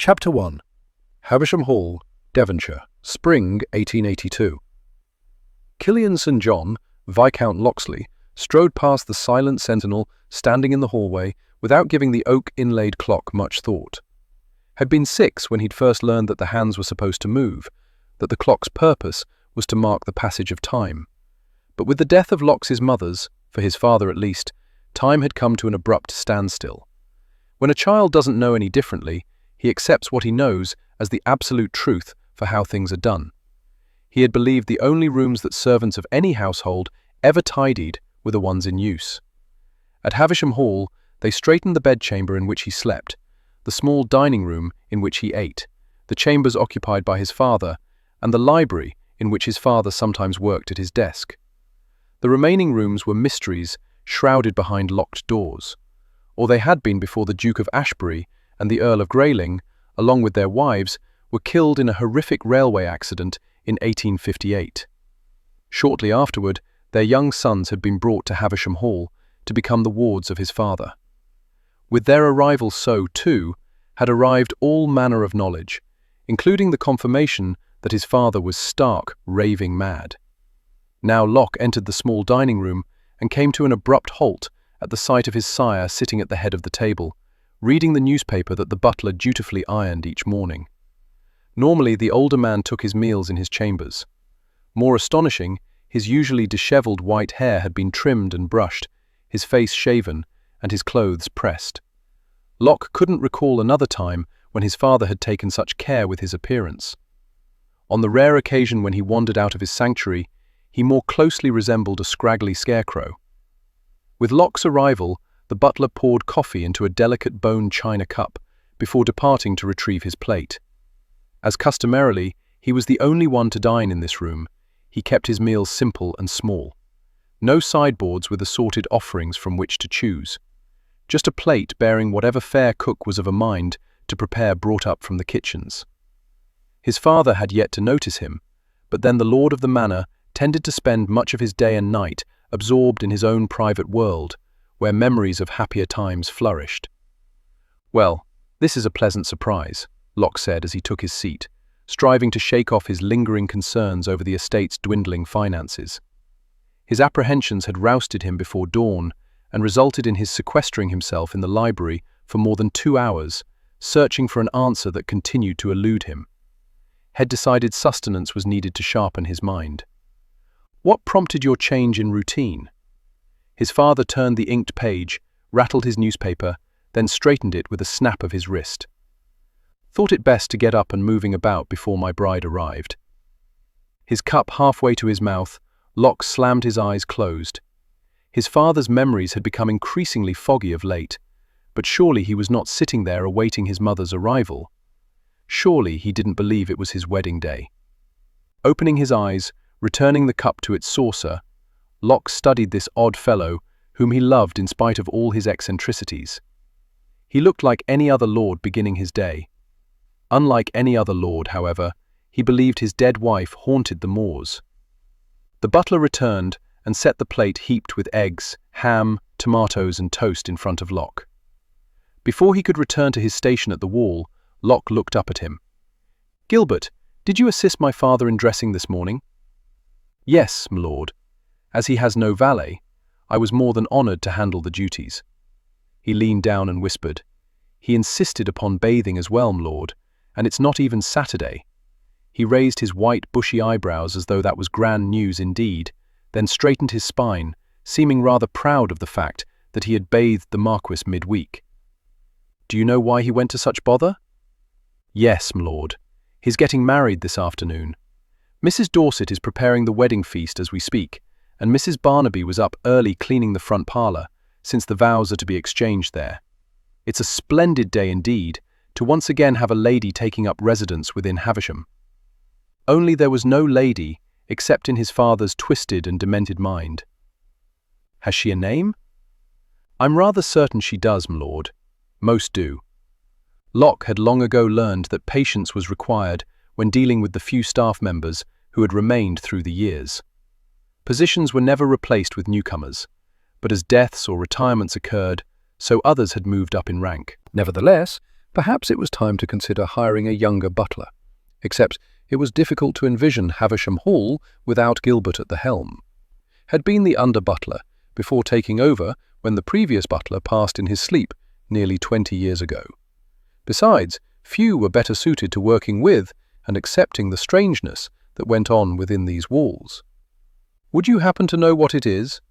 Chapter 1. Havisham Hall, Devonshire, Spring 1882. Killian St. John, Viscount Locksley, strode past the silent sentinel standing in the hallway without giving the oak-inlaid clock much thought. Had been 6 when he'd first learned that the hands were supposed to move, that the clock's purpose was to mark the passage of time. But with the death of Lox's mothers, for his father at least, time had come to an abrupt standstill. When a child doesn't know any differently, he accepts what he knows as the absolute truth for how things are done. He had believed the only rooms that servants of any household ever tidied were the ones in use. At Havisham Hall, they straightened the bedchamber in which he slept, the small dining room in which he ate, the chambers occupied by his father, and the library in which his father sometimes worked at his desk. The remaining rooms were mysteries shrouded behind locked doors, or they had been before the Duke of Ashbury and the Earl of Grayling, along with their wives, were killed in a horrific railway accident in 1858. Shortly afterward, their young sons had been brought to Havisham Hall to become the wards of his father. With their arrival so, too, had arrived all manner of knowledge, including the confirmation that his father was stark, raving mad. Now Locke entered the small dining room and came to an abrupt halt at the sight of his sire sitting at the head of the table, reading the newspaper that the butler dutifully ironed each morning. Normally, the older man took his meals in his chambers. More astonishing, his usually dishevelled white hair had been trimmed and brushed, his face shaven, and his clothes pressed. Locke couldn't recall another time when his father had taken such care with his appearance. On the rare occasion when he wandered out of his sanctuary, he more closely resembled a scraggly scarecrow. With Locke's arrival, the butler poured coffee into a delicate bone china cup before departing to retrieve his plate. As customarily, he was the only one to dine in this room. He kept his meals simple and small. No sideboards with assorted offerings from which to choose. Just a plate bearing whatever fair cook was of a mind to prepare brought up from the kitchens. His father had yet to notice him, but then the lord of the manor tended to spend much of his day and night absorbed in his own private world, where memories of happier times flourished. "Well, this is a pleasant surprise," Locke said as he took his seat, striving to shake off his lingering concerns over the estate's dwindling finances. His apprehensions had rousted him before dawn and resulted in his sequestering himself in the library for more than 2 hours, searching for an answer that continued to elude him. Had decided sustenance was needed to sharpen his mind. "What prompted your change in routine?" His father turned the inked page, rattled his newspaper, then straightened it with a snap of his wrist. "Thought it best to get up and moving about before my bride arrived." His cup halfway to his mouth, Locke slammed his eyes closed. His father's memories had become increasingly foggy of late, but surely he was not sitting there awaiting his mother's arrival. Surely he didn't believe it was his wedding day. Opening his eyes, returning the cup to its saucer, Locke studied this odd fellow, whom he loved in spite of all his eccentricities. He looked like any other lord beginning his day. Unlike any other lord, however, he believed his dead wife haunted the moors. The butler returned and set the plate heaped with eggs, ham, tomatoes and toast in front of Locke. Before he could return to his station at the wall, Locke looked up at him. "Gilbert, did you assist my father in dressing this morning?" "Yes, my lord. As he has no valet, I was more than honoured to handle the duties." He leaned down and whispered, "He insisted upon bathing as well, my lord, and it's not even Saturday." He raised his white, bushy eyebrows as though that was grand news indeed, then straightened his spine, seeming rather proud of the fact that he had bathed the Marquis midweek. "Do you know why he went to such bother?" "Yes, my lord. He's getting married this afternoon. Mrs. Dorset is preparing the wedding feast as we speak, and Mrs. Barnaby was up early cleaning the front parlour, since the vows are to be exchanged there. It's a splendid day indeed, to once again have a lady taking up residence within Havisham." Only there was no lady, except in his father's twisted and demented mind. "Has she a name?" "I'm rather certain she does, my lord. Most do." Locke had long ago learned that patience was required when dealing with the few staff members who had remained through the years. Positions were never replaced with newcomers, but as deaths or retirements occurred, so others had moved up in rank. Nevertheless, Perhaps it was time to consider hiring a younger butler, except it was difficult to envision Havisham Hall without Gilbert at the helm. Had been the under-butler before taking over when the previous butler passed in his sleep nearly 20 years ago. Besides, few were better suited to working with and accepting the strangeness that went on within these walls. Would you happen to know what it is?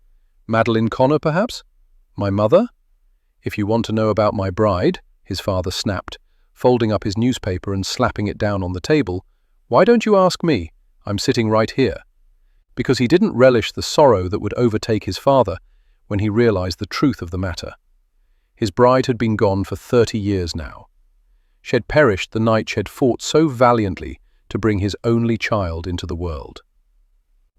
Madeline Connor, perhaps? My mother? If you want to know about my bride, his father snapped, folding up his newspaper and slapping it down on the table, why don't you ask me? I'm sitting right here. Because he didn't relish the sorrow that would overtake his father when he realized the truth of the matter. His bride had been gone for 30 years now. She had perished the night she had fought so valiantly to bring his only child into the world.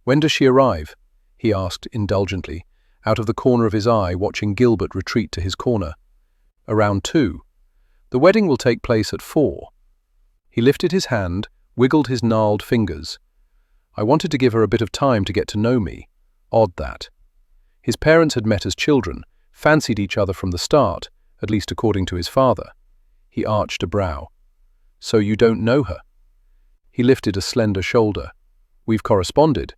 When does she arrive? He asked indulgently, out of the corner of his eye watching Gilbert retreat to his corner. Around 2. The wedding will take place at 4. He lifted his hand, wiggled his gnarled fingers. I wanted to give her a bit of time to get to know me. Odd that. His parents had met as children, fancied each other from the start, at least according to his father. He arched a brow. So you don't know her? He lifted a slender shoulder. We've corresponded.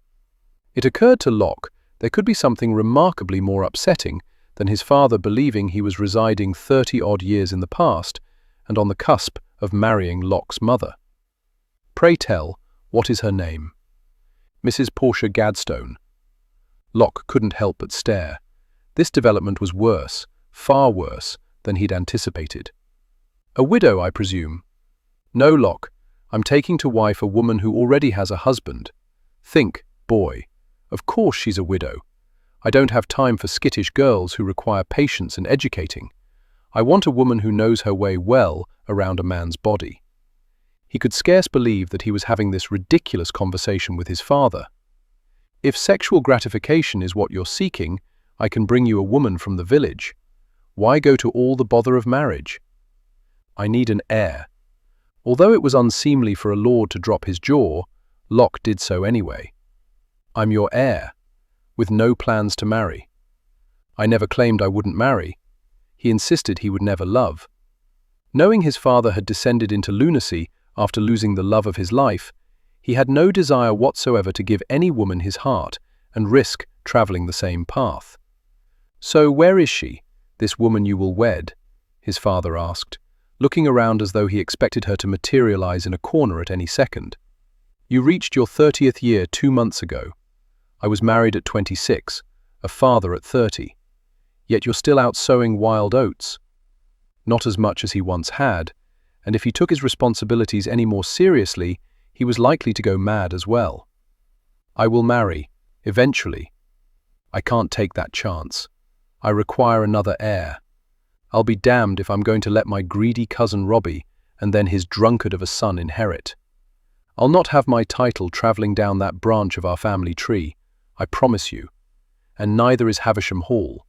It occurred to Locke there could be something remarkably more upsetting than his father believing he was residing 30-odd years in the past and on the cusp of marrying Locke's mother. Pray tell, what is her name? Mrs. Portia Gadstone. Locke couldn't help but stare. This development was worse, far worse, than he'd anticipated. A widow, I presume? No, Locke. I'm taking to wife a woman who already has a husband. Think, boy. Of course she's a widow. I don't have time for skittish girls who require patience and educating. I want a woman who knows her way well around a man's body. He could scarce believe that he was having this ridiculous conversation with his father. If sexual gratification is what you're seeking, I can bring you a woman from the village. Why go to all the bother of marriage? I need an heir. Although it was unseemly for a lord to drop his jaw, Locke did so anyway. I'm your heir, with no plans to marry. I never claimed I wouldn't marry. He insisted he would never love. Knowing his father had descended into lunacy after losing the love of his life, he had no desire whatsoever to give any woman his heart and risk traveling the same path. So where is she, this woman you will wed? His father asked, looking around as though he expected her to materialize in a corner at any second. You reached your 30th year 2 months ago. I was married at 26, a father at 30. Yet you're still out sowing wild oats. Not as much as he once had, and if he took his responsibilities any more seriously, he was likely to go mad as well. I will marry, eventually. I can't take that chance. I require another heir. I'll be damned if I'm going to let my greedy cousin Robbie and then his drunkard of a son inherit. I'll not have my title travelling down that branch of our family tree, I promise you. And neither is Havisham Hall.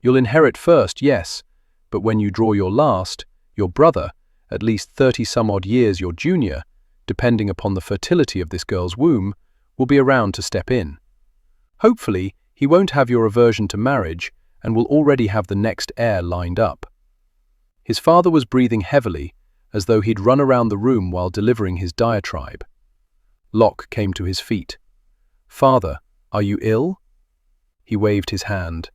You'll inherit first, yes, but when you draw your last, your brother, at least 30-some-odd years your junior, depending upon the fertility of this girl's womb, will be around to step in. Hopefully, he won't have your aversion to marriage and will already have the next heir lined up. His father was breathing heavily, as though he'd run around the room while delivering his diatribe. Locke came to his feet. Father, are you ill? He waved his hand.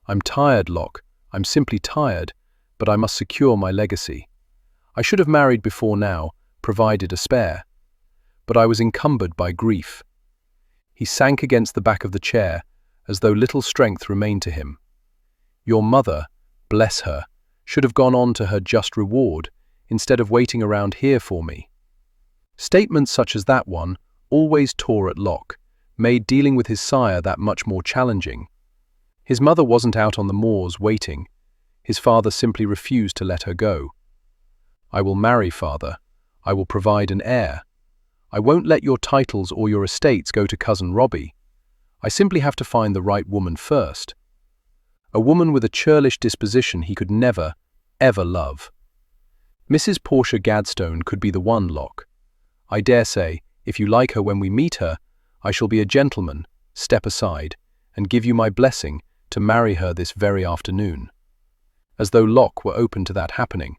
I'm tired, Locke. I'm simply tired, but I must secure my legacy. I should have married before now, provided a spare. But I was encumbered by grief. He sank against the back of the chair, as though little strength remained to him. Your mother, bless her, should have gone on to her just reward, instead of waiting around here for me. Statements such as that one always tore at Locke, made dealing with his sire that much more challenging. His mother wasn't out on the moors waiting. His father simply refused to let her go. I will marry, father. I will provide an heir. I won't let your titles or your estates go to cousin Robbie. I simply have to find the right woman first. A woman with a churlish disposition he could never, ever love. Mrs. Portia Gadstone could be the one, Locke. I dare say, if you like her when we meet her, I shall be a gentleman, step aside, and give you my blessing to marry her this very afternoon. As though Locke were open to that happening.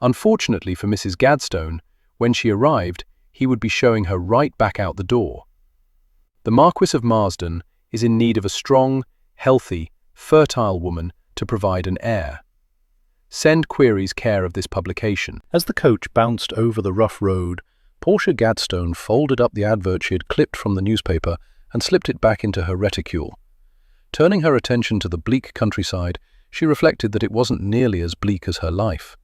Unfortunately for Mrs. Gadstone, when she arrived, he would be showing her right back out the door. The Marquis of Marsden is in need of a strong, healthy, fertile woman to provide an heir. Send queries care of this publication. As the coach bounced over the rough road, Portia Gadstone folded up the advert she had clipped from the newspaper and slipped it back into her reticule. Turning her attention to the bleak countryside, she reflected that it wasn't nearly as bleak as her life.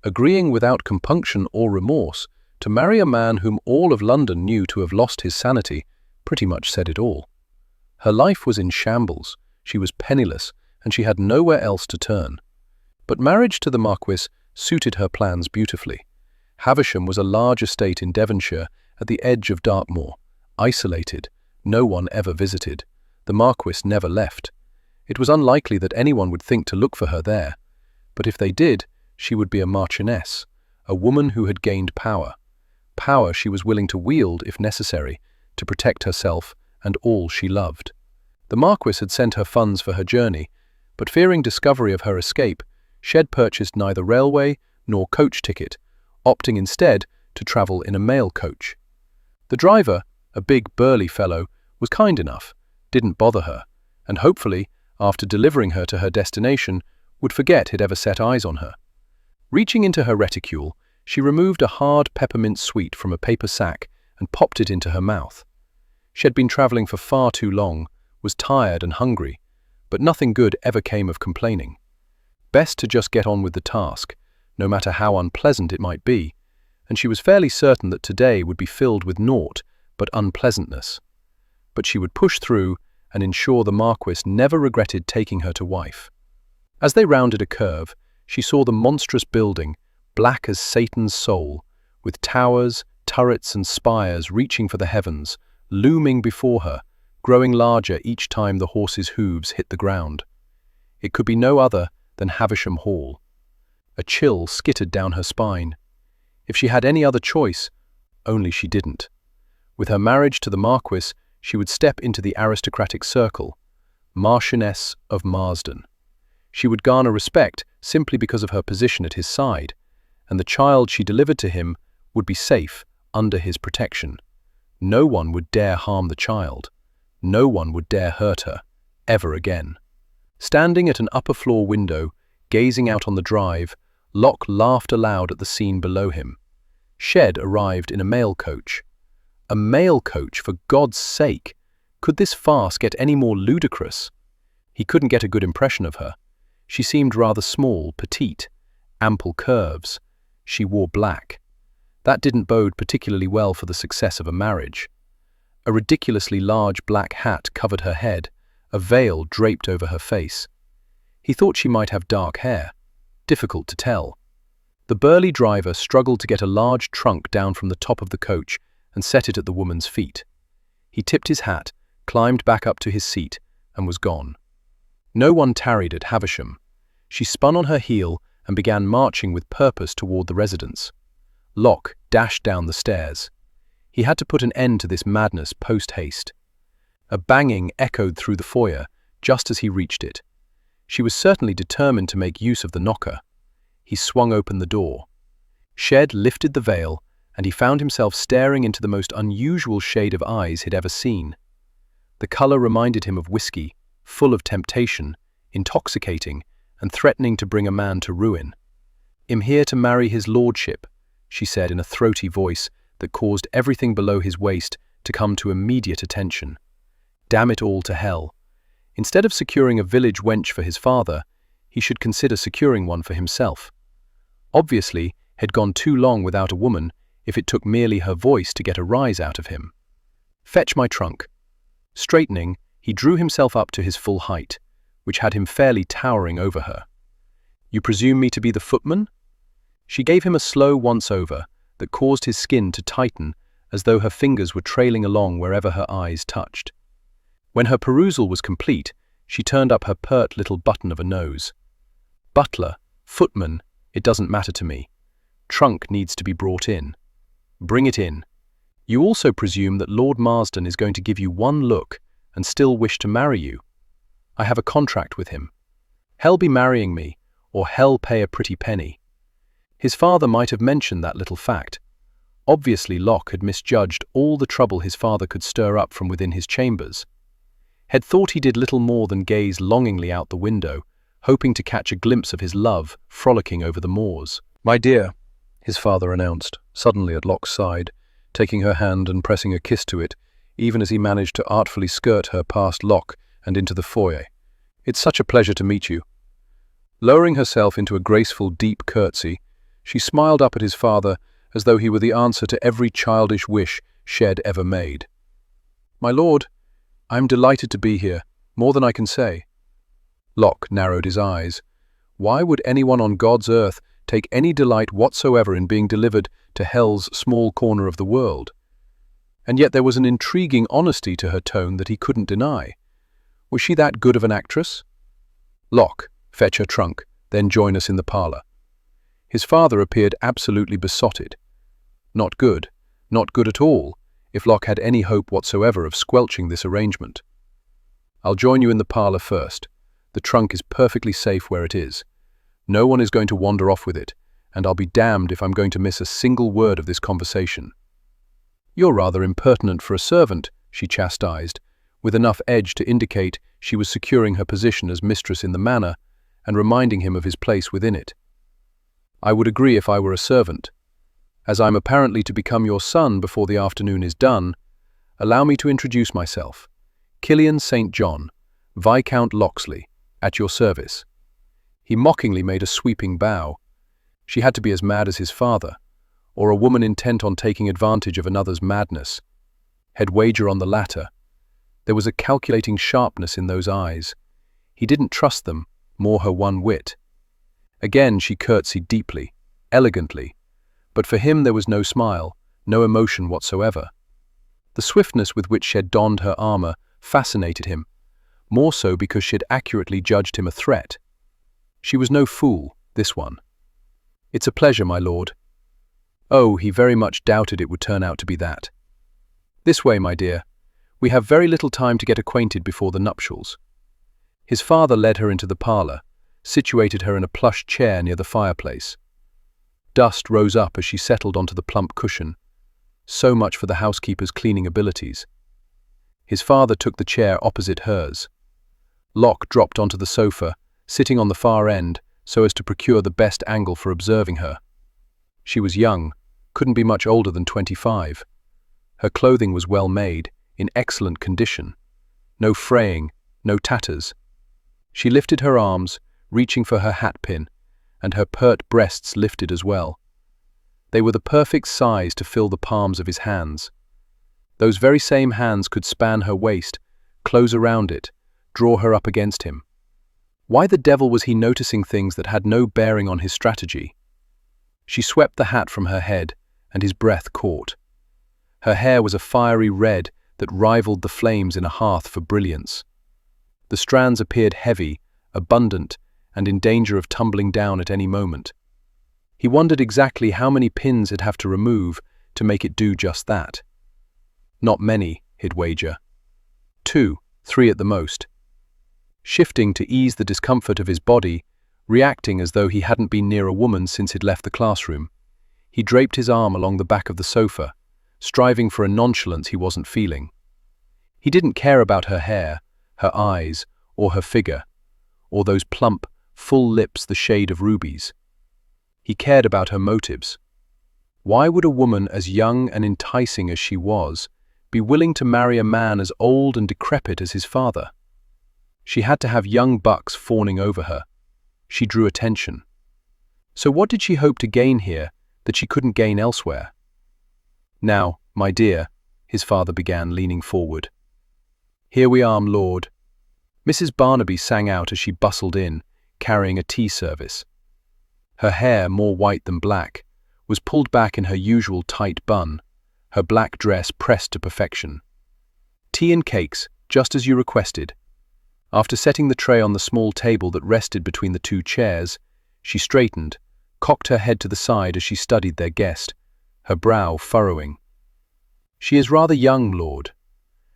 Agreeing without compunction or remorse to marry a man whom all of London knew to have lost his sanity pretty much said it all. Her life was in shambles, she was penniless, and she had nowhere else to turn. But marriage to the Marquis suited her plans beautifully. Havisham was a large estate in Devonshire at the edge of Dartmoor, isolated, no one ever visited. The Marquis never left. It was unlikely that anyone would think to look for her there, but if they did, she would be a marchioness, a woman who had gained power. Power she was willing to wield, if necessary, to protect herself and all she loved. The Marquis had sent her funds for her journey, but fearing discovery of her escape, she had purchased neither railway nor coach ticket, opting instead to travel in a mail coach. The driver, a big burly fellow, was kind enough, didn't bother her, and hopefully, after delivering her to her destination, would forget he'd ever set eyes on her. Reaching into her reticule, she removed a hard peppermint sweet from a paper sack and popped it into her mouth. She had been travelling for far too long, was tired and hungry, but nothing good ever came of complaining. Best to just get on with the task, no matter how unpleasant it might be, and she was fairly certain that today would be filled with naught but unpleasantness. But she would push through and ensure the Marquis never regretted taking her to wife. As they rounded a curve, she saw the monstrous building, black as Satan's soul, with towers, turrets and spires reaching for the heavens, looming before her, growing larger each time the horse's hooves hit the ground. It could be no other than Havisham Hall. A chill skittered down her spine. If she had any other choice, only she didn't. With her marriage to the Marquis, she would step into the aristocratic circle, Marchioness of Marsden. She would garner respect simply because of her position at his side, and the child she delivered to him would be safe under his protection. No one would dare harm the child. No one would dare hurt her, ever again. Standing at an upper-floor window, gazing out on the drive, Locke laughed aloud at the scene below him. Shed arrived in a mail coach. A mail coach, for God's sake! Could this farce get any more ludicrous? He couldn't get a good impression of her. She seemed rather small, petite, ample curves. She wore black. That didn't bode particularly well for the success of a marriage. A ridiculously large black hat covered her head, a veil draped over her face. He thought she might have dark hair. Difficult to tell. The burly driver struggled to get a large trunk down from the top of the coach and set it at the woman's feet. He tipped his hat, climbed back up to his seat, and was gone. No one tarried at Havisham. She spun on her heel and began marching with purpose toward the residence. Locke dashed down the stairs. He had to put an end to this madness post-haste. A banging echoed through the foyer just as he reached it. She was certainly determined to make use of the knocker. He swung open the door. Shed lifted the veil, and he found himself staring into the most unusual shade of eyes he'd ever seen. The color reminded him of whiskey, full of temptation, intoxicating, and threatening to bring a man to ruin. "I'm here to marry his lordship," she said in a throaty voice that caused everything below his waist to come to immediate attention. Damn it all to hell. Instead of securing a village wench for his father, he should consider securing one for himself. Obviously, he'd gone too long without a woman if it took merely her voice to get a rise out of him. "Fetch my trunk." Straightening, he drew himself up to his full height, which had him fairly towering over her. "You presume me to be the footman?" She gave him a slow once-over that caused his skin to tighten as though her fingers were trailing along wherever her eyes touched. When her perusal was complete, she turned up her pert little button of a nose. "Butler, footman, it doesn't matter to me. Trunk needs to be brought in. Bring it in. You also presume that Lord Marsden is going to give you one look and still wish to marry you. I have a contract with him. Hell be marrying me, or hell pay a pretty penny." His father might have mentioned that little fact. Obviously, Locke had misjudged all the trouble his father could stir up from within his chambers. Had thought he did little more than gaze longingly out the window, hoping to catch a glimpse of his love frolicking over the moors. "My dear," his father announced, suddenly at Locke's side, taking her hand and pressing a kiss to it, even as he managed to artfully skirt her past Locke and into the foyer. "It's such a pleasure to meet you." Lowering herself into a graceful, deep curtsy, she smiled up at his father as though he were the answer to every childish wish Shed ever made. "My lord, I am delighted to be here, more than I can say." Locke narrowed his eyes. Why would anyone on God's earth take any delight whatsoever in being delivered to hell's small corner of the world? And yet there was an intriguing honesty to her tone that he couldn't deny. Was she that good of an actress? "Locke, fetch her trunk, then join us in the parlour." His father appeared absolutely besotted. Not good at all, if Locke had any hope whatsoever of squelching this arrangement. "I'll join you in the parlour first. The trunk is perfectly safe where it is. No one is going to wander off with it, and I'll be damned if I'm going to miss a single word of this conversation." "You're rather impertinent for a servant," she chastised, with enough edge to indicate she was securing her position as mistress in the manor and reminding him of his place within it. "I would agree if I were a servant. As I'm apparently to become your son before the afternoon is done, allow me to introduce myself. Killian St. John, Viscount Locksley, at your service." He mockingly made a sweeping bow. She had to be as mad as his father, or a woman intent on taking advantage of another's madness. He'd wager on the latter. There was a calculating sharpness in those eyes. He didn't trust them, more her one wit. Again she curtsied deeply, elegantly, but for him there was no smile, no emotion whatsoever. The swiftness with which she had donned her armor fascinated him, more so because she had accurately judged him a threat. She was no fool, this one. "It's a pleasure, my lord." Oh, he very much doubted it would turn out to be that. "This way, my dear. We have very little time to get acquainted before the nuptials." His father led her into the parlour, situated her in a plush chair near the fireplace. Dust rose up as she settled onto the plump cushion. So much for the housekeeper's cleaning abilities. His father took the chair opposite hers. Locke dropped onto the sofa, sitting on the far end so as to procure the best angle for observing her. She was young, couldn't be much older than 25. Her clothing was well made, in excellent condition. No fraying, no tatters. She lifted her arms, reaching for her hat pin, and her pert breasts lifted as well. They were the perfect size to fill the palms of his hands. Those very same hands could span her waist, close around it, draw her up against him. Why the devil was he noticing things that had no bearing on his strategy? She swept the hat from her head, and his breath caught. Her hair was a fiery red that rivaled the flames in a hearth for brilliance. The strands appeared heavy, abundant, and in danger of tumbling down at any moment. He wondered exactly how many pins he'd have to remove to make it do just that. Not many, he'd wager. 2, 3 at the most. Shifting to ease the discomfort of his body, reacting as though he hadn't been near a woman since he'd left the classroom, he draped his arm along the back of the sofa, striving for a nonchalance he wasn't feeling. He didn't care about her hair, her eyes, or her figure, or those plump, full lips the shade of rubies. He cared about her motives. Why would a woman as young and enticing as she was be willing to marry a man as old and decrepit as his father? She had to have young bucks fawning over her. She drew attention. So what did she hope to gain here that she couldn't gain elsewhere? "Now, my dear," his father began, leaning forward. "Here we are, Lord." Mrs. Barnaby sang out as she bustled in, carrying a tea service. Her hair, more white than black, was pulled back in her usual tight bun, her black dress pressed to perfection. "Tea and cakes, just as you requested." After setting the tray on the small table that rested between the two chairs, she straightened, cocked her head to the side as she studied their guest, her brow furrowing. "She is rather young, Lord.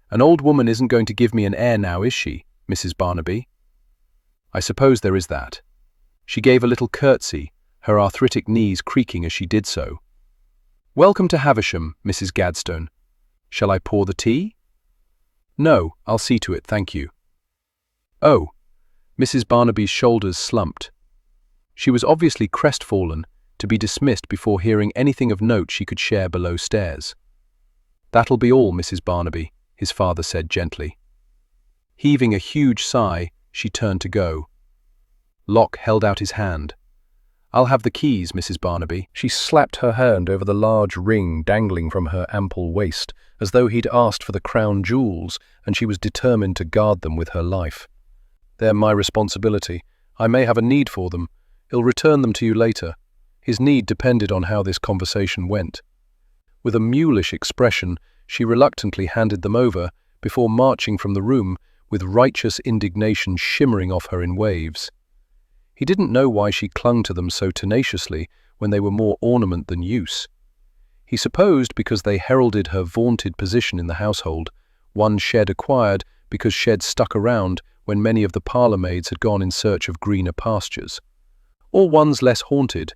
An old woman isn't going to give me an heir now, is she, Mrs. Barnaby?" "I suppose there is that." She gave a little curtsy, her arthritic knees creaking as she did so. "Welcome to Havisham, Mrs. Gadstone. Shall I pour the tea?" "No, I'll see to it, thank you." "Oh." Mrs. Barnaby's shoulders slumped. She was obviously crestfallen to be dismissed before hearing anything of note she could share below stairs. "That'll be all, Mrs. Barnaby," his father said gently. Heaving a huge sigh, she turned to go. Locke held out his hand. "I'll have the keys, Mrs. Barnaby." She slapped her hand over the large ring dangling from her ample waist, as though he'd asked for the crown jewels and she was determined to guard them with her life. "They're my responsibility. I may have a need for them. He'll return them to you later." His need depended on how this conversation went. With a mulish expression, she reluctantly handed them over before marching from the room with righteous indignation shimmering off her in waves. He didn't know why she clung to them so tenaciously when they were more ornament than use. He supposed because they heralded her vaunted position in the household, one Shed acquired because Shed stuck around when many of the parlour maids had gone in search of greener pastures. Or ones less haunted.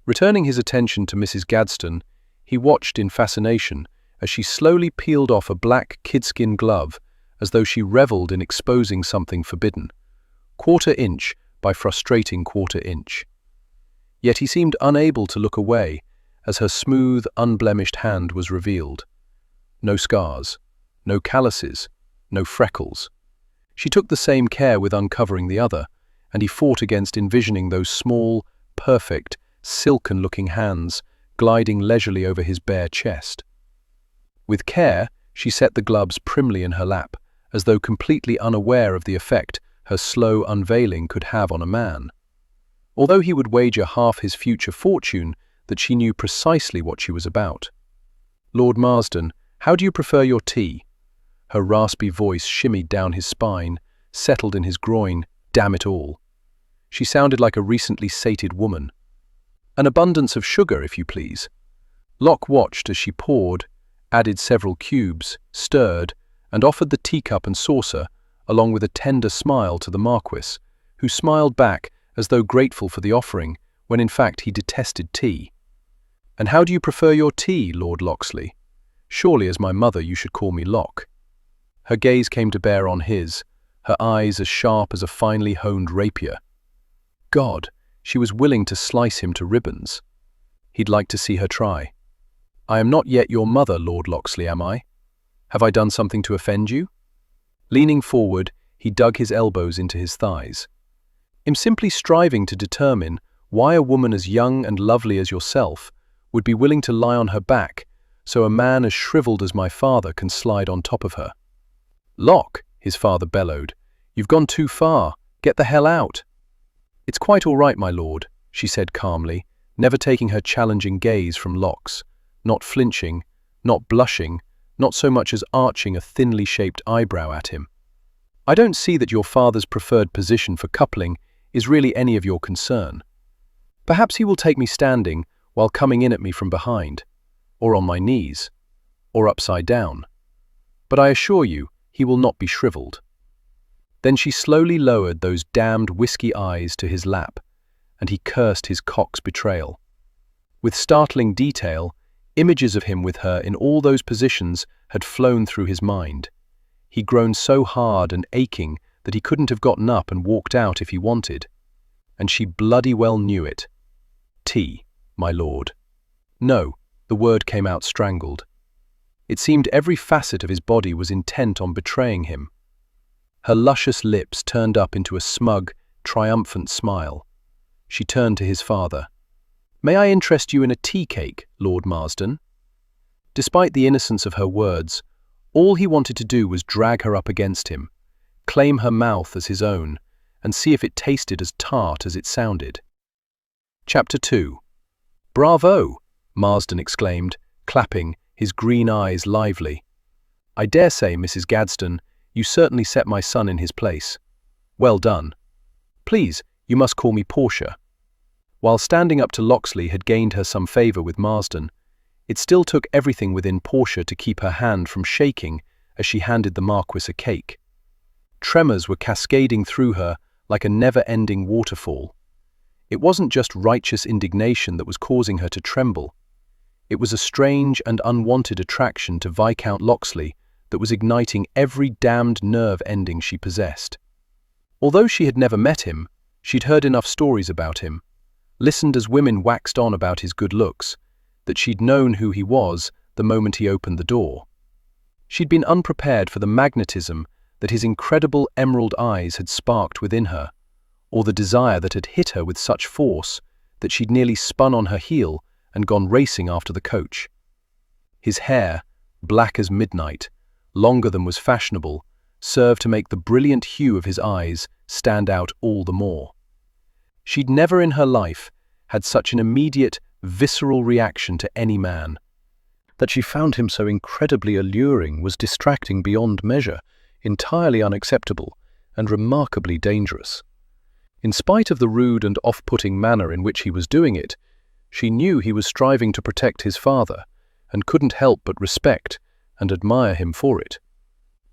Returning his attention to Mrs. Gadsden, he watched in fascination as she slowly peeled off a black kidskin glove as though she revelled in exposing something forbidden. Quarter-inch by frustrating quarter-inch. Yet he seemed unable to look away as her smooth, unblemished hand was revealed. No scars, no calluses, no freckles. She took the same care with uncovering the other, and he fought against envisioning those small, perfect, silken-looking hands gliding leisurely over his bare chest. With care, she set the gloves primly in her lap, as though completely unaware of the effect her slow unveiling could have on a man. Although he would wager half his future fortune that she knew precisely what she was about. "Lord Marsden, how do you prefer your tea?" Her raspy voice shimmied down his spine, settled in his groin. Damn it all. She sounded like a recently sated woman. "An abundance of sugar, if you please." Locke watched as she poured, added several cubes, stirred, and offered the teacup and saucer, along with a tender smile to the Marquis, who smiled back as though grateful for the offering, when in fact he detested tea. "And how do you prefer your tea, Lord Locksley? Surely as my mother you should call me Locke." Her gaze came to bear on his, her eyes as sharp as a finely honed rapier. God, she was willing to slice him to ribbons. He'd like to see her try. "I am not yet your mother, Lord Locksley, am I? Have I done something to offend you?" Leaning forward, he dug his elbows into his thighs. "I'm simply striving to determine why a woman as young and lovely as yourself would be willing to lie on her back so a man as shriveled as my father can slide on top of her." "Locke," his father bellowed, "you've gone too far. Get the hell out." "It's quite all right, my lord," she said calmly, never taking her challenging gaze from Locke's, not flinching, not blushing, not so much as arching a thinly shaped eyebrow at him. "I don't see that your father's preferred position for coupling is really any of your concern. Perhaps he will take me standing while coming in at me from behind, or on my knees, or upside down. But I assure you, he will not be shriveled." Then she slowly lowered those damned whiskey eyes to his lap, and he cursed his cock's betrayal. With startling detail, images of him with her in all those positions had flown through his mind. He'd grown so hard and aching that he couldn't have gotten up and walked out if he wanted. And she bloody well knew it. "Tea, my lord." No, the word came out strangled. It seemed every facet of his body was intent on betraying him. Her luscious lips turned up into a smug, triumphant smile. She turned to his father. "May I interest you in a tea cake, Lord Marsden?" Despite the innocence of her words, all he wanted to do was drag her up against him, claim her mouth as his own, and see if it tasted as tart as it sounded. Chapter 2. "Bravo!" Marsden exclaimed, clapping, his green eyes lively. "I dare say, Mrs. Gadsden, you certainly set my son in his place. Well done. Please, you must call me Portia." While standing up to Locksley had gained her some favour with Marsden, it still took everything within Portia to keep her hand from shaking as she handed the Marquis a cake. Tremors were cascading through her like a never-ending waterfall. It wasn't just righteous indignation that was causing her to tremble. It was a strange and unwanted attraction to Viscount Locksley that was igniting every damned nerve ending she possessed. Although she had never met him, she'd heard enough stories about him, listened as women waxed on about his good looks, that she'd known who he was the moment he opened the door. She'd been unprepared for the magnetism that his incredible emerald eyes had sparked within her, or the desire that had hit her with such force that she'd nearly spun on her heel and gone racing after the coach. His hair, black as midnight, longer than was fashionable, served to make the brilliant hue of his eyes stand out all the more. She'd never in her life had such an immediate, visceral reaction to any man. That she found him so incredibly alluring was distracting beyond measure, entirely unacceptable, and remarkably dangerous. In spite of the rude and off-putting manner in which he was doing it, she knew he was striving to protect his father, and couldn't help but respect and admire him for it.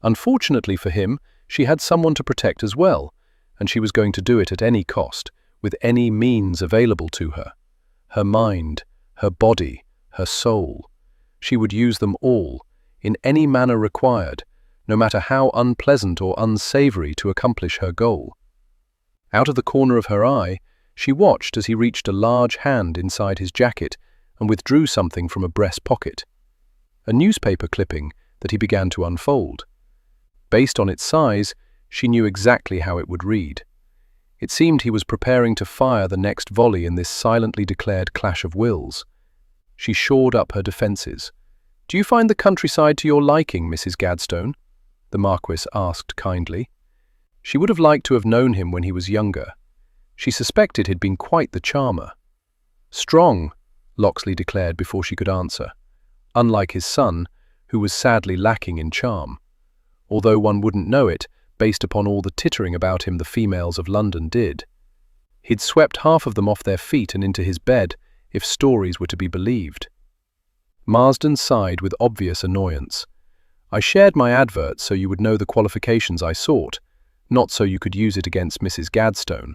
Unfortunately for him, she had someone to protect as well, and she was going to do it at any cost, with any means available to her. Her mind, her body, her soul. She would use them all, in any manner required, no matter how unpleasant or unsavory, to accomplish her goal. Out of the corner of her eye, she watched as he reached a large hand inside his jacket and withdrew something from a breast pocket. A newspaper clipping that he began to unfold. Based on its size, she knew exactly how it would read. It seemed he was preparing to fire the next volley in this silently declared clash of wills. She shored up her defences. "Do you find the countryside to your liking, Mrs. Gadstone?" the Marquis asked kindly. She would have liked to have known him when he was younger. She suspected he'd been quite the charmer. "Strong," Locksley declared before she could answer, unlike his son, who was sadly lacking in charm, although one wouldn't know it based upon all the tittering about him the females of London did. He'd swept half of them off their feet and into his bed, if stories were to be believed. Marsden sighed with obvious annoyance. "I shared my advert so you would know the qualifications I sought, not so you could use it against Mrs. Gadstone.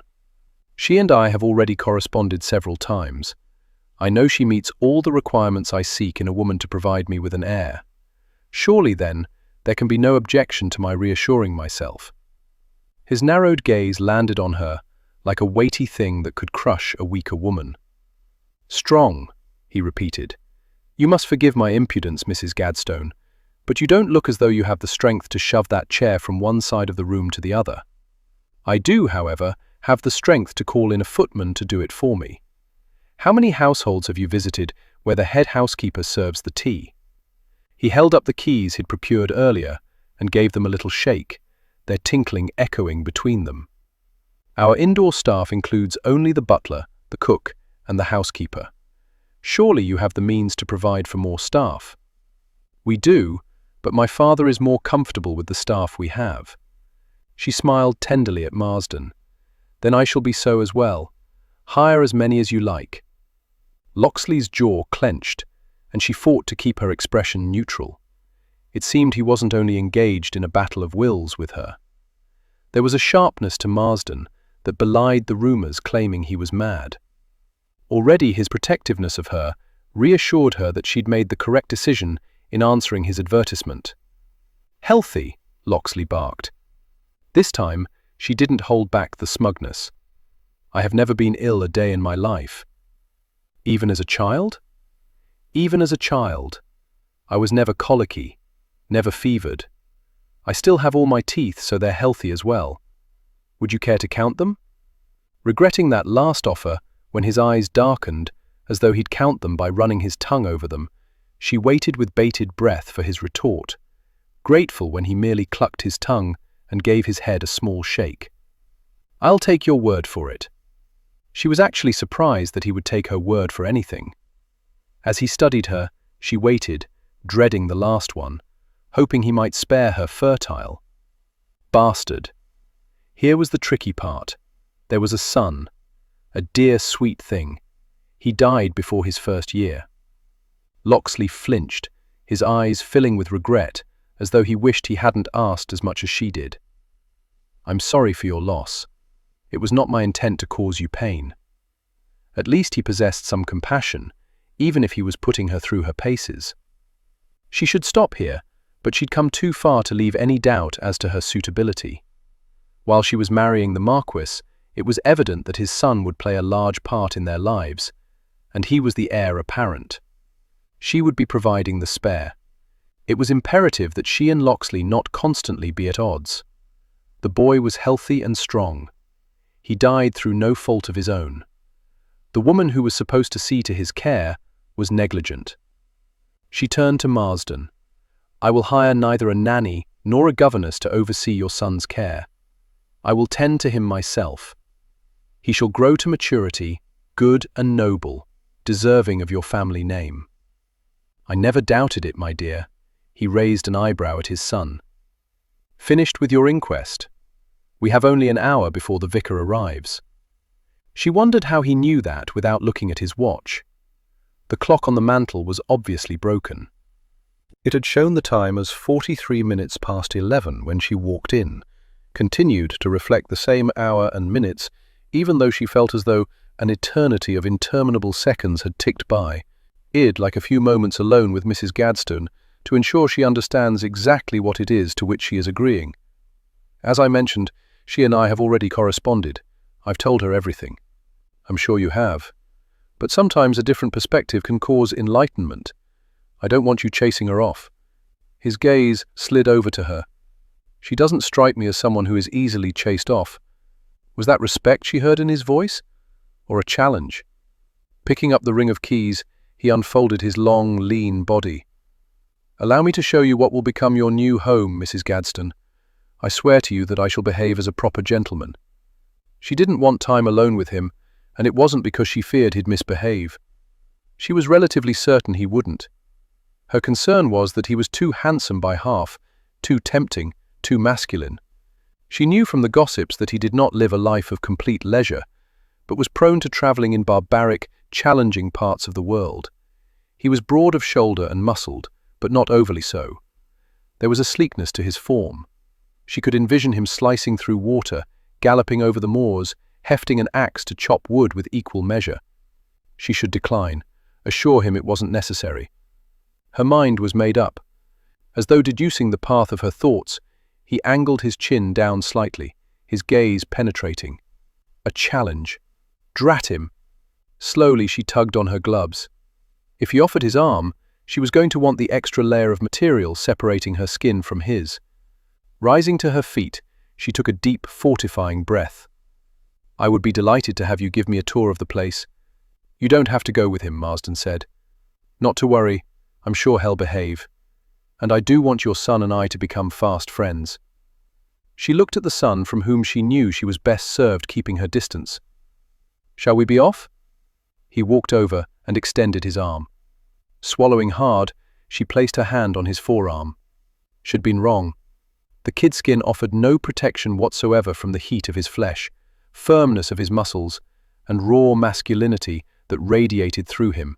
She and I have already corresponded several times. I know she meets all the requirements I seek in a woman to provide me with an heir. Surely, then, there can be no objection to my reassuring myself." His narrowed gaze landed on her, like a weighty thing that could crush a weaker woman. "Strong," he repeated. "You must forgive my impudence, Mrs. Gadstone, but you don't look as though you have the strength to shove that chair from one side of the room to the other. I do, however, have the strength to call in a footman to do it for me. How many households have you visited where the head housekeeper serves the tea?" He held up the keys he'd procured earlier and gave them a little shake, their tinkling echoing between them. "Our indoor staff includes only the butler, the cook, and the housekeeper. Surely you have the means to provide for more staff." "We do, but my father is more comfortable with the staff we have." She smiled tenderly at Marsden. "Then I shall be so as well. Hire as many as you like." Locksley's jaw clenched, and she fought to keep her expression neutral. It seemed he wasn't only engaged in a battle of wills with her. There was a sharpness to Marsden that belied the rumours claiming he was mad. Already his protectiveness of her reassured her that she'd made the correct decision in answering his advertisement. "Healthy," Locksley barked. This time, she didn't hold back the smugness. "I have never been ill a day in my life." "Even as a child?" "Even as a child. I was never colicky, never fevered. I still have all my teeth, so they're healthy as well. Would you care to count them?" Regretting that last offer, when his eyes darkened, as though he'd count them by running his tongue over them, she waited with bated breath for his retort, grateful when he merely clucked his tongue and gave his head a small shake. "I'll take your word for it." She was actually surprised that he would take her word for anything. As he studied her, she waited, dreading the last one, hoping he might spare her fertile. Bastard. Here was the tricky part. There was a son, a dear, sweet thing. He died before his first year. Locksley flinched, his eyes filling with regret, as though he wished he hadn't asked as much as she did. "I'm sorry for your loss. It was not my intent to cause you pain." At least he possessed some compassion, even if he was putting her through her paces. She should stop here, but she'd come too far to leave any doubt as to her suitability. While she was marrying the Marquis, it was evident that his son would play a large part in their lives, and he was the heir apparent. She would be providing the spare. It was imperative that she and Locksley not constantly be at odds. The boy was healthy and strong. He died through no fault of his own. The woman who was supposed to see to his care was negligent. She turned to Marsden. "I will hire neither a nanny nor a governess to oversee your son's care. I will tend to him myself. He shall grow to maturity, good and noble, deserving of your family name." "I never doubted it, my dear." He raised an eyebrow at his son. "Finished with your inquest? We have only an hour before the vicar arrives." She wondered how he knew that without looking at his watch. The clock on the mantel was obviously broken. It had shown the time as 43 minutes past 11 when she walked in, continued to reflect the same hour and minutes, even though she felt as though an eternity of interminable seconds had ticked by, id like a few moments alone with Mrs. Gladstone to ensure she understands exactly what it is to which she is agreeing. As I mentioned, she and I have already corresponded. I've told her everything. I'm sure you have. But sometimes a different perspective can cause enlightenment. I don't want you chasing her off. His gaze slid over to her. She doesn't strike me as someone who is easily chased off. Was that respect she heard in his voice? Or a challenge? Picking up the ring of keys, he unfolded his long, lean body. "Allow me to show you what will become your new home, Mrs. Gadsden. I swear to you that I shall behave as a proper gentleman." She didn't want time alone with him, and it wasn't because she feared he'd misbehave. She was relatively certain he wouldn't. Her concern was that he was too handsome by half, too tempting, too masculine. She knew from the gossips that he did not live a life of complete leisure, but was prone to travelling in barbaric, challenging parts of the world. He was broad of shoulder and muscled, but not overly so. There was a sleekness to his form. She could envision him slicing through water, galloping over the moors, hefting an axe to chop wood with equal measure. She should decline, assure him it wasn't necessary. Her mind was made up. As though deducing the path of her thoughts, he angled his chin down slightly, his gaze penetrating. A challenge. Drat him! Slowly she tugged on her gloves. If he offered his arm, she was going to want the extra layer of material separating her skin from his. Rising to her feet, she took a deep, fortifying breath. "I would be delighted to have you give me a tour of the place." "You don't have to go with him," Marsden said. "Not to worry, I'm sure he'll behave. And I do want your son and I to become fast friends." She looked at the son from whom she knew she was best served keeping her distance. "Shall we be off?" He walked over and extended his arm. Swallowing hard, she placed her hand on his forearm. She'd been wrong. The kid skin offered no protection whatsoever from the heat of his flesh, firmness of his muscles, and raw masculinity that radiated through him.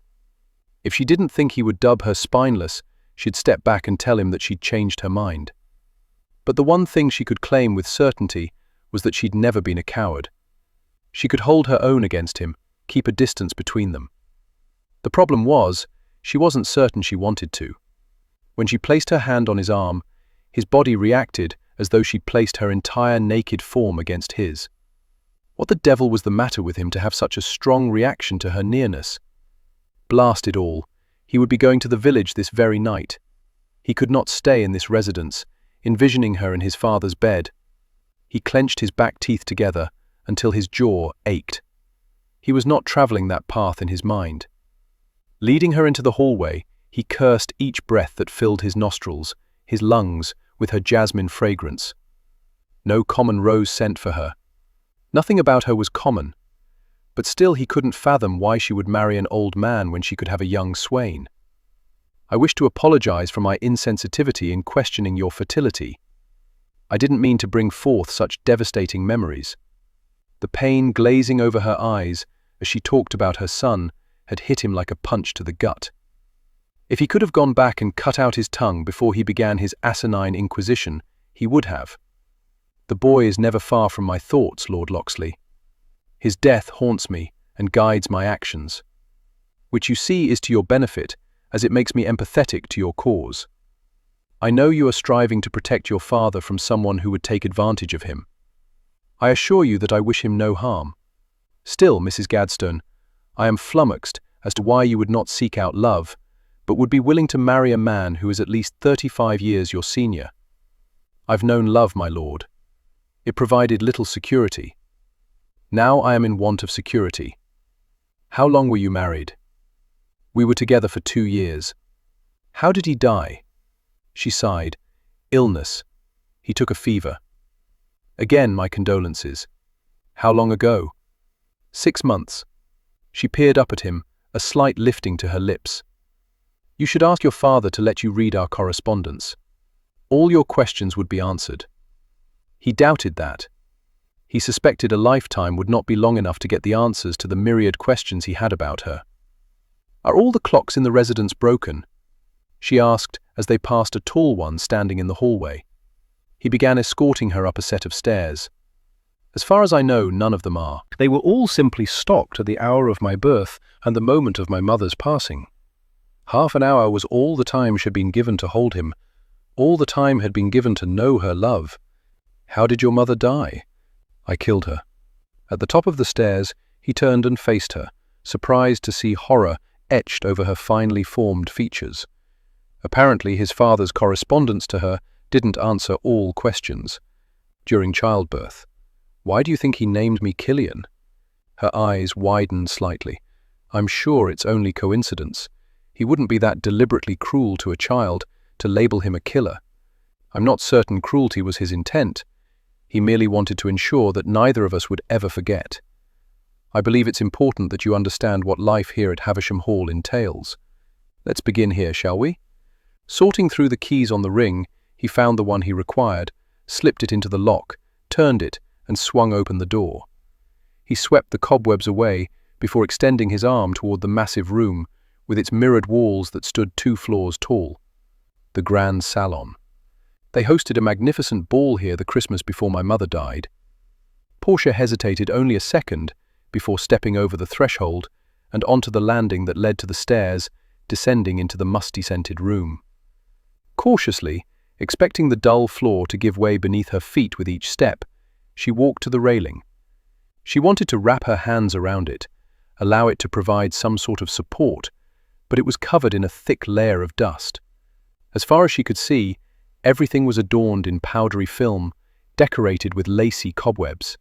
If she didn't think he would dub her spineless, she'd step back and tell him that she'd changed her mind. But the one thing she could claim with certainty was that she'd never been a coward. She could hold her own against him, keep a distance between them. The problem was, she wasn't certain she wanted to. When she placed her hand on his arm, his body reacted as though she'd placed her entire naked form against his. What the devil was the matter with him to have such a strong reaction to her nearness? Blast it all, he would be going to the village this very night. He could not stay in this residence, envisioning her in his father's bed. He clenched his back teeth together until his jaw ached. He was not travelling that path in his mind. Leading her into the hallway, he cursed each breath that filled his nostrils, his lungs, with her jasmine fragrance. No common rose scent for her. Nothing about her was common. But still he couldn't fathom why she would marry an old man when she could have a young swain. "I wish to apologize for my insensitivity in questioning your fertility. I didn't mean to bring forth such devastating memories." The pain glazing over her eyes as she talked about her son had hit him like a punch to the gut. If he could have gone back and cut out his tongue before he began his asinine inquisition, he would have. "The boy is never far from my thoughts, Lord Locksley. His death haunts me and guides my actions. Which you see is to your benefit, as it makes me empathetic to your cause. I know you are striving to protect your father from someone who would take advantage of him. I assure you that I wish him no harm. Still, Mrs. Gladstone, I am flummoxed as to why you would not seek out love, but would be willing to marry a man who is at least 35 years your senior. I've known love, my lord. It provided little security. Now I am in want of security. How long were you married? We were together for 2 years. How did he die? She sighed. Illness. He took a fever. Again, my condolences. How long ago? 6 months. She peered up at him, a slight lifting to her lips. You should ask your father to let you read our correspondence. All your questions would be answered. He doubted that. He suspected a lifetime would not be long enough to get the answers to the myriad questions he had about her. Are all the clocks in the residence broken? She asked as they passed a tall one standing in the hallway. He began escorting her up a set of stairs. As far as I know, none of them are. They were all simply stopped at the hour of my birth and the moment of my mother's passing. Half an hour was all the time she had been given to hold him. All the time had been given to know her love. How did your mother die? I killed her. At the top of the stairs, he turned and faced her, surprised to see horror etched over her finely formed features. Apparently, his father's correspondence to her didn't answer all questions. During childbirth. Why do you think he named me Killian? Her eyes widened slightly. I'm sure it's only coincidence. He wouldn't be that deliberately cruel to a child to label him a killer. I'm not certain cruelty was his intent. He merely wanted to ensure that neither of us would ever forget. I believe it's important that you understand what life here at Havisham Hall entails. Let's begin here, shall we? Sorting through the keys on the ring, he found the one he required, slipped it into the lock, turned it, and swung open the door. He swept the cobwebs away before extending his arm toward the massive room with its mirrored walls that stood 2 floors tall. The grand salon. They hosted a magnificent ball here the Christmas before my mother died. Portia hesitated only a second before stepping over the threshold and onto the landing that led to the stairs, descending into the musty-scented room. Cautiously, expecting the dull floor to give way beneath her feet with each step, she walked to the railing. She wanted to wrap her hands around it, allow it to provide some sort of support, but it was covered in a thick layer of dust. As far as she could see, everything was adorned in powdery film, decorated with lacy cobwebs.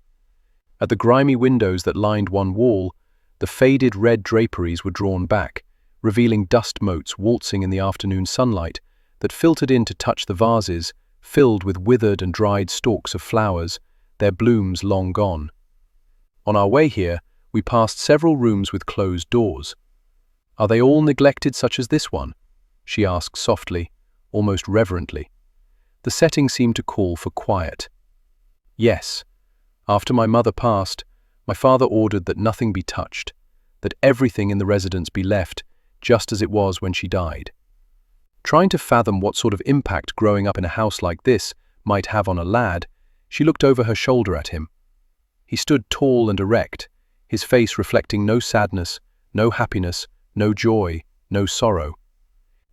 At the grimy windows that lined one wall, the faded red draperies were drawn back, revealing dust motes waltzing in the afternoon sunlight that filtered in to touch the vases, filled with withered and dried stalks of flowers, their blooms long gone. On our way here, we passed several rooms with closed doors. Are they all neglected such as this one? She asked softly, almost reverently. The setting seemed to call for quiet. Yes. After my mother passed, my father ordered that nothing be touched, that everything in the residence be left just as it was when she died. Trying to fathom what sort of impact growing up in a house like this might have on a lad, she looked over her shoulder at him. He stood tall and erect, his face reflecting no sadness, no happiness, no joy, no sorrow.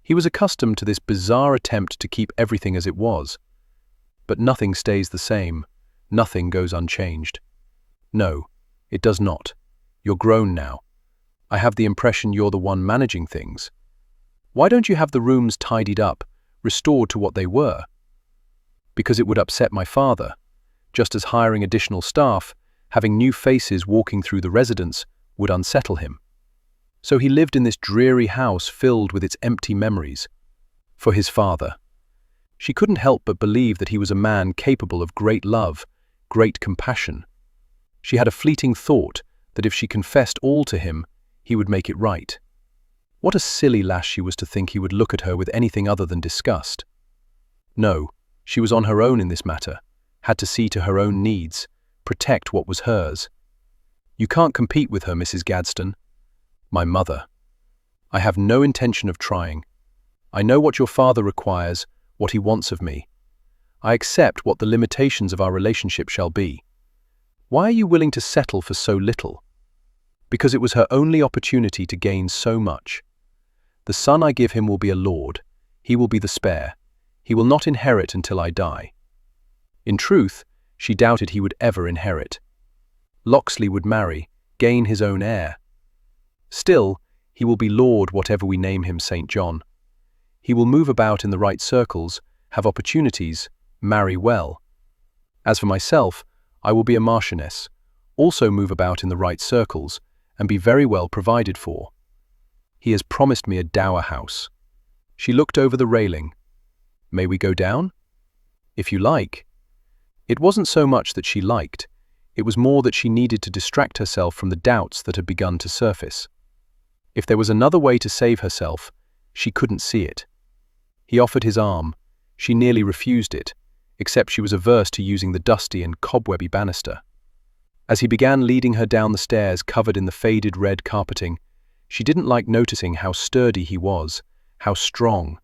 He was accustomed to this bizarre attempt to keep everything as it was. But nothing stays the same, nothing goes unchanged. No, it does not. You're grown now. I have the impression you're the one managing things. Why don't you have the rooms tidied up, restored to what they were? Because it would upset my father, just as hiring additional staff, having new faces walking through the residence, would unsettle him. So he lived in this dreary house filled with its empty memories. For his father. She couldn't help but believe that he was a man capable of great love, great compassion. She had a fleeting thought that if she confessed all to him, he would make it right. What a silly lass she was to think he would look at her with anything other than disgust. No, she was on her own in this matter, had to see to her own needs, protect what was hers. You can't compete with her, Mrs. Gadsden. My mother. I have no intention of trying. I know what your father requires, what he wants of me. I accept what the limitations of our relationship shall be. Why are you willing to settle for so little? because it was her only opportunity to gain so much. The son I give him will be a lord. He will be the spare. He will not inherit until I die. In truth, she doubted he would ever inherit. Locksley would marry, gain his own heir. Still, he will be Lord whatever we name him, St. John. He will move about in the right circles, have opportunities, marry well. As for myself, I will be a marchioness, also move about in the right circles, and be very well provided for. He has promised me a dower house. She looked over the railing. May we go down? If you like. It wasn't so much that she liked, it was more that she needed to distract herself from the doubts that had begun to surface. If there was another way to save herself, she couldn't see it. He offered his arm. She nearly refused it, except she was averse to using the dusty and cobwebby banister. As he began leading her down the stairs covered in the faded red carpeting, she didn't like noticing how sturdy he was, how strong,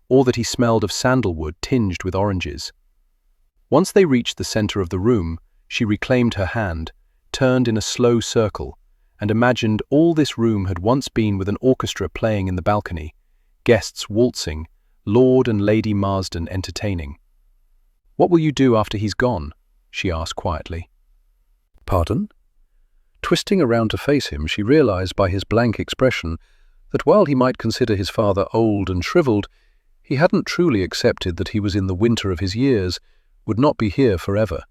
or that he smelled of sandalwood tinged with oranges. Once they reached the center of the room, she reclaimed her hand, turned in a slow circle, and imagined all this room had once been with an orchestra playing in the balcony, guests waltzing, Lord and Lady Marsden entertaining. "What will you do after he's gone?" she asked quietly. Pardon? Twisting around to face him, she realized by his blank expression that while he might consider his father old and shriveled, he hadn't truly accepted that he was in the winter of his years, would not be here forever.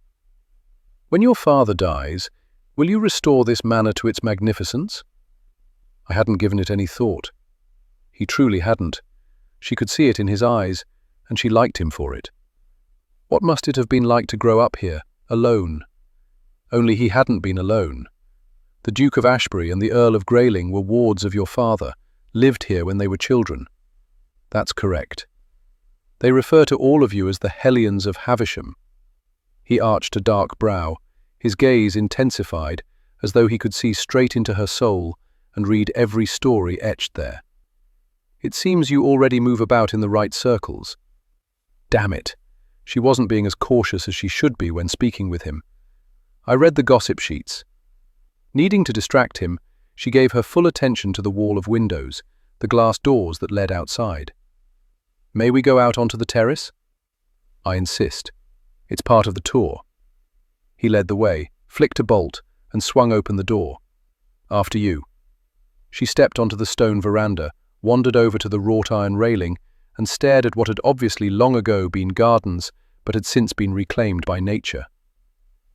"When your father dies, will you restore this manor to its magnificence?" I hadn't given it any thought. He truly hadn't. She could see it in his eyes, and she liked him for it. What must it have been like to grow up here, alone? Only he hadn't been alone. The Duke of Ashbury and the Earl of Grayling were wards of your father, lived here when they were children. That's correct. They refer to all of you as the Hellions of Havisham. He arched a dark brow, his gaze intensified, as though he could see straight into her soul and read every story etched there. It seems you already move about in the right circles. Damn it. She wasn't being as cautious as she should be when speaking with him. I read the gossip sheets. Needing to distract him, she gave her full attention to the wall of windows, the glass doors that led outside. May we go out onto the terrace? I insist. It's part of the tour. He led the way, flicked a bolt, and swung open the door. After you. She stepped onto the stone veranda, wandered over to the wrought iron railing, and stared at what had obviously long ago been gardens, but had since been reclaimed by nature.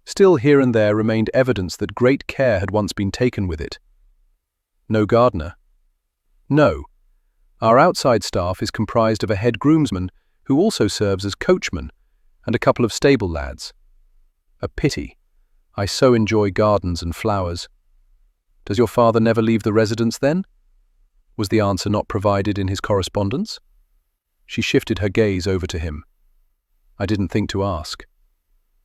Still here and there remained evidence that great care had once been taken with it. No gardener? No. Our outside staff is comprised of a head groomsman who also serves as coachman, and a couple of stable lads. A pity. I so enjoy gardens and flowers. Does your father never leave the residence then? Was the answer not provided in his correspondence? She shifted her gaze over to him. I didn't think to ask.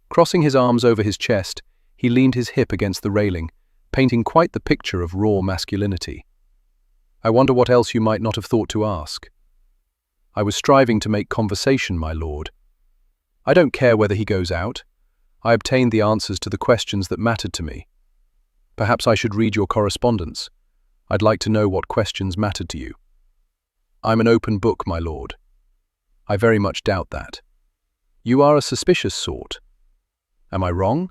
Crossing his arms over his chest, he leaned his hip against the railing, painting quite the picture of raw masculinity. I wonder what else you might not have thought to ask. I was striving to make conversation, my lord. I don't care whether he goes out. I obtained the answers to the questions that mattered to me. Perhaps I should read your correspondence. I'd like to know what questions mattered to you. I'm an open book, my lord. I very much doubt that. You are a suspicious sort. Am I wrong?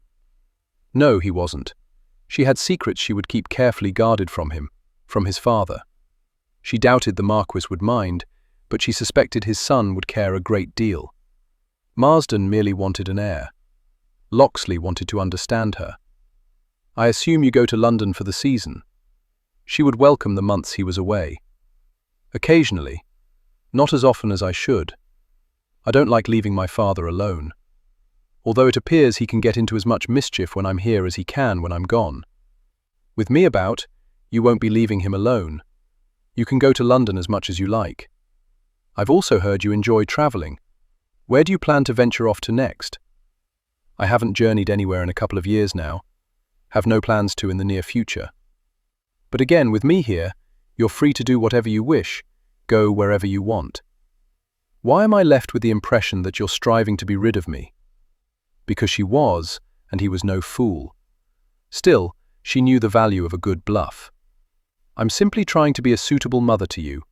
No, he wasn't. She had secrets she would keep carefully guarded from him, from his father. She doubted the Marquis would mind, but she suspected his son would care a great deal. Marsden merely wanted an heir. Locksley wanted to understand her. I assume you go to London for the season. She would welcome the months he was away. Occasionally, not as often as I should. I don't like leaving my father alone. Although it appears he can get into as much mischief when I'm here as he can when I'm gone. With me about, you won't be leaving him alone. You can go to London as much as you like. I've also heard you enjoy travelling. Where do you plan to venture off to next? I haven't journeyed anywhere in a couple of years now. Have no plans to in the near future. But again, with me here, you're free to do whatever you wish, go wherever you want. Why am I left with the impression that you're striving to be rid of me? Because she was, and he was no fool. Still, She knew the value of a good bluff. "I'm simply trying to be a suitable mother to you.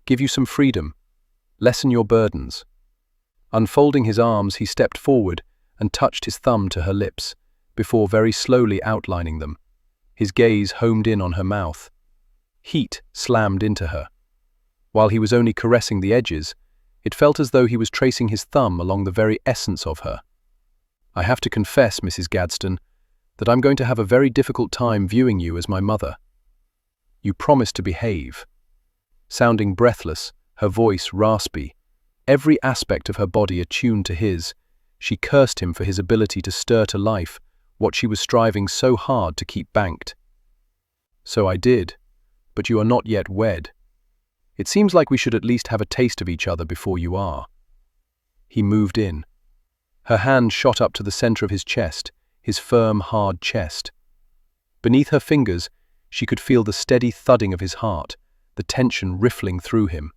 Give you some freedom. Lessen your burdens." Unfolding his arms, he stepped forward and touched his thumb to her lips, before very slowly outlining them. His gaze homed in on her mouth. Heat slammed into her. While he was only caressing the edges, it felt as though he was tracing his thumb along the very essence of her. "I have to confess, Mrs. Gadsden, that I'm going to have a very difficult time viewing you as my mother. You promised to behave." Sounding breathless, her voice raspy, every aspect of her body attuned to his, she cursed him for his ability to stir to life what she was striving so hard to keep banked. "So I did, but you are not yet wed. It seems like we should at least have a taste of each other before you are." He moved in. Her hand shot up to the center of his chest, his firm, hard chest. Beneath her fingers, she could feel the steady thudding of his heart, the tension riffling through him.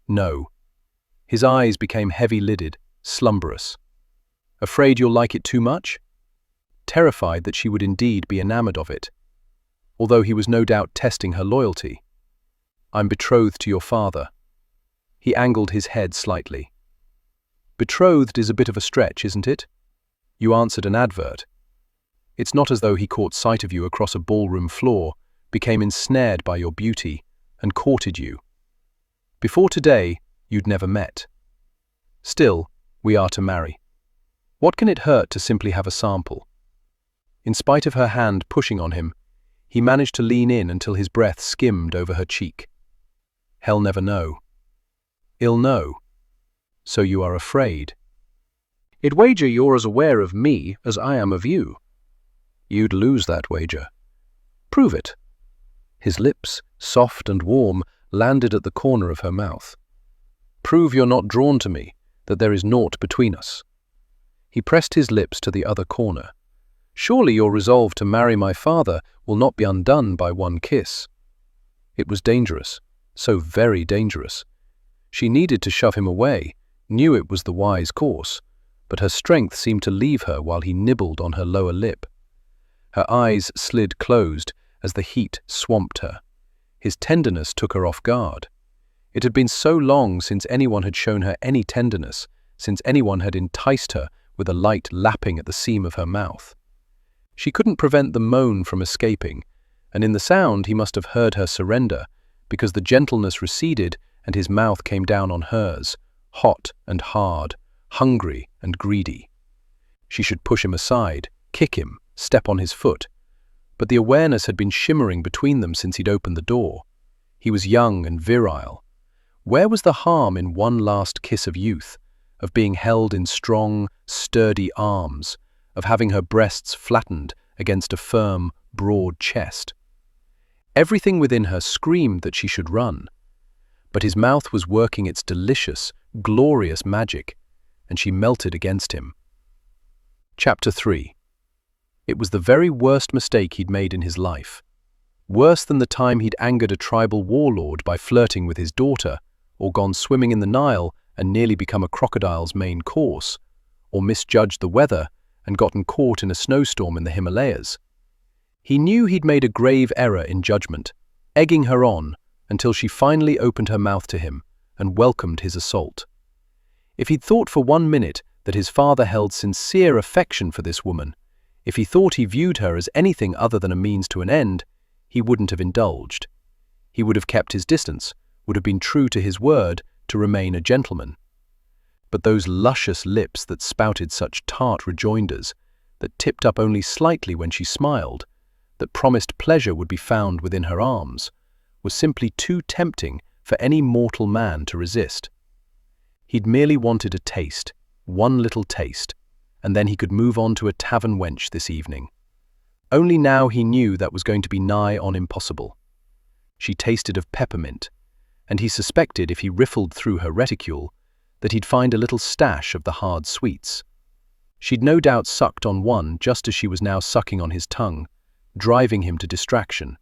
"No." His eyes became heavy-lidded, slumberous. "Afraid you'll like it too much?" Terrified that she would indeed be enamored of it, although he was no doubt testing her loyalty. "I'm betrothed to your father." He angled his head slightly. "Betrothed is a bit of a stretch, isn't it? You answered an advert. It's not as though he caught sight of you across a ballroom floor, became ensnared by your beauty, and courted you. Before today, you'd never met. Still, we are to marry. What can it hurt to simply have a sample?" In spite of her hand pushing on him, he managed to lean in until his breath skimmed over her cheek. "Hell never know." "Ill know. So you are afraid?" "I'd wager you're as aware of me as I am of you." "You'd lose that wager." "Prove it." His lips, soft and warm, landed at the corner of her mouth. "Prove you're not drawn to me, that there is naught between us." He pressed his lips to the other corner. "Surely your resolve to marry my father will not be undone by one kiss." It was dangerous, so very dangerous. She needed to shove him away, knew it was the wise course, but her strength seemed to leave her while he nibbled on her lower lip. Her eyes slid closed as the heat swamped her. His tenderness took her off guard. It had been so long since anyone had shown her any tenderness, since anyone had enticed her with a light lapping at the seam of her mouth. She couldn't prevent the moan from escaping, and in the sound he must have heard her surrender, because the gentleness receded and his mouth came down on hers, hot and hard, hungry and greedy. She should push him aside, kick him, step on his foot. But the awareness had been shimmering between them since he'd opened the door. He was young and virile. Where was the harm in one last kiss of youth, of being held in strong, sturdy arms, of having her breasts flattened against a firm, broad chest? Everything within her screamed that she should run. But his mouth was working its delicious, glorious magic, and she melted against him. Chapter 3. It was the very worst mistake he'd made in his life. Worse than the time he'd angered a tribal warlord by flirting with his daughter, or gone swimming in the Nile and nearly become a crocodile's main course, or misjudged the weather and gotten caught in a snowstorm in the Himalayas. He knew he'd made a grave error in judgment, egging her on until she finally opened her mouth to him and welcomed his assault. If he'd thought for 1 minute that his father held sincere affection for this woman, if he thought he viewed her as anything other than a means to an end, he wouldn't have indulged. He would have kept his distance, would have been true to his word to remain a gentleman. But those luscious lips that spouted such tart rejoinders, that tipped up only slightly when she smiled, that promised pleasure would be found within her arms, was simply too tempting for any mortal man to resist. He'd merely wanted a taste, one little taste, and then he could move on to a tavern wench this evening. Only now he knew that was going to be nigh on impossible. She tasted of peppermint, and he suspected if he riffled through her reticule that he'd find a little stash of the hard sweets. She'd no doubt sucked on one just as she was now sucking on his tongue, driving him to distraction,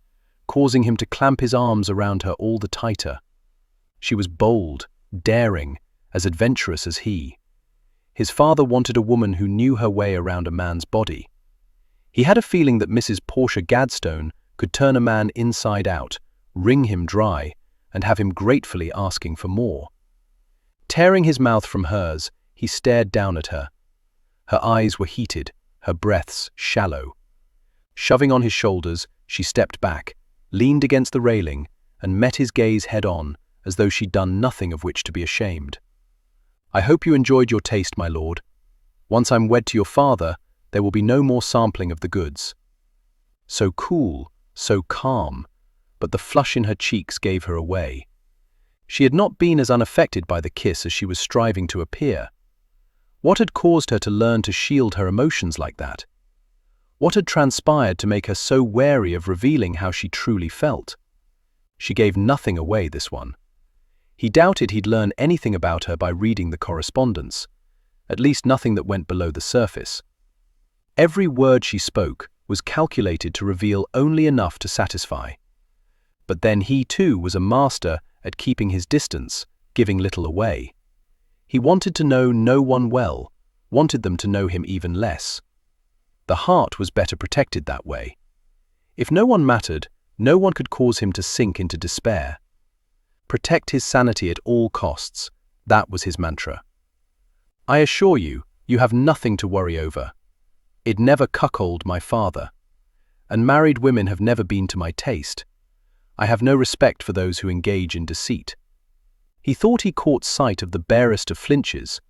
causing him to clamp his arms around her all the tighter. She was bold, daring, as adventurous as he. His father wanted a woman who knew her way around a man's body. He had a feeling that Mrs. Portia Gadstone could turn a man inside out, wring him dry, and have him gratefully asking for more. Tearing his mouth from hers, he stared down at her. Her eyes were heated, her breaths shallow. Shoving on his shoulders, she stepped back, leaned against the railing, and met his gaze head-on, as though she'd done nothing of which to be ashamed. "I hope you enjoyed your taste, my lord. Once I'm wed to your father, there will be no more sampling of the goods." So cool, so calm, but the flush in her cheeks gave her away. She had not been as unaffected by the kiss as she was striving to appear. What had caused her to learn to shield her emotions like that? What had transpired to make her so wary of revealing how she truly felt? She gave nothing away, this one. He doubted he'd learn anything about her by reading the correspondence, at least nothing that went below the surface. Every word she spoke was calculated to reveal only enough to satisfy. But then he too was a master at keeping his distance, giving little away. He wanted to know no one well, wanted them to know him even less. The heart was better protected that way. If no one mattered, no one could cause him to sink into despair. Protect his sanity at all costs, that was his mantra. "I assure you, you have nothing to worry over. I'd never cuckold my father, and married women have never been to my taste. I have no respect for those who engage in deceit." He thought he caught sight of the barest of flinches,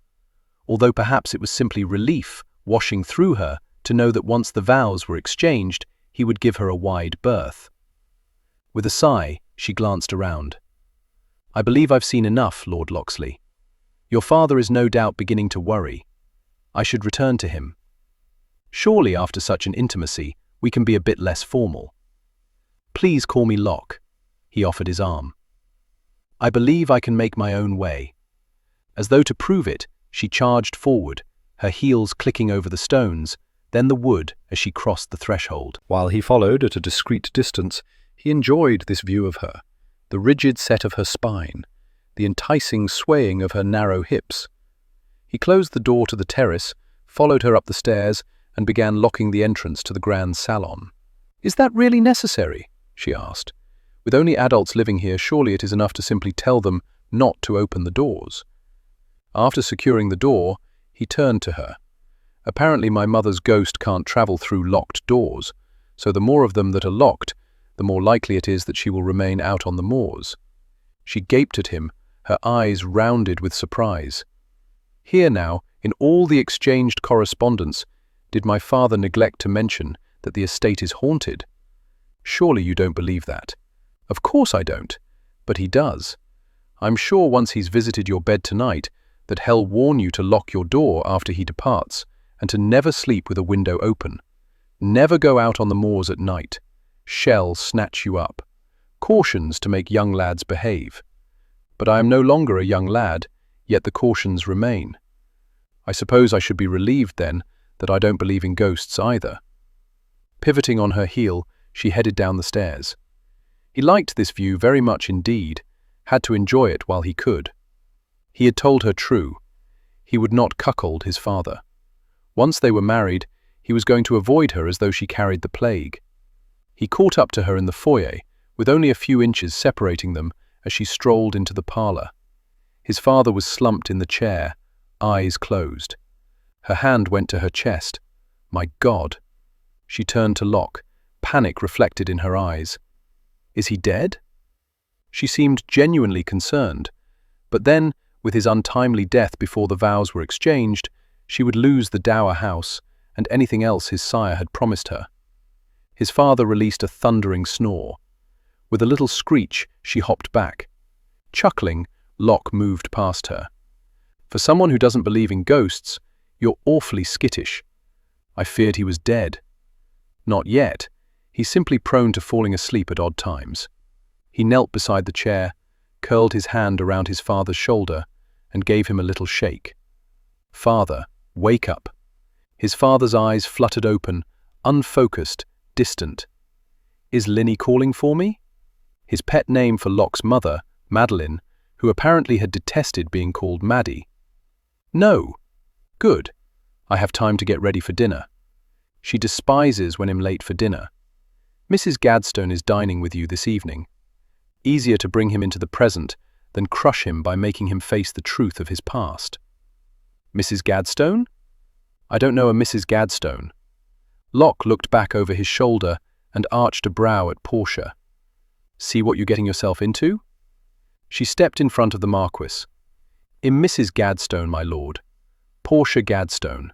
although perhaps it was simply relief washing through her to know that once the vows were exchanged, he would give her a wide berth. With a sigh, she glanced around. "I believe I've seen enough, Lord Locksley. Your father is no doubt beginning to worry. I should return to him. Surely after such an intimacy, we can be a bit less formal. Please call me Locke." He offered his arm. "I believe I can make my own way." As though to prove it, she charged forward, her heels clicking over the stones, then the wood as she crossed the threshold. While he followed at a discreet distance, he enjoyed this view of her, the rigid set of her spine, the enticing swaying of her narrow hips. He closed the door to the terrace, followed her up the stairs, and began locking the entrance to the grand salon. "Is that really necessary?" she asked. "With only adults living here, surely it is enough to simply tell them not to open the doors." After securing the door, he turned to her. "Apparently my mother's ghost can't travel through locked doors, so the more of them that are locked, the more likely it is that she will remain out on the moors." She gaped at him, her eyes rounded with surprise. Here now, in all the exchanged correspondence, did my father neglect to mention that the estate is haunted? Surely you don't believe that. Of course I don't, but he does. I'm sure once he's visited your bed tonight that he'll warn you to lock your door after he departs, and to never sleep with a window open. Never go out on the moors at night. Shall snatch you up. Cautions to make young lads behave. But I am no longer a young lad, yet the cautions remain. I suppose I should be relieved then that I don't believe in ghosts either. Pivoting on her heel, she headed down the stairs. He liked this view very much indeed, had to enjoy it while he could. He had told her true. He would not cuckold his father. Once they were married, he was going to avoid her as though she carried the plague. He caught up to her in the foyer, with only a few inches separating them as she strolled into the parlour. His father was slumped in the chair, eyes closed. Her hand went to her chest. My God! She turned to Locke, panic reflected in her eyes. Is he dead? She seemed genuinely concerned, but then, with his untimely death before the vows were exchanged, she would lose the dower house and anything else his sire had promised her. His father released a thundering snore. With a little screech, she hopped back. Chuckling, Locke moved past her. For someone who doesn't believe in ghosts, you're awfully skittish. I feared he was dead. Not yet. He's simply prone to falling asleep at odd times. He knelt beside the chair, curled his hand around his father's shoulder, and gave him a little shake. Father, wake up. His father's eyes fluttered open, unfocused, distant. Is Linny calling for me? His pet name for Locke's mother, Madeline, who apparently had detested being called Maddie. No. Good. I have time to get ready for dinner. She despises when I'm late for dinner. Mrs. Gadstone is dining with you this evening. Easier to bring him into the present than crush him by making him face the truth of his past. Mrs. Gadstone? I don't know a Mrs. Gadstone. Locke looked back over his shoulder and arched a brow at Portia. See what you're getting yourself into? She stepped in front of the Marquis. In Mrs. Gadstone, my lord. Portia Gadstone.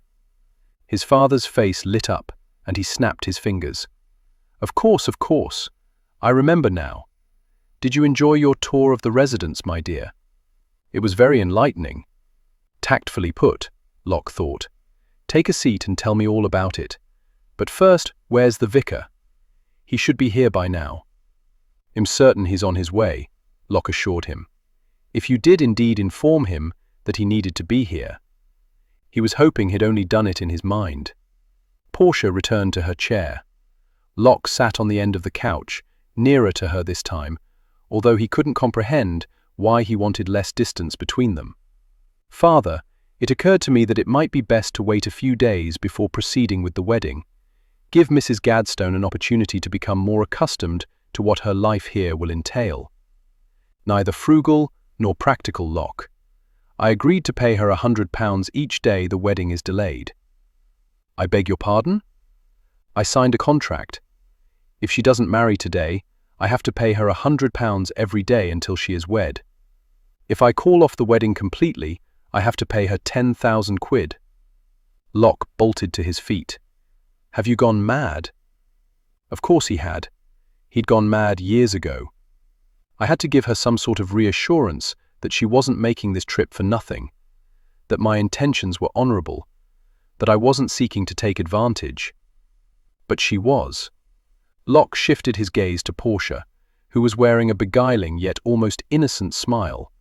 His father's face lit up, and he snapped his fingers. Of course, of course. I remember now. Did you enjoy your tour of the residence, my dear? It was very enlightening. Tactfully put, Locke thought. Take a seat and tell me all about it. But first, where's the vicar? He should be here by now. I'm certain he's on his way, Locke assured him. If you did indeed inform him that he needed to be here. He was hoping he'd only done it in his mind. Portia returned to her chair. Locke sat on the end of the couch, nearer to her this time, although he couldn't comprehend why he wanted less distance between them. Father, it occurred to me that it might be best to wait a few days before proceeding with the wedding. Give Mrs. Gadstone an opportunity to become more accustomed to what her life here will entail. Neither frugal nor practical, Locke. I agreed to pay her £100 each day the wedding is delayed. I beg your pardon? I signed a contract. If she doesn't marry today, I have to pay her £100 every day until she is wed. If I call off the wedding completely, I have to pay her 10,000 quid. Locke bolted to his feet. Have you gone mad? Of course he had. He'd gone mad years ago. I had to give her some sort of reassurance that she wasn't making this trip for nothing, that my intentions were honourable, that I wasn't seeking to take advantage. But she was. Locke shifted his gaze to Portia, who was wearing a beguiling yet almost innocent smile,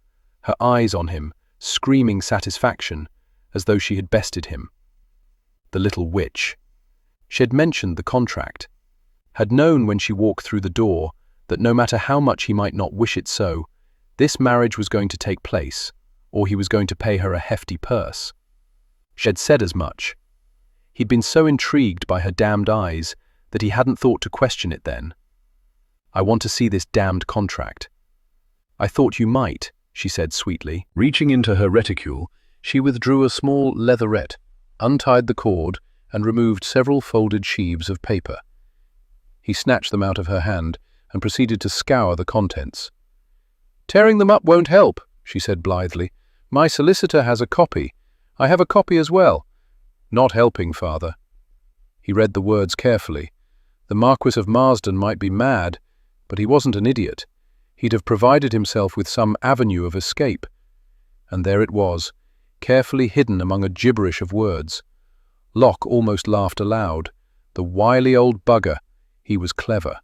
her eyes on him, screaming satisfaction, as though she had bested him. The little witch. She had mentioned the contract, had known when she walked through the door that no matter how much he might not wish it so, this marriage was going to take place, or he was going to pay her a hefty purse. She had said as much. He'd been so intrigued by her damned eyes that he hadn't thought to question it then. I want to see this damned contract. I thought you might, she said sweetly. Reaching into her reticule, she withdrew a small leatherette, untied the cord, and removed several folded sheaves of paper. He snatched them out of her hand and proceeded to scour the contents. Tearing them up won't help, she said blithely. My solicitor has a copy. I have a copy as well. Not helping, father. He read the words carefully. The Marquis of Marsden might be mad, but he wasn't an idiot. He'd have provided himself with some avenue of escape. And there it was, carefully hidden among a gibberish of words. Locke almost laughed aloud. The wily old bugger. He was clever.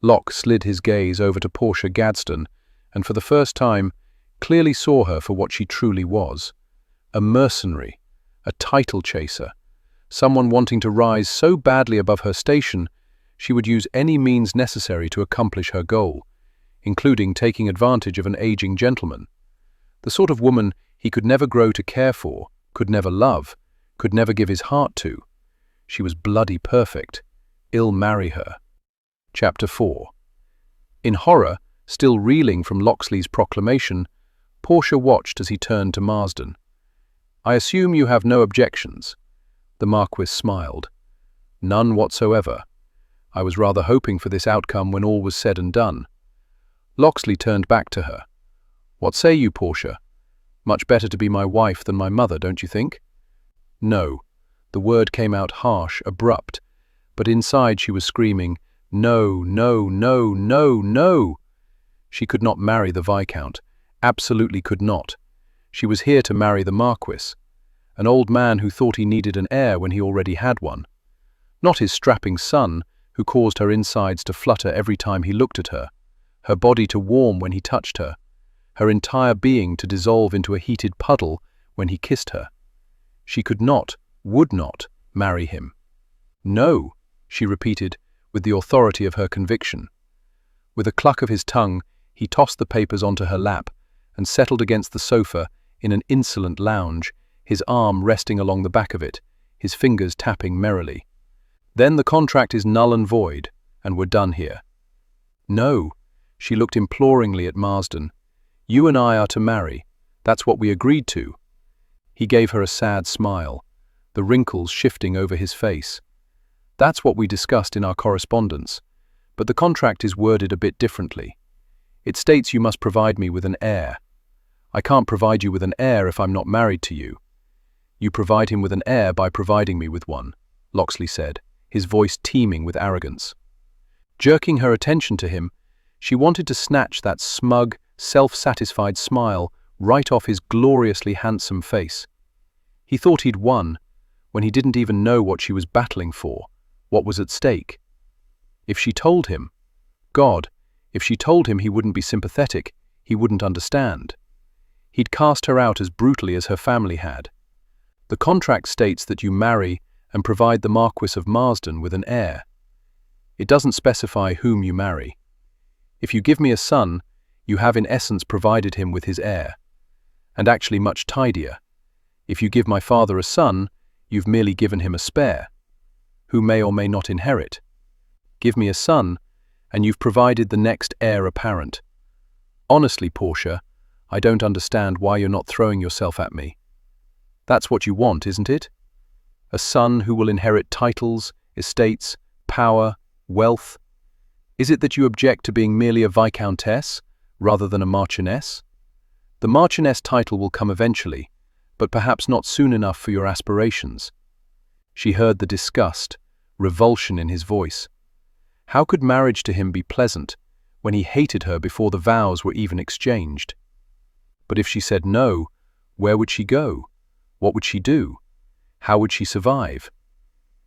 Locke slid his gaze over to Portia Gadstone, and for the first time clearly saw her for what she truly was. A mercenary, a title chaser, someone wanting to rise so badly above her station she would use any means necessary to accomplish her goal, including taking advantage of an aging gentleman. The sort of woman he could never grow to care for, could never love, could never give his heart to. She was bloody perfect. Ill marry her. Chapter 4. In horror, still reeling from Locksley's proclamation, Portia watched as he turned to Marsden. I assume you have no objections. The Marquis smiled. None whatsoever. I was rather hoping for this outcome when all was said and done. Locksley turned back to her. What say you, Portia? Much better to be my wife than my mother, don't you think? No. The word came out harsh, abrupt, but inside she was screaming, no, no, no, no, no. She could not marry the Viscount, absolutely could not. She was here to marry the Marquis, an old man who thought he needed an heir when he already had one. Not his strapping son, who caused her insides to flutter every time he looked at her body to warm when he touched her entire being to dissolve into a heated puddle when he kissed her. She could not, would not, marry him. No, she repeated, with the authority of her conviction. With a cluck of his tongue, he tossed the papers onto her lap and settled against the sofa in an insolent lounge, his arm resting along the back of it, his fingers tapping merrily. Then the contract is null and void, and we're done here. No, she looked imploringly at Marsden. You and I are to marry. That's what we agreed to. He gave her a sad smile, the wrinkles shifting over his face. That's what we discussed in our correspondence, but the contract is worded a bit differently. It states you must provide me with an heir. I can't provide you with an heir if I'm not married to you. You provide him with an heir by providing me with one, Locksley said, his voice teeming with arrogance. Jerking her attention to him, she wanted to snatch that smug, self-satisfied smile right off his gloriously handsome face. He thought he'd won, when he didn't even know what she was battling for, what was at stake. If she told him, God, if she told him he wouldn't be sympathetic, he wouldn't understand. He'd cast her out as brutally as her family had. The contract states that you marry and provide the Marquis of Marsden with an heir. It doesn't specify whom you marry. If you give me a son, you have in essence provided him with his heir. And actually much tidier. If you give my father a son, you've merely given him a spare, who may or may not inherit. Give me a son, and you've provided the next heir apparent. Honestly, Portia, I don't understand why you're not throwing yourself at me. That's what you want, isn't it? A son who will inherit titles, estates, power, wealth? Is it that you object to being merely a viscountess, rather than a marchioness? The marchioness title will come eventually, but perhaps not soon enough for your aspirations. She heard the disgust, revulsion in his voice. How could marriage to him be pleasant, when he hated her before the vows were even exchanged? But if she said no, where would she go? What would she do? How would she survive?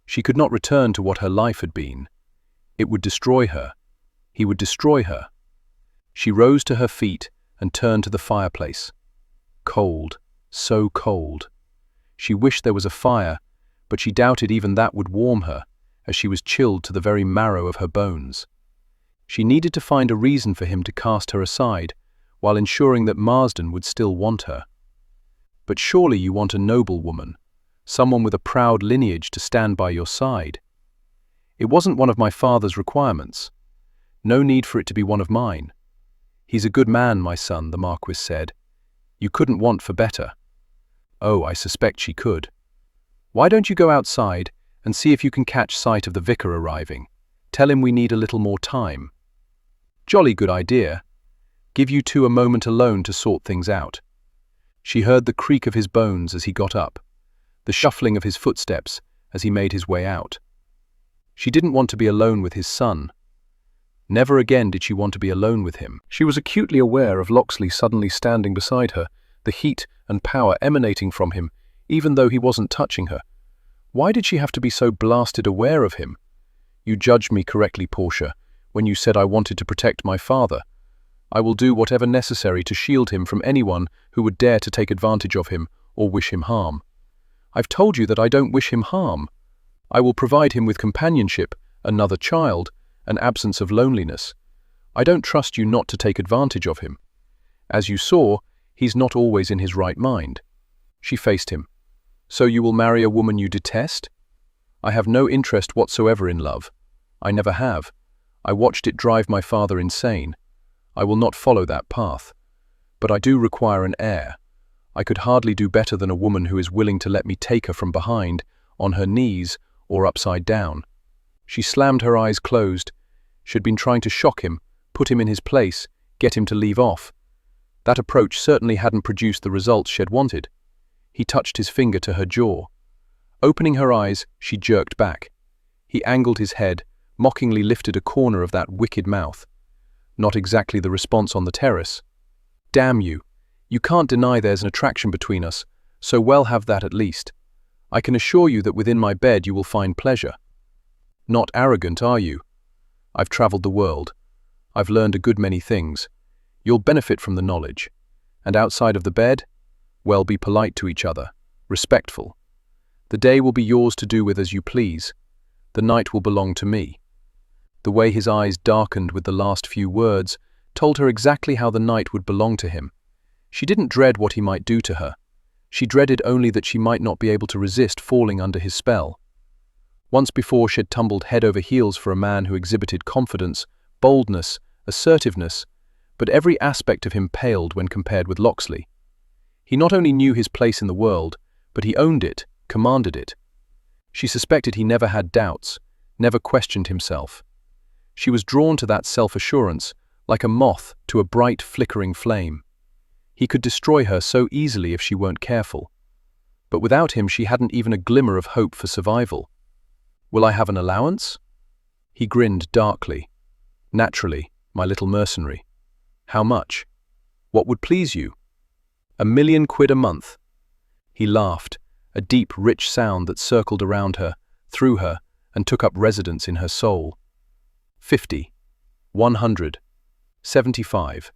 She could not return to what her life had been. It would destroy her. He would destroy her. She rose to her feet and turned to the fireplace. Cold, so cold. She wished there was a fire, but she doubted even that would warm her, as she was chilled to the very marrow of her bones. She needed to find a reason for him to cast her aside, while ensuring that Marsden would still want her. But surely you want a noble woman, someone with a proud lineage to stand by your side. It wasn't one of my father's requirements. No need for it to be one of mine. He's a good man, my son, the Marquis said. You couldn't want for better. Oh, I suspect she could. Why don't you go outside and see if you can catch sight of the vicar arriving? Tell him we need a little more time. Jolly good idea. Give you two a moment alone to sort things out. She heard the creak of his bones as he got up, the shuffling of his footsteps as he made his way out. She didn't want to be alone with his son. Never again did she want to be alone with him. She was acutely aware of Locksley suddenly standing beside her, the heat and power emanating from him, even though he wasn't touching her. Why did she have to be so blasted aware of him? You judged me correctly, Portia, when you said I wanted to protect my father. I will do whatever necessary to shield him from anyone who would dare to take advantage of him or wish him harm. I've told you that I don't wish him harm. I will provide him with companionship, another child, an absence of loneliness. I don't trust you not to take advantage of him. As you saw, he's not always in his right mind. She faced him. So you will marry a woman you detest? I have no interest whatsoever in love. I never have. I watched it drive my father insane. I will not follow that path. But I do require an heir. I could hardly do better than a woman who is willing to let me take her from behind, on her knees, or upside down. She slammed her eyes closed. She'd been trying to shock him, put him in his place, get him to leave off. That approach certainly hadn't produced the results she'd wanted. He touched his finger to her jaw. Opening her eyes, she jerked back. He angled his head, mockingly lifted a corner of that wicked mouth. Not exactly the response on the terrace. Damn you. You can't deny there's an attraction between us, so well have that at least. I can assure you that within my bed you will find pleasure. Not arrogant, are you? I've traveled the world. I've learned a good many things. You'll benefit from the knowledge. And outside of the bed, well, be polite to each other, respectful. The day will be yours to do with as you please. The night will belong to me. The way his eyes darkened with the last few words told her exactly how the night would belong to him. She didn't dread what he might do to her. She dreaded only that she might not be able to resist falling under his spell. Once before she'd tumbled head over heels for a man who exhibited confidence, boldness, assertiveness, but every aspect of him paled when compared with Locksley. He not only knew his place in the world, but he owned it, commanded it. She suspected he never had doubts, never questioned himself. She was drawn to that self-assurance, like a moth to a bright, flickering flame. He could destroy her so easily if she weren't careful. But without him she hadn't even a glimmer of hope for survival. "Will I have an allowance?" He grinned darkly. "Naturally, my little mercenary. How much? What would please you?" £1,000,000 a month." He laughed, a deep, rich sound that circled around her, through her, and took up residence in her soul. 50, 100, 75.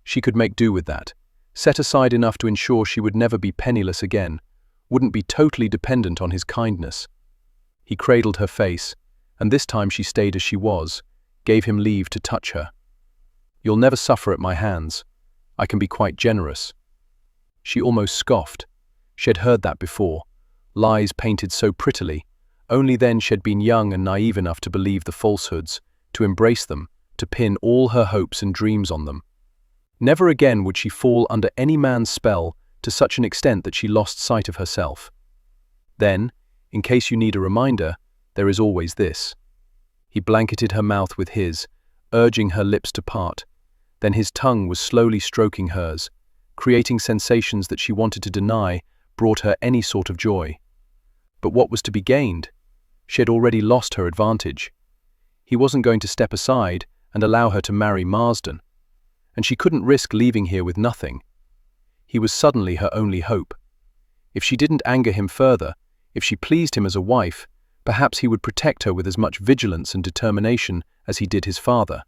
She could make do with that, set aside enough to ensure she would never be penniless again, wouldn't be totally dependent on his kindness. He cradled her face, and this time she stayed as she was, gave him leave to touch her. "You'll never suffer at my hands. I can be quite generous." She almost scoffed. She'd heard that before, lies painted so prettily. Only then she'd been young and naive enough to believe the falsehoods, to embrace them, to pin all her hopes and dreams on them. Never again would she fall under any man's spell to such an extent that she lost sight of herself. Then, in case you need a reminder, there is always this. He blanketed her mouth with his, urging her lips to part. Then his tongue was slowly stroking hers, creating sensations that she wanted to deny brought her any sort of joy. But what was to be gained? She had already lost her advantage. He wasn't going to step aside and allow her to marry Marsden, and she couldn't risk leaving here with nothing. He was suddenly her only hope. If she didn't anger him further, if she pleased him as a wife, perhaps he would protect her with as much vigilance and determination as he did his father.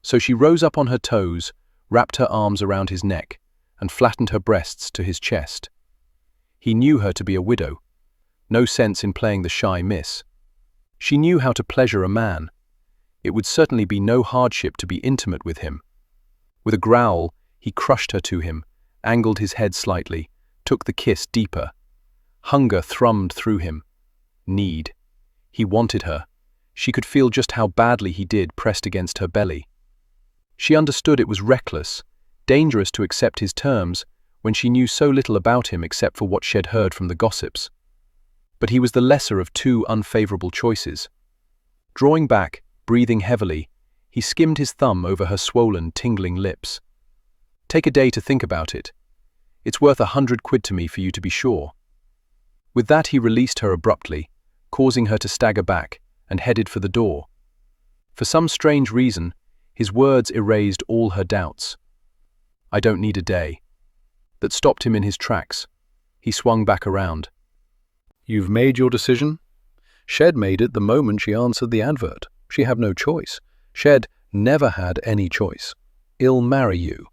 So she rose up on her toes, wrapped her arms around his neck, and flattened her breasts to his chest. He knew her to be a widow. No sense in playing the shy miss. She knew how to pleasure a man. It would certainly be no hardship to be intimate with him. With a growl, he crushed her to him, angled his head slightly, took the kiss deeper. Hunger thrummed through him. Need. He wanted her. She could feel just how badly he did pressed against her belly. She understood it was reckless, dangerous to accept his terms when she knew so little about him except for what she'd heard from the gossips. But he was the lesser of two unfavorable choices. Drawing back, breathing heavily, he skimmed his thumb over her swollen, tingling lips. "Take a day to think about it. It's worth £100 to me for you to be sure." With that he released her abruptly, causing her to stagger back, and headed for the door. For some strange reason, his words erased all her doubts. "I don't need a day." That stopped him in his tracks. He swung back around. "You've made your decision?" Shed made it the moment she answered the advert. She had no choice. Shed never had any choice. "I'll marry you."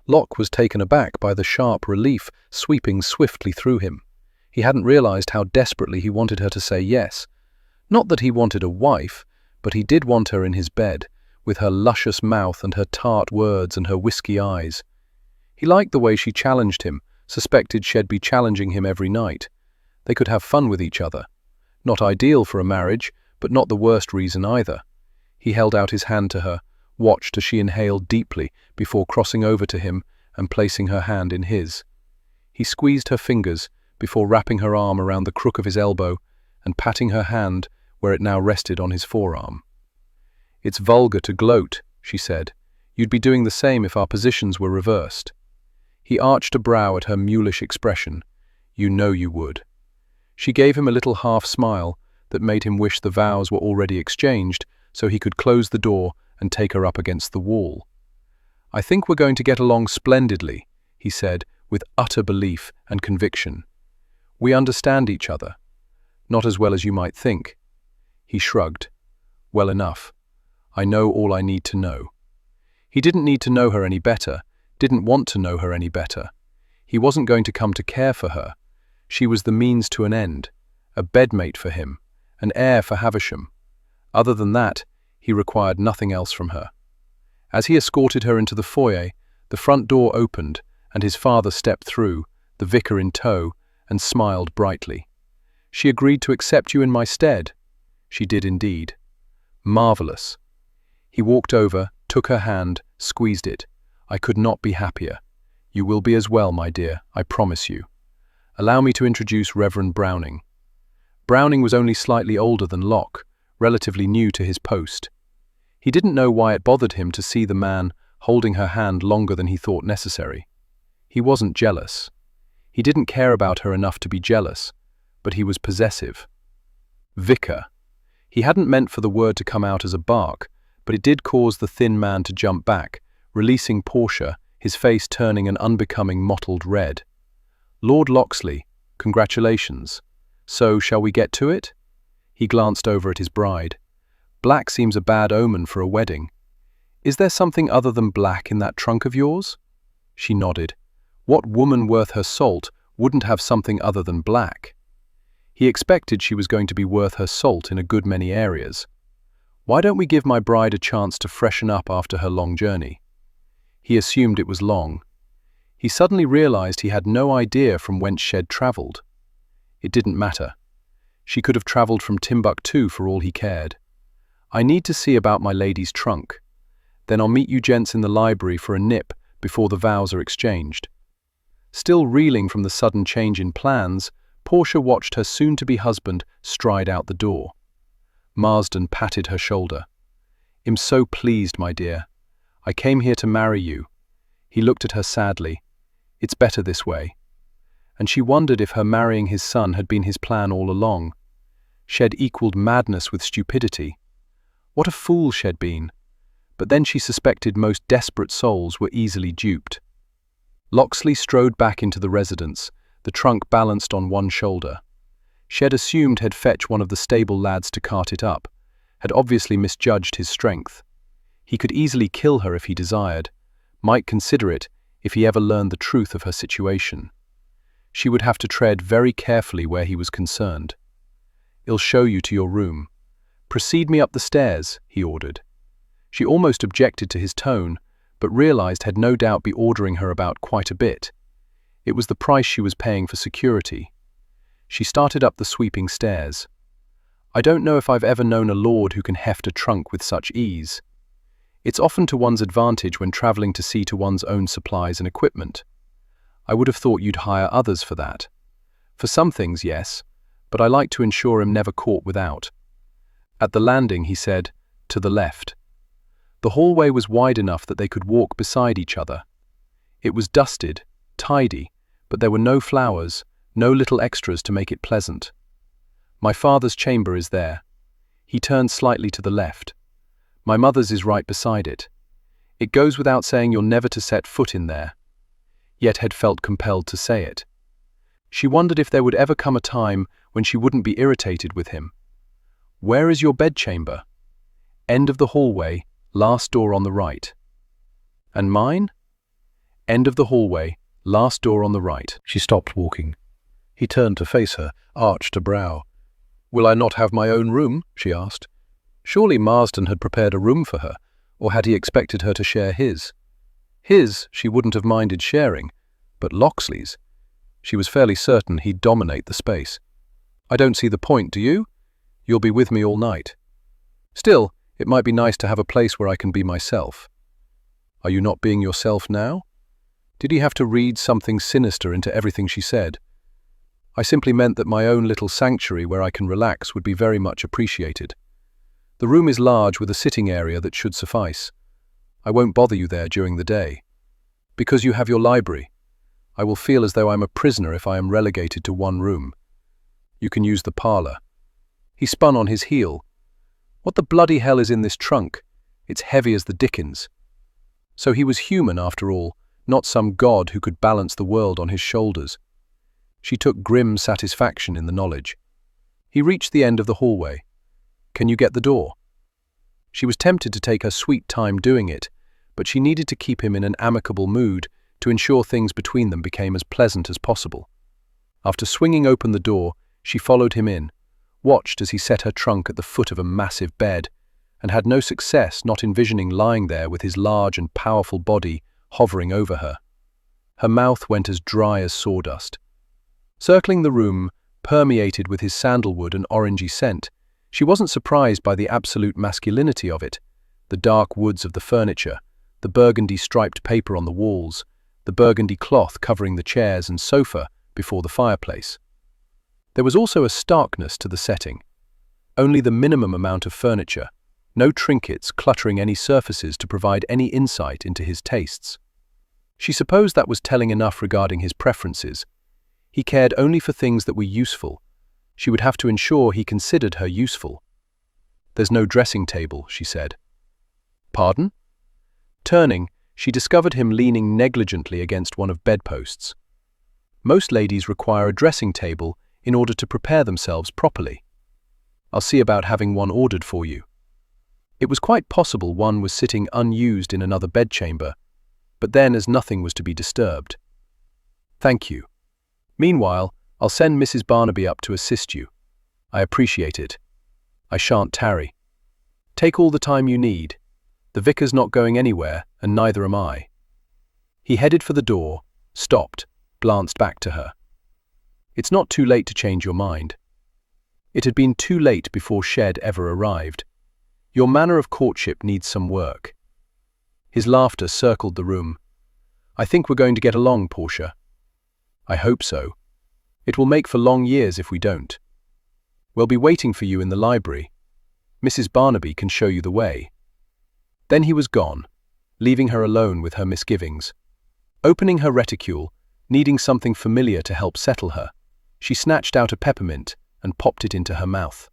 Locke was taken aback by the sharp relief sweeping swiftly through him. He hadn't realized how desperately he wanted her to say yes. Not that he wanted a wife, but he did want her in his bed, with her luscious mouth and her tart words and her whisky eyes. He liked the way she challenged him, suspected she'd be challenging him every night. They could have fun with each other. Not ideal for a marriage, but not the worst reason either. He held out his hand to her, watched as she inhaled deeply before crossing over to him and placing her hand in his. He squeezed her fingers before wrapping her arm around the crook of his elbow and patting her hand where it now rested on his forearm. "It's vulgar to gloat," she said. "You'd be doing the same if our positions were reversed." He arched a brow at her mulish expression. "You know you would." She gave him a little half-smile that made him wish the vows were already exchanged so he could close the door and take her up against the wall. "I think we're going to get along splendidly," he said, with utter belief and conviction. "We understand each other. Not as well as you might think." He shrugged. "Well enough. I know all I need to know." He didn't need to know her any better, didn't want to know her any better. He wasn't going to come to care for her. She was the means to an end, a bedmate for him, an heir for Havisham. Other than that, he required nothing else from her. As he escorted her into the foyer, the front door opened, and his father stepped through, the vicar in tow, and smiled brightly. She agreed to accept you in my stead." "She did indeed." "Marvelous." He walked over, took her hand, squeezed it. "I could not be happier. You will be as well, my dear, I promise you. Allow me to introduce Reverend Browning." Browning was only slightly older than Locke, relatively new to his post. He didn't know why it bothered him to see the man holding her hand longer than he thought necessary. He wasn't jealous. He didn't care about her enough to be jealous, but he was possessive. Vicar. He hadn't meant for the word to come out as a bark, but it did cause the thin man to jump back, releasing Portia, his face turning an unbecoming mottled red. "Lord Locksley, congratulations. So, shall we get to it?" He glanced over at his bride. "Black seems a bad omen for a wedding. Is there something other than black in that trunk of yours?" She nodded. What woman worth her salt wouldn't have something other than black? He expected she was going to be worth her salt in a good many areas. "Why don't we give my bride a chance to freshen up after her long journey?" He assumed it was long. He suddenly realized he had no idea from whence she'd traveled. It didn't matter. She could have traveled from Timbuktu for all he cared. "I need to see about my lady's trunk. Then I'll meet you gents in the library for a nip before the vows are exchanged." Still reeling from the sudden change in plans, Portia watched her soon-to-be husband stride out the door. Marsden patted her shoulder. "I'm so pleased, my dear. I came here to marry you." He looked at her sadly. "It's better this way." And she wondered if her marrying his son had been his plan all along. She'd equaled madness with stupidity. What a fool she'd been. But then she suspected most desperate souls were easily duped. Locksley strode back into the residence, the trunk balanced on one shoulder. She'd assumed he'd fetch one of the stable lads to cart it up, had obviously misjudged his strength. He could easily kill her if he desired, might consider it if he ever learned the truth of her situation. She would have to tread very carefully where he was concerned. "I'll show you to your room. Precede me up the stairs," he ordered. She almost objected to his tone, but realized he'd no doubt be ordering her about quite a bit. It was the price she was paying for security. She started up the sweeping stairs. "I don't know if I've ever known a lord who can heft a trunk with such ease. It's often to one's advantage when traveling to see to one's own supplies and equipment. I would have thought you'd hire others for that. For some things, yes, but I like to ensure I'm never caught without." At the landing, he said, "To the left." The hallway was wide enough that they could walk beside each other. It was dusted, tidy, but there were no flowers, no little extras to make it pleasant. "My father's chamber is there." He turned slightly to the left. "My mother's is right beside it. It goes without saying you're never to set foot in there." Yet had felt compelled to say it. She wondered if there would ever come a time when she wouldn't be irritated with him. "Where is your bedchamber?" "End of the hallway, last door on the right." "And mine?" "End of the hallway, last door on the right." She stopped walking. He turned to face her, arched a brow. "Will I not have my own room?" she asked. Surely Marsden had prepared a room for her, or had he expected her to share his? His she wouldn't have minded sharing, but Locksley's? She was fairly certain he'd dominate the space. "I don't see the point, do you? You'll be with me all night. Still, it might be nice to have a place where I can be myself." "Are you not being yourself now?" Did he have to read something sinister into everything she said? "I simply meant that my own little sanctuary where I can relax would be very much appreciated. The room is large with a sitting area that should suffice. I won't bother you there during the day. Because you have your library. I will feel as though I'm a prisoner if I am relegated to one room. You can use the parlor." He spun on his heel. "What the bloody hell is in this trunk? It's heavy as the dickens." So he was human after all, not some god who could balance the world on his shoulders. She took grim satisfaction in the knowledge. He reached the end of the hallway. "Can you get the door?" She was tempted to take her sweet time doing it, but she needed to keep him in an amicable mood to ensure things between them became as pleasant as possible. After swinging open the door, she followed him in, watched as he set her trunk at the foot of a massive bed, and had no success not envisioning lying there with his large and powerful body hovering over her. Her mouth went as dry as sawdust. Circling the room, permeated with his sandalwood and orangey scent, she wasn't surprised by the absolute masculinity of it. The dark woods of the furniture, the burgundy-striped paper on the walls, the burgundy cloth covering the chairs and sofa before the fireplace. There was also a starkness to the setting. Only the minimum amount of furniture, no trinkets cluttering any surfaces to provide any insight into his tastes. She supposed that was telling enough regarding his preferences. He cared only for things that were useful. She would have to ensure he considered her useful. "There's no dressing table," she said. "Pardon?" Turning, she discovered him leaning negligently against one of bedposts. Most ladies require a dressing table in order to prepare themselves properly. "I'll see about having one ordered for you." It was quite possible one was sitting unused in another bedchamber, but then as nothing was to be disturbed. "Thank you. Meanwhile, I'll send Mrs. Barnaby up to assist you. I appreciate it. I shan't tarry. Take all the time you need. The vicar's not going anywhere, and neither am I." He headed for the door, stopped, glanced back to her. "It's not too late to change your mind." It had been too late before Shed ever arrived. "Your manner of courtship needs some work." His laughter circled the room. "I think we're going to get along, Portia." "I hope so. It will make for long years if we don't." "We'll be waiting for you in the library. Mrs. Barnaby can show you the way." Then he was gone, leaving her alone with her misgivings. Opening her reticule, needing something familiar to help settle her, she snatched out a peppermint and popped it into her mouth.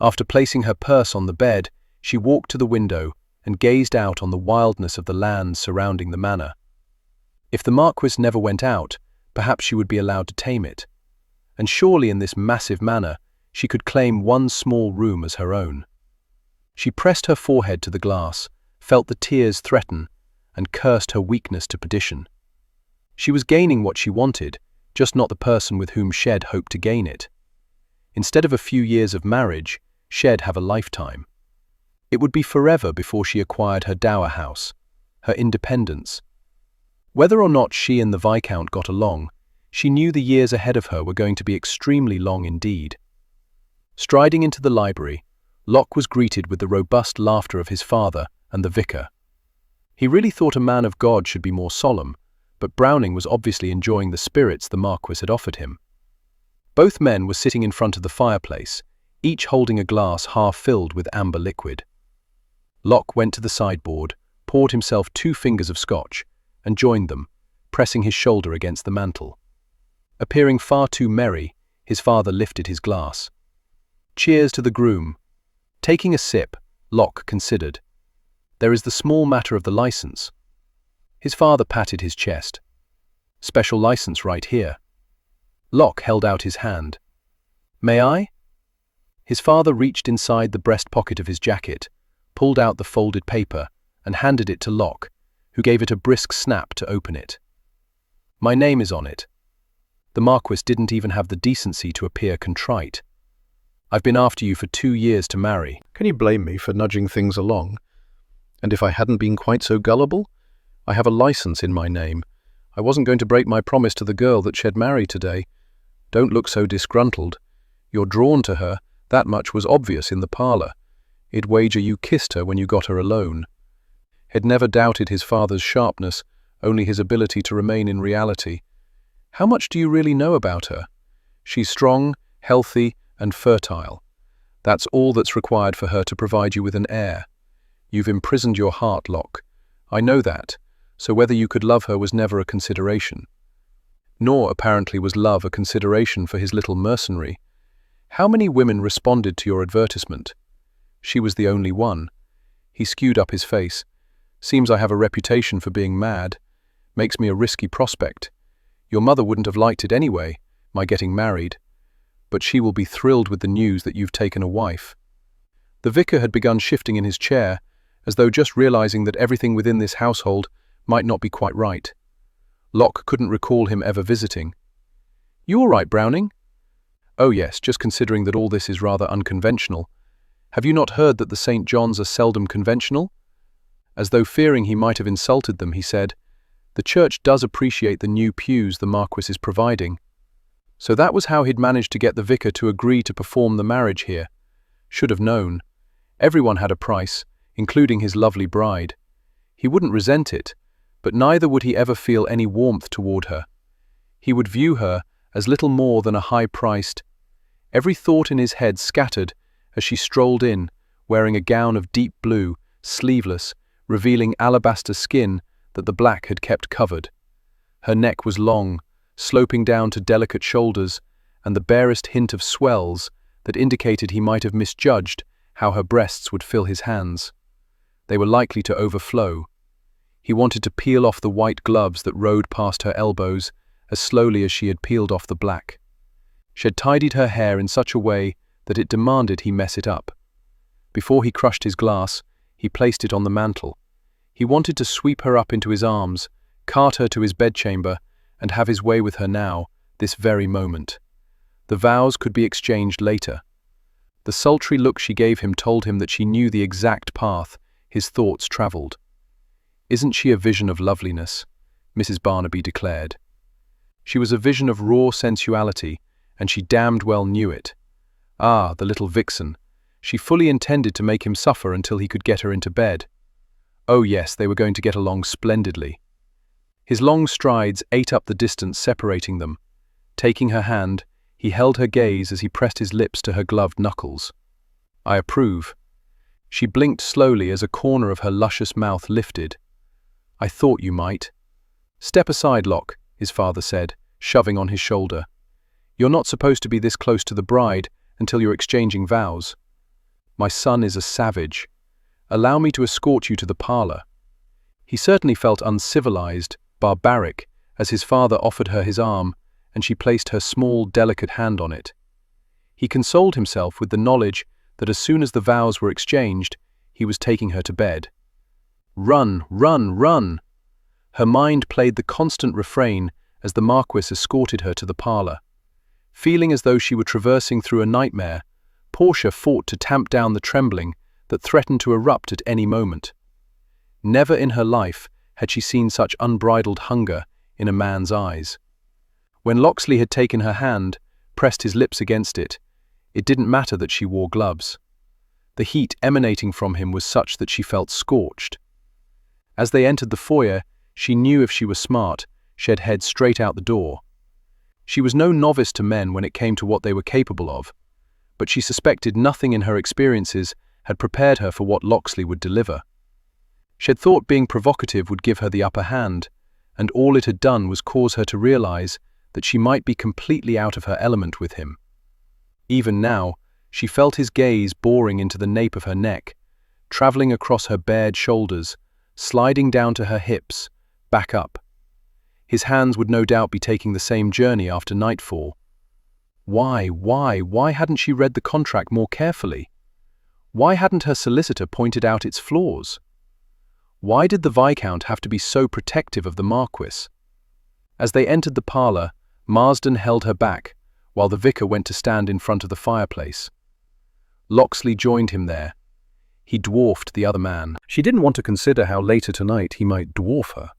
After placing her purse on the bed, she walked to the window and gazed out on the wildness of the lands surrounding the manor. If the Marquis never went out, perhaps she would be allowed to tame it. And surely in this massive manor, she could claim one small room as her own. She pressed her forehead to the glass, felt the tears threaten, and cursed her weakness to perdition. She was gaining what she wanted, just not the person with whom Shed hoped to gain it. Instead of a few years of marriage, Shed have a lifetime. It would be forever before she acquired her dower house, her independence. Whether or not she and the Viscount got along, she knew the years ahead of her were going to be extremely long indeed. Striding into the library, Locke was greeted with the robust laughter of his father and the vicar. He really thought a man of God should be more solemn, but Browning was obviously enjoying the spirits the Marquis had offered him. Both men were sitting in front of the fireplace, each holding a glass half filled with amber liquid. Locke went to the sideboard, poured himself 2 fingers of scotch, and joined them, pressing his shoulder against the mantel. Appearing far too merry, his father lifted his glass. "Cheers to the groom." Taking a sip, Locke considered. "There is the small matter of the license." His father patted his chest. "Special license right here." Locke held out his hand. "May I?" His father reached inside the breast pocket of his jacket, pulled out the folded paper, and handed it to Locke, who gave it a brisk snap to open it. "My name is on it." The Marquis didn't even have the decency to appear contrite. "I've been after you for 2 years to marry." Can you blame me for nudging things along? And if I hadn't been quite so gullible? I have a license in my name. I wasn't going to break my promise to the girl that Shed marry today. Don't look so disgruntled. You're drawn to her, that much was obvious in the parlour. I'd wager you kissed her when you got her alone. Had never doubted his father's sharpness, only his ability to remain in reality. How much do you really know about her? She's strong, healthy, and fertile. That's all that's required for her to provide you with an heir. You've imprisoned your heart, Locke. I know that, so whether you could love her was never a consideration. Nor, apparently, was love a consideration for his little mercenary. How many women responded to your advertisement? She was the only one. He skewed up his face. Seems I have a reputation for being mad. Makes me a risky prospect. Your mother wouldn't have liked it anyway, my getting married. But she will be thrilled with the news that you've taken a wife. The vicar had begun shifting in his chair, as though just realizing that everything within this household might not be quite right. Locke couldn't recall him ever visiting. "You all right, Browning?" "Oh yes, just considering that all this is rather unconventional. Have you not heard that the St. John's are seldom conventional?" As though fearing he might have insulted them, he said, "The church does appreciate the new pews the Marquis is providing." So that was how he'd managed to get the vicar to agree to perform the marriage here. Should have known. Everyone had a price, including his lovely bride. He wouldn't resent it, but neither would he ever feel any warmth toward her. He would view her as little more than a high-priced. Every thought in his head scattered as she strolled in, wearing a gown of deep blue, sleeveless, revealing alabaster skin that the black had kept covered. Her neck was long, sloping down to delicate shoulders, and the barest hint of swells that indicated he might have misjudged how her breasts would fill his hands. They were likely to overflow. He wanted to peel off the white gloves that rode past her elbows as slowly as she had peeled off the black. She had tidied her hair in such a way that it demanded he mess it up. Before he crushed his glass, he placed it on the mantel. He wanted to sweep her up into his arms, cart her to his bedchamber, and have his way with her now, this very moment. The vows could be exchanged later. The sultry look she gave him told him that she knew the exact path his thoughts travelled. "Isn't she a vision of loveliness?" Mrs. Barnaby declared. She was a vision of raw sensuality, and she damned well knew it. Ah, the little vixen. She fully intended to make him suffer until he could get her into bed. Oh yes, they were going to get along splendidly. His long strides ate up the distance separating them. Taking her hand, he held her gaze as he pressed his lips to her gloved knuckles. "I approve." She blinked slowly as a corner of her luscious mouth lifted. "I thought you might." "Step aside, Locke," his father said, shoving on his shoulder. "You're not supposed to be this close to the bride until you're exchanging vows. My son is a savage. Allow me to escort you to the parlor." He certainly felt uncivilized, barbaric, as his father offered her his arm, and she placed her small, delicate hand on it. He consoled himself with the knowledge that as soon as the vows were exchanged, he was taking her to bed. Run, run, run! Her mind played the constant refrain as the Marquis escorted her to the parlor. Feeling as though she were traversing through a nightmare, Portia fought to tamp down the trembling that threatened to erupt at any moment. Never in her life had she seen such unbridled hunger in a man's eyes. When Locksley had taken her hand, pressed his lips against it, it didn't matter that she wore gloves. The heat emanating from him was such that she felt scorched. As they entered the foyer, she knew if she were smart, she'd head straight out the door. She was no novice to men when it came to what they were capable of, but she suspected nothing in her experiences had prepared her for what Locksley would deliver. She'd thought being provocative would give her the upper hand, and all it had done was cause her to realize that she might be completely out of her element with him. Even now, she felt his gaze boring into the nape of her neck, traveling across her bared shoulders, sliding down to her hips, back up. His hands would no doubt be taking the same journey after nightfall. Why hadn't she read the contract more carefully? Why hadn't her solicitor pointed out its flaws? Why did the Viscount have to be so protective of the Marquis? As they entered the parlor, Marsden held her back, while the vicar went to stand in front of the fireplace. Locksley joined him there. He dwarfed the other man. She didn't want to consider how later tonight he might dwarf her.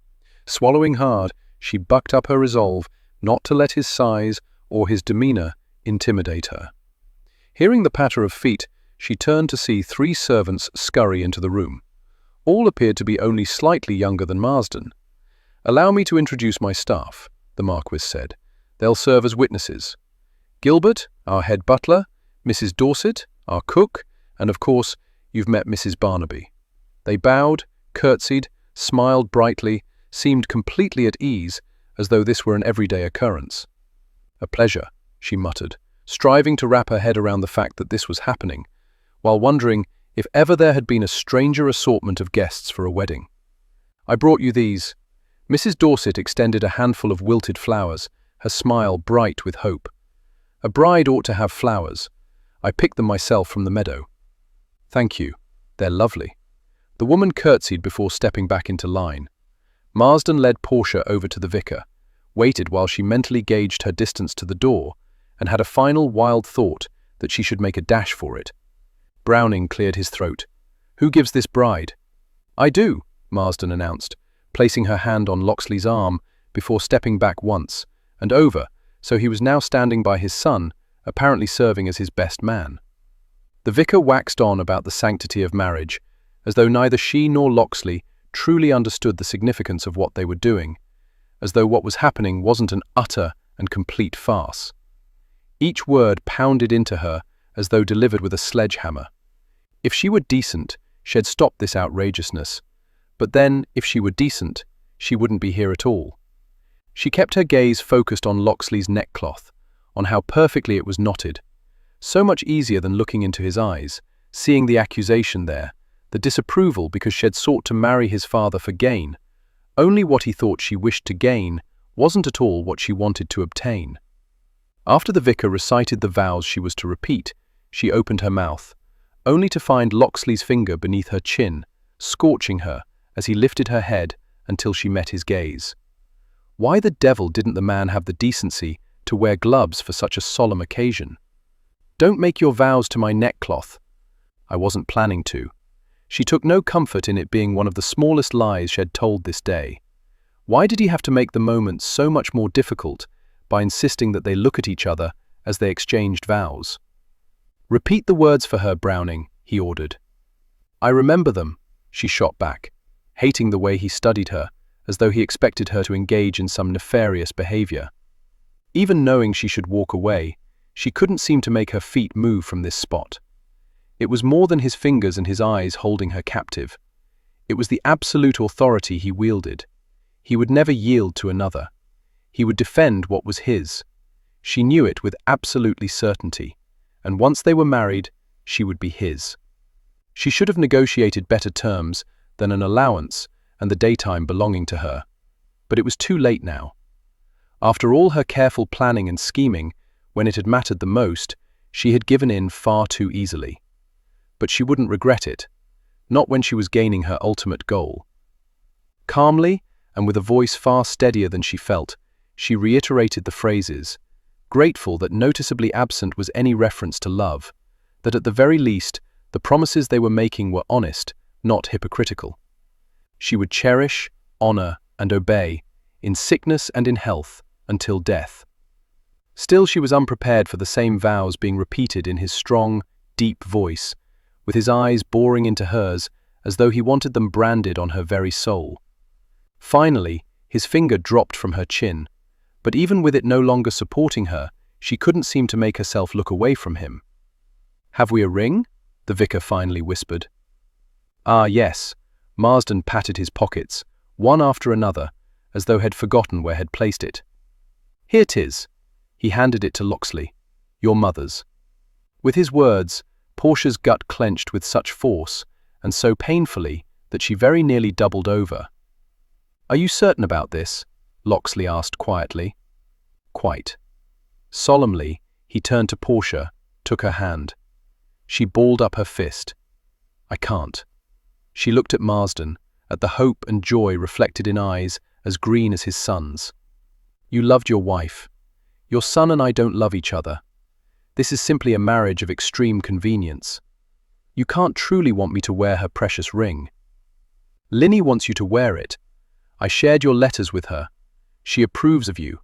Swallowing hard, she bucked up her resolve not to let his size or his demeanor intimidate her. Hearing the patter of feet, she turned to see 3 servants scurry into the room. All appeared to be only slightly younger than Marsden. "Allow me to introduce my staff," the Marquis said. "They'll serve as witnesses. Gilbert, our head butler, Mrs. Dorset, our cook, and of course, you've met Mrs. Barnaby." They bowed, curtsied, smiled brightly, seemed completely at ease, as though this were an everyday occurrence. "A pleasure," she muttered, striving to wrap her head around the fact that this was happening, while wondering if ever there had been a stranger assortment of guests for a wedding. "I brought you these." Mrs. Dorset extended a handful of wilted flowers, her smile bright with hope. "A bride ought to have flowers. I picked them myself from the meadow." "Thank you. They're lovely." The woman curtsied before stepping back into line. Marsden led Portia over to the vicar, waited while she mentally gauged her distance to the door, and had a final wild thought that she should make a dash for it. Browning cleared his throat. "Who gives this bride?" "I do," Marsden announced, placing her hand on Locksley's arm before stepping back once, and over, so he was now standing by his son, apparently serving as his best man. The vicar waxed on about the sanctity of marriage, as though neither she nor Locksley truly understood the significance of what they were doing, as though what was happening wasn't an utter and complete farce. Each word pounded into her as though delivered with a sledgehammer. If she were decent, she'd stop this outrageousness. But then, if she were decent, she wouldn't be here at all. She kept her gaze focused on Locksley's neckcloth, on how perfectly it was knotted. So much easier than looking into his eyes, seeing the accusation there, the disapproval because she'd sought to marry his father for gain. Only what he thought she wished to gain wasn't at all what she wanted to obtain. After the vicar recited the vows she was to repeat, she opened her mouth, only to find Locksley's finger beneath her chin, scorching her as he lifted her head until she met his gaze. Why the devil didn't the man have the decency to wear gloves for such a solemn occasion? "Don't make your vows to my neckcloth." I wasn't planning to. She took no comfort in it being one of the smallest lies she'd told this day. Why did he have to make the moment so much more difficult by insisting that they look at each other as they exchanged vows? "Repeat the words for her, Browning," he ordered. "I remember them," she shot back, hating the way he studied her, as though he expected her to engage in some nefarious behavior. Even knowing she should walk away, she couldn't seem to make her feet move from this spot. It was more than his fingers and his eyes holding her captive. It was the absolute authority he wielded. He would never yield to another. He would defend what was his. She knew it with absolutely certainty, and once they were married, she would be his. She should have negotiated better terms than an allowance and the daytime belonging to her. But it was too late now. After all her careful planning and scheming, when it had mattered the most, she had given in far too easily. But she wouldn't regret it, not when she was gaining her ultimate goal. Calmly, and with a voice far steadier than she felt, she reiterated the phrases, grateful that noticeably absent was any reference to love, that at the very least, the promises they were making were honest, not hypocritical. She would cherish, honor, and obey, in sickness and in health, until death. Still she was unprepared for the same vows being repeated in his strong, deep voice, with his eyes boring into hers as though he wanted them branded on her very soul. Finally, his finger dropped from her chin, but even with it no longer supporting her, she couldn't seem to make herself look away from him. "Have we a ring?" the vicar finally whispered. "Ah, yes." Marsden patted his pockets, one after another, as though he'd forgotten where he'd placed it. "Here 'tis." He handed it to Locksley. "Your mother's." With his words, Portia's gut clenched with such force, and so painfully, that she very nearly doubled over. "Are you certain about this?" Locksley asked quietly. "Quite." Solemnly, he turned to Portia, took her hand. She balled up her fist. "I can't." She looked at Marsden, at the hope and joy reflected in eyes as green as his son's. "You loved your wife. Your son and I don't love each other. This is simply a marriage of extreme convenience. You can't truly want me to wear her precious ring. Linny wants you to wear it. I shared your letters with her. She approves of you."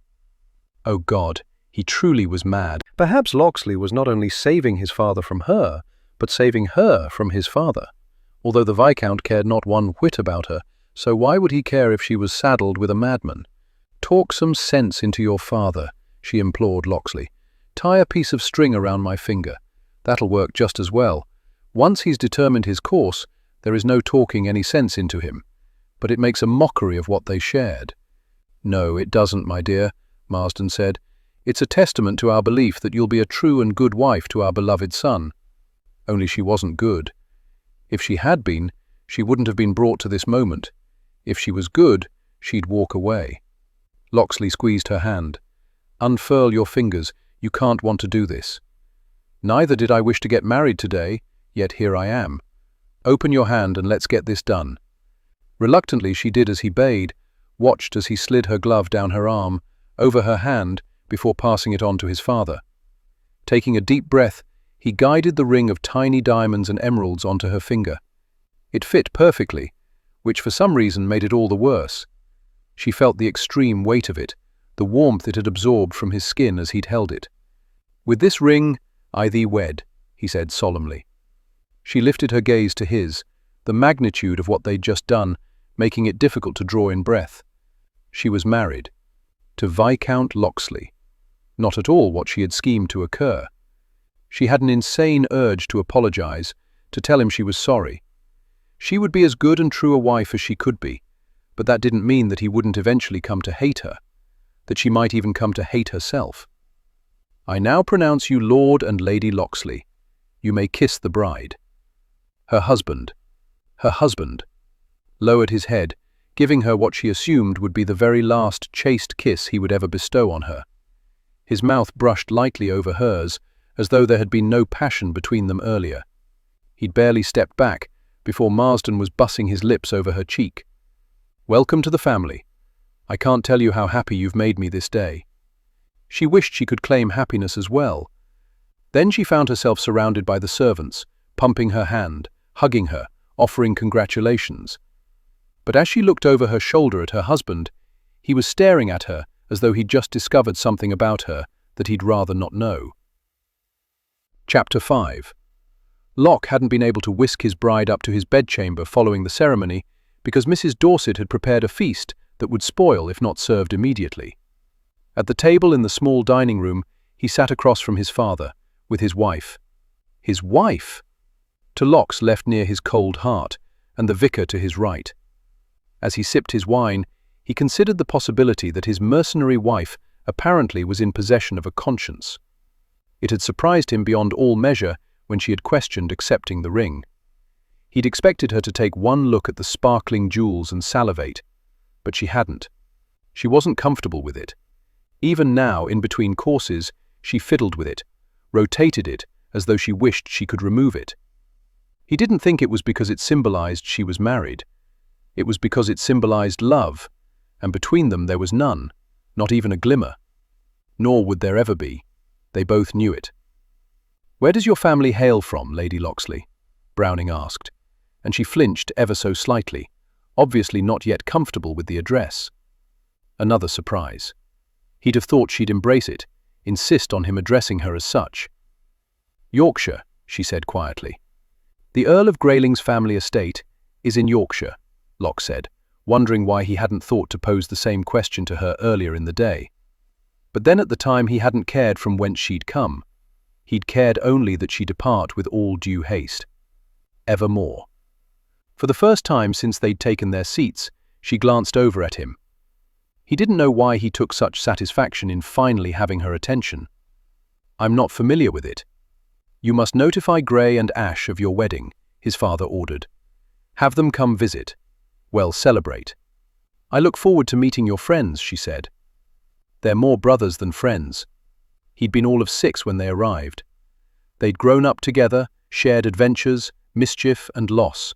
Oh God, he truly was mad. Perhaps Locksley was not only saving his father from her, but saving her from his father. Although the Viscount cared not one whit about her, so why would he care if she was saddled with a madman? "Talk some sense into your father," she implored Locksley. "Tie a piece of string around my finger. That'll work just as well. Once he's determined his course, there is no talking any sense into him. But it makes a mockery of what they shared." "No, it doesn't, my dear," Marsden said. "It's a testament to our belief that you'll be a true and good wife to our beloved son." Only she wasn't good. If she had been, she wouldn't have been brought to this moment. If she was good, she'd walk away. Locksley squeezed her hand. "Unfurl your fingers. You can't want to do this." "Neither did I wish to get married today, yet here I am. Open your hand and let's get this done." Reluctantly she did as he bade, watched as he slid her glove down her arm, over her hand, before passing it on to his father. Taking a deep breath, he guided the ring of tiny diamonds and emeralds onto her finger. It fit perfectly, which for some reason made it all the worse. She felt the extreme weight of it, the warmth it had absorbed from his skin as he'd held it. "With this ring, I thee wed," he said solemnly. She lifted her gaze to his, the magnitude of what they'd just done making it difficult to draw in breath. She was married to Viscount Locksley. Not at all what she had schemed to occur. She had an insane urge to apologize, to tell him she was sorry. She would be as good and true a wife as she could be, but that didn't mean that he wouldn't eventually come to hate her, that she might even come to hate herself. "I now pronounce you Lord and Lady Locksley. You may kiss the bride." Her husband lowered his head, giving her what she assumed would be the very last chaste kiss he would ever bestow on her. His mouth brushed lightly over hers, as though there had been no passion between them earlier. He'd barely stepped back before Marsden was bussing his lips over her cheek. "Welcome to the family. I can't tell you how happy you've made me this day." She wished she could claim happiness as well. Then she found herself surrounded by the servants, pumping her hand, hugging her, offering congratulations. But as she looked over her shoulder at her husband, he was staring at her as though he'd just discovered something about her that he'd rather not know. Chapter 5. Locke hadn't been able to whisk his bride up to his bedchamber following the ceremony because Mrs. Dorset had prepared a feast that would spoil if not served immediately. At the table in the small dining room, he sat across from his father, with his wife. His wife! To Locke's left near his cold heart, and the vicar to his right. As he sipped his wine, he considered the possibility that his mercenary wife apparently was in possession of a conscience. It had surprised him beyond all measure when she had questioned accepting the ring. He'd expected her to take one look at the sparkling jewels and salivate, but she hadn't. She wasn't comfortable with it. Even now, in between courses, she fiddled with it, rotated it as though she wished she could remove it. He didn't think it was because it symbolized she was married. It was because it symbolized love, and between them there was none, not even a glimmer. Nor would there ever be. They both knew it. "Where does your family hail from, Lady Locksley?" Browning asked, and she flinched ever so slightly, obviously not yet comfortable with the address. Another surprise. He'd have thought she'd embrace it, insist on him addressing her as such. "Yorkshire," she said quietly. "The Earl of Grayling's family estate is in Yorkshire," Locke said, wondering why he hadn't thought to pose the same question to her earlier in the day. But then at the time he hadn't cared from whence she'd come. He'd cared only that she depart with all due haste. Evermore. For the first time since they'd taken their seats, she glanced over at him. He didn't know why he took such satisfaction in finally having her attention. "I'm not familiar with it." "You must notify Gray and Ash of your wedding," his father ordered. "Have them come visit. Well, celebrate." "I look forward to meeting your friends," she said. "They're more brothers than friends." He'd been all of 6 when they arrived. They'd grown up together, shared adventures, mischief and loss,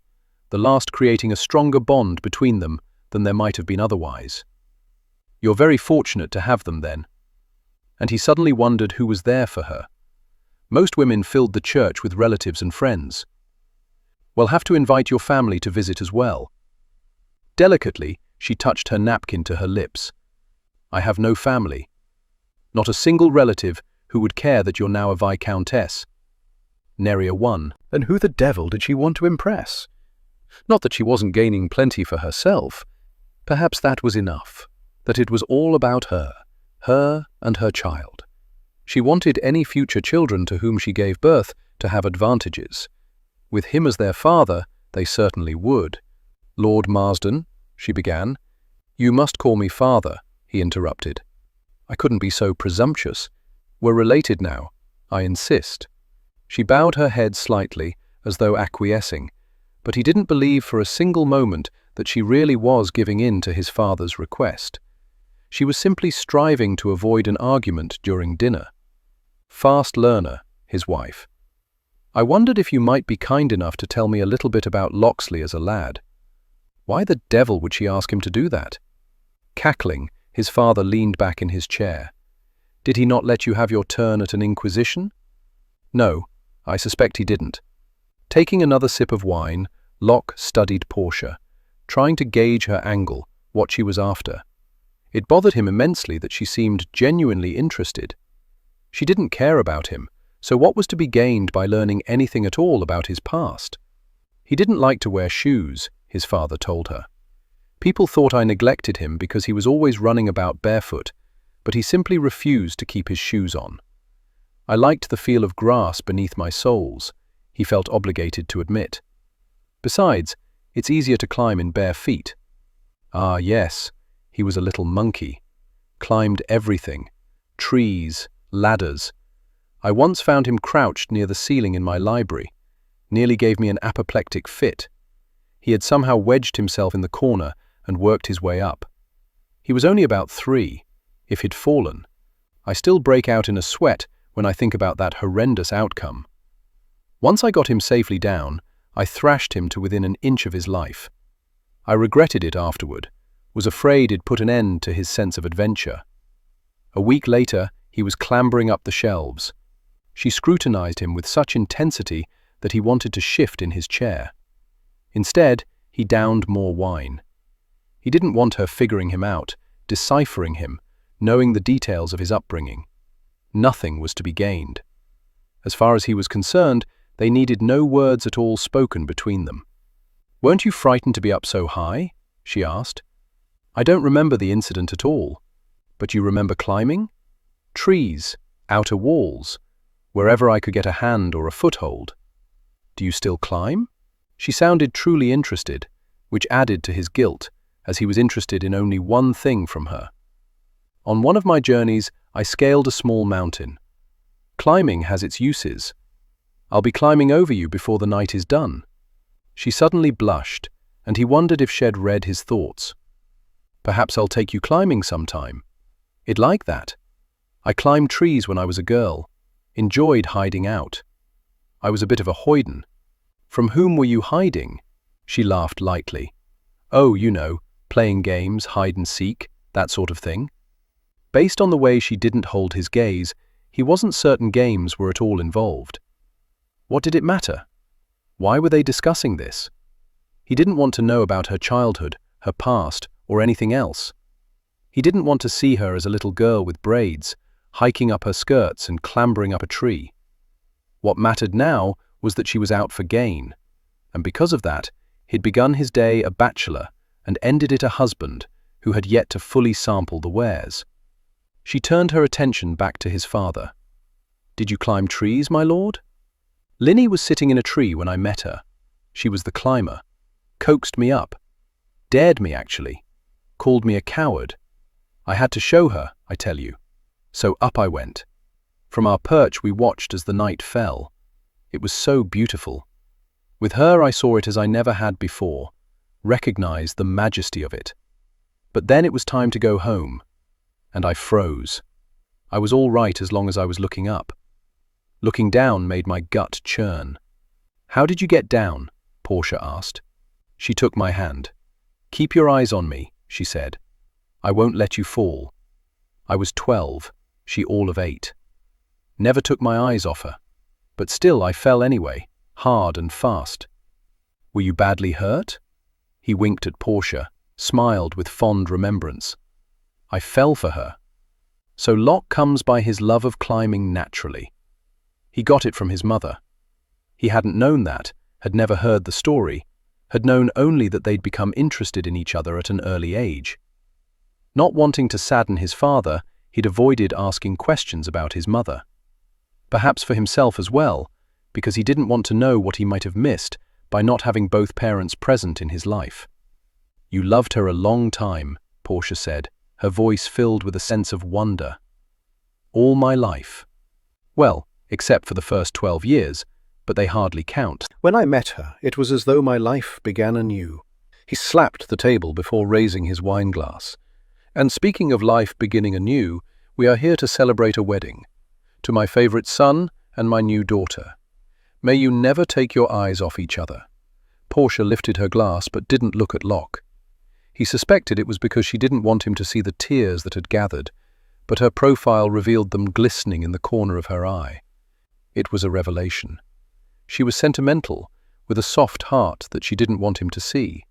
the last creating a stronger bond between them than there might have been otherwise. "You're very fortunate to have them then." And he suddenly wondered who was there for her. Most women filled the church with relatives and friends. "We'll have to invite your family to visit as well." Delicately, she touched her napkin to her lips. "I have no family. Not a single relative who would care that you're now a viscountess." Nary a one. And who the devil did she want to impress? Not that she wasn't gaining plenty for herself. Perhaps that was enough. That it was all about her and her child. She wanted any future children to whom she gave birth to have advantages. With him as their father, they certainly would. "Lord Marsden," she began. "You must call me father," he interrupted. "I couldn't be so presumptuous. We're related now. I insist." She bowed her head slightly, as though acquiescing, but he didn't believe for a single moment that she really was giving in to his father's request. She was simply striving to avoid an argument during dinner. Fast learner, his wife. "I wondered if you might be kind enough to tell me a little bit about Locksley as a lad." Why the devil would she ask him to do that? Cackling, his father leaned back in his chair. "Did he not let you have your turn at an inquisition?" "No, I suspect he didn't." Taking another sip of wine, Locke studied Portia, trying to gauge her angle, what she was after. It bothered him immensely that she seemed genuinely interested. She didn't care about him, so what was to be gained by learning anything at all about his past? He didn't like to wear shoes, his father told her. People thought I neglected him because he was always running about barefoot, but he simply refused to keep his shoes on. I liked the feel of grass beneath my soles, he felt obligated to admit. Besides, it's easier to climb in bare feet. Ah, yes, he was a little monkey. Climbed everything. Trees, ladders. I once found him crouched near the ceiling in my library. Nearly gave me an apoplectic fit. He had somehow wedged himself in the corner and worked his way up. He was only about 3, if he'd fallen. I still break out in a sweat when I think about that horrendous outcome. Once I got him safely down, I thrashed him to within an inch of his life. I regretted it afterward, was afraid it'd put an end to his sense of adventure. A week later, he was clambering up the shelves. She scrutinized him with such intensity that he wanted to shift in his chair. Instead, he downed more wine. He didn't want her figuring him out, deciphering him, knowing the details of his upbringing. Nothing was to be gained. As far as he was concerned, they needed no words at all spoken between them. "Weren't you frightened to be up so high?" she asked. "I don't remember the incident at all. But you remember climbing? Trees, outer walls, wherever I could get a hand or a foothold. Do you still climb?" She sounded truly interested, which added to his guilt, as he was interested in only one thing from her. "On one of my journeys, I scaled a small mountain. Climbing has its uses. I'll be climbing over you before the night is done." She suddenly blushed, and he wondered if she'd read his thoughts. "Perhaps I'll take you climbing sometime. I'd like that. I climbed trees when I was a girl, enjoyed hiding out. I was a bit of a hoyden." "From whom were you hiding?" She laughed lightly. "Oh, you know, playing games, hide and seek, that sort of thing." Based on the way she didn't hold his gaze, he wasn't certain games were at all involved. What did it matter? Why were they discussing this? He didn't want to know about her childhood, her past, or anything else. He didn't want to see her as a little girl with braids, hiking up her skirts and clambering up a tree. What mattered now was that she was out for gain, and because of that, he'd begun his day a bachelor and ended it a husband who had yet to fully sample the wares. She turned her attention back to his father. "Did you climb trees, my lord?" "Linny was sitting in a tree when I met her. She was the climber. Coaxed me up. Dared me, actually. Called me a coward. I had to show her, I tell you. So up I went. From our perch we watched as the night fell. It was so beautiful. With her I saw it as I never had before, recognized the majesty of it. But then it was time to go home, and I froze. I was all right as long as I was looking up. Looking down made my gut churn." "How did you get down?" Portia asked. She took my hand. "Keep your eyes on me," she said. "I won't let you fall." I was 12, she all of 8. Never took my eyes off her. But still I fell anyway, hard and fast. "Were you badly hurt?" He winked at Portia, smiled with fond remembrance. "I fell for her." So Locke comes by his love of climbing naturally. He got it from his mother. He hadn't known that, had never heard the story, had known only that they'd become interested in each other at an early age. Not wanting to sadden his father, he'd avoided asking questions about his mother. Perhaps for himself as well, because he didn't want to know what he might have missed by not having both parents present in his life. "You loved her a long time," Portia said, her voice filled with a sense of wonder. "All my life. Well, except for the first 12 years, but they hardly count. When I met her, it was as though my life began anew." He slapped the table before raising his wineglass. "And speaking of life beginning anew, we are here to celebrate a wedding. To my favorite son and my new daughter. May you never take your eyes off each other." Portia lifted her glass but didn't look at Locke. He suspected it was because she didn't want him to see the tears that had gathered, but her profile revealed them glistening in the corner of her eye. It was a revelation. She was sentimental, with a soft heart that she didn't want him to see.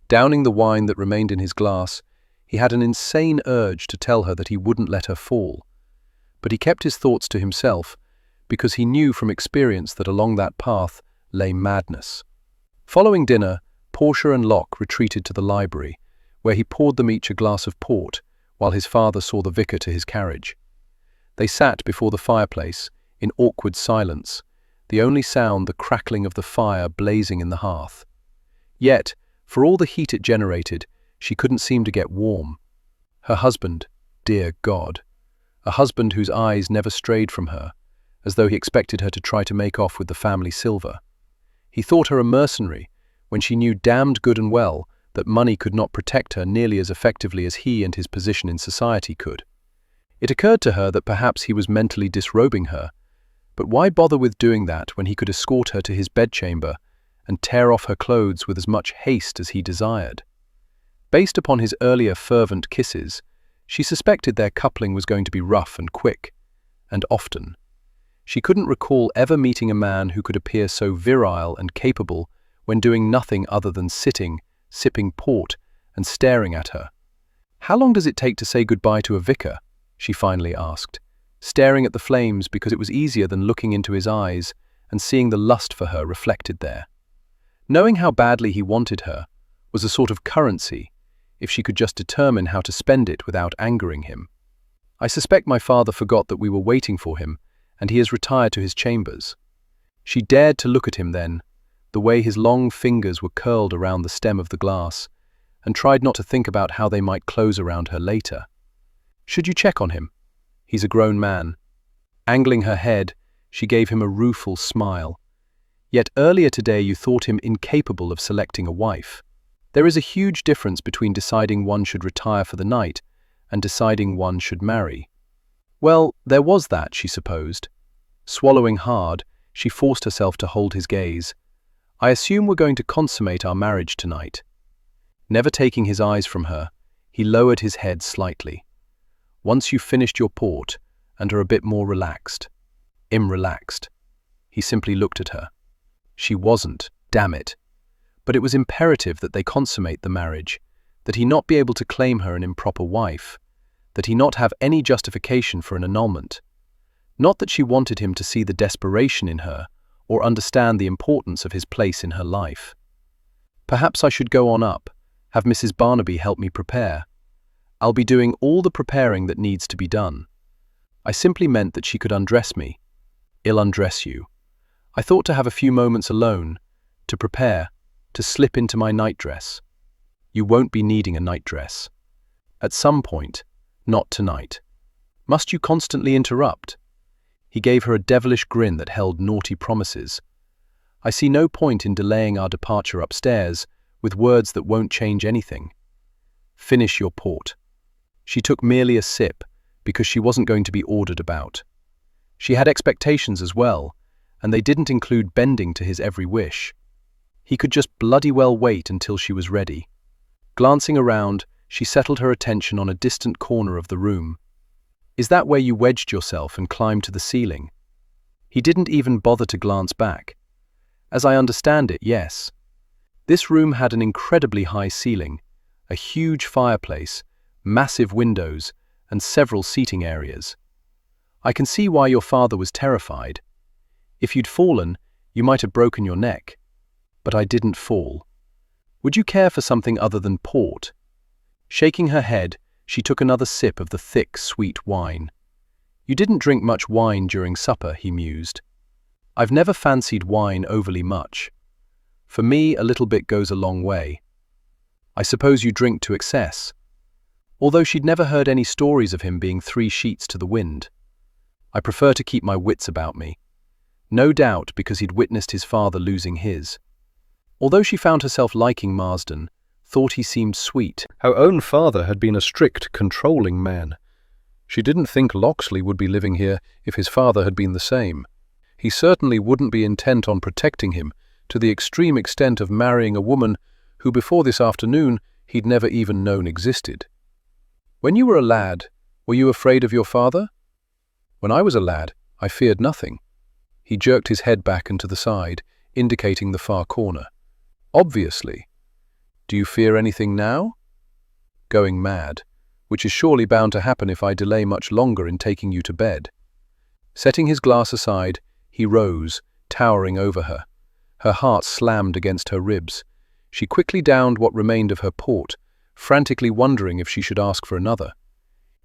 Downing the wine that remained in his glass, He had an insane urge to tell her that he wouldn't let her fall, but he kept his thoughts to himself because he knew from experience that along that path lay madness. Following dinner, Portia and Locke retreated to the library, where he poured them each a glass of port while his father saw the vicar to his carriage. They sat before the fireplace in awkward silence, the only sound the crackling of the fire blazing in the hearth. Yet, for all the heat it generated, she couldn't seem to get warm. Her husband, dear God, a husband whose eyes never strayed from her, as though he expected her to try to make off with the family silver. He thought her a mercenary, when she knew damned good and well that money could not protect her nearly as effectively as he and his position in society could. It occurred to her that perhaps he was mentally disrobing her, but why bother with doing that when he could escort her to his bedchamber and tear off her clothes with as much haste as he desired? Based upon his earlier fervent kisses, she suspected their coupling was going to be rough and quick, and often. She couldn't recall ever meeting a man who could appear so virile and capable when doing nothing other than sitting, sipping port, and staring at her. "How long does it take to say goodbye to a vicar?" she finally asked, staring at the flames because it was easier than looking into his eyes and seeing the lust for her reflected there. Knowing how badly he wanted her was a sort of currency, if she could just determine how to spend it without angering him. "I suspect my father forgot that we were waiting for him, and he has retired to his chambers." She dared to look at him then, the way his long fingers were curled around the stem of the glass, and tried not to think about how they might close around her later. "Should you check on him? He's a grown man." Angling her head, she gave him a rueful smile. "Yet earlier today you thought him incapable of selecting a wife. There is a huge difference between deciding one should retire for the night and deciding one should marry." Well, there was that, she supposed. Swallowing hard, she forced herself to hold his gaze. "I assume we're going to consummate our marriage tonight." Never taking his eyes from her, he lowered his head slightly. "Once you've finished your port and are a bit more relaxed." Relaxed. He simply looked at her. She wasn't, damn it. But it was imperative that they consummate the marriage, that he not be able to claim her an improper wife, that he not have any justification for an annulment. Not that she wanted him to see the desperation in her or understand the importance of his place in her life. "Perhaps I should go on up, have Mrs. Barnaby help me prepare. I'll be doing all the preparing that needs to be done." I simply meant that she could undress me. "I'll undress you. I thought to have a few moments alone, to prepare, to slip into my nightdress." "You won't be needing a nightdress." "At some point, not tonight." "Must you constantly interrupt?" He gave her a devilish grin that held naughty promises. "I see no point in delaying our departure upstairs with words that won't change anything." "Finish your port." She took merely a sip because she wasn't going to be ordered about. She had expectations as well, and they didn't include bending to his every wish. He could just bloody well wait until she was ready. Glancing around, she settled her attention on a distant corner of the room. "Is that where you wedged yourself and climbed to the ceiling?" He didn't even bother to glance back. "As I understand it, yes." This room had an incredibly high ceiling, a huge fireplace, massive windows, and several seating areas. "I can see why your father was terrified. If you'd fallen, you might have broken your neck. But I didn't fall. Would you care for something other than port?" Shaking her head, she took another sip of the thick, sweet wine. "You didn't drink much wine during supper," he mused. "I've never fancied wine overly much. For me, a little bit goes a long way." "I suppose you drink to excess." Although she'd never heard any stories of him being 3 sheets to the wind. "I prefer to keep my wits about me." No doubt because he'd witnessed his father losing his. Although she found herself liking Marsden, thought he seemed sweet. Her own father had been a strict, controlling man. She didn't think Locksley would be living here if his father had been the same. He certainly wouldn't be intent on protecting him to the extreme extent of marrying a woman who before this afternoon he'd never even known existed. "When you were a lad, were you afraid of your father?" "When I was a lad, I feared nothing." He jerked his head back and to the side, indicating the far corner. "Obviously. Do you fear anything now?" going mad, which is surely bound to happen if I delay much longer in taking you to bed. Setting his glass aside, he rose, towering over her. Her heart slammed against her ribs. She quickly downed what remained of her port, frantically wondering if she should ask for another.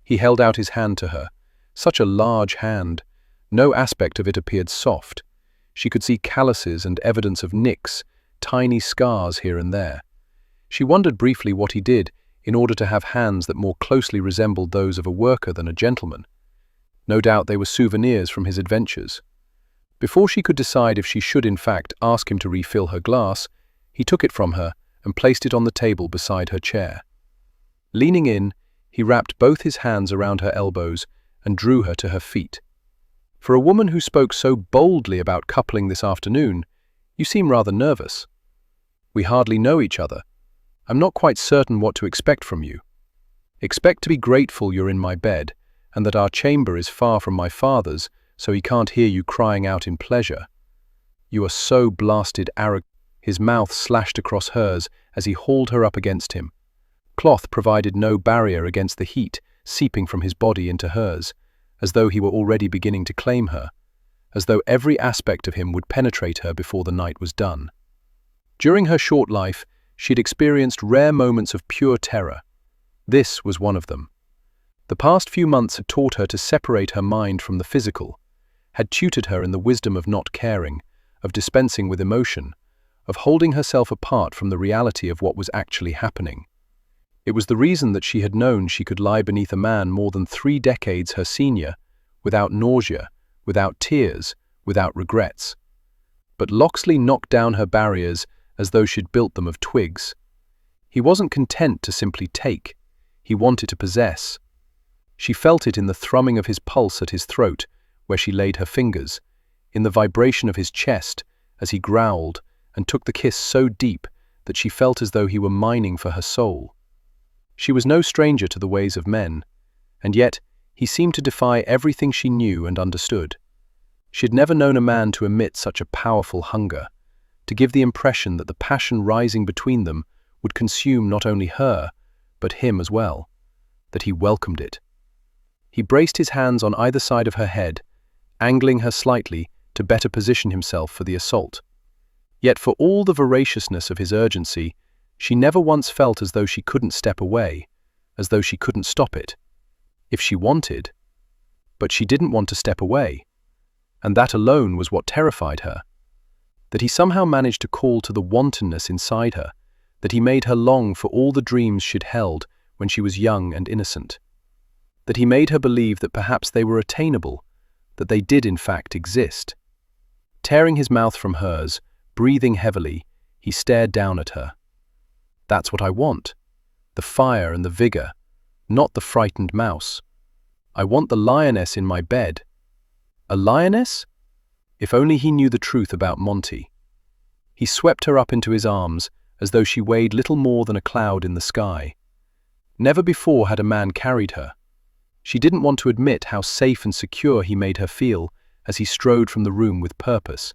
He held out his hand to her. Such a large hand. No aspect of it appeared soft. She could see calluses and evidence of nicks, tiny scars here and there. She wondered briefly what he did in order to have hands that more closely resembled those of a worker than a gentleman. No doubt they were souvenirs from his adventures. Before she could decide if she should in fact ask him to refill her glass, he took it from her and placed it on the table beside her chair. Leaning in, he wrapped both his hands around her elbows and drew her to her feet. For a woman who spoke so boldly about coupling this afternoon, you seem rather nervous. We hardly know each other. I'm not quite certain what to expect from you. Expect to be grateful you're in my bed, and that our chamber is far from my father's, so he can't hear you crying out in pleasure. You are so blasted arrogant. His mouth slashed across hers as he hauled her up against him. Cloth provided no barrier against the heat seeping from his body into hers, as though he were already beginning to claim her, as though every aspect of him would penetrate her before the night was done. During her short life, she'd experienced rare moments of pure terror. This was one of them. The past few months had taught her to separate her mind from the physical, had tutored her in the wisdom of not caring, of dispensing with emotion, of holding herself apart from the reality of what was actually happening. It was the reason that she had known she could lie beneath a man more than 3 decades her senior, without nausea, without tears, without regrets. But Locksley knocked down her barriers as though she'd built them of twigs. He wasn't content to simply take. He wanted to possess. She felt it in the thrumming of his pulse at his throat, where she laid her fingers, in the vibration of his chest as he growled and took the kiss so deep that she felt as though he were mining for her soul. She was no stranger to the ways of men, and yet he seemed to defy everything she knew and understood. She'd never known a man to emit such a powerful hunger, to give the impression that the passion rising between them would consume not only her, but him as well, that he welcomed it. He braced his hands on either side of her head, angling her slightly to better position himself for the assault. Yet for all the voraciousness of his urgency, she never once felt as though she couldn't step away, as though she couldn't stop it. If she wanted. But she didn't want to step away. And that alone was what terrified her. That he somehow managed to call to the wantonness inside her, that he made her long for all the dreams she'd held when she was young and innocent. That he made her believe that perhaps they were attainable, that they did in fact exist. Tearing his mouth from hers, breathing heavily, he stared down at her. That's what I want. The fire and the vigor, not the frightened mouse. I want the lioness in my bed. A lioness? If only he knew the truth about Monty. He swept her up into his arms as though she weighed little more than a cloud in the sky. Never before had a man carried her. She didn't want to admit how safe and secure he made her feel as he strode from the room with purpose.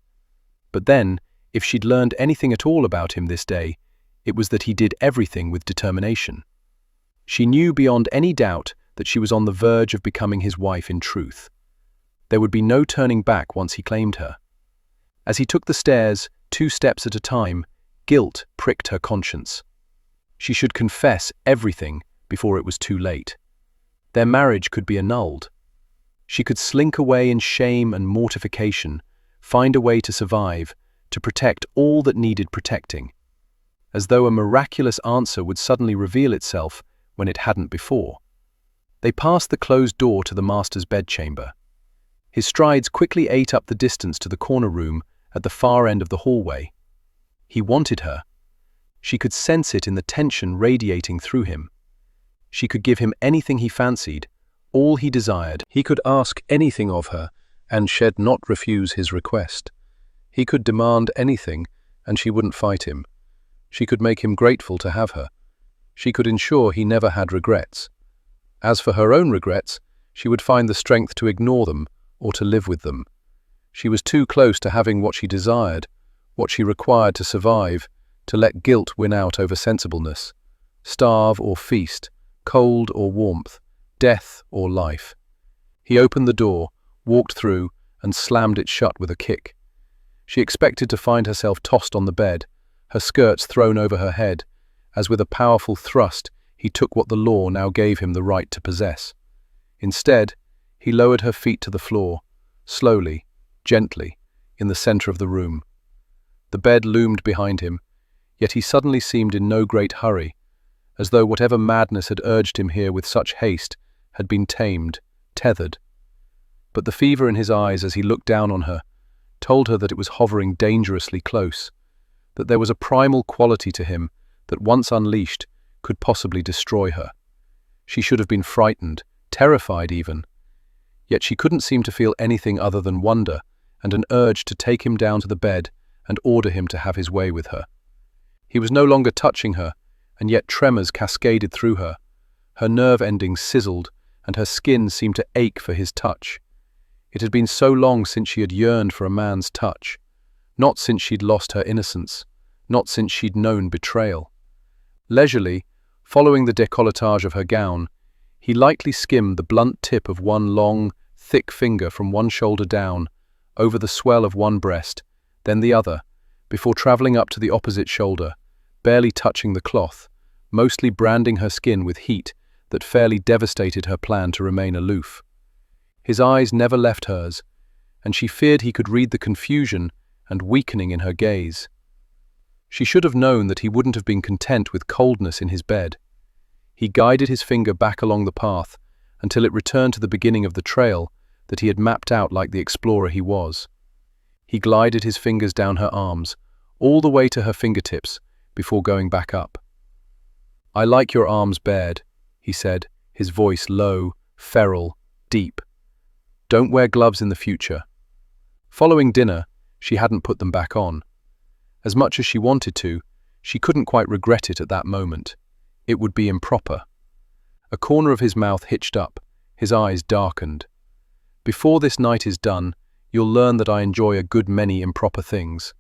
But then, if she'd learned anything at all about him this day, it was that he did everything with determination. She knew beyond any doubt that she was on the verge of becoming his wife in truth. There would be no turning back once he claimed her. As he took the stairs, 2 steps at a time, guilt pricked her conscience. She should confess everything before it was too late. Their marriage could be annulled. She could slink away in shame and mortification, find a way to survive, to protect all that needed protecting, as though a miraculous answer would suddenly reveal itself when it hadn't before. They passed the closed door to the master's bedchamber. His strides quickly ate up the distance to the corner room at the far end of the hallway. He wanted her. She could sense it in the tension radiating through him. She could give him anything he fancied, all he desired. He could ask anything of her, and she'd not refuse his request. He could demand anything, and she wouldn't fight him. She could make him grateful to have her. She could ensure he never had regrets. As for her own regrets, she would find the strength to ignore them or to live with them. She was too close to having what she desired, what she required to survive, to let guilt win out over sensibleness. Starve or feast, cold or warmth, death or life. He opened the door, walked through, and slammed it shut with a kick. She expected to find herself tossed on the bed, her skirts thrown over her head, as with a powerful thrust he took what the law now gave him the right to possess. Instead, he lowered her feet to the floor, slowly, gently, in the center of the room. The bed loomed behind him, yet he suddenly seemed in no great hurry, as though whatever madness had urged him here with such haste had been tamed, tethered. But the fever in his eyes as he looked down on her told her that it was hovering dangerously close, that there was a primal quality to him that, once unleashed, could possibly destroy her. She should have been frightened, terrified even. Yet she couldn't seem to feel anything other than wonder and an urge to take him down to the bed and order him to have his way with her. He was no longer touching her, and yet tremors cascaded through her. Her nerve endings sizzled, and her skin seemed to ache for his touch. It had been so long since she had yearned for a man's touch, not since she'd lost her innocence, not since she'd known betrayal. Leisurely, following the décolletage of her gown, he lightly skimmed the blunt tip of one long, thick finger from one shoulder down, over the swell of one breast, then the other, before travelling up to the opposite shoulder, barely touching the cloth, mostly branding her skin with heat that fairly devastated her plan to remain aloof. His eyes never left hers, and she feared he could read the confusion and weakening in her gaze. She should have known that he wouldn't have been content with coldness in his bed. He guided his finger back along the path until it returned to the beginning of the trail that he had mapped out like the explorer he was. He glided his fingers down her arms, all the way to her fingertips, before going back up. "I like your arms bared," he said, his voice low, feral, deep. "Don't wear gloves in the future." Following dinner, she hadn't put them back on. As much as she wanted to, she couldn't quite regret it at that moment. It would be improper. A corner of his mouth hitched up, his eyes darkened. "Before this night is done, you'll learn that I enjoy a good many improper things.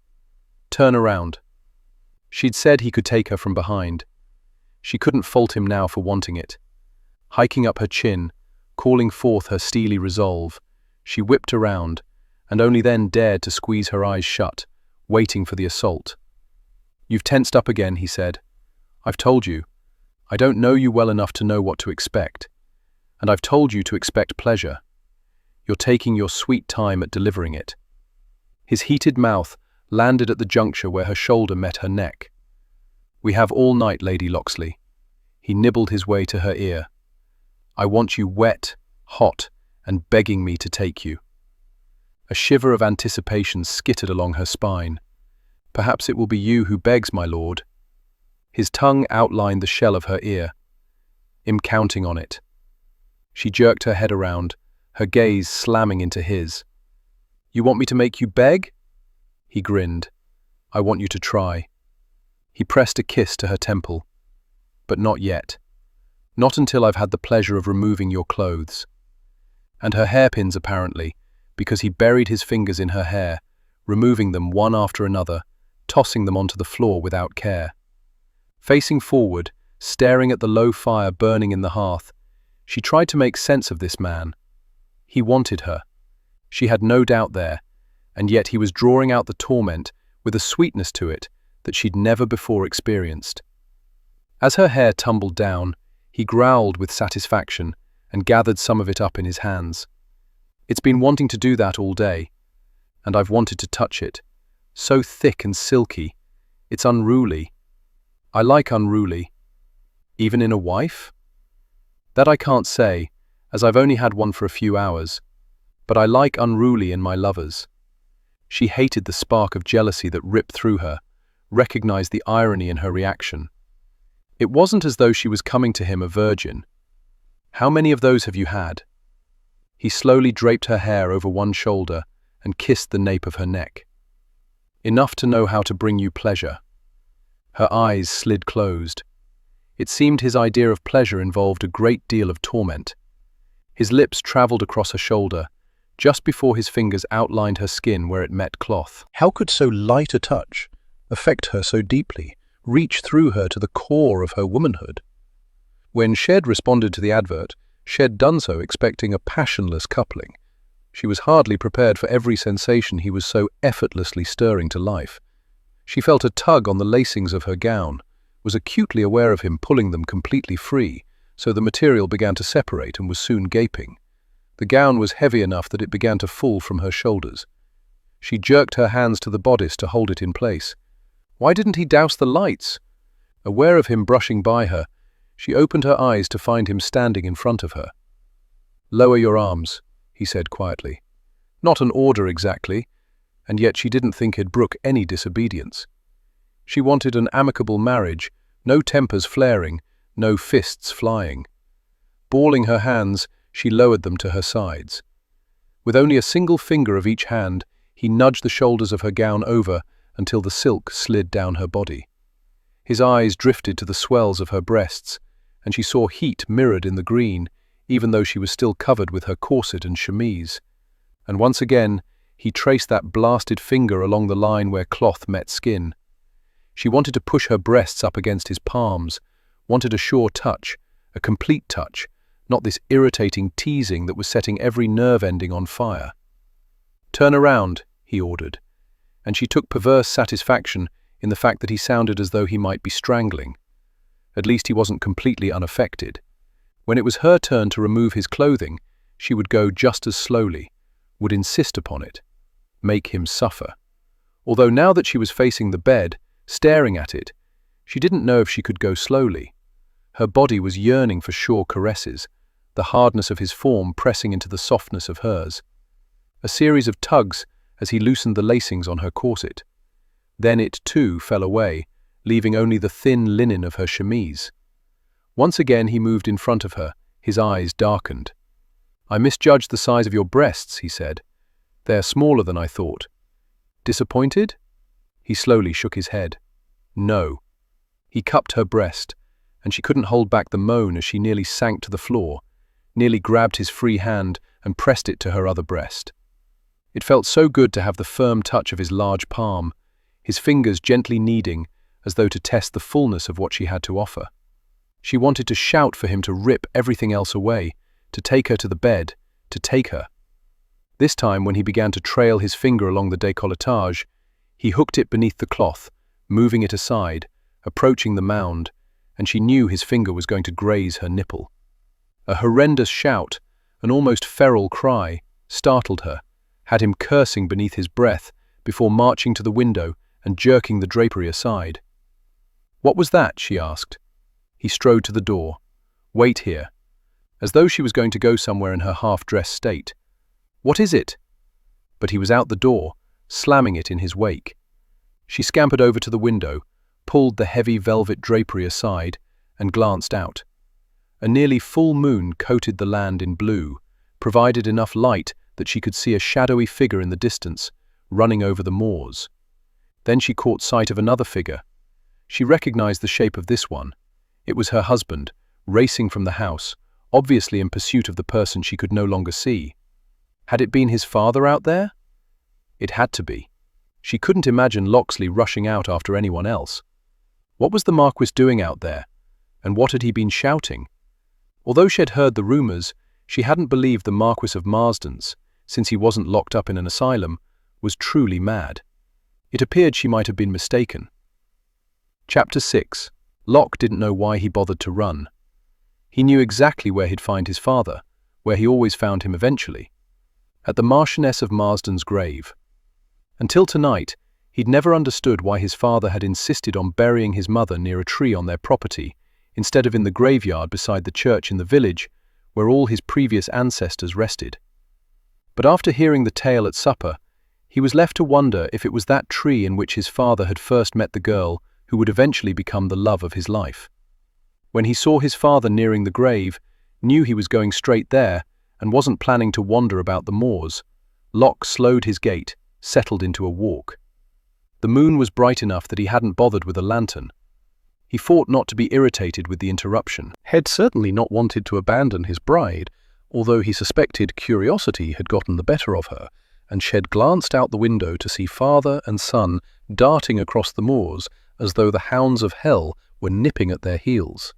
Turn around." She'd said he could take her from behind. She couldn't fault him now for wanting it. Hiking up her chin, calling forth her steely resolve, she whipped around, and only then dared to squeeze her eyes shut, waiting for the assault. "You've tensed up again," he said. "I've told you. I don't know you well enough to know what to expect. And I've told you to expect pleasure. You're taking your sweet time at delivering it." His heated mouth landed at the juncture where her shoulder met her neck. "We have all night, Lady Locksley." He nibbled his way to her ear. "I want you wet, hot, and begging me to take you." A shiver of anticipation skittered along her spine. "Perhaps it will be you who begs, my lord." His tongue outlined the shell of her ear. "I'm counting on it." She jerked her head around, her gaze slamming into his. "You want me to make you beg?" He grinned. "I want you to try." He pressed a kiss to her temple. "But not yet. Not until I've had the pleasure of removing your clothes." And her hairpins apparently, because he buried his fingers in her hair, removing them one after another, tossing them onto the floor without care. Facing forward, staring at the low fire burning in the hearth, she tried to make sense of this man. He wanted her. She had no doubt there, and yet he was drawing out the torment with a sweetness to it that she'd never before experienced. As her hair tumbled down, he growled with satisfaction and gathered some of it up in his hands. "It's been wanting to do that all day, and I've wanted to touch it. So thick and silky. It's unruly. I like unruly. Even in a wife? That I can't say, as I've only had one for a few hours, but I like unruly in my lovers." She hated the spark of jealousy that ripped through her, recognized the irony in her reaction. It wasn't as though she was coming to him a virgin. "How many of those have you had?" He slowly draped her hair over one shoulder and kissed the nape of her neck. "Enough to know how to bring you pleasure." Her eyes slid closed. It seemed his idea of pleasure involved a great deal of torment. His lips traveled across her shoulder, just before his fingers outlined her skin where it met cloth. How could so light a touch affect her so deeply, reach through her to the core of her womanhood? When Shed responded to the advert, Shed done so expecting a passionless coupling. She was hardly prepared for every sensation he was so effortlessly stirring to life. She felt a tug on the lacings of her gown, was acutely aware of him pulling them completely free, so the material began to separate and was soon gaping. The gown was heavy enough that it began to fall from her shoulders. She jerked her hands to the bodice to hold it in place. Why didn't he douse the lights? Aware of him brushing by her, she opened her eyes to find him standing in front of her. "Lower your arms," he said quietly. Not an order exactly, and yet she didn't think he'd brook any disobedience. She wanted an amicable marriage, no tempers flaring, no fists flying. Balling her hands, she lowered them to her sides. With only a single finger of each hand, he nudged the shoulders of her gown over until the silk slid down her body. His eyes drifted to the swells of her breasts, and she saw heat mirrored in the green, even though she was still covered with her corset and chemise. And once again, he traced that blasted finger along the line where cloth met skin. She wanted to push her breasts up against his palms, wanted a sure touch, a complete touch, not this irritating teasing that was setting every nerve ending on fire. "Turn around," he ordered, and she took perverse satisfaction in the fact that he sounded as though he might be strangling. At least he wasn't completely unaffected. When it was her turn to remove his clothing, she would go just as slowly, would insist upon it, make him suffer. Although now that she was facing the bed, staring at it, she didn't know if she could go slowly. Her body was yearning for sure caresses, the hardness of his form pressing into the softness of hers. A series of tugs as he loosened the lacings on her corset. Then it too fell away, leaving only the thin linen of her chemise. Once again he moved in front of her, his eyes darkened. "I misjudged the size of your breasts," he said. "They're smaller than I thought." "Disappointed?" He slowly shook his head. "No." He cupped her breast, and she couldn't hold back the moan as she nearly sank to the floor, nearly grabbed his free hand and pressed it to her other breast. It felt so good to have the firm touch of his large palm, his fingers gently kneading, as though to test the fullness of what she had to offer. She wanted to shout for him to rip everything else away, to take her to the bed, to take her. This time, when he began to trail his finger along the décolletage, he hooked it beneath the cloth, moving it aside, approaching the mound, and she knew his finger was going to graze her nipple. A horrendous shout, an almost feral cry, startled her, had him cursing beneath his breath before marching to the window and jerking the drapery aside. "What was that?" she asked. He strode to the door. "Wait here," as though she was going to go somewhere in her half-dressed state. "What is it?" But he was out the door, slamming it in his wake. She scampered over to the window, pulled the heavy velvet drapery aside, and glanced out. A nearly full moon coated the land in blue, provided enough light that she could see a shadowy figure in the distance, running over the moors. Then she caught sight of another figure. She recognized the shape of this one. It was her husband, racing from the house, obviously in pursuit of the person she could no longer see. Had it been his father out there? It had to be. She couldn't imagine Locksley rushing out after anyone else. What was the Marquis doing out there? And what had he been shouting? Although she had heard the rumours, she hadn't believed the Marquis of Marsden's, since he wasn't locked up in an asylum, was truly mad. It appeared she might have been mistaken. Chapter 6. Locke didn't know why he bothered to run. He knew exactly where he'd find his father, where he always found him eventually. At the Marchioness of Marsden's grave. Until tonight, he'd never understood why his father had insisted on burying his mother near a tree on their property, instead of in the graveyard beside the church in the village, where all his previous ancestors rested. But after hearing the tale at supper, he was left to wonder if it was that tree in which his father had first met the girl who would eventually become the love of his life. When he saw his father nearing the grave, knew he was going straight there, and wasn't planning to wander about the moors, Locke slowed his gait, settled into a walk. The moon was bright enough that he hadn't bothered with a lantern. He fought not to be irritated with the interruption. Had certainly not wanted to abandon his bride, although he suspected curiosity had gotten the better of her, and Shed glanced out the window to see father and son darting across the moors as though the hounds of hell were nipping at their heels.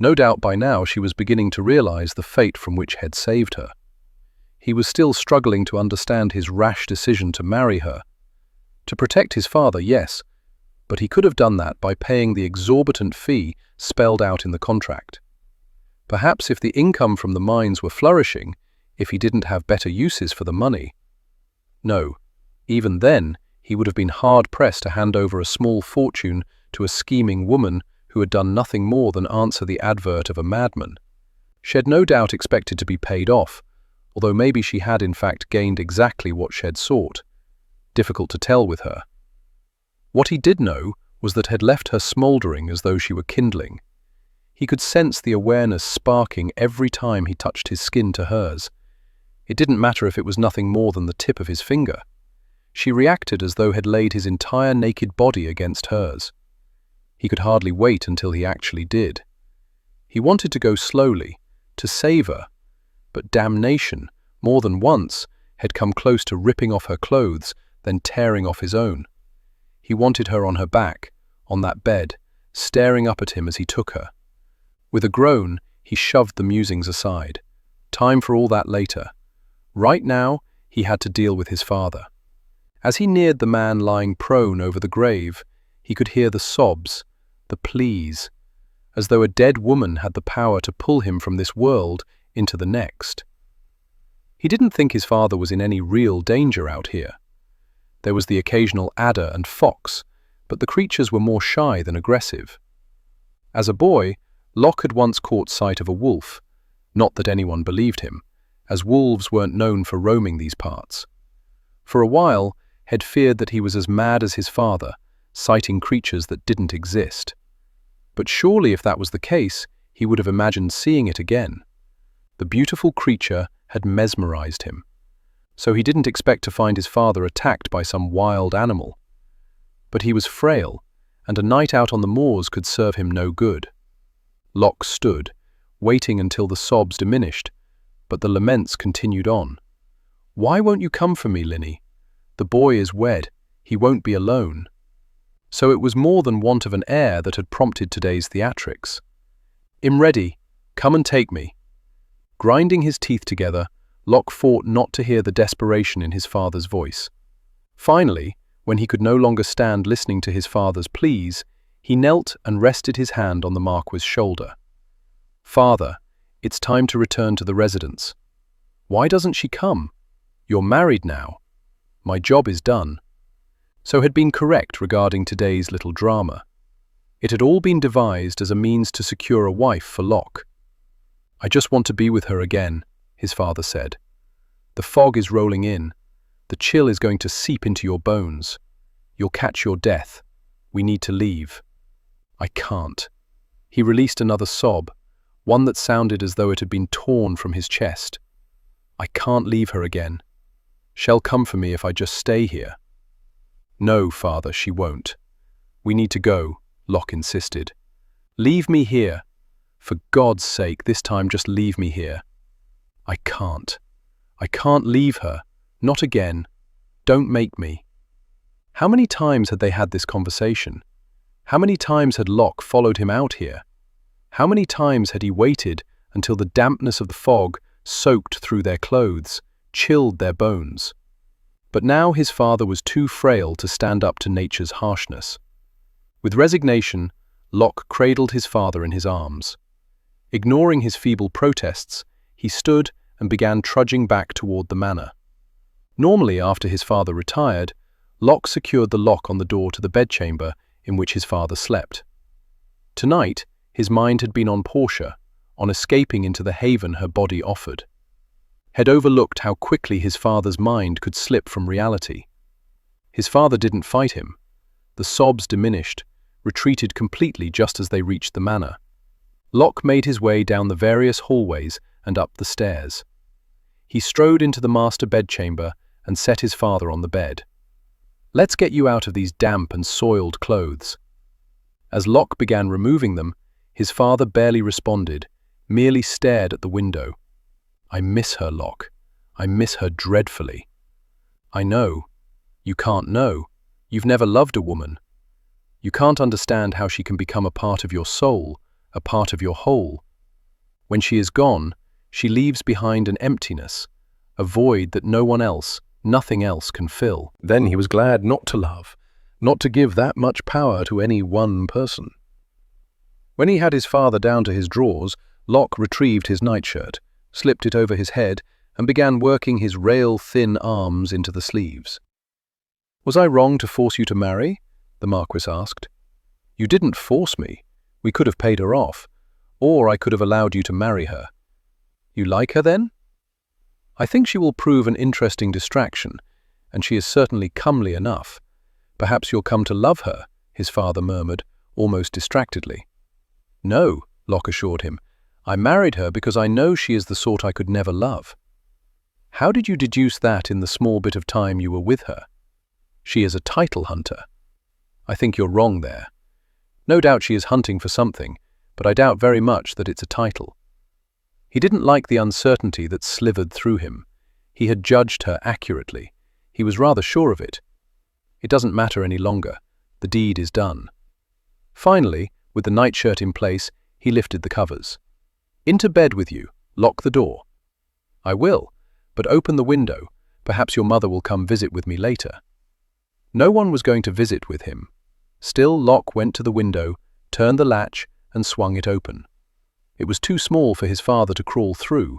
No doubt by now she was beginning to realize the fate from which had saved her. He was still struggling to understand his rash decision to marry her. To protect his father, yes, but he could have done that by paying the exorbitant fee spelled out in the contract. Perhaps if the income from the mines were flourishing, if he didn't have better uses for the money. No, even then, he would have been hard-pressed to hand over a small fortune to a scheming woman who had done nothing more than answer the advert of a madman. She had no doubt expected to be paid off, although maybe she had in fact gained exactly what she had sought. Difficult to tell with her. What he did know was that had left her smouldering as though she were kindling. He could sense the awareness sparking every time he touched his skin to hers. It didn't matter if it was nothing more than the tip of his finger. She reacted as though had laid his entire naked body against hers. He could hardly wait until he actually did. He wanted to go slowly, to save her, but damnation, more than once, had come close to ripping off her clothes, then tearing off his own. He wanted her on her back, on that bed, staring up at him as he took her. With a groan, he shoved the musings aside. Time for all that later. Right now, he had to deal with his father. As he neared the man lying prone over the grave, he could hear the sobs, the pleas, as though a dead woman had the power to pull him from this world into the next. He didn't think his father was in any real danger out here. There was the occasional adder and fox, but the creatures were more shy than aggressive. As a boy, Locke had once caught sight of a wolf, not that anyone believed him, as wolves weren't known for roaming these parts. For a while, had feared that he was as mad as his father, sighting creatures that didn't exist. But surely if that was the case, he would have imagined seeing it again. The beautiful creature had mesmerized him, so he didn't expect to find his father attacked by some wild animal. But he was frail, and a night out on the moors could serve him no good. Locke stood, waiting until the sobs diminished, but the laments continued on. "Why won't you come for me, Linny? The boy is wed, he won't be alone." So it was more than want of an heir that had prompted today's theatrics. "I'm ready, come and take me." Grinding his teeth together, Locke fought not to hear the desperation in his father's voice. Finally, when he could no longer stand listening to his father's pleas, he knelt and rested his hand on the Marquis's shoulder. "Father, it's time to return to the residence." "Why doesn't she come? You're married now." "My job is done." So had been correct regarding today's little drama. It had all been devised as a means to secure a wife for Locke. "I just want to be with her again," his father said. "The fog is rolling in. The chill is going to seep into your bones. You'll catch your death. We need to leave." "I can't." He released another sob, one that sounded as though it had been torn from his chest. "I can't leave her again. She'll come for me if I just stay here." "No, father, she won't. We need to go," Locke insisted. "Leave me here. For God's sake, this time just leave me here." "I can't. I can't leave her. Not again. Don't make me." How many times had they had this conversation? How many times had Locke followed him out here? How many times had he waited until the dampness of the fog soaked through their clothes, chilled their bones? But now his father was too frail to stand up to nature's harshness. With resignation, Locke cradled his father in his arms. Ignoring his feeble protests, he stood and began trudging back toward the manor. Normally, after his father retired, Locke secured the lock on the door to the bedchamber in which his father slept. Tonight, his mind had been on Portia, on escaping into the haven her body offered. Had overlooked how quickly his father's mind could slip from reality. His father didn't fight him. The sobs diminished, retreated completely just as they reached the manor. Locke made his way down the various hallways and up the stairs. He strode into the master bedchamber and set his father on the bed. "Let's get you out of these damp and soiled clothes." As Locke began removing them, his father barely responded, merely stared at the window. "I miss her, Locke. I miss her dreadfully." "I know. You can't know. You've never loved a woman. You can't understand how she can become a part of your soul, a part of your whole. When she is gone, she leaves behind an emptiness, a void that no one else, nothing else can fill. Then he was glad not to love, not to give that much power to any one person. When he had his father down to his drawers, Locke retrieved his nightshirt, slipped it over his head, and began working his rail-thin arms into the sleeves. "Was I wrong to force you to marry?" the Marquis asked. "You didn't force me. We could have paid her off, or I could have allowed you to marry her. You like her, then?" "I think she will prove an interesting distraction, and she is certainly comely enough. Perhaps you'll come to love her," his father murmured, almost distractedly. "No," Locke assured him. "I married her because I know she is the sort I could never love." "How did you deduce that in the small bit of time you were with her?" "She is a title hunter." "I think you're wrong there. No doubt she is hunting for something, but I doubt very much that it's a title." He didn't like the uncertainty that slivered through him. He had judged her accurately. He was rather sure of it. It doesn't matter any longer. The deed is done. Finally, with the nightshirt in place, he lifted the covers. "Into bed with you. Lock the door." "I will, but open the window. Perhaps your mother will come visit with me later." No one was going to visit with him. Still, Locke went to the window, turned the latch, and swung it open. It was too small for his father to crawl through,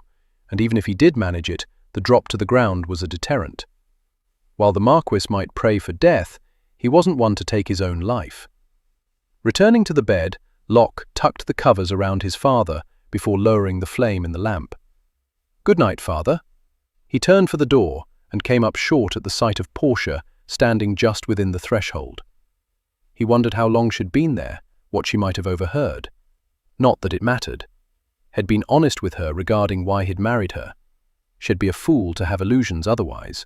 and even if he did manage it, the drop to the ground was a deterrent. While the Marquis might pray for death, he wasn't one to take his own life. Returning to the bed, Locke tucked the covers around his father before lowering the flame in the lamp. "Good night, father." He turned for the door and came up short at the sight of Portia standing just within the threshold. He wondered how long she'd been there, what she might have overheard. Not that it mattered. Had been honest with her regarding why he'd married her. She'd be a fool to have illusions otherwise.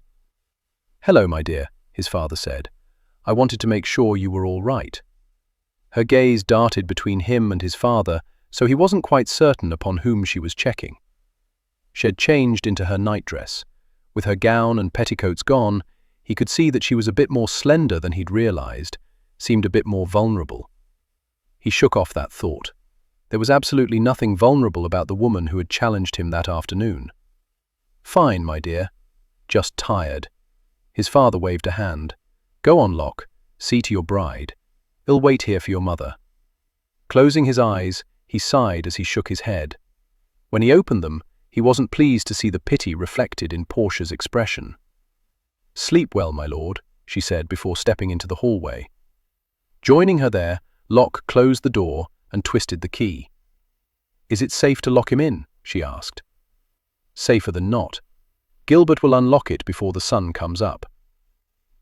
"Hello, my dear," his father said. "I wanted to make sure you were all right." Her gaze darted between him and his father, so he wasn't quite certain upon whom she was checking. She had changed into her nightdress. With her gown and petticoats gone, he could see that she was a bit more slender than he'd realized, seemed a bit more vulnerable. He shook off that thought. There was absolutely nothing vulnerable about the woman who had challenged him that afternoon. "Fine, my dear. Just tired." His father waved a hand. "Go on, Locke. See to your bride. I'll wait here for your mother." Closing his eyes, he sighed as he shook his head. When he opened them, he wasn't pleased to see the pity reflected in Portia's expression. "Sleep well, my lord," she said before stepping into the hallway. Joining her there, Locke closed the door and twisted the key. "Is it safe to lock him in?" she asked. "Safer than not. Gilbert will unlock it before the sun comes up."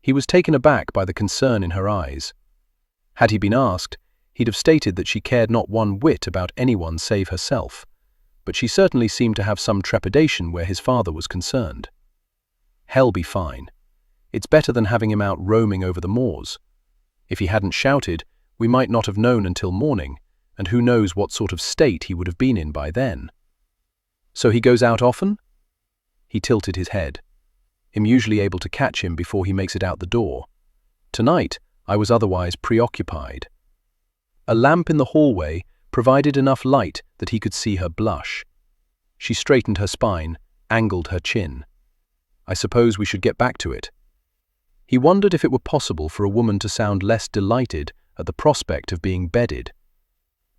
He was taken aback by the concern in her eyes. Had he been asked, he'd have stated that she cared not one whit about anyone save herself, but she certainly seemed to have some trepidation where his father was concerned. "Hell be fine. It's better than having him out roaming over the moors. If he hadn't shouted, we might not have known until morning, and who knows what sort of state he would have been in by then." "So he goes out often?" He tilted his head. "I'm usually able to catch him before he makes it out the door. Tonight, I was otherwise preoccupied." A lamp in the hallway provided enough light that he could see her blush. She straightened her spine, angled her chin. "I suppose we should get back to it." He wondered if it were possible for a woman to sound less delighted at the prospect of being bedded.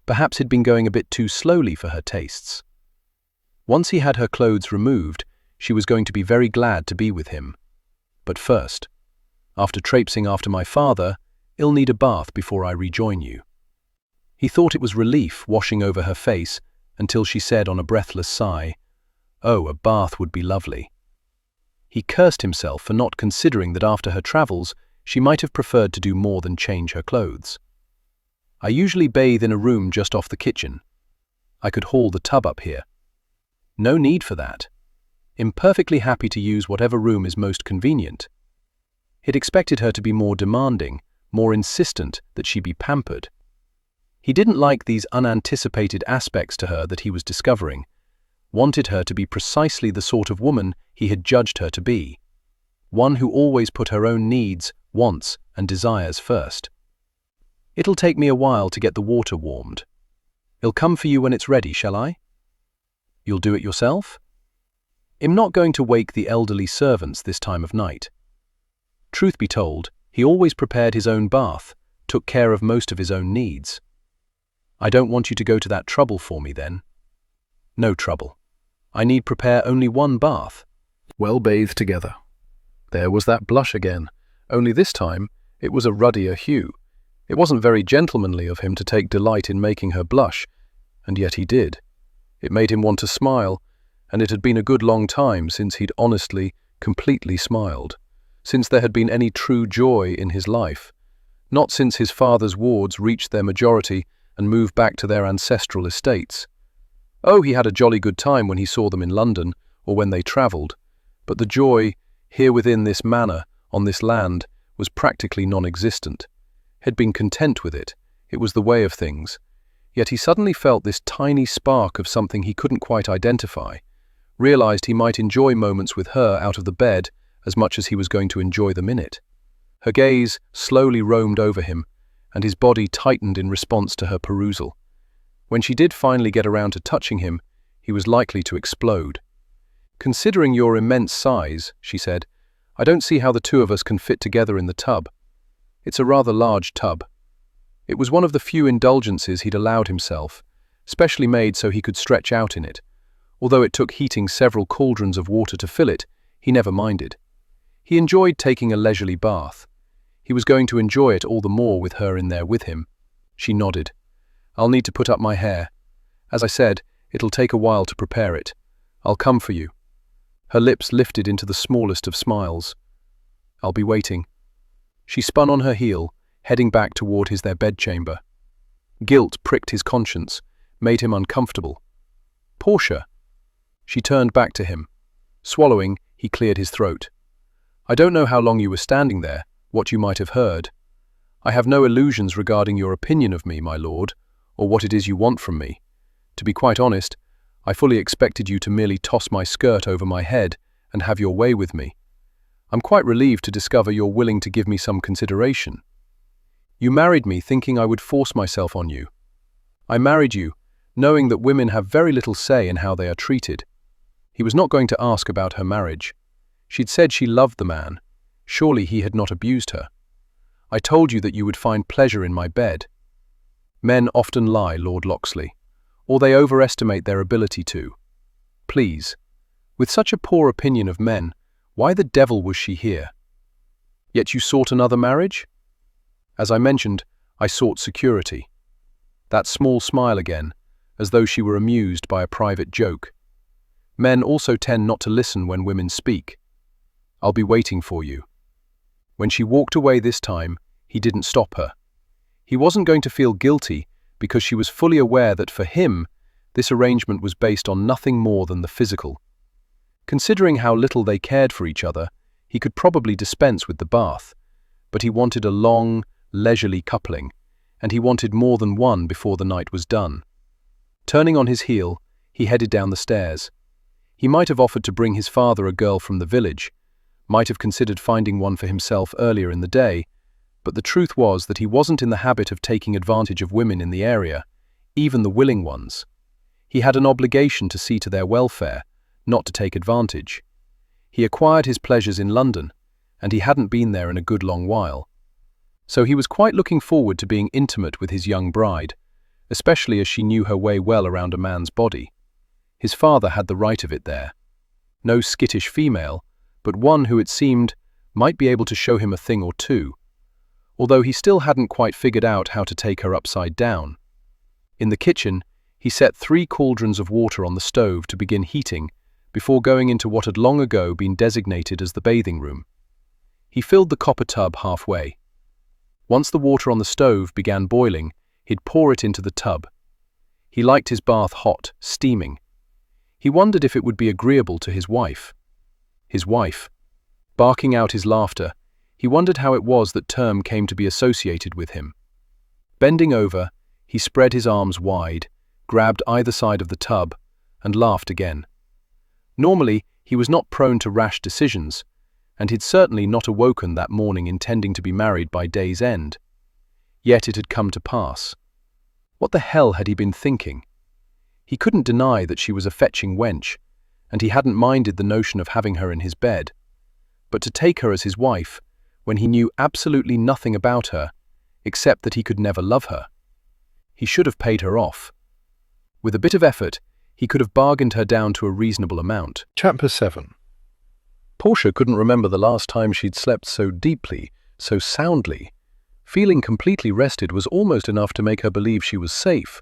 Perhaps he'd been going a bit too slowly for her tastes. Once he had her clothes removed, she was going to be very glad to be with him. But first, after traipsing after my father, I'll need a bath before I rejoin you. He thought it was relief washing over her face until she said on a breathless sigh, "Oh, a bath would be lovely." He cursed himself for not considering that after her travels, she might have preferred to do more than change her clothes. "I usually bathe in a room just off the kitchen. I could haul the tub up here." "No need for that. I'm perfectly happy to use whatever room is most convenient." He'd expected her to be more demanding, more insistent that she be pampered. He didn't like these unanticipated aspects to her that he was discovering, wanted her to be precisely the sort of woman he had judged her to be, one who always put her own needs, wants, and desires first. "It'll take me a while to get the water warmed. I'll come for you when it's ready, shall I? You'll do it yourself? I'm not going to wake the elderly servants this time of night. Truth be told, he always prepared his own bath, took care of most of his own needs. I don't want you to go to that trouble for me then. No trouble. I need prepare only one bath. Well bathed together. There was that blush again, only this time it was a ruddier hue. It wasn't very gentlemanly of him to take delight in making her blush, and yet he did. It made him want to smile, and it had been a good long time since he'd honestly, completely smiled, since there had been any true joy in his life, not since his father's wards reached their majority and moved back to their ancestral estates. Oh, he had a jolly good time when he saw them in London, or when they travelled, but the joy, here within this manor, on this land, was practically non-existent. He'd been content with it. It was the way of things. Yet he suddenly felt this tiny spark of something he couldn't quite identify, realized he might enjoy moments with her out of the bed as much as he was going to enjoy them in it. Her gaze slowly roamed over him, and his body tightened in response to her perusal. When she did finally get around to touching him, he was likely to explode. "Considering your immense size," she said, "I don't see how the two of us can fit together in the tub. It's a rather large tub." It was one of the few indulgences he'd allowed himself, specially made so he could stretch out in it. Although it took heating several cauldrons of water to fill it, he never minded. He enjoyed taking a leisurely bath. He was going to enjoy it all the more with her in there with him. She nodded. "I'll need to put up my hair. As I said, it'll take a while to prepare it. I'll come for you." Her lips lifted into the smallest of smiles. "I'll be waiting." She spun on her heel, heading back toward their bedchamber. Guilt pricked his conscience, made him uncomfortable. "Portia." She turned back to him. Swallowing, he cleared his throat. "I don't know how long you were standing there, what you might have heard. I have no illusions regarding your opinion of me, my lord, or what it is you want from me. To be quite honest, I fully expected you to merely toss my skirt over my head and have your way with me. I'm quite relieved to discover you're willing to give me some consideration. You married me thinking I would force myself on you. I married you, knowing that women have very little say in how they are treated." He was not going to ask about her marriage. She'd said she loved the man. Surely he had not abused her. "I told you that you would find pleasure in my bed." Men often lie, Lord Locksley, or they overestimate their ability to. Please, with such a poor opinion of men, why the devil was she here? "Yet you sought another marriage?" "As I mentioned, I sought security." That small smile again, as though she were amused by a private joke. Men also tend not to listen when women speak. "I'll be waiting for you." When she walked away this time, he didn't stop her. He wasn't going to feel guilty because she was fully aware that for him, this arrangement was based on nothing more than the physical. Considering how little they cared for each other, he could probably dispense with the bath, but he wanted a long, leisurely coupling, and he wanted more than one before the night was done. Turning on his heel, he headed down the stairs. He might have offered to bring his father a girl from the village, might have considered finding one for himself earlier in the day, but the truth was that he wasn't in the habit of taking advantage of women in the area, even the willing ones. He had an obligation to see to their welfare, not to take advantage. He acquired his pleasures in London, and he hadn't been there in a good long while. So he was quite looking forward to being intimate with his young bride, especially as she knew her way well around a man's body. His father had the right of it there. No skittish female, but one who it seemed might be able to show him a thing or two, although he still hadn't quite figured out how to take her upside down. In the kitchen, he set 3 cauldrons of water on the stove to begin heating before going into what had long ago been designated as the bathing room. He filled the copper tub halfway. Once the water on the stove began boiling, he'd pour it into the tub. He liked his bath hot, steaming. He wondered if it would be agreeable to his wife. His wife. Barking out his laughter, he wondered how it was that term came to be associated with him. Bending over, he spread his arms wide, grabbed either side of the tub, and laughed again. Normally, he was not prone to rash decisions, and he'd certainly not awoken that morning intending to be married by day's end. Yet it had come to pass. What the hell had he been thinking? He couldn't deny that she was a fetching wench, and he hadn't minded the notion of having her in his bed. But to take her as his wife, when he knew absolutely nothing about her, except that he could never love her. He should have paid her off. With a bit of effort, he could have bargained her down to a reasonable amount. Chapter 7. Portia couldn't remember the last time she'd slept so deeply, so soundly. Feeling completely rested was almost enough to make her believe she was safe.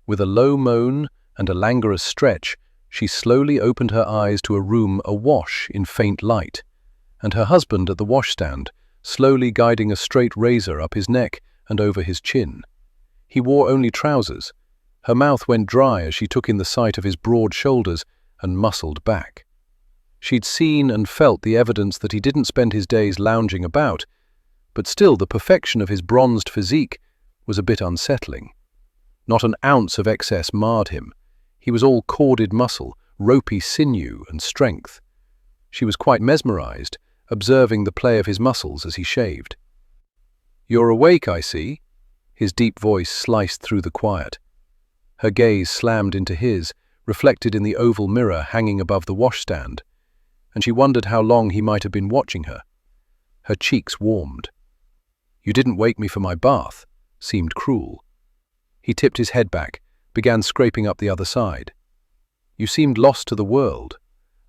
With a low moan and a languorous stretch, she slowly opened her eyes to a room awash in faint light, and her husband at the washstand, slowly guiding a straight razor up his neck and over his chin. He wore only trousers. Her mouth went dry as she took in the sight of his broad shoulders and muscled back. She'd seen and felt the evidence that he didn't spend his days lounging about, but still the perfection of his bronzed physique was a bit unsettling. Not an ounce of excess marred him. He was all corded muscle, ropey sinew and strength. She was quite mesmerized, observing the play of his muscles as he shaved. "You're awake, I see." His deep voice sliced through the quiet. Her gaze slammed into his, reflected in the oval mirror hanging above the washstand, and she wondered how long he might have been watching her. Her cheeks warmed. "You didn't wake me for my bath," seemed cruel. He tipped his head back, began scraping up the other side. "You seemed lost to the world.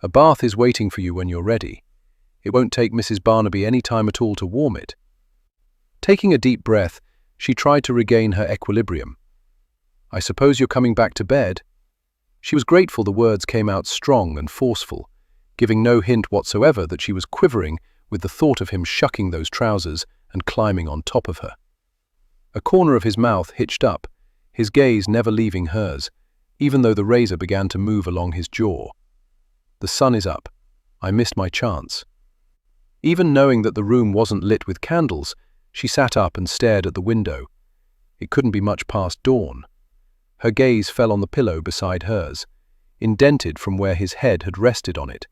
A bath is waiting for you when you're ready. It won't take Mrs. Barnaby any time at all to warm it." Taking a deep breath, she tried to regain her equilibrium. "I suppose you're coming back to bed?" She was grateful the words came out strong and forceful, giving no hint whatsoever that she was quivering with the thought of him shucking those trousers and climbing on top of her. A corner of his mouth hitched up, his gaze never leaving hers, even though the razor began to move along his jaw. "The sun is up. I missed my chance." Even knowing that the room wasn't lit with candles, she sat up and stared at the window. It couldn't be much past dawn. Her gaze fell on the pillow beside hers, indented from where his head had rested on it.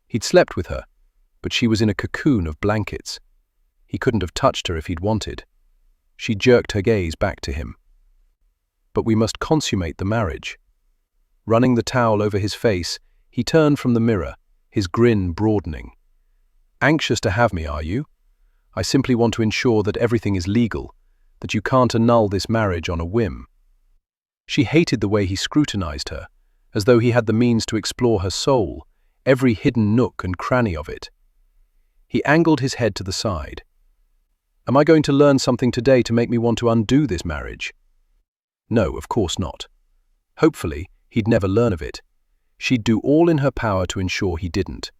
He'd slept with her, but she was in a cocoon of blankets. He couldn't have touched her if he'd wanted. She jerked her gaze back to him. "But we must consummate the marriage." Running the towel over his face, he turned from the mirror, his grin broadening. "Anxious to have me, are you? I simply want to ensure that everything is legal, that you can't annul this marriage on a whim." She hated the way he scrutinized her, as though he had the means to explore her soul, every hidden nook and cranny of it. He angled his head to the side. "Am I going to learn something today to make me want to undo this marriage?" No, of course not. Hopefully, he'd never learn of it. She'd do all in her power to ensure he didn't.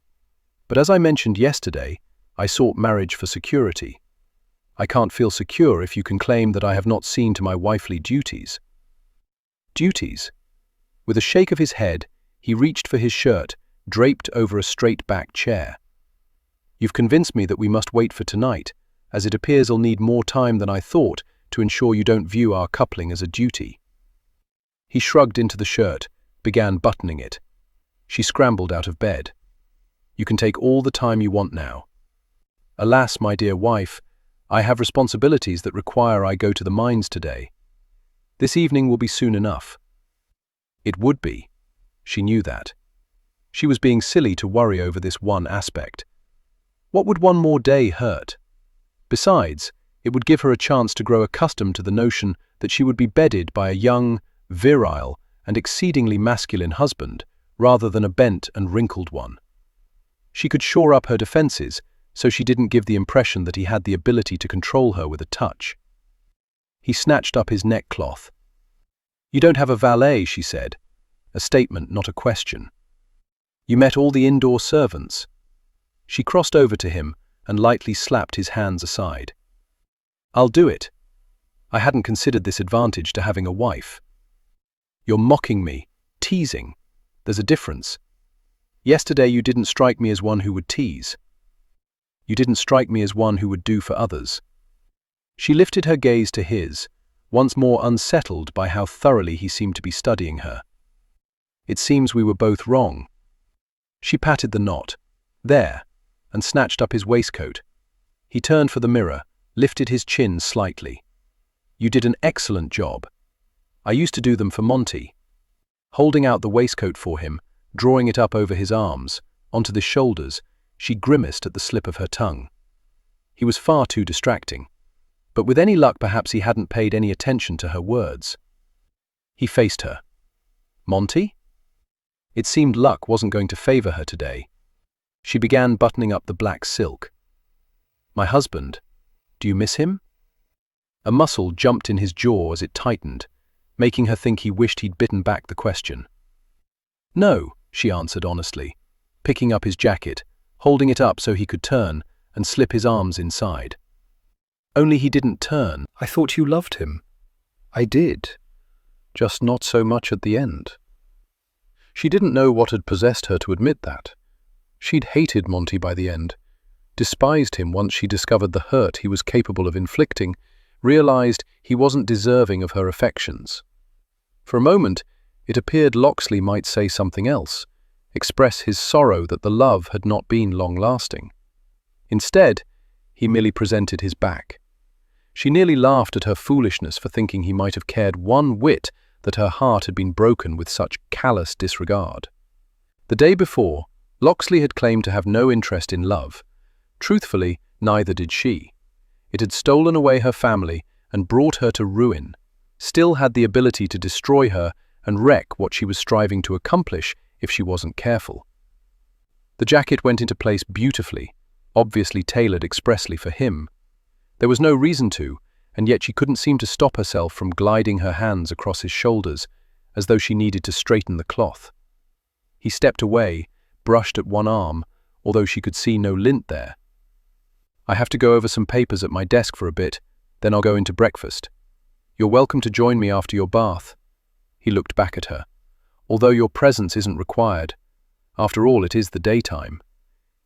But as I mentioned yesterday, I sought marriage for security. I can't feel secure if you can claim that I have not seen to my wifely duties. Duties? With a shake of his head, he reached for his shirt, draped over a straight-back chair. "You've convinced me that we must wait for tonight, as it appears I'll need more time than I thought to ensure you don't view our coupling as a duty." He shrugged into the shirt, began buttoning it. She scrambled out of bed. "You can take all the time you want now." "Alas, my dear wife, I have responsibilities that require I go to the mines today. This evening will be soon enough." It would be. She knew that. She was being silly to worry over this one aspect. What would one more day hurt? Besides, it would give her a chance to grow accustomed to the notion that she would be bedded by a young, virile, and exceedingly masculine husband, rather than a bent and wrinkled one. She could shore up her defenses, so she didn't give the impression that he had the ability to control her with a touch. He snatched up his neckcloth. "You don't have a valet," she said, a statement, not a question. "You met all the indoor servants." She crossed over to him and lightly slapped his hands aside. "I'll do it. I hadn't considered this advantage to having a wife." "You're mocking me, teasing. There's a difference. Yesterday you didn't strike me as one who would tease. You didn't strike me as one who would do for others." She lifted her gaze to his, once more unsettled by how thoroughly he seemed to be studying her. "It seems we were both wrong." She patted the knot. "There," and snatched up his waistcoat. He turned for the mirror, lifted his chin slightly. "You did an excellent job." I used to do them for Monty. Holding out the waistcoat for him, drawing it up over his arms, onto the shoulders, she grimaced at the slip of her tongue. He was far too distracting. But with any luck, perhaps he hadn't paid any attention to her words. He faced her. Monty? It seemed luck wasn't going to favor her today. She began buttoning up the black silk. My husband. Do you miss him? A muscle jumped in his jaw as it tightened, making her think he wished he'd bitten back the question. No, she answered honestly, picking up his jacket, holding it up so he could turn and slip his arms inside. Only he didn't turn. I thought you loved him. I did. Just not so much at the end. She didn't know what had possessed her to admit that. She'd hated Monty by the end, despised him once she discovered the hurt he was capable of inflicting, realized he wasn't deserving of her affections. For a moment, it appeared Locksley might say something else, express his sorrow that the love had not been long-lasting. Instead, he merely presented his back. She nearly laughed at her foolishness for thinking he might have cared one whit that her heart had been broken with such callous disregard. The day before, Locksley had claimed to have no interest in love. Truthfully, neither did she. It had stolen away her family and brought her to ruin, still had the ability to destroy her and wreck what she was striving to accomplish if she wasn't careful. The jacket went into place beautifully, obviously tailored expressly for him. There was no reason to, and yet she couldn't seem to stop herself from gliding her hands across his shoulders, as though she needed to straighten the cloth. He stepped away, brushed at one arm, although she could see no lint there. I have to go over some papers at my desk for a bit, then I'll go into breakfast. You're welcome to join me after your bath. He looked back at her. Although your presence isn't required. After all, it is the daytime.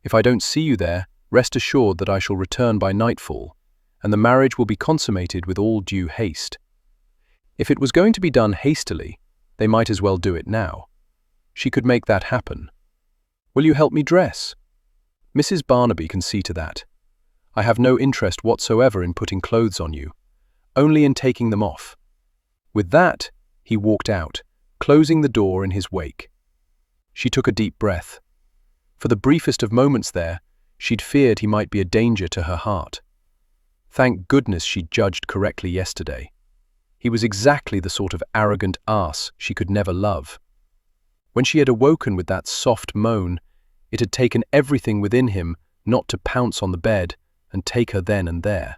If I don't see you there, rest assured that I shall return by nightfall, and the marriage will be consummated with all due haste. If it was going to be done hastily, they might as well do it now. She could make that happen. Will you help me dress? Mrs. Barnaby can see to that. I have no interest whatsoever in putting clothes on you, only in taking them off. With that, he walked out, closing the door in his wake. She took a deep breath. For the briefest of moments there, she'd feared he might be a danger to her heart. Thank goodness she'd judged correctly yesterday. He was exactly the sort of arrogant ass she could never love. When she had awoken with that soft moan, it had taken everything within him not to pounce on the bed and take her then and there.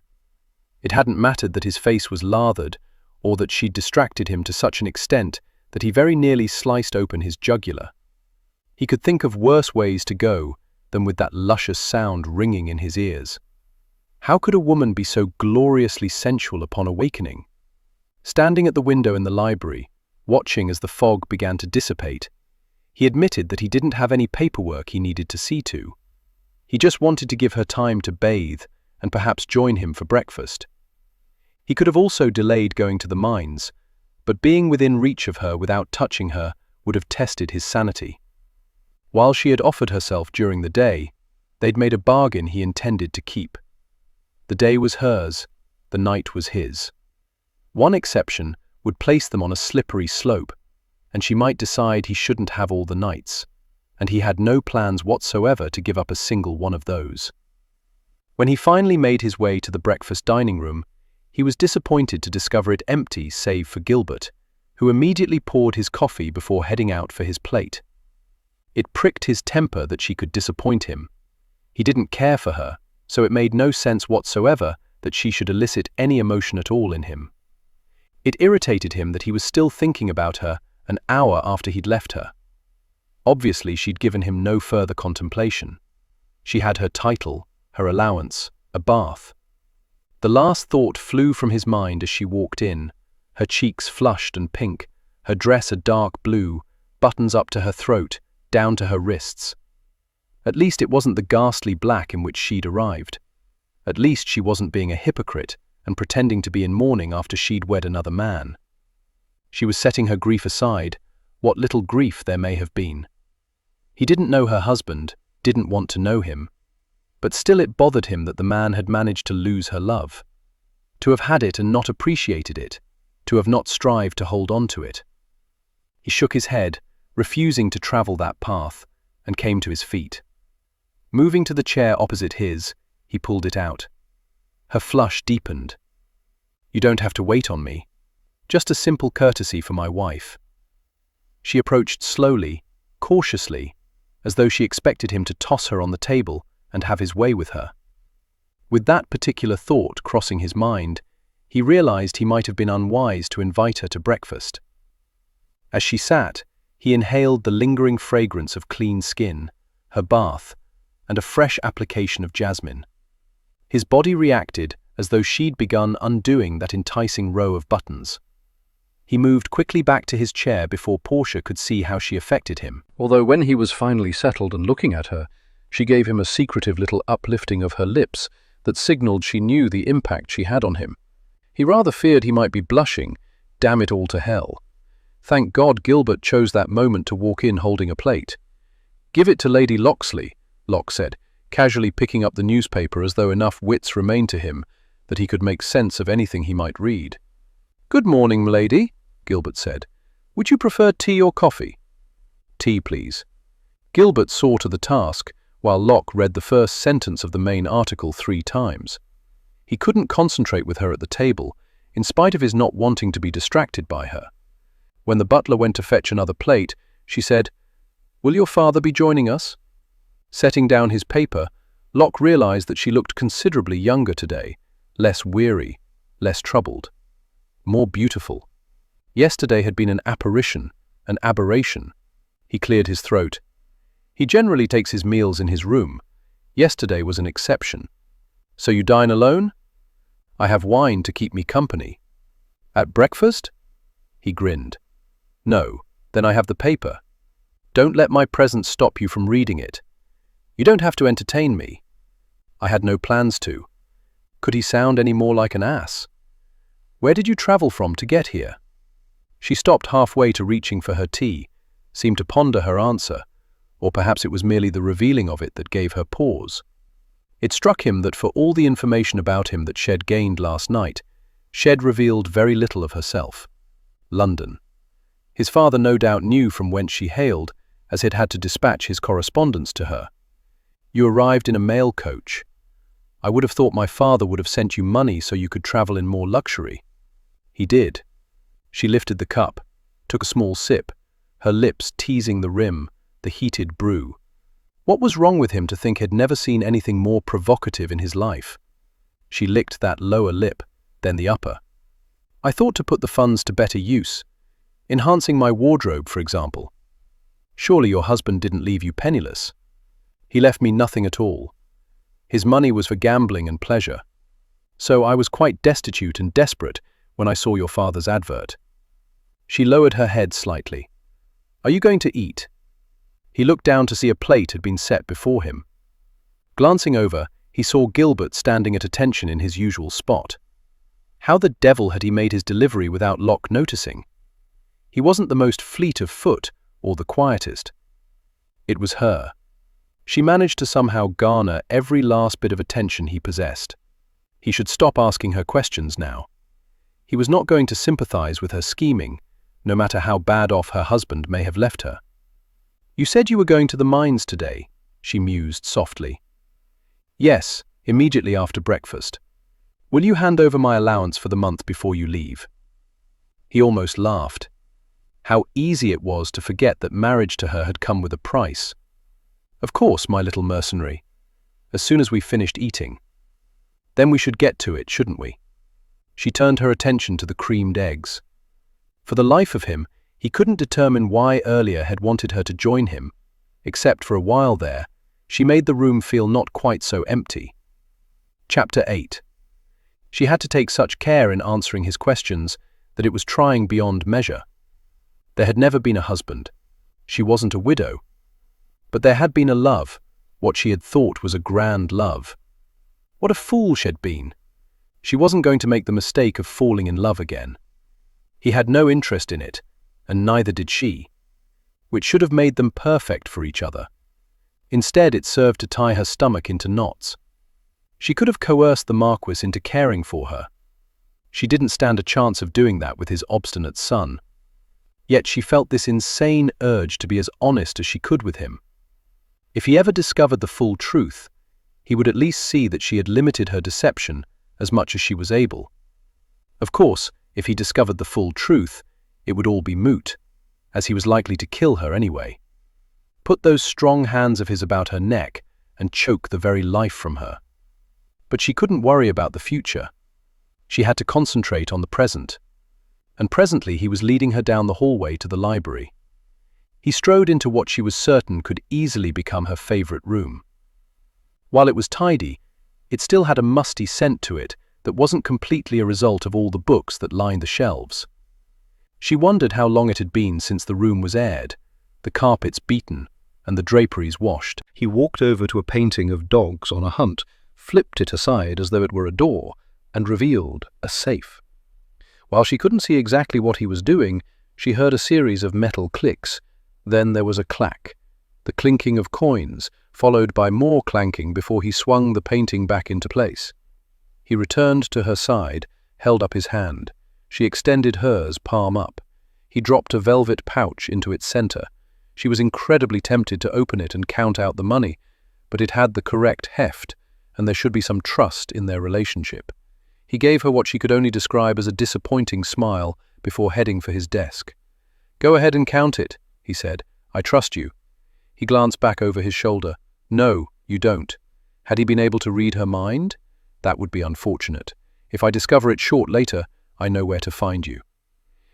It hadn't mattered that his face was lathered, or that she'd distracted him to such an extent that he very nearly sliced open his jugular. He could think of worse ways to go than with that luscious sound ringing in his ears. How could a woman be so gloriously sensual upon awakening? Standing at the window in the library, watching as the fog began to dissipate, he admitted that he didn't have any paperwork he needed to see to. He just wanted to give her time to bathe and perhaps join him for breakfast. He could have also delayed going to the mines, but being within reach of her without touching her would have tested his sanity. While she had offered herself during the day, they'd made a bargain he intended to keep. The day was hers, the night was his. One exception would place them on a slippery slope, and she might decide he shouldn't have all the nights, and he had no plans whatsoever to give up a single one of those. When he finally made his way to the breakfast dining room, he was disappointed to discover it empty save for Gilbert, who immediately poured his coffee before heading out for his plate. It pricked his temper that she could disappoint him. He didn't care for her, so it made no sense whatsoever that she should elicit any emotion at all in him. It irritated him that he was still thinking about her an hour after he'd left her. Obviously, she'd given him no further contemplation. She had her title, her allowance, a bath. The last thought flew from his mind as she walked in, her cheeks flushed and pink, her dress a dark blue, buttons up to her throat, down to her wrists. At least it wasn't the ghastly black in which she'd arrived. At least she wasn't being a hypocrite and pretending to be in mourning after she'd wed another man. She was setting her grief aside, what little grief there may have been. He didn't know her husband, didn't want to know him, but still it bothered him that the man had managed to lose her love. To have had it and not appreciated it. to have not strived to hold on to it. He shook his head, refusing to travel that path, and came to his feet. Moving to the chair opposite his, he pulled it out. Her flush deepened. "You don't have to wait on me. Just a simple courtesy for my wife." She approached slowly, cautiously, as though she expected him to toss her on the table and have his way with her. With that particular thought crossing his mind, he realized he might have been unwise to invite her to breakfast. As she sat, he inhaled the lingering fragrance of clean skin, her bath, and a fresh application of jasmine. His body reacted as though she'd begun undoing that enticing row of buttons. He moved quickly back to his chair before Portia could see how she affected him. Although when he was finally settled and looking at her, she gave him a secretive little uplifting of her lips that signaled she knew the impact she had on him. He rather feared he might be blushing. Damn it all to hell. Thank God Gilbert chose that moment to walk in holding a plate. "Give it to Lady Locksley," Locke said, casually picking up the newspaper as though enough wits remained to him that he could make sense of anything he might read. "Good morning, m'lady," Gilbert said. "Would you prefer tea or coffee?" "Tea, please." Gilbert saw to the task, while Locke read the first sentence of the main article 3 times. He couldn't concentrate with her at the table, in spite of his not wanting to be distracted by her. When the butler went to fetch another plate, she said, "Will your father be joining us?" Setting down his paper, Locke realized that she looked considerably younger today, less weary, less troubled, more beautiful. Yesterday had been an apparition, an aberration. He cleared his throat. He generally takes his meals in his room. Yesterday was an exception. "So you dine alone?" "I have wine to keep me company." "At breakfast?" He grinned. "No, then I have the paper. Don't let my presence stop you from reading it. You don't have to entertain me." I had no plans to. Could he sound any more like an ass? "Where did you travel from to get here?" She stopped halfway to reaching for her tea, seemed to ponder her answer, or perhaps it was merely the revealing of it that gave her pause. It struck him that for all the information about him that Shed gained last night, Shed revealed very little of herself. London. His father no doubt knew from whence she hailed, as he'd had to dispatch his correspondence to her. "You arrived in a mail coach. I would have thought my father would have sent you money so you could travel in more luxury." "He did." She lifted the cup, took a small sip, her lips teasing the rim, the heated brew. What was wrong with him to think he'd never seen anything more provocative in his life? She licked that lower lip, then the upper. "I thought to put the funds to better use. Enhancing my wardrobe, for example." "Surely your husband didn't leave you penniless?" "He left me nothing at all. His money was for gambling and pleasure. So I was quite destitute and desperate when I saw your father's advert." She lowered her head slightly. "Are you going to eat?" He looked down to see a plate had been set before him. Glancing over, he saw Gilbert standing at attention in his usual spot. How the devil had he made his delivery without Locke noticing? He wasn't the most fleet of foot or the quietest. It was her. She managed to somehow garner every last bit of attention he possessed. He should stop asking her questions now. He was not going to sympathize with her scheming, no matter how bad off her husband may have left her. "You said you were going to the mines today," she mused softly. "Yes, immediately after breakfast. Will you hand over my allowance for the month before you leave?" He almost laughed. How easy it was to forget that marriage to her had come with a price. "Of course, my little mercenary. As soon as we finished eating. Then we should get to it, shouldn't we?" She turned her attention to the creamed eggs. For the life of him, he couldn't determine why earlier had wanted her to join him, except for a while there, she made the room feel not quite so empty. Chapter 8. She had to take such care in answering his questions that it was trying beyond measure. There had never been a husband. She wasn't a widow. But there had been a love, what she had thought was a grand love. What a fool she'd been. She wasn't going to make the mistake of falling in love again. He had no interest in it, and neither did she, which should have made them perfect for each other. Instead, it served to tie her stomach into knots. She could have coerced the Marquis into caring for her. She didn't stand a chance of doing that with his obstinate son. Yet she felt this insane urge to be as honest as she could with him. If he ever discovered the full truth, he would at least see that she had limited her deception as much as she was able. Of course, if he discovered the full truth, it would all be moot, as he was likely to kill her anyway. Put those strong hands of his about her neck and choke the very life from her. But she couldn't worry about the future. She had to concentrate on the present. And presently he was leading her down the hallway to the library. He strode into what she was certain could easily become her favorite room. While it was tidy, it still had a musty scent to it that wasn't completely a result of all the books that lined the shelves. She wondered how long it had been since the room was aired, the carpets beaten, and the draperies washed. He walked over to a painting of dogs on a hunt, flipped it aside as though it were a door, and revealed a safe. While she couldn't see exactly what he was doing, she heard a series of metal clicks. Then there was a clack, the clinking of coins, followed by more clanking before he swung the painting back into place. He returned to her side, held up his hand. She extended hers, palm up. He dropped a velvet pouch into its center. She was incredibly tempted to open it and count out the money, but it had the correct heft, and there should be some trust in their relationship. He gave her what she could only describe as a disappointing smile before heading for his desk. "Go ahead and count it," he said. "I trust you." He glanced back over his shoulder. "No, you don't." Had he been able to read her mind? That would be unfortunate. If I discover it short later, I know where to find you.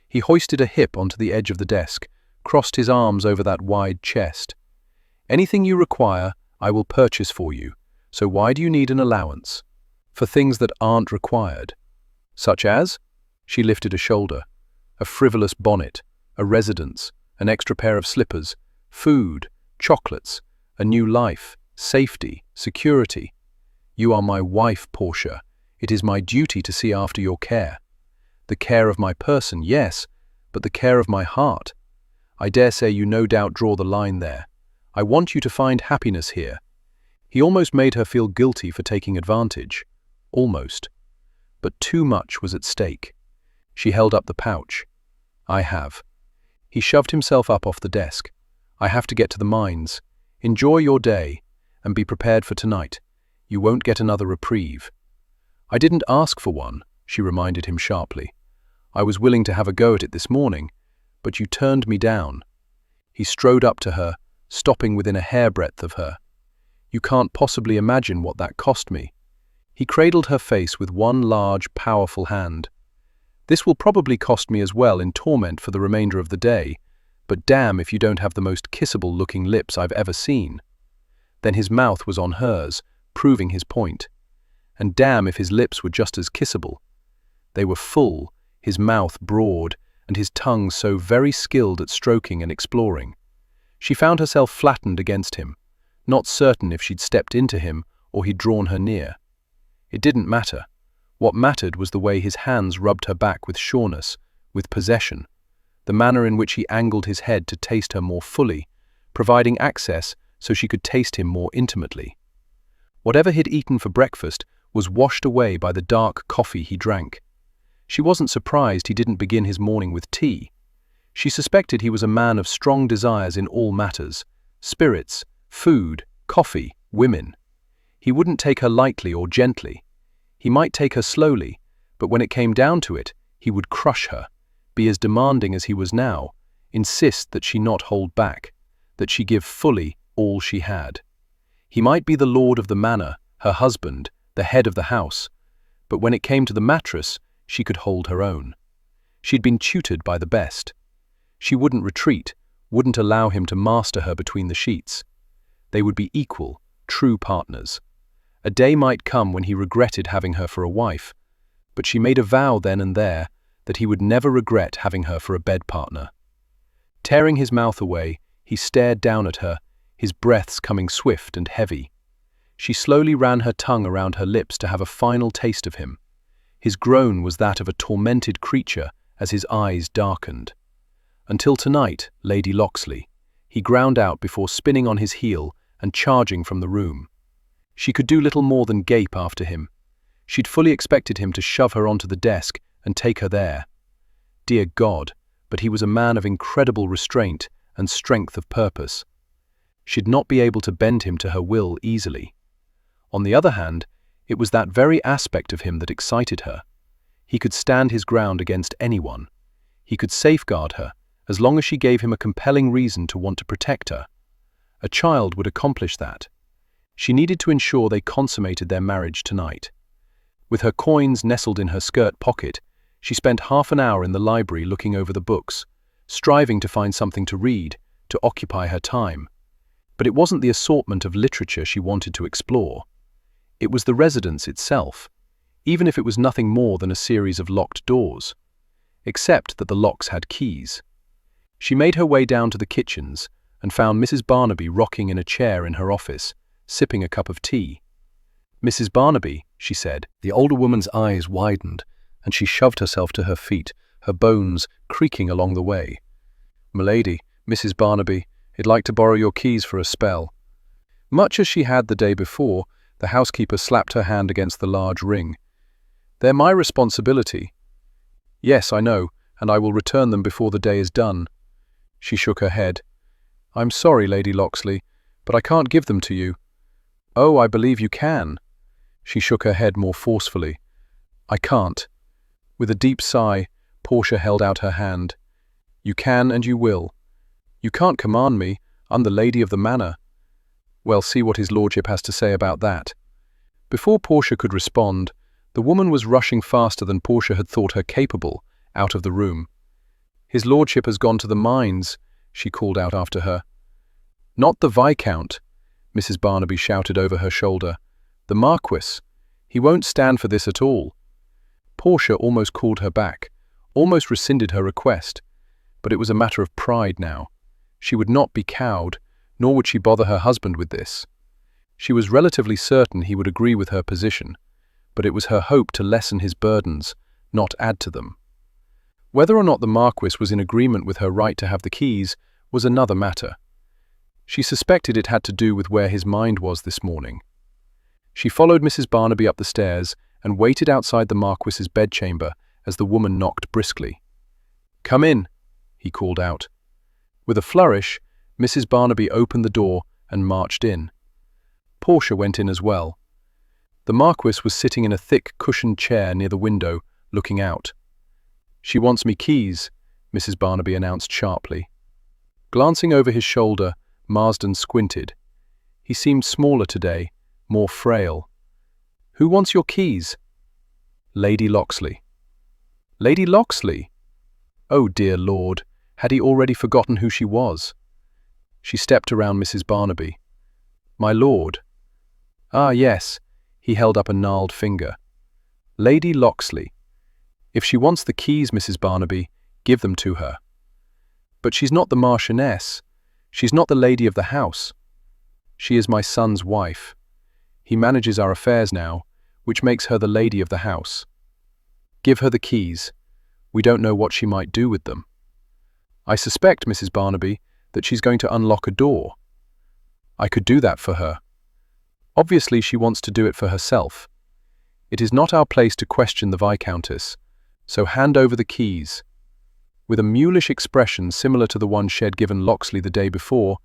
He hoisted a hip onto the edge of the desk, crossed his arms over that wide chest. "Anything you require, I will purchase for you, so why do you need an allowance? For things that aren't required." "Such as?" She lifted a shoulder. "A frivolous bonnet, a residence, an extra pair of slippers, food, chocolates, a new life, safety, security. You are my wife, Portia. It is my duty to see after your care. The care of my person, yes, but the care of my heart. I dare say you no doubt draw the line there. I want you to find happiness here." He almost made her feel guilty for taking advantage. Almost. But too much was at stake. She held up the pouch. "I have." He shoved himself up off the desk. "I have to get to the mines. Enjoy your day, and be prepared for tonight. You won't get another reprieve." "I didn't ask for one," she reminded him sharply. "I was willing to have a go at it this morning, but you turned me down." He strode up to her, stopping within a hairbreadth of her. "You can't possibly imagine what that cost me." He cradled her face with one large, powerful hand. "This will probably cost me as well in torment for the remainder of the day, but damn if you don't have the most kissable-looking lips I've ever seen." Then his mouth was on hers, proving his point. And damn if his lips were just as kissable. They were full, his mouth broad, and his tongue so very skilled at stroking and exploring. She found herself flattened against him, not certain if she'd stepped into him or he'd drawn her near. It didn't matter. What mattered was the way his hands rubbed her back with sureness, with possession, the manner in which he angled his head to taste her more fully, providing access so she could taste him more intimately. Whatever he'd eaten for breakfast was washed away by the dark coffee he drank. She wasn't surprised he didn't begin his morning with tea. She suspected he was a man of strong desires in all matters: spirits, food, coffee, women. He wouldn't take her lightly or gently. He might take her slowly, but when it came down to it, he would crush her, be as demanding as he was now, insist that she not hold back, that she give fully all she had. He might be the lord of the manor, her husband, the head of the house, but when it came to the mattress, she could hold her own. She'd been tutored by the best. She wouldn't retreat, wouldn't allow him to master her between the sheets. They would be equal, true partners. A day might come when he regretted having her for a wife, but she made a vow then and there that he would never regret having her for a bed partner. Tearing his mouth away, he stared down at her, his breaths coming swift and heavy. She slowly ran her tongue around her lips to have a final taste of him. His groan was that of a tormented creature as his eyes darkened. "Until tonight, Lady Locksley," he ground out before spinning on his heel and charging from the room. She could do little more than gape after him. She'd fully expected him to shove her onto the desk and take her there. Dear God, but he was a man of incredible restraint and strength of purpose. She'd not be able to bend him to her will easily. On the other hand, it was that very aspect of him that excited her. He could stand his ground against anyone. He could safeguard her, as long as she gave him a compelling reason to want to protect her. A child would accomplish that. She needed to ensure they consummated their marriage tonight. With her coins nestled in her skirt pocket, she spent half an hour in the library looking over the books, striving to find something to read, to occupy her time. But it wasn't the assortment of literature she wanted to explore. It was the residence itself, even if it was nothing more than a series of locked doors, except that the locks had keys. She made her way down to the kitchens and found Mrs. Barnaby rocking in a chair in her office, sipping a cup of tea. "Mrs. Barnaby," she said. The older woman's eyes widened, and she shoved herself to her feet, her bones creaking along the way. "M'lady, Mrs. Barnaby, I'd like to borrow your keys for a spell." Much as she had the day before, the housekeeper slapped her hand against the large ring. "They're my responsibility." "Yes, I know, and I will return them before the day is done." She shook her head. "I'm sorry, Lady Locksley, but I can't give them to you." "Oh, I believe you can." She shook her head more forcefully. "I can't." With a deep sigh, Portia held out her hand. "You can and you will. You can't command me. I'm the lady of the manor." "Well, see what his lordship has to say about that." Before Portia could respond, the woman was rushing faster than Portia had thought her capable, out of the room. "His lordship has gone to the mines," she called out after her. "Not the Viscount," Mrs. Barnaby shouted over her shoulder. "The Marquis. He won't stand for this at all." Portia almost called her back, almost rescinded her request, but it was a matter of pride now. She would not be cowed, nor would she bother her husband with this. She was relatively certain he would agree with her position, but it was her hope to lessen his burdens, not add to them. Whether or not the Marquis was in agreement with her right to have the keys was another matter. She suspected it had to do with where his mind was this morning. She followed Mrs. Barnaby up the stairs and waited outside the Marquis's bedchamber as the woman knocked briskly. "Come in," he called out. With a flourish, Mrs. Barnaby opened the door and marched in. Portia went in as well. The Marquis was sitting in a thick, cushioned chair near the window, looking out. "She wants me keys," Mrs. Barnaby announced sharply. Glancing over his shoulder, Marsden squinted. He seemed smaller today, more frail. "Who wants your keys?" "Lady Locksley." "Lady Locksley?" Oh dear Lord, had he already forgotten who she was? She stepped around Mrs. Barnaby. "My lord." "Ah, yes." He held up a gnarled finger. "Lady Locksley. If she wants the keys, Mrs. Barnaby, give them to her." "But she's not the Marchioness. She's not the lady of the house." "She is my son's wife. He manages our affairs now, which makes her the lady of the house. Give her the keys. We don't know what she might do with them." "I suspect, Mrs. Barnaby, that she's going to unlock a door." "I could do that for her." "Obviously she wants to do it for herself. It is not our place to question the Viscountess, so hand over the keys." With a mulish expression similar to the one she had given Locksley the day before,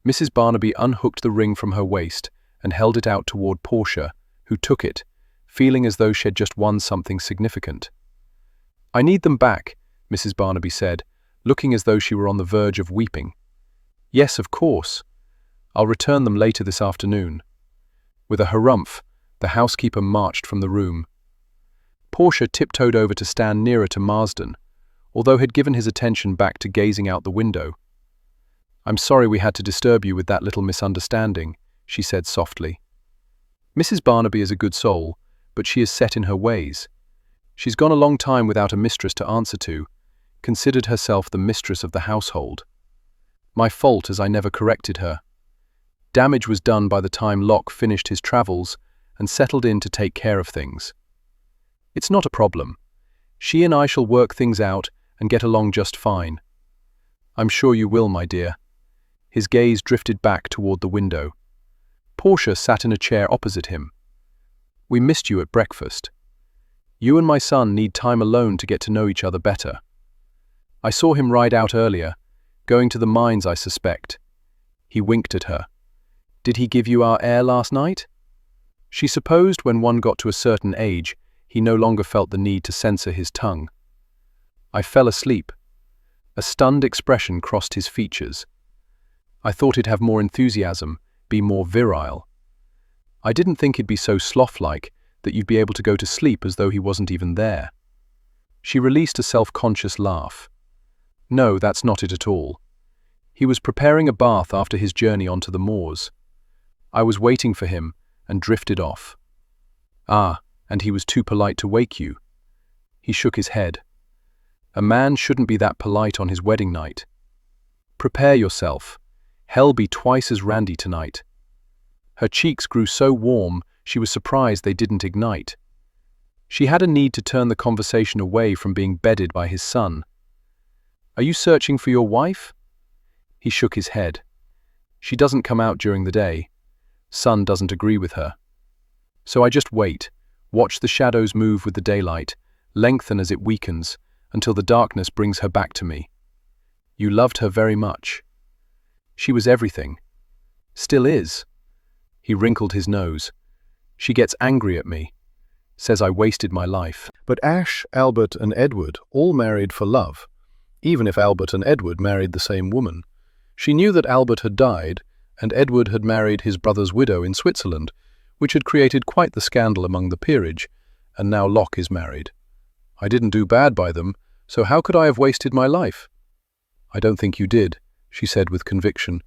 Mrs. Barnaby unhooked the ring from her waist and held it out toward Portia, who took it, feeling as though she had just won something significant. "I need them back," Mrs. Barnaby said, looking as though she were on the verge of weeping. "Yes, of course. I'll return them later this afternoon." With a harumph, the housekeeper marched from the room. Portia tiptoed over to stand nearer to Marsden, although had given his attention back to gazing out the window. "I'm sorry we had to disturb you with that little misunderstanding," she said softly. "Mrs. Barnaby is a good soul, but she is set in her ways. She's gone a long time without a mistress to answer to, considered herself the mistress of the household. My fault as I never corrected her. Damage was done by the time Locke finished his travels and settled in to take care of things. It's not a problem. She and I shall work things out and get along just fine. I'm sure you will, my dear." His gaze drifted back toward the window. Portia sat in a chair opposite him. "We missed you at breakfast." You and my son need time alone to get to know each other better. I saw him ride out earlier, going to the mines, I suspect." He winked at her. "Did he give you our air last night?" She supposed when one got to a certain age, he no longer felt the need to censor his tongue. "I fell asleep." A stunned expression crossed his features. "I thought he'd have more enthusiasm, be more virile. I didn't think he'd be so sloth-like that you'd be able to go to sleep as though he wasn't even there." She released a self-conscious laugh. "No, that's not it at all. He was preparing a bath after his journey onto the moors. I was waiting for him and drifted off." "Ah, and he was too polite to wake you?" He shook his head. "A man shouldn't be that polite on his wedding night. Prepare yourself. Hell be twice as randy tonight." Her cheeks grew so warm she was surprised they didn't ignite. She had a need to turn the conversation away from being bedded by his son. "Are you searching for your wife?" He shook his head. "She doesn't come out during the day. Son doesn't agree with her. So I just wait, watch the shadows move with the daylight, lengthen as it weakens, until the darkness brings her back to me. You loved her very much." "She was everything. Still is." He wrinkled his nose. "She gets angry at me. Says I wasted my life." But Ash, Albert and Edward all married for love, even if Albert and Edward married the same woman. She knew that Albert had died, and Edward had married his brother's widow in Switzerland, which had created quite the scandal among the peerage, and now Locke is married. "I didn't do bad by them, so how could I have wasted my life?" "I don't think you did," she said with conviction.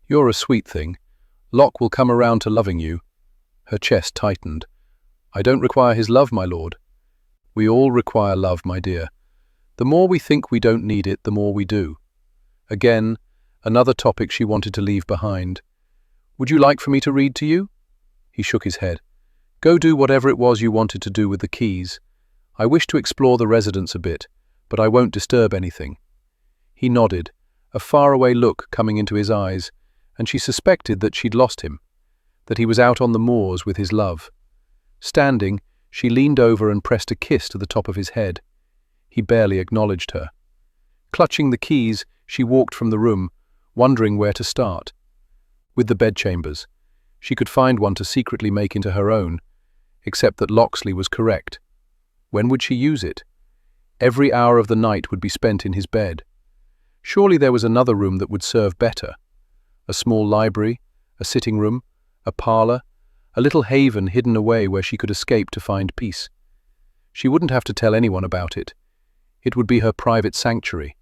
"You're a sweet thing. Locke will come around to loving you." Her chest tightened. "I don't require his love, my lord." "We all require love, my dear. The more we think we don't need it, the more we do." Again, another topic she wanted to leave behind. "Would you like for me to read to you?" He shook his head. "Go do whatever it was you wanted to do with the keys. I wish to explore the residence a bit, but I won't disturb anything." He nodded, a faraway look coming into his eyes, and she suspected that she'd lost him, that he was out on the moors with his love. Standing, she leaned over and pressed a kiss to the top of his head. He barely acknowledged her. Clutching the keys, she walked from the room, wondering where to start. With the bedchambers, she could find one to secretly make into her own, except that Locksley was correct. When would she use it? Every hour of the night would be spent in his bed. Surely there was another room that would serve better. A small library, a sitting room, a parlour, a little haven hidden away where she could escape to find peace. She wouldn't have to tell anyone about it. It would be her private sanctuary.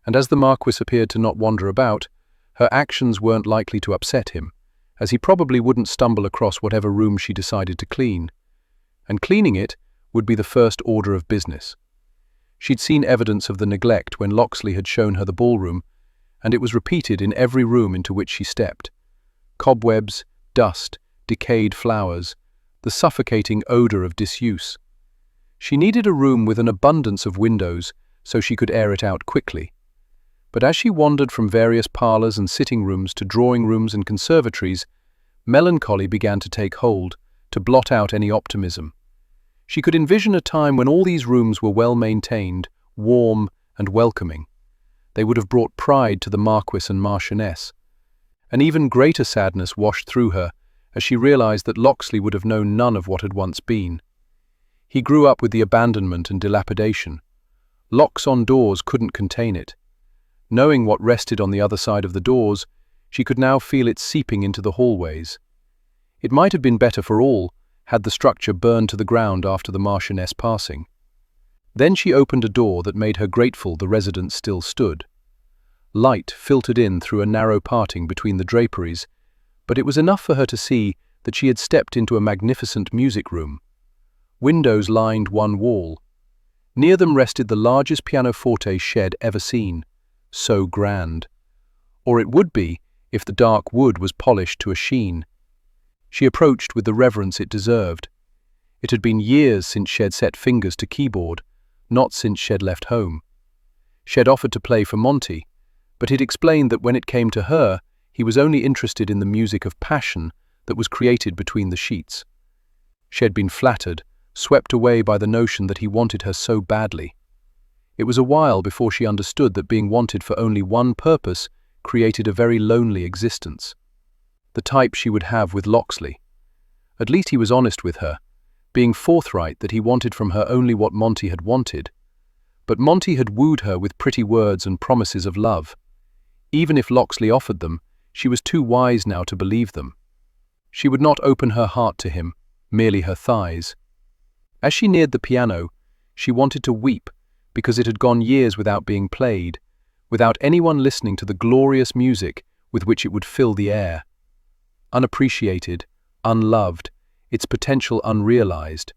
And as the Marquis appeared to not wander about, her actions weren't likely to upset him, as he probably wouldn't stumble across whatever room she decided to clean. And cleaning it would be the first order of business. She'd seen evidence of the neglect when Locksley had shown her the ballroom, and it was repeated in every room into which she stepped. Cobwebs, dust, decayed flowers, the suffocating odour of disuse. She needed a room with an abundance of windows so she could air it out quickly. But as she wandered from various parlours and sitting rooms to drawing rooms and conservatories, melancholy began to take hold, to blot out any optimism. She could envision a time when all these rooms were well maintained, warm and welcoming. They would have brought pride to the Marquis and Marchioness. An even greater sadness washed through her as she realized that Locksley would have known none of what had once been. He grew up with the abandonment and dilapidation. Locks on doors couldn't contain it. Knowing what rested on the other side of the doors, she could now feel it seeping into the hallways. It might have been better for all had the structure burned to the ground after the Marchioness passing. Then she opened a door that made her grateful the residence still stood. Light filtered in through a narrow parting between the draperies, but it was enough for her to see that she had stepped into a magnificent music room. Windows lined one wall. Near them rested the largest pianoforte Shed ever seen. So grand. Or it would be if the dark wood was polished to a sheen. She approached with the reverence it deserved. It had been years since Shed set fingers to keyboard, not since Shed left home. Shed offered to play for Monty, but he'd explained that when it came to her, he was only interested in the music of passion that was created between the sheets. Shed been flattered, swept away by the notion that he wanted her so badly. It was a while before she understood that being wanted for only one purpose created a very lonely existence. The type she would have with Locksley. At least he was honest with her, being forthright that he wanted from her only what Monty had wanted. But Monty had wooed her with pretty words and promises of love. Even if Locksley offered them, she was too wise now to believe them. She would not open her heart to him, merely her thighs. As she neared the piano, she wanted to weep because it had gone years without being played, without anyone listening to the glorious music with which it would fill the air. Unappreciated, unloved, its potential unrealized.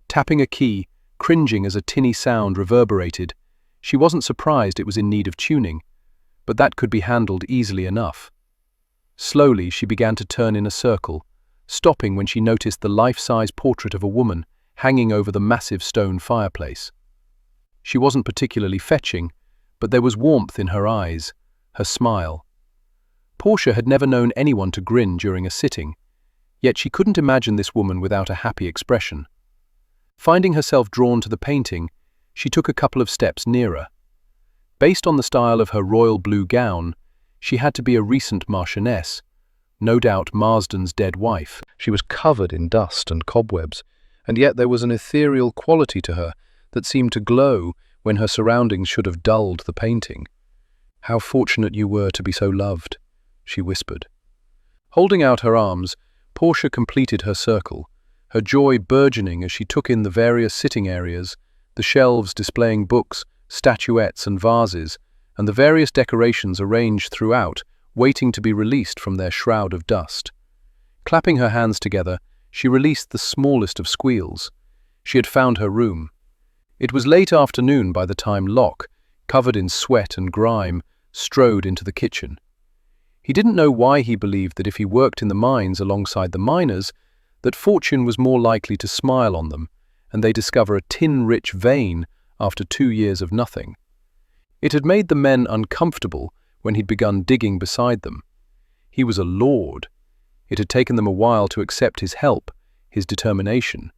Tapping a key, cringing as a tinny sound reverberated, she wasn't surprised it was in need of tuning, but that could be handled easily enough. Slowly she began to turn in a circle, stopping when she noticed the life-size portrait of a woman hanging over the massive stone fireplace. She wasn't particularly fetching, but there was warmth in her eyes, her smile. Portia had never known anyone to grin during a sitting, yet she couldn't imagine this woman without a happy expression. Finding herself drawn to the painting, she took a couple of steps nearer. Based on the style of her royal blue gown, she had to be a recent marchioness, no doubt Marsden's dead wife. She was covered in dust and cobwebs, and yet there was an ethereal quality to her that seemed to glow when her surroundings should have dulled the painting. "How fortunate you were to be so loved," she whispered. Holding out her arms, Portia completed her circle, her joy burgeoning as she took in the various sitting areas, the shelves displaying books, statuettes and vases, and the various decorations arranged throughout, waiting to be released from their shroud of dust. Clapping her hands together, she released the smallest of squeals. She had found her room. It was late afternoon by the time Locke, covered in sweat and grime, strode into the kitchen. He didn't know why he believed that if he worked in the mines alongside the miners, that fortune was more likely to smile on them, and they discover a tin-rich vein after 2 years of nothing. It had made the men uncomfortable when he'd begun digging beside them. He was a lord. It had taken them a while to accept his help, his determination.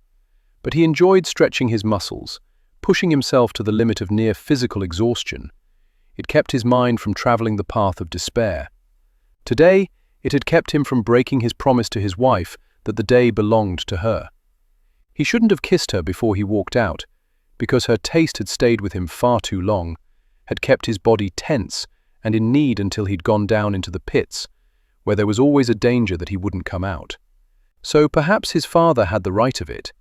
But he enjoyed stretching his muscles, pushing himself to the limit of near physical exhaustion. It kept his mind from traveling the path of despair. Today, it had kept him from breaking his promise to his wife that the day belonged to her. He shouldn't have kissed her before he walked out, because her taste had stayed with him far too long, had kept his body tense and in need until he'd gone down into the pits, where there was always a danger that he wouldn't come out. So perhaps his father had the right of it.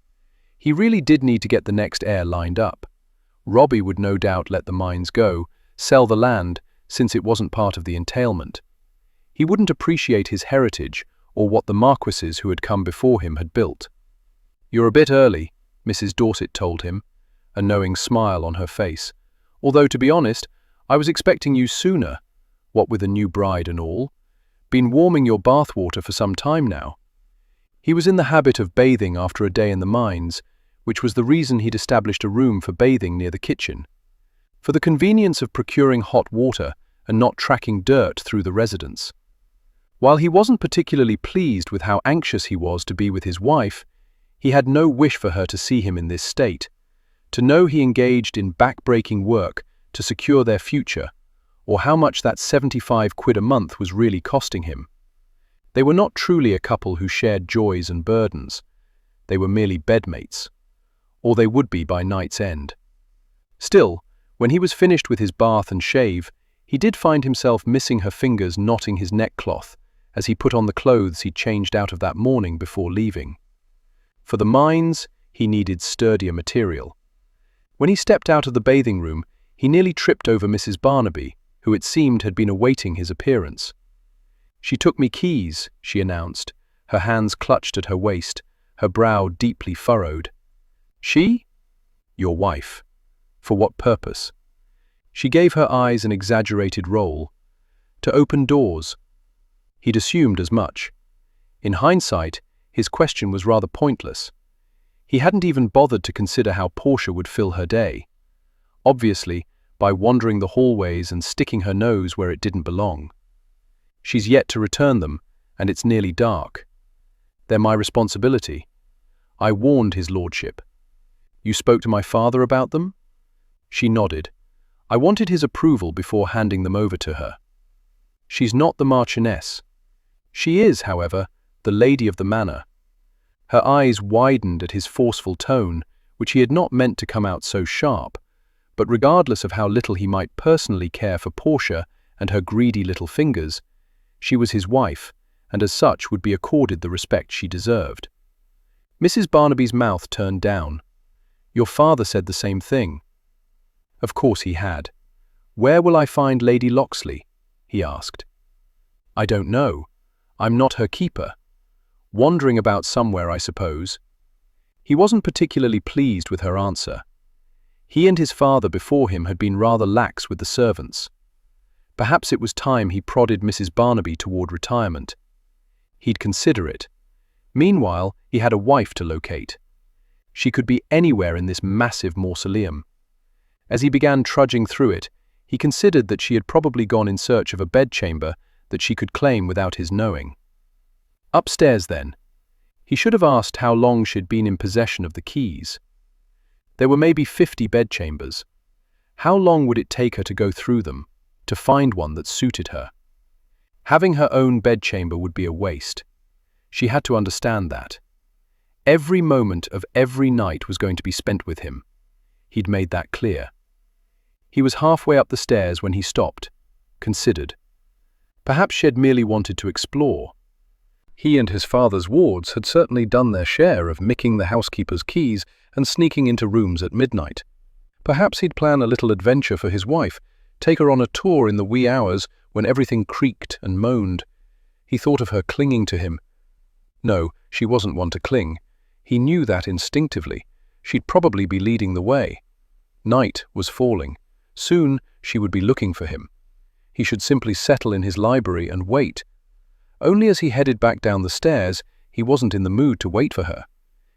He really did need to get the next heir lined up. Robbie would no doubt let the mines go, sell the land, since it wasn't part of the entailment. He wouldn't appreciate his heritage or what the marquises who had come before him had built. "You're a bit early," Mrs. Dorset told him, a knowing smile on her face. "Although, to be honest, I was expecting you sooner, what with a new bride and all. Been warming your bathwater for some time now." He was in the habit of bathing after a day in the mines, which was the reason he'd established a room for bathing near the kitchen. For the convenience of procuring hot water and not tracking dirt through the residence. While he wasn't particularly pleased with how anxious he was to be with his wife, he had no wish for her to see him in this state, to know he engaged in back-breaking work to secure their future, or how much that 75 quid a month was really costing him. They were not truly a couple who shared joys and burdens. They were merely bedmates, or they would be by night's end. Still, when he was finished with his bath and shave, he did find himself missing her fingers knotting his neckcloth as he put on the clothes he'd changed out of that morning before leaving. For the mines, he needed sturdier material. When he stepped out of the bathing room, he nearly tripped over Mrs. Barnaby, who it seemed had been awaiting his appearance. "She took me keys," she announced, her hands clutched at her waist, her brow deeply furrowed. "She?" "Your wife. For what purpose?" She gave her eyes an exaggerated roll. "To open doors." He'd assumed as much. In hindsight, his question was rather pointless. He hadn't even bothered to consider how Portia would fill her day. Obviously, by wandering the hallways and sticking her nose where it didn't belong. She's yet to return them, and it's nearly dark. They're my responsibility. I warned his lordship. You spoke to my father about them? She nodded. I wanted his approval before handing them over to her. She's not the Marchioness. She is, however, the lady of the manor. Her eyes widened at his forceful tone, which he had not meant to come out so sharp, but regardless of how little he might personally care for Portia and her greedy little fingers, she was his wife, and as such would be accorded the respect she deserved. Mrs. Barnaby's mouth turned down. Your father said the same thing. Of course he had. Where will I find Lady Locksley? He asked. I don't know. I'm not her keeper. Wandering about somewhere, I suppose. He wasn't particularly pleased with her answer. He and his father before him had been rather lax with the servants. Perhaps it was time he prodded Mrs. Barnaby toward retirement. He'd consider it. Meanwhile, he had a wife to locate. She could be anywhere in this massive mausoleum. As he began trudging through it, he considered that she had probably gone in search of a bedchamber that she could claim without his knowing. Upstairs, then. He should have asked how long she'd been in possession of the keys. There were maybe 50 bedchambers. How long would it take her to go through them, to find one that suited her? Having her own bedchamber would be a waste. She had to understand that. Every moment of every night was going to be spent with him. He'd made that clear. He was halfway up the stairs when he stopped, considered. Perhaps she had merely wanted to explore. He and his father's wards had certainly done their share of micking the housekeeper's keys and sneaking into rooms at midnight. Perhaps he'd plan a little adventure for his wife, take her on a tour in the wee hours when everything creaked and moaned. He thought of her clinging to him. No, she wasn't one to cling. He knew that instinctively. She'd probably be leading the way. Night was falling. Soon she would be looking for him. He should simply settle in his library and wait. Only as he headed back down the stairs, he wasn't in the mood to wait for her.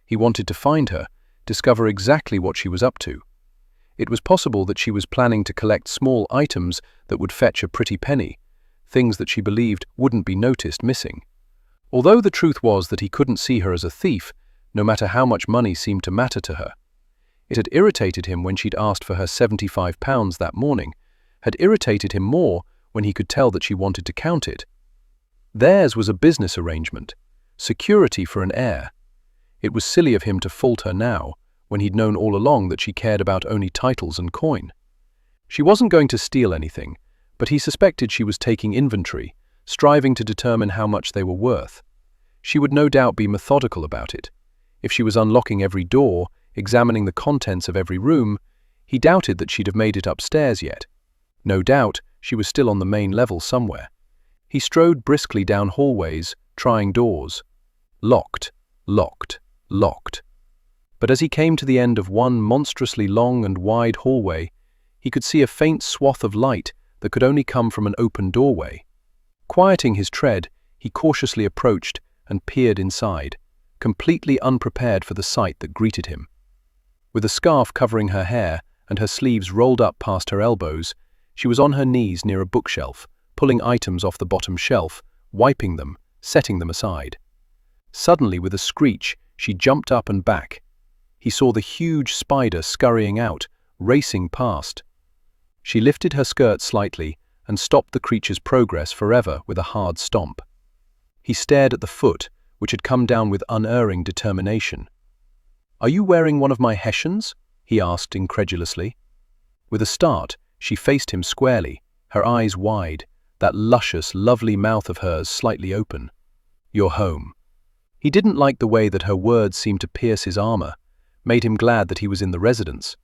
He wanted to find her, discover exactly what she was up to. It was possible that she was planning to collect small items that would fetch a pretty penny, things that she believed wouldn't be noticed missing. Although the truth was that he couldn't see her as a thief, no matter how much money seemed to matter to her. It had irritated him when she'd asked for her £75 that morning, had irritated him more when he could tell that she wanted to count it. Theirs was a business arrangement, security for an heir. It was silly of him to fault her now, when he'd known all along that she cared about only titles and coin. She wasn't going to steal anything, but he suspected she was taking inventory, striving to determine how much they were worth. She would no doubt be methodical about it. If she was unlocking every door, examining the contents of every room, he doubted that she'd have made it upstairs yet. No doubt she was still on the main level somewhere. He strode briskly down hallways, trying doors. Locked, locked, locked. But as he came to the end of one monstrously long and wide hallway, he could see a faint swath of light that could only come from an open doorway. Quieting his tread, he cautiously approached and peered inside, completely unprepared for the sight that greeted him. With a scarf covering her hair and her sleeves rolled up past her elbows, she was on her knees near a bookshelf, pulling items off the bottom shelf, wiping them, setting them aside. Suddenly, with a screech, she jumped up and back. He saw the huge spider scurrying out, racing past. She lifted her skirt slightly and stopped the creature's progress forever with a hard stomp. He stared at the foot, which had come down with unerring determination. "Are you wearing one of my hessians?" he asked incredulously. With a start, she faced him squarely, her eyes wide, that luscious, lovely mouth of hers slightly open. "You're home." He didn't like the way that her words seemed to pierce his armor, made him glad that he was in the residence.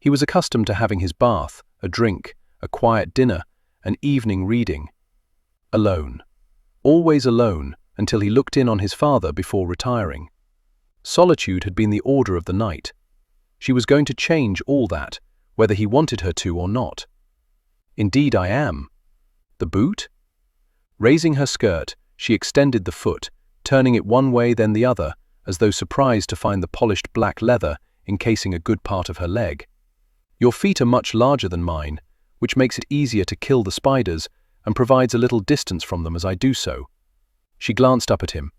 He was accustomed to having his bath, a drink, a quiet dinner, an evening reading. Alone. Always alone, until he looked in on his father before retiring. Solitude had been the order of the night. She was going to change all that, whether he wanted her to or not. "Indeed I am." "The boot?" Raising her skirt, she extended the foot, turning it one way then the other, as though surprised to find the polished black leather encasing a good part of her leg. "Your feet are much larger than mine, which makes it easier to kill the spiders and provides a little distance from them as I do so." She glanced up at him.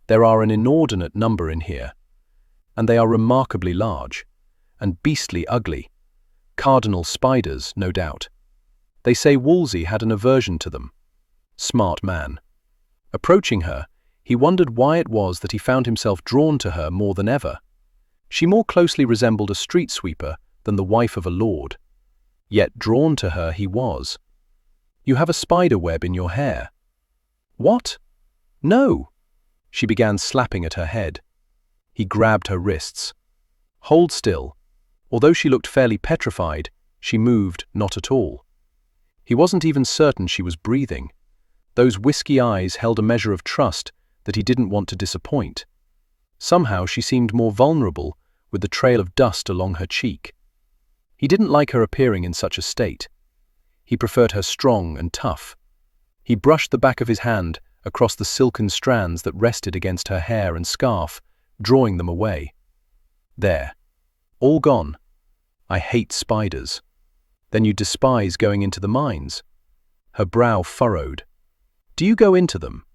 "There are an inordinate number in here. and they are remarkably large, and beastly ugly. Cardinal spiders, no doubt. They say Wolsey had an aversion to them. Smart man. Approaching her, he wondered why it was that he found himself drawn to her more than ever. She more closely resembled a street sweeper than the wife of a lord. Yet drawn to her he was. "You have a spider web in your hair." "What?" "No." She began slapping at her head. He grabbed her wrists. "Hold still." Although she looked fairly petrified, she moved not at all. He wasn't even certain she was breathing. Those whiskey eyes held a measure of trust that he didn't want to disappoint. Somehow she seemed more vulnerable, with the trail of dust along her cheek. He didn't like her appearing in such a state. He preferred her strong and tough. He brushed the back of his hand across the silken strands that rested against her hair and scarf, drawing them away. "There. All gone. I hate spiders." "Then you despise going into the mines?" Her brow furrowed. "Do you go into them?"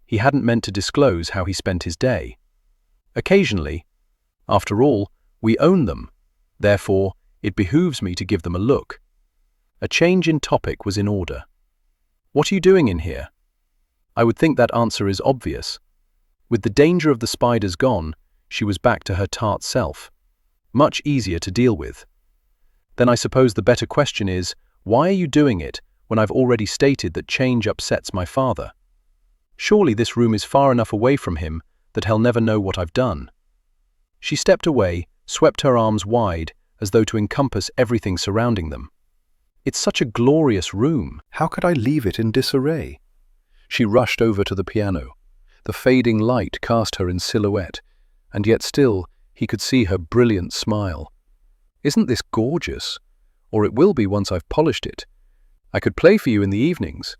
He hadn't meant to disclose how he spent his day. "Occasionally. After all, we own them. Therefore, it behooves me to give them a look." A change in topic was in order. "What are you doing in here?" I would think that answer is obvious. With the danger of the spiders gone, she was back to her tart self. Much easier to deal with. "Then I suppose the better question is, why are you doing it when I've already stated that change upsets my father? Surely this room is far enough away from him that he'll never know what I've done." She stepped away, swept her arms wide, as though to encompass everything surrounding them. "It's such a glorious room. How could I leave it in disarray?" She rushed over to the piano. The fading light cast her in silhouette, and yet still he could see her brilliant smile. "Isn't this gorgeous? Or it will be once I've polished it. I could play for you in the evenings."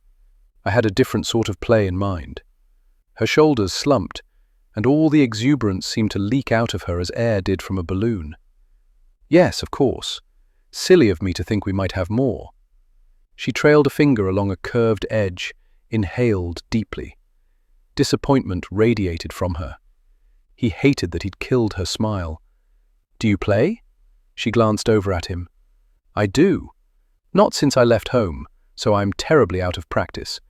I had a different sort of play in mind. Her shoulders slumped, and all the exuberance seemed to leak out of her as air did from a balloon. "Yes, of course. Silly of me to think we might have more." She trailed a finger along a curved edge, inhaled deeply. Disappointment radiated from her. He hated that he'd killed her smile. "Do you play?" She glanced over at him. "I do. Not since I left home, so I'm terribly out of practice,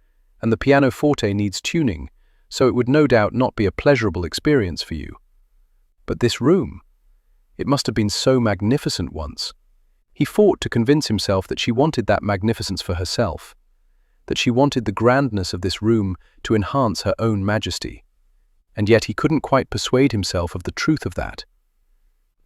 and the pianoforte needs tuning, so it would no doubt not be a pleasurable experience for you. But this room, it must have been so magnificent once." He fought to convince himself that she wanted that magnificence for herself, that she wanted the grandness of this room to enhance her own majesty, and yet he couldn't quite persuade himself of the truth of that.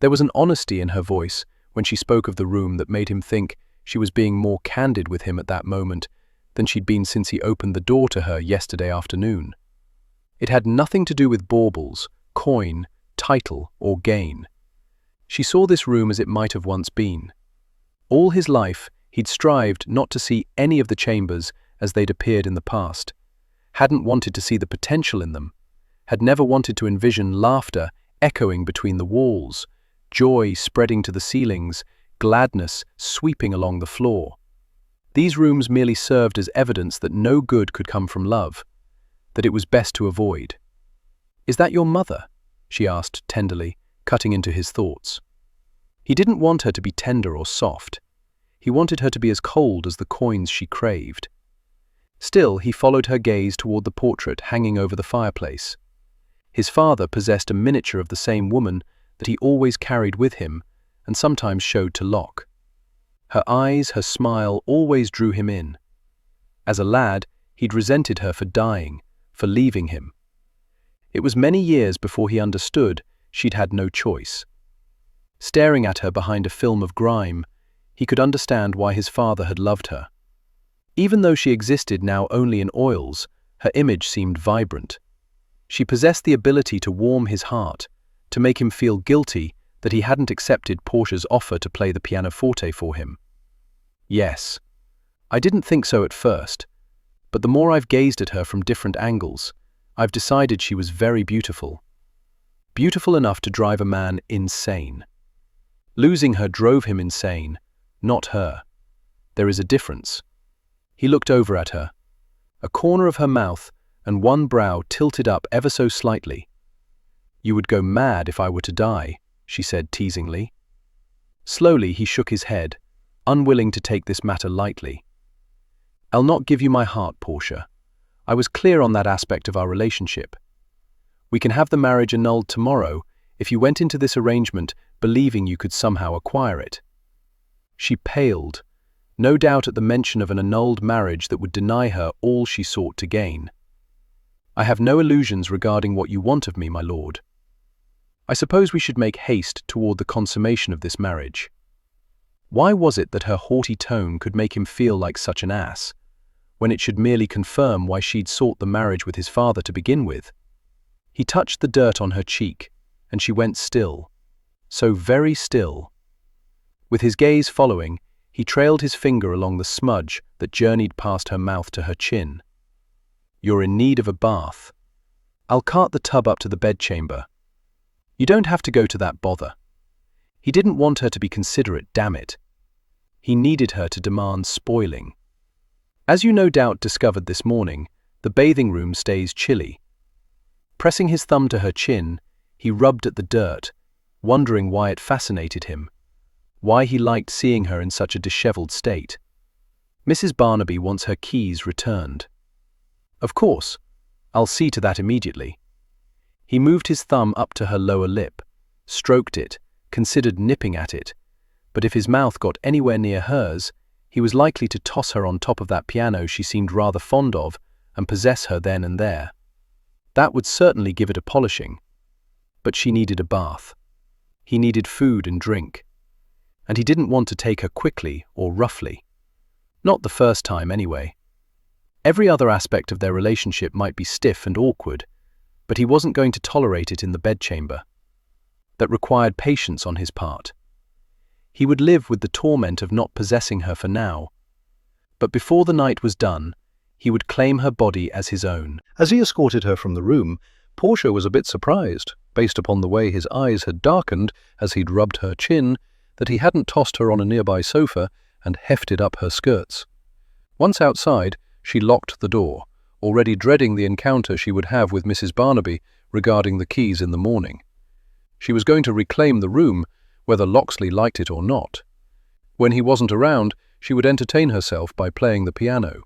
There was an honesty in her voice when she spoke of the room that made him think she was being more candid with him at that moment than she'd been since he opened the door to her yesterday afternoon. It had nothing to do with baubles, coin, title, or gain. She saw this room as it might have once been. All his life, he'd strived not to see any of the chambers as they'd appeared in the past, hadn't wanted to see the potential in them, had never wanted to envision laughter echoing between the walls, joy spreading to the ceilings, gladness sweeping along the floor. These rooms merely served as evidence that no good could come from love, that it was best to avoid. "Is that your mother?" she asked tenderly, cutting into his thoughts. He didn't want her to be tender or soft. He wanted her to be as cold as the coins she craved. Still, he followed her gaze toward the portrait hanging over the fireplace. His father possessed a miniature of the same woman that he always carried with him and sometimes showed to Locke. Her eyes, her smile always drew him in. As a lad, he'd resented her for dying, for leaving him. It was many years before he understood she'd had no choice. Staring at her behind a film of grime, he could understand why his father had loved her. Even though she existed now only in oils, her image seemed vibrant. She possessed the ability to warm his heart, to make him feel guilty that he hadn't accepted Portia's offer to play the pianoforte for him. Yes, I didn't think so at first, but the more I've gazed at her from different angles, I've decided she was very beautiful. Beautiful enough to drive a man insane. Losing her drove him insane, not her. There is a difference. He looked over at her. A corner of her mouth and one brow tilted up ever so slightly. "You would go mad if I were to die," she said teasingly. Slowly he shook his head, unwilling to take this matter lightly. "I'll not give you my heart, Portia. I was clear on that aspect of our relationship. We can have the marriage annulled tomorrow if you went into this arrangement believing you could somehow acquire it." She paled, no doubt at the mention of an annulled marriage that would deny her all she sought to gain. "I have no illusions regarding what you want of me, my lord. I suppose we should make haste toward the consummation of this marriage." Why was it that her haughty tone could make him feel like such an ass, when it should merely confirm why she'd sought the marriage with his father to begin with? He touched the dirt on her cheek, and she went still, so very still. With his gaze following, he trailed his finger along the smudge that journeyed past her mouth to her chin. "You're in need of a bath. I'll cart the tub up to the bedchamber. You don't have to go to that bother." He didn't want her to be considerate, damn it. He needed her to demand spoiling. "As you no doubt discovered this morning, the bathing room stays chilly." Pressing his thumb to her chin, he rubbed at the dirt, wondering why it fascinated him, why he liked seeing her in such a disheveled state. "Mrs. Barnaby wants her keys returned." "Of course. I'll see to that immediately." He moved his thumb up to her lower lip, stroked it, considered nipping at it, but if his mouth got anywhere near hers, he was likely to toss her on top of that piano she seemed rather fond of and possess her then and there. That would certainly give it a polishing. But she needed a bath. He needed food and drink. And he didn't want to take her quickly or roughly. Not the first time, anyway. Every other aspect of their relationship might be stiff and awkward, but he wasn't going to tolerate it in the bedchamber. That required patience on his part. He would live with the torment of not possessing her for now. But before the night was done, he would claim her body as his own. As he escorted her from the room, Portia was a bit surprised, based upon the way his eyes had darkened as he'd rubbed her chin, that he hadn't tossed her on a nearby sofa and hefted up her skirts. Once outside, she locked the door, already dreading the encounter she would have with Mrs. Barnaby regarding the keys in the morning. She was going to reclaim the room, whether Locksley liked it or not. When he wasn't around, she would entertain herself by playing the piano.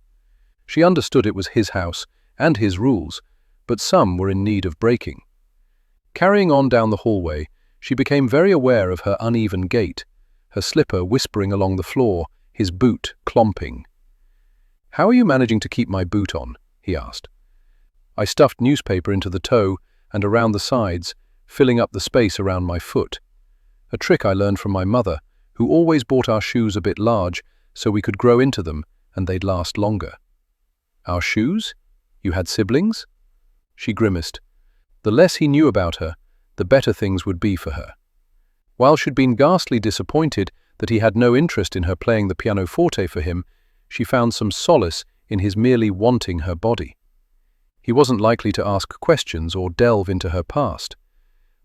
She understood it was his house and his rules, but some were in need of breaking. Carrying on down the hallway, she became very aware of her uneven gait, her slipper whispering along the floor, his boot clomping. "How are you managing to keep my boot on?" he asked. "I stuffed newspaper into the toe and around the sides, filling up the space around my foot. A trick I learned from my mother, who always bought our shoes a bit large so we could grow into them and they'd last longer." "Our shoes? You had siblings?" She grimaced. The less he knew about her, the better things would be for her. While she'd been ghastly disappointed that he had no interest in her playing the pianoforte for him, she found some solace in his merely wanting her body. He wasn't likely to ask questions or delve into her past,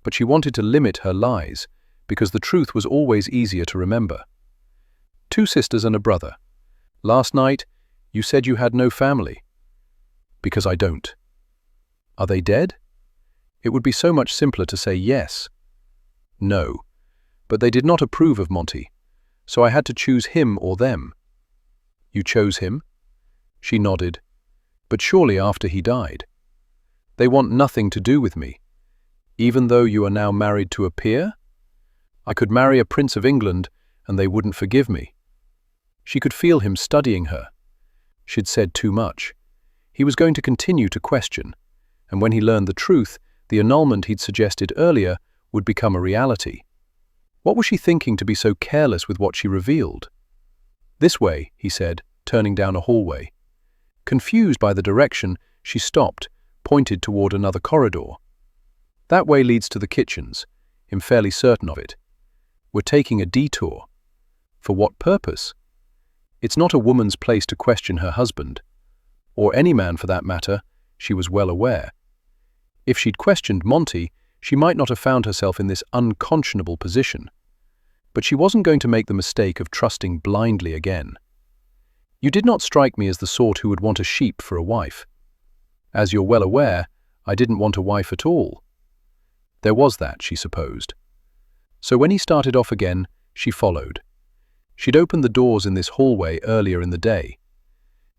but she wanted to limit her lies, because the truth was always easier to remember. "2 sisters and a brother. Last night, you said you had no family." "Because I don't." "Are they dead?" It would be so much simpler to say yes. "No, but they did not approve of Monty, so I had to choose him or them." "You chose him?" She nodded. "But surely after he died." "They want nothing to do with me. Even though you are now married to a peer? I could marry a Prince of England and they wouldn't forgive me." She could feel him studying her. She'd said too much. He was going to continue to question, and when he learned the truth, the annulment he'd suggested earlier would become a reality. What was she thinking to be so careless with what she revealed? "This way," he said, turning down a hallway. Confused by the direction, she stopped, pointed toward another corridor. "That way leads to the kitchens. I'm fairly certain of it. We're taking a detour." For what purpose? It's not a woman's place to question her husband, or any man for that matter, she was well aware. If she'd questioned Monty, she might not have found herself in this unconscionable position. But she wasn't going to make the mistake of trusting blindly again. "You did not strike me as the sort who would want a sheep for a wife. As you're well aware, I didn't want a wife at all." There was that, she supposed. So when he started off again, she followed. She'd opened the doors in this hallway earlier in the day.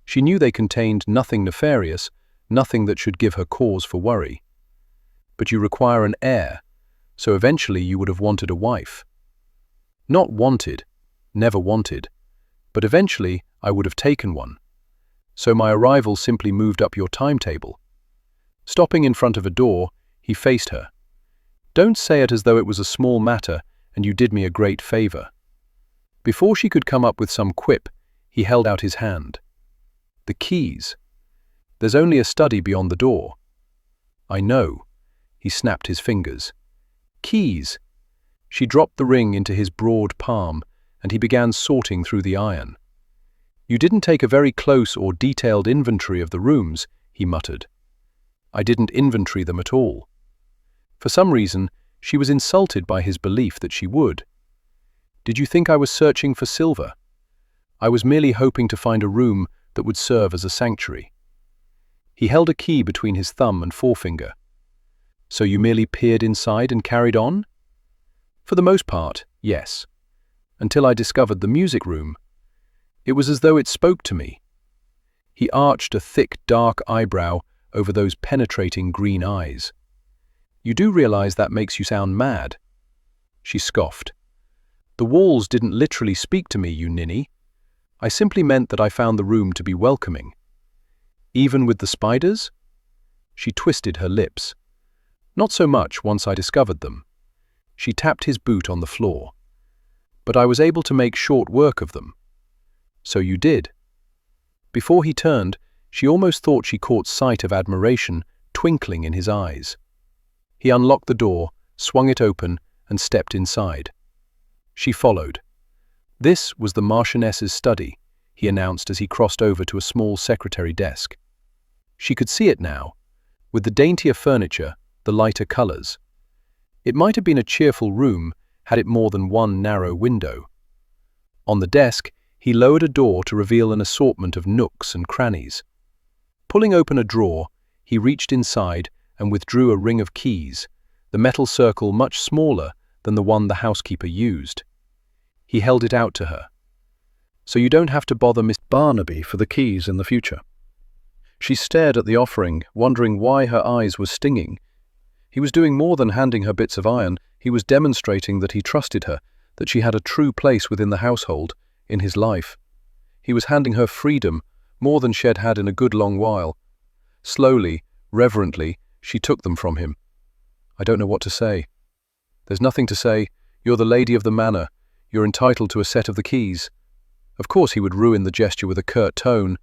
She knew they contained nothing nefarious, nothing that should give her cause for worry. But you require an heir, so eventually you would have wanted a wife. Not wanted, never wanted, but eventually I would have taken one. So my arrival simply moved up your timetable. Stopping in front of a door, he faced her. Don't say it as though it was a small matter and you did me a great favor. Before she could come up with some quip, he held out his hand. The keys. There's only a study beyond the door. I know. He snapped his fingers. Keys. She dropped the ring into his broad palm, and he began sorting through the iron. You didn't take a very close or detailed inventory of the rooms, he muttered. I didn't inventory them at all. For some reason, she was insulted by his belief that she would. Did you think I was searching for silver? I was merely hoping to find a room that would serve as a sanctuary. He held a key between his thumb and forefinger. So you merely peered inside and carried on? For the most part, yes. Until I discovered the music room. It was as though it spoke to me. He arched a thick, dark eyebrow over those penetrating green eyes. You do realize that makes you sound mad? She scoffed. The walls didn't literally speak to me, you ninny. I simply meant that I found the room to be welcoming. Even with the spiders? She twisted her lips. Not so much once I discovered them. She tapped his boot on the floor. But I was able to make short work of them. So you did. Before he turned, she almost thought she caught sight of admiration twinkling in his eyes. He unlocked the door, swung it open, and stepped inside. She followed. This was the Marchioness's study, he announced as he crossed over to a small secretary desk. She could see it now, with the daintier furniture, the lighter colors. It might have been a cheerful room had it more than one narrow window. On the desk, he lowered a door to reveal an assortment of nooks and crannies. Pulling open a drawer, he reached inside and withdrew a ring of keys, the metal circle much smaller than the one the housekeeper used. He held it out to her. So you don't have to bother Miss Barnaby for the keys in the future. She stared at the offering, wondering why her eyes were stinging. He was doing more than handing her bits of iron. He was demonstrating that he trusted her, that she had a true place within the household, in his life. He was handing her freedom, more than she had had in a good long while. Slowly, reverently, she took them from him. I don't know what to say. There's nothing to say. You're the lady of the manor. You're entitled to a set of the keys. Of course he would ruin the gesture with a curt tone,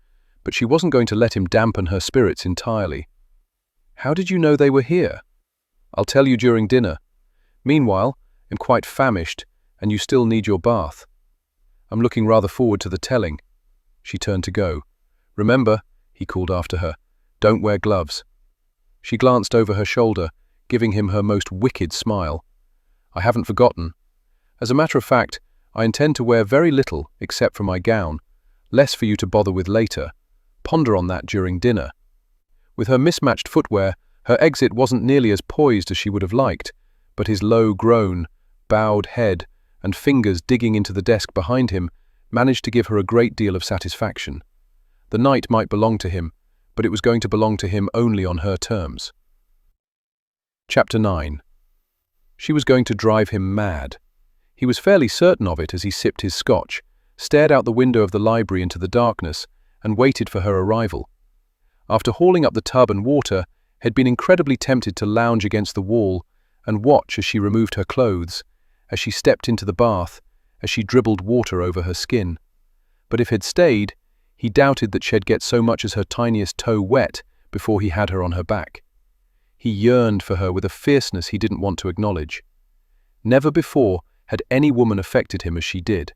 but she wasn't going to let him dampen her spirits entirely. How did you know they were here? I'll tell you during dinner. Meanwhile, I'm quite famished, and you still need your bath. I'm looking rather forward to the telling. She turned to go. Remember, he called after her, don't wear gloves. She glanced over her shoulder, giving him her most wicked smile. I haven't forgotten. As a matter of fact, I intend to wear very little except for my gown, less for you to bother with later. Ponder on that during dinner. With her mismatched footwear, her exit wasn't nearly as poised as she would have liked, but his low groan, bowed head, and fingers digging into the desk behind him managed to give her a great deal of satisfaction. The night might belong to him, but it was going to belong to him only on her terms. Chapter 9. She was going to drive him mad. He was fairly certain of it as he sipped his scotch, stared out the window of the library into the darkness, and waited for her arrival. After hauling up the tub and water, had been incredibly tempted to lounge against the wall and watch as she removed her clothes, as she stepped into the bath, as she dribbled water over her skin. But if he'd stayed, he doubted that she'd get so much as her tiniest toe wet before he had her on her back. He yearned for her with a fierceness he didn't want to acknowledge. Never before had any woman affected him as she did,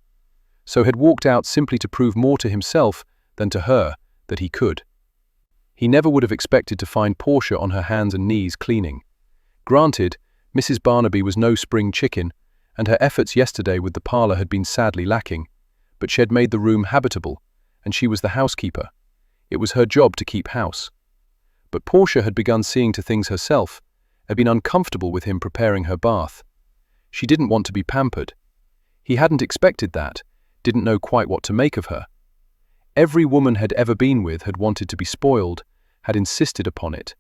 so had walked out simply to prove more to himself than to her that he could. He never would have expected to find Portia on her hands and knees cleaning. Granted, Mrs. Barnaby was no spring chicken, and her efforts yesterday with the parlour had been sadly lacking, but she had made the room habitable, and she was the housekeeper. It was her job to keep house. But Portia had begun seeing to things herself, had been uncomfortable with him preparing her bath. She didn't want to be pampered. He hadn't expected that, didn't know quite what to make of her. Every woman had ever been with had wanted to be spoiled, had insisted upon it.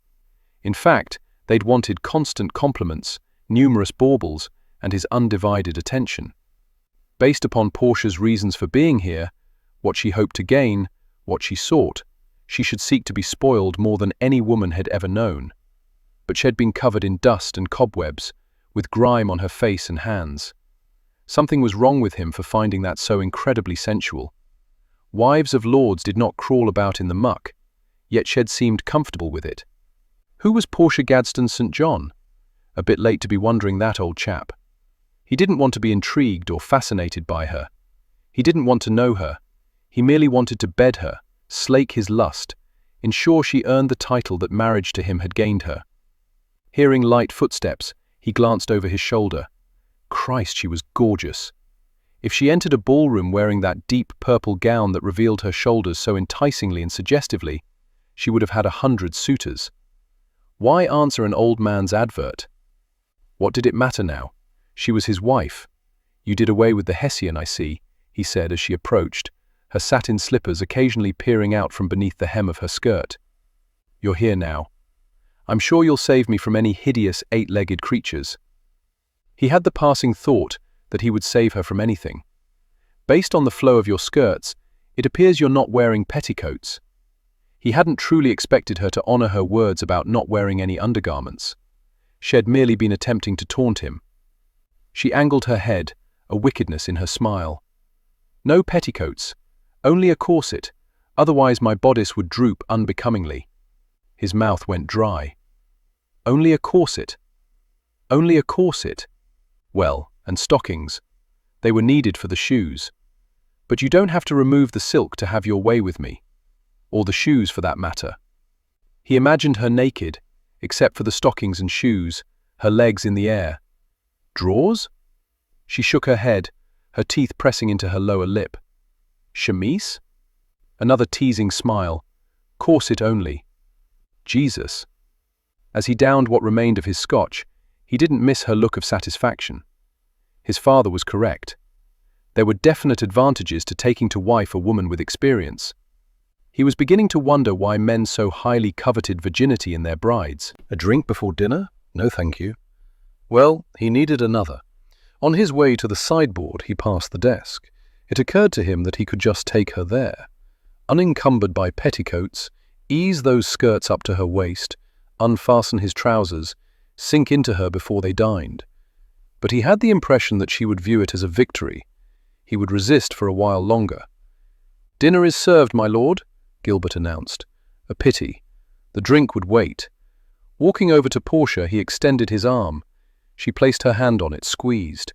In fact, they'd wanted constant compliments, numerous baubles, and his undivided attention. Based upon Portia's reasons for being here, what she hoped to gain, what she sought, she should seek to be spoiled more than any woman had ever known. But she had been covered in dust and cobwebs, with grime on her face and hands. Something was wrong with him for finding that so incredibly sensual. Wives of lords did not crawl about in the muck, yet she had seemed comfortable with it. Who was Portia Gadsden St. John? A bit late to be wondering that, old chap. He didn't want to be intrigued or fascinated by her. He didn't want to know her. He merely wanted to bed her, slake his lust, ensure she earned the title that marriage to him had gained her. Hearing light footsteps, he glanced over his shoulder. Christ, she was gorgeous. If she entered a ballroom wearing that deep purple gown that revealed her shoulders so enticingly and suggestively, she would have had 100 suitors. Why answer an old man's advert? What did it matter now? She was his wife. You did away with the Hessian, I see, he said as she approached, her satin slippers occasionally peering out from beneath the hem of her skirt. You're here now. I'm sure you'll save me from any hideous 8-legged creatures. He had the passing thought that he would save her from anything. Based on the flow of your skirts, it appears you're not wearing petticoats. He hadn't truly expected her to honor her words about not wearing any undergarments. She had merely been attempting to taunt him. She angled her head, a wickedness in her smile. No petticoats, only a corset, otherwise my bodice would droop unbecomingly. His mouth went dry. Only a corset. Only a corset. Well, and stockings. They were needed for the shoes. But you don't have to remove the silk to have your way with me. Or the shoes, for that matter. He imagined her naked, except for the stockings and shoes, her legs in the air. Drawers? She shook her head, her teeth pressing into her lower lip. Chemise? Another teasing smile. Corset only. Jesus. As he downed what remained of his scotch, he didn't miss her look of satisfaction. His father was correct. There were definite advantages to taking to wife a woman with experience. He was beginning to wonder why men so highly coveted virginity in their brides. A drink before dinner? No, thank you. Well, he needed another. On his way to the sideboard, he passed the desk. It occurred to him that he could just take her there. Unencumbered by petticoats, ease those skirts up to her waist, unfasten his trousers, sink into her before they dined. But he had the impression that she would view it as a victory. He would resist for a while longer. "Dinner is served, my lord," Gilbert announced. A pity. The drink would wait. Walking over to Portia, he extended his arm. She placed her hand on it, squeezed.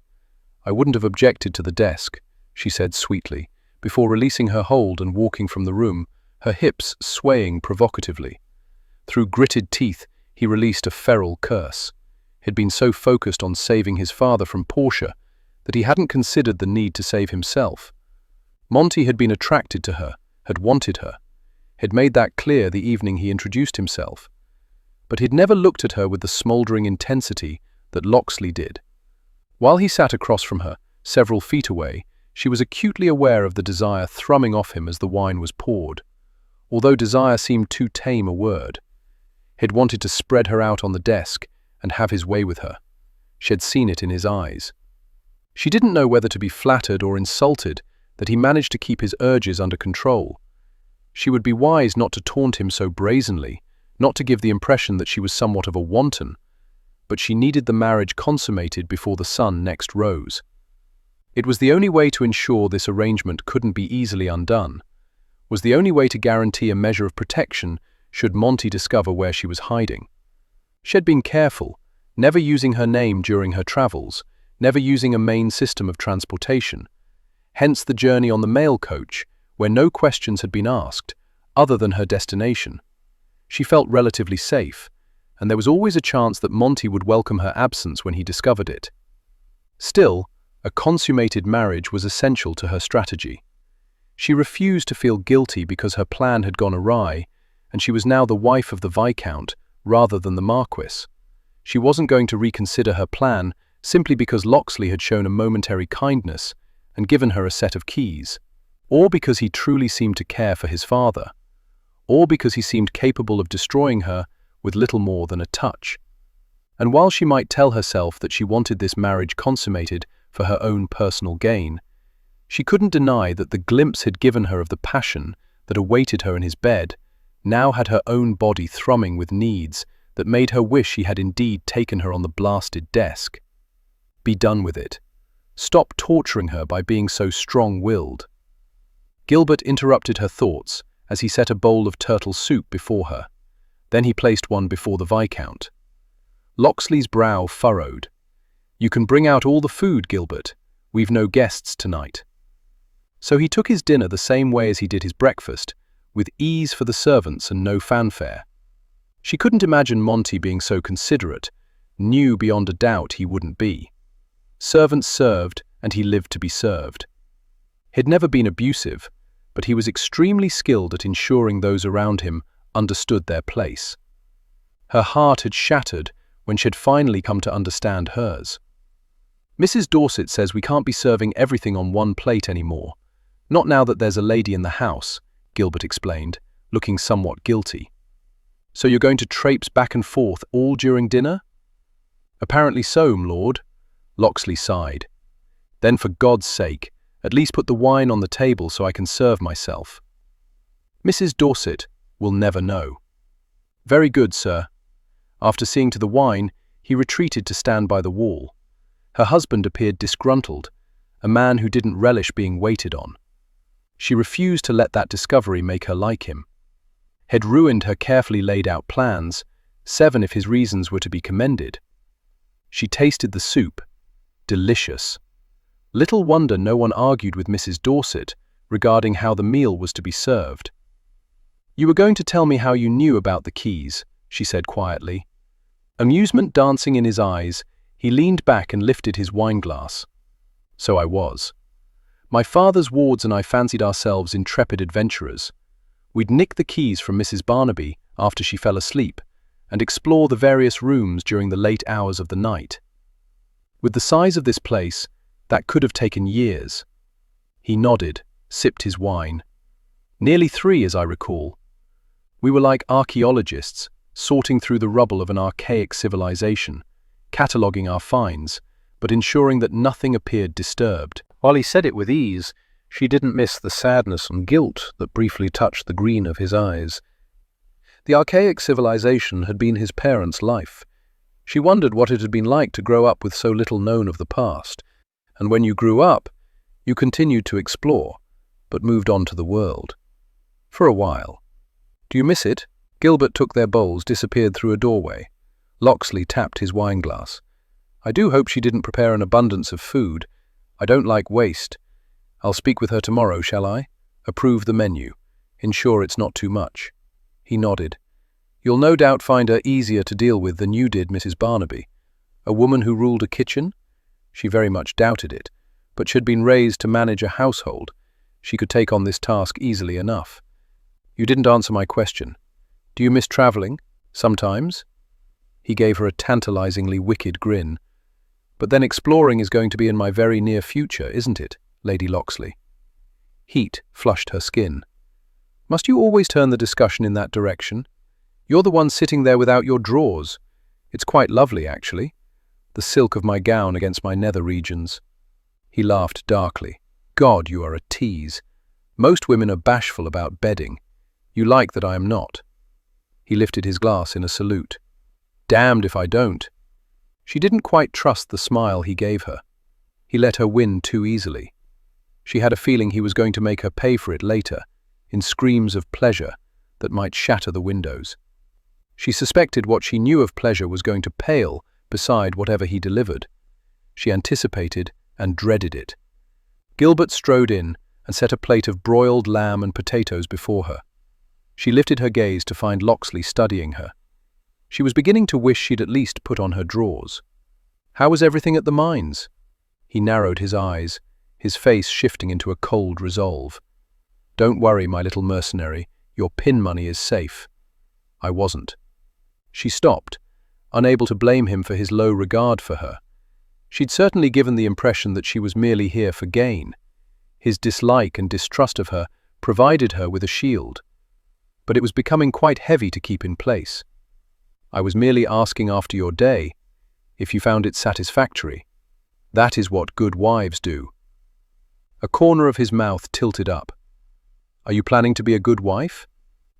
"I wouldn't have objected to the desk," she said sweetly, before releasing her hold and walking from the room, her hips swaying provocatively. Through gritted teeth, he released a feral curse. He'd been so focused on saving his father from Portia that he hadn't considered the need to save himself. Monty had been attracted to her, had wanted her, had made that clear the evening he introduced himself. But he'd never looked at her with the smouldering intensity that Locksley did. While he sat across from her, several feet away, she was acutely aware of the desire thrumming off him as the wine was poured, although desire seemed too tame a word. He'd wanted to spread her out on the desk and have his way with her. She had seen it in his eyes. She didn't know whether to be flattered or insulted that he managed to keep his urges under control. She would be wise not to taunt him so brazenly, not to give the impression that she was somewhat of a wanton, but she needed the marriage consummated before the sun next rose. It was the only way to ensure this arrangement couldn't be easily undone, was the only way to guarantee a measure of protection should Monty discover where she was hiding. She had been careful, never using her name during her travels, never using a main system of transportation. Hence the journey on the mail coach, where no questions had been asked, other than her destination. She felt relatively safe, and there was always a chance that Monty would welcome her absence when he discovered it. Still, a consummated marriage was essential to her strategy. She refused to feel guilty because her plan had gone awry, and she was now the wife of the Viscount rather than the Marquis. She wasn't going to reconsider her plan simply because Locksley had shown a momentary kindness and given her a set of keys, or because he truly seemed to care for his father, or because he seemed capable of destroying her with little more than a touch. And while she might tell herself that she wanted this marriage consummated for her own personal gain, she couldn't deny that the glimpse he'd given her of the passion that awaited her in his bed now had her own body thrumming with needs that made her wish he had indeed taken her on the blasted desk. Be done with it. Stop torturing her by being so strong-willed. Gilbert interrupted her thoughts as he set a bowl of turtle soup before her. Then he placed one before the Viscount. Locksley's brow furrowed. "You can bring out all the food, Gilbert. We've no guests tonight." So he took his dinner the same way as he did his breakfast, with ease for the servants and no fanfare. She couldn't imagine Monty being so considerate, knew beyond a doubt he wouldn't be. Servants served, and he lived to be served. He'd never been abusive, but he was extremely skilled at ensuring those around him understood their place. Her heart had shattered when she had finally come to understand hers. "Mrs. Dorset says we can't be serving everything on one plate anymore. Not now that there's a lady in the house," Gilbert explained, looking somewhat guilty. "So you're going to traipse back and forth all during dinner?" "Apparently so, m'lord." Locksley sighed. "Then for God's sake, at least put the wine on the table so I can serve myself." "Mrs. Dorset will never know." "Very good, sir." After seeing to the wine, he retreated to stand by the wall. Her husband appeared disgruntled, a man who didn't relish being waited on. She refused to let that discovery make her like him. Had ruined her carefully laid-out plans, 7 if his reasons were to be commended. She tasted the soup. Delicious. Little wonder no one argued with Mrs. Dorset regarding how the meal was to be served. "You were going to tell me how you knew about the keys," she said quietly. Amusement dancing in his eyes, he leaned back and lifted his wineglass. "So I was. My father's wards and I fancied ourselves intrepid adventurers. We'd nick the keys from Mrs. Barnaby after she fell asleep and explore the various rooms during the late hours of the night. With the size of this place, that could have taken years." He nodded, sipped his wine. "Nearly 3, as I recall. We were like archaeologists, sorting through the rubble of an archaic civilization, cataloguing our finds, but ensuring that nothing appeared disturbed." While he said it with ease, she didn't miss the sadness and guilt that briefly touched the green of his eyes. The archaic civilization had been his parents' life. She wondered what it had been like to grow up with so little known of the past, and when you grew up, you continued to explore, but moved on to the world. For a while. "Do you miss it?" Gilbert took their bowls, disappeared through a doorway. Locksley tapped his wineglass. "I do hope she didn't prepare an abundance of food. I don't like waste. I'll speak with her tomorrow, shall I? Approve the menu. Ensure it's not too much." He nodded. "You'll no doubt find her easier to deal with than you did Mrs. Barnaby. A woman who ruled a kitchen? She very much doubted it, but she'd been raised to manage a household. She could take on this task easily enough. You didn't answer my question. Do you miss travelling? Sometimes?" He gave her a tantalizingly wicked grin. "But then exploring is going to be in my very near future, isn't it, Lady Locksley?" Heat flushed her skin. "Must you always turn the discussion in that direction? You're the one sitting there without your drawers. It's quite lovely, actually. The silk of my gown against my nether regions." He laughed darkly. "God, you are a tease. Most women are bashful about bedding. You like that I am not." He lifted his glass in a salute. "Damned if I don't." She didn't quite trust the smile he gave her. He let her win too easily. She had a feeling he was going to make her pay for it later, in screams of pleasure that might shatter the windows. She suspected what she knew of pleasure was going to pale beside whatever he delivered. She anticipated and dreaded it. Gilbert strode in and set a plate of broiled lamb and potatoes before her. She lifted her gaze to find Locksley studying her. She was beginning to wish she'd at least put on her drawers. "How was everything at the mines?" He narrowed his eyes, his face shifting into a cold resolve. "Don't worry, my little mercenary, your pin money is safe." "I wasn't." She stopped, unable to blame him for his low regard for her. She'd certainly given the impression that she was merely here for gain. His dislike and distrust of her provided her with a shield. But it was becoming quite heavy to keep in place. "I was merely asking after your day, if you found it satisfactory. That is what good wives do." A corner of his mouth tilted up. "Are you planning to be a good wife?"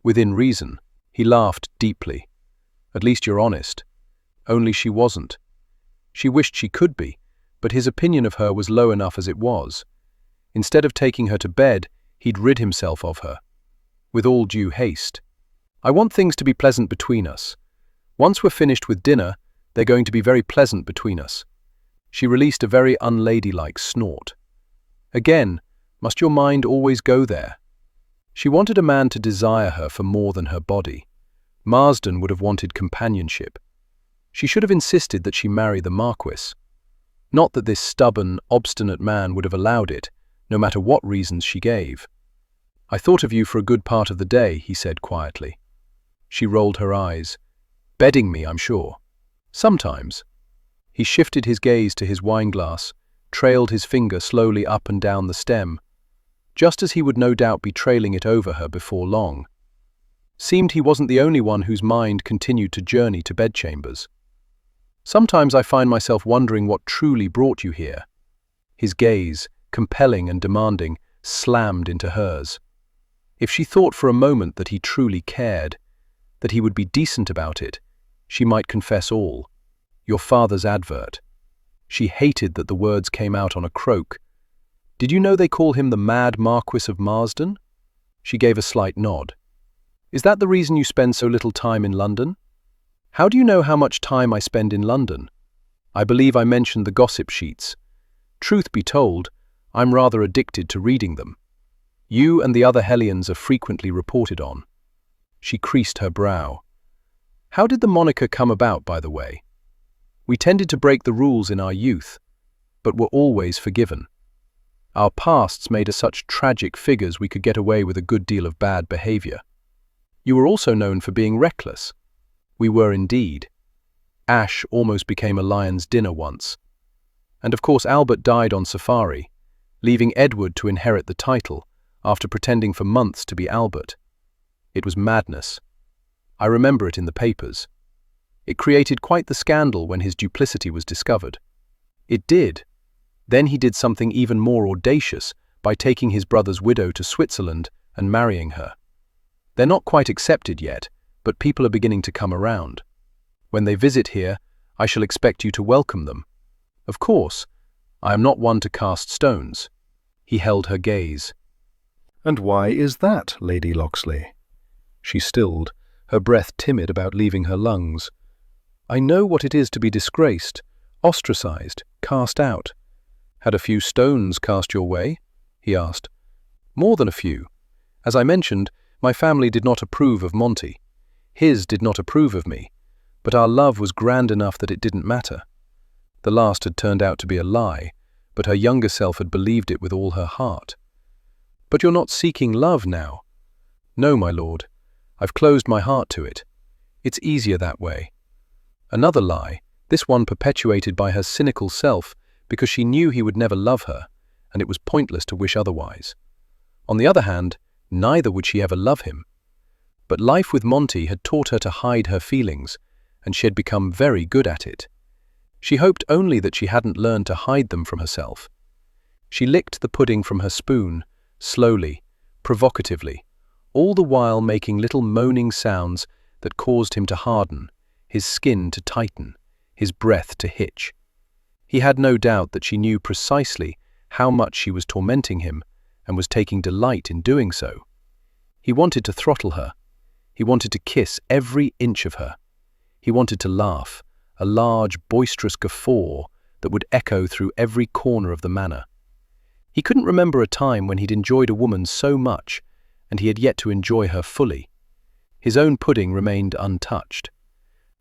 Within reason. He laughed deeply. "At least you're honest." Only she wasn't. She wished she could be, but his opinion of her was low enough as it was. Instead of taking her to bed, he'd rid himself of her. With all due haste. "I want things to be pleasant between us. Once we're finished with dinner, they're going to be very pleasant between us." She released a very unladylike snort. Again, must your mind always go there? She wanted a man to desire her for more than her body. Marsden would have wanted companionship. She should have insisted that she marry the Marquis. Not that this stubborn, obstinate man would have allowed it, no matter what reasons she gave. "I thought of you for a good part of the day," he said quietly. She rolled her eyes. "Bedding me, I'm sure." "Sometimes." He shifted his gaze to his wineglass, trailed his finger slowly up and down the stem, just as he would no doubt be trailing it over her before long. Seemed he wasn't the only one whose mind continued to journey to bedchambers. "Sometimes I find myself wondering what truly brought you here." His gaze, compelling and demanding, slammed into hers. If she thought for a moment that he truly cared, that he would be decent about it, she might confess all. "Your father's advert." She hated that the words came out on a croak. "Did you know they call him the Mad Marquis of Marsden?" She gave a slight nod. "Is that the reason you spend so little time in London?" "How do you know how much time I spend in London?" "I believe I mentioned the gossip sheets. Truth be told, I'm rather addicted to reading them. You and the other hellions are frequently reported on." She creased her brow. "How did the moniker come about, by the way?" "We tended to break the rules in our youth, but were always forgiven. Our pasts made us such tragic figures we could get away with a good deal of bad behavior. You were also known for being reckless." "We were indeed. Ash almost became a lion's dinner once. And of course Albert died on safari, leaving Edward to inherit the title after pretending for months to be Albert. It was madness. I remember it in the papers. It created quite the scandal when his duplicity was discovered." "It did. Then he did something even more audacious by taking his brother's widow to Switzerland and marrying her. They're not quite accepted yet, but people are beginning to come around. When they visit here, I shall expect you to welcome them. Of course, I am not one to cast stones." He held her gaze. "And why is that, Lady Locksley?" She stilled, her breath timid about leaving her lungs. "I know what it is to be disgraced, ostracized, cast out." "Had a few stones cast your way?" he asked. "More than a few. As I mentioned, my family did not approve of Monty. His did not approve of me, but our love was grand enough that it didn't matter. The last had turned out to be a lie, but her younger self had believed it with all her heart." "But you're not seeking love now?" "No, my lord. I've closed my heart to it. It's easier that way." Another lie, this one perpetuated by her cynical self because she knew he would never love her, and it was pointless to wish otherwise. On the other hand, neither would she ever love him. But life with Monty had taught her to hide her feelings, and she had become very good at it. She hoped only that she hadn't learned to hide them from herself. She licked the pudding from her spoon, slowly, provocatively, all the while making little moaning sounds that caused him to harden, his skin to tighten, his breath to hitch. He had no doubt that she knew precisely how much she was tormenting him and was taking delight in doing so. He wanted to throttle her. He wanted to kiss every inch of her. He wanted to laugh, a large, boisterous guffaw that would echo through every corner of the manor. He couldn't remember a time when he'd enjoyed a woman so much, and he had yet to enjoy her fully. His own pudding remained untouched.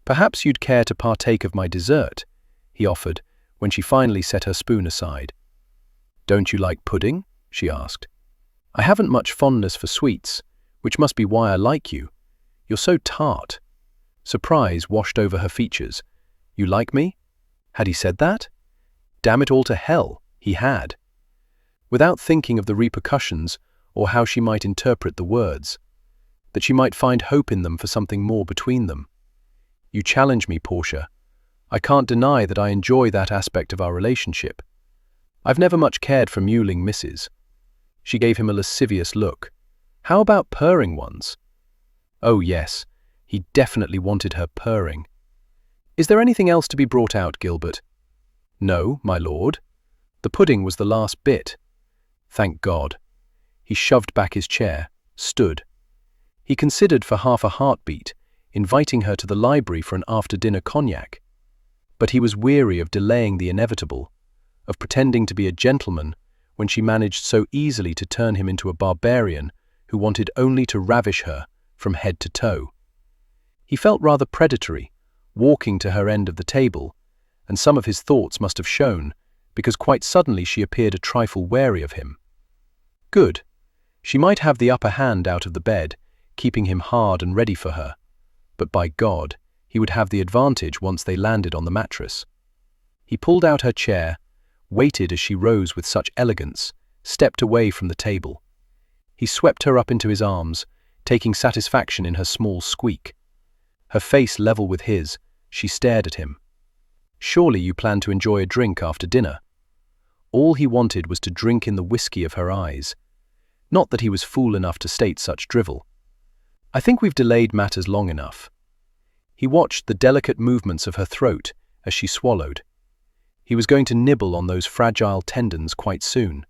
"Perhaps you'd care to partake of my dessert," he offered, when she finally set her spoon aside. "Don't you like pudding?" she asked. "I haven't much fondness for sweets, which must be why I like you. You're so tart." Surprise washed over her features. "You like me?" Had he said that? Damn it all to hell, he had. Without thinking of the repercussions or how she might interpret the words, that she might find hope in them for something more between them. "You challenge me, Portia. I can't deny that I enjoy that aspect of our relationship. I've never much cared for mewling misses." She gave him a lascivious look. "How about purring ones?" Oh yes, he definitely wanted her purring. "Is there anything else to be brought out, Gilbert?" "No, my lord. The pudding was the last bit." Thank God. He shoved back his chair, stood. He considered for half a heartbeat, inviting her to the library for an after-dinner cognac. But he was weary of delaying the inevitable, of pretending to be a gentleman when she managed so easily to turn him into a barbarian who wanted only to ravish her from head to toe. He felt rather predatory, walking to her end of the table, and some of his thoughts must have shown, because quite suddenly she appeared a trifle wary of him. Good. She might have the upper hand out of the bed, keeping him hard and ready for her. But by God, he would have the advantage once they landed on the mattress. He pulled out her chair, waited as she rose with such elegance, stepped away from the table. He swept her up into his arms, taking satisfaction in her small squeak. Her face level with his, she stared at him. "Surely you plan to enjoy a drink after dinner?" All he wanted was to drink in the whiskey of her eyes. Not that he was fool enough to state such drivel. "I think we've delayed matters long enough." He watched the delicate movements of her throat as she swallowed. He was going to nibble on those fragile tendons quite soon.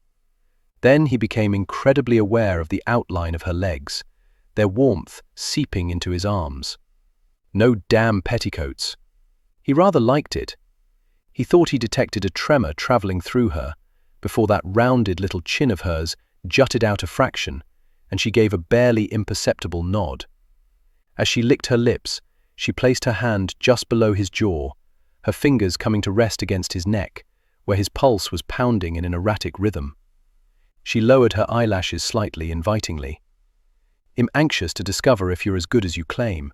Then he became incredibly aware of the outline of her legs, their warmth seeping into his arms. No damn petticoats. He rather liked it. He thought he detected a tremor traveling through her, before that rounded little chin of hers jutted out a fraction, and she gave a barely imperceptible nod. As she licked her lips, she placed her hand just below his jaw, her fingers coming to rest against his neck, where his pulse was pounding in an erratic rhythm. She lowered her eyelashes slightly, invitingly. "I'm anxious to discover if you're as good as you claim."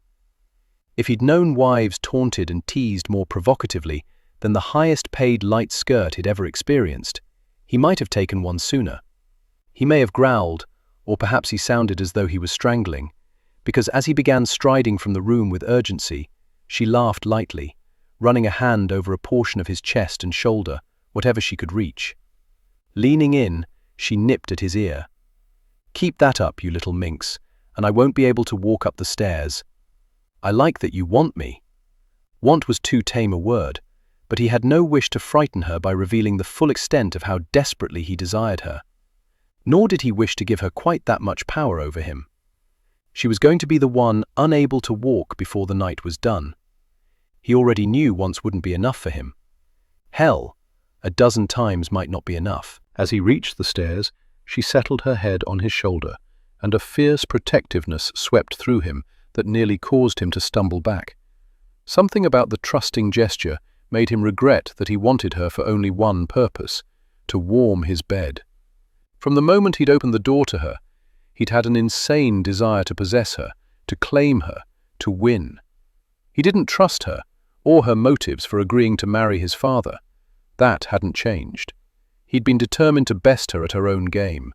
If he'd known wives taunted and teased more provocatively than the highest-paid light skirt he'd ever experienced, he might have taken one sooner. He may have growled, or perhaps he sounded as though he was strangling, because as he began striding from the room with urgency, she laughed lightly, running a hand over a portion of his chest and shoulder, whatever she could reach. Leaning in, she nipped at his ear. "Keep that up, you little minx, and I won't be able to walk up the stairs. I like that you want me." Want was too tame a word, but he had no wish to frighten her by revealing the full extent of how desperately he desired her. Nor did he wish to give her quite that much power over him. She was going to be the one unable to walk before the night was done. He already knew once wouldn't be enough for him. Hell, a dozen times might not be enough. As he reached the stairs, she settled her head on his shoulder, and a fierce protectiveness swept through him that nearly caused him to stumble back. Something about the trusting gesture made him regret that he wanted her for only one purpose, to warm his bed. From the moment he'd opened the door to her, he'd had an insane desire to possess her, to claim her, to win. He didn't trust her, or her motives for agreeing to marry his father. That hadn't changed. He'd been determined to best her at her own game.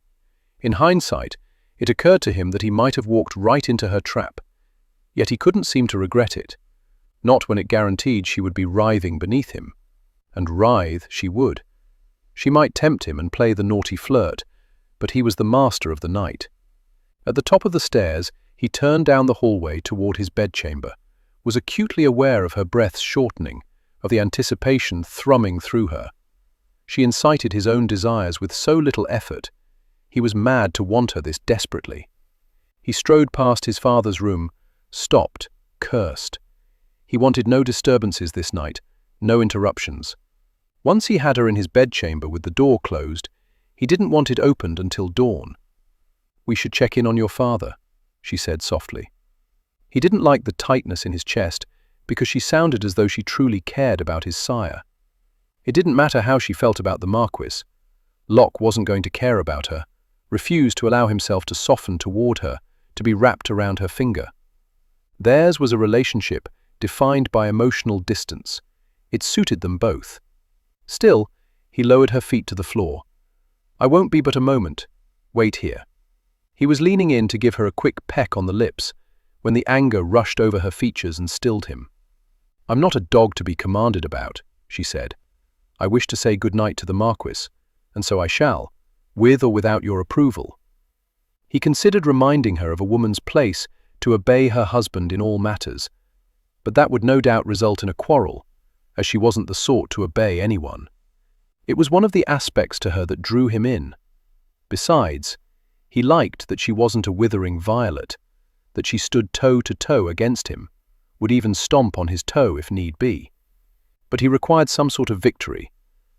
In hindsight, it occurred to him that he might have walked right into her trap, yet he couldn't seem to regret it, not when it guaranteed she would be writhing beneath him. And writhe she would. She might tempt him and play the naughty flirt, but he was the master of the night. At the top of the stairs, he turned down the hallway toward his bedchamber, was acutely aware of her breaths shortening, of the anticipation thrumming through her. She incited his own desires with so little effort. He was mad to want her this desperately. He strode past his father's room, stopped, cursed. He wanted no disturbances this night, no interruptions. Once he had her in his bedchamber with the door closed, he didn't want it opened until dawn. "We should check in on your father," she said softly. He didn't like the tightness in his chest because she sounded as though she truly cared about his sire. It didn't matter how she felt about the Marquis. Locke wasn't going to care about her, refused to allow himself to soften toward her, to be wrapped around her finger. Theirs was a relationship defined by emotional distance. It suited them both. Still, he lowered her feet to the floor. "I won't be but a moment. Wait here." He was leaning in to give her a quick peck on the lips, when the anger rushed over her features and stilled him. "I'm not a dog to be commanded about," she said. "I wish to say good night to the Marquis, and so I shall, with or without your approval." He considered reminding her of a woman's place to obey her husband in all matters, but that would no doubt result in a quarrel, as she wasn't the sort to obey anyone. It was one of the aspects to her that drew him in. Besides, he liked that she wasn't a withering violet, that she stood toe to toe against him, would even stomp on his toe if need be. But he required some sort of victory,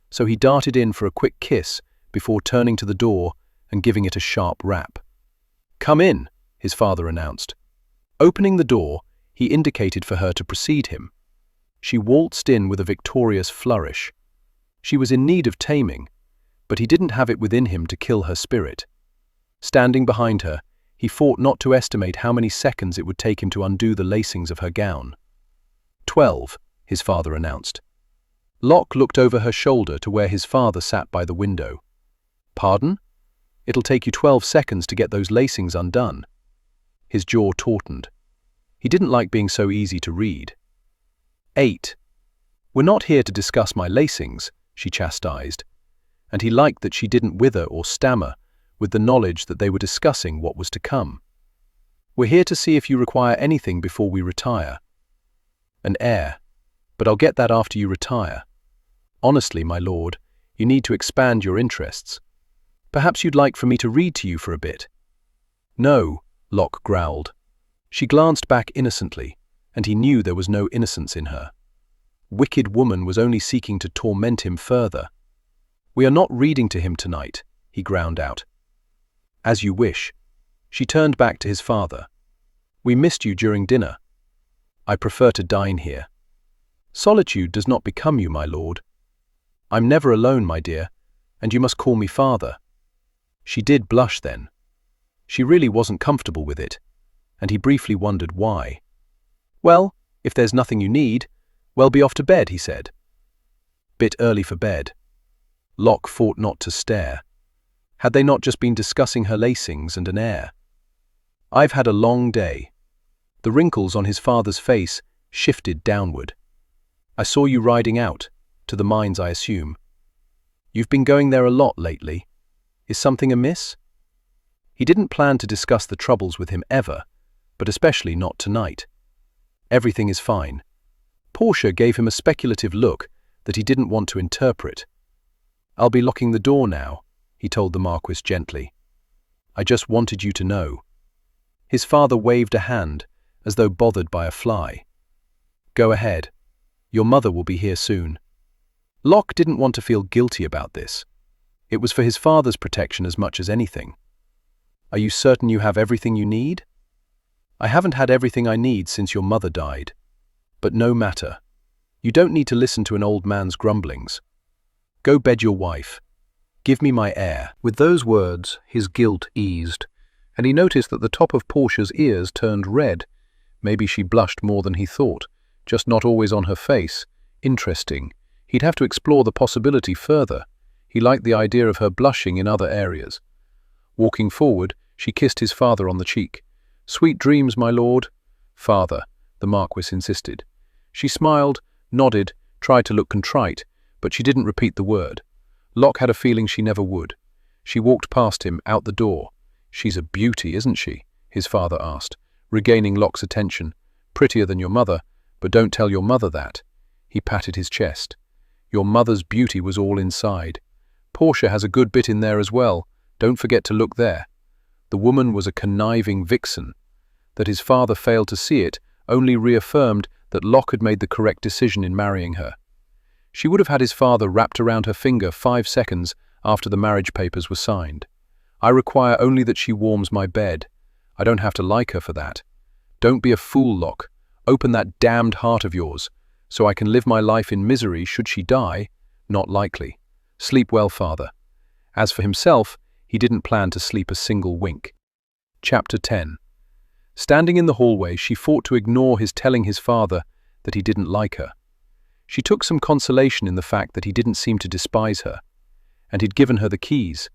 so he darted in for a quick kiss before turning to the door and giving it a sharp rap. "Come in," his father announced. Opening the door, he indicated for her to precede him. She waltzed in with a victorious flourish. She was in need of taming, but he didn't have it within him to kill her spirit. Standing behind her, he fought not to estimate how many seconds it would take him to undo the lacings of her gown. 12, his father announced. Locke looked over her shoulder to where his father sat by the window. "Pardon? It'll take you 12 seconds to get those lacings undone." His jaw tautened. He didn't like being so easy to read. 8. "We're not here to discuss my lacings," she chastised, and he liked that she didn't wither or stammer with the knowledge that they were discussing what was to come. "We're here to see if you require anything before we retire." "An heir, but I'll get that after you retire. Honestly, my lord, you need to expand your interests. Perhaps you'd like for me to read to you for a bit." "No," Locke growled. She glanced back innocently, and he knew there was no innocence in her. Wicked woman was only seeking to torment him further. "We are not reading to him tonight," he ground out. "As you wish." She turned back to his father. "We missed you during dinner. I prefer to dine here." "Solitude does not become you, my lord." "I'm never alone, my dear, and you must call me father." She did blush then. She really wasn't comfortable with it, and he briefly wondered why. "Well, if there's nothing you need, well, be off to bed," he said. "Bit early for bed." Locke fought not to stare. Had they not just been discussing her lacings and an heir? "I've had a long day." The wrinkles on his father's face shifted downward. "I saw you riding out, to the mines, I assume. You've been going there a lot lately. Is something amiss?" He didn't plan to discuss the troubles with him ever, but especially not tonight. "Everything is fine." Portia gave him a speculative look that he didn't want to interpret. "I'll be locking the door now," he told the Marquis gently. "I just wanted you to know." His father waved a hand, as though bothered by a fly. "Go ahead. Your mother will be here soon." Locke didn't want to feel guilty about this. It was for his father's protection as much as anything. "Are you certain you have everything you need?" "I haven't had everything I need since your mother died. But no matter. You don't need to listen to an old man's grumblings. Go bed your wife. Give me my heir." With those words, his guilt eased, and he noticed that the top of Portia's ears turned red. Maybe she blushed more than he thought, just not always on her face. Interesting. He'd have to explore the possibility further. He liked the idea of her blushing in other areas. Walking forward, she kissed his father on the cheek. "Sweet dreams, my lord." "Father," the Marquis insisted. She smiled, nodded, tried to look contrite, but she didn't repeat the word. Locke had a feeling she never would. She walked past him, out the door. "She's a beauty, isn't she?" his father asked, regaining Locke's attention. "Prettier than your mother, but don't tell your mother that." He patted his chest. "Your mother's beauty was all inside. Portia has a good bit in there as well. Don't forget to look there." The woman was a conniving vixen. That his father failed to see it only reaffirmed that Locke had made the correct decision in marrying her. She would have had his father wrapped around her finger 5 seconds after the marriage papers were signed. "I require only that she warms my bed. I don't have to like her for that. Don't be a fool, Locke. Open that damned heart of yours, so I can live my life in misery should she die. Not likely. Sleep well, father." As for himself, he didn't plan to sleep a single wink. Chapter 10. Standing in the hallway, she fought to ignore his telling his father that he didn't like her. She took some consolation in the fact that he didn't seem to despise her, and he'd given her the keys.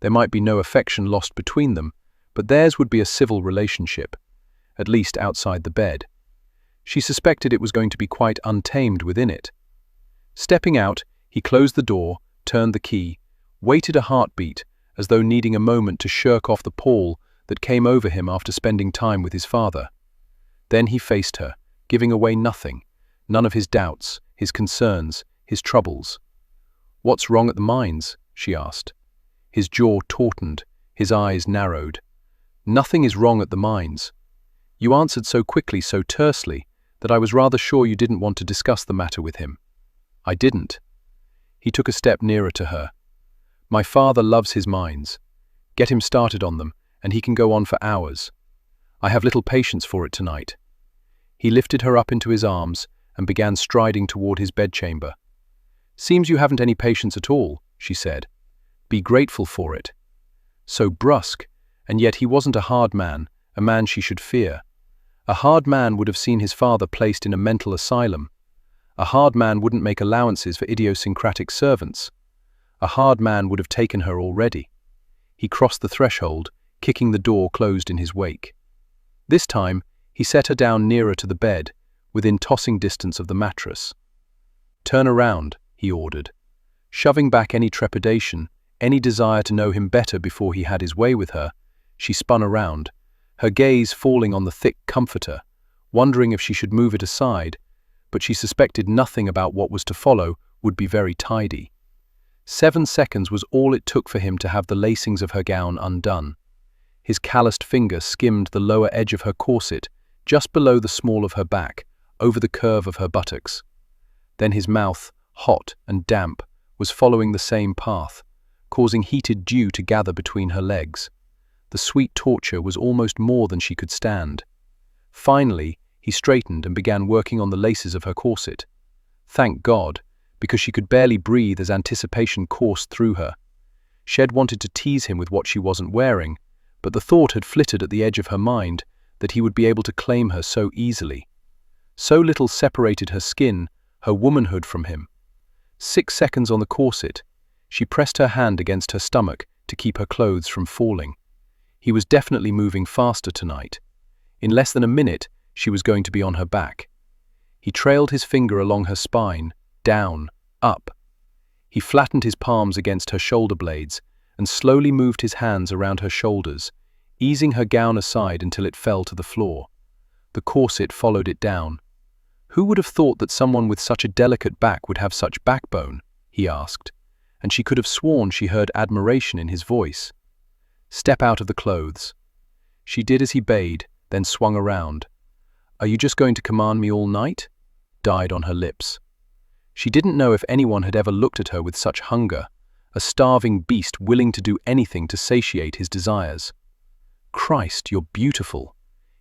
There might be no affection lost between them, but theirs would be a civil relationship, at least outside the bed. She suspected it was going to be quite untamed within it. Stepping out, he closed the door, turned the key, waited a heartbeat, as though needing a moment to shirk off the pall that came over him after spending time with his father. Then he faced her, giving away nothing, none of his doubts, his concerns, his troubles. "What's wrong at the mines?" she asked. His jaw tautened, his eyes narrowed. "Nothing is wrong at the mines." You answered so quickly, so tersely, that I was rather sure you didn't want to discuss the matter with him. I didn't. He took a step nearer to her. "My father loves his mines. Get him started on them, and he can go on for hours. I have little patience for it tonight." He lifted her up into his arms and began striding toward his bedchamber. "Seems you haven't any patience at all," she said. "Be grateful for it." So brusque, and yet he wasn't a hard man, a man she should fear. A hard man would have seen his father placed in a mental asylum. A hard man wouldn't make allowances for idiosyncratic servants. A hard man would have taken her already. He crossed the threshold, kicking the door closed in his wake. This time, he set her down nearer to the bed, within tossing distance of the mattress. "Turn around," he ordered. Shoving back any trepidation, any desire to know him better before he had his way with her, she spun around, her gaze falling on the thick comforter, wondering if she should move it aside, but she suspected nothing about what was to follow would be very tidy. 7 seconds was all it took for him to have the lacings of her gown undone. His calloused finger skimmed the lower edge of her corset, just below the small of her back, over the curve of her buttocks. Then his mouth, hot and damp, was following the same path, causing heated dew to gather between her legs. The sweet torture was almost more than she could stand. Finally, he straightened and began working on the laces of her corset. Thank God, because she could barely breathe as anticipation coursed through her. Shed wanted to tease him with what she wasn't wearing, but the thought had flitted at the edge of her mind that he would be able to claim her so easily. So little separated her skin, her womanhood from him. 6 seconds on the corset. She pressed her hand against her stomach to keep her clothes from falling. He was definitely moving faster tonight. In less than a minute, she was going to be on her back. He trailed his finger along her spine, down, up. He flattened his palms against her shoulder blades and slowly moved his hands around her shoulders, easing her gown aside until it fell to the floor. The corset followed it down. Who would have thought that someone with such a delicate back would have such backbone? He asked, and she could have sworn she heard admiration in his voice. Step out of the clothes. She did as he bade, then swung around. Are you just going to command me all night? Died on her lips. She didn't know if anyone had ever looked at her with such hunger, a starving beast willing to do anything to satiate his desires. Christ, you're beautiful.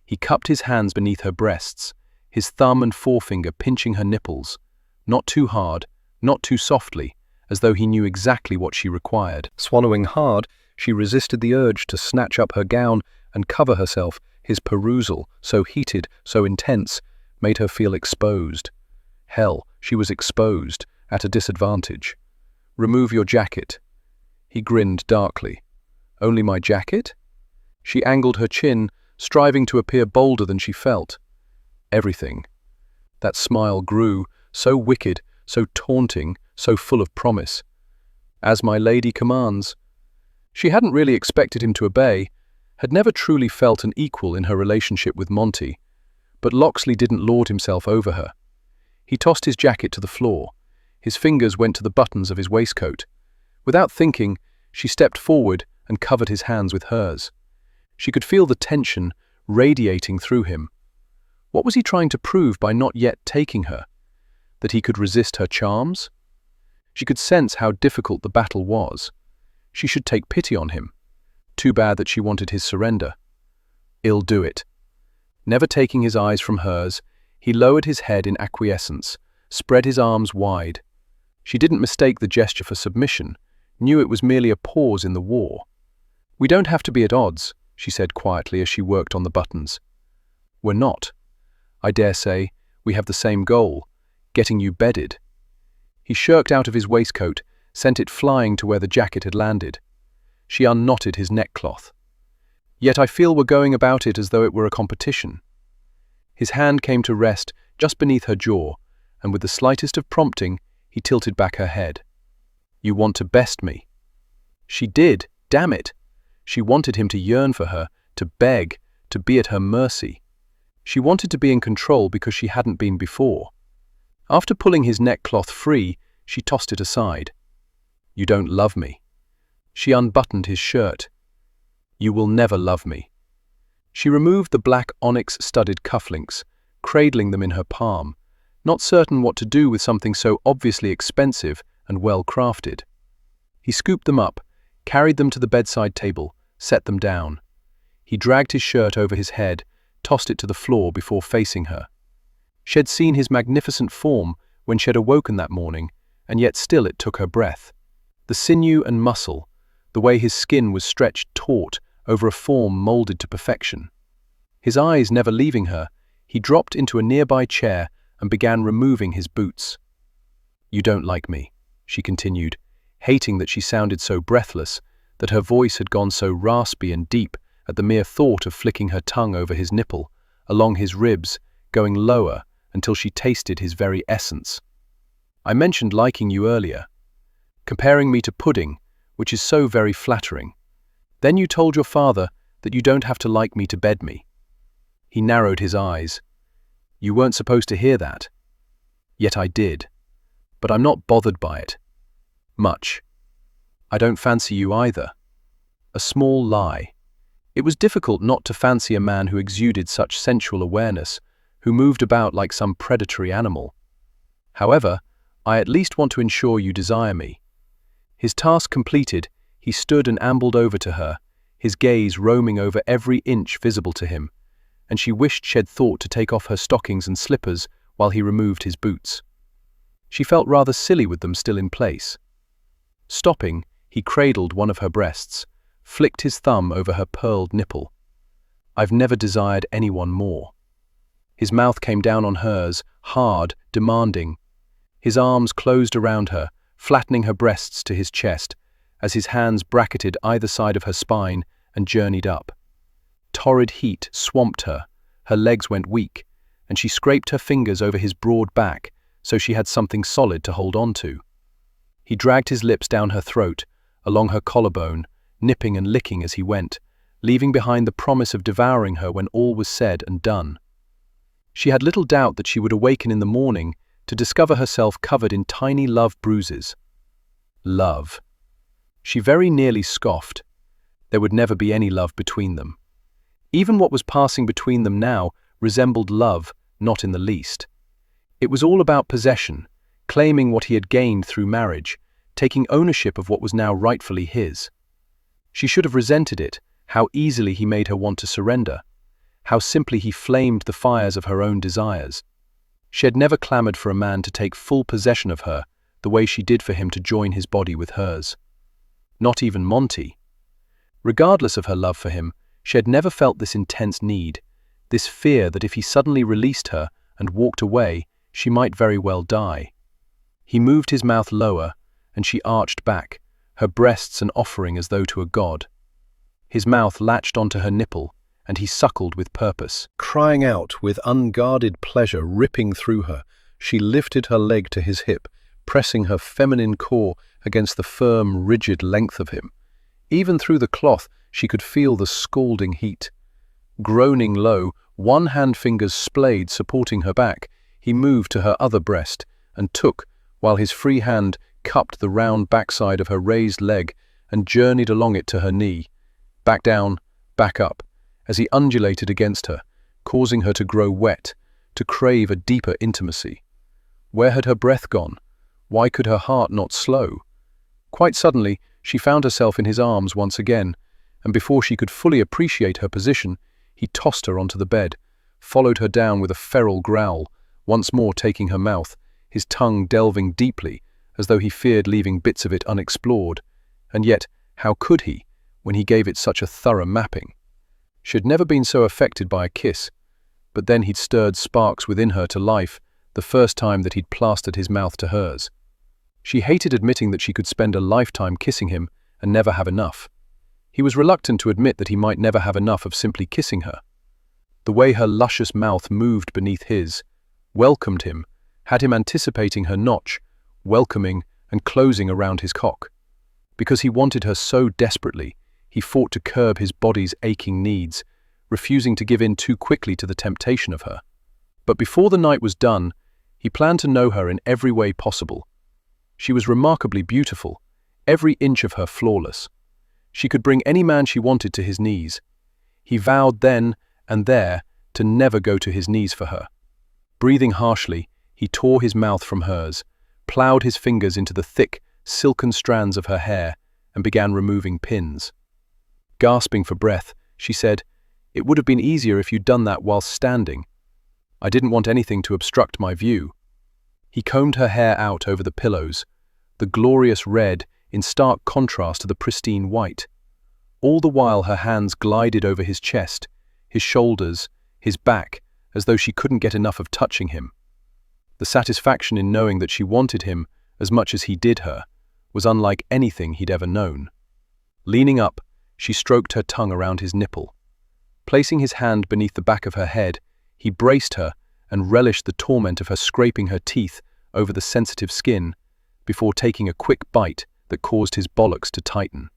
He cupped his hands beneath her breasts, his thumb and forefinger pinching her nipples, not too hard, not too softly, as though he knew exactly what she required. Swallowing hard, she resisted the urge to snatch up her gown and cover herself. His perusal, so heated, so intense, made her feel exposed. Hell, she was exposed, at a disadvantage. Remove your jacket. He grinned darkly. Only my jacket? She angled her chin, striving to appear bolder than she felt. Everything. That smile grew, so wicked, so taunting, so full of promise. As my lady commands. She hadn't really expected him to obey, had never truly felt an equal in her relationship with Monty, but Loxley didn't lord himself over her. He tossed his jacket to the floor. His fingers went to the buttons of his waistcoat. Without thinking, she stepped forward and covered his hands with hers. She could feel the tension radiating through him. What was he trying to prove by not yet taking her? That he could resist her charms? She could sense how difficult the battle was. She should take pity on him. Too bad that she wanted his surrender. I'll do it. Never taking his eyes from hers, he lowered his head in acquiescence, spread his arms wide. She didn't mistake the gesture for submission, knew it was merely a pause in the war. We don't have to be at odds, she said quietly as she worked on the buttons. We're not. I dare say, We have the same goal, getting you bedded." He shirked out of his waistcoat, sent it flying to where the jacket had landed. She unknotted his neckcloth. "Yet I feel we're going about it as though it were a competition." His hand came to rest just beneath her jaw, and with the slightest of prompting, he tilted back her head. "You want to best me." She did, damn it! She wanted him to yearn for her, to beg, to be at her mercy. She wanted to be in control because she hadn't been before. After pulling his neckcloth free, she tossed it aside. "You don't love me." She unbuttoned his shirt. "You will never love me." She removed the black onyx-studded cufflinks, cradling them in her palm, not certain what to do with something so obviously expensive and well-crafted. He scooped them up, carried them to the bedside table, set them down. He dragged his shirt over his head, tossed it to the floor before facing her. She had seen his magnificent form when she had awoken that morning, and yet still it took her breath. The sinew and muscle, the way his skin was stretched taut over a form molded to perfection. His eyes never leaving her, he dropped into a nearby chair and began removing his boots. "You don't like me," she continued, hating that she sounded so breathless, that her voice had gone so raspy and deep at the mere thought of flicking her tongue over his nipple, along his ribs, going lower until she tasted his very essence. "I mentioned liking you earlier, comparing me to pudding, which is so very flattering. Then you told your father that you don't have to like me to bed me." He narrowed his eyes. "You weren't supposed to hear that." "Yet I did. But I'm not bothered by it. Much. I don't fancy you either." A small lie. It was difficult not to fancy a man who exuded such sensual awareness, who moved about like some predatory animal. "However, I at least want to ensure you desire me." His task completed, he stood and ambled over to her, his gaze roaming over every inch visible to him, and she wished she had thought to take off her stockings and slippers while he removed his boots. She felt rather silly with them still in place. Stopping, he cradled one of her breasts, flicked his thumb over her pearled nipple. "I've never desired anyone more." His mouth came down on hers, hard, demanding. His arms closed around her, flattening her breasts to his chest, as his hands bracketed either side of her spine and journeyed up. Torrid heat swamped her, her legs went weak, and she scraped her fingers over his broad back so she had something solid to hold on to. He dragged his lips down her throat, along her collarbone, nipping and licking as he went, leaving behind the promise of devouring her when all was said and done. She had little doubt that she would awaken in the morning to discover herself covered in tiny love bruises. Love. She very nearly scoffed. There would never be any love between them. Even what was passing between them now resembled love, not in the least. It was all about possession, claiming what he had gained through marriage, taking ownership of what was now rightfully his. She should have resented it, how easily he made her want to surrender, how simply he flamed the fires of her own desires. She had never clamored for a man to take full possession of her, the way she did for him to join his body with hers. Not even Monty. Regardless of her love for him, she had never felt this intense need, this fear that if he suddenly released her and walked away, she might very well die. He moved his mouth lower, and she arched back, her breasts an offering as though to a god. His mouth latched onto her nipple, and he suckled with purpose. Crying out with unguarded pleasure ripping through her, she lifted her leg to his hip, pressing her feminine core against the firm, rigid length of him. Even through the cloth, she could feel the scalding heat. Groaning low, one hand fingers splayed supporting her back, he moved to her other breast and took, while his free hand cupped the round backside of her raised leg and journeyed along it to her knee. Back down, back up, as he undulated against her, causing her to grow wet, to crave a deeper intimacy. Where had her breath gone? Why could her heart not slow? Quite suddenly, she found herself in his arms once again, and before she could fully appreciate her position, he tossed her onto the bed, followed her down with a feral growl, once more taking her mouth, his tongue delving deeply, as though he feared leaving bits of it unexplored. And yet, how could he, when he gave it such a thorough mapping? She had never been so affected by a kiss, But then he'd stirred sparks within her to life the first time that he'd plastered his mouth to hers. She hated admitting that she could spend a lifetime kissing him and never have enough. He was reluctant to admit that he might never have enough of simply kissing her. The way her luscious mouth moved beneath his, welcomed him, had him anticipating her notch, welcoming and closing around his cock. Because he wanted her so desperately, he fought to curb his body's aching needs, refusing to give in too quickly to the temptation of her. But before the night was done, he planned to know her in every way possible. She was remarkably beautiful, every inch of her flawless. She could bring any man she wanted to his knees. He vowed then and there to never go to his knees for her. Breathing harshly, he tore his mouth from hers, ploughed his fingers into the thick, silken strands of her hair, and began removing pins. Gasping for breath, she said, "It would have been easier if you'd done that whilst standing. I didn't want anything to obstruct my view." He combed her hair out over the pillows, the glorious red in stark contrast to the pristine white. All the while her hands glided over his chest, his shoulders, his back, as though she couldn't get enough of touching him. The satisfaction in knowing that she wanted him as much as he did her was unlike anything he'd ever known. Leaning up, she stroked her tongue around his nipple. Placing his hand beneath the back of her head, he braced her and relished the torment of her scraping her teeth over the sensitive skin before taking a quick bite that caused his bollocks to tighten.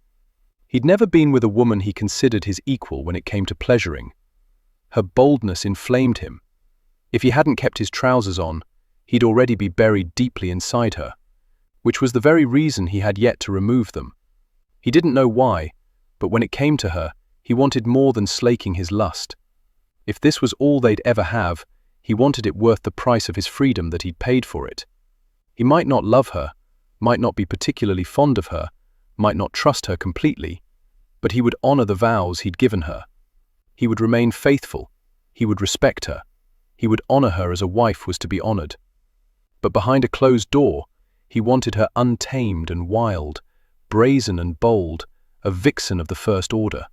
He'd never been with a woman he considered his equal when it came to pleasuring. Her boldness inflamed him. If he hadn't kept his trousers on, he'd already be buried deeply inside her, which was the very reason he had yet to remove them. He didn't know why, but when it came to her, he wanted more than slaking his lust. If this was all they'd ever have, he wanted it worth the price of his freedom that he'd paid for it. He might not love her, might not be particularly fond of her, might not trust her completely, but he would honor the vows he'd given her. He would remain faithful, he would respect her, he would honor her as a wife was to be honored. But behind a closed door, he wanted her untamed and wild, brazen and bold, a vixen of the first order.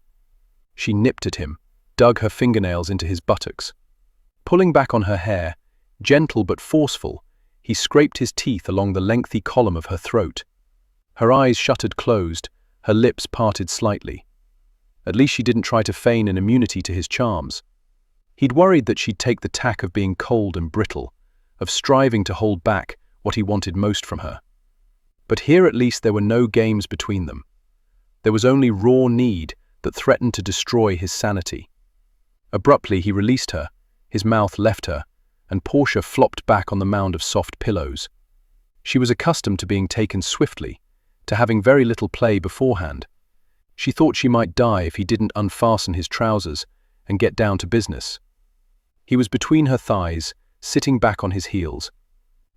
She nipped at him, dug her fingernails into his buttocks. Pulling back on her hair, gentle but forceful, he scraped his teeth along the lengthy column of her throat. Her eyes shuttered closed, her lips parted slightly. At least she didn't try to feign an immunity to his charms. He'd worried that she'd take the tack of being cold and brittle, of striving to hold back what he wanted most from her. But here at least there were no games between them. There was only raw need that threatened to destroy his sanity. Abruptly he released her, his mouth left her, and Portia flopped back on the mound of soft pillows. She was accustomed to being taken swiftly, to having very little play beforehand. She thought she might die if he didn't unfasten his trousers and get down to business. He was between her thighs, sitting back on his heels.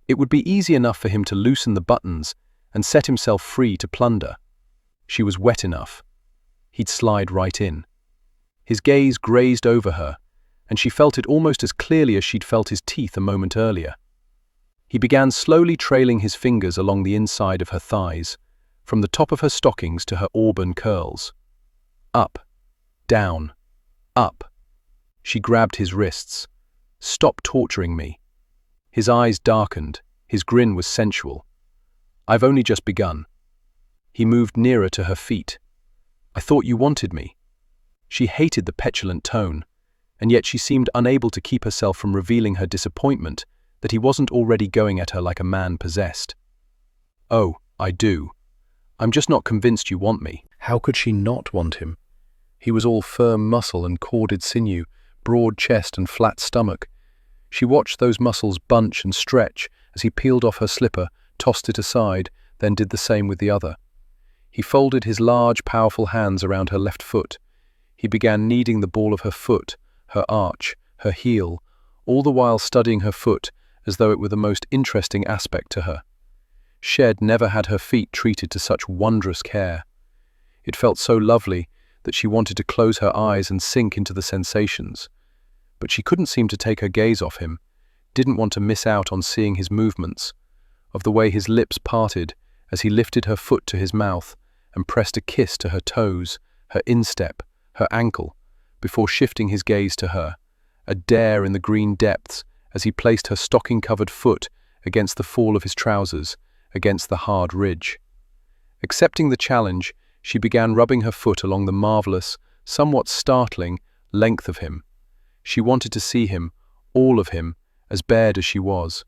It would be easy enough for him to loosen the buttons and set himself free to plunder. She was wet enough. He'd slide right in. His gaze grazed over her, and she felt it almost as clearly as she'd felt his teeth a moment earlier. He began slowly trailing his fingers along the inside of her thighs, from the top of her stockings to her auburn curls. Up, down, up. She grabbed his wrists. "Stop torturing me." His eyes darkened, his grin was sensual. "I've only just begun." He moved nearer to her feet. "I thought you wanted me." She hated the petulant tone, and yet she seemed unable to keep herself from revealing her disappointment that he wasn't already going at her like a man possessed. "Oh, I do. I'm just not convinced you want me." How could she not want him? He was all firm muscle and corded sinew, broad chest and flat stomach. She watched those muscles bunch and stretch as he peeled off her slipper, tossed it aside, then did the same with the other. He folded his large, powerful hands around her left foot. He began kneading the ball of her foot, her arch, her heel, all the while studying her foot as though it were the most interesting aspect to her. Shed never had her feet treated to such wondrous care. It felt so lovely that she wanted to close her eyes and sink into the sensations. But she couldn't seem to take her gaze off him, didn't want to miss out on seeing his movements, of the way his lips parted as he lifted her foot to his mouth and pressed a kiss to her toes, her instep, her ankle, before shifting his gaze to her, a dare in the green depths as he placed her stocking-covered foot against the fall of his trousers, against the hard ridge. Accepting the challenge, she began rubbing her foot along the marvelous, somewhat startling, length of him. She wanted to see him, all of him, as bared as she was.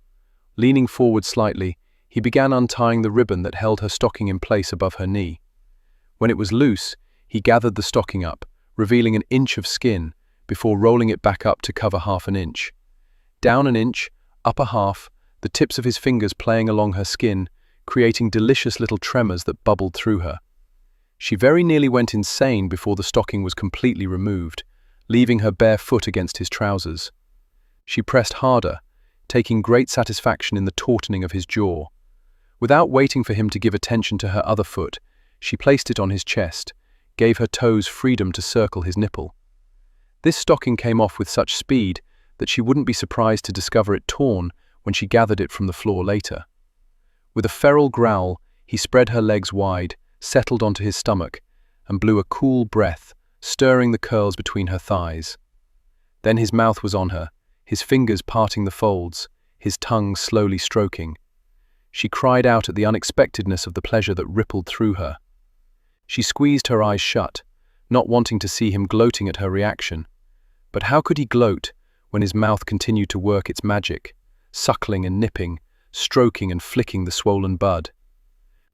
Leaning forward slightly, he began untying the ribbon that held her stocking in place above her knee. When it was loose, he gathered the stocking up, revealing an inch of skin, before rolling it back up to cover half an inch. Down an inch, up a half, the tips of his fingers playing along her skin, creating delicious little tremors that bubbled through her. She very nearly went insane before the stocking was completely removed, leaving her bare foot against his trousers. She pressed harder, taking great satisfaction in the tautening of his jaw. Without waiting for him to give attention to her other foot, she placed it on his chest, gave her toes freedom to circle his nipple. This stocking came off with such speed that she wouldn't be surprised to discover it torn when she gathered it from the floor later. With a feral growl, he spread her legs wide, settled onto his stomach, and blew a cool breath, stirring the curls between her thighs. Then his mouth was on her, his fingers parting the folds, his tongue slowly stroking. She cried out at the unexpectedness of the pleasure that rippled through her. She squeezed her eyes shut, not wanting to see him gloating at her reaction. But how could he gloat when his mouth continued to work its magic, suckling and nipping, stroking and flicking the swollen bud?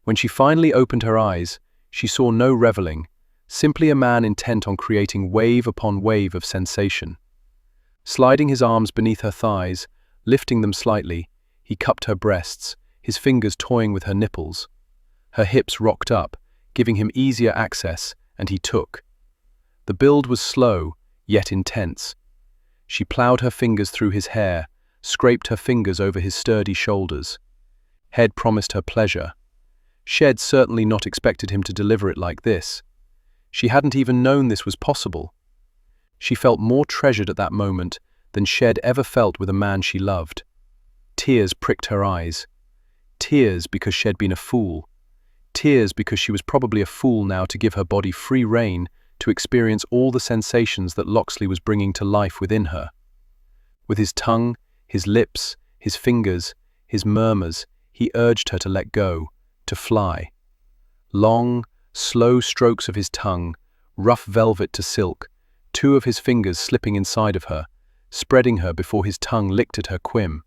When she finally opened her eyes, she saw no reveling, simply a man intent on creating wave upon wave of sensation. Sliding his arms beneath her thighs, lifting them slightly, he cupped her breasts, his fingers toying with her nipples. Her hips rocked up, giving him easier access, and he took. The build was slow, yet intense. She plowed her fingers through his hair, scraped her fingers over his sturdy shoulders. Head promised her pleasure. Shed certainly not expected him to deliver it like this. She hadn't even known this was possible. She felt more treasured at that moment than Shed ever felt with a man she loved. Tears pricked her eyes. Tears because she'd been a fool. Tears because she was probably a fool now to give her body free rein to experience all the sensations that Locksley was bringing to life within her. With his tongue, his lips, his fingers, his murmurs, he urged her to let go, to fly. Long, slow strokes of his tongue, rough velvet to silk, two of his fingers slipping inside of her, spreading her before his tongue licked at her quim.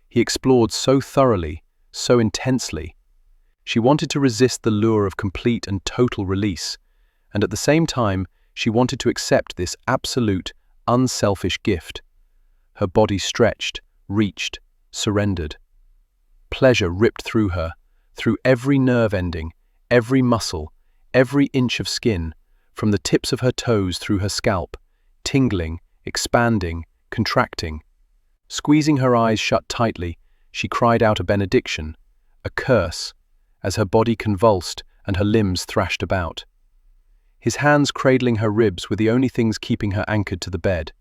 He explored so thoroughly, so intensely. She wanted to resist the lure of complete and total release, and at the same time, she wanted to accept this absolute, unselfish gift. Her body stretched, reached, surrendered. Pleasure ripped through her, through every nerve ending, every muscle, every inch of skin, from the tips of her toes through her scalp, tingling, expanding, contracting. Squeezing her eyes shut tightly, she cried out a benediction, a curse, as her body convulsed and her limbs thrashed about. His hands cradling her ribs were the only things keeping her anchored to the bed.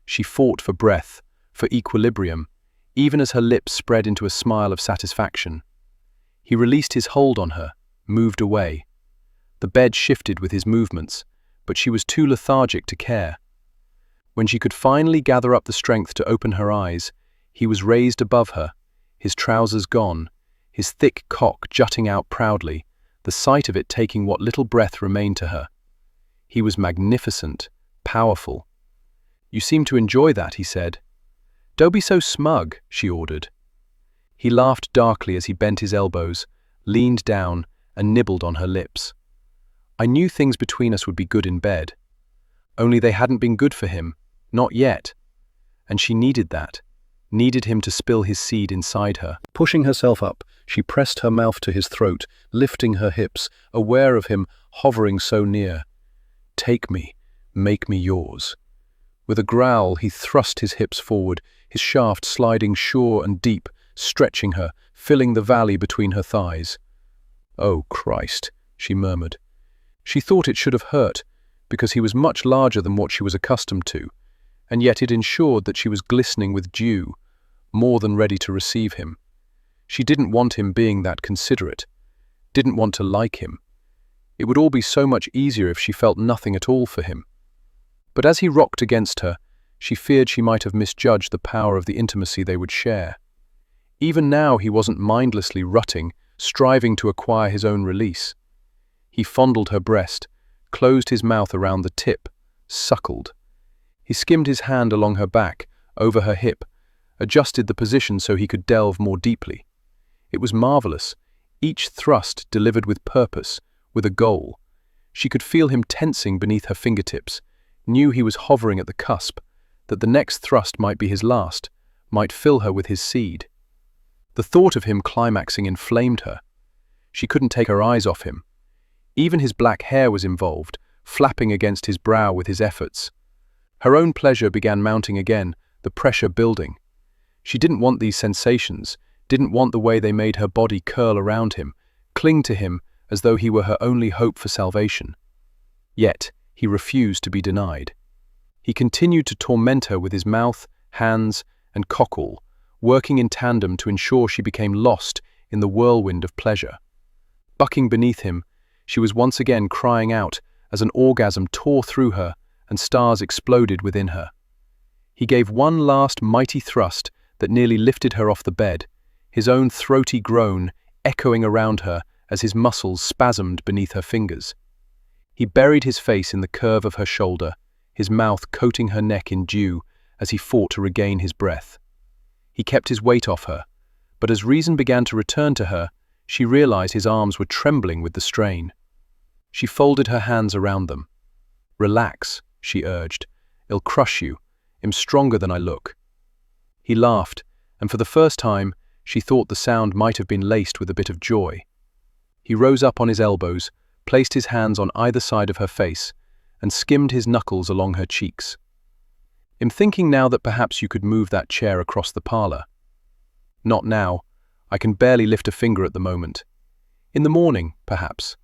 She fought for breath, for equilibrium, even as her lips spread into a smile of satisfaction. He released his hold on her, moved away. The bed shifted with his movements, but she was too lethargic to care. When she could finally gather up the strength to open her eyes, he was raised above her, his trousers gone, his thick cock jutting out proudly, the sight of it taking what little breath remained to her. He was magnificent, powerful. "You seem to enjoy that," he said. "Don't be so smug," she ordered. He laughed darkly as he bent his elbows, leaned down, and nibbled on her lips. "I knew things between us would be good in bed. Only they hadn't been good for him, not yet. And she needed that, needed him to spill his seed inside her." Pushing herself up, she pressed her mouth to his throat, lifting her hips, aware of him hovering so near. "Take me, make me yours." With a growl, he thrust his hips forward, his shaft sliding sure and deep, stretching her, filling the valley between her thighs. "Oh, Christ," she murmured. She thought it should have hurt, because he was much larger than what she was accustomed to, and yet it ensured that she was glistening with dew, more than ready to receive him. She didn't want him being that considerate, didn't want to like him. It would all be so much easier if she felt nothing at all for him. But as he rocked against her, She feared she might have misjudged the power of the intimacy they would share. Even now he wasn't mindlessly rutting, striving to acquire his own release. He fondled her breast, closed his mouth around the tip, suckled. He skimmed his hand along her back, over her hip, adjusted the position so he could delve more deeply. It was marvelous, each thrust delivered with purpose, with a goal. She could feel him tensing beneath her fingertips, knew he was hovering at the cusp, that the next thrust might be his last, might fill her with his seed. The thought of him climaxing inflamed her. She couldn't take her eyes off him. Even his black hair was involved, flapping against his brow with his efforts. Her own pleasure began mounting again, the pressure building. She didn't want these sensations, didn't want the way they made her body curl around him, cling to him as though he were her only hope for salvation. Yet, he refused to be denied. He continued to torment her with his mouth, hands, and cockle, working in tandem to ensure she became lost in the whirlwind of pleasure. Bucking beneath him, she was once again crying out as an orgasm tore through her and stars exploded within her. He gave one last mighty thrust that nearly lifted her off the bed, his own throaty groan echoing around her as his muscles spasmed beneath her fingers. He buried his face in the curve of her shoulder, his mouth coating her neck in dew as he fought to regain his breath. He kept his weight off her, but as reason began to return to her, she realized his arms were trembling with the strain. She folded her hands around them. "Relax," she urged. "I'll crush you. I'm stronger than I look." He laughed, and for the first time, she thought the sound might have been laced with a bit of joy. He rose up on his elbows, placed his hands on either side of her face, and skimmed his knuckles along her cheeks. "I'm thinking now that perhaps you could move that chair across the parlor." "Not now. I can barely lift a finger at the moment. In the morning, perhaps."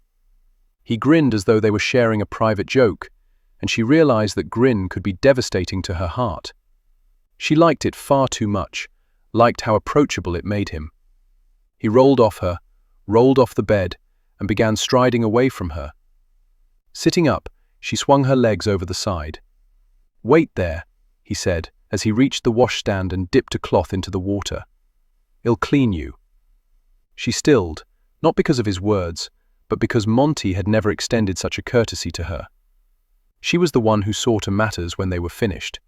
He grinned as though they were sharing a private joke, and she realized that grin could be devastating to her heart. She liked it far too much, liked how approachable it made him. He rolled off her, rolled off the bed, and began striding away from her. Sitting up, she swung her legs over the side. "Wait there," he said, as he reached the washstand and dipped a cloth into the water. "I'll clean you." She stilled, not because of his words, but because Monty had never extended such a courtesy to her. She was the one who saw to matters when they were finished.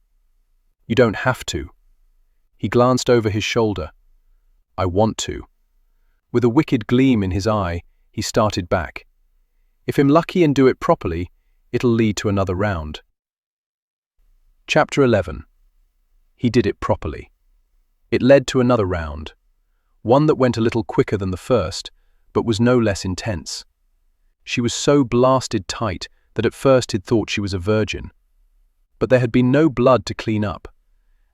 "You don't have to." He glanced over his shoulder. "I want to." With a wicked gleam in his eye, he started back. "If I'm lucky and do it properly, it'll lead to another round." Chapter 11. He did it properly. It led to another round, one that went a little quicker than the first, but was no less intense. She was so blasted tight that at first he'd thought she was a virgin. But there had been no blood to clean up,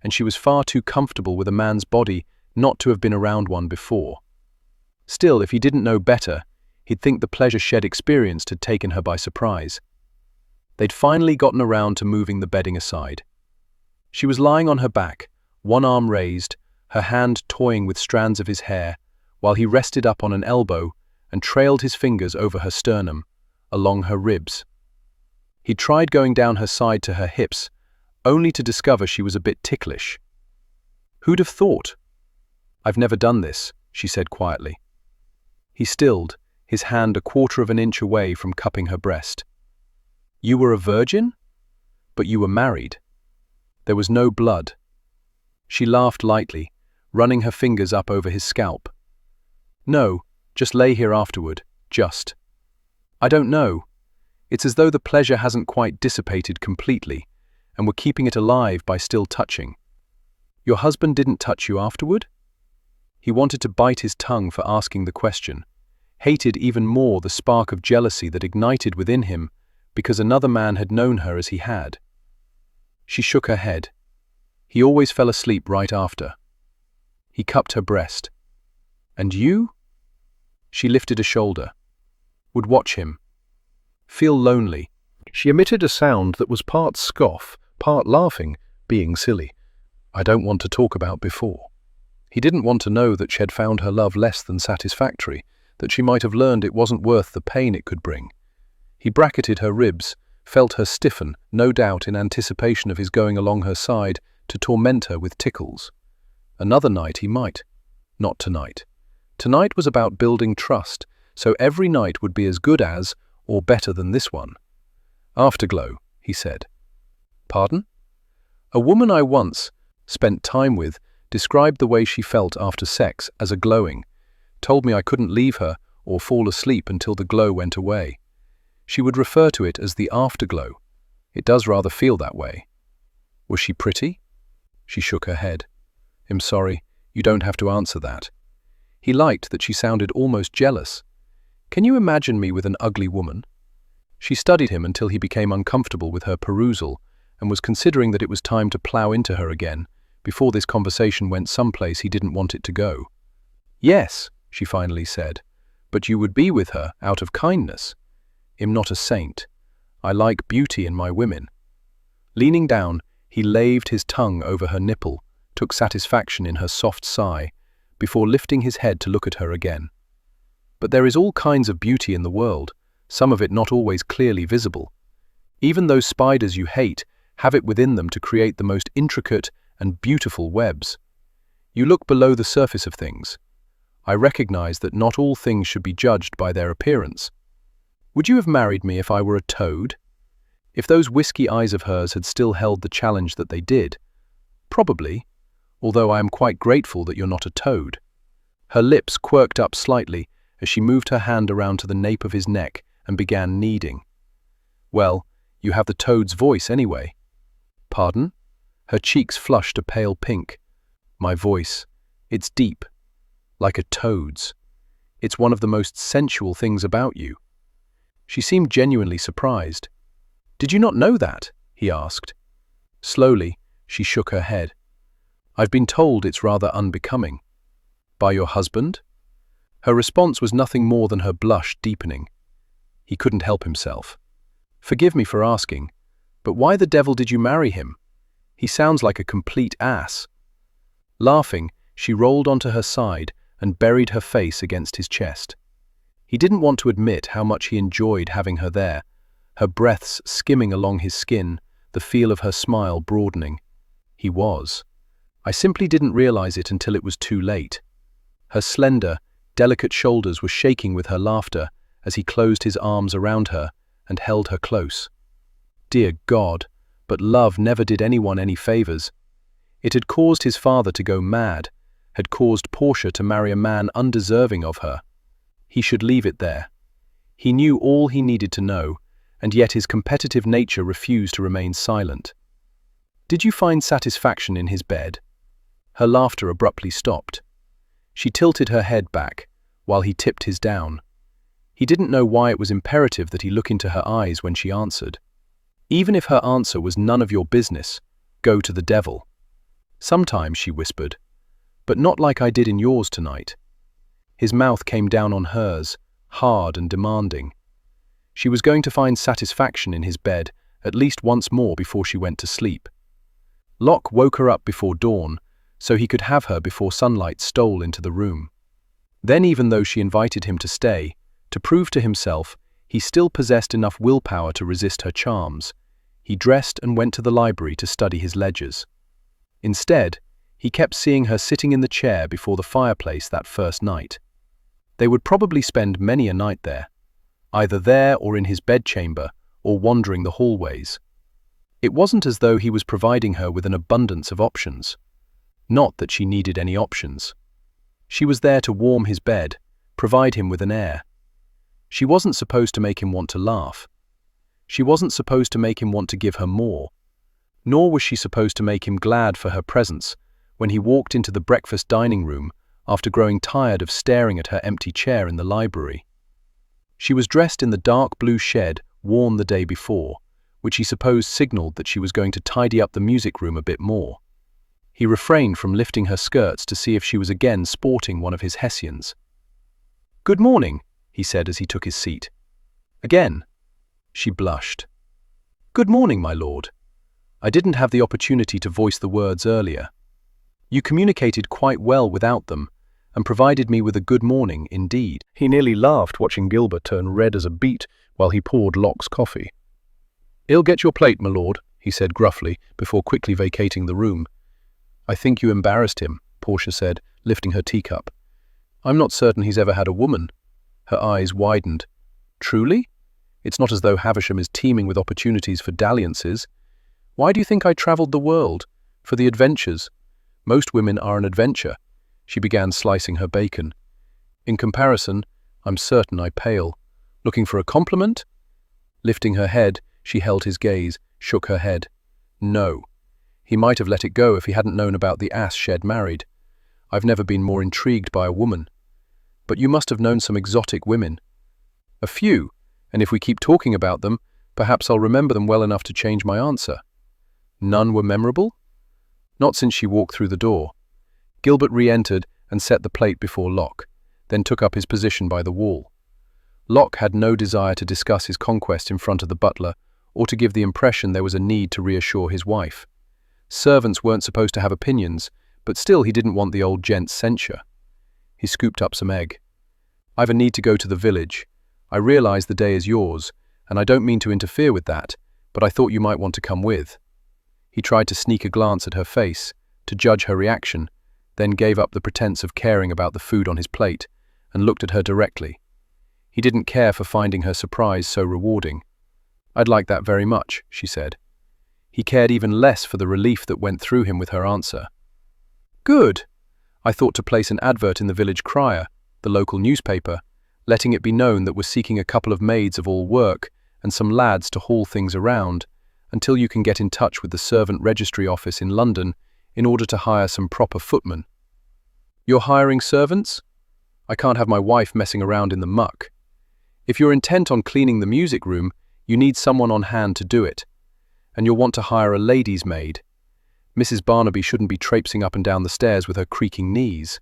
and she was far too comfortable with a man's body not to have been around one before. Still, if he didn't know better, he'd think the pleasure shed experienced had taken her by surprise. They'd finally gotten around to moving the bedding aside. She was lying on her back, one arm raised, her hand toying with strands of his hair, while he rested up on an elbow and trailed his fingers over her sternum, along her ribs. He tried going down her side to her hips, only to discover she was a bit ticklish. "Who'd have thought?" "I've never done this," she said quietly. He stilled, his hand a quarter of an inch away from cupping her breast. "You were a virgin? But you were married." There was no blood. She laughed lightly, running her fingers up over his scalp. "No, just lay here afterward, just." "I don't know. It's as though the pleasure hasn't quite dissipated completely, and we're keeping it alive by still touching." "Your husband didn't touch you afterward?" He wanted to bite his tongue for asking the question, hated even more the spark of jealousy that ignited within him because another man had known her as he had. She shook her head. He always fell asleep right after. He cupped her breast. "And you?" She lifted a shoulder. "Would watch him. Feel lonely." She emitted a sound that was part scoff, part laughing, being silly. "I don't want to talk about before." He didn't want to know that she had found her love less than satisfactory, that she might have learned it wasn't worth the pain it could bring. He bracketed her ribs, felt her stiffen, no doubt in anticipation of his going along her side to torment her with tickles. Another night he might. Not tonight. Tonight was about building trust, so every night would be as good as, or better than this one. Afterglow, he said. Pardon? A woman I once spent time with described the way she felt after sex as a glowing, told me I couldn't leave her or fall asleep until the glow went away. She would refer to it as the afterglow. It does rather feel that way. Was she pretty? She shook her head. I'm sorry, you don't have to answer that. He liked that she sounded almost jealous. Can you imagine me with an ugly woman? She studied him until he became uncomfortable with her perusal and was considering that it was time to plow into her again before this conversation went someplace he didn't want it to go. Yes, she finally said, but you would be with her out of kindness. I'm not a saint. I like beauty in my women. Leaning down, he laved his tongue over her nipple, took satisfaction in her soft sigh, before lifting his head to look at her again. But there is all kinds of beauty in the world, some of it not always clearly visible. Even those spiders you hate have it within them to create the most intricate and beautiful webs. You look below the surface of things. I recognize that not all things should be judged by their appearance. Would you have married me if I were a toad? If those whiskey eyes of hers had still held the challenge that they did? Probably, although I am quite grateful that you're not a toad. Her lips quirked up slightly as she moved her hand around to the nape of his neck and began kneading. Well, you have the toad's voice anyway. Pardon? Her cheeks flushed a pale pink. My voice. It's deep. Like a toad's. It's one of the most sensual things about you. She seemed genuinely surprised. Did you not know that? He asked. Slowly, she shook her head. I've been told it's rather unbecoming. By your husband? Her response was nothing more than her blush deepening. He couldn't help himself. Forgive me for asking, but why the devil did you marry him? He sounds like a complete ass. Laughing, she rolled onto her side and buried her face against his chest. He didn't want to admit how much he enjoyed having her there, her breaths skimming along his skin, the feel of her smile broadening. He was. I simply didn't realize it until it was too late. Her slender, delicate shoulders were shaking with her laughter as he closed his arms around her and held her close. Dear God, but love never did anyone any favors. It had caused his father to go mad, had caused Portia to marry a man undeserving of her. He should leave it there. He knew all he needed to know, and yet his competitive nature refused to remain silent. Did you find satisfaction in his bed? Her laughter abruptly stopped. She tilted her head back, while he tipped his down. He didn't know why it was imperative that he look into her eyes when she answered. Even if her answer was none of your business, go to the devil. Sometimes, she whispered, but not like I did in yours tonight. His mouth came down on hers, hard and demanding. She was going to find satisfaction in his bed at least once more before she went to sleep. Locke woke her up before dawn, so he could have her before sunlight stole into the room. Then, even though she invited him to stay, to prove to himself he still possessed enough willpower to resist her charms, he dressed and went to the library to study his ledgers. Instead, he kept seeing her sitting in the chair before the fireplace that first night. They would probably spend many a night there, either there or in his bedchamber or wandering the hallways. It wasn't as though he was providing her with an abundance of options. Not that she needed any options. She was there to warm his bed, provide him with an air. She wasn't supposed to make him want to laugh. She wasn't supposed to make him want to give her more. Nor was she supposed to make him glad for her presence when he walked into the breakfast dining room after growing tired of staring at her empty chair in the library. She was dressed in the dark blue shed worn the day before, which he supposed signaled that she was going to tidy up the music room a bit more. He refrained from lifting her skirts to see if she was again sporting one of his Hessians. "Good morning," he said as he took his seat. "Again?" She blushed. "Good morning, my lord. I didn't have the opportunity to voice the words earlier. You communicated quite well without them, and provided me with a good morning indeed." He nearly laughed watching Gilbert turn red as a beet while he poured Locke's coffee. "I'll get your plate, my lord," he said gruffly, before quickly vacating the room. "I think you embarrassed him," Portia said, lifting her teacup. "I'm not certain he's ever had a woman." Her eyes widened. "Truly? It's not as though Havisham is teeming with opportunities for dalliances. Why do you think I travelled the world? For the adventures. Most women are an adventure." She began slicing her bacon. "In comparison, I'm certain I pale. Looking for a compliment?" Lifting her head, she held his gaze, shook her head. "No. He might have let it go if he hadn't known about the ass shed married. I've never been more intrigued by a woman. But you must have known some exotic women." "A few, and if we keep talking about them, perhaps I'll remember them well enough to change my answer." "None were memorable?" "Not since she walked through the door." Gilbert re-entered and set the plate before Locke, then took up his position by the wall. Locke had no desire to discuss his conquest in front of the butler, or to give the impression there was a need to reassure his wife. Servants weren't supposed to have opinions, but still he didn't want the old gent's censure. He scooped up some egg. "I've a need to go to the village. I realize the day is yours, and I don't mean to interfere with that, but I thought you might want to come with." He tried to sneak a glance at her face, to judge her reaction, then gave up the pretense of caring about the food on his plate, and looked at her directly. He didn't care for finding her surprise so rewarding. "I'd like that very much," she said. He cared even less for the relief that went through him with her answer. "Good. I thought to place an advert in the village crier, the local newspaper, letting it be known that we're seeking a couple of maids of all work and some lads to haul things around, until you can get in touch with the servant registry office in London in order to hire some proper footmen." "You're hiring servants? I can't have my wife messing around in the muck. If you're intent on cleaning the music room, you need someone on hand to do it. And you'll want to hire a lady's maid. Mrs. Barnaby shouldn't be traipsing up and down the stairs with her creaking knees."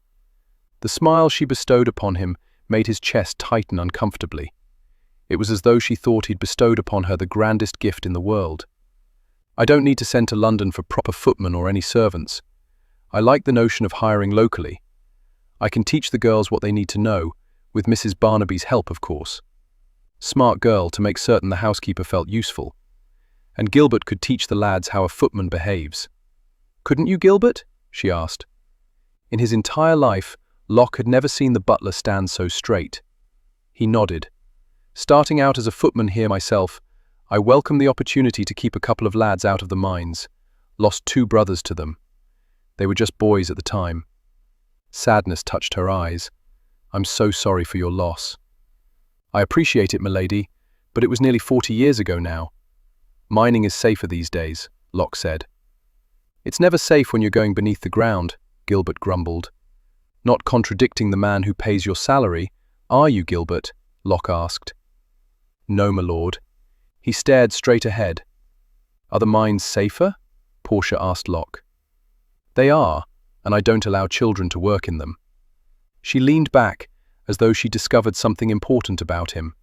The smile she bestowed upon him made his chest tighten uncomfortably. It was as though she thought he'd bestowed upon her the grandest gift in the world. "I don't need to send to London for proper footmen or any servants. I like the notion of hiring locally. I can teach the girls what they need to know, with Mrs. Barnaby's help, of course. Smart girl to make certain the housekeeper felt useful. And Gilbert could teach the lads how a footman behaves." "Couldn't you, Gilbert?" she asked. In his entire life, Locke had never seen the butler stand so straight. He nodded. "Starting out as a footman here myself, I welcome the opportunity to keep a couple of lads out of the mines. Lost 2 brothers to them. They were just boys at the time." Sadness touched her eyes. "I'm so sorry for your loss." "I appreciate it, milady, but it was nearly 40 years ago now." "Mining is safer these days," Locke said. "It's never safe when you're going beneath the ground," Gilbert grumbled. "Not contradicting the man who pays your salary, are you, Gilbert?" Locke asked. "No, my lord." He stared straight ahead. "Are the mines safer?" Portia asked Locke. "They are, and I don't allow children to work in them." She leaned back, as though she discovered something important about him.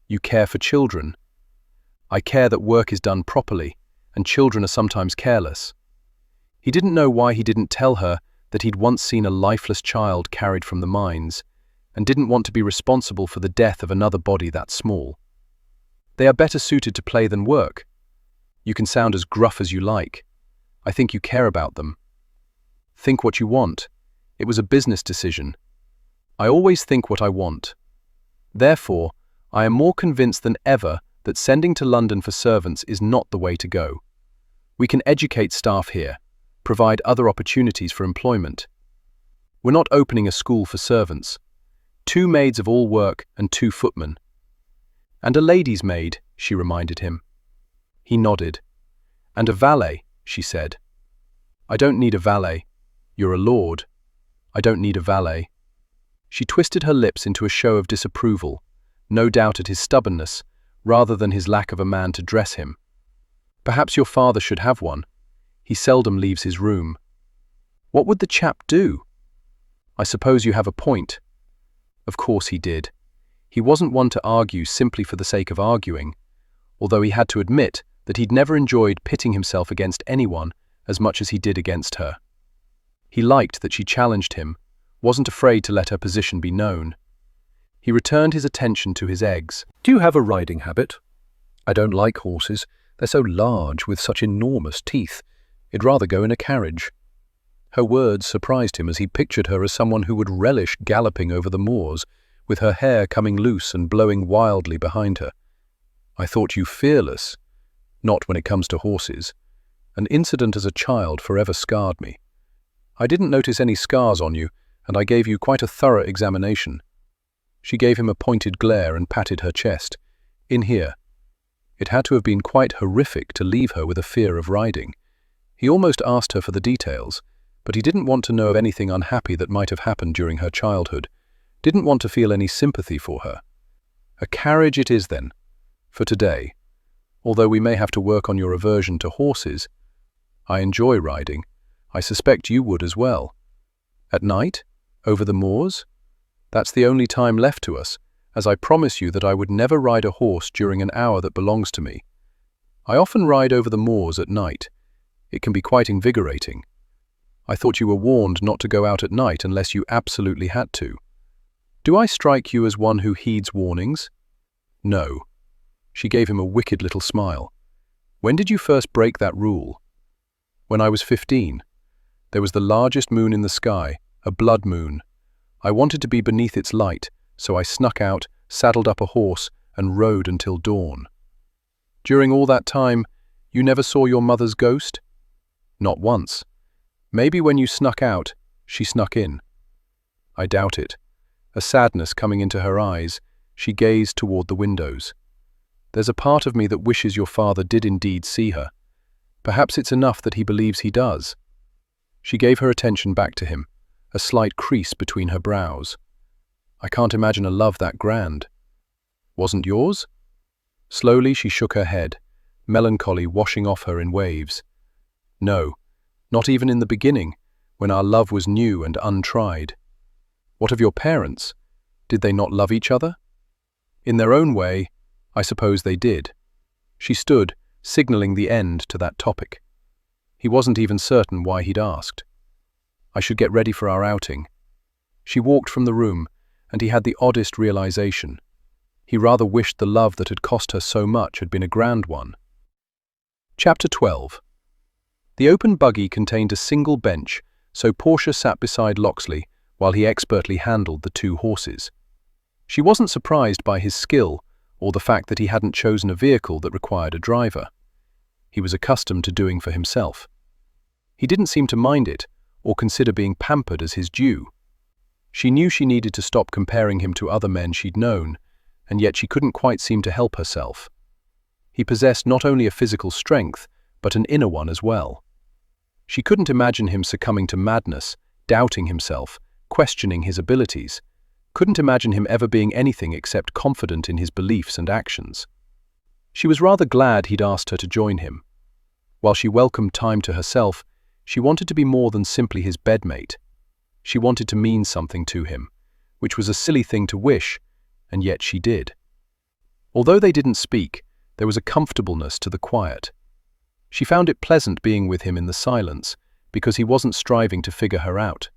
"You care for children?" "I care that work is done properly, and children are sometimes careless." He didn't know why he didn't tell her that he'd once seen a lifeless child carried from the mines, and didn't want to be responsible for the death of another body that small. "They are better suited to play than work. You can sound as gruff as you like. I think you care about them." "Think what you want. It was a business decision. I always think what I want. Therefore, I am more convinced than ever that sending to London for servants is not the way to go. We can educate staff here, provide other opportunities for employment. We're not opening a school for servants. 2 maids of all work and 2 footmen." "And a lady's maid," she reminded him. He nodded. "And a valet," she said. "I don't need a valet. You're a lord. I don't need a valet." She twisted her lips into a show of disapproval, no doubt at his stubbornness, rather than his lack of a man to dress him. "Perhaps your father should have one. He seldom leaves his room." "What would the chap do?" "I suppose you have a point." Of course he did. He wasn't one to argue simply for the sake of arguing, although he had to admit that he'd never enjoyed pitting himself against anyone as much as he did against her. He liked that she challenged him, wasn't afraid to let her position be known. He returned his attention to his eggs. "Do you have a riding habit?" I don't like horses. They're so large, with such enormous teeth. I'd rather go in a carriage. Her words surprised him as he pictured her as someone who would relish galloping over the moors, with her hair coming loose and blowing wildly behind her. I thought you fearless. Not when it comes to horses. An incident as a child forever scarred me. I didn't notice any scars on you, and I gave you quite a thorough examination. She gave him a pointed glare and patted her chest. In here. It had to have been quite horrific to leave her with a fear of riding. He almost asked her for the details, but he didn't want to know of anything unhappy that might have happened during her childhood. Didn't want to feel any sympathy for her. A carriage it is then, for today. Although we may have to work on your aversion to horses. I enjoy riding. I suspect you would as well. At night? Over the moors? That's the only time left to us, as I promise you that I would never ride a horse during an hour that belongs to me. I often ride over the moors at night. It can be quite invigorating. I thought you were warned not to go out at night unless you absolutely had to. Do I strike you as one who heeds warnings? No. She gave him a wicked little smile. When did you first break that rule? When I was 15. There was the largest moon in the sky, a blood moon. I wanted to be beneath its light, so I snuck out, saddled up a horse, and rode until dawn. During all that time, you never saw your mother's ghost? Not once. Maybe when you snuck out, she snuck in. I doubt it. A sadness coming into her eyes, she gazed toward the windows. There's a part of me that wishes your father did indeed see her. Perhaps it's enough that he believes he does. She gave her attention back to him, a slight crease between her brows. I can't imagine a love that grand. Wasn't yours? Slowly she shook her head, melancholy washing off her in waves. No, not even in the beginning, when our love was new and untried. What of your parents? Did they not love each other? In their own way, I suppose they did. She stood, signaling the end to that topic. He wasn't even certain why he'd asked. I should get ready for our outing. She walked from the room, and he had the oddest realization. He rather wished the love that had cost her so much had been a grand one. Chapter 12. The open buggy contained a single bench, so Portia sat beside Locksley while he expertly handled the two horses. She wasn't surprised by his skill or the fact that he hadn't chosen a vehicle that required a driver. He was accustomed to doing for himself. He didn't seem to mind it or consider being pampered as his due. She knew she needed to stop comparing him to other men she'd known, and yet she couldn't quite seem to help herself. He possessed not only a physical strength, but an inner one as well. She couldn't imagine him succumbing to madness, doubting himself, questioning his abilities. Couldn't imagine him ever being anything except confident in his beliefs and actions. She was rather glad he'd asked her to join him. While she welcomed time to herself, she wanted to be more than simply his bedmate. She wanted to mean something to him, which was a silly thing to wish, and yet she did. Although they didn't speak, there was a comfortableness to the quiet. She found it pleasant being with him in the silence, because he wasn't striving to figure her out.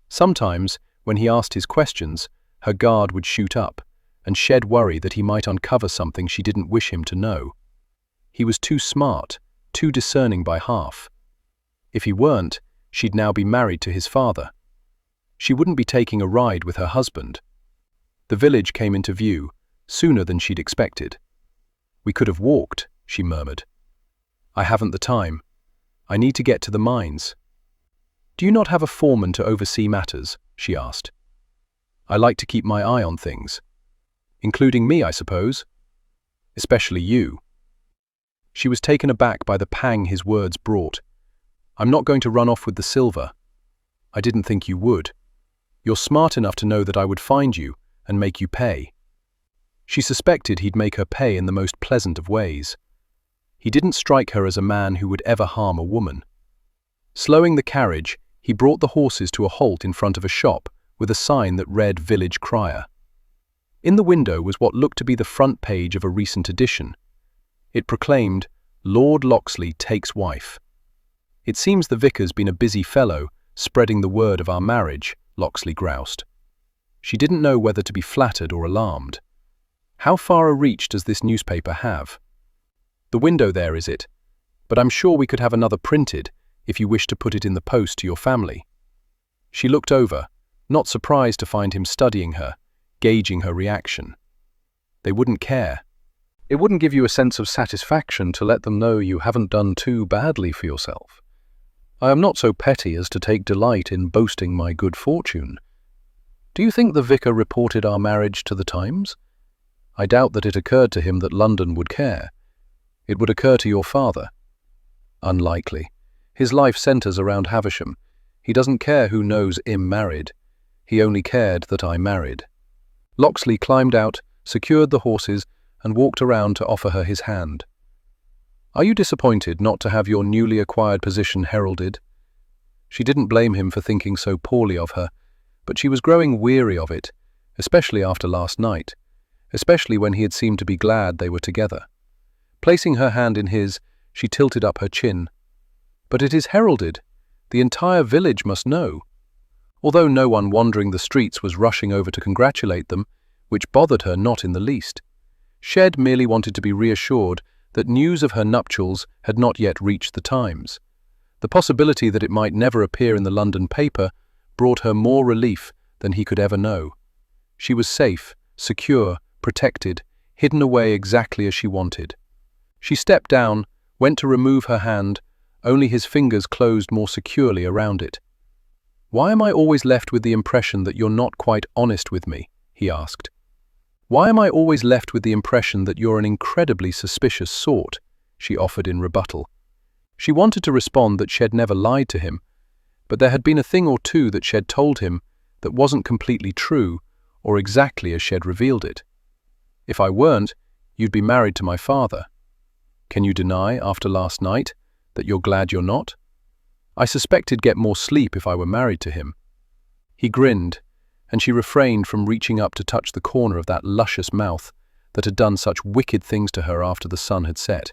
Sometimes, when he asked his questions, her guard would shoot up, and shed worry that he might uncover something she didn't wish him to know. He was too smart, too discerning by half. If he weren't, she'd now be married to his father. She wouldn't be taking a ride with her husband. The village came into view, sooner than she'd expected. "We could have walked," she murmured. "I haven't the time. I need to get to the mines." "Do you not have a foreman to oversee matters?" she asked. "I like to keep my eye on things. Including me, I suppose. Especially you." She was taken aback by the pang his words brought. "I'm not going to run off with the silver. I didn't think you would. You're smart enough to know that I would find you and make you pay." She suspected he'd make her pay in the most pleasant of ways. He didn't strike her as a man who would ever harm a woman. Slowing the carriage, he brought the horses to a halt in front of a shop with a sign that read Village Crier. In the window was what looked to be the front page of a recent edition. It proclaimed, "Lord Locksley takes wife." "It seems the vicar's been a busy fellow, spreading the word of our marriage," Locksley groused. She didn't know whether to be flattered or alarmed. How far a reach does this newspaper have? The window there, is it? But I'm sure we could have another printed, if you wish to put it in the post to your family." She looked over, not surprised to find him studying her, gauging her reaction. They wouldn't care. It wouldn't give you a sense of satisfaction to let them know you haven't done too badly for yourself. I am not so petty as to take delight in boasting my good fortune. Do you think the vicar reported our marriage to the Times? I doubt that it occurred to him that London would care. It would occur to your father. Unlikely. His life centres around Havisham. He doesn't care who knows I'm married. He only cared that I married. Locksley climbed out, secured the horses, and walked around to offer her his hand. Are you disappointed not to have your newly acquired position heralded? She didn't blame him for thinking so poorly of her, but she was growing weary of it, especially after last night, especially when he had seemed to be glad they were together. Placing her hand in his, she tilted up her chin. But it is heralded. The entire village must know. Although no one wandering the streets was rushing over to congratulate them, which bothered her not in the least. Shed merely wanted to be reassured that news of her nuptials had not yet reached the Times. The possibility that it might never appear in the London paper brought her more relief than he could ever know. She was safe, secure, protected, hidden away exactly as she wanted. She stepped down, went to remove her hand, only his fingers closed more securely around it. "Why am I always left with the impression that you're not quite honest with me?" he asked. "Why am I always left with the impression that you're an incredibly suspicious sort?" she offered in rebuttal. She wanted to respond that Shed never lied to him, but there had been a thing or two that Shed told him that wasn't completely true or exactly as Shed revealed it. "If I weren't, you'd be married to my father. Can you deny, after last night, that you're glad you're not? I suspect I'd get more sleep if I were married to him." He grinned, and she refrained from reaching up to touch the corner of that luscious mouth that had done such wicked things to her after the sun had set.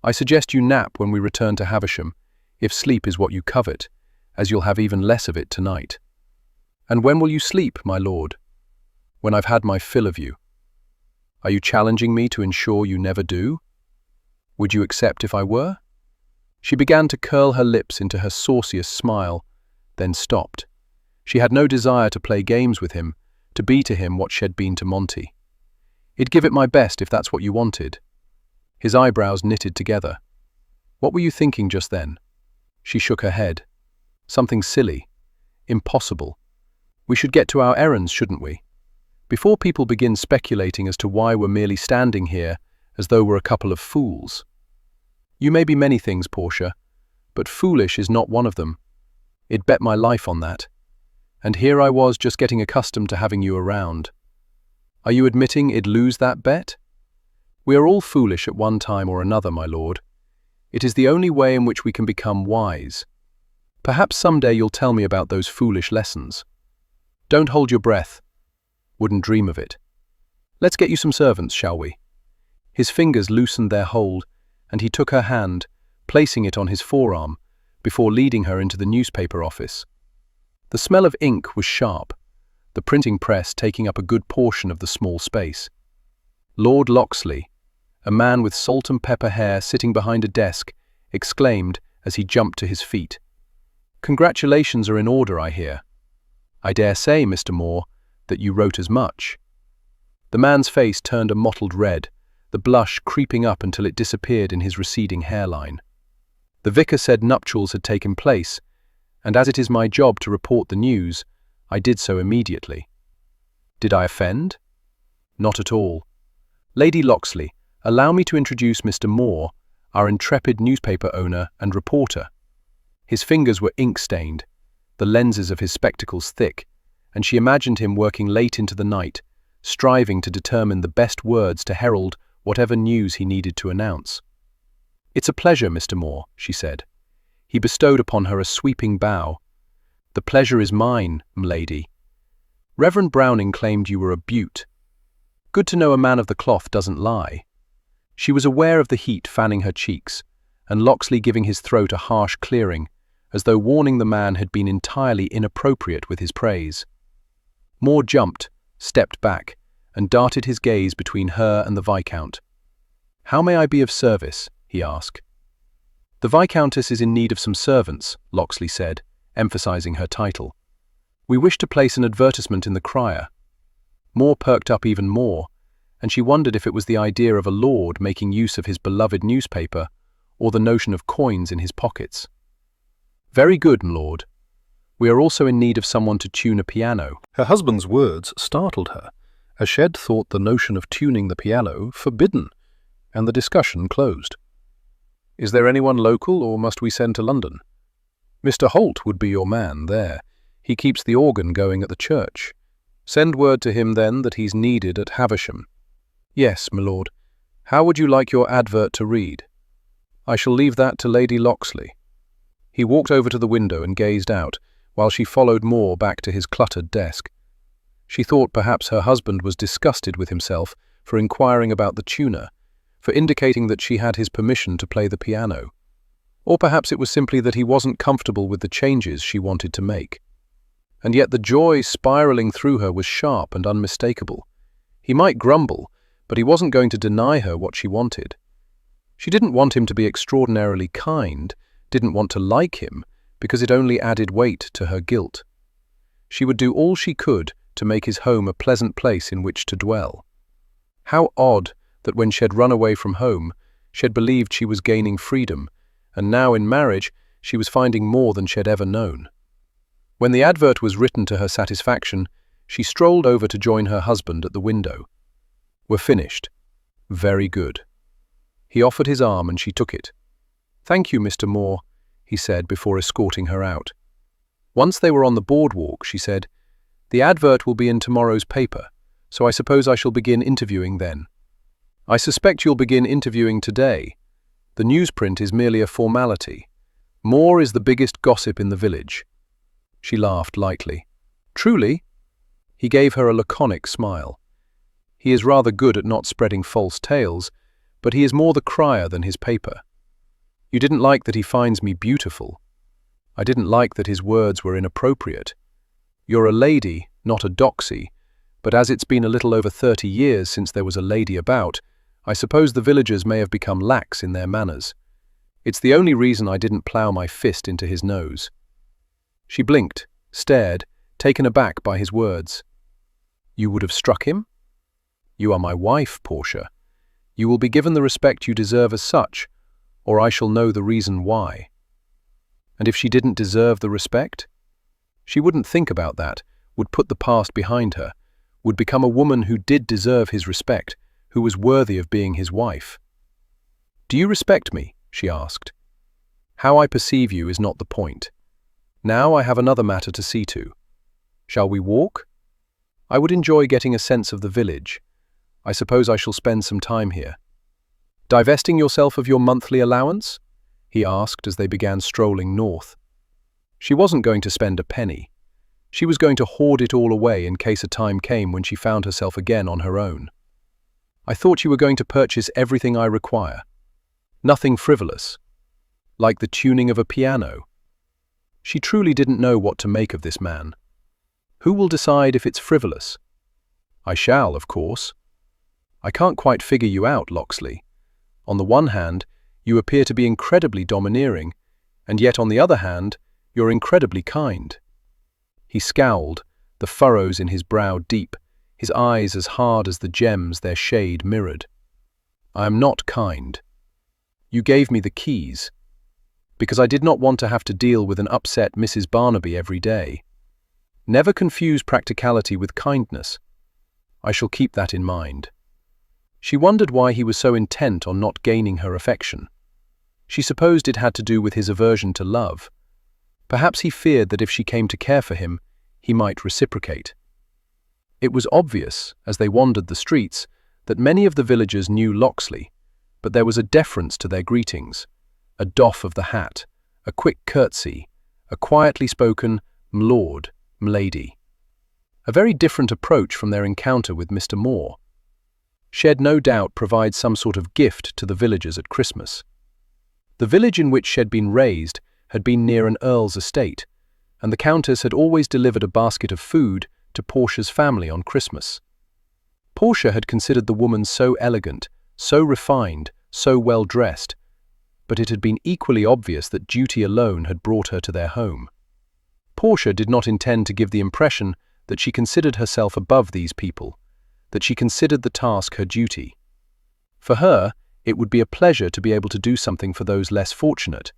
"I suggest you nap when we return to Havisham, if sleep is what you covet, as you'll have even less of it tonight." "And when will you sleep, my lord?" "When I've had my fill of you." "Are you challenging me to ensure you never do? Would you accept if I were?" She began to curl her lips into her sauciest smile, then stopped. She had no desire to play games with him, to be to him what she'd been to Monty. "I'd give it my best if that's what you wanted." His eyebrows knitted together. "What were you thinking just then?" She shook her head. "Something silly. Impossible. We should get to our errands, shouldn't we? Before people begin speculating as to why we're merely standing here as though we're a couple of fools. You may be many things, Portia, but foolish is not one of them. I'd bet my life on that. And here I was just getting accustomed to having you around. Are you admitting I'd lose that bet? We are all foolish at one time or another, my lord. It is the only way in which we can become wise. Perhaps someday you'll tell me about those foolish lessons. Don't hold your breath. Wouldn't dream of it. Let's get you some servants, shall we?" His fingers loosened their hold, and he took her hand, placing it on his forearm, before leading her into the newspaper office. The smell of ink was sharp, the printing press taking up a good portion of the small space. Lord Locksley, a man with salt and pepper hair sitting behind a desk, exclaimed as he jumped to his feet. "Congratulations are in order, I hear. I dare say, Mr. Moore, that you wrote as much." The man's face turned a mottled red, the blush creeping up until it disappeared in his receding hairline. "The vicar said nuptials had taken place, and as it is my job to report the news, I did so immediately." "Did I offend?" "Not at all. Lady Locksley, allow me to introduce Mr. Moore, our intrepid newspaper owner and reporter." His fingers were ink-stained, the lenses of his spectacles thick, and she imagined him working late into the night, striving to determine the best words to herald whatever news he needed to announce. "It's a pleasure, Mr. Moore," she said. He bestowed upon her a sweeping bow. "The pleasure is mine, m'lady. Reverend Browning claimed you were a beaut. Good to know a man of the cloth doesn't lie." She was aware of the heat fanning her cheeks, and Locksley giving his throat a harsh clearing, as though warning the man had been entirely inappropriate with his praise. Moore jumped, stepped back, and darted his gaze between her and the Viscount. "How may I be of service?" he asked. "The Viscountess is in need of some servants," Locksley said, emphasizing her title. "We wish to place an advertisement in the crier." Moore perked up even more, and she wondered if it was the idea of a lord making use of his beloved newspaper or the notion of coins in his pockets. "Very good, m'lord. We are also in need of someone to tune a piano." Her husband's words startled her, as she had thought the notion of tuning the piano forbidden, and the discussion closed. "Is there anyone local, or must we send to London?" "Mr. Holt would be your man there. He keeps the organ going at the church. Send word to him then that he's needed at Havisham." "Yes, my lord. How would you like your advert to read?" "I shall leave that to Lady Locksley." He walked over to the window and gazed out, while she followed Moore back to his cluttered desk. She thought perhaps her husband was disgusted with himself for inquiring about the tuner, for indicating that she had his permission to play the piano. Or perhaps it was simply that he wasn't comfortable with the changes she wanted to make. And yet the joy spiraling through her was sharp and unmistakable. He might grumble, but he wasn't going to deny her what she wanted. She didn't want him to be extraordinarily kind, didn't want to like him, because it only added weight to her guilt. She would do all she could to make his home a pleasant place in which to dwell. How odd that when she had run away from home, she had believed she was gaining freedom, and now in marriage she was finding more than she had ever known. When the advert was written to her satisfaction, she strolled over to join her husband at the window. "We're finished." "Very good." He offered his arm and she took it. "Thank you, Mr. Moore," he said before escorting her out. Once they were on the boardwalk, she said, "The advert will be in tomorrow's paper, so I suppose I shall begin interviewing then." "I suspect you'll begin interviewing today. The newsprint is merely a formality. Moore is the biggest gossip in the village." She laughed lightly. "Truly?" He gave her a laconic smile. "He is rather good at not spreading false tales, but he is more the crier than his paper. You didn't like that he finds me beautiful. I didn't like that his words were inappropriate. You're a lady, not a doxy, but as it's been a little over 30 years since there was a lady about, I suppose the villagers may have become lax in their manners. It's the only reason I didn't plough my fist into his nose." She blinked, stared, taken aback by his words. "You would have struck him?" "You are my wife, Portia. You will be given the respect you deserve as such, or I shall know the reason why." And if she didn't deserve the respect? She wouldn't think about that, would put the past behind her, would become a woman who did deserve his respect, who was worthy of being his wife. "Do you respect me?" she asked. "How I perceive you is not the point. Now I have another matter to see to. Shall we walk? I would enjoy getting a sense of the village. I suppose I shall spend some time here." "Divesting yourself of your monthly allowance?" he asked as they began strolling north. She wasn't going to spend a penny. She was going to hoard it all away in case a time came when she found herself again on her own. "I thought you were going to purchase everything I require. Nothing frivolous. Like the tuning of a piano." She truly didn't know what to make of this man. Who will decide if it's frivolous? I shall, of course. I can't quite figure you out, Locksley. On the one hand, you appear to be incredibly domineering, and yet on the other hand, you're incredibly kind. He scowled, the furrows in his brow deep, his eyes as hard as the gems their shade mirrored. "I am not kind. You gave me the keys, because I did not want to have to deal with an upset Mrs. Barnaby every day. Never confuse practicality with kindness. I shall keep that in mind." She wondered why he was so intent on not gaining her affection. She supposed it had to do with his aversion to love. Perhaps he feared that if she came to care for him, he might reciprocate. It was obvious, as they wandered the streets, that many of the villagers knew Locksley, but there was a deference to their greetings, a doff of the hat, a quick curtsy, a quietly spoken "m'lord," "m'lady." A very different approach from their encounter with Mr. Moore. She'd no doubt provide some sort of gift to the villagers at Christmas. The village in which she'd been raised had been near an earl's estate, and the countess had always delivered a basket of food to Portia's family on Christmas. Portia had considered the woman so elegant, so refined, so well dressed, but it had been equally obvious that duty alone had brought her to their home. Portia did not intend to give the impression that she considered herself above these people, that she considered the task her duty. For her, it would be a pleasure to be able to do something for those less fortunate,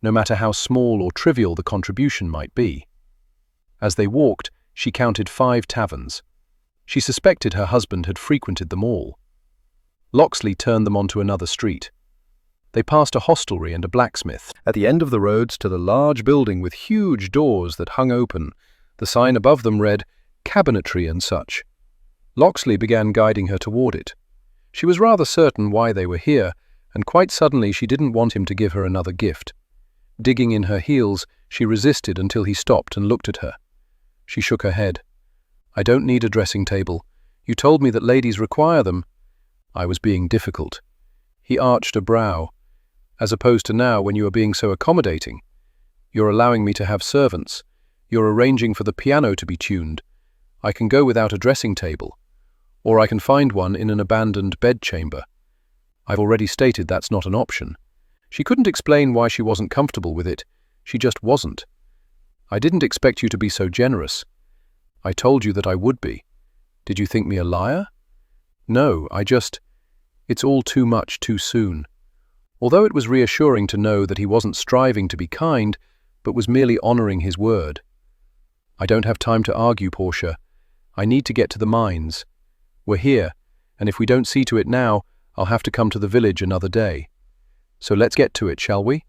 no matter how small or trivial the contribution might be. As they walked, she counted 5 taverns. She suspected her husband had frequented them all. Locksley turned them onto another street. They passed a hostelry and a blacksmith. At the end of the road stood a large building with huge doors that hung open. The sign above them read, "Cabinetry and such." Locksley began guiding her toward it. She was rather certain why they were here, and quite suddenly she didn't want him to give her another gift. Digging in her heels, she resisted until he stopped and looked at her. She shook her head. "I don't need a dressing table. You told me that ladies require them." "I was being difficult." He arched a brow. "As opposed to now when you are being so accommodating. You're allowing me to have servants. You're arranging for the piano to be tuned. I can go without a dressing table. Or I can find one in an abandoned bedchamber. I've already stated that's not an option." She couldn't explain why she wasn't comfortable with it. She just wasn't. "I didn't expect you to be so generous. I told you that I would be. Did you think me a liar?" "No, it's all too much too soon." Although it was reassuring to know that he wasn't striving to be kind, but was merely honoring his word. "I don't have time to argue, Portia. I need to get to the mines. We're here, and if we don't see to it now, I'll have to come to the village another day. So let's get to it, shall we?"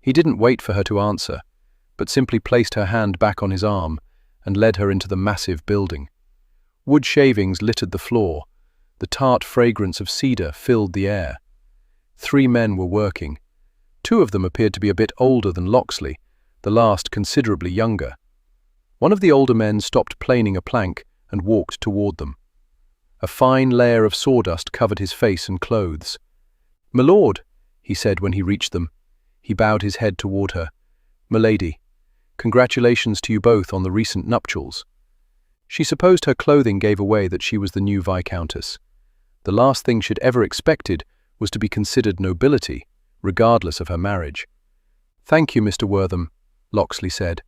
He didn't wait for her to answer, but simply placed her hand back on his arm and led her into the massive building. Wood shavings littered the floor. The tart fragrance of cedar filled the air. 3 men were working. 2 of them appeared to be a bit older than Locksley, the last considerably younger. One of the older men stopped planing a plank and walked toward them. A fine layer of sawdust covered his face and clothes. "My lord," he said when he reached them. He bowed his head toward her. "Milady, congratulations to you both on the recent nuptials." She supposed her clothing gave away that she was the new Viscountess. The last thing she'd ever expected was to be considered nobility, regardless of her marriage. "Thank you, Mr. Wortham," Locksley said.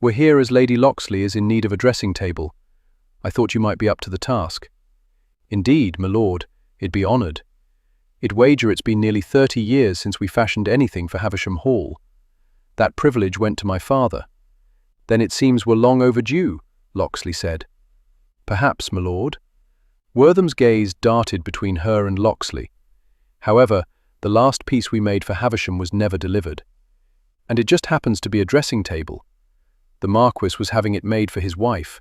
"We're here as Lady Locksley is in need of a dressing table. I thought you might be up to the task." "Indeed, my lord, it'd be honoured. I'd wager it's been nearly 30 years since we fashioned anything for Havisham Hall. That privilege went to my father." "Then it seems we're long overdue," Locksley said. "Perhaps, my lord." Wortham's gaze darted between her and Locksley. "However, the last piece we made for Havisham was never delivered. And it just happens to be a dressing table. The Marquis was having it made for his wife.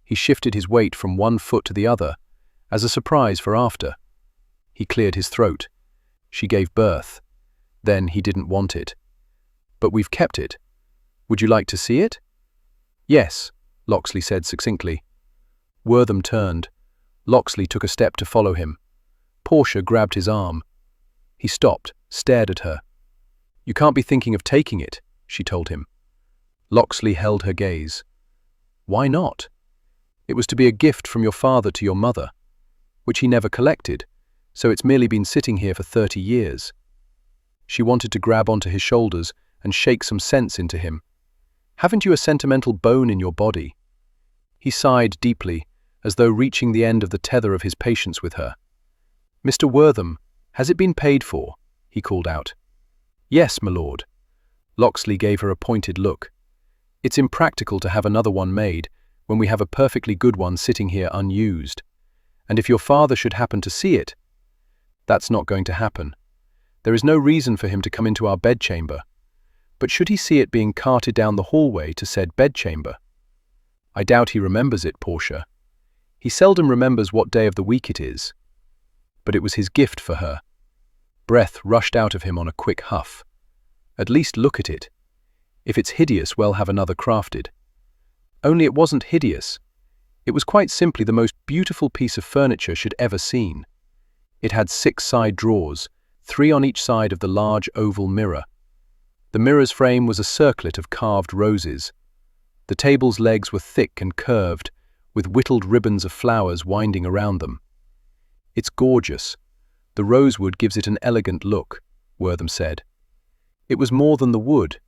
He shifted his weight from one foot to the other, as a surprise for after. He cleared his throat. She gave birth. Then he didn't want it. But we've kept it. Would you like to see it?" "Yes," Locksley said succinctly. Wortham turned. Locksley took a step to follow him. Portia grabbed his arm. He stopped, stared at her. "You can't be thinking of taking it," she told him. Locksley held her gaze. "Why not? It was to be a gift from your father to your mother, which he never collected, so it's merely been sitting here for 30 years. She wanted to grab onto his shoulders and shake some sense into him. "Haven't you a sentimental bone in your body?" He sighed deeply, as though reaching the end of the tether of his patience with her. "Mr. Wortham, has it been paid for?" he called out. "Yes, my lord." Locksley gave her a pointed look. "It's impractical to have another one made when we have a perfectly good one sitting here unused. And if your father should happen to see it, that's not going to happen. There is no reason for him to come into our bedchamber. But should he see it being carted down the hallway to said bedchamber? I doubt he remembers it, Portia. He seldom remembers what day of the week it is. But it was his gift for her." Breath rushed out of him on a quick huff. "At least look at it. If it's hideous, well, have another crafted." Only it wasn't hideous. It was quite simply the most beautiful piece of furniture she'd ever seen. It had 6 side drawers, 3 on each side of the large oval mirror. The mirror's frame was a circlet of carved roses. The table's legs were thick and curved, with whittled ribbons of flowers winding around them. "It's gorgeous," The rosewood gives it an elegant look, Wortham said. It was more than the wood.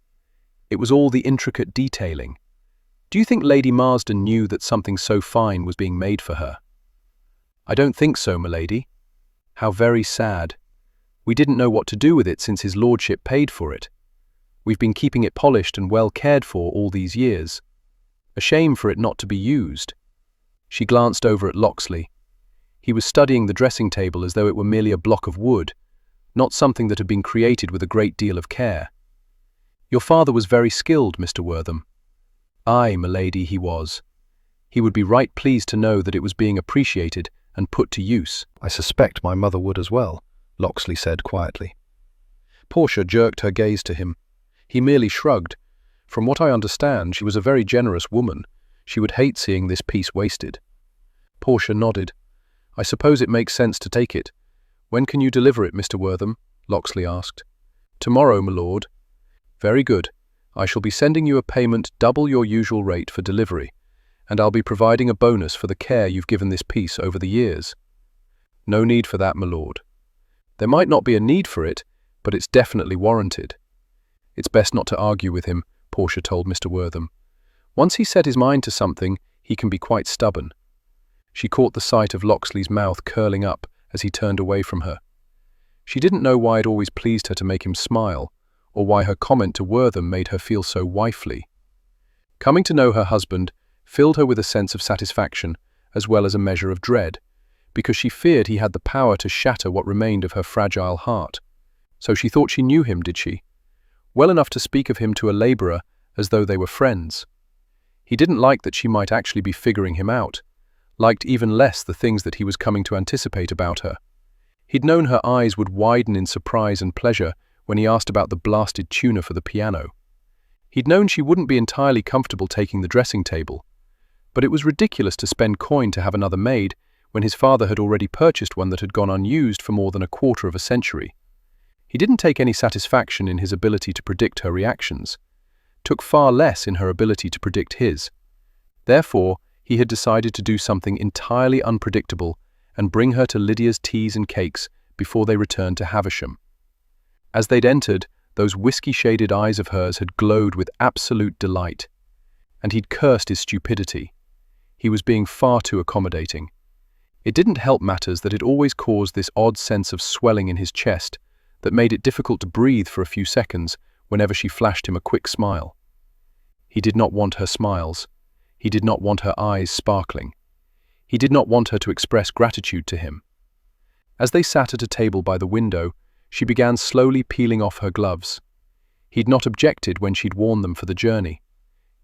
It was all the intricate detailing. Do you think Lady Marsden knew that something so fine was being made for her? I don't think so, milady. How very sad. We didn't know what to do with it since his lordship paid for it. We've been keeping it polished and well cared for all these years. A shame for it not to be used. She glanced over at Locksley. He was studying the dressing table as though it were merely a block of wood, not something that had been created with a great deal of care. Your father was very skilled, Mr. Wortham. Aye, milady, he was. He would be right pleased to know that it was being appreciated and put to use. I suspect my mother would as well, Locksley said quietly. Portia jerked her gaze to him. He merely shrugged. From what I understand, she was a very generous woman. She would hate seeing this piece wasted. Portia nodded. I suppose it makes sense to take it. When can you deliver it, Mr. Wortham? Locksley asked. Tomorrow, my lord. Very good. I shall be sending you a payment double your usual rate for delivery, and I'll be providing a bonus for the care you've given this piece over the years. No need for that, my lord. There might not be a need for it, but it's definitely warranted. It's best not to argue with him, Portia told Mr. Wortham. Once he's set his mind to something, he can be quite stubborn. She caught the sight of Locksley's mouth curling up as he turned away from her. She didn't know why it always pleased her to make him smile, or why her comment to Wortham made her feel so wifely. Coming to know her husband filled her with a sense of satisfaction as well as a measure of dread, because she feared he had the power to shatter what remained of her fragile heart. So she thought she knew him, did she? Well enough to speak of him to a labourer as though they were friends. He didn't like that she might actually be figuring him out, liked even less the things that he was coming to anticipate about her. He'd known her eyes would widen in surprise and pleasure when he asked about the blasted tuner for the piano. He'd known she wouldn't be entirely comfortable taking the dressing table, but it was ridiculous to spend coin to have another made when his father had already purchased one that had gone unused for more than a quarter of a century. He didn't take any satisfaction in his ability to predict her reactions, took far less in her ability to predict his. Therefore, he had decided to do something entirely unpredictable and bring her to Lydia's teas and cakes before they returned to Havisham. As they'd entered, those whiskey-shaded eyes of hers had glowed with absolute delight, and he'd cursed his stupidity. He was being far too accommodating. It didn't help matters that it always caused this odd sense of swelling in his chest that made it difficult to breathe for a few seconds whenever she flashed him a quick smile. He did not want her smiles. He did not want her eyes sparkling. He did not want her to express gratitude to him. As they sat at a table by the window, she began slowly peeling off her gloves. He'd not objected when she'd worn them for the journey.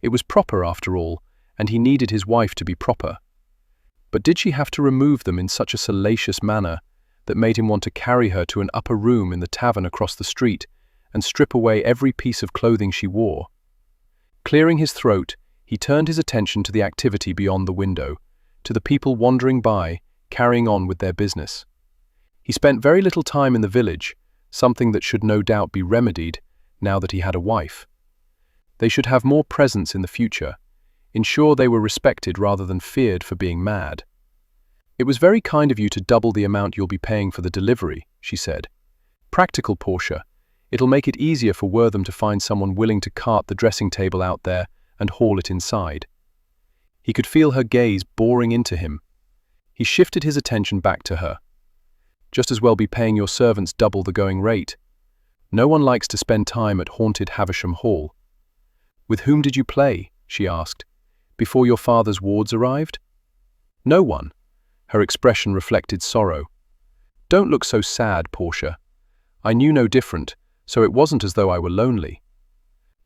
It was proper after all, and he needed his wife to be proper. But did she have to remove them in such a salacious manner that made him want to carry her to an upper room in the tavern across the street and strip away every piece of clothing she wore? Clearing his throat, he turned his attention to the activity beyond the window, to the people wandering by, carrying on with their business. He spent very little time in the village, something that should no doubt be remedied now that he had a wife. They should have more presence in the future, ensure they were respected rather than feared for being mad. It was very kind of you to double the amount you'll be paying for the delivery, she said. Practical, Portia. It'll make it easier for Wortham to find someone willing to cart the dressing table out there and haul it inside. He could feel her gaze boring into him. He shifted his attention back to her. Just as well be paying your servants double the going rate. No one likes to spend time at haunted Havisham Hall. With whom did you play? She asked. Before your father's wards arrived? No one. Her expression reflected sorrow. Don't look so sad, Portia. I knew no different, so it wasn't as though I were lonely.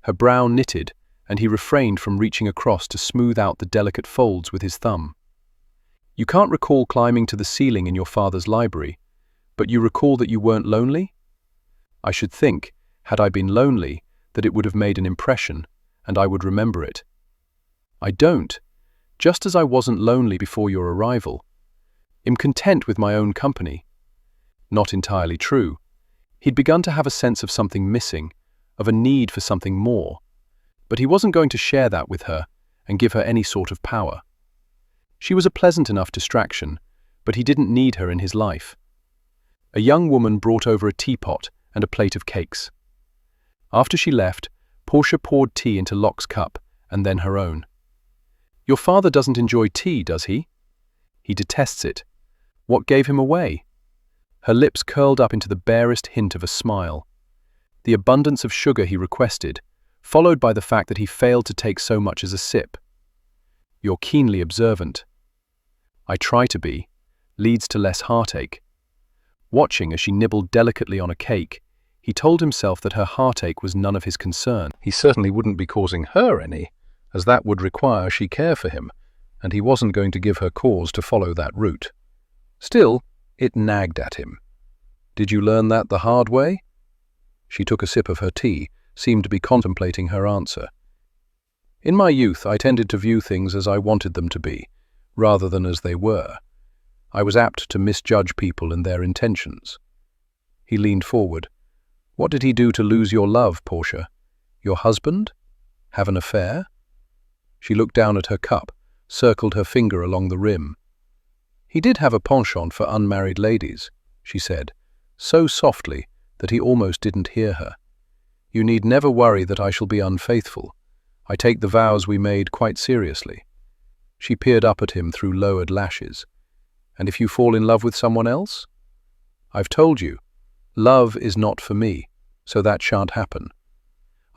Her brow knitted, and he refrained from reaching across to smooth out the delicate folds with his thumb. You can't recall climbing to the ceiling in your father's library, but you recall that you weren't lonely? I should think, had I been lonely, that it would have made an impression, and I would remember it. I don't, just as I wasn't lonely before your arrival. Am content with my own company. Not entirely true. He'd begun to have a sense of something missing, of a need for something more, but he wasn't going to share that with her and give her any sort of power. She was a pleasant enough distraction, but he didn't need her in his life. A young woman brought over a teapot and a plate of cakes. After she left, Portia poured tea into Locke's cup and then her own. "Your father doesn't enjoy tea, does he?" "He detests it." "What gave him away?" Her lips curled up into the barest hint of a smile. "The abundance of sugar he requested, followed by the fact that he failed to take so much as a sip." "You're keenly observant." "I try to be. Leads to less heartache." Watching as she nibbled delicately on a cake, he told himself that her heartache was none of his concern. He certainly wouldn't be causing her any, as that would require she care for him, and he wasn't going to give her cause to follow that route. Still, it nagged at him. "Did you learn that the hard way?" She took a sip of her tea, seemed to be contemplating her answer. "In my youth, I tended to view things as I wanted them to be, rather than as they were. I was apt to misjudge people and their intentions." He leaned forward. "What did he do to lose your love, Portia? Your husband? Have an affair?" She looked down at her cup, circled her finger along the rim. "He did have a penchant for unmarried ladies," she said, so softly that he almost didn't hear her. "You need never worry that I shall be unfaithful. I take the vows we made quite seriously." She peered up at him through lowered lashes. "And if you fall in love with someone else?" "I've told you, love is not for me, so that shan't happen.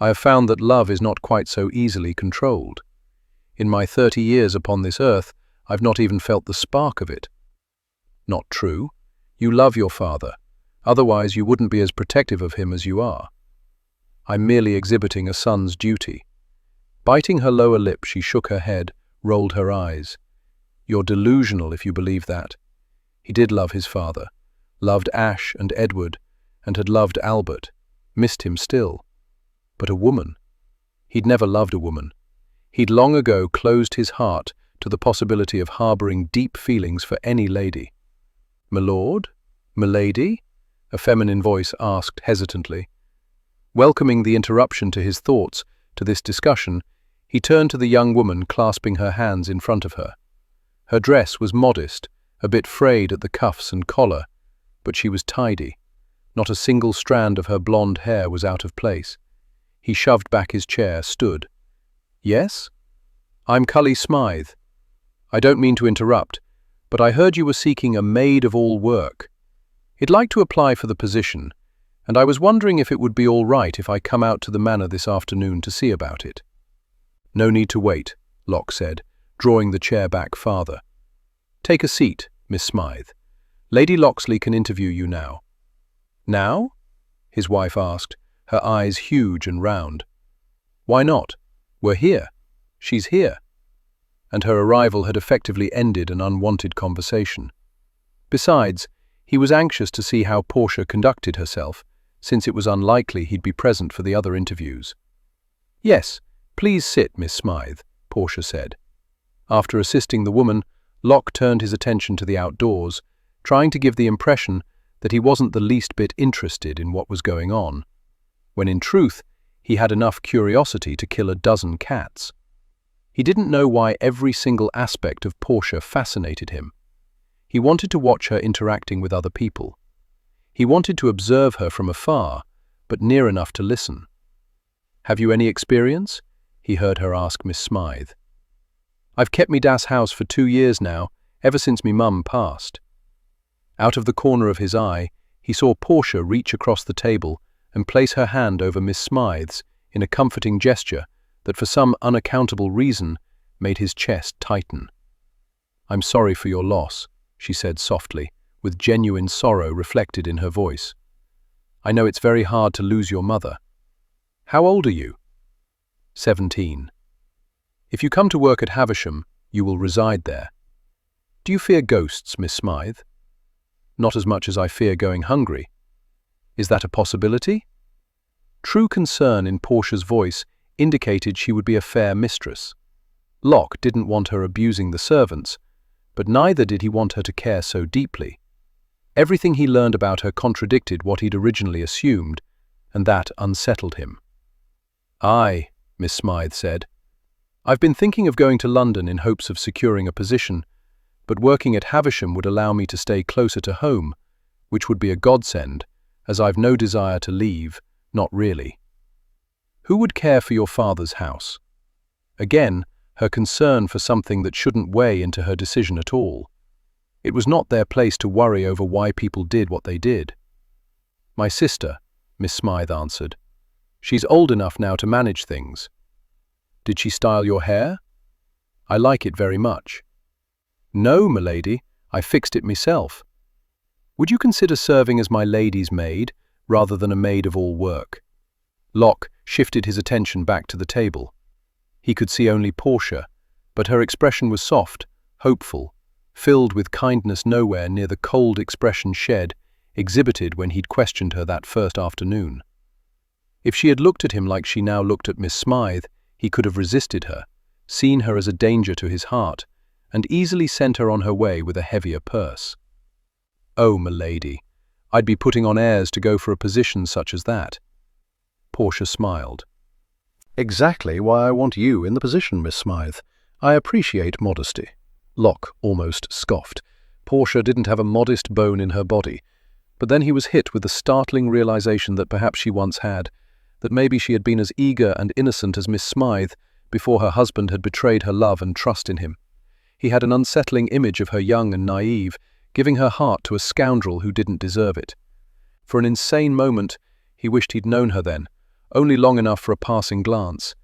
I have found that love is not quite so easily controlled. In my 30 years upon this earth, I've not even felt the spark of it." "Not true. You love your father. Otherwise you wouldn't be as protective of him as you are." "I'm merely exhibiting a son's duty." Biting her lower lip, she shook her head, rolled her eyes. "You're delusional if you believe that. He did love his father, loved Ash and Edward, and had loved Albert, missed him still. But a woman? He'd never loved a woman. He'd long ago closed his heart to the possibility of harbouring deep feelings for any lady." "Milord? Milady?" a feminine voice asked hesitantly. Welcoming the interruption to his thoughts, to this discussion, he turned to the young woman clasping her hands in front of her. Her dress was modest, a bit frayed at the cuffs and collar, but she was tidy. Not a single strand of her blonde hair was out of place. He shoved back his chair, stood. "Yes? I'm Cully Smythe. I don't mean to interrupt, but I heard you were seeking a maid-of-all-work. I'd like to apply for the position, and I was wondering if it would be all right if I come out to the manor this afternoon to see about it." "No need to wait," Locke said, drawing the chair back farther. "Take a seat, Miss Smythe. Lady Locksley can interview you now." "Now?" his wife asked, her eyes huge and round. "Why not? We're here. She's here." And her arrival had effectively ended an unwanted conversation. Besides, he was anxious to see how Portia conducted herself, since it was unlikely he'd be present for the other interviews. "Yes, please sit, Miss Smythe," Portia said. After assisting the woman, Locke turned his attention to the outdoors, trying to give the impression that he wasn't the least bit interested in what was going on, when in truth he had enough curiosity to kill a dozen cats. He didn't know why every single aspect of Portia fascinated him. He wanted to watch her interacting with other people. He wanted to observe her from afar, but near enough to listen. "Have you any experience?" he heard her ask Miss Smythe. "I've kept me das house for 2 years now, ever since me mum passed." Out of the corner of his eye, he saw Portia reach across the table and place her hand over Miss Smythe's in a comforting gesture that for some unaccountable reason made his chest tighten. "I'm sorry for your loss," she said softly, with genuine sorrow reflected in her voice. "I know it's very hard to lose your mother. How old are you?" 17. "If you come to work at Havisham, you will reside there. Do you fear ghosts, Miss Smythe?" "Not as much as I fear going hungry." "Is that a possibility?" True concern in Portia's voice indicated she would be a fair mistress. Locke didn't want her abusing the servants, but neither did he want her to care so deeply. Everything he learned about her contradicted what he'd originally assumed, and that unsettled him. "Aye," Miss Smythe said. "I've been thinking of going to London in hopes of securing a position, but working at Havisham would allow me to stay closer to home, which would be a godsend, as I've no desire to leave, not really. Who would care for your father's house? Again, her concern for something that shouldn't weigh into her decision at all. It was not their place to worry over why people did what they did. My sister, Miss Smythe answered. She's old enough now to manage things. Did she style your hair? I like it very much. No, m'lady, I fixed it myself. Would you consider serving as my lady's maid, rather than a maid of all work? Locke shifted his attention back to the table. He could see only Portia, but her expression was soft, hopeful, filled with kindness nowhere near the cold expression shed exhibited when he'd questioned her that first afternoon. If she had looked at him like she now looked at Miss Smythe, he could have resisted her, seen her as a danger to his heart, and easily sent her on her way with a heavier purse. Oh, m'lady, I'd be putting on airs to go for a position such as that. Portia smiled. Exactly why I want you in the position, Miss Smythe. I appreciate modesty. Locke almost scoffed. Portia didn't have a modest bone in her body. But then he was hit with the startling realization that perhaps she once had, that maybe she had been as eager and innocent as Miss Smythe before her husband had betrayed her love and trust in him. He had an unsettling image of her young and naive, giving her heart to a scoundrel who didn't deserve it. For an insane moment, he wished he'd known her then, only long enough for a passing glance.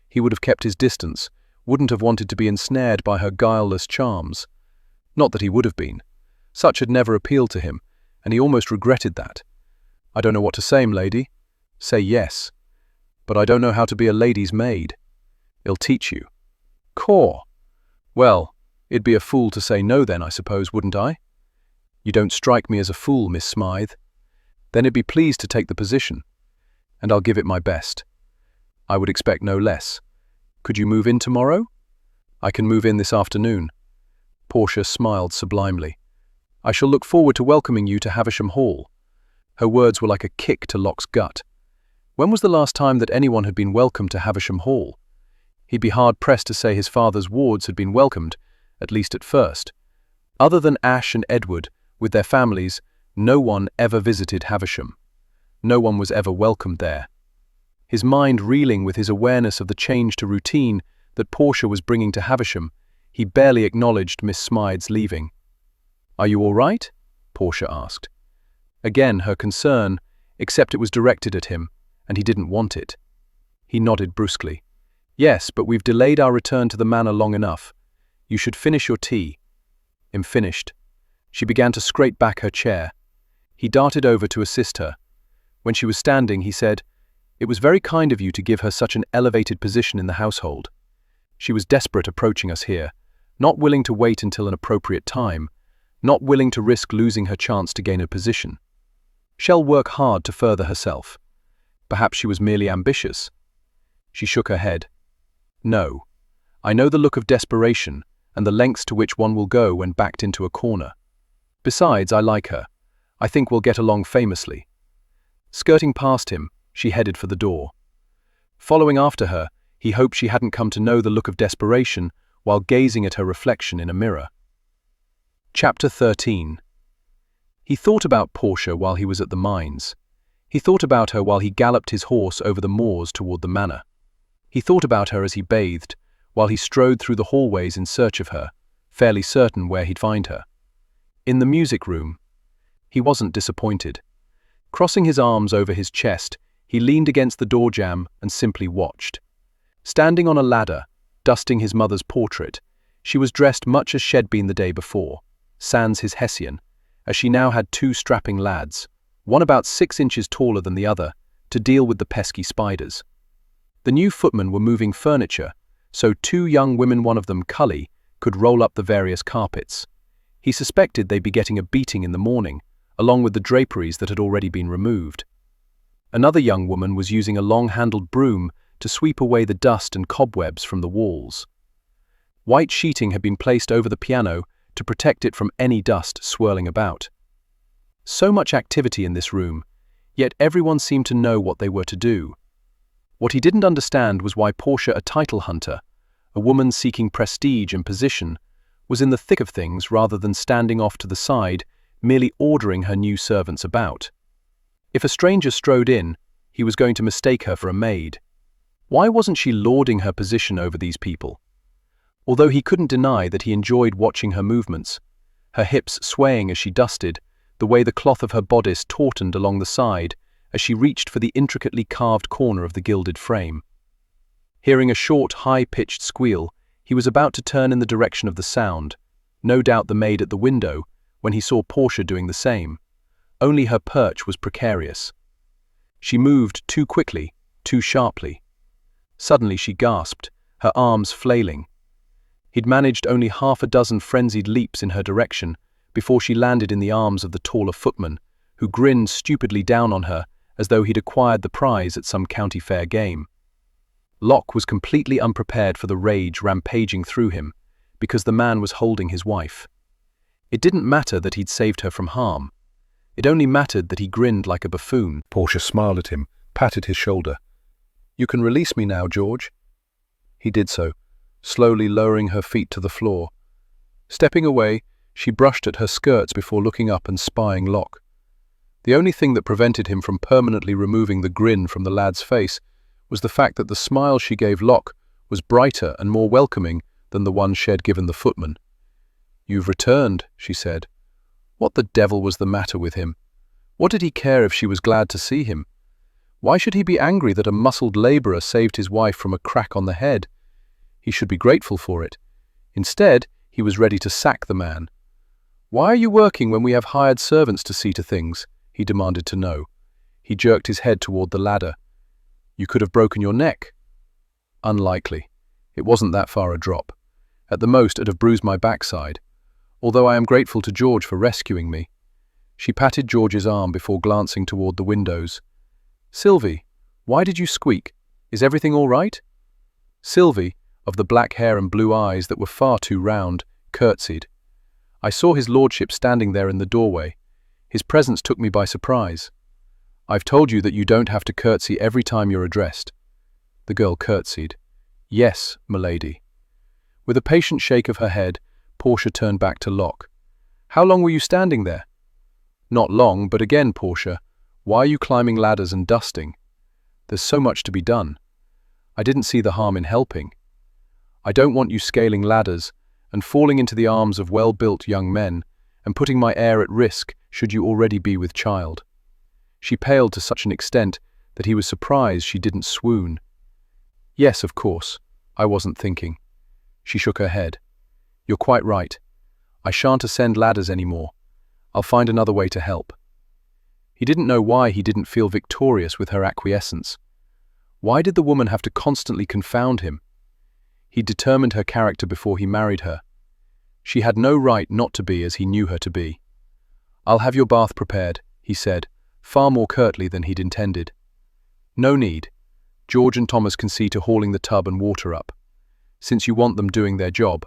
He would have kept his distance, wouldn't have wanted to be ensnared by her guileless charms. Not that he would have been. Such had never appealed to him, and he almost regretted that. I don't know what to say, m'lady. Say yes. But I don't know how to be a lady's maid. I'll teach you. Caw. Well, it'd be a fool to say no then, I suppose, wouldn't I? You don't strike me as a fool, Miss Smythe. Then I'd be pleased to take the position, and I'll give it my best. I would expect no less. Could you move in tomorrow? I can move in this afternoon. Portia smiled sublimely. I shall look forward to welcoming you to Havisham Hall. Her words were like a kick to Locke's gut. When was the last time that anyone had been welcomed to Havisham Hall? He'd be hard-pressed to say his father's wards had been welcomed, at least at first. Other than Ash and Edward, with their families, no one ever visited Havisham. No one was ever welcomed there. His mind reeling with his awareness of the change to routine that Portia was bringing to Havisham, he barely acknowledged Miss Smythe's leaving. Are you all right? Portia asked. Again her concern, except it was directed at him, and he didn't want it. He nodded brusquely. Yes, but we've delayed our return to the manor long enough. You should finish your tea. I'm finished. She began to scrape back her chair. He darted over to assist her. When she was standing, he said, It was very kind of you to give her such an elevated position in the household. She was desperate approaching us here, not willing to wait until an appropriate time, not willing to risk losing her chance to gain a position. She'll work hard to further herself. Perhaps she was merely ambitious. She shook her head. No. I know the look of desperation and the lengths to which one will go when backed into a corner. Besides, I like her. I think we'll get along famously. Skirting past him, she headed for the door. Following after her, he hoped she hadn't come to know the look of desperation while gazing at her reflection in a mirror. Chapter 13. He thought about Portia while he was at the mines. He thought about her while he galloped his horse over the moors toward the manor. He thought about her as he bathed, while he strode through the hallways in search of her, fairly certain where he'd find her. In the music room. He wasn't disappointed. Crossing his arms over his chest, he leaned against the door jamb and simply watched. Standing on a ladder, dusting his mother's portrait, she was dressed much as she'd been the day before, sans his Hessian, as she now had two strapping lads, one about 6 inches taller than the other, to deal with the pesky spiders. The new footmen were moving furniture, so 2 young women, one of them Cully, could roll up the various carpets. He suspected they'd be getting a beating in the morning, along with the draperies that had already been removed. Another young woman was using a long-handled broom to sweep away the dust and cobwebs from the walls. White sheeting had been placed over the piano to protect it from any dust swirling about. So much activity in this room, yet everyone seemed to know what they were to do. What he didn't understand was why Portia, a title hunter, a woman seeking prestige and position, was in the thick of things rather than standing off to the side, merely ordering her new servants about. If a stranger strode in, he was going to mistake her for a maid. Why wasn't she lauding her position over these people? Although he couldn't deny that he enjoyed watching her movements, her hips swaying as she dusted, the way the cloth of her bodice tautened along the side as she reached for the intricately carved corner of the gilded frame. Hearing a short, high-pitched squeal, he was about to turn in the direction of the sound, no doubt the maid at the window, when he saw Portia doing the same. Only her perch was precarious. She moved too quickly, too sharply. Suddenly she gasped, her arms flailing. He'd managed only half a dozen frenzied leaps in her direction before she landed in the arms of the taller footman, who grinned stupidly down on her as though he'd acquired the prize at some county fair game. Locke was completely unprepared for the rage rampaging through him, because the man was holding his wife. It didn't matter that he'd saved her from harm. It only mattered that he grinned like a buffoon. Portia smiled at him, patted his shoulder. "You can release me now, George." He did so, slowly lowering her feet to the floor. Stepping away, she brushed at her skirts before looking up and spying Locke. The only thing that prevented him from permanently removing the grin from the lad's face was the fact that the smile she gave Locke was brighter and more welcoming than the one she had given the footman. "You've returned," she said. What the devil was the matter with him? What did he care if she was glad to see him? Why should he be angry that a muscled labourer saved his wife from a crack on the head? He should be grateful for it. Instead, he was ready to sack the man. "Why are you working when we have hired servants to see to things?" he demanded to know. He jerked his head toward the ladder. "You could have broken your neck." "Unlikely. It wasn't that far a drop. At the most, it'd have bruised my backside. Although I am grateful to George for rescuing me." She patted George's arm before glancing toward the windows. "Sylvie, why did you squeak? Is everything all right?" Sylvie, of the black hair and blue eyes that were far too round, curtsied. "I saw his lordship standing there in the doorway. His presence took me by surprise." "I've told you that you don't have to curtsy every time you're addressed." The girl curtsied. "Yes, m'lady." With a patient shake of her head, Portia turned back to Locke. "How long were you standing there?" "Not long, but again, Portia, why are you climbing ladders and dusting? There's so much to be done. I didn't see the harm in helping. I don't want you scaling ladders and falling into the arms of well-built young men and putting my heir at risk should you already be with child." She paled to such an extent that he was surprised she didn't swoon. "Yes, of course. I wasn't thinking." She shook her head. "You're quite right. I shan't ascend ladders anymore. I'll find another way to help." He didn't know why he didn't feel victorious with her acquiescence. Why did the woman have to constantly confound him? He determined her character before he married her. She had no right not to be as he knew her to be. "I'll have your bath prepared," he said, far more curtly than he'd intended. "No need. George and Thomas can see to hauling the tub and water up, since you want them doing their job."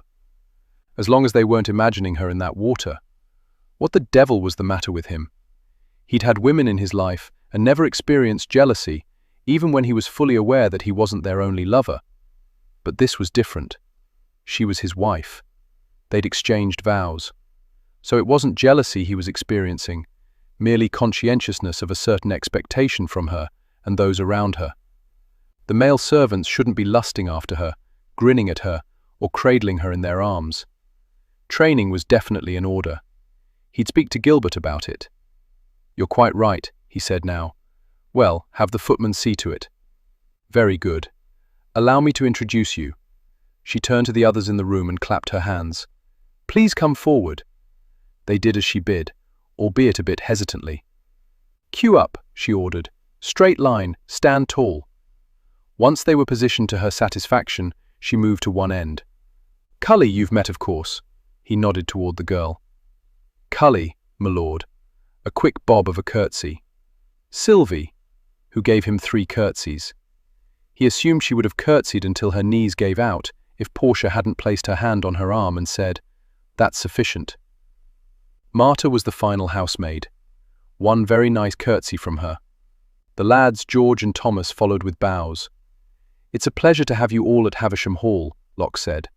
As long as they weren't imagining her in that water. What the devil was the matter with him? He'd had women in his life and never experienced jealousy, even when he was fully aware that he wasn't their only lover. But this was different. She was his wife. They'd exchanged vows. So it wasn't jealousy he was experiencing, merely conscientiousness of a certain expectation from her and those around her. The male servants shouldn't be lusting after her, grinning at her, or cradling her in their arms. Training was definitely in order. He'd speak to Gilbert about it. "You're quite right," he said now. "Well, have the footman see to it." "Very good. Allow me to introduce you." She turned to the others in the room and clapped her hands. "Please come forward." They did as she bid, albeit a bit hesitantly. "Queue up," she ordered. "Straight line, stand tall." Once they were positioned to her satisfaction, she moved to one end. "Cully you've met, of course." He nodded toward the girl. "Cully, my lord." A quick bob of a curtsy. "Sylvie," who gave him 3 curtsies. He assumed she would have curtsied until her knees gave out if Portia hadn't placed her hand on her arm and said, "That's sufficient." Marta was the final housemaid. One very nice curtsy from her. The lads, George and Thomas, followed with bows. "It's a pleasure to have you all at Havisham Hall," Locke said.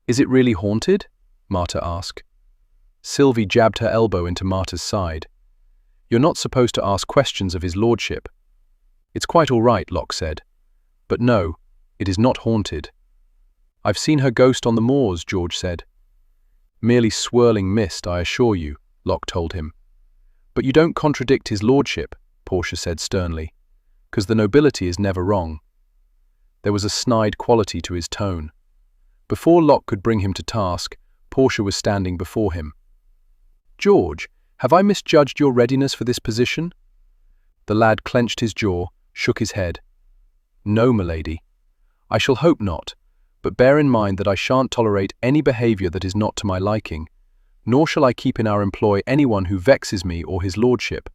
"Is it really haunted?" Marta asked. Sylvie jabbed her elbow into Marta's side. "You're not supposed to ask questions of his lordship." "It's quite all right," Locke said. "But no, it is not haunted." "I've seen her ghost on the moors," George said. "Merely swirling mist, I assure you," Locke told him. "But you don't contradict his lordship," Portia said sternly, "'cause the nobility is never wrong." There was a snide quality to his tone. Before Locke could bring him to task, Portia was standing before him. "George, have I misjudged your readiness for this position?" The lad clenched his jaw, shook his head. "No, milady. I shall hope not, but bear in mind that I shan't tolerate any behaviour that is not to my liking, nor shall I keep in our employ anyone who vexes me or his lordship."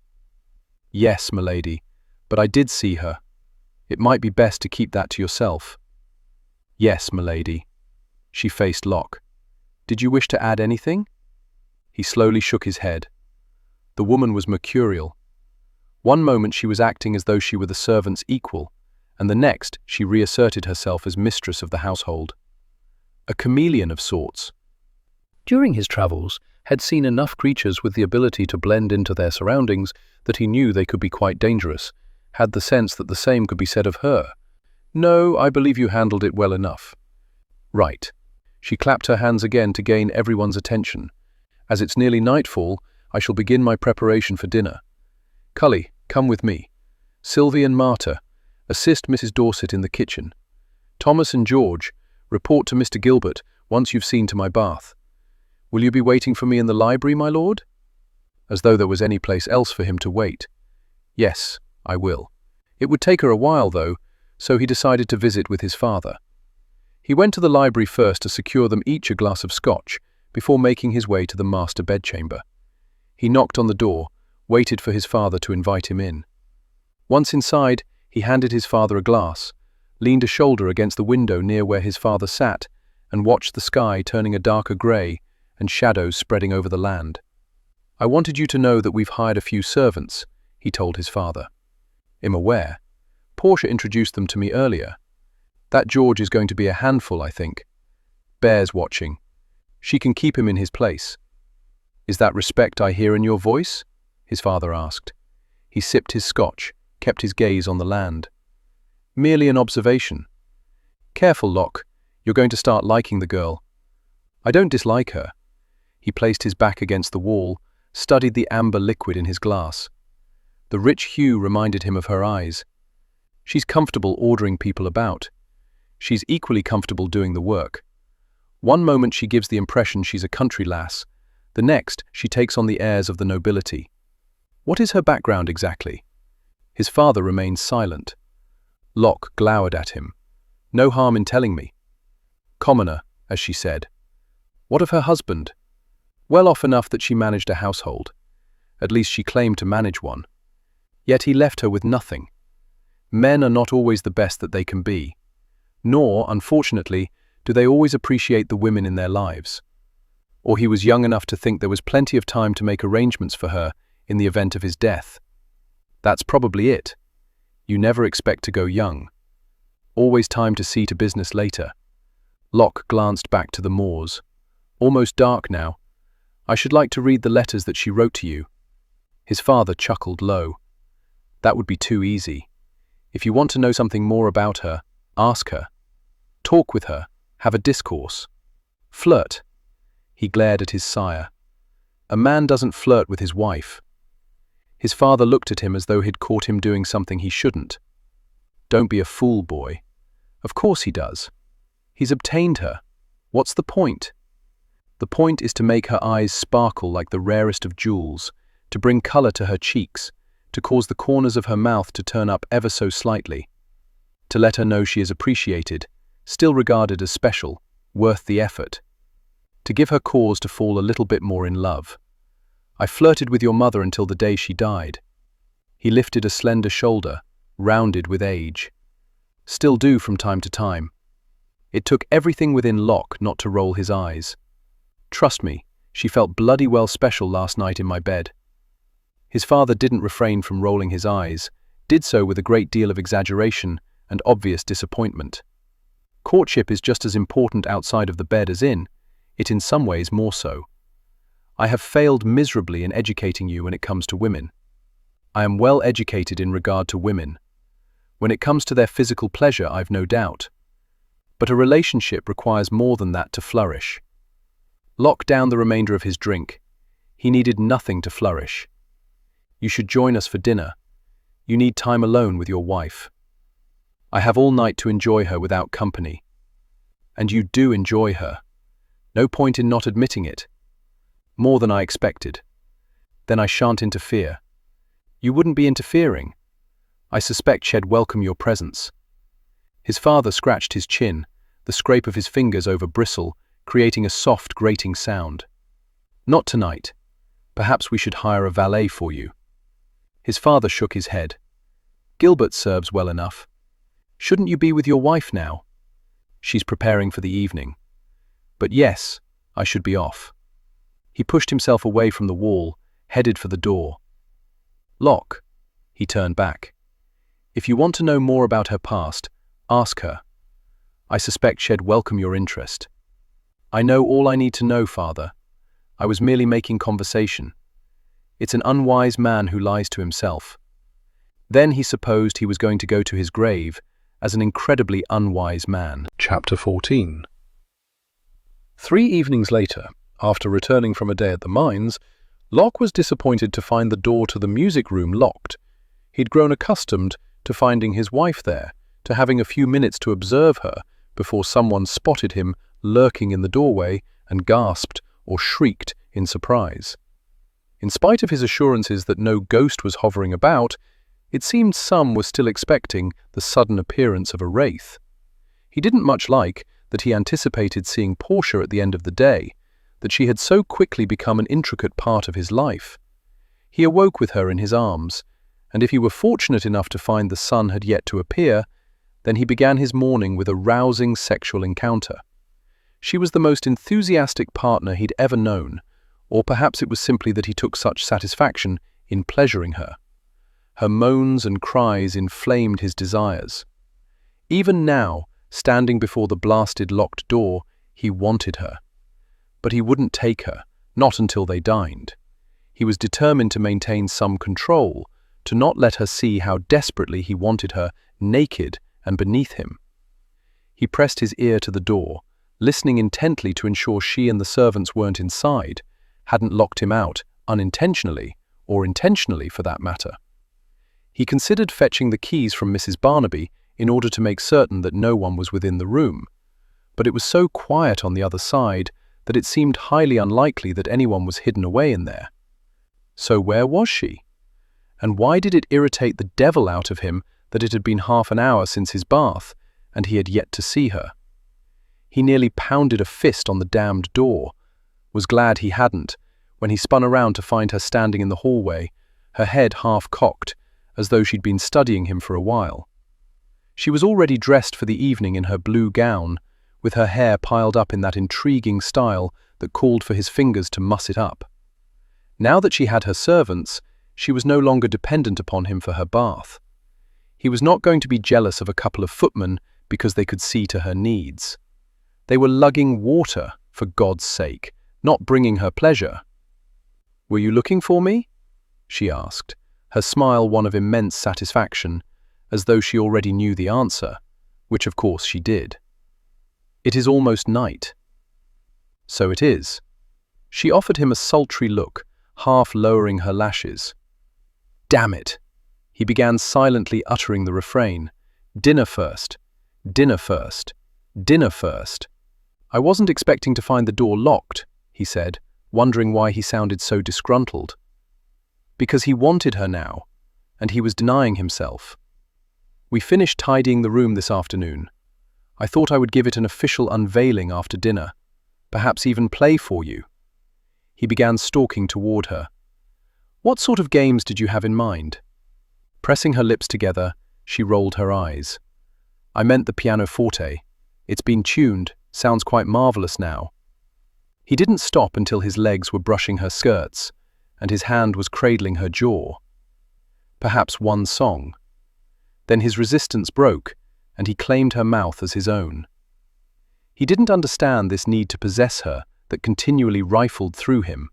"Yes, milady, but I did see her. It might be best to keep that to yourself." "Yes, milady." She faced Locke. "Did you wish to add anything?" He slowly shook his head. The woman was mercurial. One moment she was acting as though she were the servant's equal, and the next she reasserted herself as mistress of the household. A chameleon of sorts. During his travels, had seen enough creatures with the ability to blend into their surroundings that he knew they could be quite dangerous, had the sense that the same could be said of her. "No, I believe you handled it well enough." "Right." She clapped her hands again to gain everyone's attention. "As it's nearly nightfall, I shall begin my preparation for dinner. Cully, come with me. Sylvie and Marta, assist Mrs. Dorset in the kitchen. Thomas and George, report to Mr. Gilbert once you've seen to my bath. Will you be waiting for me in the library, my lord?" As though there was any place else for him to wait. "Yes, I will." It would take her a while, though, so he decided to visit with his father. He went to the library first to secure them each a glass of scotch, before making his way to the master bedchamber. He knocked on the door, waited for his father to invite him in. Once inside, he handed his father a glass, leaned a shoulder against the window near where his father sat, and watched the sky turning a darker grey and shadows spreading over the land. "I wanted you to know that we've hired a few servants," he told his father. "I'm aware. Portia introduced them to me earlier. That George is going to be a handful, I think. Bear's watching. She can keep him in his place." "Is that respect I hear in your voice?" his father asked. He sipped his scotch, kept his gaze on the land. "Merely an observation." "Careful, Locke. You're going to start liking the girl." "I don't dislike her." He placed his back against the wall, studied the amber liquid in his glass. The rich hue reminded him of her eyes. "She's comfortable ordering people about. She's equally comfortable doing the work. One moment she gives the impression she's a country lass, the next she takes on the airs of the nobility. What is her background exactly?" His father remained silent. Locke glowered at him. "No harm in telling me." "Commoner," as she said. "What of her husband?" "Well off enough that she managed a household. At least she claimed to manage one. Yet he left her with nothing. Men are not always the best that they can be. Nor, unfortunately, do they always appreciate the women in their lives. Or he was young enough to think there was plenty of time to make arrangements for her in the event of his death. That's probably it. You never expect to go young. Always time to see to business later. Locke glanced back to the moors. "Almost dark now. I should like to read the letters that she wrote to you." His father chuckled low. "That would be too easy. If you want to know something more about her, ask her. Talk with her. Have a discourse. Flirt." He glared at his sire. "A man doesn't flirt with his wife." His father looked at him as though he'd caught him doing something he shouldn't. "Don't be a fool, boy. Of course he does. He's obtained her. What's the point?" "The point is to make her eyes sparkle like the rarest of jewels, to bring colour to her cheeks, to cause the corners of her mouth to turn up ever so slightly, to let her know she is appreciated, still regarded as special, worth the effort, to give her cause to fall a little bit more in love. I flirted with your mother until the day she died." He lifted a slender shoulder, rounded with age. "Still do from time to time." It took everything within Locke not to roll his eyes. "Trust me, she felt bloody well special last night in my bed." His father didn't refrain from rolling his eyes, did so with a great deal of exaggeration and obvious disappointment. Courtship is just as important outside of the bed as in, it in some ways more so. I have failed miserably in educating you when it comes to women. I am well educated in regard to women. When it comes to their physical pleasure, I've no doubt. But a relationship requires more than that to flourish. Lock down the remainder of his drink. He needed nothing to flourish. You should join us for dinner. You need time alone with your wife. I have all night to enjoy her without company. And you do enjoy her. No point in not admitting it. More than I expected. Then I shan't interfere. You wouldn't be interfering. I suspect she'd welcome your presence. His father scratched his chin, the scrape of his fingers over bristle, creating a soft, grating sound. Not tonight. Perhaps we should hire a valet for you. His father shook his head. Gilbert serves well enough. Shouldn't you be with your wife now? She's preparing for the evening. But yes, I should be off. He pushed himself away from the wall, headed for the door. Lock. He turned back. If you want to know more about her past, ask her. I suspect she'd welcome your interest. I know all I need to know, Father. I was merely making conversation. It's an unwise man who lies to himself. Then he supposed he was going to go to his grave as an incredibly unwise man. Chapter 14. 3 evenings later, after returning from a day at the mines, Locke was disappointed to find the door to the music room locked. He'd grown accustomed to finding his wife there, to having a few minutes to observe her before someone spotted him lurking in the doorway and gasped or shrieked in surprise. In spite of his assurances that no ghost was hovering about, it seemed some were still expecting the sudden appearance of a wraith. He didn't much like that he anticipated seeing Portia at the end of the day, that she had so quickly become an intricate part of his life. He awoke with her in his arms, and if he were fortunate enough to find the sun had yet to appear, then he began his morning with a rousing sexual encounter. She was the most enthusiastic partner he'd ever known, or perhaps it was simply that he took such satisfaction in pleasuring her. Her moans and cries inflamed his desires. Even now, standing before the blasted locked door, he wanted her. But he wouldn't take her, not until they dined. He was determined to maintain some control, to not let her see how desperately he wanted her naked and beneath him. He pressed his ear to the door, listening intently to ensure she and the servants weren't inside, hadn't locked him out, unintentionally, or intentionally for that matter. He considered fetching the keys from Mrs. Barnaby in order to make certain that no one was within the room, but it was so quiet on the other side that it seemed highly unlikely that anyone was hidden away in there. So where was she? And why did it irritate the devil out of him that it had been half an hour since his bath, and he had yet to see her? He nearly pounded a fist on the damned door, was glad he hadn't, when he spun around to find her standing in the hallway, her head half-cocked, as though she'd been studying him for a while. She was already dressed for the evening in her blue gown, with her hair piled up in that intriguing style that called for his fingers to muss it up. Now that she had her servants, she was no longer dependent upon him for her bath. He was not going to be jealous of a couple of footmen because they could see to her needs. They were lugging water, for God's sake, not bringing her pleasure. "Were you looking for me?" she asked, her smile one of immense satisfaction, as though she already knew the answer, which of course she did. "It is almost night." "So it is." She offered him a sultry look, half lowering her lashes. "Damn it!" He began silently uttering the refrain. "Dinner first. Dinner first. Dinner first." "I wasn't expecting to find the door locked," he said, wondering why he sounded so disgruntled. Because he wanted her now, and he was denying himself. "We finished tidying the room this afternoon. I thought I would give it an official unveiling after dinner, perhaps even play for you." He began stalking toward her. "What sort of games did you have in mind?" Pressing her lips together, she rolled her eyes. "I meant the pianoforte. It's been tuned, sounds quite marvelous now." He didn't stop until his legs were brushing her skirts, and his hand was cradling her jaw. Perhaps one song. Then his resistance broke, and he claimed her mouth as his own. He didn't understand this need to possess her that continually rifled through him.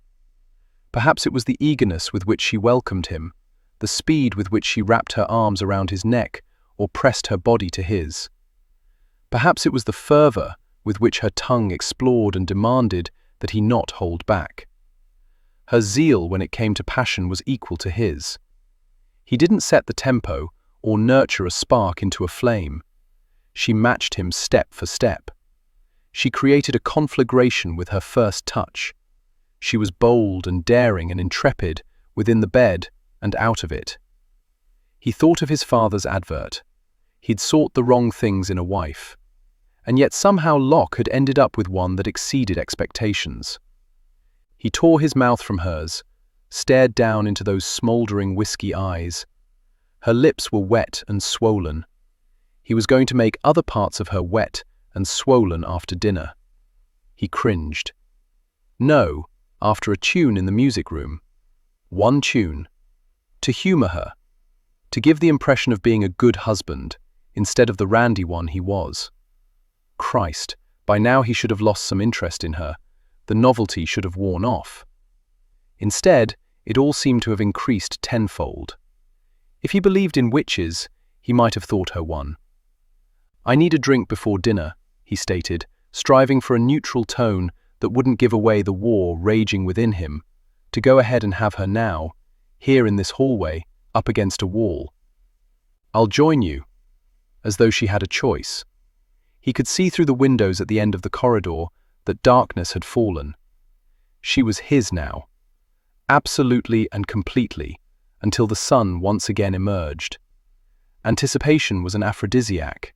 Perhaps it was the eagerness with which she welcomed him, the speed with which she wrapped her arms around his neck or pressed her body to his. Perhaps it was the fervor with which her tongue explored and demanded that he not hold back. Her zeal when it came to passion was equal to his. He didn't set the tempo or nurture a spark into a flame. She matched him step for step. She created a conflagration with her first touch. She was bold and daring and intrepid within the bed and out of it. He thought of his father's advert. He'd sought the wrong things in a wife. And yet somehow Locke had ended up with one that exceeded expectations. He tore his mouth from hers, stared down into those smouldering whiskey eyes. Her lips were wet and swollen. He was going to make other parts of her wet and swollen after dinner. He cringed. No, after a tune in the music room. One tune. To humor her. To give the impression of being a good husband, instead of the randy one he was. Christ, by now he should have lost some interest in her. The novelty should have worn off. Instead, it all seemed to have increased tenfold. If he believed in witches, he might have thought her one. "I need a drink before dinner," he stated, striving for a neutral tone that wouldn't give away the war raging within him, to go ahead and have her now, here in this hallway, up against a wall. "I'll join you," as though she had a choice. He could see through the windows at the end of the corridor that darkness had fallen. She was his now, absolutely and completely, until the sun once again emerged. Anticipation was an aphrodisiac.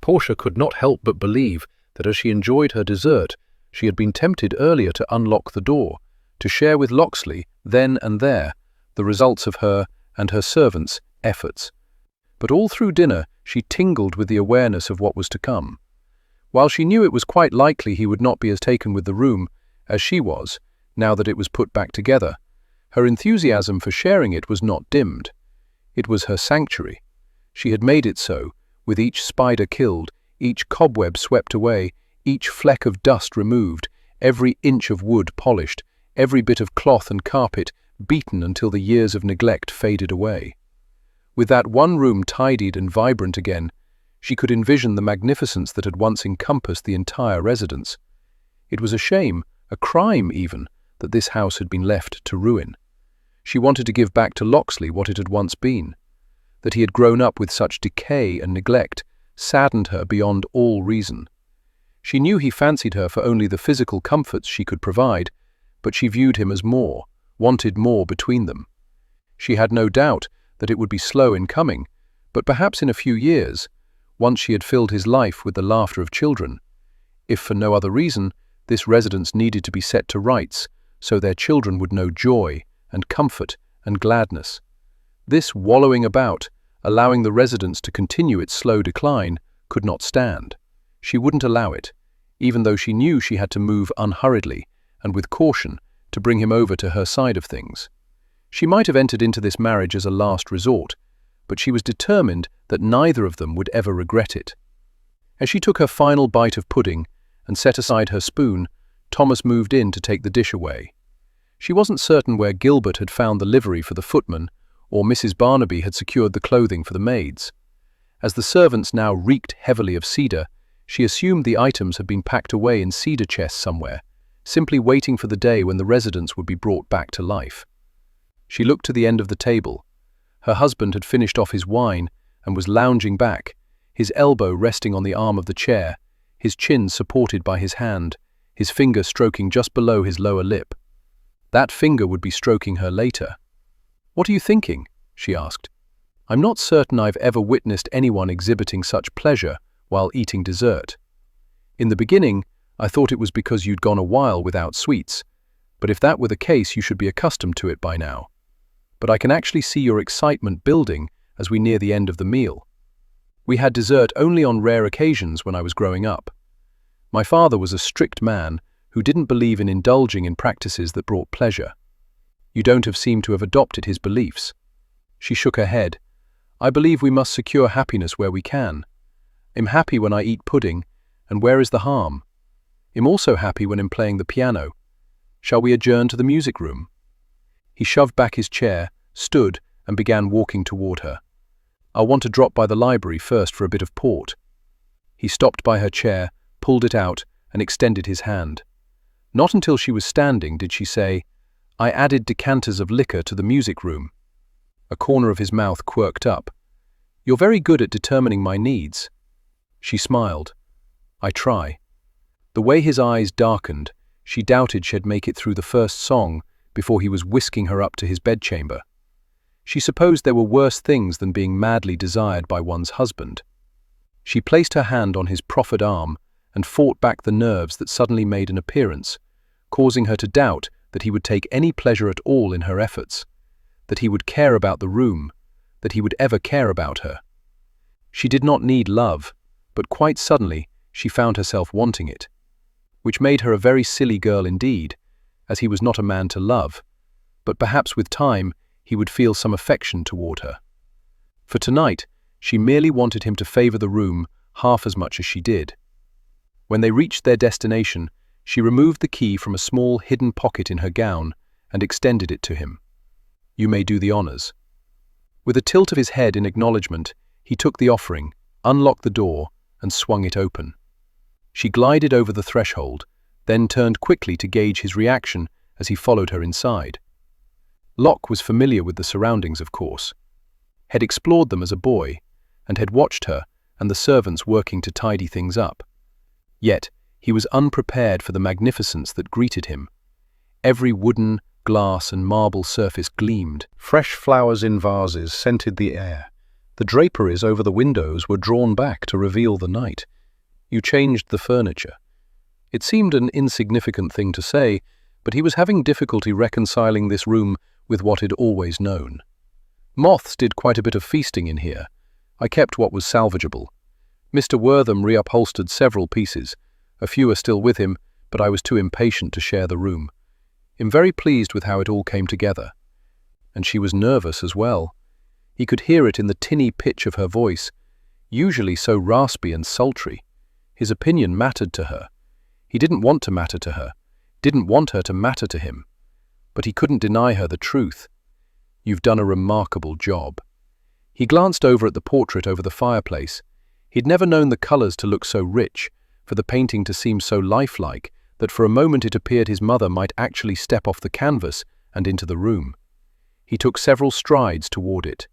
Portia could not help but believe that as she enjoyed her dessert, she had been tempted earlier to unlock the door, to share with Locksley, then and there, the results of her and her servants' efforts. But all through dinner she tingled with the awareness of what was to come. While she knew it was quite likely he would not be as taken with the room as she was, now that it was put back together, her enthusiasm for sharing it was not dimmed. It was her sanctuary. She had made it so, with each spider killed, each cobweb swept away, each fleck of dust removed, every inch of wood polished, every bit of cloth and carpet beaten until the years of neglect faded away. With that one room tidied and vibrant again, she could envision the magnificence that had once encompassed the entire residence. It was a shame, a crime even, that this house had been left to ruin. She wanted to give back to Locksley what it had once been. That he had grown up with such decay and neglect saddened her beyond all reason. She knew he fancied her for only the physical comforts she could provide, but she viewed him as more, wanted more between them. She had no doubt that it would be slow in coming, but perhaps in a few years, once she had filled his life with the laughter of children. If for no other reason, this residence needed to be set to rights, so their children would know joy and comfort and gladness. This wallowing about, allowing the residence to continue its slow decline, could not stand. She wouldn't allow it, even though she knew she had to move unhurriedly and with caution to bring him over to her side of things. She might have entered into this marriage as a last resort, but she was determined that neither of them would ever regret it. As she took her final bite of pudding and set aside her spoon, Thomas moved in to take the dish away. She wasn't certain where Gilbert had found the livery for the footman, or Mrs. Barnaby had secured the clothing for the maids. As the servants now reeked heavily of cedar, she assumed the items had been packed away in cedar chests somewhere, simply waiting for the day when the residence would be brought back to life. She looked to the end of the table. Her husband had finished off his wine and was lounging back, his elbow resting on the arm of the chair, his chin supported by his hand, his finger stroking just below his lower lip. That finger would be stroking her later. "What are you thinking?" she asked. "I'm not certain I've ever witnessed anyone exhibiting such pleasure while eating dessert. In the beginning, I thought it was because you'd gone a while without sweets, but if that were the case, you should be accustomed to it by now. But I can actually see your excitement building as we near the end of the meal. We had dessert only on rare occasions when I was growing up. My father was a strict man who didn't believe in indulging in practices that brought pleasure. You don't have seemed to have adopted his beliefs." She shook her head. "I believe we must secure happiness where we can. I'm happy when I eat pudding, and where is the harm? I'm also happy when I'm playing the piano. Shall we adjourn to the music room?" He shoved back his chair, stood, and began walking toward her. "I'll want to drop by the library first for a bit of port." He stopped by her chair, pulled it out, and extended his hand. Not until she was standing did she say, "I added decanters of liquor to the music room." A corner of his mouth quirked up. "You're very good at determining my needs." She smiled. "I try." The way his eyes darkened, she doubted she'd make it through the first song before he was whisking her up to his bedchamber. She supposed there were worse things than being madly desired by one's husband. She placed her hand on his proffered arm and fought back the nerves that suddenly made an appearance, causing her to doubt that he would take any pleasure at all in her efforts, that he would care about the room, that he would ever care about her. She did not need love, but quite suddenly she found herself wanting it, which made her a very silly girl indeed, as he was not a man to love, but perhaps with time he would feel some affection toward her. For tonight, she merely wanted him to favor the room half as much as she did. When they reached their destination, she removed the key from a small hidden pocket in her gown and extended it to him. "You may do the honors." With a tilt of his head in acknowledgement, he took the offering, unlocked the door, and swung it open. She glided over the threshold, then turned quickly to gauge his reaction as he followed her inside. Locke was familiar with the surroundings, of course, had explored them as a boy, and had watched her and the servants working to tidy things up. Yet, he was unprepared for the magnificence that greeted him. Every wooden, glass, and marble surface gleamed. Fresh flowers in vases scented the air. The draperies over the windows were drawn back to reveal the night. "You changed the furniture." It seemed an insignificant thing to say, but he was having difficulty reconciling this room with what he'd always known. "Moths did quite a bit of feasting in here. I kept what was salvageable. Mr. Wortham reupholstered several pieces. A few are still with him, but I was too impatient to share the room. I'm very pleased with how it all came together." And she was nervous as well. He could hear it in the tinny pitch of her voice, usually so raspy and sultry. His opinion mattered to her. He didn't want to matter to her, didn't want her to matter to him. But he couldn't deny her the truth. "You've done a remarkable job." He glanced over at the portrait over the fireplace. He'd never known the colors to look so rich, for the painting to seem so lifelike, that for a moment it appeared his mother might actually step off the canvas and into the room. He took several strides toward it.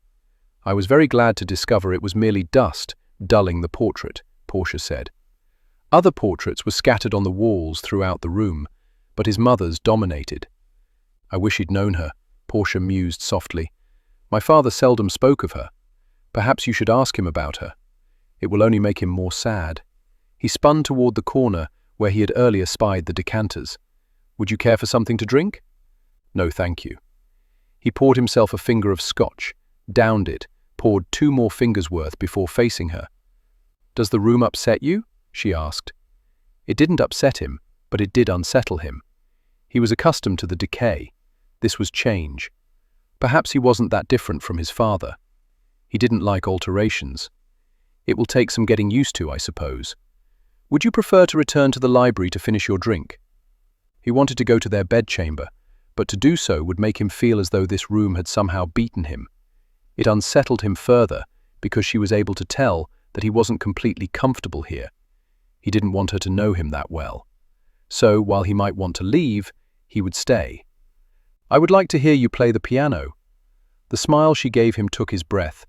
"I was very glad to discover it was merely dust dulling the portrait," Portia said. Other portraits were scattered on the walls throughout the room, but his mother's dominated. "I wish he'd known her," Portia mused softly. "My father seldom spoke of her. Perhaps you should ask him about her. It will only make him more sad." He spun toward the corner where he had earlier spied the decanters. "Would you care for something to drink?" "No, thank you." He poured himself a finger of scotch, downed it, poured 2 more fingers' worth before facing her. "Does the room upset you?" she asked. It didn't upset him, but it did unsettle him. He was accustomed to the decay. This was change. Perhaps he wasn't that different from his father. He didn't like alterations. "It will take some getting used to, I suppose. Would you prefer to return to the library to finish your drink?" He wanted to go to their bedchamber, but to do so would make him feel as though this room had somehow beaten him. It unsettled him further because she was able to tell that he wasn't completely comfortable here. He didn't want her to know him that well. So, while he might want to leave, he would stay. "I would like to hear you play the piano." The smile she gave him took his breath,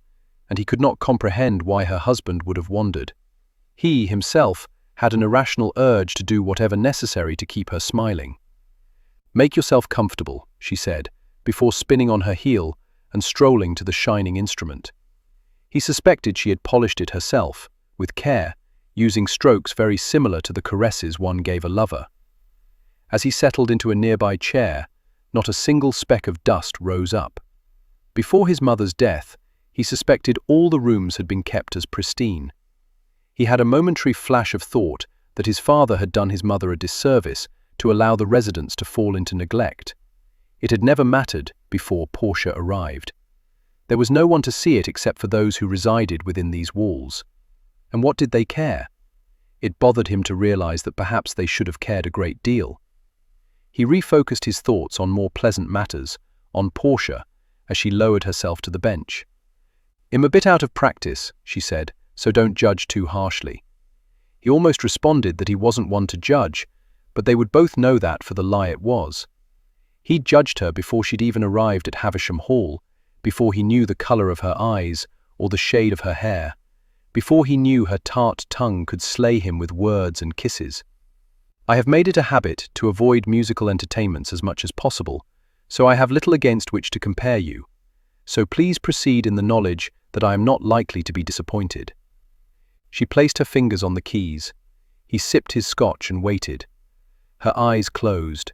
and he could not comprehend why her husband would have wandered. He, himself, had an irrational urge to do whatever necessary to keep her smiling. "Make yourself comfortable," she said, before spinning on her heel and strolling to the shining instrument. He suspected she had polished it herself, with care, using strokes very similar to the caresses one gave a lover. As he settled into a nearby chair, not a single speck of dust rose up. Before his mother's death, he suspected all the rooms had been kept as pristine. He had a momentary flash of thought that his father had done his mother a disservice to allow the residence to fall into neglect. It had never mattered before Portia arrived. There was no one to see it except for those who resided within these walls. And what did they care? It bothered him to realize that perhaps they should have cared a great deal. He refocused his thoughts on more pleasant matters, on Portia, as she lowered herself to the bench. "I'm a bit out of practice," she said, "so don't judge too harshly." He almost responded that he wasn't one to judge, but they would both know that for the lie it was. He'd judged her before she'd even arrived at Havisham Hall, before he knew the colour of her eyes or the shade of her hair, before he knew her tart tongue could slay him with words and kisses. "I have made it a habit to avoid musical entertainments as much as possible, so I have little against which to compare you. So please proceed in the knowledge that I am not likely to be disappointed." She placed her fingers on the keys. He sipped his scotch and waited. Her eyes closed.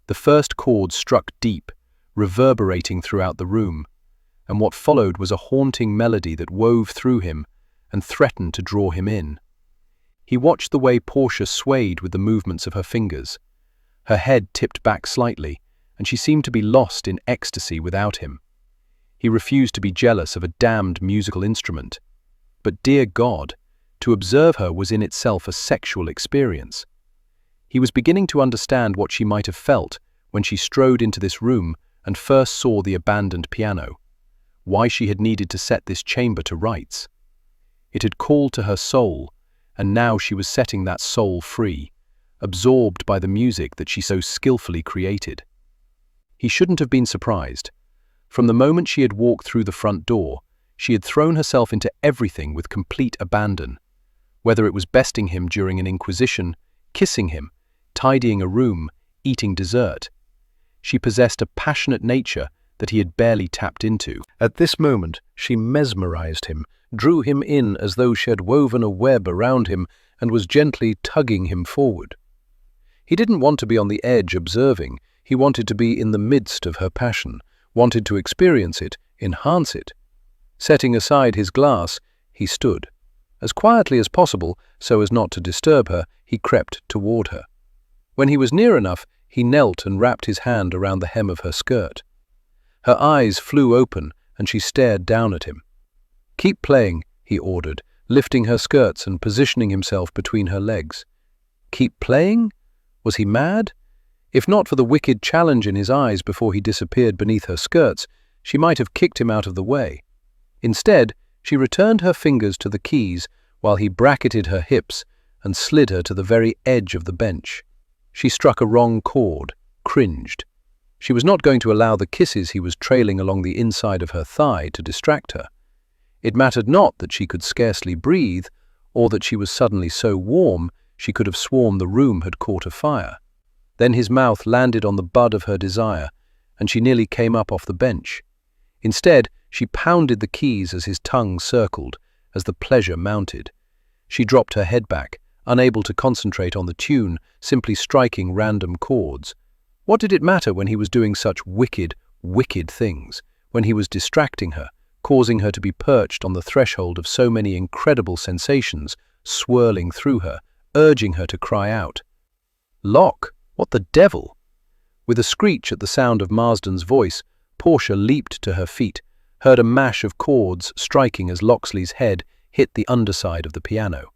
The first chord struck deep, reverberating throughout the room, and what followed was a haunting melody that wove through him and threatened to draw him in. He watched the way Portia swayed with the movements of her fingers. Her head tipped back slightly, and she seemed to be lost in ecstasy without him. He refused to be jealous of a damned musical instrument. But dear God, to observe her was in itself a sexual experience. He was beginning to understand what she might have felt when she strode into this room and first saw the abandoned piano, why she had needed to set this chamber to rights. It had called to her soul, and now she was setting that soul free, absorbed by the music that she so skillfully created. He shouldn't have been surprised. From the moment she had walked through the front door, she had thrown herself into everything with complete abandon, whether it was besting him during an inquisition, kissing him, tidying a room, eating dessert. She possessed a passionate nature that he had barely tapped into. At this moment, she mesmerized him, drew him in as though she had woven a web around him and was gently tugging him forward. He didn't want to be on the edge observing, he wanted to be in the midst of her passion, wanted to experience it, enhance it. Setting aside his glass, he stood. As quietly as possible, so as not to disturb her, he crept toward her. When he was near enough, he knelt and wrapped his hand around the hem of her skirt. Her eyes flew open, and she stared down at him. "Keep playing," he ordered, lifting her skirts and positioning himself between her legs. Keep playing? Was he mad? If not for the wicked challenge in his eyes before he disappeared beneath her skirts, she might have kicked him out of the way. Instead, she returned her fingers to the keys while he bracketed her hips and slid her to the very edge of the bench. She struck a wrong chord, cringed. She was not going to allow the kisses he was trailing along the inside of her thigh to distract her. It mattered not that she could scarcely breathe, or that she was suddenly so warm she could have sworn the room had caught afire. Then his mouth landed on the bud of her desire, and she nearly came up off the bench. Instead, she pounded the keys as his tongue circled, as the pleasure mounted. She dropped her head back, unable to concentrate on the tune, simply striking random chords. What did it matter when he was doing such wicked, wicked things, when he was distracting her, causing her to be perched on the threshold of so many incredible sensations, swirling through her, urging her to cry out. "Locke, what the devil?" With a screech at the sound of Marsden's voice, Portia leaped to her feet, heard a mash of chords striking as Locksley's head hit the underside of the piano.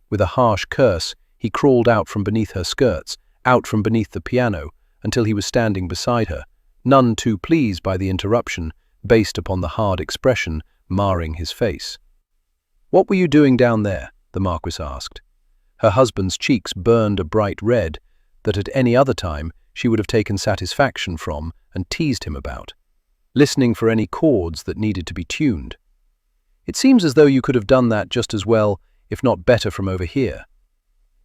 With a harsh curse, he crawled out from beneath her skirts, out from beneath the piano, until he was standing beside her, none too pleased by the interruption, based upon the hard expression marring his face. "What were you doing down there?" the Marquis asked. Her husband's cheeks burned a bright red that at any other time she would have taken satisfaction from and teased him about, listening for any chords that needed to be tuned. "It seems as though you could have done that just as well, if not better, from over here."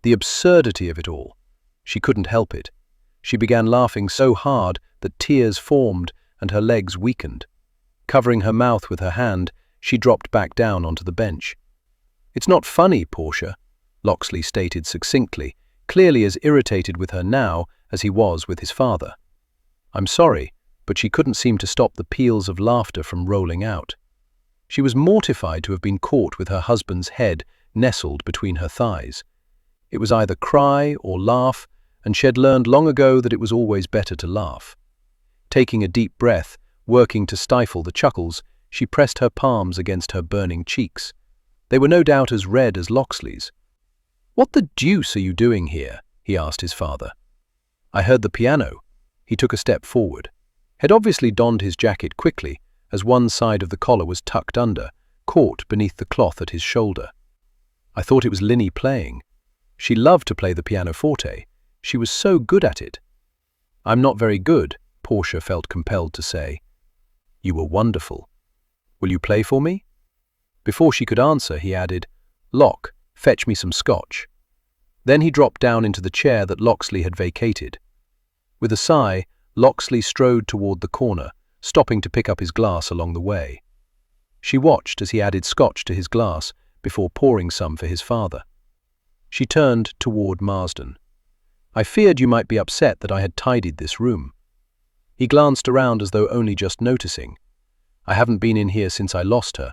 The absurdity of it all. She couldn't help it. She began laughing so hard that tears formed and her legs weakened. Covering her mouth with her hand, she dropped back down onto the bench. "It's not funny, Portia," Locksley stated succinctly, clearly as irritated with her now as he was with his father. "I'm sorry," but she couldn't seem to stop the peals of laughter from rolling out. She was mortified to have been caught with her husband's head nestled between her thighs. It was either cry or laugh, and she had learned long ago that it was always better to laugh. Taking a deep breath, working to stifle the chuckles, she pressed her palms against her burning cheeks. They were no doubt as red as Locksley's. "What the deuce are you doing here?" he asked his father. "I heard the piano." He took a step forward. had obviously donned his jacket quickly, as one side of the collar was tucked under, caught beneath the cloth at his shoulder. I thought it was Linny playing. She loved to play the pianoforte. She was so good at it. I'm not very good, Portia felt compelled to say. You were wonderful. Will you play for me? Before she could answer, he added, Lock, fetch me some scotch. Then he dropped down into the chair that Locksley had vacated. With a sigh, Locksley strode toward the corner, stopping to pick up his glass along the way. She watched as he added scotch to his glass before pouring some for his father. She turned toward Marsden. I feared you might be upset that I had tidied this room. He glanced around as though only just noticing. I haven't been in here since I lost her.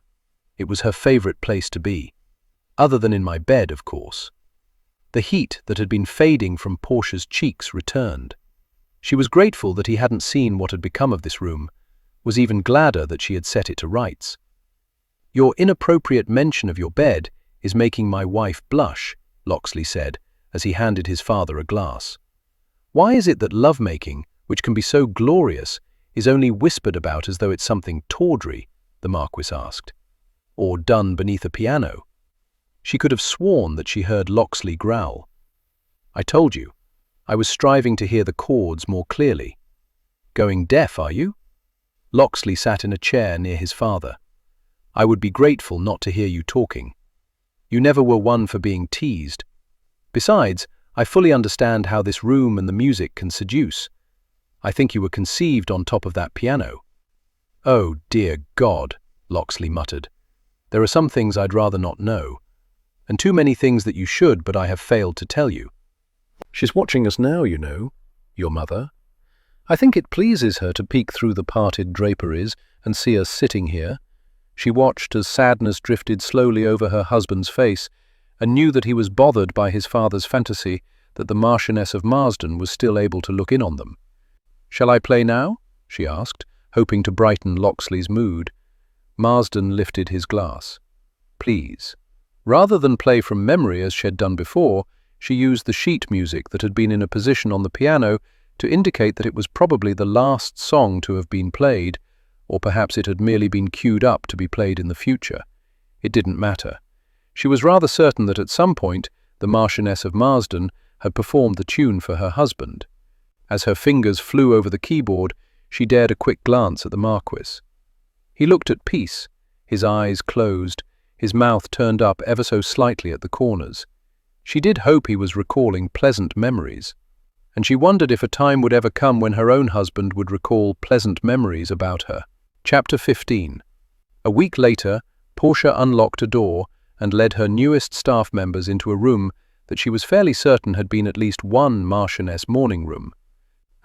It was her favorite place to be. Other than in my bed, of course. The heat that had been fading from Portia's cheeks returned. She was grateful that he hadn't seen what had become of this room, was even gladder that she had set it to rights. Your inappropriate mention of your bed is making my wife blush, Locksley said, as he handed his father a glass. Why is it that lovemaking, which can be so glorious, is only whispered about as though it's something tawdry? The Marquis asked. Or done beneath a piano? She could have sworn that she heard Locksley growl. I told you, I was striving to hear the chords more clearly. Going deaf, are you? Locksley sat in a chair near his father. I would be grateful not to hear you talking. You never were one for being teased. Besides, I fully understand how this room and the music can seduce. I think you were conceived on top of that piano. Oh, dear God, Locksley muttered. There are some things I'd rather not know. And too many things that you should, but I have failed to tell you. She's watching us now, you know, your mother. I think it pleases her to peek through the parted draperies and see us sitting here. She watched as sadness drifted slowly over her husband's face and knew that he was bothered by his father's fantasy that the Marchioness of Marsden was still able to look in on them. Shall I play now? She asked, hoping to brighten Locksley's mood. Marsden lifted his glass. Please. Rather than play from memory as she had done before, she used the sheet music that had been in a position on the piano to indicate that it was probably the last song to have been played, or perhaps it had merely been queued up to be played in the future. It didn't matter. She was rather certain that at some point the Marchioness of Marsden had performed the tune for her husband. As her fingers flew over the keyboard, she dared a quick glance at the Marquis. He looked at peace, his eyes closed, his mouth turned up ever so slightly at the corners. She did hope he was recalling pleasant memories, and she wondered if a time would ever come when her own husband would recall pleasant memories about her. Chapter 15. A week later, Portia unlocked a door and led her newest staff members into a room that she was fairly certain had been at least one Marchioness morning room.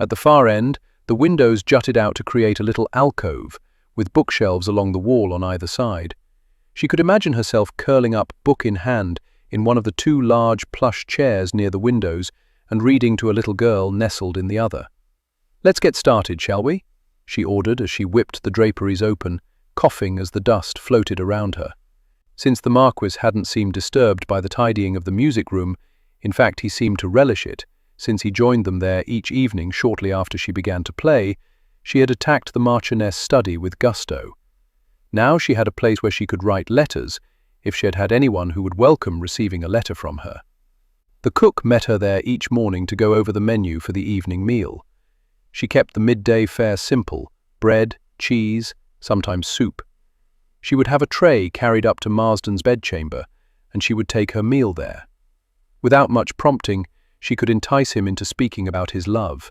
At the far end, the windows jutted out to create a little alcove, with bookshelves along the wall on either side. She could imagine herself curling up, book in hand, in one of the two large plush chairs near the windows and reading to a little girl nestled in the other. Let's get started, shall we? She ordered as she whipped the draperies open, coughing as the dust floated around her. Since the Marquis hadn't seemed disturbed by the tidying of the music room, in fact he seemed to relish it, since he joined them there each evening shortly after she began to play, she had attacked the Marchioness' study with gusto. Now she had a place where she could write letters, if she had had anyone who would welcome receiving a letter from her. The cook met her there each morning to go over the menu for the evening meal. She kept the midday fare simple: bread, cheese, sometimes soup. She would have a tray carried up to Marsden's bedchamber, and she would take her meal there. Without much prompting, she could entice him into speaking about his love.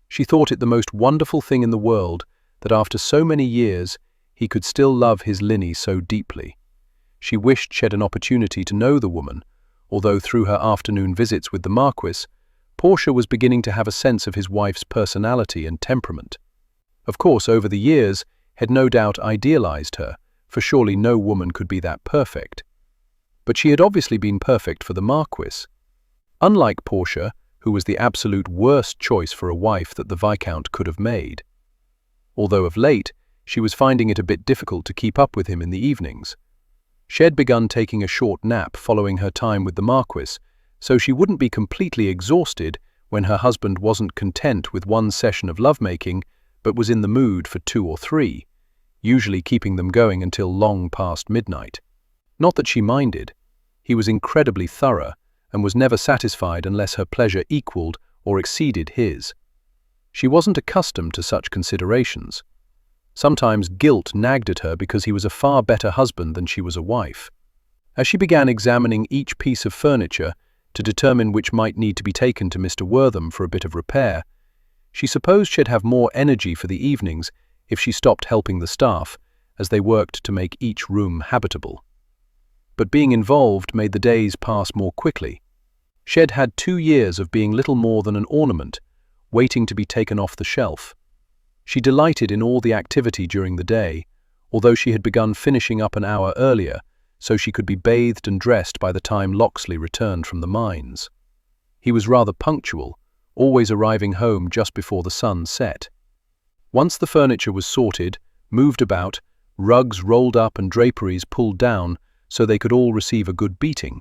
She thought it the most wonderful thing in the world that after so many years he could still love his Linny so deeply. She wished she had an opportunity to know the woman, although through her afternoon visits with the Marquis, Portia was beginning to have a sense of his wife's personality and temperament. Of course, over the years, had no doubt idealized her, for surely no woman could be that perfect. But she had obviously been perfect for the Marquis. Unlike Portia, who was the absolute worst choice for a wife that the Viscount could have made. Although of late, she was finding it a bit difficult to keep up with him in the evenings. She had begun taking a short nap following her time with the Marquis, so she wouldn't be completely exhausted when her husband wasn't content with one session of lovemaking, but was in the mood for 2 or 3, usually keeping them going until long past midnight. Not that she minded. He was incredibly thorough and was never satisfied unless her pleasure equaled or exceeded his. She wasn't accustomed to such considerations. Sometimes guilt nagged at her because he was a far better husband than she was a wife. As she began examining each piece of furniture to determine which might need to be taken to Mr. Wortham for a bit of repair, she supposed she'd have more energy for the evenings if she stopped helping the staff as they worked to make each room habitable. But being involved made the days pass more quickly. She'd had 2 years of being little more than an ornament, waiting to be taken off the shelf. She delighted in all the activity during the day, although she had begun finishing up an hour earlier so she could be bathed and dressed by the time Locksley returned from the mines. He was rather punctual, always arriving home just before the sun set. Once the furniture was sorted, moved about, rugs rolled up and draperies pulled down so they could all receive a good beating,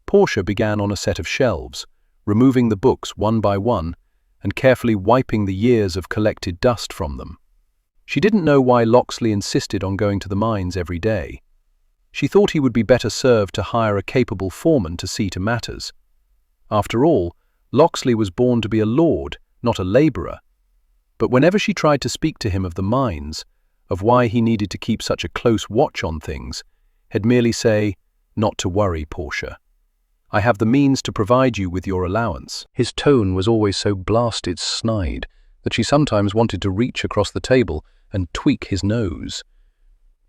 Portia began on a set of shelves, removing the books one by one and carefully wiping the years of collected dust from them. She didn't know why Locksley insisted on going to the mines every day. She thought he would be better served to hire a capable foreman to see to matters. After all, Locksley was born to be a lord, not a labourer. But whenever she tried to speak to him of the mines, of why he needed to keep such a close watch on things, he'd merely say, "Not to worry, Portia. I have the means to provide you with your allowance." His tone was always so blasted snide that she sometimes wanted to reach across the table and tweak his nose.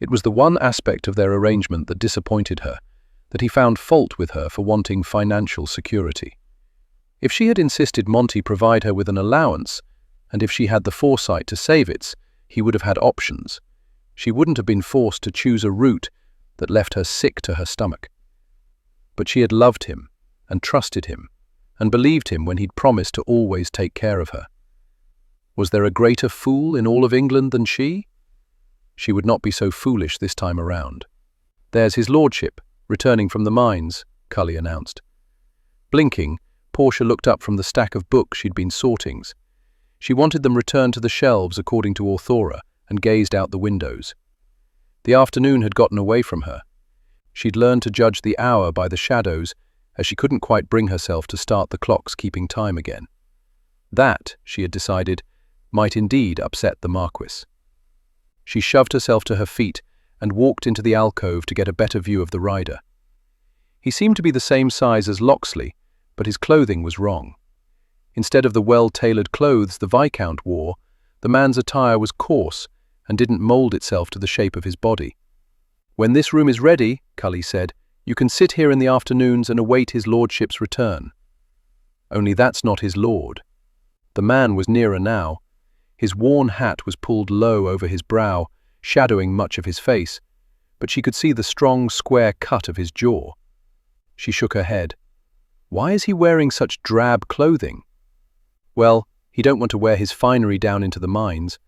It was the one aspect of their arrangement that disappointed her, that he found fault with her for wanting financial security. If she had insisted Monty provide her with an allowance, and if she had the foresight to save it, he would have had options. She wouldn't have been forced to choose a route that left her sick to her stomach. But she had loved him, and trusted him, and believed him when he'd promised to always take care of her. Was there a greater fool in all of England than she? She would not be so foolish this time around. "There's his lordship, returning from the mines," Cully announced. Blinking, Portia looked up from the stack of books she'd been sorting. She wanted them returned to the shelves according to Authora, and gazed out the windows. The afternoon had gotten away from her. She'd learned to judge the hour by the shadows, as she couldn't quite bring herself to start the clocks keeping time again. That, she had decided, might indeed upset the Marquis. She shoved herself to her feet and walked into the alcove to get a better view of the rider. He seemed to be the same size as Locksley, but his clothing was wrong. Instead of the well-tailored clothes the Viscount wore, the man's attire was coarse and didn't mould itself to the shape of his body. "When this room is ready," Cully said, "you can sit here in the afternoons and await his lordship's return." Only that's not his lord. The man was nearer now. His worn hat was pulled low over his brow, shadowing much of his face, but she could see the strong, square cut of his jaw. She shook her head. Why is he wearing such drab clothing? Well, he don't want to wear his finery down into the mines.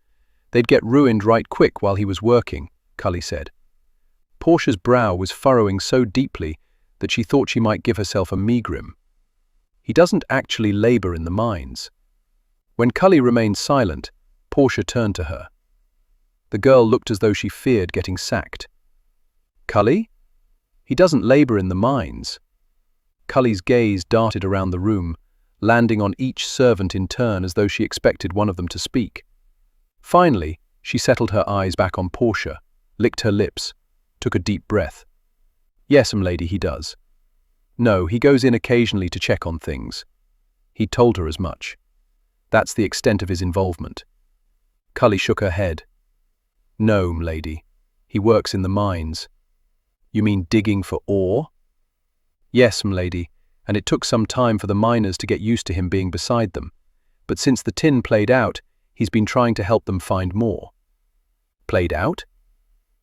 They'd get ruined right quick while he was working, Cully said. Portia's brow was furrowing so deeply that she thought she might give herself a megrim. He doesn't actually labour in the mines. When Cully remained silent, Portia turned to her. The girl looked as though she feared getting sacked. "Cully? He doesn't labour in the mines." Cully's gaze darted around the room, landing on each servant in turn as though she expected one of them to speak. Finally, she settled her eyes back on Portia, licked her lips, took a deep breath. "Yes, m'lady, he does. No, he goes in occasionally to check on things. He told her as much. That's the extent of his involvement." Cully shook her head. "No, m'lady. He works in the mines." "You mean digging for ore?" "Yes, m'lady, and it took some time for the miners to get used to him being beside them. But since the tin played out, he's been trying to help them find more." "Played out?"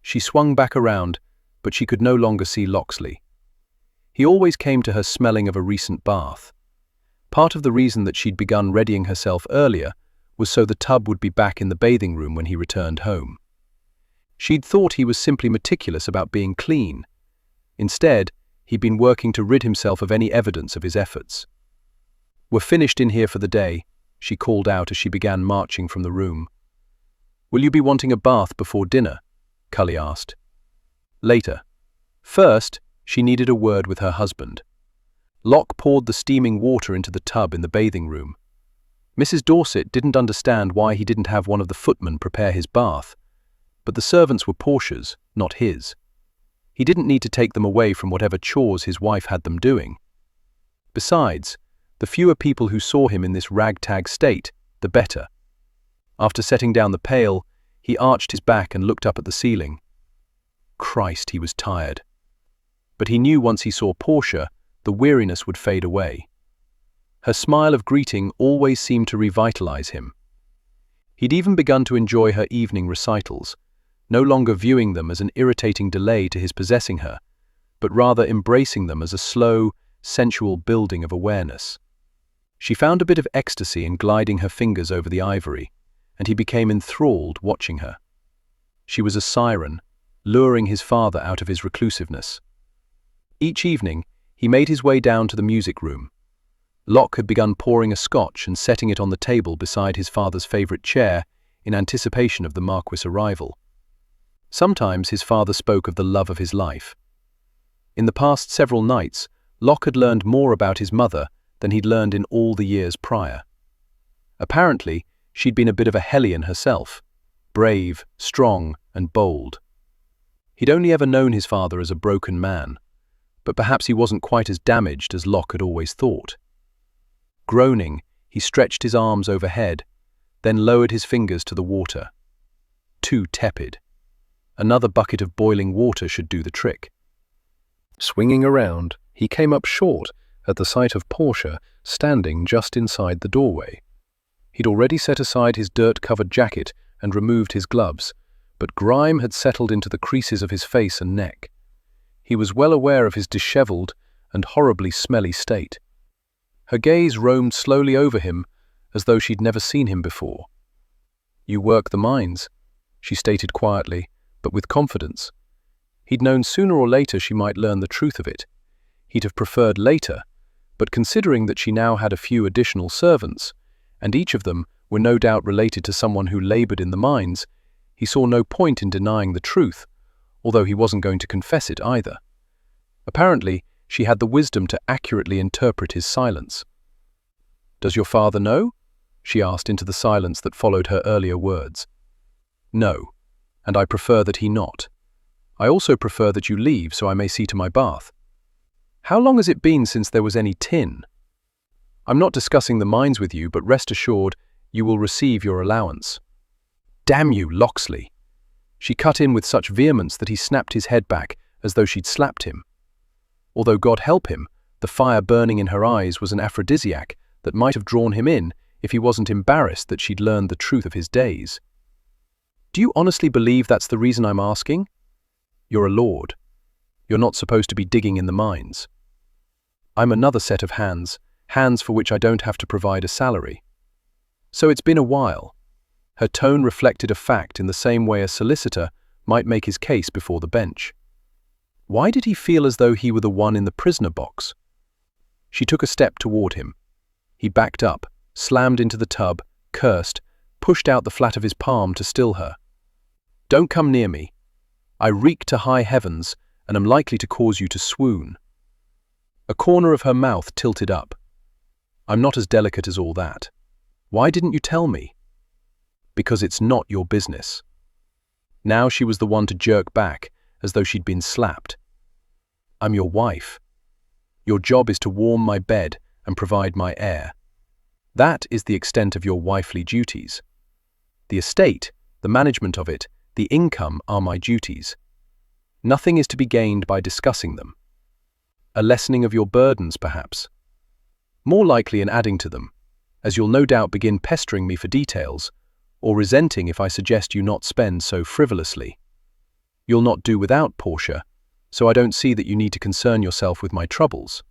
She swung back around, but she could no longer see Locksley. He always came to her smelling of a recent bath. Part of the reason that she'd begun readying herself earlier was so the tub would be back in the bathing room when he returned home. She'd thought he was simply meticulous about being clean. Instead, he'd been working to rid himself of any evidence of his efforts. "We're finished in here for the day," she called out as she began marching from the room. "Will you be wanting a bath before dinner?" Cully asked. "Later." First, she needed a word with her husband. Locke poured the steaming water into the tub in the bathing room. Mrs. Dorset didn't understand why he didn't have one of the footmen prepare his bath, but the servants were Portia's, not his. He didn't need to take them away from whatever chores his wife had them doing. Besides, the fewer people who saw him in this ragtag state, the better. After setting down the pail, he arched his back and looked up at the ceiling. Christ, he was tired. But he knew once he saw Portia, the weariness would fade away. Her smile of greeting always seemed to revitalize him. He'd even begun to enjoy her evening recitals, no longer viewing them as an irritating delay to his possessing her, but rather embracing them as a slow, sensual building of awareness. She found a bit of ecstasy in gliding her fingers over the ivory, and he became enthralled watching her. She was a siren, luring his father out of his reclusiveness. Each evening, he made his way down to the music room. Locke had begun pouring a scotch and setting it on the table beside his father's favourite chair in anticipation of the Marquis' arrival. Sometimes his father spoke of the love of his life. In the past several nights, Locke had learned more about his mother than he'd learned in all the years prior. Apparently, she'd been a bit of a hellion herself, brave, strong, and bold. He'd only ever known his father as a broken man, but perhaps he wasn't quite as damaged as Locke had always thought. Groaning, he stretched his arms overhead, then lowered his fingers to the water. Too tepid. Another bucket of boiling water should do the trick. Swinging around, he came up short at the sight of Portia standing just inside the doorway. He'd already set aside his dirt-covered jacket and removed his gloves, but grime had settled into the creases of his face and neck. He was well aware of his disheveled and horribly smelly state. Her gaze roamed slowly over him as though she'd never seen him before. "You work the mines," she stated quietly, but with confidence. He'd known sooner or later she might learn the truth of it. He'd have preferred later, but considering that she now had a few additional servants, and each of them were no doubt related to someone who laboured in the mines, he saw no point in denying the truth, although he wasn't going to confess it either. Apparently, she had the wisdom to accurately interpret his silence. "Does your father know?" she asked into the silence that followed her earlier words. "No, and I prefer that he not. I also prefer that you leave so I may see to my bath. How long has it been since there was any tin? I'm not discussing the mines with you, but rest assured you will receive your allowance." "Damn you, Locksley!" She cut in with such vehemence that he snapped his head back as though she'd slapped him. Although God help him, the fire burning in her eyes was an aphrodisiac that might have drawn him in if he wasn't embarrassed that she'd learned the truth of his days. "Do you honestly believe that's the reason I'm asking? You're a lord. You're not supposed to be digging in the mines. I'm another set of hands for which I don't have to provide a salary. So it's been a while." Her tone reflected a fact in the same way a solicitor might make his case before the bench. Why did he feel as though he were the one in the prisoner box? She took a step toward him. He backed up, slammed into the tub, cursed, pushed out the flat of his palm to still her. "Don't come near me. I reek to high heavens and am likely to cause you to swoon." A corner of her mouth tilted up. "I'm not as delicate as all that. Why didn't you tell me?" "Because it's not your business." Now she was the one to jerk back, as though she'd been slapped. "I'm your wife. Your job is to warm my bed and provide my air. That is the extent of your wifely duties. The estate, the management of it, the income are my duties. Nothing is to be gained by discussing them. A lessening of your burdens, perhaps. More likely in adding to them, as you'll no doubt begin pestering me for details, or resenting if I suggest you not spend so frivolously. You'll not do without Portia, so I don't see that you need to concern yourself with my troubles."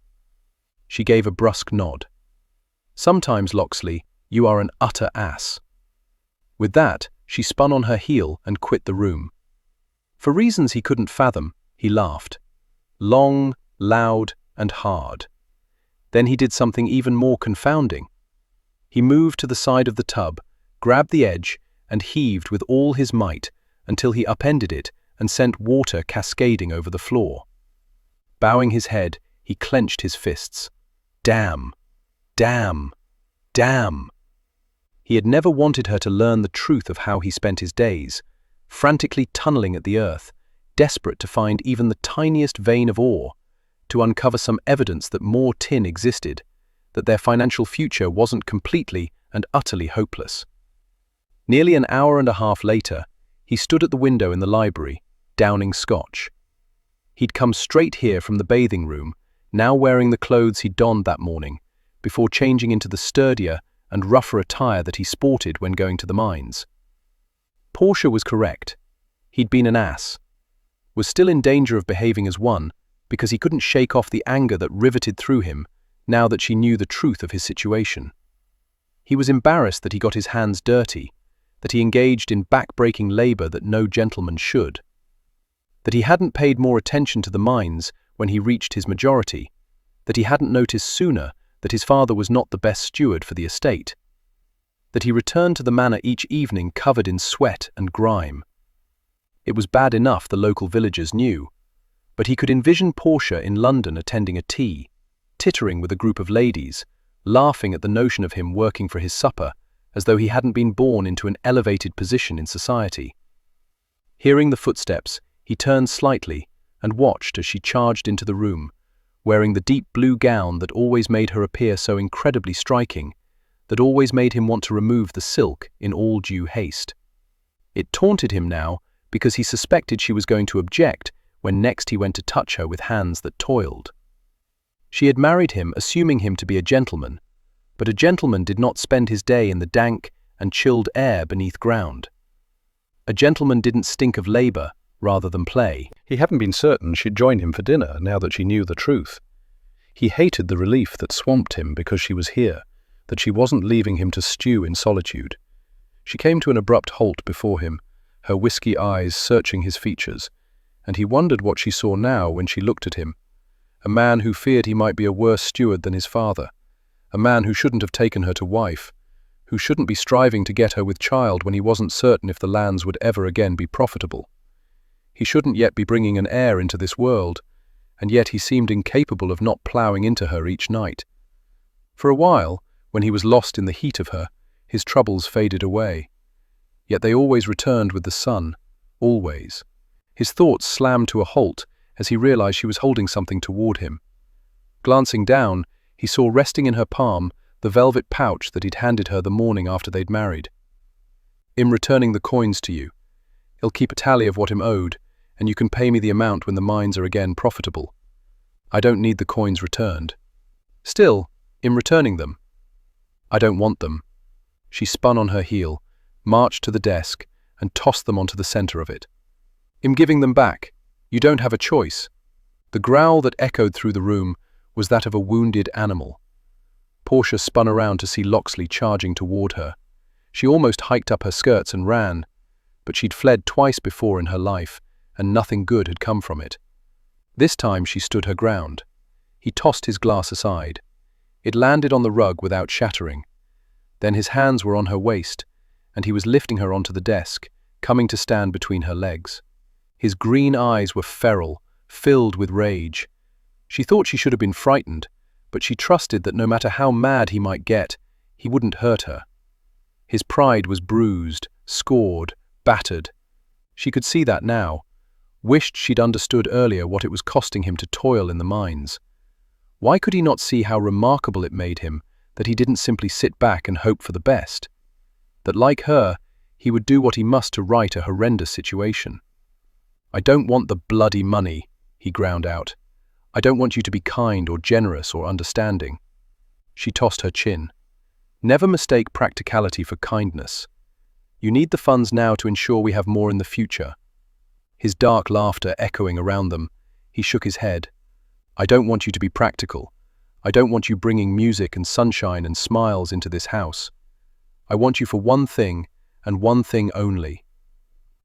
She gave a brusque nod. "Sometimes, Locksley, you are an utter ass." With that, she spun on her heel and quit the room. For reasons he couldn't fathom, he laughed. Long, loud, and hard. Then he did something even more confounding. He moved to the side of the tub, grabbed the edge, and heaved with all his might until he upended it and sent water cascading over the floor. Bowing his head, he clenched his fists. Damn! Damn! Damn! He had never wanted her to learn the truth of how he spent his days, frantically tunneling at the earth, desperate to find even the tiniest vein of ore, to uncover some evidence that more tin existed, that their financial future wasn't completely and utterly hopeless. Nearly an hour and a half later, he stood at the window in the library, downing scotch. He'd come straight here from the bathing room, now wearing the clothes he'd donned that morning, before changing into the sturdier and rougher attire that he sported when going to the mines. Portia was correct. He'd been an ass, was still in danger of behaving as one, because he couldn't shake off the anger that riveted through him now that she knew the truth of his situation. He was embarrassed that he got his hands dirty, that he engaged in back-breaking labor that no gentleman should, that he hadn't paid more attention to the mines when he reached his majority, that he hadn't noticed sooner that his father was not the best steward for the estate, that he returned to the manor each evening covered in sweat and grime. It was bad enough the local villagers knew, but he could envision Portia in London attending a tea, tittering with a group of ladies, laughing at the notion of him working for his supper, as though he hadn't been born into an elevated position in society. Hearing the footsteps, he turned slightly and watched as she charged into the room, wearing the deep blue gown that always made her appear so incredibly striking, that always made him want to remove the silk in all due haste. It taunted him now because he suspected she was going to object when next he went to touch her with hands that toiled. She had married him assuming him to be a gentleman, but a gentleman did not spend his day in the dank and chilled air beneath ground. A gentleman didn't stink of labor rather than play. He hadn't been certain she'd join him for dinner now that she knew the truth. He hated the relief that swamped him because she was here, that she wasn't leaving him to stew in solitude. She came to an abrupt halt before him, her whiskey eyes searching his features, and he wondered what she saw now when she looked at him. A man who feared he might be a worse steward than his father, a man who shouldn't have taken her to wife, who shouldn't be striving to get her with child when he wasn't certain if the lands would ever again be profitable. He shouldn't yet be bringing an heir into this world, and yet he seemed incapable of not ploughing into her each night. For a while, when he was lost in the heat of her, his troubles faded away. Yet they always returned with the sun, always. His thoughts slammed to a halt as he realized she was holding something toward him. Glancing down, he saw resting in her palm the velvet pouch that he'd handed her the morning after they'd married. "I'm returning the coins to you. I'll keep a tally of what I'm owed, and you can pay me the amount when the mines are again profitable. I don't need the coins returned. Still, I'm returning them. I don't want them." She spun on her heel, marched to the desk, and tossed them onto the center of it. "I'm giving them back. You don't have a choice." The growl that echoed through the room was that of a wounded animal. Portia spun around to see Locksley charging toward her. She almost hiked up her skirts and ran, but she'd fled twice before in her life, and nothing good had come from it. This time she stood her ground. He tossed his glass aside. It landed on the rug without shattering. Then his hands were on her waist, and he was lifting her onto the desk, coming to stand between her legs. His green eyes were feral, filled with rage. She thought she should have been frightened, but she trusted that no matter how mad he might get, he wouldn't hurt her. His pride was bruised, scored, battered. She could see that now. Wished she'd understood earlier what it was costing him to toil in the mines. Why could he not see how remarkable it made him that he didn't simply sit back and hope for the best? That, like her, he would do what he must to right a horrendous situation. "I don't want the bloody money," he ground out. "I don't want you to be kind or generous or understanding." She tossed her chin. "Never mistake practicality for kindness. You need the funds now to ensure we have more in the future." His dark laughter echoing around them, he shook his head. "I don't want you to be practical. I don't want you bringing music and sunshine and smiles into this house. I want you for one thing, and one thing only."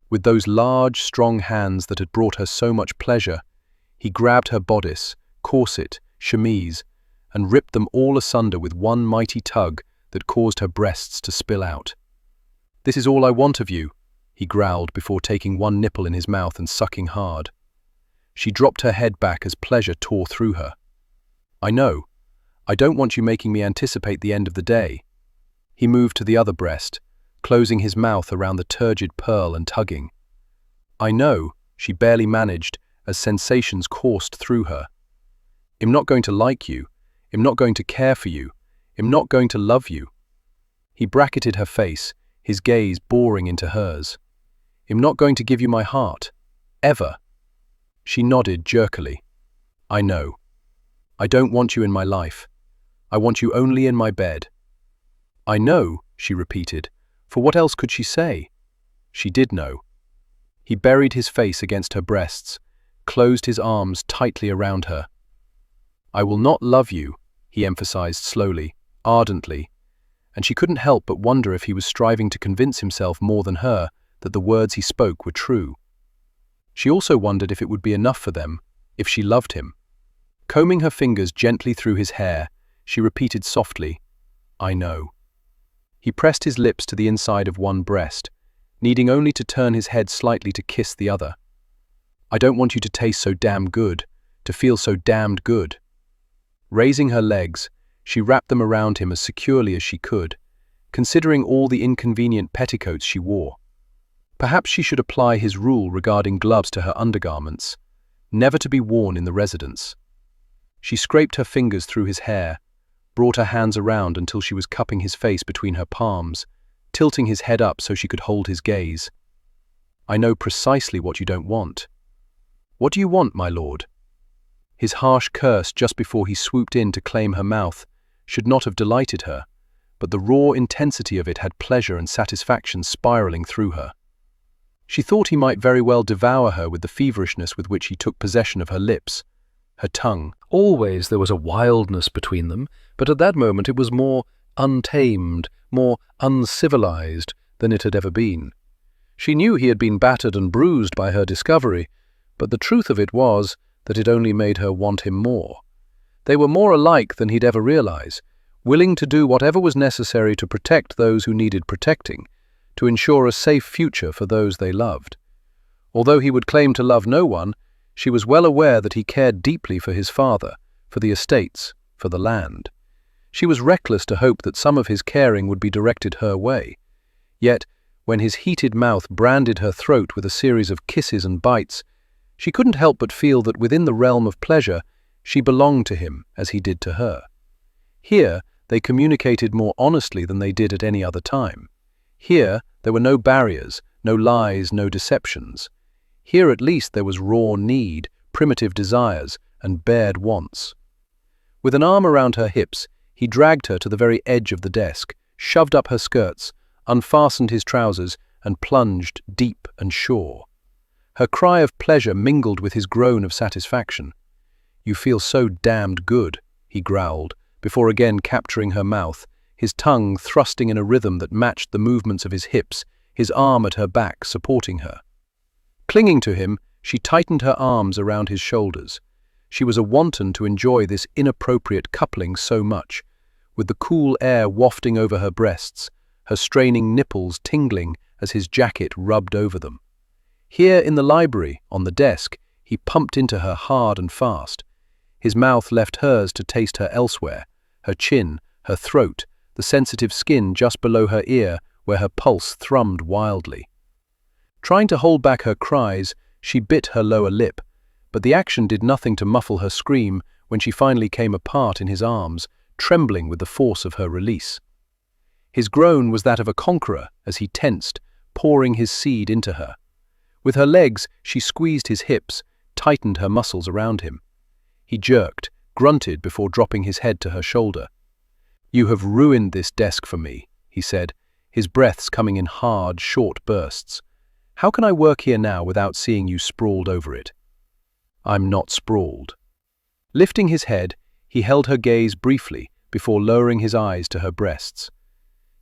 With those large, strong hands that had brought her so much pleasure, he grabbed her bodice, corset, chemise, and ripped them all asunder with one mighty tug that caused her breasts to spill out. "This is all I want of you," he growled before taking one nipple in his mouth and sucking hard. She dropped her head back as pleasure tore through her. "I know. I don't want you making me anticipate the end of the day." He moved to the other breast, closing his mouth around the turgid pearl and tugging. "I know," she barely managed as sensations coursed through her. "I'm not going to like you. I'm not going to care for you. I'm not going to love you." He bracketed her face, his gaze boring into hers. "I'm not going to give you my heart. Ever." She nodded jerkily. "I know. I don't want you in my life. I want you only in my bed." "I know," she repeated, for what else could she say? She did know. He buried his face against her breasts, closed his arms tightly around her. "I will not love you," he emphasized slowly, ardently, and she couldn't help but wonder if he was striving to convince himself more than her that the words he spoke were true. She also wondered if it would be enough for them, if she loved him. Combing her fingers gently through his hair, she repeated softly, "I know." He pressed his lips to the inside of one breast, needing only to turn his head slightly to kiss the other. "I don't want you to taste so damn good, to feel so damned good." Raising her legs, she wrapped them around him as securely as she could, considering all the inconvenient petticoats she wore. Perhaps she should apply his rule regarding gloves to her undergarments, never to be worn in the residence. She scraped her fingers through his hair, brought her hands around until she was cupping his face between her palms, tilting his head up so she could hold his gaze. "I know precisely what you don't want." "What do you want, my lord?" His harsh curse just before he swooped in to claim her mouth should not have delighted her, but the raw intensity of it had pleasure and satisfaction spiraling through her. She thought he might very well devour her with the feverishness with which he took possession of her lips, her tongue. Always there was a wildness between them, but at that moment it was more untamed, more uncivilized than it had ever been. She knew he had been battered and bruised by her discovery, but the truth of it was that it only made her want him more. They were more alike than he'd ever realize, willing to do whatever was necessary to protect those who needed protecting, to ensure a safe future for those they loved. Although he would claim to love no one, she was well aware that he cared deeply for his father, for the estates, for the land. She was reckless to hope that some of his caring would be directed her way. Yet, when his heated mouth branded her throat with a series of kisses and bites, she couldn't help but feel that within the realm of pleasure, she belonged to him as he did to her. Here, they communicated more honestly than they did at any other time. Here, there were no barriers, no lies, no deceptions. Here at least there was raw need, primitive desires, and bared wants. With an arm around her hips, he dragged her to the very edge of the desk, shoved up her skirts, unfastened his trousers, and plunged deep and sure. Her cry of pleasure mingled with his groan of satisfaction. "You feel so damned good," he growled, before again capturing her mouth, his tongue thrusting in a rhythm that matched the movements of his hips, his arm at her back supporting her. Clinging to him, she tightened her arms around his shoulders. She was a wanton to enjoy this inappropriate coupling so much, with the cool air wafting over her breasts, her straining nipples tingling as his jacket rubbed over them. Here in the library, on the desk, he pumped into her hard and fast. His mouth left hers to taste her elsewhere, her chin, her throat, the sensitive skin just below her ear where her pulse thrummed wildly. Trying to hold back her cries, she bit her lower lip, but the action did nothing to muffle her scream when she finally came apart in his arms, trembling with the force of her release. His groan was that of a conqueror as he tensed, pouring his seed into her. With her legs, she squeezed his hips, tightened her muscles around him. He jerked, grunted before dropping his head to her shoulder. "You have ruined this desk for me," he said, his breaths coming in hard, short bursts. "How can I work here now without seeing you sprawled over it?" "I'm not sprawled." Lifting his head, he held her gaze briefly before lowering his eyes to her breasts.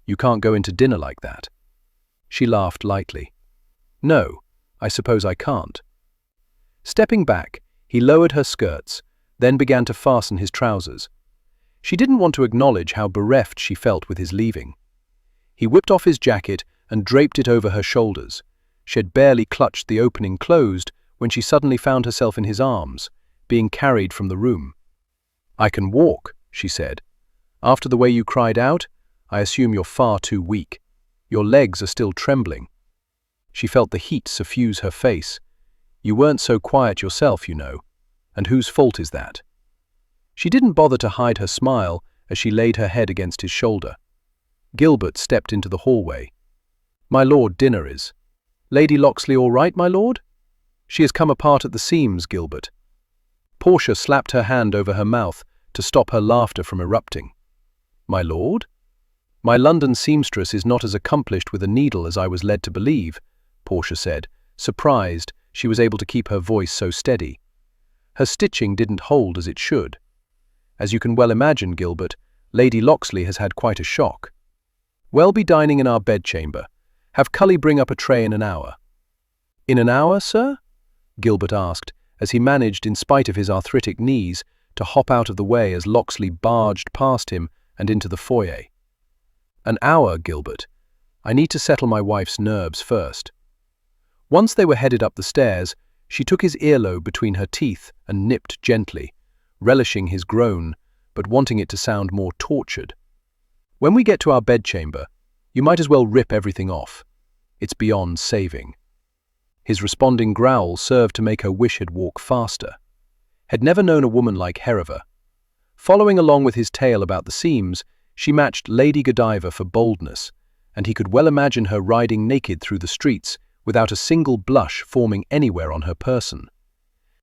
"You can't go into dinner like that." She laughed lightly. "No, I suppose I can't." Stepping back, he lowered her skirts, then began to fasten his trousers. She didn't want to acknowledge how bereft she felt with his leaving. He whipped off his jacket and draped it over her shoulders. She had barely clutched the opening closed when she suddenly found herself in his arms, being carried from the room. "I can walk," she said. "After the way you cried out, I assume you're far too weak. Your legs are still trembling." She felt the heat suffuse her face. "You weren't so quiet yourself, you know. And whose fault is that?" She didn't bother to hide her smile as she laid her head against his shoulder. Gilbert stepped into the hallway. "My lord, dinner is." "Lady Locksley all right, my lord?" "She has come apart at the seams, Gilbert." Portia slapped her hand over her mouth to stop her laughter from erupting. "My lord?" "My London seamstress is not as accomplished with a needle as I was led to believe," Portia said, surprised she was able to keep her voice so steady. Her stitching didn't hold as it should. "As you can well imagine, Gilbert, Lady Locksley has had quite a shock." "We'll be dining in our bedchamber. Have Cully bring up a tray in an hour." "In an hour, sir?" Gilbert asked, as he managed, in spite of his arthritic knees, to hop out of the way as Locksley barged past him and into the foyer. "An hour, Gilbert. I need to settle my wife's nerves first." Once they were headed up the stairs, she took his earlobe between her teeth and nipped gently, relishing his groan, but wanting it to sound more tortured. "When we get to our bedchamber, you might as well rip everything off. It's beyond saving." His responding growl served to make her wish he'd walk faster. Had never known a woman like Hereva. Following along with his tale about the seams, she matched Lady Godiva for boldness, and he could well imagine her riding naked through the streets without a single blush forming anywhere on her person.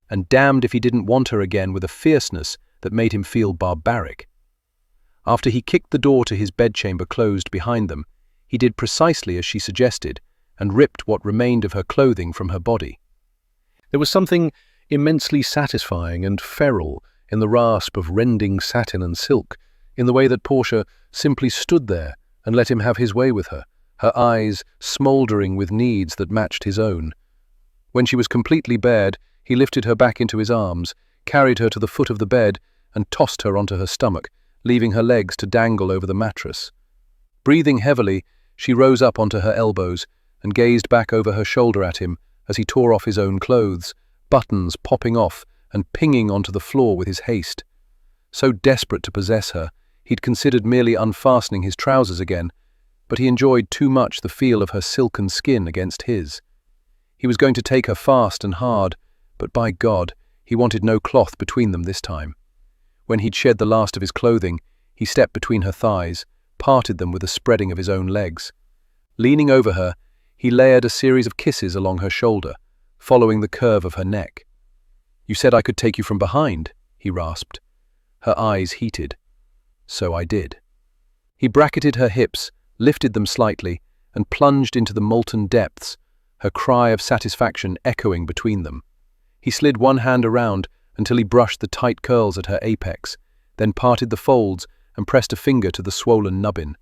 And damned if he didn't want her again with a fierceness that made him feel barbaric. After he kicked the door to his bedchamber closed behind them, he did precisely as she suggested, and ripped what remained of her clothing from her body. There was something immensely satisfying and feral in the rasp of rending satin and silk, in the way that Portia simply stood there and let him have his way with her, her eyes smouldering with needs that matched his own. When she was completely bared, he lifted her back into his arms, carried her to the foot of the bed, and tossed her onto her stomach, leaving her legs to dangle over the mattress. Breathing heavily, she rose up onto her elbows and gazed back over her shoulder at him as he tore off his own clothes, buttons popping off and pinging onto the floor with his haste. So desperate to possess her, he'd considered merely unfastening his trousers again, but he enjoyed too much the feel of her silken skin against his. He was going to take her fast and hard, but by God, he wanted no cloth between them this time. When he'd shed the last of his clothing, he stepped between her thighs, parted them with a spreading of his own legs. Leaning over her, he layered a series of kisses along her shoulder, following the curve of her neck. "You said I could take you from behind," he rasped. Her eyes heated. "So I did." He bracketed her hips, lifted them slightly, and plunged into the molten depths, her cry of satisfaction echoing between them. He slid one hand around until he brushed the tight curls at her apex, then parted the folds and pressed a finger to the swollen nubbin.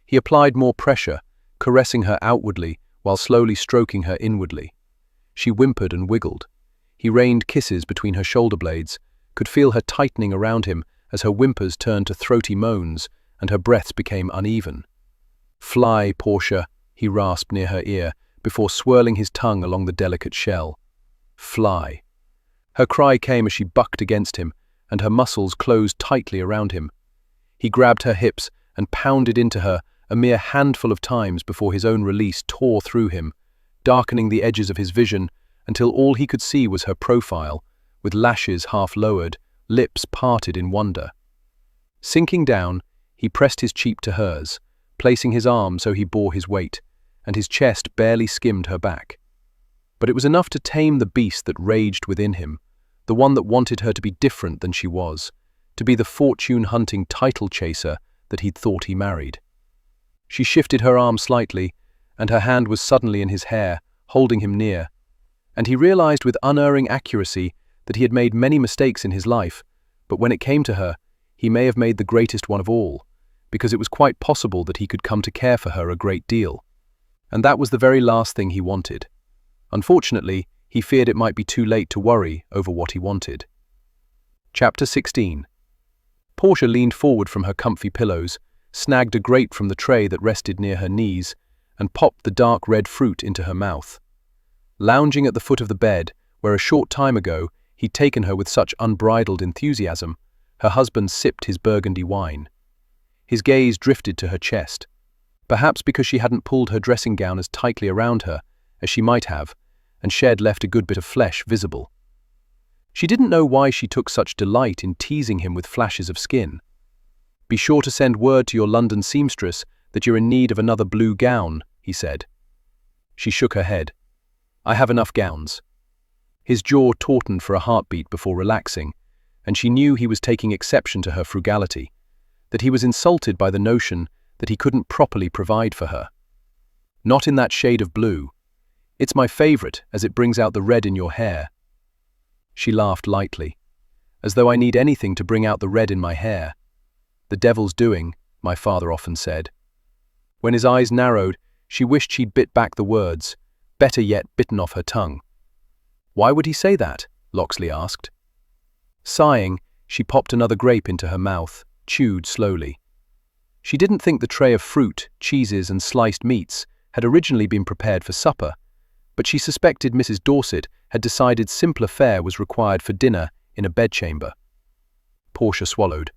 He applied more pressure, caressing her outwardly while slowly stroking her inwardly. She whimpered and wiggled. He rained kisses between her shoulder blades, could feel her tightening around him as her whimpers turned to throaty moans and her breaths became uneven. "Fly, Portia," he rasped near her ear, before swirling his tongue along the delicate shell. "Fly." Her cry came as she bucked against him, and her muscles closed tightly around him. He grabbed her hips and pounded into her a mere handful of times before his own release tore through him, darkening the edges of his vision until all he could see was her profile, with lashes half lowered, lips parted in wonder. Sinking down, he pressed his cheek to hers, placing his arm so he bore his weight, and his chest barely skimmed her back. But it was enough to tame the beast that raged within him, the one that wanted her to be different than she was, to be the fortune-hunting title chaser that he'd thought he married. She shifted her arm slightly, and her hand was suddenly in his hair, holding him near, and he realized with unerring accuracy that he had made many mistakes in his life, but when it came to her, he may have made the greatest one of all, because it was quite possible that he could come to care for her a great deal. And that was the very last thing he wanted. Unfortunately, he feared it might be too late to worry over what he wanted. Chapter 16. Portia leaned forward from her comfy pillows, snagged a grate from the tray that rested near her knees, and popped the dark red fruit into her mouth. Lounging at the foot of the bed, where a short time ago he'd taken her with such unbridled enthusiasm, her husband sipped his burgundy wine. His gaze drifted to her chest. Perhaps because she hadn't pulled her dressing gown as tightly around her as she might have, and shed left a good bit of flesh visible. She didn't know why she took such delight in teasing him with flashes of skin. "Be sure to send word to your London seamstress that you're in need of another blue gown," he said. She shook her head. "I have enough gowns." His jaw tautened for a heartbeat before relaxing, and she knew he was taking exception to her frugality, that he was insulted by the notion that he couldn't properly provide for her. "Not in that shade of blue. It's my favorite, as it brings out the red in your hair." She laughed lightly. "As though I need anything to bring out the red in my hair. The devil's doing," my father often said. When his eyes narrowed, she wished she'd bit back the words, better yet bitten off her tongue. "Why would he say that?" Locksley asked. Sighing, she popped another grape into her mouth, chewed slowly. She didn't think the tray of fruit, cheeses and sliced meats had originally been prepared for supper, but she suspected Mrs. Dorset had decided simpler fare was required for dinner in a bedchamber. Portia swallowed.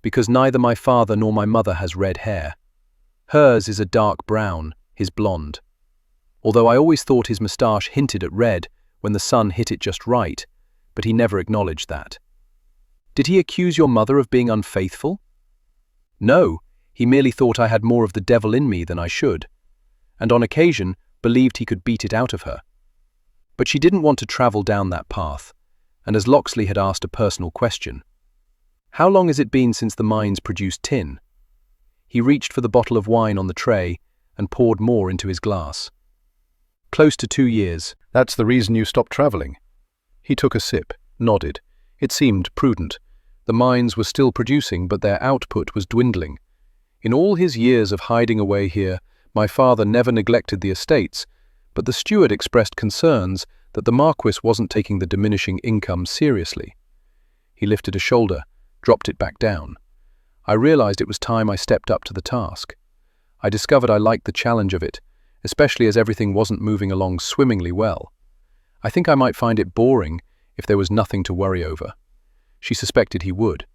"Because neither my father nor my mother has red hair. Hers is a dark brown, his blonde. Although I always thought his moustache hinted at red when the sun hit it just right, but he never acknowledged that." "Did he accuse your mother of being unfaithful?" "No, he merely thought I had more of the devil in me than I should, and on occasion believed he could beat it out of her." But she didn't want to travel down that path, and as Locksley had asked a personal question, "How long has it been since the mines produced tin?" He reached for the bottle of wine on the tray and poured more into his glass. "Close to 2 years. That's the reason you stopped travelling." He took a sip, nodded. It seemed prudent. The mines were still producing, but their output was dwindling. In all his years of hiding away here, my father never neglected the estates, but the steward expressed concerns that the Marquis wasn't taking the diminishing income seriously. He lifted a shoulder, dropped it back down. "I realized it was time I stepped up to the task. I discovered I liked the challenge of it, especially as everything wasn't moving along swimmingly well. I think I might find it boring if there was nothing to worry over." She suspected he would.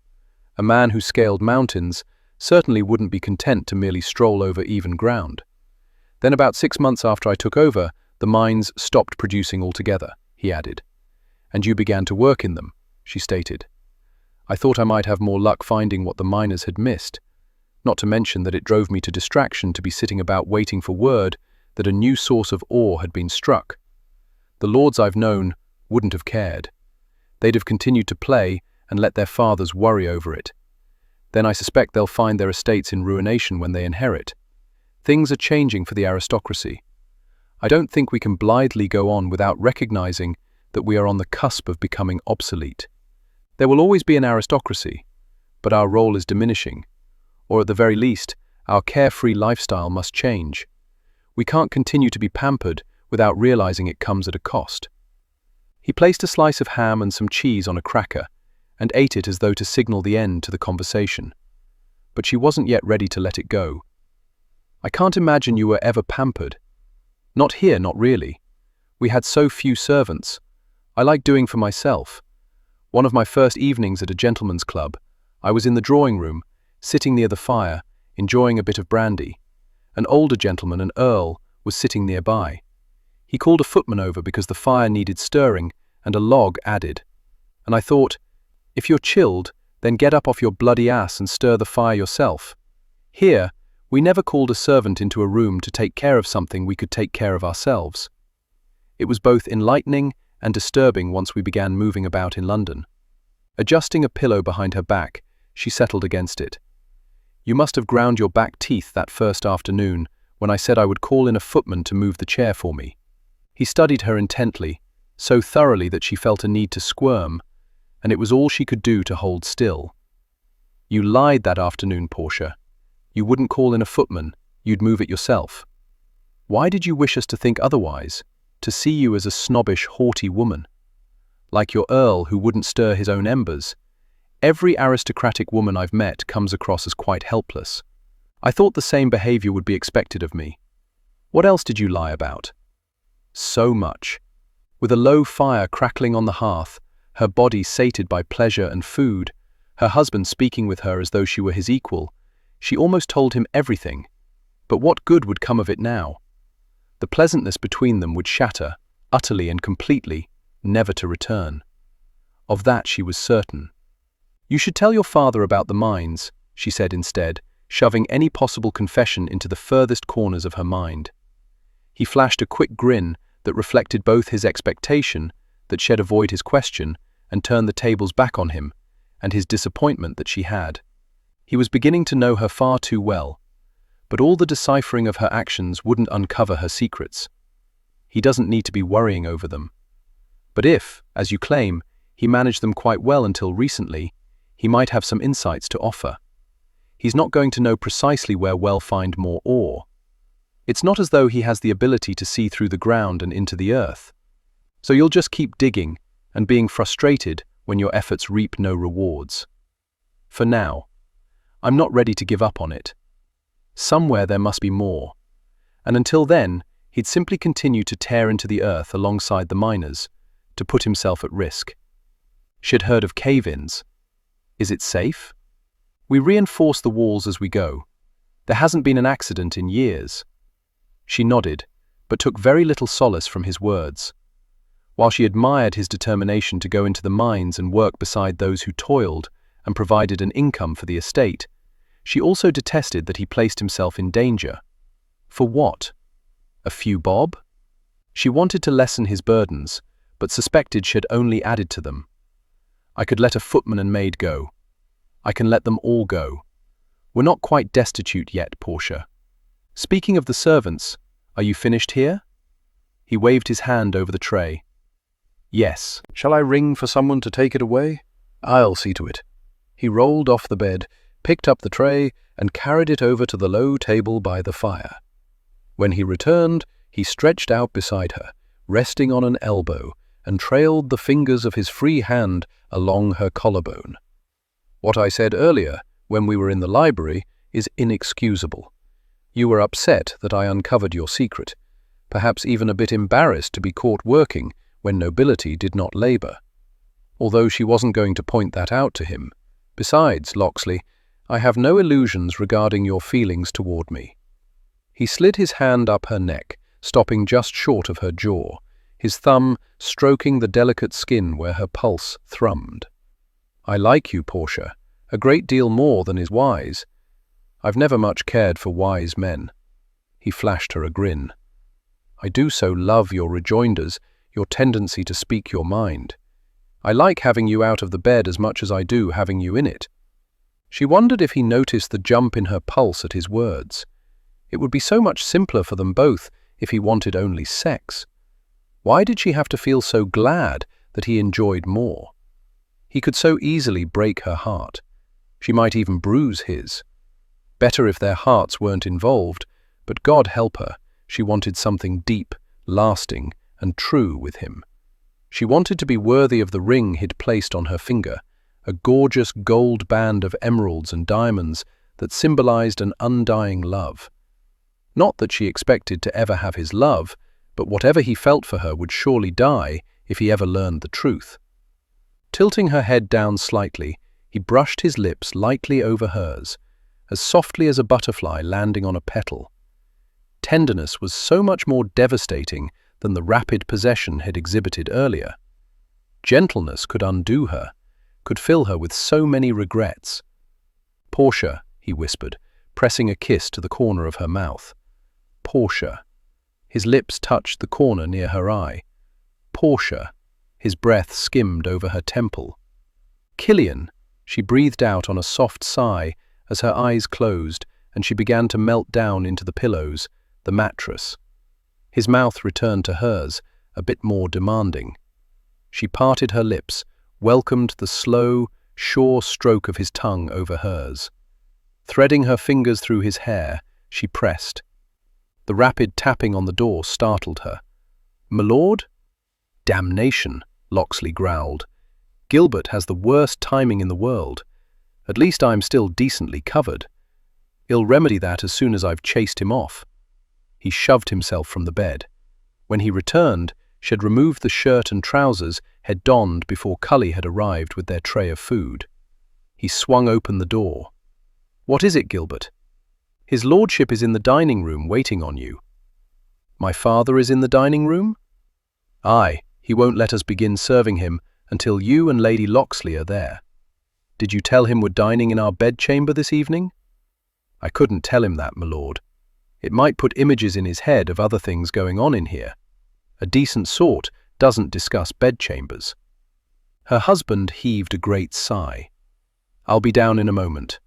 A man who scaled mountains certainly wouldn't be content to merely stroll over even ground. "Then about 6 months after I took over, the mines stopped producing altogether," he added. "And you began to work in them," she stated. "I thought I might have more luck finding what the miners had missed, not to mention that it drove me to distraction to be sitting about waiting for word that a new source of ore had been struck. The lords I've known wouldn't have cared. They'd have continued to play and let their fathers worry over it. Then I suspect they'll find their estates in ruination when they inherit. Things are changing for the aristocracy. I don't think we can blithely go on without recognizing that we are on the cusp of becoming obsolete. There will always be an aristocracy, but our role is diminishing, or at the very least, our carefree lifestyle must change. We can't continue to be pampered without realizing it comes at a cost." He placed a slice of ham and some cheese on a cracker and ate it as though to signal the end to the conversation. But she wasn't yet ready to let it go. "I can't imagine you were ever pampered. Not here, not really. We had so few servants. I like doing for myself. One of my first evenings at a gentleman's club, I was in the drawing room, sitting near the fire, enjoying a bit of brandy. An older gentleman, an earl, was sitting nearby. He called a footman over because the fire needed stirring and a log added. And I thought, if you're chilled, then get up off your bloody ass and stir the fire yourself. Here, we never called a servant into a room to take care of something we could take care of ourselves. It was both enlightening and disturbing once we began moving about in London." Adjusting a pillow behind her back, she settled against it. "You must have ground your back teeth that first afternoon when I said I would call in a footman to move the chair for me." He studied her intently, so thoroughly that she felt a need to squirm, and it was all she could do to hold still. "You lied that afternoon, Portia. You wouldn't call in a footman, you'd move it yourself. Why did you wish us to think otherwise, to see you as a snobbish, haughty woman? Like your earl who wouldn't stir his own embers. Every aristocratic woman I've met comes across as quite helpless. I thought the same behavior would be expected of me." What else did you lie about? So much. With a low fire crackling on the hearth, her body sated by pleasure and food, her husband speaking with her as though she were his equal, she almost told him everything. But what good would come of it now? The pleasantness between them would shatter, utterly and completely, never to return. Of that she was certain. You should tell your father about the mines, she said instead, shoving any possible confession into the furthest corners of her mind. He flashed a quick grin that reflected both his expectation, that shed avoid his question, and turned the tables back on him, and his disappointment that she had. He was beginning to know her far too well, but all the deciphering of her actions wouldn't uncover her secrets. He doesn't need to be worrying over them. But if, as you claim, he managed them quite well until recently, he might have some insights to offer. He's not going to know precisely where we'll find more ore. It's not as though he has the ability to see through the ground and into the earth. So you'll just keep digging and being frustrated when your efforts reap no rewards. For now, I'm not ready to give up on it. Somewhere there must be more. And until then, he'd simply continue to tear into the earth alongside the miners, to put himself at risk. She'd heard of cave-ins. Is it safe? We reinforce the walls as we go. There hasn't been an accident in years. She nodded, but took very little solace from his words. While she admired his determination to go into the mines and work beside those who toiled and provided an income for the estate, she also detested that he placed himself in danger. For what? A few bob? She wanted to lessen his burdens, but suspected she'd only added to them. I could let a footman and maid go. I can let them all go. We're not quite destitute yet, Portia. Speaking of the servants, are you finished here? He waved his hand over the tray. Yes. Shall I ring for someone to take it away? I'll see to it. He rolled off the bed, picked up the tray, and carried it over to the low table by the fire. When he returned, he stretched out beside her, resting on an elbow, and trailed the fingers of his free hand along her collarbone. What I said earlier, when we were in the library, is inexcusable. You were upset that I uncovered your secret, perhaps even a bit embarrassed to be caught working when nobility did not labour. Although she wasn't going to point that out to him. Besides, Locksley, I have no illusions regarding your feelings toward me. He slid his hand up her neck, stopping just short of her jaw, his thumb stroking the delicate skin where her pulse thrummed. I like you, Portia, a great deal more than is wise. I've never much cared for wise men. He flashed her a grin. I do so love your rejoinders, your tendency to speak your mind. I like having you out of the bed as much as I do having you in it. She wondered if he noticed the jump in her pulse at his words. It would be so much simpler for them both if he wanted only sex. Why did she have to feel so glad that he enjoyed more? He could so easily break her heart. She might even bruise his. Better if their hearts weren't involved, but God help her, she wanted something deep, lasting, and true with him. She wanted to be worthy of the ring he'd placed on her finger, a gorgeous gold band of emeralds and diamonds that symbolized an undying love. Not that she expected to ever have his love, but whatever he felt for her would surely die if he ever learned the truth. Tilting her head down slightly, he brushed his lips lightly over hers, as softly as a butterfly landing on a petal. Tenderness was so much more devastating than the rapid possession had exhibited earlier. Gentleness could undo her, could fill her with so many regrets. Portia, he whispered, pressing a kiss to the corner of her mouth. Portia. His lips touched the corner near her eye. Portia. His breath skimmed over her temple. Killian, she breathed out on a soft sigh as her eyes closed and she began to melt down into the pillows, the mattress. His mouth returned to hers, a bit more demanding. She parted her lips, welcomed the slow, sure stroke of his tongue over hers. Threading her fingers through his hair, she pressed. The rapid tapping on the door startled her. "My lord?" "Damnation," Locksley growled. "Gilbert has the worst timing in the world. At least I'm still decently covered. He'll remedy that as soon as I've chased him off." He shoved himself from the bed. When he returned, she had removed the shirt and trousers had donned before Cully had arrived with their tray of food. He swung open the door. "What is it, Gilbert?" "His lordship is in the dining room waiting on you." "My father is in the dining room?" "Aye, he won't let us begin serving him until you and Lady Locksley are there." "Did you tell him we're dining in our bedchamber this evening?" "I couldn't tell him that, my lord. It might put images in his head of other things going on in here. A decent sort doesn't discuss bedchambers." Her husband heaved a great sigh. "I'll be down in a moment."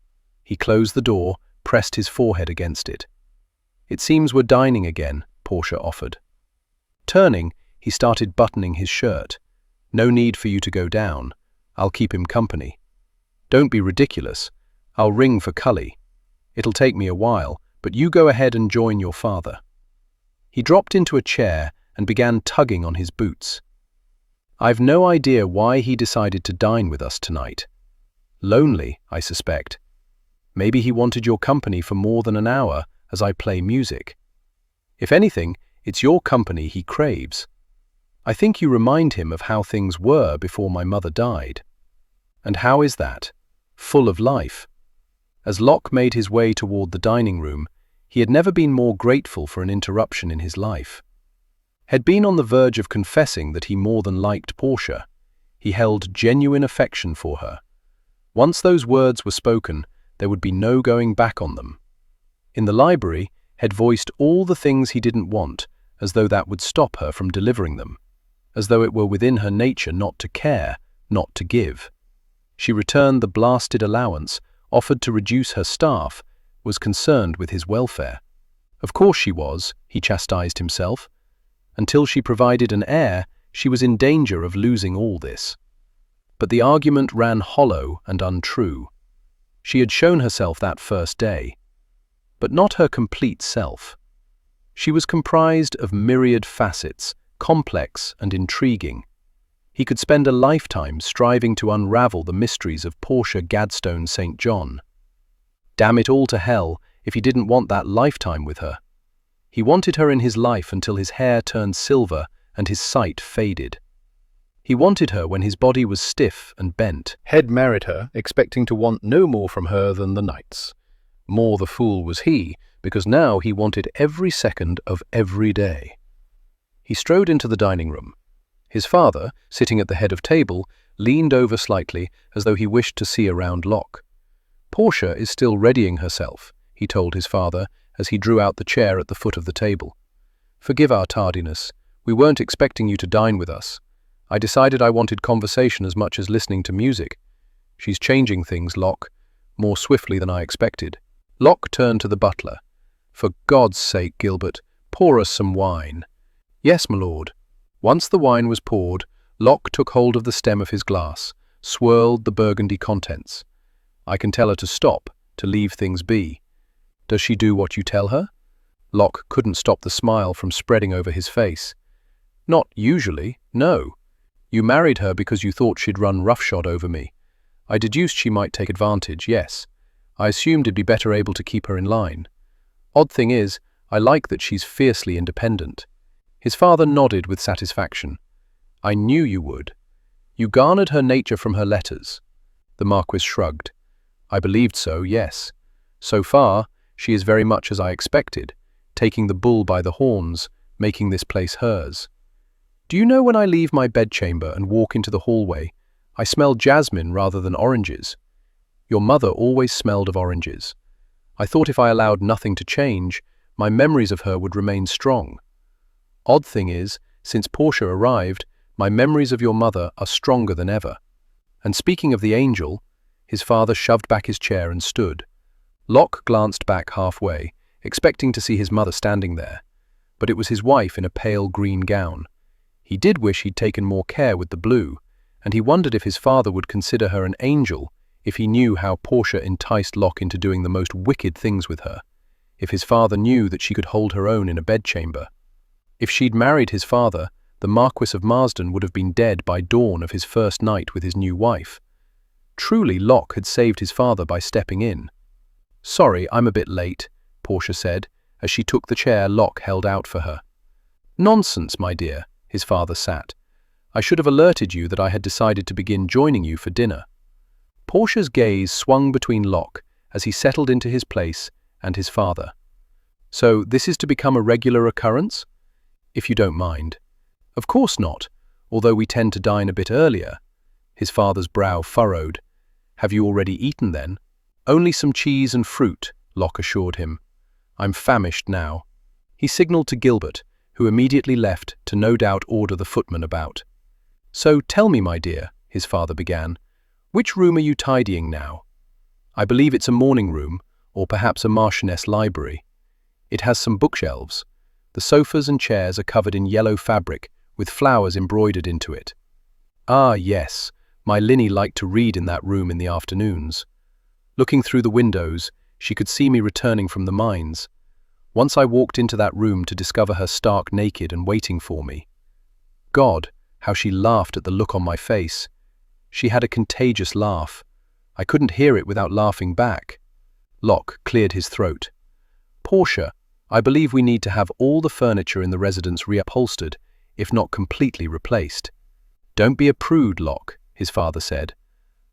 He closed the door, pressed his forehead against it. "It seems we're dining again," Portia offered. Turning, he started buttoning his shirt. "No need for you to go down. I'll keep him company." "Don't be ridiculous. I'll ring for Cully. It'll take me a while, but you go ahead and join your father." He dropped into a chair and began tugging on his boots. "I've no idea why he decided to dine with us tonight. Lonely, I suspect. Maybe he wanted your company for more than an hour as I play music. If anything, it's your company he craves. I think you remind him of how things were before my mother died." "And how is that? Full of life." As Locke made his way toward the dining room, he had never been more grateful for an interruption in his life. Had been on the verge of confessing that he more than liked Portia. He held genuine affection for her. Once those words were spoken, there would be no going back on them. In the library, had voiced all the things he didn't want, as though that would stop her from delivering them, as though it were within her nature not to care, not to give. She returned the blasted allowance, offered to reduce her staff, was concerned with his welfare. Of course she was, he chastised himself. Until she provided an heir, she was in danger of losing all this. But the argument ran hollow and untrue. She had shown herself that first day, but not her complete self. She was comprised of myriad facets, complex and intriguing. He could spend a lifetime striving to unravel the mysteries of Portia Gadstone St. John. Damn it all to hell if he didn't want that lifetime with her. He wanted her in his life until his hair turned silver and his sight faded. He wanted her when his body was stiff and bent. Had married her, expecting to want no more from her than the nights. More the fool was he, because now he wanted every second of every day. He strode into the dining room. His father, sitting at the head of table, leaned over slightly as though he wished to see around Locke. "Portia is still readying herself," he told his father as he drew out the chair at the foot of the table. "Forgive our tardiness. We weren't expecting you to dine with us. I decided I wanted conversation as much as listening to music. She's changing things, Locke, more swiftly than I expected." Locke turned to the butler. "For God's sake, Gilbert, pour us some wine." "Yes, my lord." Once the wine was poured, Locke took hold of the stem of his glass, swirled the burgundy contents. "I can tell her to stop, to leave things be." "Does she do what you tell her?" Locke couldn't stop the smile from spreading over his face. "Not usually, no. You married her because you thought she'd run roughshod over me. I deduced she might take advantage, yes. I assumed it'd be better able to keep her in line. Odd thing is, I like that she's fiercely independent." His father nodded with satisfaction. "I knew you would. You garnered her nature from her letters." The Marquis shrugged. "I believed so, yes. So far, she is very much as I expected, taking the bull by the horns, making this place hers. Do you know when I leave my bedchamber and walk into the hallway, I smell jasmine rather than oranges? Your mother always smelled of oranges. I thought if I allowed nothing to change, my memories of her would remain strong. Odd thing is, since Portia arrived, my memories of your mother are stronger than ever. And speaking of the angel," his father shoved back his chair and stood. Locke glanced back halfway, expecting to see his mother standing there, but it was his wife in a pale green gown. He did wish he'd taken more care with the blue, and he wondered if his father would consider her an angel if he knew how Portia enticed Locke into doing the most wicked things with her, if his father knew that she could hold her own in a bedchamber. If she'd married his father, the Marquis of Marsden would have been dead by dawn of his first night with his new wife. Truly, Locke had saved his father by stepping in. "Sorry, I'm a bit late," Portia said, as she took the chair Locke held out for her. "Nonsense, my dear," his father sat. "I should have alerted you that I had decided to begin joining you for dinner." Portia's gaze swung between Locke as he settled into his place and his father. "So this is to become a regular occurrence? If you don't mind." "Of course not, although we tend to dine a bit earlier." His father's brow furrowed. "Have you already eaten then?" "Only some cheese and fruit," Locke assured him. "I'm famished now." He signaled to Gilbert, who immediately left to no doubt order the footman about. "So tell me, my dear," his father began, "which room are you tidying now?" "I believe it's a morning room, or perhaps a Marchioness library. It has some bookshelves. The sofas and chairs are covered in yellow fabric, with flowers embroidered into it." "Ah, yes, my Linny liked to read in that room in the afternoons. Looking through the windows, she could see me returning from the mines. Once I walked into that room to discover her stark naked and waiting for me. God, how she laughed at the look on my face. She had a contagious laugh. I couldn't hear it without laughing back." Locke cleared his throat. "Portia, I believe we need to have all the furniture in the residence reupholstered, if not completely replaced." "Don't be a prude, Locke," his father said.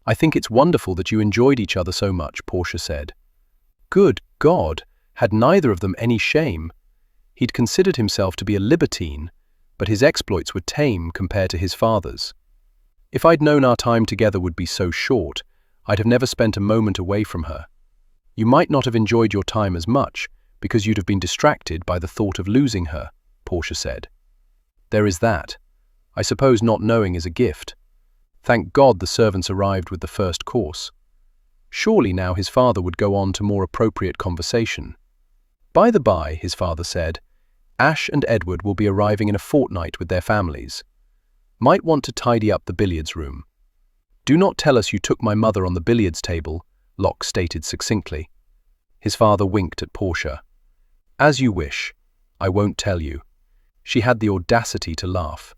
"I think it's wonderful that you enjoyed each other so much," Portia said. Good God, had neither of them any shame? He'd considered himself to be a libertine, but his exploits were tame compared to his father's. "If I'd known our time together would be so short, I'd have never spent a moment away from her." "You might not have enjoyed your time as much, because you'd have been distracted by the thought of losing her," Portia said. "There is that. I suppose not knowing is a gift. Thank God the servants arrived with the first course." Surely now his father would go on to more appropriate conversation. "By the by," his father said, "Ash and Edward will be arriving in a fortnight with their families. Might want to tidy up the billiards room." "Do not tell us you took my mother on the billiards table," Locke stated succinctly. His father winked at Portia. "As you wish. I won't tell you." She had the audacity to laugh.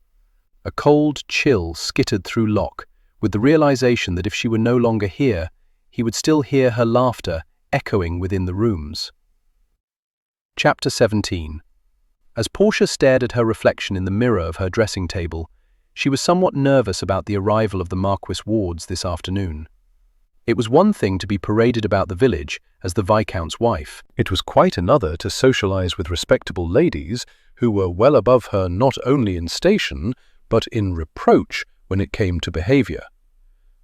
A cold chill skittered through Locke, with the realization that if she were no longer here, he would still hear her laughter echoing within the rooms. Chapter 17. As Portia stared at her reflection in the mirror of her dressing table, she was somewhat nervous about the arrival of the Marquis Wards this afternoon. It was one thing to be paraded about the village as the Viscount's wife. It was quite another to socialize with respectable ladies who were well above her not only in station, but in reproach when it came to behavior.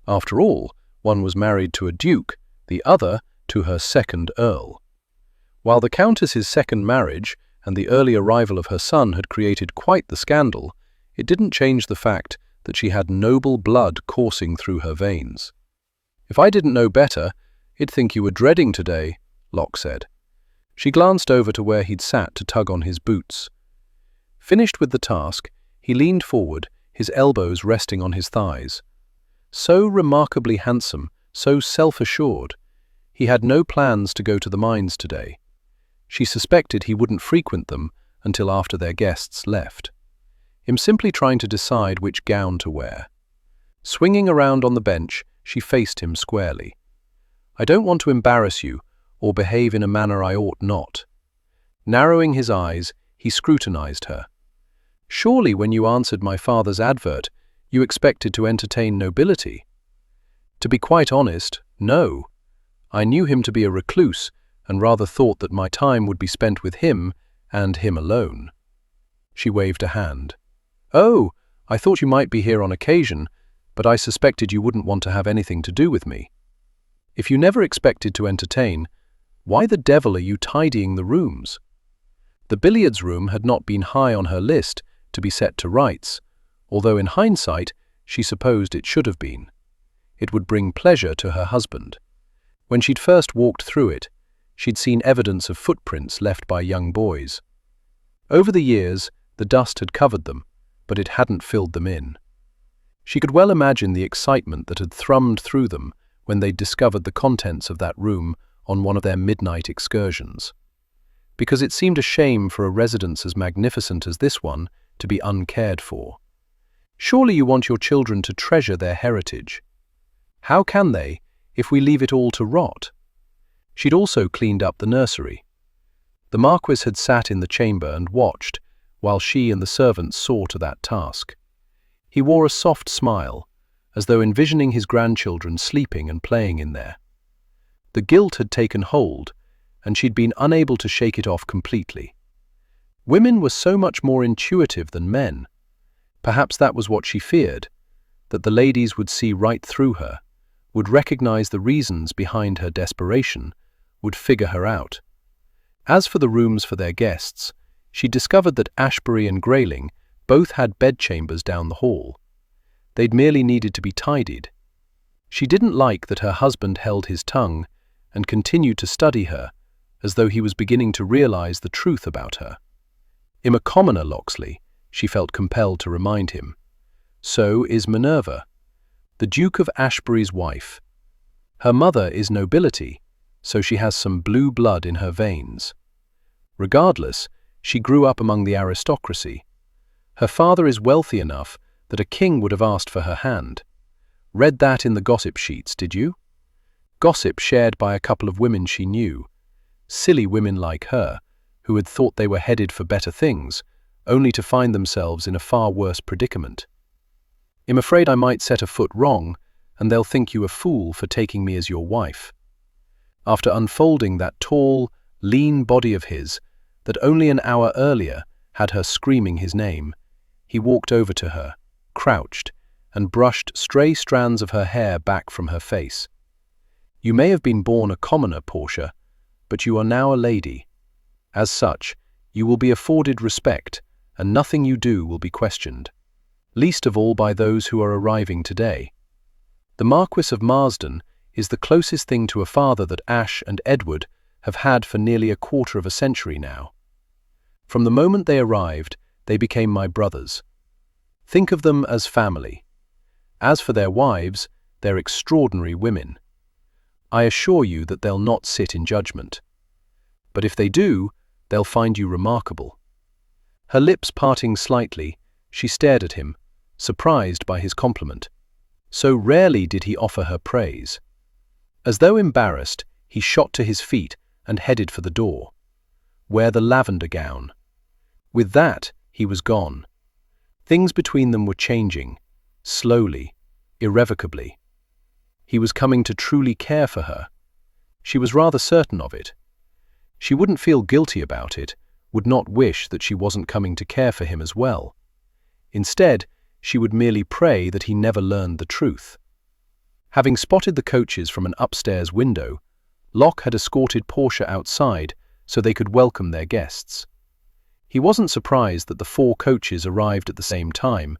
After all, one was married to a duke, the other to her second earl. While the Countess's second marriage and the early arrival of her son had created quite the scandal, it didn't change the fact that she had noble blood coursing through her veins. "If I didn't know better, I'd think you were dreading today," Locke said. She glanced over to where he'd sat to tug on his boots. Finished with the task, he leaned forward, his elbows resting on his thighs. So remarkably handsome, so self-assured. He had no plans to go to the mines today. She suspected he wouldn't frequent them until after their guests left. Him simply trying to decide which gown to wear. Swinging around on the bench, she faced him squarely. "I don't want to embarrass you or behave in a manner I ought not." Narrowing his eyes, he scrutinized her. "Surely when you answered my father's advert, you expected to entertain nobility?" "To be quite honest, no. I knew him to be a recluse and rather thought that my time would be spent with him and him alone." She waved a hand. "Oh, I thought you might be here on occasion, but I suspected you wouldn't want to have anything to do with me. If you never expected to entertain, why the devil are you tidying the rooms?" The billiards room had not been high on her list to be set to rights, although in hindsight she supposed it should have been. It would bring pleasure to her husband. When she'd first walked through it, she'd seen evidence of footprints left by young boys. Over the years, the dust had covered them, but it hadn't filled them in. She could well imagine the excitement that had thrummed through them when they'd discovered the contents of that room on one of their midnight excursions. Because it seemed a shame for a residence as magnificent as this one to be uncared for. Surely you want your children to treasure their heritage. How can they, if we leave it all to rot? She'd also cleaned up the nursery. The Marquis had sat in the chamber and watched, while she and the servants saw to that task. He wore a soft smile, as though envisioning his grandchildren sleeping and playing in there. The guilt had taken hold, and she'd been unable to shake it off completely. Women were so much more intuitive than men. Perhaps that was what she feared, that the ladies would see right through her, would recognize the reasons behind her desperation, would figure her out. As for the rooms for their guests, she discovered that Ashbury and Grayling both had bedchambers down the hall. They'd merely needed to be tidied. She didn't like that her husband held his tongue and continued to study her, as though he was beginning to realize the truth about her. "I'm a commoner, Locksley," she felt compelled to remind him. "So is Minerva, the Duke of Ashbury's wife. Her mother is nobility, so she has some blue blood in her veins. Regardless, she grew up among the aristocracy. Her father is wealthy enough that a king would have asked for her hand. Read that in the gossip sheets, did you? Gossip shared by a couple of women she knew. Silly women like her, who had thought they were headed for better things, only to find themselves in a far worse predicament. I'm afraid I might set a foot wrong, and they'll think you a fool for taking me as your wife." After unfolding that tall, lean body of his that only an hour earlier had her screaming his name, he walked over to her, crouched, and brushed stray strands of her hair back from her face. "You may have been born a commoner, Portia, but you are now a lady. As such, you will be afforded respect, and nothing you do will be questioned, least of all by those who are arriving today. The Marquis of Marsden is the closest thing to a father that Ash and Edward have had for nearly a quarter of a century now. From the moment they arrived, they became my brothers. Think of them as family. As for their wives, they're extraordinary women. I assure you that they'll not sit in judgment. But if they do, they'll find you remarkable." Her lips parting slightly, she stared at him, surprised by his compliment. So rarely did he offer her praise. As though embarrassed, he shot to his feet and headed for the door. Wear the lavender gown. With that, he was gone. Things between them were changing, slowly, irrevocably. He was coming to truly care for her. She was rather certain of it. She wouldn't feel guilty about it, would not wish that she wasn't coming to care for him as well. Instead, she would merely pray that he never learned the truth. Having spotted the coaches from an upstairs window, Locke had escorted Portia outside so they could welcome their guests. He wasn't surprised that the 4 coaches arrived at the same time,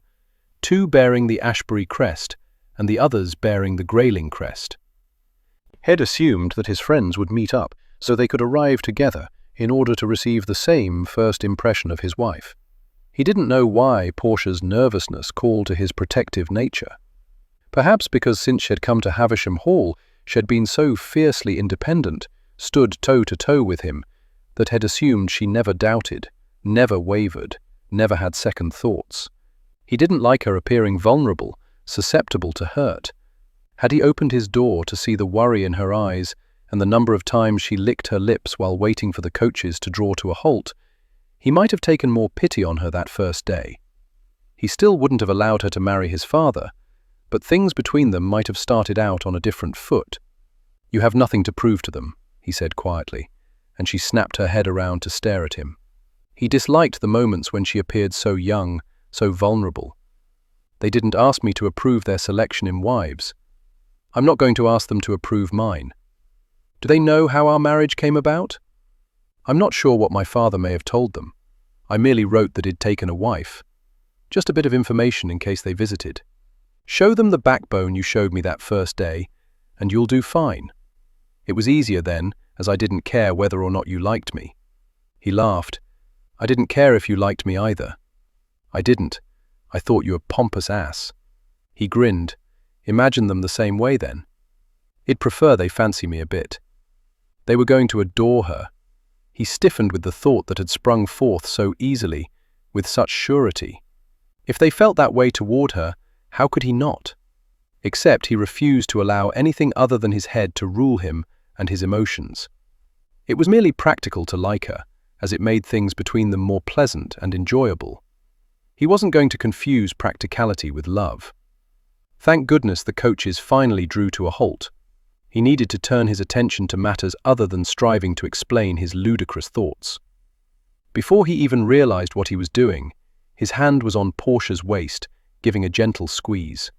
2 bearing the Ashbury crest and the others bearing the Grayling crest. Head assumed that his friends would meet up so they could arrive together in order to receive the same first impression of his wife. He didn't know why Portia's nervousness called to his protective nature. Perhaps because since she had come to Havisham Hall, she had been so fiercely independent, stood toe-to-toe with him, that had assumed she never doubted, never wavered, never had second thoughts. He didn't like her appearing vulnerable, susceptible to hurt. Had he opened his door to see the worry in her eyes and the number of times she licked her lips while waiting for the coaches to draw to a halt, he might have taken more pity on her that first day. He still wouldn't have allowed her to marry his father, but things between them might have started out on a different foot. "You have nothing to prove to them," he said quietly, and she snapped her head around to stare at him. He disliked the moments when she appeared so young, so vulnerable. "They didn't ask me to approve their selection in wives. I'm not going to ask them to approve mine. Do they know how our marriage came about? I'm not sure what my father may have told them. I merely wrote that he'd taken a wife. Just a bit of information in case they visited. Show them the backbone you showed me that first day, and you'll do fine. It was easier then, as I didn't care whether or not you liked me." He laughed. "I didn't care if you liked me either. I didn't. I thought you a pompous ass." He grinned. "Imagine them the same way then. I'd prefer they fancy me a bit." They were going to adore her. He stiffened with the thought that had sprung forth so easily, with such surety. If they felt that way toward her, how could he not? Except he refused to allow anything other than his head to rule him and his emotions. It was merely practical to like her, as it made things between them more pleasant and enjoyable. He wasn't going to confuse practicality with love. Thank goodness the coaches finally drew to a halt. He needed to turn his attention to matters other than striving to explain his ludicrous thoughts. Before he even realized what he was doing, his hand was on Portia's waist, giving a gentle squeeze.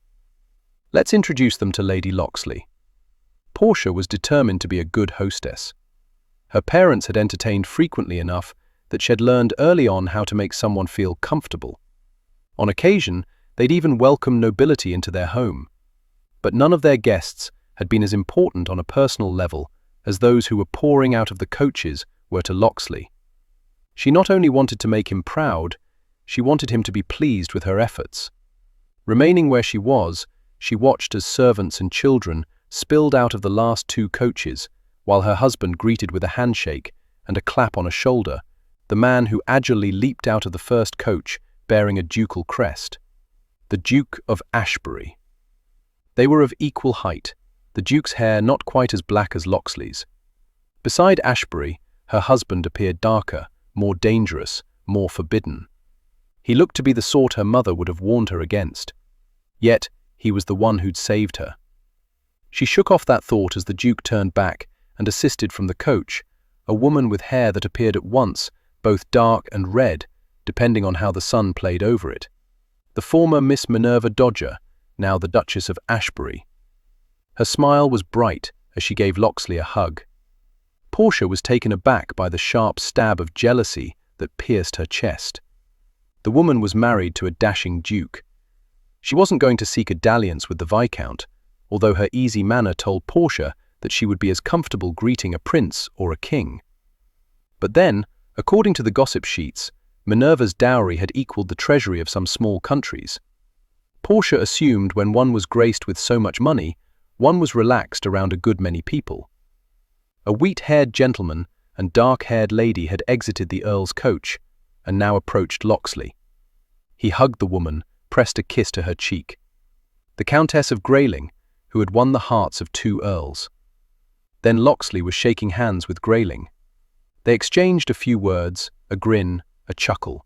Let's introduce them to Lady Locksley. Portia was determined to be a good hostess. Her parents had entertained frequently enough that she had learned early on how to make someone feel comfortable. On occasion, they'd even welcomed nobility into their home. But none of their guests had been as important on a personal level as those who were pouring out of the coaches were to Locksley. She not only wanted to make him proud, she wanted him to be pleased with her efforts. Remaining where she was, she watched as servants and children spilled out of the last two coaches, while her husband greeted with a handshake and a clap on a shoulder the man who agilely leaped out of the first coach bearing a ducal crest, the Duke of Ashbury. They were of equal height, the Duke's hair not quite as black as Locksley's. Beside Ashbury, her husband appeared darker, more dangerous, more forbidden. He looked to be the sort her mother would have warned her against. Yet, he was the one who'd saved her. She shook off that thought as the Duke turned back and assisted from the coach, a woman with hair that appeared at once both dark and red, depending on how the sun played over it. The former Miss Minerva Dodger, now the Duchess of Ashbury. Her smile was bright as she gave Locksley a hug. Portia was taken aback by the sharp stab of jealousy that pierced her chest. The woman was married to a dashing duke. She wasn't going to seek a dalliance with the Viscount, although her easy manner told Portia that she would be as comfortable greeting a prince or a king. But then, according to the gossip sheets, Minerva's dowry had equaled the treasury of some small countries. Portia assumed when one was graced with so much money, one was relaxed around a good many people. A wheat-haired gentleman and dark-haired lady had exited the Earl's coach and now approached Locksley. He hugged the woman, pressed a kiss to her cheek. The Countess of Grayling, who had won the hearts of two earls. Then Locksley was shaking hands with Grayling. They exchanged a few words, a grin, a chuckle.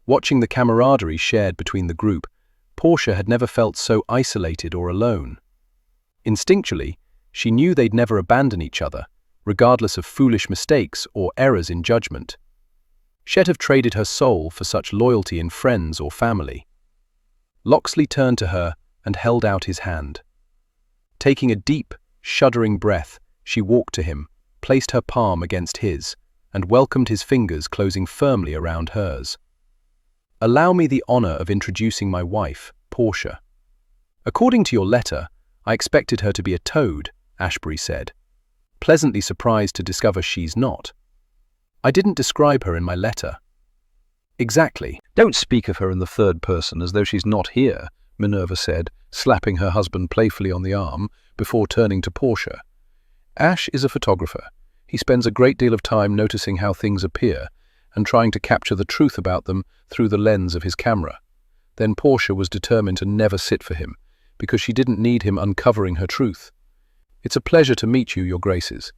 Watching the camaraderie shared between the group, Portia had never felt so isolated or alone. Instinctually, she knew they'd never abandon each other, regardless of foolish mistakes or errors in judgment. She'd have traded her soul for such loyalty in friends or family. Locksley turned to her and held out his hand. Taking a deep, shuddering breath, she walked to him, placed her palm against his, and welcomed his fingers closing firmly around hers. "Allow me the honor of introducing my wife, Portia." "According to your letter, I expected her to be a toad," Ashbury said, pleasantly surprised to discover she's not. "I didn't describe her in my letter." "Exactly." "Don't speak of her in the third person as though she's not here," Minerva said, slapping her husband playfully on the arm before turning to Portia. "Ash is a photographer. He spends a great deal of time noticing how things appear and trying to capture the truth about them through the lens of his camera." Then Portia was determined to never sit for him, because she didn't need him uncovering her truth. "It's a pleasure to meet you, your graces."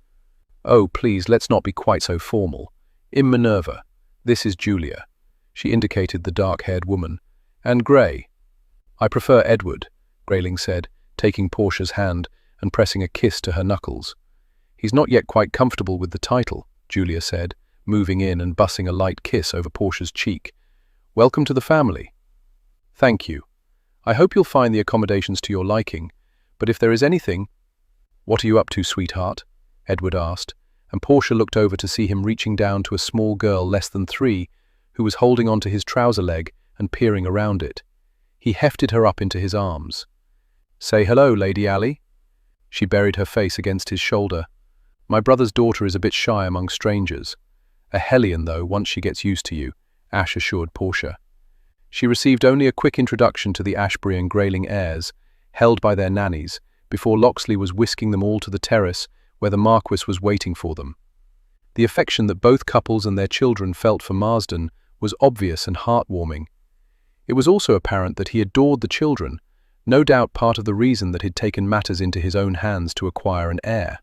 "Oh, please, let's not be quite so formal. I'm Minerva. This is Julia." She indicated the dark-haired woman. "And Grey." "I prefer Edward," Grayling said, taking Portia's hand and pressing a kiss to her knuckles. "He's not yet quite comfortable with the title," Julia said, moving in and bussing a light kiss over Portia's cheek. "Welcome to the family." "Thank you. I hope you'll find the accommodations to your liking, but if there is anything—" "What are you up to, sweetheart?" Edward asked, and Portia looked over to see him reaching down to a small girl less than 3, who was holding onto his trouser leg and peering around it. He hefted her up into his arms. "Say hello, Lady Ally." She buried her face against his shoulder. "My brother's daughter is a bit shy among strangers. A hellion, though, once she gets used to you," Ash assured Portia. She received only a quick introduction to the Ashbury and Grayling heirs, held by their nannies, before Locksley was whisking them all to the terrace where the Marquis was waiting for them. The affection that both couples and their children felt for Marsden was obvious and heartwarming. It was also apparent that he adored the children, no doubt part of the reason that he'd taken matters into his own hands to acquire an heir.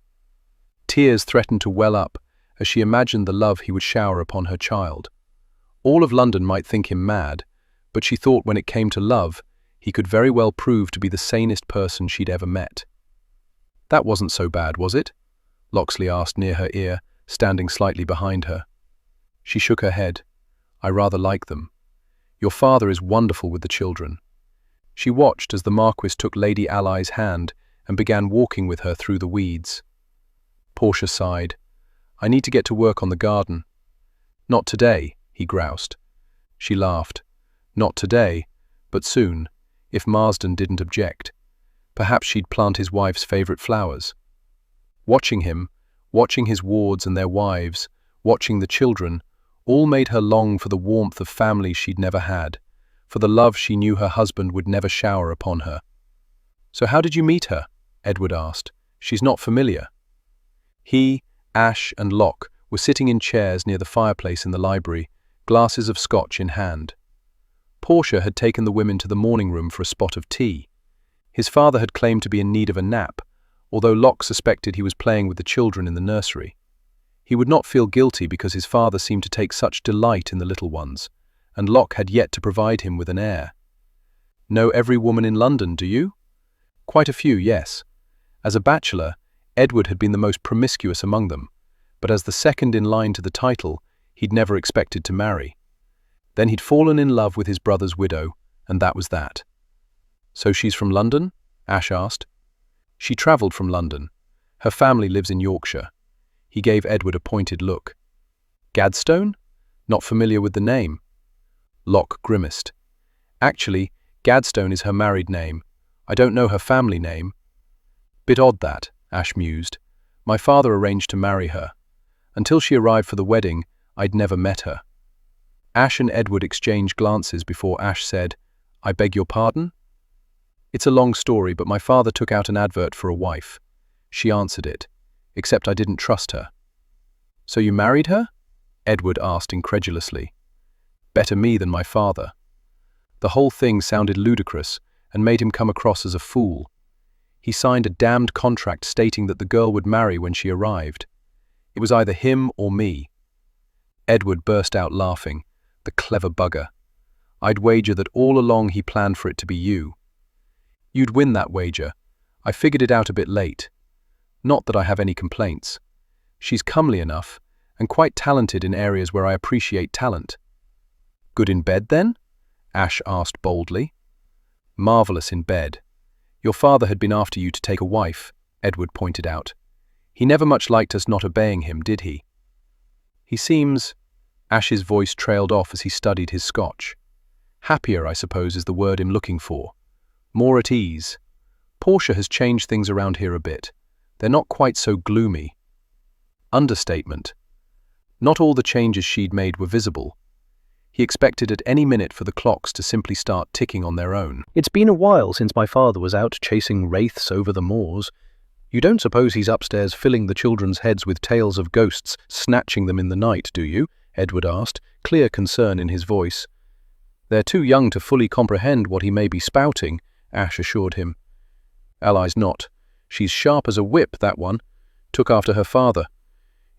Tears threatened to well up as she imagined the love he would shower upon her child. All of London might think him mad, but she thought when it came to love, he could very well prove to be the sanest person she'd ever met. "That wasn't so bad, was it?" Locksley asked near her ear, standing slightly behind her. She shook her head. "I rather like them. Your father is wonderful with the children." She watched as the Marquis took Lady Ally's hand and began walking with her through the weeds. Portia sighed. "I need to get to work on the garden." "Not today," he groused. She laughed. "Not today, but soon, if Marsden didn't object. Perhaps she'd plant his wife's favourite flowers." Watching him, watching his wards and their wives, watching the children, all made her long for the warmth of family she'd never had, for the love she knew her husband would never shower upon her. "So how did you meet her?" Edward asked. "She's not familiar." He, Ash and Locke were sitting in chairs near the fireplace in the library, glasses of scotch in hand. Portia had taken the women to the morning room for a spot of tea. His father had claimed to be in need of a nap, although Locke suspected he was playing with the children in the nursery. He would not feel guilty because his father seemed to take such delight in the little ones, and Locke had yet to provide him with an heir. "Know every woman in London, do you?" "Quite a few, yes." As a bachelor, Edward had been the most promiscuous among them, but as the second in line to the title, he'd never expected to marry. Then he'd fallen in love with his brother's widow, and that was that. "So she's from London?" Ash asked. "She travelled from London. Her family lives in Yorkshire." He gave Edward a pointed look. "Gadstone? Not familiar with the name." Locke grimaced. "Actually, Gadstone is her married name. I don't know her family name." "Bit odd that," Ash mused. "My father arranged to marry her. Until she arrived for the wedding, I'd never met her." Ash and Edward exchanged glances before Ash said, "I beg your pardon?" "It's a long story, but my father took out an advert for a wife. She answered it, except I didn't trust her." "So you married her?" Edward asked incredulously. "Better me than my father." The whole thing sounded ludicrous and made him come across as a fool. He signed a damned contract stating that the girl would marry when she arrived. It was either him or me. Edward burst out laughing. "The clever bugger. I'd wager that all along he planned for it to be you." "You'd win that wager. I figured it out a bit late. Not that I have any complaints. She's comely enough, and quite talented in areas where I appreciate talent." "Good in bed, then?" Ash asked boldly. "Marvellous in bed. Your father had been after you to take a wife," Edward pointed out. "He never much liked us not obeying him, did he?" "He seems—" Ash's voice trailed off as he studied his scotch. "Happier, I suppose, is the word I'm looking for. More at ease. Portia has changed things around here a bit. They're not quite so gloomy." Understatement. Not all the changes she'd made were visible. He expected at any minute for the clocks to simply start ticking on their own. "It's been a while since my father was out chasing wraiths over the moors. You don't suppose he's upstairs filling the children's heads with tales of ghosts, snatching them in the night, do you?" Edward asked, clear concern in his voice. "They're too young to fully comprehend what he may be spouting," Ash assured him. "Ally's not. She's sharp as a whip, that one. Took after her father.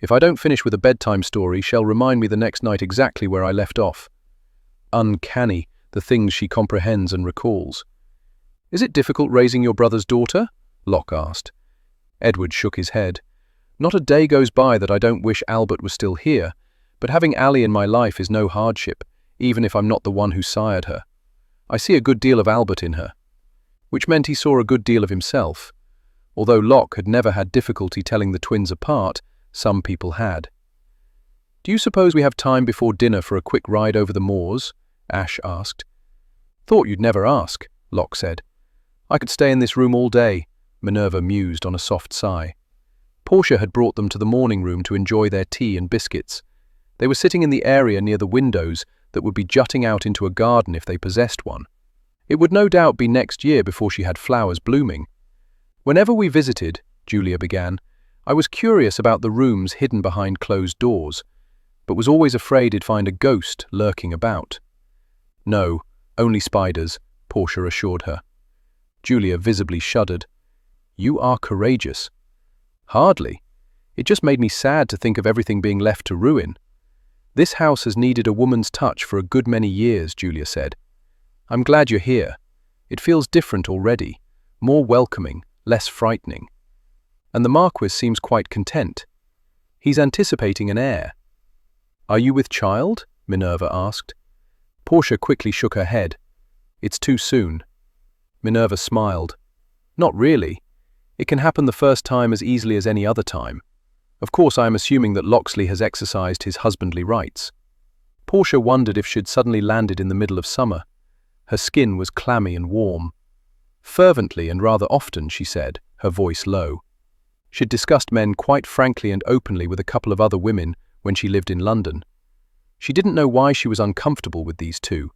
If I don't finish with a bedtime story, she'll remind me the next night exactly where I left off. Uncanny, the things she comprehends and recalls." "Is it difficult raising your brother's daughter?" Locke asked. Edward shook his head. "Not a day goes by that I don't wish Albert was still here, but having Ally in my life is no hardship, even if I'm not the one who sired her. I see a good deal of Albert in her." Which meant he saw a good deal of himself. Although Locke had never had difficulty telling the twins apart, some people had. "Do you suppose we have time before dinner for a quick ride over the moors?" Ash asked. "Thought you'd never ask," Locke said. "I could stay in this room all day," Minerva mused on a soft sigh. Portia had brought them to the morning room to enjoy their tea and biscuits. They were sitting in the area near the windows that would be jutting out into a garden if they possessed one. It would no doubt be next year before she had flowers blooming. "Whenever we visited," Julia began, "I was curious about the rooms hidden behind closed doors, but was always afraid I'd find a ghost lurking about." "No, only spiders," Portia assured her. Julia visibly shuddered. "You are courageous." "Hardly. It just made me sad to think of everything being left to ruin. This house has needed a woman's touch for a good many years, Julia said. I'm glad you're here. It feels different already, more welcoming, less frightening. And the Marquis seems quite content. He's anticipating an heir. Are you with child? Minerva asked. Portia quickly shook her head. It's too soon. Minerva smiled. Not really. It can happen the first time as easily as any other time. Of course, I am assuming that Locksley has exercised his husbandly rights. Portia wondered if she'd suddenly landed in the middle of summer. Her skin was clammy and warm. Fervently and rather often, she said, her voice low. She'd discussed men quite frankly and openly with a couple of other women when she lived in London. She didn't know why she was uncomfortable with these two.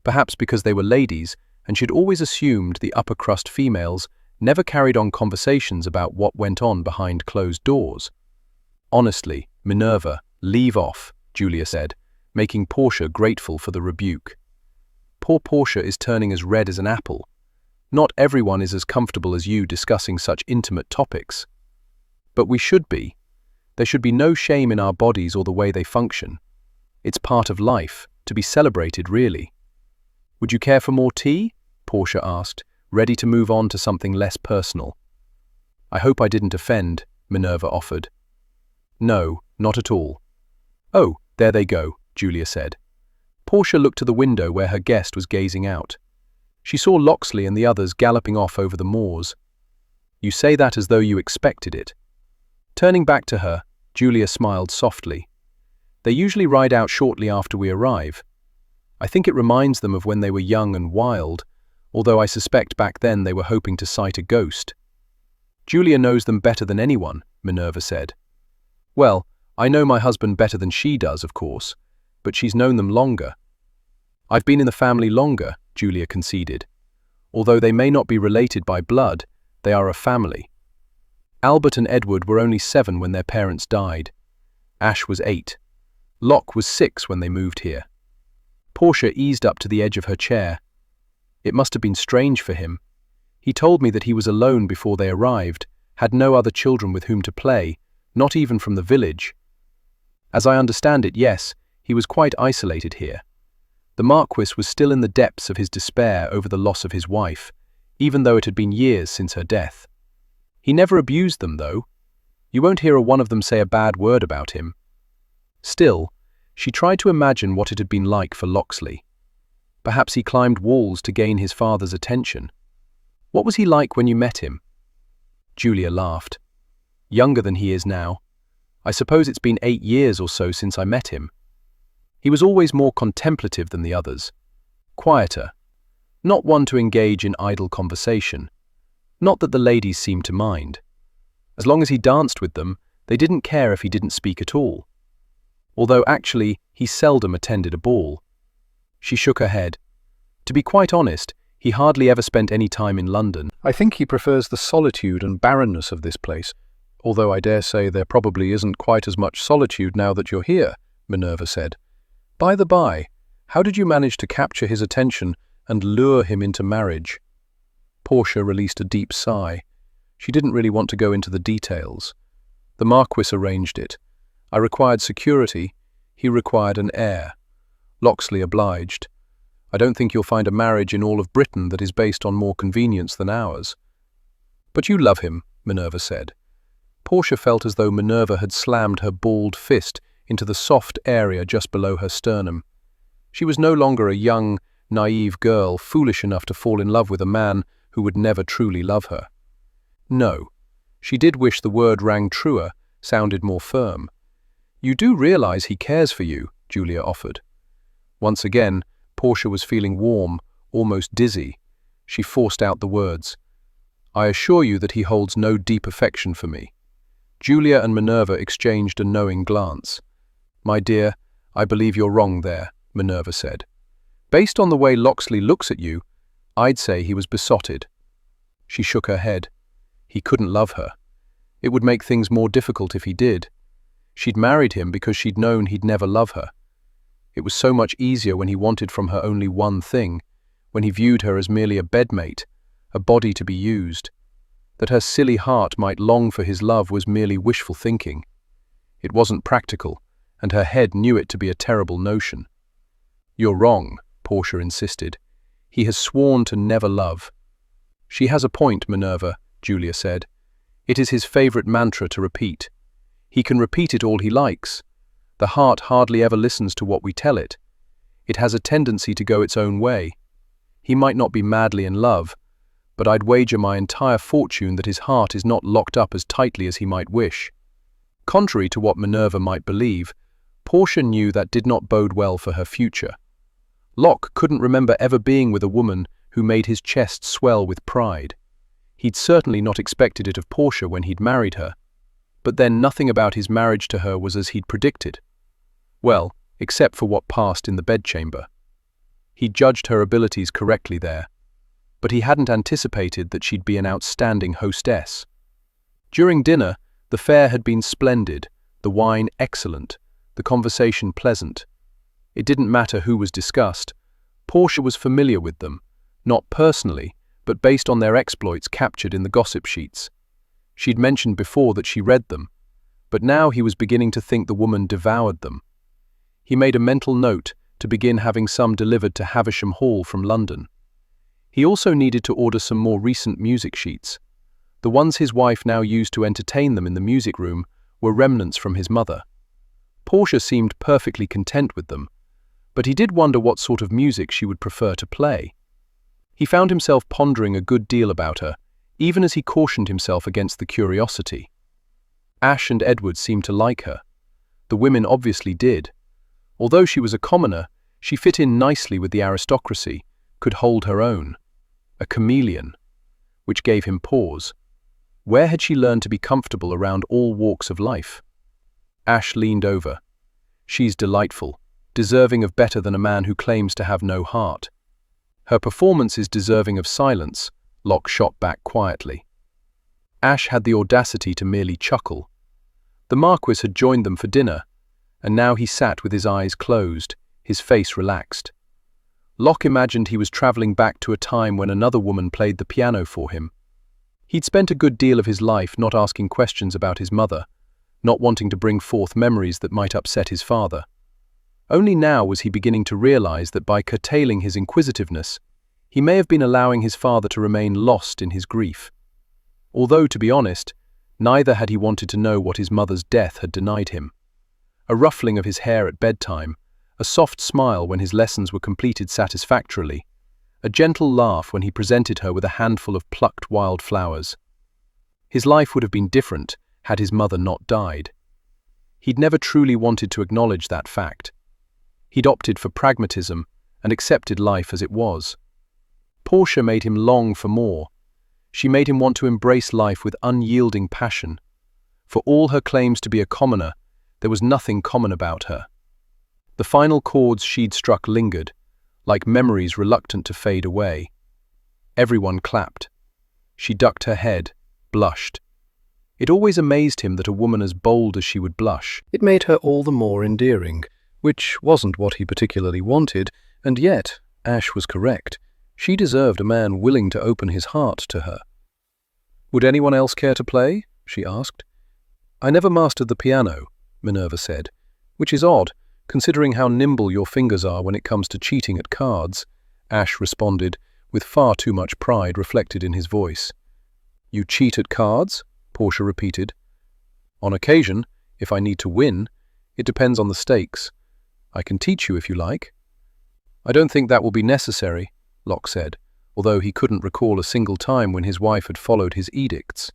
Perhaps because they were ladies, and she'd always assumed the upper-crust females never carried on conversations about what went on behind closed doors. Honestly, Minerva, leave off, Julia said, making Portia grateful for the rebuke. Poor Portia is turning as red as an apple. Not everyone is as comfortable as you discussing such intimate topics. But we should be. There should be no shame in our bodies or the way they function. It's part of life, to be celebrated really. Would you care for more tea? Portia asked, ready to move on to something less personal. I hope I didn't offend, Minerva offered. No, not at all. Oh, there they go, Julia said. Portia looked to the window where her guest was gazing out. She saw Locksley and the others galloping off over the moors. You say that as though you expected it. Turning back to her, Julia smiled softly. They usually ride out shortly after we arrive. I think it reminds them of when they were young and wild, although I suspect back then they were hoping to sight a ghost. Julia knows them better than anyone, Minerva said. Well, I know my husband better than she does, of course, but she's known them longer. I've been in the family longer, Julia conceded. Although they may not be related by blood, they are a family. Albert and Edward were only 7 when their parents died. Ash was 8. Locke was 6 when they moved here. Portia eased up to the edge of her chair. It must have been strange for him. He told me that he was alone before they arrived, had no other children with whom to play, not even from the village. As I understand it, yes, he was quite isolated here. The Marquis was still in the depths of his despair over the loss of his wife, even though it had been years since her death. He never abused them, though. You won't hear one of them say a bad word about him. Still, she tried to imagine what it had been like for Locksley. Perhaps he climbed walls to gain his father's attention. What was he like when you met him? Julia laughed. Younger than he is now. I suppose it's been 8 years or so since I met him. He was always more contemplative than the others. Quieter. Not one to engage in idle conversation. Not that the ladies seemed to mind. As long as he danced with them, they didn't care if he didn't speak at all. Although actually, he seldom attended a ball. She shook her head. To be quite honest, he hardly ever spent any time in London. I think he prefers the solitude and barrenness of this place, although I dare say there probably isn't quite as much solitude now that you're here, Minerva said. By the by, how did you manage to capture his attention and lure him into marriage? Portia released a deep sigh. She didn't really want to go into the details. The Marquis arranged it. I required security. He required an heir. Locksley obliged. I don't think you'll find a marriage in all of Britain that is based on more convenience than ours. But you love him, Minerva said. Portia felt as though Minerva had slammed her balled fist into the soft area just below her sternum. She was no longer a young, naive girl foolish enough to fall in love with a man who would never truly love her. No, she did wish the word rang truer, sounded more firm. You do realize he cares for you, Julia offered. Once again, Portia was feeling warm, almost dizzy. She forced out the words. I assure you that he holds no deep affection for me. Julia and Minerva exchanged a knowing glance. My dear, I believe you're wrong there, Minerva said. Based on the way Locksley looks at you, I'd say he was besotted. She shook her head. He couldn't love her. It would make things more difficult if he did. She'd married him because she'd known he'd never love her. It was so much easier when he wanted from her only one thing, when he viewed her as merely a bedmate, a body to be used. That her silly heart might long for his love was merely wishful thinking. It wasn't practical, and her head knew it to be a terrible notion. "You're wrong," Portia insisted. "He has sworn to never love." "She has a point, Minerva," Julia said. "It is his favorite mantra to repeat. He can repeat it all he likes. The heart hardly ever listens to what we tell it. It has a tendency to go its own way. He might not be madly in love, but I'd wager my entire fortune that his heart is not locked up as tightly as he might wish." Contrary to what Minerva might believe, Portia knew that did not bode well for her future. Locke couldn't remember ever being with a woman who made his chest swell with pride. He'd certainly not expected it of Portia when he'd married her. But then nothing about his marriage to her was as he'd predicted. Well, except for what passed in the bedchamber. He judged her abilities correctly there, but he hadn't anticipated that she'd be an outstanding hostess. During dinner, the fare had been splendid, the wine excellent, the conversation pleasant. It didn't matter who was discussed. Portia was familiar with them, not personally, but based on their exploits captured in the gossip sheets. She'd mentioned before that she read them, but now he was beginning to think the woman devoured them. He made a mental note to begin having some delivered to Havisham Hall from London. He also needed to order some more recent music sheets. The ones his wife now used to entertain them in the music room were remnants from his mother. Portia seemed perfectly content with them, but he did wonder what sort of music she would prefer to play. He found himself pondering a good deal about her, even as he cautioned himself against the curiosity. Ash and Edward seemed to like her. The women obviously did. Although she was a commoner, she fit in nicely with the aristocracy, could hold her own. A chameleon, which gave him pause. Where had she learned to be comfortable around all walks of life? Ash leaned over. "She's delightful, deserving of better than a man who claims to have no heart." "Her performance is deserving of silence," Locke shot back quietly. Ash had the audacity to merely chuckle. The Marquis had joined them for dinner, and now he sat with his eyes closed, his face relaxed. Locke imagined he was travelling back to a time when another woman played the piano for him. He'd spent a good deal of his life not asking questions about his mother, not wanting to bring forth memories that might upset his father. Only now was he beginning to realize that by curtailing his inquisitiveness, he may have been allowing his father to remain lost in his grief. Although, to be honest, neither had he wanted to know what his mother's death had denied him. A ruffling of his hair at bedtime, a soft smile when his lessons were completed satisfactorily, a gentle laugh when he presented her with a handful of plucked wild flowers. His life would have been different had his mother not died. He'd never truly wanted to acknowledge that fact. He'd opted for pragmatism and accepted life as it was. Portia made him long for more. She made him want to embrace life with unyielding passion. For all her claims to be a commoner, there was nothing common about her. The final chords she'd struck lingered, like memories reluctant to fade away. Everyone clapped. She ducked her head, blushed. It always amazed him that a woman as bold as she would blush. It made her all the more endearing, which wasn't what he particularly wanted, and yet, Ash was correct. She deserved a man willing to open his heart to her. "Would anyone else care to play?" she asked. "I never mastered the piano," Minerva said, "which is odd, considering how nimble your fingers are when it comes to cheating at cards," Ash responded, with far too much pride reflected in his voice. "You cheat at cards?" Portia repeated. "On occasion, if I need to win. It depends on the stakes. I can teach you if you like." "I don't think that will be necessary," Locke said, although he couldn't recall a single time when his wife had followed his edicts.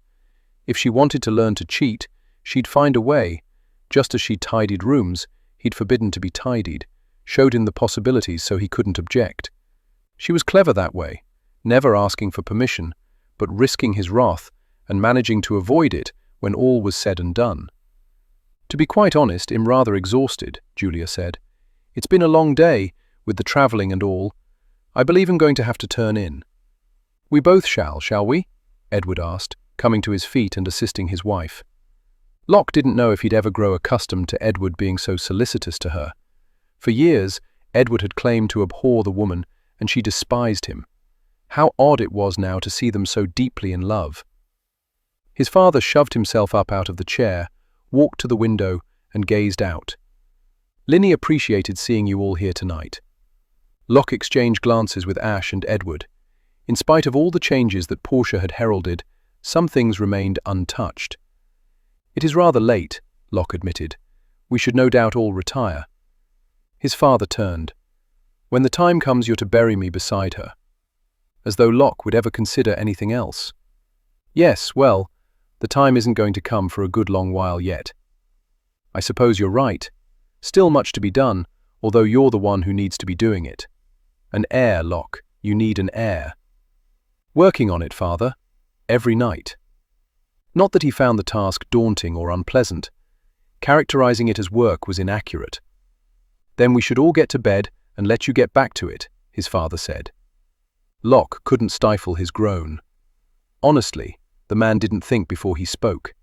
If she wanted to learn to cheat, she'd find a way. Just as she tidied rooms, he'd forbidden to be tidied, showed him the possibilities so he couldn't object. She was clever that way, never asking for permission, but risking his wrath and managing to avoid it when all was said and done. "To be quite honest, I'm rather exhausted," Julia said. "It's been a long day, with the travelling and all. I believe I'm going to have to turn in." "We both shall we?" Edward asked, coming to his feet and assisting his wife. Locke didn't know if he'd ever grow accustomed to Edward being so solicitous to her. For years, Edward had claimed to abhor the woman, and she despised him. How odd it was now to see them so deeply in love. His father shoved himself up out of the chair, walked to the window, and gazed out. "Linny appreciated seeing you all here tonight." Locke exchanged glances with Ash and Edward. In spite of all the changes that Portia had heralded, some things remained untouched. "It is rather late," Locke admitted. "We should no doubt all retire." His father turned. "When the time comes, you're to bury me beside her." As though Locke would ever consider anything else. "Yes, well, the time isn't going to come for a good long while yet." "I suppose you're right. Still much to be done, although you're the one who needs to be doing it. An heir, Locke. You need an heir." "Working on it, father. Every night." Not that he found the task daunting or unpleasant. Characterizing it as work was inaccurate. "Then we should all get to bed and let you get back to it," his father said. Locke couldn't stifle his groan. Honestly, the man didn't think before he spoke.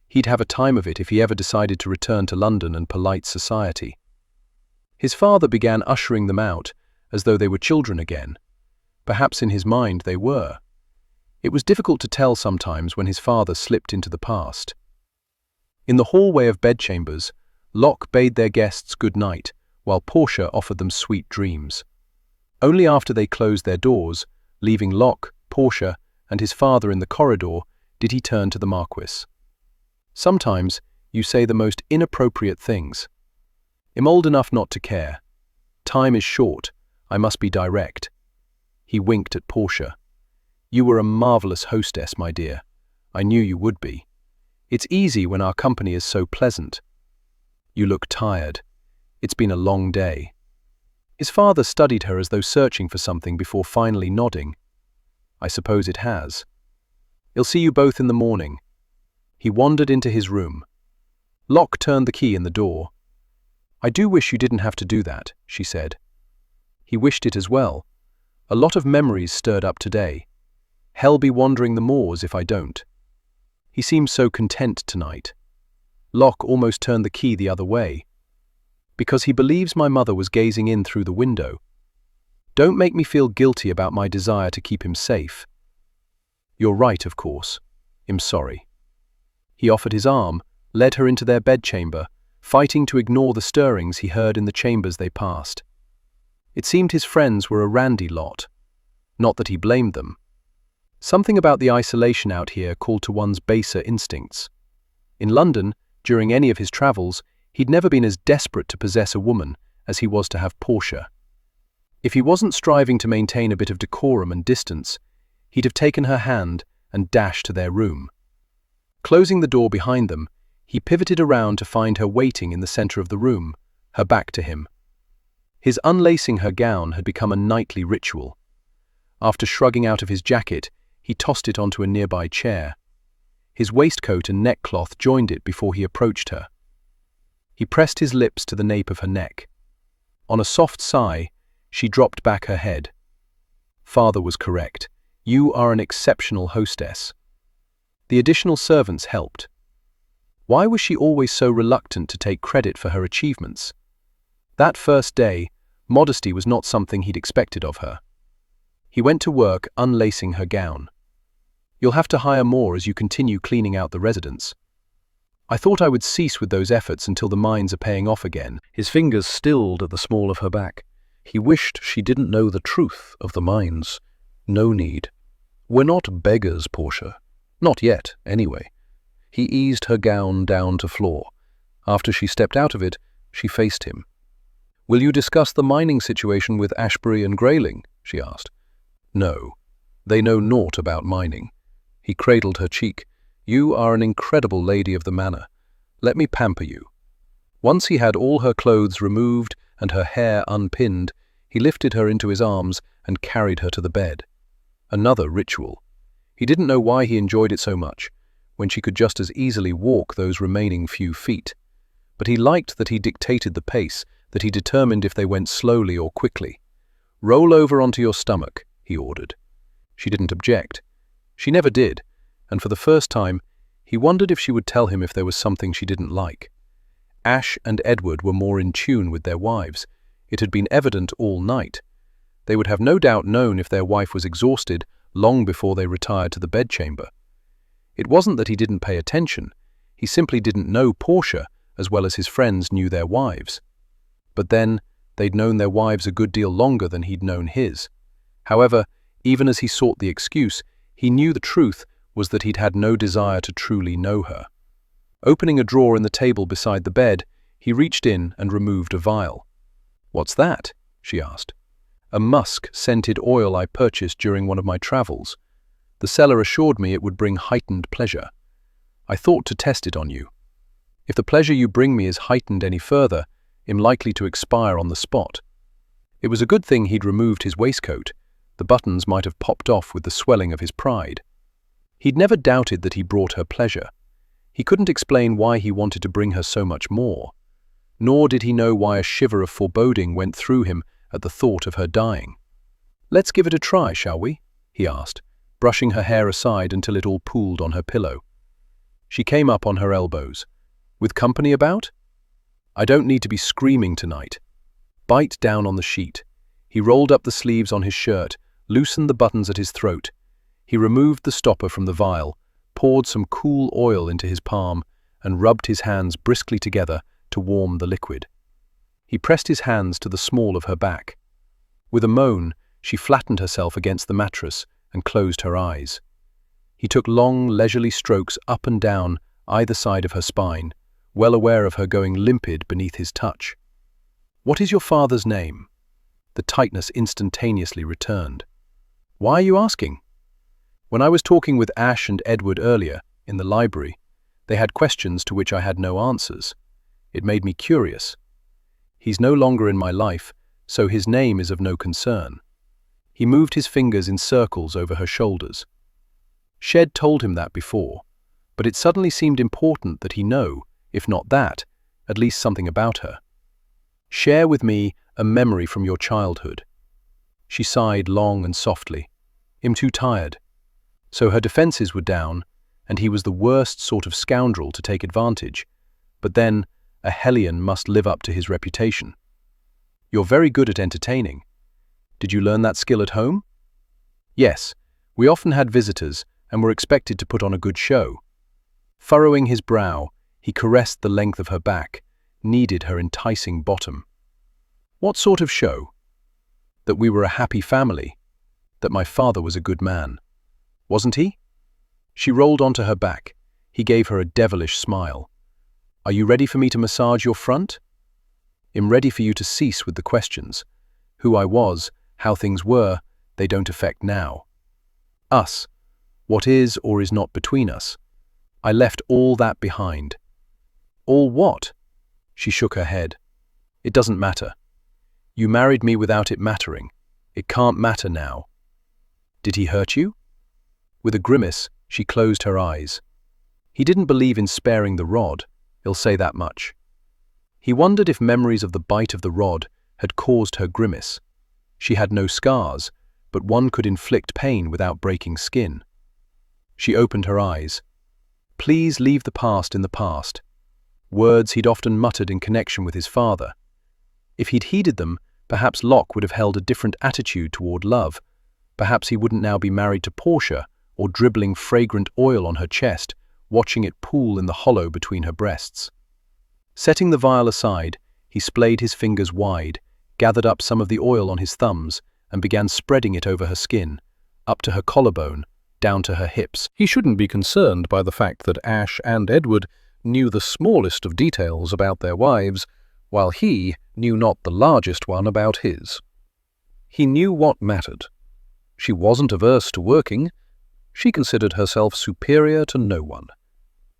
He'd have a time of it if he ever decided to return to London and polite society. His father began ushering them out, as though they were children again. Perhaps in his mind they were. It was difficult to tell sometimes when his father slipped into the past. In the hallway of bedchambers, Locke bade their guests good night, while Portia offered them sweet dreams. Only after they closed their doors, leaving Locke, Portia, and his father in the corridor, did he turn to the Marquis. "Sometimes you say the most inappropriate things. I'm old enough not to care. Time is short. I must be direct." He winked at Portia. "You were a marvelous hostess, my dear. I knew you would be. It's easy when our company is so pleasant. You look tired. It's been a long day." His father studied her as though searching for something before finally nodding. "I suppose it has. I'll see you both in the morning." He wandered into his room. Locke turned the key in the door. "I do wish you didn't have to do that," she said. He wished it as well. A lot of memories stirred up today. Hell be wandering the moors if I don't. He seemed so content tonight. Locke almost turned the key the other way. "Because he believes my mother was gazing in through the window. Don't make me feel guilty about my desire to keep him safe." "You're right, of course. I'm sorry." He offered his arm, led her into their bedchamber, fighting to ignore the stirrings he heard in the chambers they passed. It seemed his friends were a randy lot. Not that he blamed them. Something about the isolation out here called to one's baser instincts. In London, during any of his travels, he'd never been as desperate to possess a woman as he was to have Portia. If he wasn't striving to maintain a bit of decorum and distance, he'd have taken her hand and dashed to their room. Closing the door behind them, he pivoted around to find her waiting in the center of the room, her back to him. His unlacing her gown had become a nightly ritual. After shrugging out of his jacket, he tossed it onto a nearby chair. His waistcoat and neckcloth joined it before he approached her. He pressed his lips to the nape of her neck. On a soft sigh, she dropped back her head. Father was correct. You are an exceptional hostess. The additional servants helped. Why was she always so reluctant to take credit for her achievements? That first day, modesty was not something he'd expected of her. He went to work unlacing her gown. "You'll have to hire more as you continue cleaning out the residence. I thought I would cease with those efforts until the mines are paying off again." His fingers stilled at the small of her back. He wished she didn't know the truth of the mines. No need. "We're not beggars, Portia. Not yet, anyway." He eased her gown down to floor. After she stepped out of it, she faced him. "Will you discuss the mining situation with Ashbury and Grayling?" she asked. "No. They know naught about mining." He cradled her cheek. "You are an incredible lady of the manor. Let me pamper you." Once he had all her clothes removed and her hair unpinned, he lifted her into his arms and carried her to the bed. Another ritual. He didn't know why he enjoyed it so much, when she could just as easily walk those remaining few feet. But he liked that he dictated the pace, that he determined if they went slowly or quickly. "Roll over onto your stomach," he ordered. She didn't object. She never did, and for the first time, he wondered if she would tell him if there was something she didn't like. Ash and Edward were more in tune with their wives. It had been evident all night. They would have no doubt known if their wife was exhausted long before they retired to the bedchamber. It wasn't that he didn't pay attention. He simply didn't know Portia as well as his friends knew their wives. But then, they'd known their wives a good deal longer than he'd known his. However, even as he sought the excuse, he knew the truth was that he'd had no desire to truly know her. Opening a drawer in the table beside the bed, he reached in and removed a vial. "What's that?" she asked. "A musk-scented oil I purchased during one of my travels. The seller assured me it would bring heightened pleasure. I thought to test it on you. If the pleasure you bring me is heightened any further, I'm likely to expire on the spot." It was a good thing he'd removed his waistcoat. The buttons might have popped off with the swelling of his pride. He'd never doubted that he brought her pleasure. He couldn't explain why he wanted to bring her so much more. Nor did he know why a shiver of foreboding went through him at the thought of her dying. "Let's give it a try, shall we?" he asked, brushing her hair aside until it all pooled on her pillow. She came up on her elbows. "With company about?" "I don't need to be screaming tonight." Bite down on the sheet. He rolled up the sleeves on his shirt, loosened the buttons at his throat. He removed the stopper from the vial, poured some cool oil into his palm, and rubbed his hands briskly together to warm the liquid. He pressed his hands to the small of her back. With a moan, she flattened herself against the mattress and closed her eyes. He took long, leisurely strokes up and down either side of her spine, well aware of her going limpid beneath his touch. "What is your father's name?" The tightness instantaneously returned. "Why are you asking?" "When I was talking with Ash and Edward earlier, in the library, they had questions to which I had no answers. It made me curious. He's no longer in my life, so his name is of no concern." He moved his fingers in circles over her shoulders. Shed told him that before, but it suddenly seemed important that he know, if not that, at least something about her. "Share with me a memory from your childhood." She sighed long and softly. "I'm too tired." So her defenses were down, and he was the worst sort of scoundrel to take advantage. But then, a hellion must live up to his reputation. "You're very good at entertaining. Did you learn that skill at home?" "Yes, we often had visitors and were expected to put on a good show." Furrowing his brow, he caressed the length of her back, kneaded her enticing bottom. "What sort of show?" "That we were a happy family. That my father was a good man. Wasn't he?" She rolled onto her back. He gave her a devilish smile. "Are you ready for me to massage your front?" "I'm ready for you to cease with the questions. Who I was, how things were, they don't affect now. Us, what is or is not between us. I left all that behind." "All what?" She shook her head. "It doesn't matter. You married me without it mattering. It can't matter now." "Did he hurt you?" With a grimace, she closed her eyes. He didn't believe in sparing the rod, he'll say that much. He wondered if memories of the bite of the rod had caused her grimace. She had no scars, but one could inflict pain without breaking skin. She opened her eyes. "Please leave the past in the past." Words he'd often muttered in connection with his father. If he'd heeded them, perhaps Locke would have held a different attitude toward love. Perhaps he wouldn't now be married to Portia, or dribbling fragrant oil on her chest, watching it pool in the hollow between her breasts. Setting the vial aside, he splayed his fingers wide, gathered up some of the oil on his thumbs, and began spreading it over her skin, up to her collarbone, down to her hips. He shouldn't be concerned by the fact that Ash and Edward knew the smallest of details about their wives, while he knew not the largest one about his. He knew what mattered. She wasn't averse to working. She considered herself superior to no one.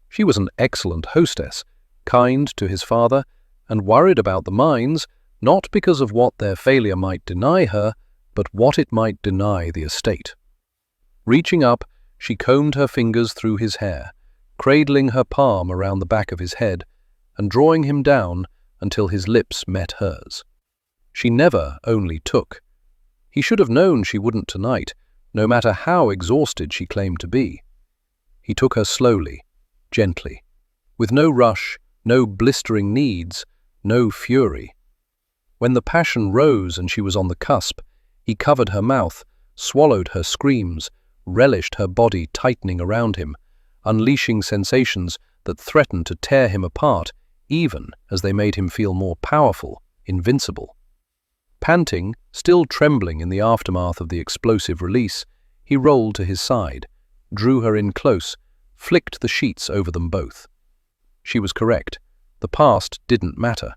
She was an excellent hostess, kind to his father, and worried about the mines, not because of what their failure might deny her, but what it might deny the estate. Reaching up, she combed her fingers through his hair, cradling her palm around the back of his head, and drawing him down until his lips met hers. She never only took. He should have known she wouldn't tonight, no matter how exhausted she claimed to be. He took her slowly, gently, with no rush, no blistering needs, no fury. When the passion rose and she was on the cusp, he covered her mouth, swallowed her screams, relished her body tightening around him, unleashing sensations that threatened to tear him apart, even as they made him feel more powerful, invincible. Panting, still trembling in the aftermath of the explosive release, he rolled to his side, drew her in close, flicked the sheets over them both. She was correct. The past didn't matter.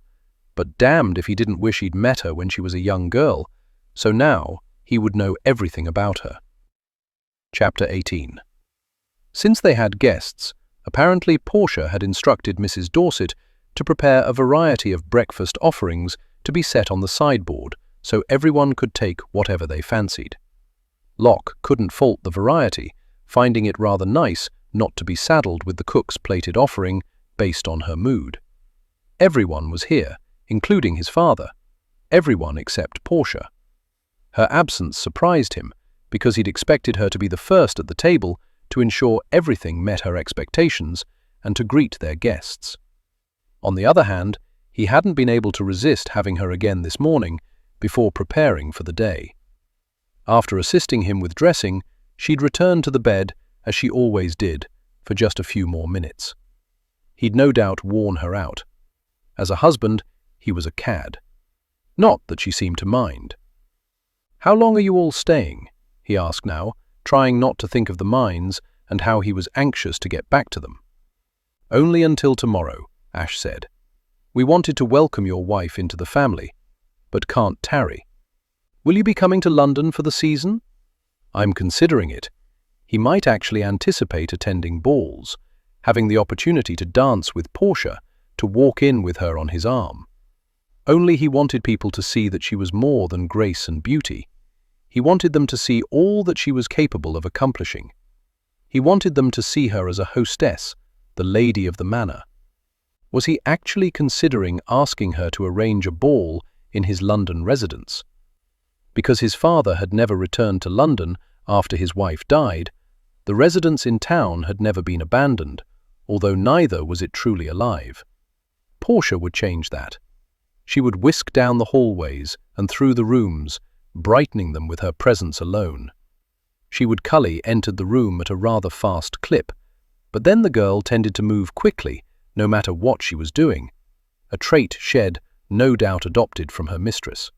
But damned if he didn't wish he'd met her when she was a young girl, so now he would know everything about her. Chapter 18. Since they had guests, apparently Portia had instructed Mrs. Dorset to prepare a variety of breakfast offerings to be set on the sideboard so everyone could take whatever they fancied. Locke couldn't fault the variety, finding it rather nice not to be saddled with the cook's plated offering based on her mood. Everyone was here, including his father. Everyone except Portia. Her absence surprised him, because he'd expected her to be the first at the table to ensure everything met her expectations and to greet their guests. On the other hand, he hadn't been able to resist having her again this morning before preparing for the day. After assisting him with dressing, she'd returned to the bed, as she always did, for just a few more minutes. He'd no doubt worn her out. As a husband, he was a cad. Not that she seemed to mind. "How long are you all staying?" he asked now, trying not to think of the mines and how he was anxious to get back to them. "Only until tomorrow," Ash said. "We wanted to welcome your wife into the family, but can't tarry. Will you be coming to London for the season?" "I'm considering it." He might actually anticipate attending balls, having the opportunity to dance with Portia, to walk in with her on his arm. Only he wanted people to see that she was more than grace and beauty. He wanted them to see all that she was capable of accomplishing. He wanted them to see her as a hostess, the lady of the manor. Was he actually considering asking her to arrange a ball in his London residence? Because his father had never returned to London after his wife died, the residence in town had never been abandoned, although neither was it truly alive. Portia would change that. She would whisk down the hallways and through the rooms, brightening them with her presence alone. She would Cully entered the room at a rather fast clip, but then the girl tended to move quickly, no matter what she was doing, a trait Shed no doubt adopted from her mistress.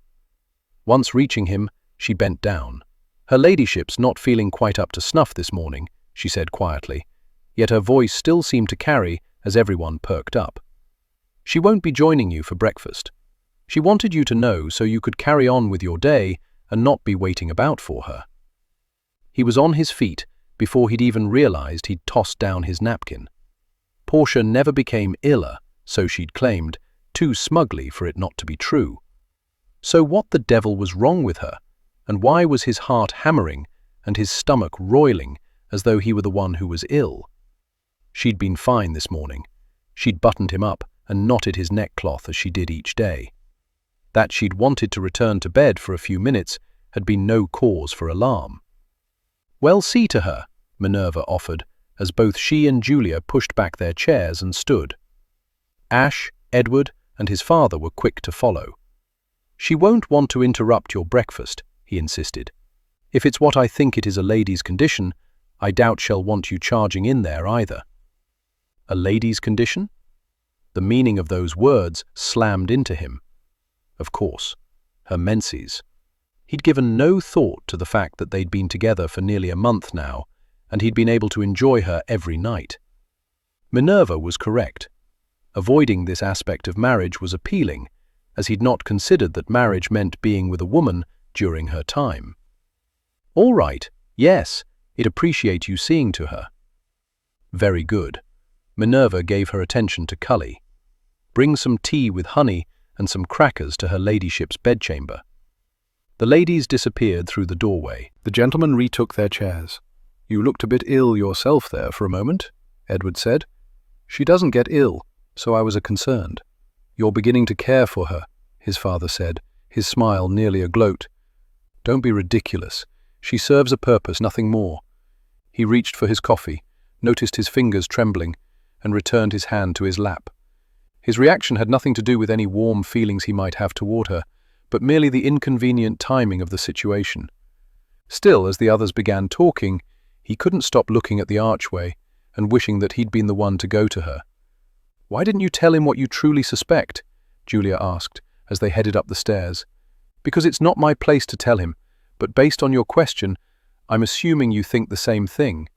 Once reaching him, she bent down. "Her ladyship's not feeling quite up to snuff this morning," she said quietly, yet her voice still seemed to carry as everyone perked up. "She won't be joining you for breakfast. She wanted you to know so you could carry on with your day and not be waiting about for her." He was on his feet before he'd even realized he'd tossed down his napkin. Portia never became iller, so she'd claimed, too smugly for it not to be true. So what the devil was wrong with her, and why was his heart hammering and his stomach roiling as though he were the one who was ill? She'd been fine this morning. She'd buttoned him up and knotted his neckcloth as she did each day. That she'd wanted to return to bed for a few minutes had been no cause for alarm. "Well, see to her," Minerva offered, as both she and Julia pushed back their chairs and stood. Ash, Edward, and his father were quick to follow. "She won't want to interrupt your breakfast," he insisted. "If it's what I think it is a lady's condition, I doubt she'll want you charging in there either." A lady's condition? The meaning of those words slammed into him. Of course, her menses. He'd given no thought to the fact that they'd been together for nearly a month now, and he'd been able to enjoy her every night. Minerva was correct. Avoiding this aspect of marriage was appealing, as he'd not considered that marriage meant being with a woman during her time. "All right, yes, I'd appreciate you seeing to her." "Very good." Minerva gave her attention to Cully. "Bring some tea with honey and some crackers to her ladyship's bedchamber." The ladies disappeared through the doorway. The gentlemen retook their chairs. "You looked a bit ill yourself there for a moment," Edward said. "She doesn't get ill, so I was concerned." "You're beginning to care for her," his father said, his smile nearly a gloat. "Don't be ridiculous. She serves a purpose, nothing more." He reached for his coffee, noticed his fingers trembling, and returned his hand to his lap. His reaction had nothing to do with any warm feelings he might have toward her, but merely the inconvenient timing of the situation. Still, as the others began talking, he couldn't stop looking at the archway, and wishing that he'd been the one to go to her. "Why didn't you tell him what you truly suspect?" Julia asked, as they headed up the stairs. "Because it's not my place to tell him, but based on your question, I'm assuming you think the same thing."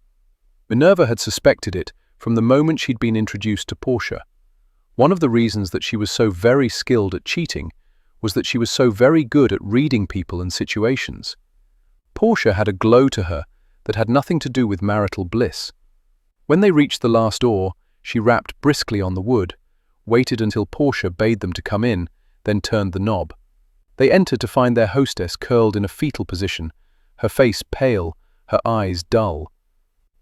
Minerva had suspected it from the moment she'd been introduced to Portia. One of the reasons that she was so very skilled at cheating was that she was so very good at reading people and situations. Portia had a glow to her that had nothing to do with marital bliss. When they reached the last door, she rapped briskly on the wood, waited until Portia bade them to come in, then turned the knob. They entered to find their hostess curled in a fetal position, her face pale, her eyes dull.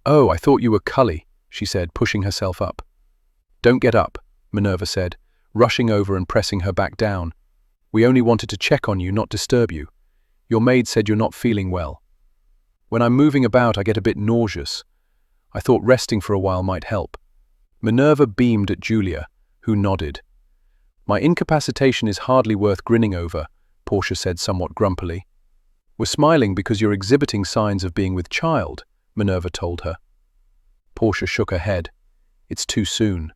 "Oh, I thought you were Cully," she said, pushing herself up. "Don't get up," Minerva said, rushing over and pressing her back down. "We only wanted to check on you, not disturb you. Your maid said you're not feeling well. When I'm moving about, I get a bit nauseous. I thought resting for a while might help." Minerva beamed at Julia, who nodded. "My incapacitation is hardly worth grinning over," Portia said somewhat grumpily. "We're smiling because you're exhibiting signs of being with child," Minerva told her. Portia shook her head. "It's too soon."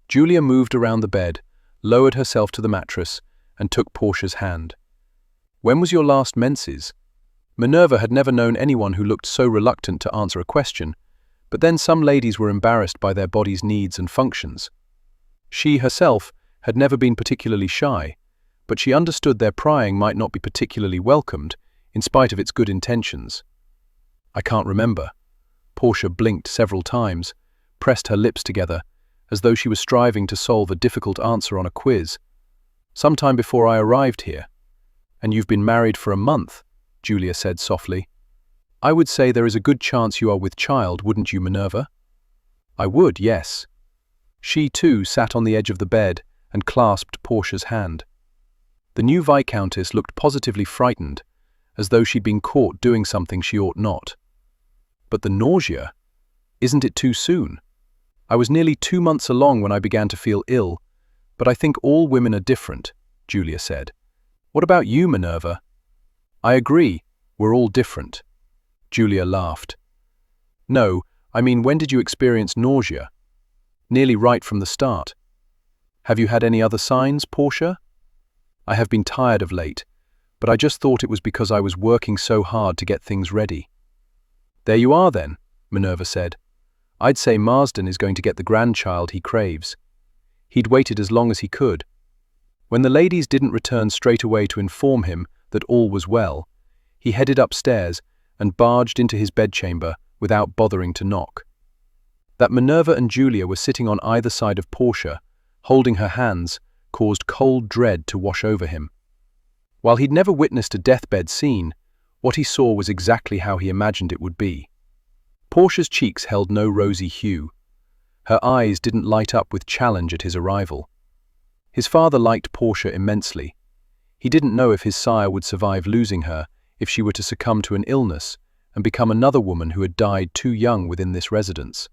Julia moved around the bed, lowered herself to the mattress, and took Portia's hand. "When was your last menses?" Minerva had never known anyone who looked so reluctant to answer a question, but then some ladies were embarrassed by their body's needs and functions. She herself had never been particularly shy, but she understood their prying might not be particularly welcomed, in spite of its good intentions. "I can't remember." Portia blinked several times, pressed her lips together, as though she was striving to solve a difficult answer on a quiz. "Sometime before I arrived here." "And you've been married for a month," Julia said softly. "I would say there is a good chance you are with child, wouldn't you, Minerva?" "I would, yes." She, too, sat on the edge of the bed and clasped Portia's hand. The new Viscountess looked positively frightened, as though she'd been caught doing something she ought not. "But the nausea? Isn't it too soon? I was nearly 2 months along when I began to feel ill, but I think all women are different," Julia said. "What about you, Minerva?" "I agree, we're all different." Julia laughed. "No, I mean, when did you experience nausea?" "Nearly right from the start." "Have you had any other signs, Portia?" "I have been tired of late, but I just thought it was because I was working so hard to get things ready." "There you are then," Minerva said. "I'd say Marsden is going to get the grandchild he craves. He'd waited as long as he could." When the ladies didn't return straight away to inform him that all was well, he headed upstairs and barged into his bedchamber without bothering to knock. That Minerva and Julia were sitting on either side of Portia, holding her hands, caused cold dread to wash over him. While he'd never witnessed a deathbed scene, what he saw was exactly how he imagined it would be. Portia's cheeks held no rosy hue. Her eyes didn't light up with challenge at his arrival. His father liked Portia immensely. He didn't know if his sire would survive losing her if she were to succumb to an illness and become another woman who had died too young within this residence.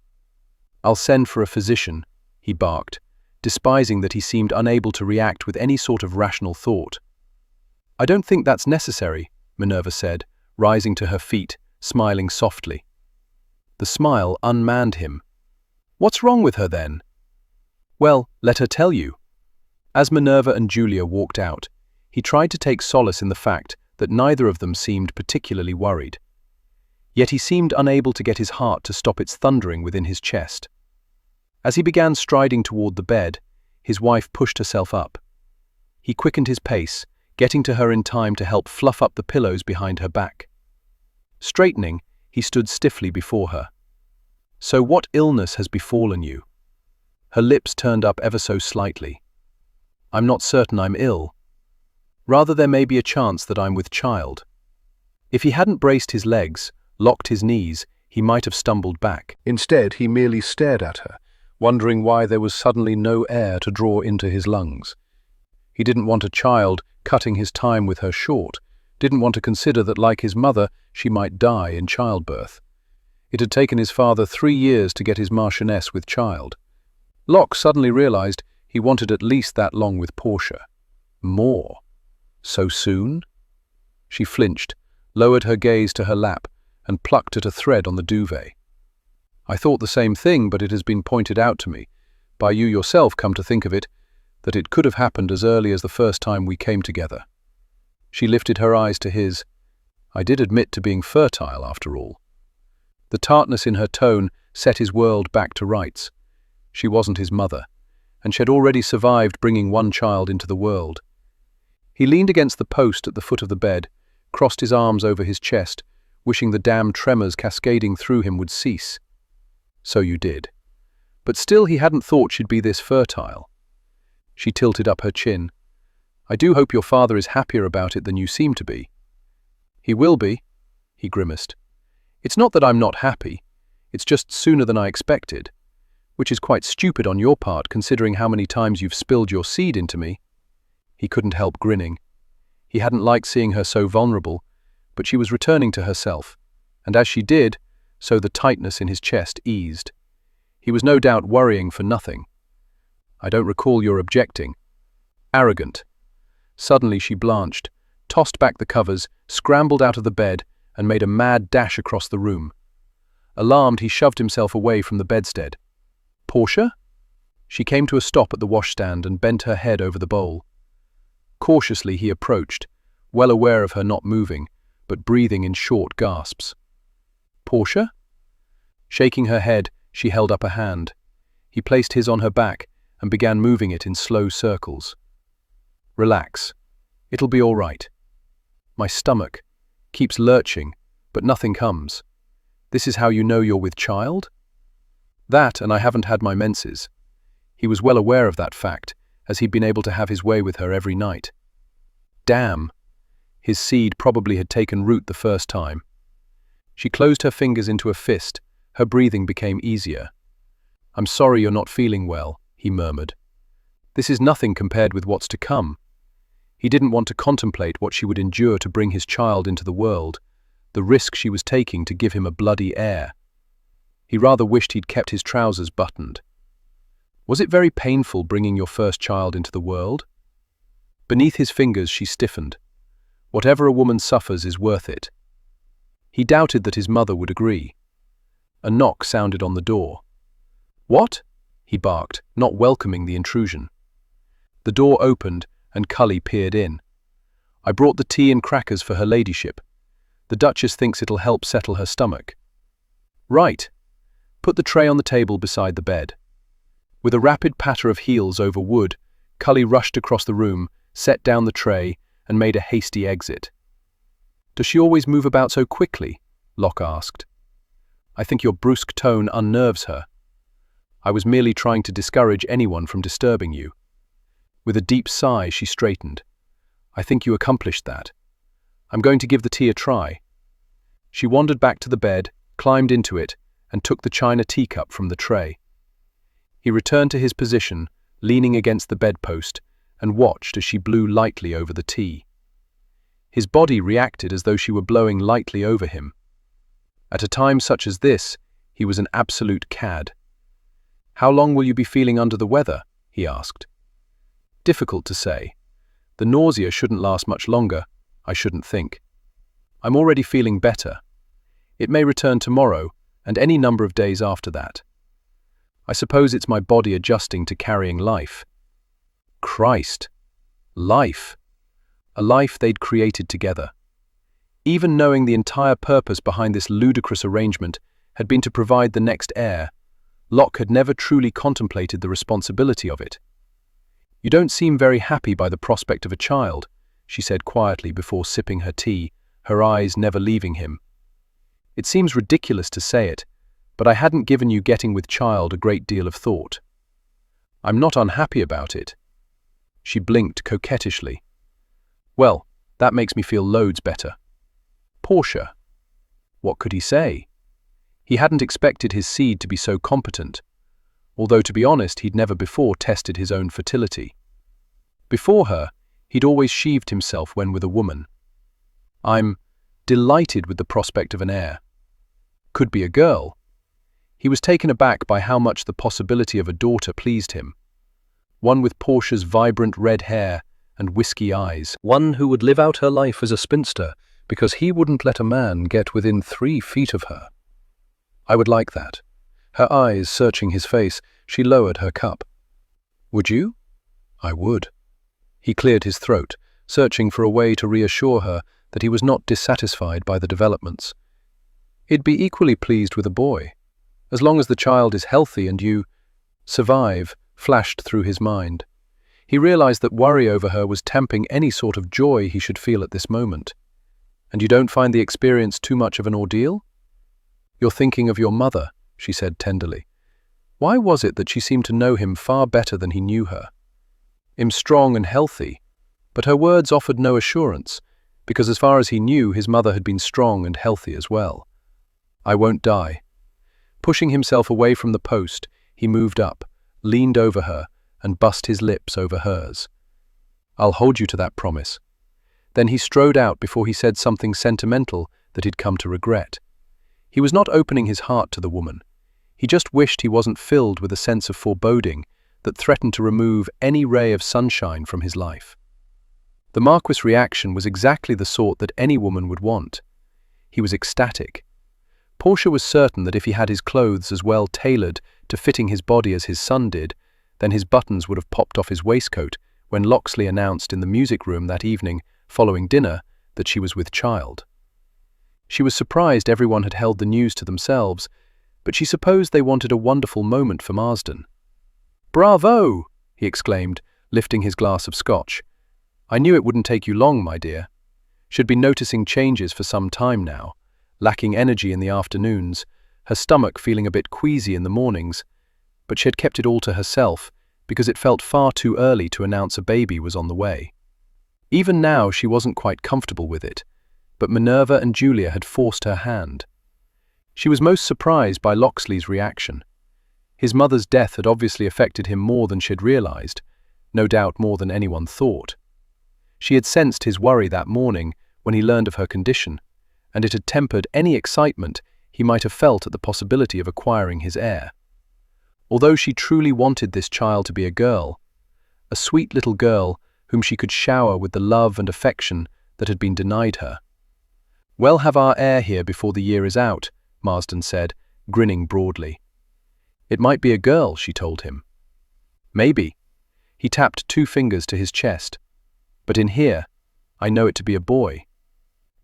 "I'll send for a physician," he barked, despising that he seemed unable to react with any sort of rational thought. "I don't think that's necessary," Minerva said, rising to her feet, smiling softly. The smile unmanned him. "What's wrong with her then?" "Well, let her tell you." As Minerva and Julia walked out, he tried to take solace in the fact that neither of them seemed particularly worried. Yet he seemed unable to get his heart to stop its thundering within his chest. As he began striding toward the bed, his wife pushed herself up. He quickened his pace, getting to her in time to help fluff up the pillows behind her back. Straightening, he stood stiffly before her. "So what illness has befallen you?" Her lips turned up ever so slightly. "I'm not certain I'm ill. Rather, there may be a chance that I'm with child." If he hadn't braced his legs, locked his knees, he might have stumbled back. Instead, he merely stared at her, wondering why there was suddenly no air to draw into his lungs. He didn't want a child cutting his time with her short, didn't want to consider that, like his mother, she might die in childbirth. It had taken his father 3 years to get his marchioness with child. Locke suddenly realized he wanted at least that long with Portia. More. So soon? She flinched, lowered her gaze to her lap, and plucked at a thread on the duvet. I thought the same thing, but it has been pointed out to me, by you yourself, come to think of it, that it could have happened as early as the first time we came together. She lifted her eyes to his. I did admit to being fertile, after all. The tartness in her tone set his world back to rights. She wasn't his mother, and she had already survived bringing one child into the world. He leaned against the post at the foot of the bed, crossed his arms over his chest, wishing the damn tremors cascading through him would cease. So you did. But still he hadn't thought she'd be this fertile. She tilted up her chin. I do hope your father is happier about it than you seem to be. He will be, he grimaced. It's not that I'm not happy, it's just sooner than I expected, which is quite stupid on your part considering how many times you've spilled your seed into me. He couldn't help grinning. He hadn't liked seeing her so vulnerable, but she was returning to herself, and as she did, so the tightness in his chest eased. He was no doubt worrying for nothing. I don't recall your objecting. Arrogant. Suddenly she blanched, tossed back the covers, scrambled out of the bed, and made a mad dash across the room. Alarmed, he shoved himself away from the bedstead. Portia? She came to a stop at the washstand and bent her head over the bowl. Cautiously he approached, well aware of her not moving, but breathing in short gasps. Portia? Shaking her head, she held up a hand. He placed his on her back and began moving it in slow circles. Relax. It'll be all right. My stomach keeps lurching, but nothing comes. This is how you know you're with child? That, and I haven't had my menses. He was well aware of that fact, as he'd been able to have his way with her every night. Damn! His seed probably had taken root the first time. She closed her fingers into a fist. Her breathing became easier. I'm sorry you're not feeling well, he murmured. This is nothing compared with what's to come. He didn't want to contemplate what she would endure to bring his child into the world, the risk she was taking to give him a bloody heir. He rather wished he'd kept his trousers buttoned. Was it very painful bringing your first child into the world? Beneath his fingers she stiffened. Whatever a woman suffers is worth it. He doubted that his mother would agree. A knock sounded on the door. What? He barked, not welcoming the intrusion. The door opened and Cully peered in. I brought the tea and crackers for her ladyship. The Duchess thinks it'll help settle her stomach. Right. Put the tray on the table beside the bed. With a rapid patter of heels over wood, Cully rushed across the room, set down the tray, and made a hasty exit. Does she always move about so quickly? Locke asked. I think your brusque tone unnerves her. I was merely trying to discourage anyone from disturbing you. With a deep sigh, she straightened. I think you accomplished that. I'm going to give the tea a try. She wandered back to the bed, climbed into it, and took the china teacup from the tray. He returned to his position, leaning against the bedpost, and watched as she blew lightly over the tea. His body reacted as though she were blowing lightly over him. At a time such as this, he was an absolute cad. How long will you be feeling under the weather? He asked. Difficult to say. The nausea shouldn't last much longer, I shouldn't think. I'm already feeling better. It may return tomorrow, and any number of days after that. I suppose it's my body adjusting to carrying life. Christ! Life! A life they'd created together. Even knowing the entire purpose behind this ludicrous arrangement had been to provide the next heir, Locke had never truly contemplated the responsibility of it. You don't seem very happy by the prospect of a child, she said quietly before sipping her tea, her eyes never leaving him. It seems ridiculous to say it, but I hadn't given you getting with child a great deal of thought. I'm not unhappy about it. She blinked coquettishly. Well, that makes me feel loads better. Portia. What could he say? He hadn't expected his seed to be so competent, although to be honest he'd never before tested his own fertility. Before her, he'd always sheathed himself when with a woman. I'm delighted with the prospect of an heir. Could be a girl. He was taken aback by how much the possibility of a daughter pleased him. One with Portia's vibrant red hair and whisky eyes. One who would live out her life as a spinster because he wouldn't let a man get within 3 feet of her. I would like that. Her eyes searching his face, she lowered her cup. "Would you?" "I would." He cleared his throat, searching for a way to reassure her that he was not dissatisfied by the developments. "He'd be equally pleased with a boy. As long as the child is healthy and you survive," flashed through his mind. He realized that worry over her was tamping any sort of joy he should feel at this moment. "And you don't find the experience too much of an ordeal?" "You're thinking of your mother," she said tenderly. Why was it that she seemed to know him far better than he knew her? Him strong and healthy, but her words offered no assurance, because as far as he knew, his mother had been strong and healthy as well. "I won't die." Pushing himself away from the post, he moved up, leaned over her, and bussed his lips over hers. "I'll hold you to that promise." Then he strode out before he said something sentimental that he'd come to regret. He was not opening his heart to the woman. He just wished he wasn't filled with a sense of foreboding that threatened to remove any ray of sunshine from his life. The Marquis' reaction was exactly the sort that any woman would want. He was ecstatic. Portia was certain that if he had his clothes as well tailored to fitting his body as his son did, then his buttons would have popped off his waistcoat when Locksley announced in the music room that evening, following dinner, that she was with child. She was surprised everyone had held the news to themselves, but she supposed they wanted a wonderful moment for Marsden. "Bravo!" he exclaimed, lifting his glass of scotch. "I knew it wouldn't take you long, my dear." She'd been noticing changes for some time now, lacking energy in the afternoons, her stomach feeling a bit queasy in the mornings, but she had kept it all to herself because it felt far too early to announce a baby was on the way. Even now she wasn't quite comfortable with it, but Minerva and Julia had forced her hand. She was most surprised by Locksley's reaction. His mother's death had obviously affected him more than she'd realized, no doubt more than anyone thought. She had sensed his worry that morning when he learned of her condition, and it had tempered any excitement he might have felt at the possibility of acquiring his heir. Although she truly wanted this child to be a girl, a sweet little girl whom she could shower with the love and affection that had been denied her. "We'll have our heir here before the year is out," Marsden said, grinning broadly. "It might be a girl," she told him. "Maybe." He tapped 2 fingers to his chest. "But in here, I know it to be a boy."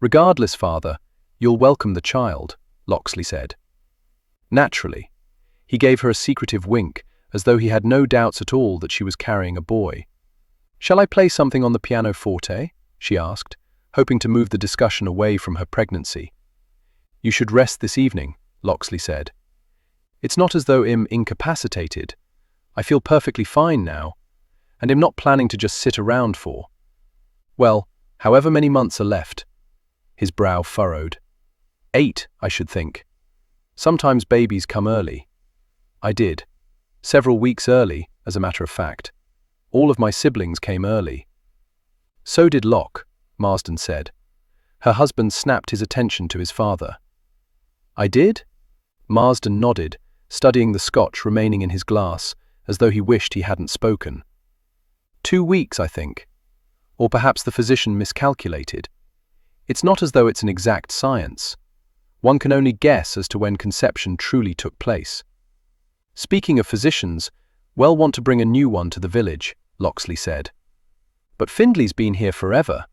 "Regardless, father, you'll welcome the child," Locksley said. "Naturally." He gave her a secretive wink, as though he had no doubts at all that she was carrying a boy. "Shall I play something on the pianoforte?" she asked, hoping to move the discussion away from her pregnancy. "You should rest this evening," Locksley said. "It's not as though I'm incapacitated. I feel perfectly fine now, and I'm not planning to just sit around for, well, however many months are left." His brow furrowed. 8, I should think. Sometimes babies come early. I did. Several weeks early, as a matter of fact. All of my siblings came early. "So did Locke," Marsden said. Her husband snapped his attention to his father. "I did?" Marsden nodded, studying the scotch remaining in his glass, as though he wished he hadn't spoken. 2 weeks, I think. Or perhaps the physician miscalculated. It's not as though it's an exact science. One can only guess as to when conception truly took place. "Speaking of physicians, we'll want to bring a new one to the village," Locksley said. "But Findley's been here forever.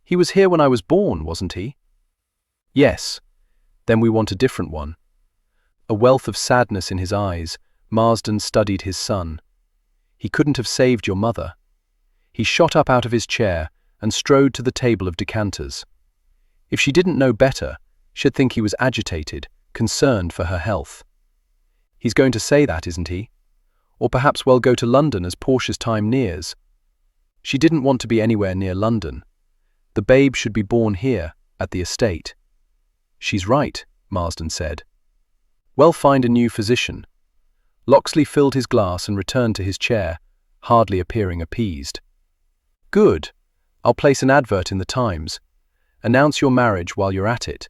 He was here when I was born, wasn't he?" "Yes. Then we want a different one." A wealth of sadness in his eyes, Marsden studied his son. "He couldn't have saved your mother." He shot up out of his chair and strode to the table of decanters. If she didn't know better, she'd think he was agitated, concerned for her health. "He's going to say that, isn't he? Or perhaps we'll go to London as Portia's time nears." She didn't want to be anywhere near London. The babe should be born here, at the estate. "She's right," Marsden said. "We'll find a new physician." Locksley filled his glass and returned to his chair, hardly appearing appeased. "Good. I'll place an advert in the Times. Announce your marriage while you're at it."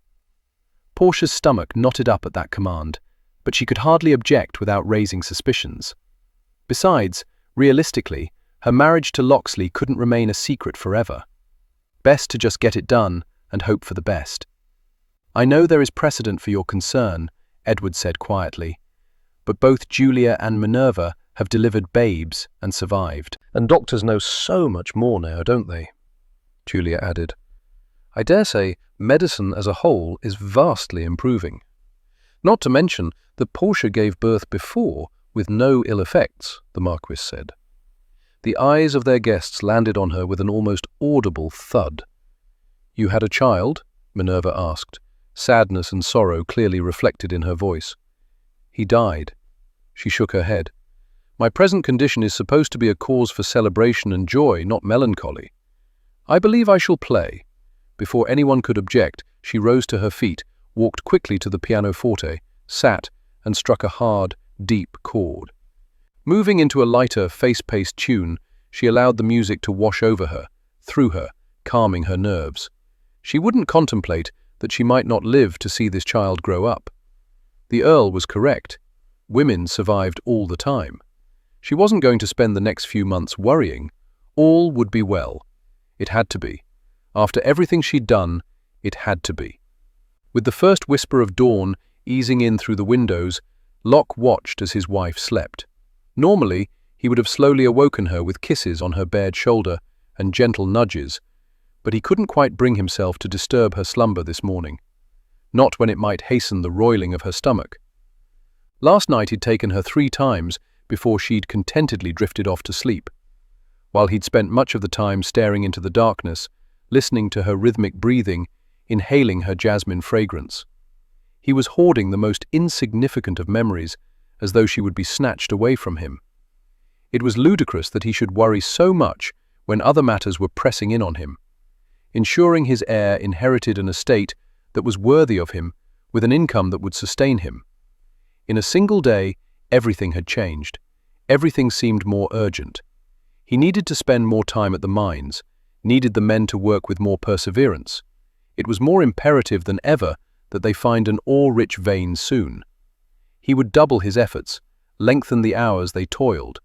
Portia's stomach knotted up at that command, but she could hardly object without raising suspicions. Besides, realistically, her marriage to Locksley couldn't remain a secret forever. Best to just get it done and hope for the best. "I know there is precedent for your concern," Edward said quietly, but both Julia and Minerva have delivered babes and survived. And doctors know so much more now, don't they? Julia added. I dare say medicine as a whole is vastly improving. Not to mention that Portia gave birth before with no ill effects, the Marquis said. The eyes of their guests landed on her with an almost audible thud. You had a child? Minerva asked, sadness and sorrow clearly reflected in her voice. He died. She shook her head. My present condition is supposed to be a cause for celebration and joy, not melancholy. I believe I shall play. Before anyone could object, she rose to her feet, walked quickly to the pianoforte, sat, and struck a hard, deep chord. Moving into a lighter, face-paced tune, she allowed the music to wash over her, through her, calming her nerves. She wouldn't contemplate that she might not live to see this child grow up. The Earl was correct. Women survived all the time. She wasn't going to spend the next few months worrying. All would be well. It had to be. After everything she'd done, it had to be. With the first whisper of dawn easing in through the windows, Locke watched as his wife slept. Normally, he would have slowly awoken her with kisses on her bared shoulder and gentle nudges, but he couldn't quite bring himself to disturb her slumber this morning. Not when it might hasten the roiling of her stomach. Last night he'd taken her 3 times before she'd contentedly drifted off to sleep, while he'd spent much of the time staring into the darkness, listening to her rhythmic breathing, inhaling her jasmine fragrance. He was hoarding the most insignificant of memories, as though she would be snatched away from him. It was ludicrous that he should worry so much when other matters were pressing in on him. Ensuring his heir inherited an estate that was worthy of him, with an income that would sustain him. In a single day, everything had changed. Everything seemed more urgent. He needed to spend more time at the mines, needed the men to work with more perseverance. It was more imperative than ever that they find an ore-rich vein soon. He would double his efforts, lengthen the hours they toiled.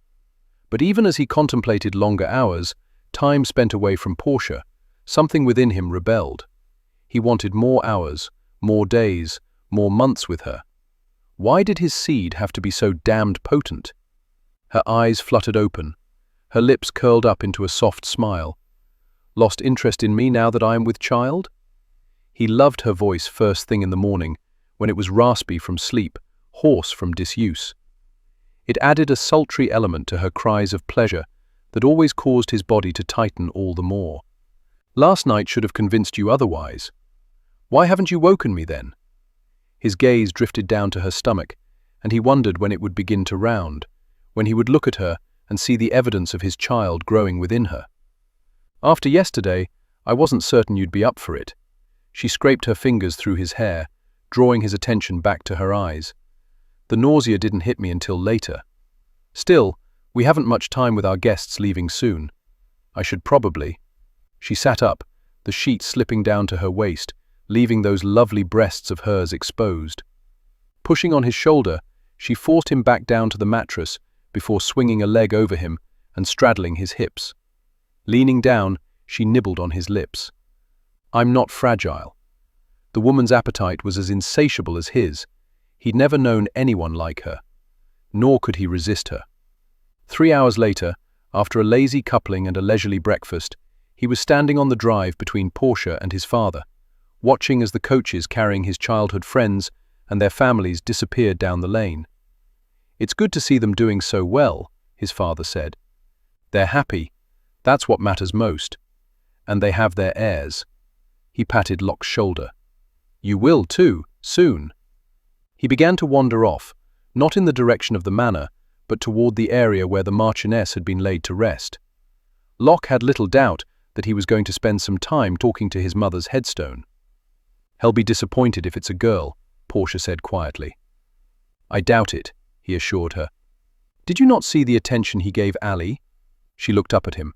But even as he contemplated longer hours, time spent away from Portia, something within him rebelled. He wanted more hours, more days, more months with her. Why did his seed have to be so damned potent? Her eyes fluttered open, her lips curled up into a soft smile. Lost interest in me now that I am with child? He loved her voice first thing in the morning, when it was raspy from sleep, hoarse from disuse. It added a sultry element to her cries of pleasure that always caused his body to tighten all the more. Last night should have convinced you otherwise. Why haven't you woken me then? His gaze drifted down to her stomach, and he wondered when it would begin to round, when he would look at her and see the evidence of his child growing within her. After yesterday, I wasn't certain you'd be up for it. She scraped her fingers through his hair, drawing his attention back to her eyes. The nausea didn't hit me until later. Still, we haven't much time with our guests leaving soon. I should probably... She sat up, the sheet slipping down to her waist, leaving those lovely breasts of hers exposed. Pushing on his shoulder, she forced him back down to the mattress before swinging a leg over him and straddling his hips. Leaning down, she nibbled on his lips. I'm not fragile. The woman's appetite was as insatiable as his. He'd never known anyone like her. Nor could he resist her. 3 hours later, after a lazy coupling and a leisurely breakfast, he was standing on the drive between Portia and his father, watching as the coaches carrying his childhood friends and their families disappeared down the lane. It's good to see them doing so well, his father said. They're happy. That's what matters most. And they have their heirs. He patted Locke's shoulder. You will too, soon. He began to wander off, not in the direction of the manor, but toward the area where the Marchioness had been laid to rest. Locke had little doubt that he was going to spend some time talking to his mother's headstone. He'll be disappointed if it's a girl, Portia said quietly. I doubt it, he assured her. Did you not see the attention he gave Ali? She looked up at him.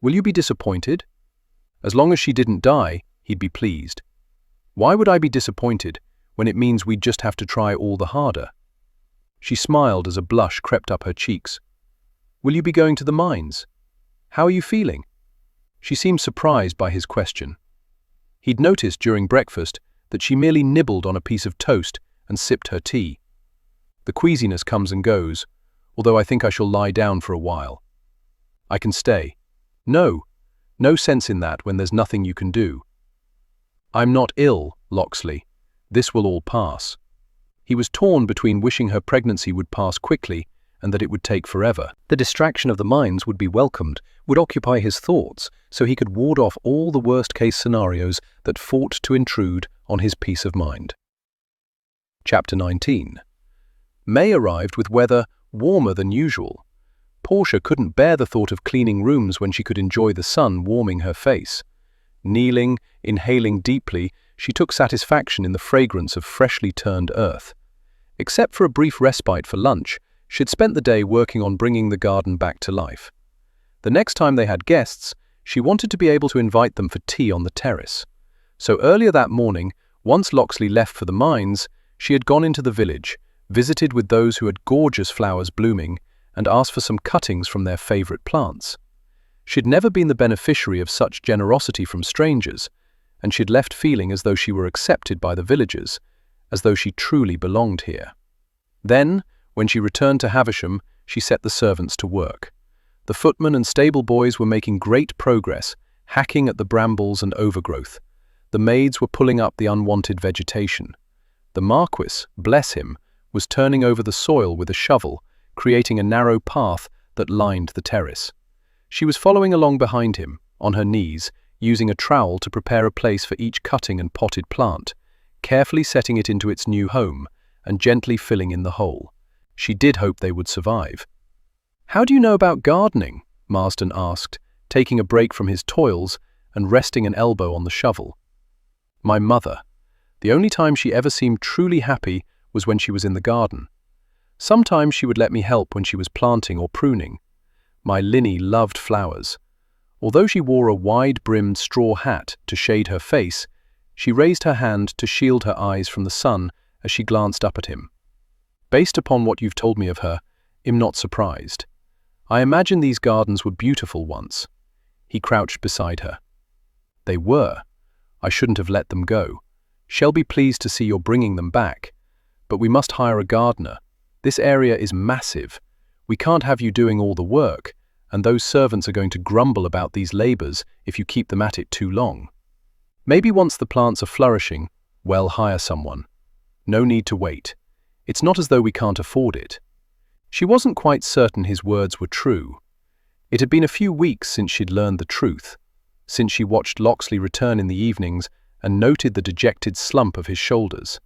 Will you be disappointed? As long as she didn't die, he'd be pleased. Why would I be disappointed when it means we'd just have to try all the harder? She smiled as a blush crept up her cheeks. Will you be going to the mines? How are you feeling? She seemed surprised by his question. He'd noticed during breakfast that she merely nibbled on a piece of toast and sipped her tea. The queasiness comes and goes, although I think I shall lie down for a while. I can stay. No, no sense in that when there's nothing you can do. I'm not ill, Locksley. This will all pass. He was torn between wishing her pregnancy would pass quickly and that it would take forever. The distraction of the mines would be welcomed, would occupy his thoughts, so he could ward off all the worst-case scenarios that fought to intrude on his peace of mind. Chapter 19. May arrived with weather warmer than usual. Portia couldn't bear the thought of cleaning rooms when she could enjoy the sun warming her face. Kneeling, inhaling deeply, she took satisfaction in the fragrance of freshly turned earth. Except for a brief respite for lunch, she'd spent the day working on bringing the garden back to life. The next time they had guests, she wanted to be able to invite them for tea on the terrace. So earlier that morning, once Locksley left for the mines, she had gone into the village, visited with those who had gorgeous flowers blooming, and asked for some cuttings from their favourite plants. She'd never been the beneficiary of such generosity from strangers, and she'd left feeling as though she were accepted by the villagers, as though she truly belonged here. Then, when she returned to Havisham, she set the servants to work. The footmen and stable boys were making great progress, hacking at the brambles and overgrowth. The maids were pulling up the unwanted vegetation. The Marquis, bless him, was turning over the soil with a shovel, creating a narrow path that lined the terrace. She was following along behind him, on her knees, using a trowel to prepare a place for each cutting and potted plant, carefully setting it into its new home, and gently filling in the hole. She did hope they would survive. "How do you know about gardening?" Marsden asked, taking a break from his toils and resting an elbow on the shovel. "My mother. The only time she ever seemed truly happy was when she was in the garden. Sometimes she would let me help when she was planting or pruning. My Linny loved flowers. Although she wore a wide-brimmed straw hat to shade her face, she raised her hand to shield her eyes from the sun as she glanced up at him. Based upon what you've told me of her, I'm not surprised. I imagine these gardens were beautiful once." He crouched beside her. "They were. I shouldn't have let them go. She'll be pleased to see you're bringing them back. But we must hire a gardener. This area is massive. We can't have you doing all the work, and those servants are going to grumble about these labours if you keep them at it too long. Maybe once the plants are flourishing, we'll hire someone. No need to wait. It's not as though we can't afford it." She wasn't quite certain his words were true. It had been a few weeks since she'd learned the truth, since she watched Locksley return in the evenings and noted the dejected slump of his shoulders.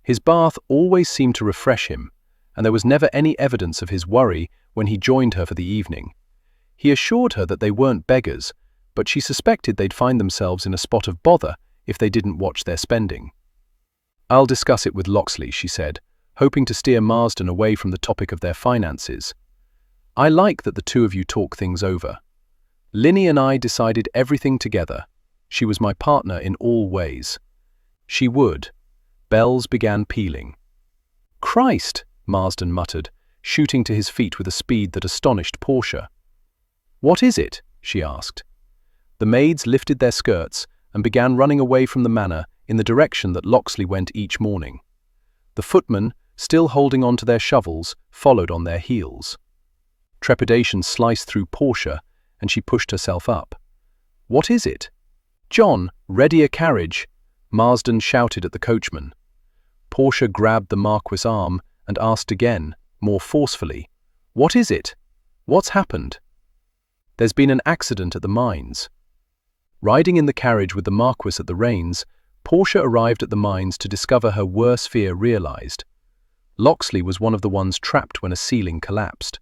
His bath always seemed to refresh him, and there was never any evidence of his worry when he joined her for the evening. He assured her that they weren't beggars, but she suspected they'd find themselves in a spot of bother if they didn't watch their spending. "I'll discuss it with Locksley," she said, hoping to steer Marsden away from the topic of their finances. "I like that the two of you talk things over. Linny and I decided everything together. She was my partner in all ways." She would. Bells began pealing. "Christ!" Marsden muttered, shooting to his feet with a speed that astonished Portia. "What is it?" she asked. The maids lifted their skirts and began running away from the manor in the direction that Locksley went each morning. The footmen, still holding on to their shovels, followed on their heels. Trepidation sliced through Portia, and she pushed herself up. "What is it?" "John, ready a carriage!" Marsden shouted at the coachman. Portia grabbed the Marquis' arm and asked again, more forcefully, "What is it? What's happened?" "There's been an accident at the mines." Riding in the carriage with the Marquis at the reins, Portia arrived at the mines to discover her worst fear realized. Locksley was one of the ones trapped when a ceiling collapsed.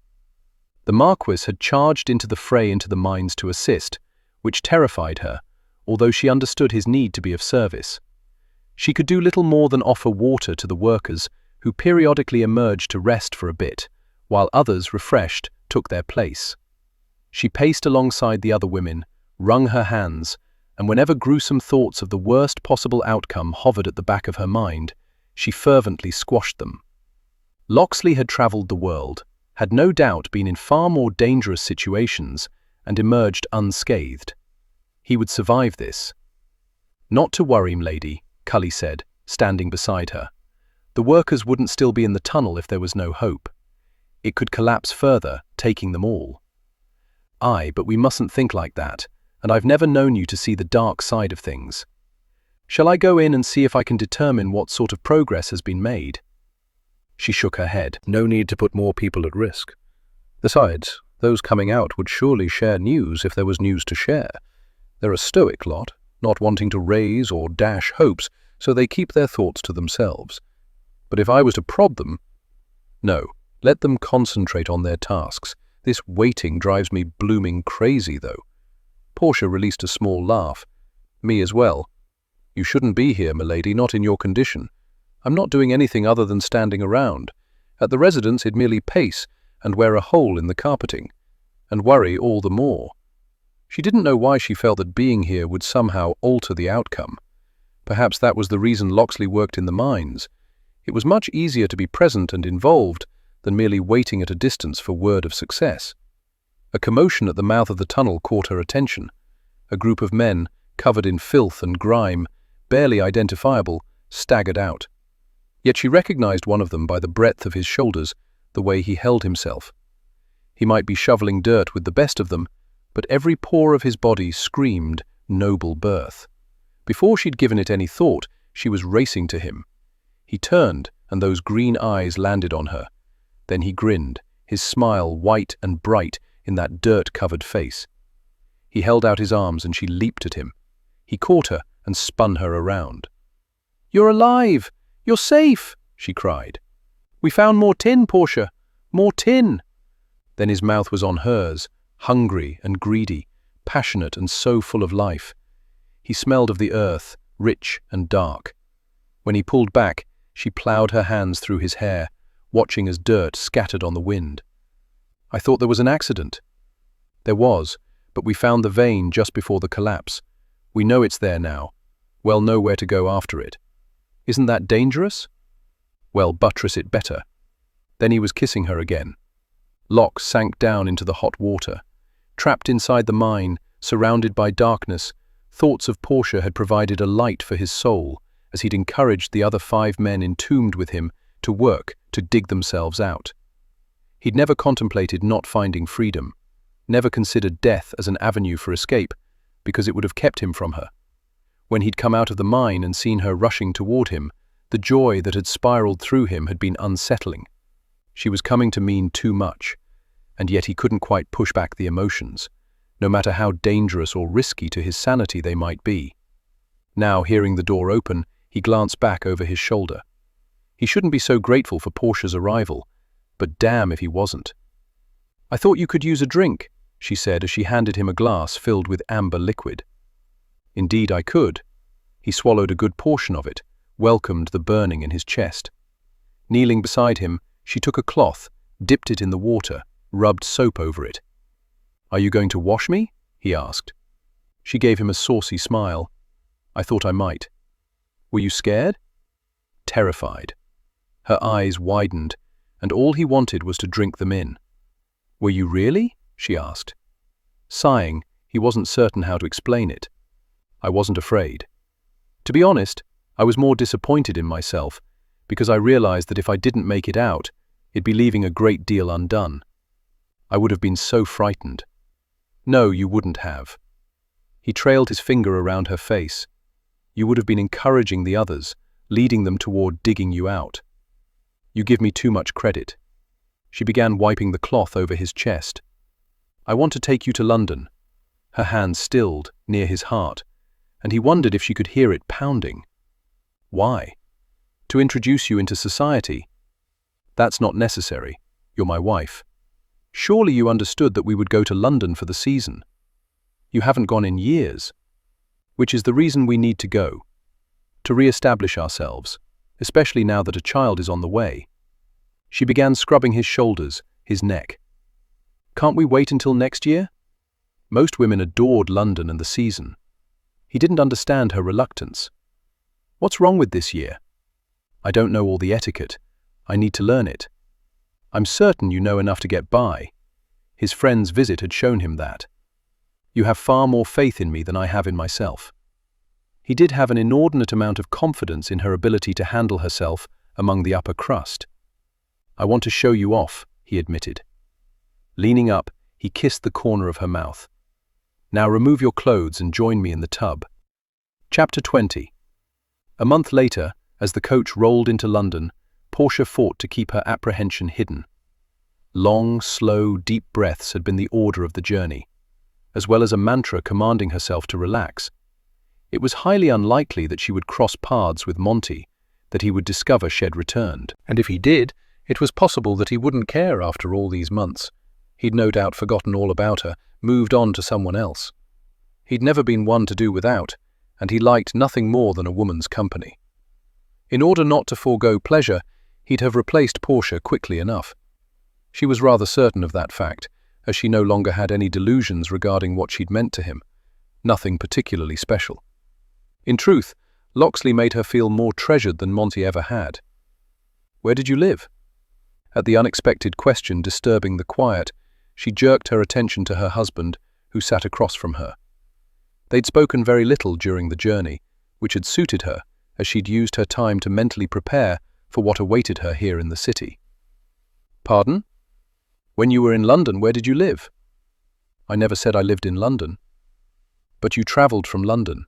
The Marquis had charged into the fray into the mines to assist, which terrified her, although she understood his need to be of service. She could do little more than offer water to the workers, who periodically emerged to rest for a bit, while others, refreshed, took their place. She paced alongside the other women, wrung her hands, and whenever gruesome thoughts of the worst possible outcome hovered at the back of her mind, she fervently squashed them. Locksley had travelled the world, had no doubt been in far more dangerous situations, and emerged unscathed. He would survive this. "Not to worry, m'lady," Cully said, standing beside her. The workers wouldn't still be in the tunnel if there was no hope. It could collapse further, taking them all. Aye, but we mustn't think like that, and I've never known you to see the dark side of things. Shall I go in and see if I can determine what sort of progress has been made? She shook her head. No need to put more people at risk. Besides, those coming out would surely share news if there was news to share. They're a stoic lot, not wanting to raise or dash hopes, so they keep their thoughts to themselves. But if I was to prod them, no, let them concentrate on their tasks. This waiting drives me blooming crazy, though. Portia released a small laugh. Me as well. You shouldn't be here, milady, not in your condition. I'm not doing anything other than standing around. At the residence, I'd merely pace and wear a hole in the carpeting, and worry all the more. She didn't know why she felt that being here would somehow alter the outcome. Perhaps that was the reason Locksley worked in the mines. It was much easier to be present and involved than merely waiting at a distance for word of success. A commotion at the mouth of the tunnel caught her attention. A group of men, covered in filth and grime, barely identifiable, staggered out. Yet she recognized one of them by the breadth of his shoulders, the way he held himself. He might be shoveling dirt with the best of them, but every pore of his body screamed noble birth. Before she'd given it any thought, she was racing to him. He turned, and those green eyes landed on her. Then he grinned, his smile white and bright in that dirt-covered face. He held out his arms and she leaped at him. He caught her and spun her around. "You're alive! You're safe!" she cried. "We found more tin, Portia! More tin!" Then his mouth was on hers, hungry and greedy, passionate and so full of life. He smelled of the earth, rich and dark. When he pulled back, she ploughed her hands through his hair, watching as dirt scattered on the wind. "I thought there was an accident." "There was, but we found the vein just before the collapse. We know it's there now. Well, know where to go after it. Isn't that dangerous?" "Well, buttress it better." Then he was kissing her again. Locke sank down into the hot water. Trapped inside the mine, surrounded by darkness, thoughts of Portia had provided a light for his soul, as he'd encouraged the other 5 men entombed with him to work to dig themselves out. He'd never contemplated not finding freedom, never considered death as an avenue for escape, because it would have kept him from her. When he'd come out of the mine and seen her rushing toward him, the joy that had spiraled through him had been unsettling. She was coming to mean too much, and yet he couldn't quite push back the emotions, no matter how dangerous or risky to his sanity they might be. Now, hearing the door open, he glanced back over his shoulder. He shouldn't be so grateful for Portia's arrival, but damn if he wasn't. "I thought you could use a drink," she said as she handed him a glass filled with amber liquid. "Indeed I could." He swallowed a good portion of it, welcomed the burning in his chest. Kneeling beside him, she took a cloth, dipped it in the water, rubbed soap over it. "Are you going to wash me?" he asked. She gave him a saucy smile. "I thought I might." "Were you scared?" Terrified. Her eyes widened, and all he wanted was to drink them in. "Were you really?" she asked. Sighing, he wasn't certain how to explain it. "I wasn't afraid. To be honest, I was more disappointed in myself, because I realized that if I didn't make it out, it'd be leaving a great deal undone. I would have been so frightened." "No, you wouldn't have." He trailed his finger around her face. "You would have been encouraging the others, leading them toward digging you out. You give me too much credit." She began wiping the cloth over his chest. "I want to take you to London." Her hand stilled, near his heart, and he wondered if she could hear it pounding. "Why?" "To introduce you into society." "That's not necessary. You're my wife. Surely you understood that we would go to London for the season. You haven't gone in years. Which is the reason we need to go. To re-establish ourselves, especially now that a child is on the way." She began scrubbing his shoulders, his neck. "Can't we wait until next year?" Most women adored London and the season. He didn't understand her reluctance. "What's wrong with this year?" "I don't know all the etiquette. I need to learn it." "I'm certain you know enough to get by." His friend's visit had shown him that. "You have far more faith in me than I have in myself." He did have an inordinate amount of confidence in her ability to handle herself among the upper crust. "I want to show you off," he admitted. Leaning up, he kissed the corner of her mouth. "Now remove your clothes and join me in the tub." Chapter 20. A month later, as the coach rolled into London, Portia fought to keep her apprehension hidden. Long, slow, deep breaths had been the order of the journey, as well as a mantra commanding herself to relax. It was highly unlikely that she would cross paths with Monty, that he would discover she'd returned. And if he did, it was possible that he wouldn't care after all these months. He'd no doubt forgotten all about her, moved on to someone else. He'd never been one to do without, and he liked nothing more than a woman's company. In order not to forego pleasure, he'd have replaced Portia quickly enough. She was rather certain of that fact, as she no longer had any delusions regarding what she'd meant to him. Nothing particularly special. In truth, Locksley made her feel more treasured than Monty ever had. "Where did you live?" At the unexpected question disturbing the quiet, she jerked her attention to her husband, who sat across from her. They'd spoken very little during the journey, which had suited her, as she'd used her time to mentally prepare for what awaited her here in the city. "Pardon? When you were in London, where did you live?" "I never said I lived in London." "But you travelled from London."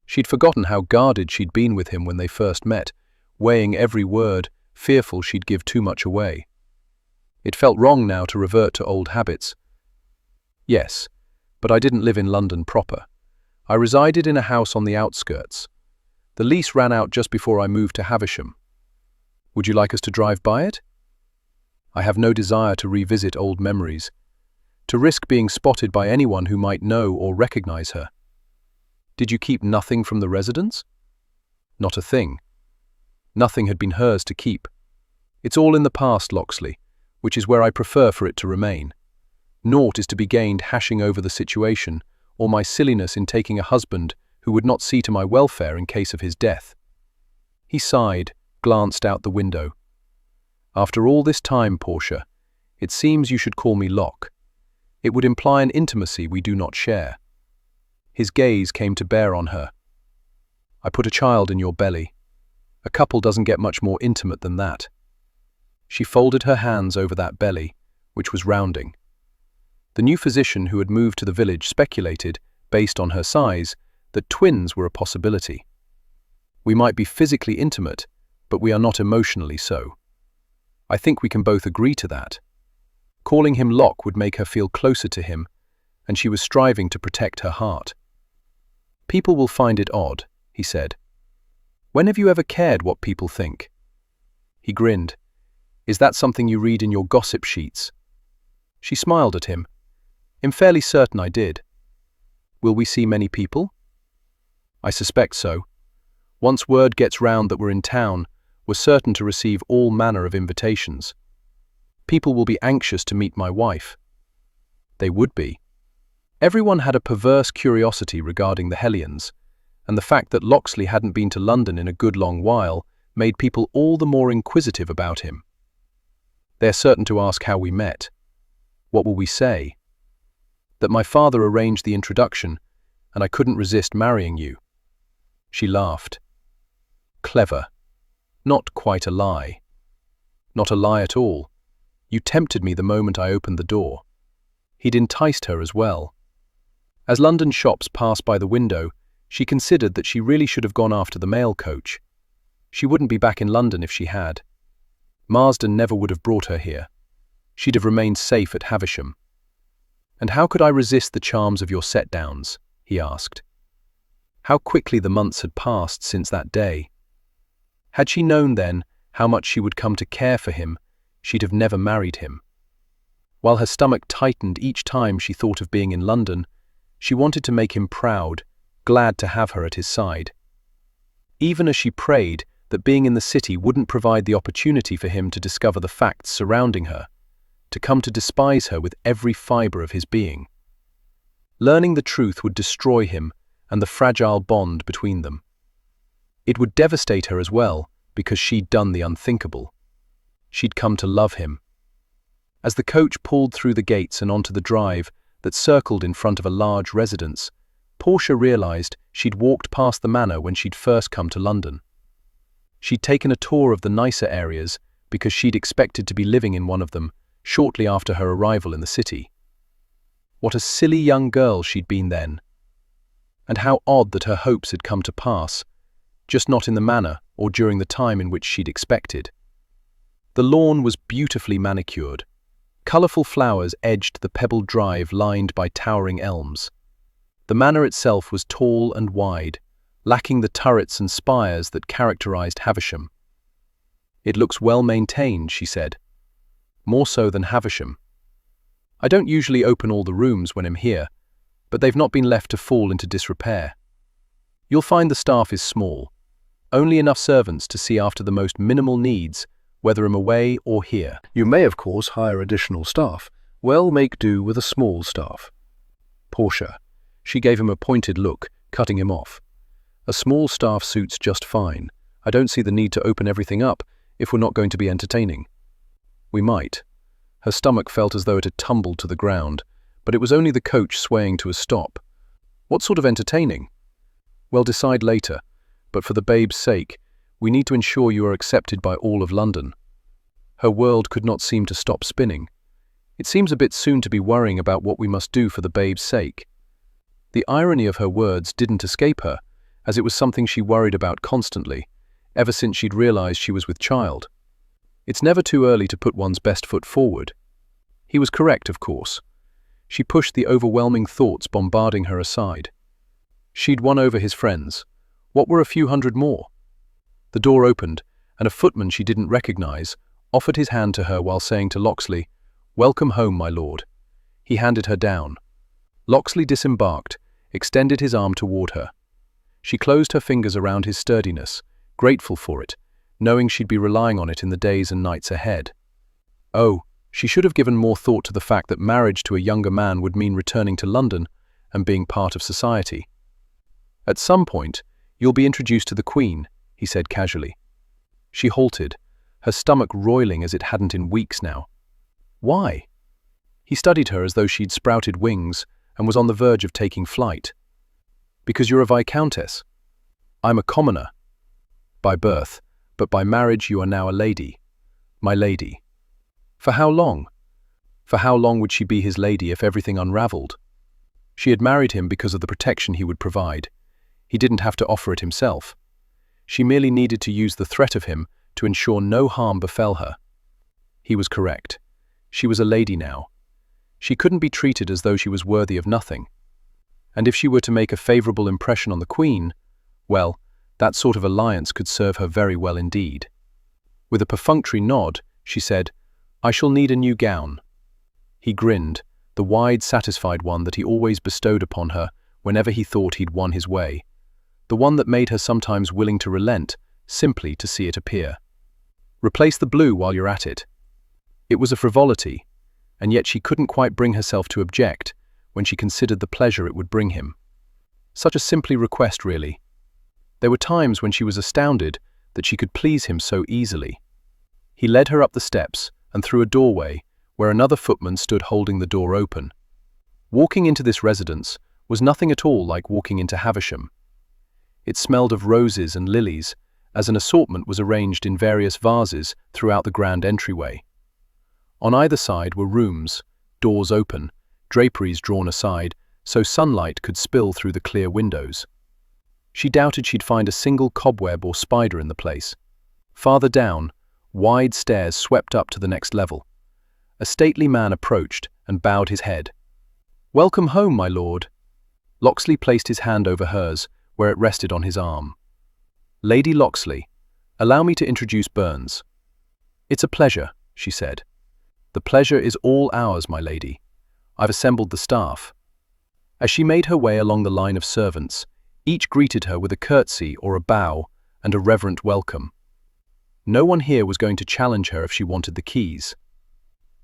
She'd forgotten how guarded she'd been with him when they first met, weighing every word, fearful she'd give too much away. It felt wrong now to revert to old habits. "Yes, but I didn't live in London proper. I resided in a house on the outskirts. The lease ran out just before I moved to Havisham. Would you like us to drive by it?" "I have no desire to revisit old memories, to risk being spotted by anyone who might know or recognize her." "Did you keep nothing from the residence?" "Not a thing. Nothing had been hers to keep. It's all in the past, Locksley, which is where I prefer for it to remain. Naught is to be gained hashing over the situation, or my silliness in taking a husband who would not see to my welfare in case of his death." He sighed, glanced out the window. "After all this time, Portia, it seems you should call me Lock. It would imply an intimacy we do not share." His gaze came to bear on her. "I put a child in your belly. A couple doesn't get much more intimate than that." She folded her hands over that belly, which was rounding. The new physician who had moved to the village speculated, based on her size, that twins were a possibility. "We might be physically intimate, but we are not emotionally so. I think we can both agree to that." Calling him Lock would make her feel closer to him, and she was striving to protect her heart. "People will find it odd," he said. "When have you ever cared what people think?" He grinned. "Is that something you read in your gossip sheets?" She smiled at him. "I'm fairly certain I did." "Will we see many people?" "I suspect so. Once word gets round that we're in town, we're certain to receive all manner of invitations. People will be anxious to meet my wife." They would be. Everyone had a perverse curiosity regarding the Hellions, and the fact that Locksley hadn't been to London in a good long while made people all the more inquisitive about him. "They're certain to ask how we met." "What will we say?" "That my father arranged the introduction, and I couldn't resist marrying you." She laughed. "Clever. Not quite a lie." "Not a lie at all. You tempted me the moment I opened the door." He'd enticed her as well. As London shops passed by the window, she considered that she really should have gone after the mail coach. She wouldn't be back in London if she had. Marsden never would have brought her here. She'd have remained safe at Havisham. "And how could I resist the charms of your set-downs?" he asked. How quickly the months had passed since that day. Had she known then how much she would come to care for him, she'd have never married him. While her stomach tightened each time she thought of being in London, she wanted to make him proud, glad to have her at his side. Even as she prayed that being in the city wouldn't provide the opportunity for him to discover the facts surrounding her, to come to despise her with every fibre of his being. Learning the truth would destroy him and the fragile bond between them. It would devastate her as well, because she'd done the unthinkable. She'd come to love him. As the coach pulled through the gates and onto the drive that circled in front of a large residence, Portia realised she'd walked past the manor when she'd first come to London. She'd taken a tour of the nicer areas because she'd expected to be living in one of them shortly after her arrival in the city. What a silly young girl she'd been then. And how odd that her hopes had come to pass, just not in the manner or during the time in which she'd expected. The lawn was beautifully manicured. Colourful flowers edged the pebbled drive lined by towering elms. The manor itself was tall and wide, lacking the turrets and spires that characterised Havisham. "It looks well maintained," she said. "More so than Havisham. I don't usually open all the rooms when I'm here, but they've not been left to fall into disrepair. You'll find the staff is small, only enough servants to see after the most minimal needs, whether I'm away or here. You may, of course, hire additional staff. Well, make do with a small staff." Portia. She gave him a pointed look, cutting him off. "A small staff suits just fine. I don't see the need to open everything up if we're not going to be entertaining." "We might." Her stomach felt as though it had tumbled to the ground, but it was only the coach swaying to a stop. "What sort of entertaining?" "Well, decide later, but for the babe's sake, we need to ensure you are accepted by all of London." Her world could not seem to stop spinning. "It seems a bit soon to be worrying about what we must do for the babe's sake." The irony of her words didn't escape her, as it was something she worried about constantly, ever since she'd realized she was with child. It's never too early to put one's best foot forward. He was correct, of course. She pushed the overwhelming thoughts bombarding her aside. She'd won over his friends. What were a few hundred more? The door opened, and a footman she didn't recognize offered his hand to her while saying to Locksley, "Welcome home, my lord." He handed her down. Locksley disembarked, extended his arm toward her. She closed her fingers around his sturdiness, grateful for it, knowing she'd be relying on it in the days and nights ahead. Oh, she should have given more thought to the fact that marriage to a younger man would mean returning to London and being part of society. "At some point, you'll be introduced to the Queen," he said casually. She halted, her stomach roiling as it hadn't in weeks now. "Why?" He studied her as though she'd sprouted wings and was on the verge of taking flight. "Because you're a viscountess. I'm a commoner. By birth, but by marriage you are now a lady. My lady." For how long? For how long would she be his lady if everything unraveled? She had married him because of the protection he would provide. He didn't have to offer it himself. She merely needed to use the threat of him to ensure no harm befell her. He was correct. She was a lady now. She couldn't be treated as though she was worthy of nothing. And if she were to make a favourable impression on the Queen, well, that sort of alliance could serve her very well indeed. With a perfunctory nod, she said, "I shall need a new gown." He grinned, the wide, satisfied one that he always bestowed upon her whenever he thought he'd won his way, the one that made her sometimes willing to relent, simply to see it appear. "Replace the blue while you're at it." It was a frivolity, and yet she couldn't quite bring herself to object when she considered the pleasure it would bring him. Such a simply request, really. There were times when she was astounded that she could please him so easily. He led her up the steps and through a doorway where another footman stood holding the door open. Walking into this residence was nothing at all like walking into Havisham. It smelled of roses and lilies, as an assortment was arranged in various vases throughout the grand entryway. On either side were rooms, doors open, draperies drawn aside, so sunlight could spill through the clear windows. She doubted she'd find a single cobweb or spider in the place. Farther down, wide stairs swept up to the next level. A stately man approached and bowed his head. "Welcome home, my lord." Locksley placed his hand over hers, where it rested on his arm. "Lady Locksley, allow me to introduce Burns." "It's a pleasure," she said. "The pleasure is all ours, my lady. I've assembled the staff." As she made her way along the line of servants, each greeted her with a curtsy or a bow and a reverent welcome. No one here was going to challenge her if she wanted the keys.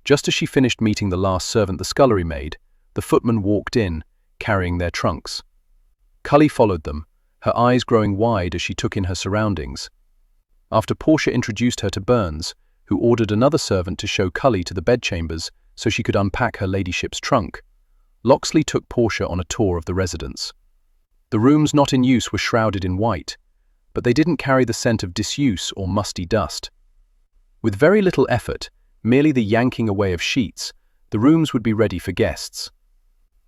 Just as she finished meeting the last servant the scullery maid, the footman walked in, carrying their trunks. Cully followed them, her eyes growing wide as she took in her surroundings. After Portia introduced her to Burns, who ordered another servant to show Cully to the bedchambers so she could unpack her ladyship's trunk, Locksley took Portia on a tour of the residence. The rooms not in use were shrouded in white, but they didn't carry the scent of disuse or musty dust. With very little effort, merely the yanking away of sheets, the rooms would be ready for guests.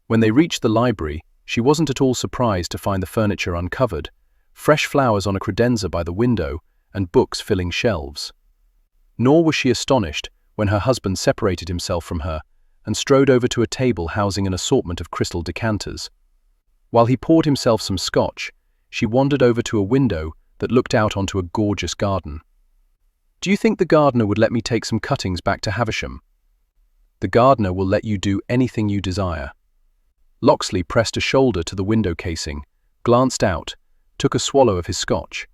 When they reached the library, she wasn't at all surprised to find the furniture uncovered, fresh flowers on a credenza by the window, and books filling shelves. Nor was she astonished when her husband separated himself from her and strode over to a table housing an assortment of crystal decanters. While he poured himself some scotch, she wandered over to a window that looked out onto a gorgeous garden. "Do you think the gardener would let me take some cuttings back to Havisham?" "The gardener will let you do anything you desire." Locksley pressed a shoulder to the window casing, glanced out, took a swallow of his scotch.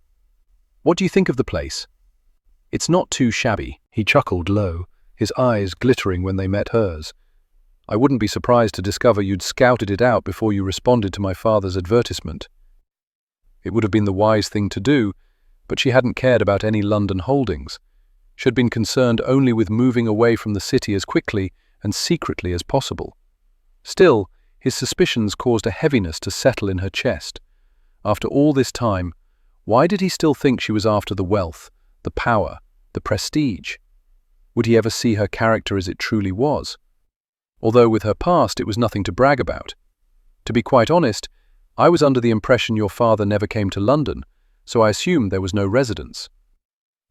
"What do you think of the place?" "It's not too shabby." He chuckled low, his eyes glittering when they met hers. "I wouldn't be surprised to discover you'd scouted it out before you responded to my father's advertisement." It would have been the wise thing to do, but she hadn't cared about any London holdings. She had been concerned only with moving away from the city as quickly and secretly as possible. Still, his suspicions caused a heaviness to settle in her chest. After all this time, why did he still think she was after the wealth, the power, the prestige? Would he ever see her character as it truly was? Although with her past it was nothing to brag about. "To be quite honest, I was under the impression your father never came to London, so I assumed there was no residence."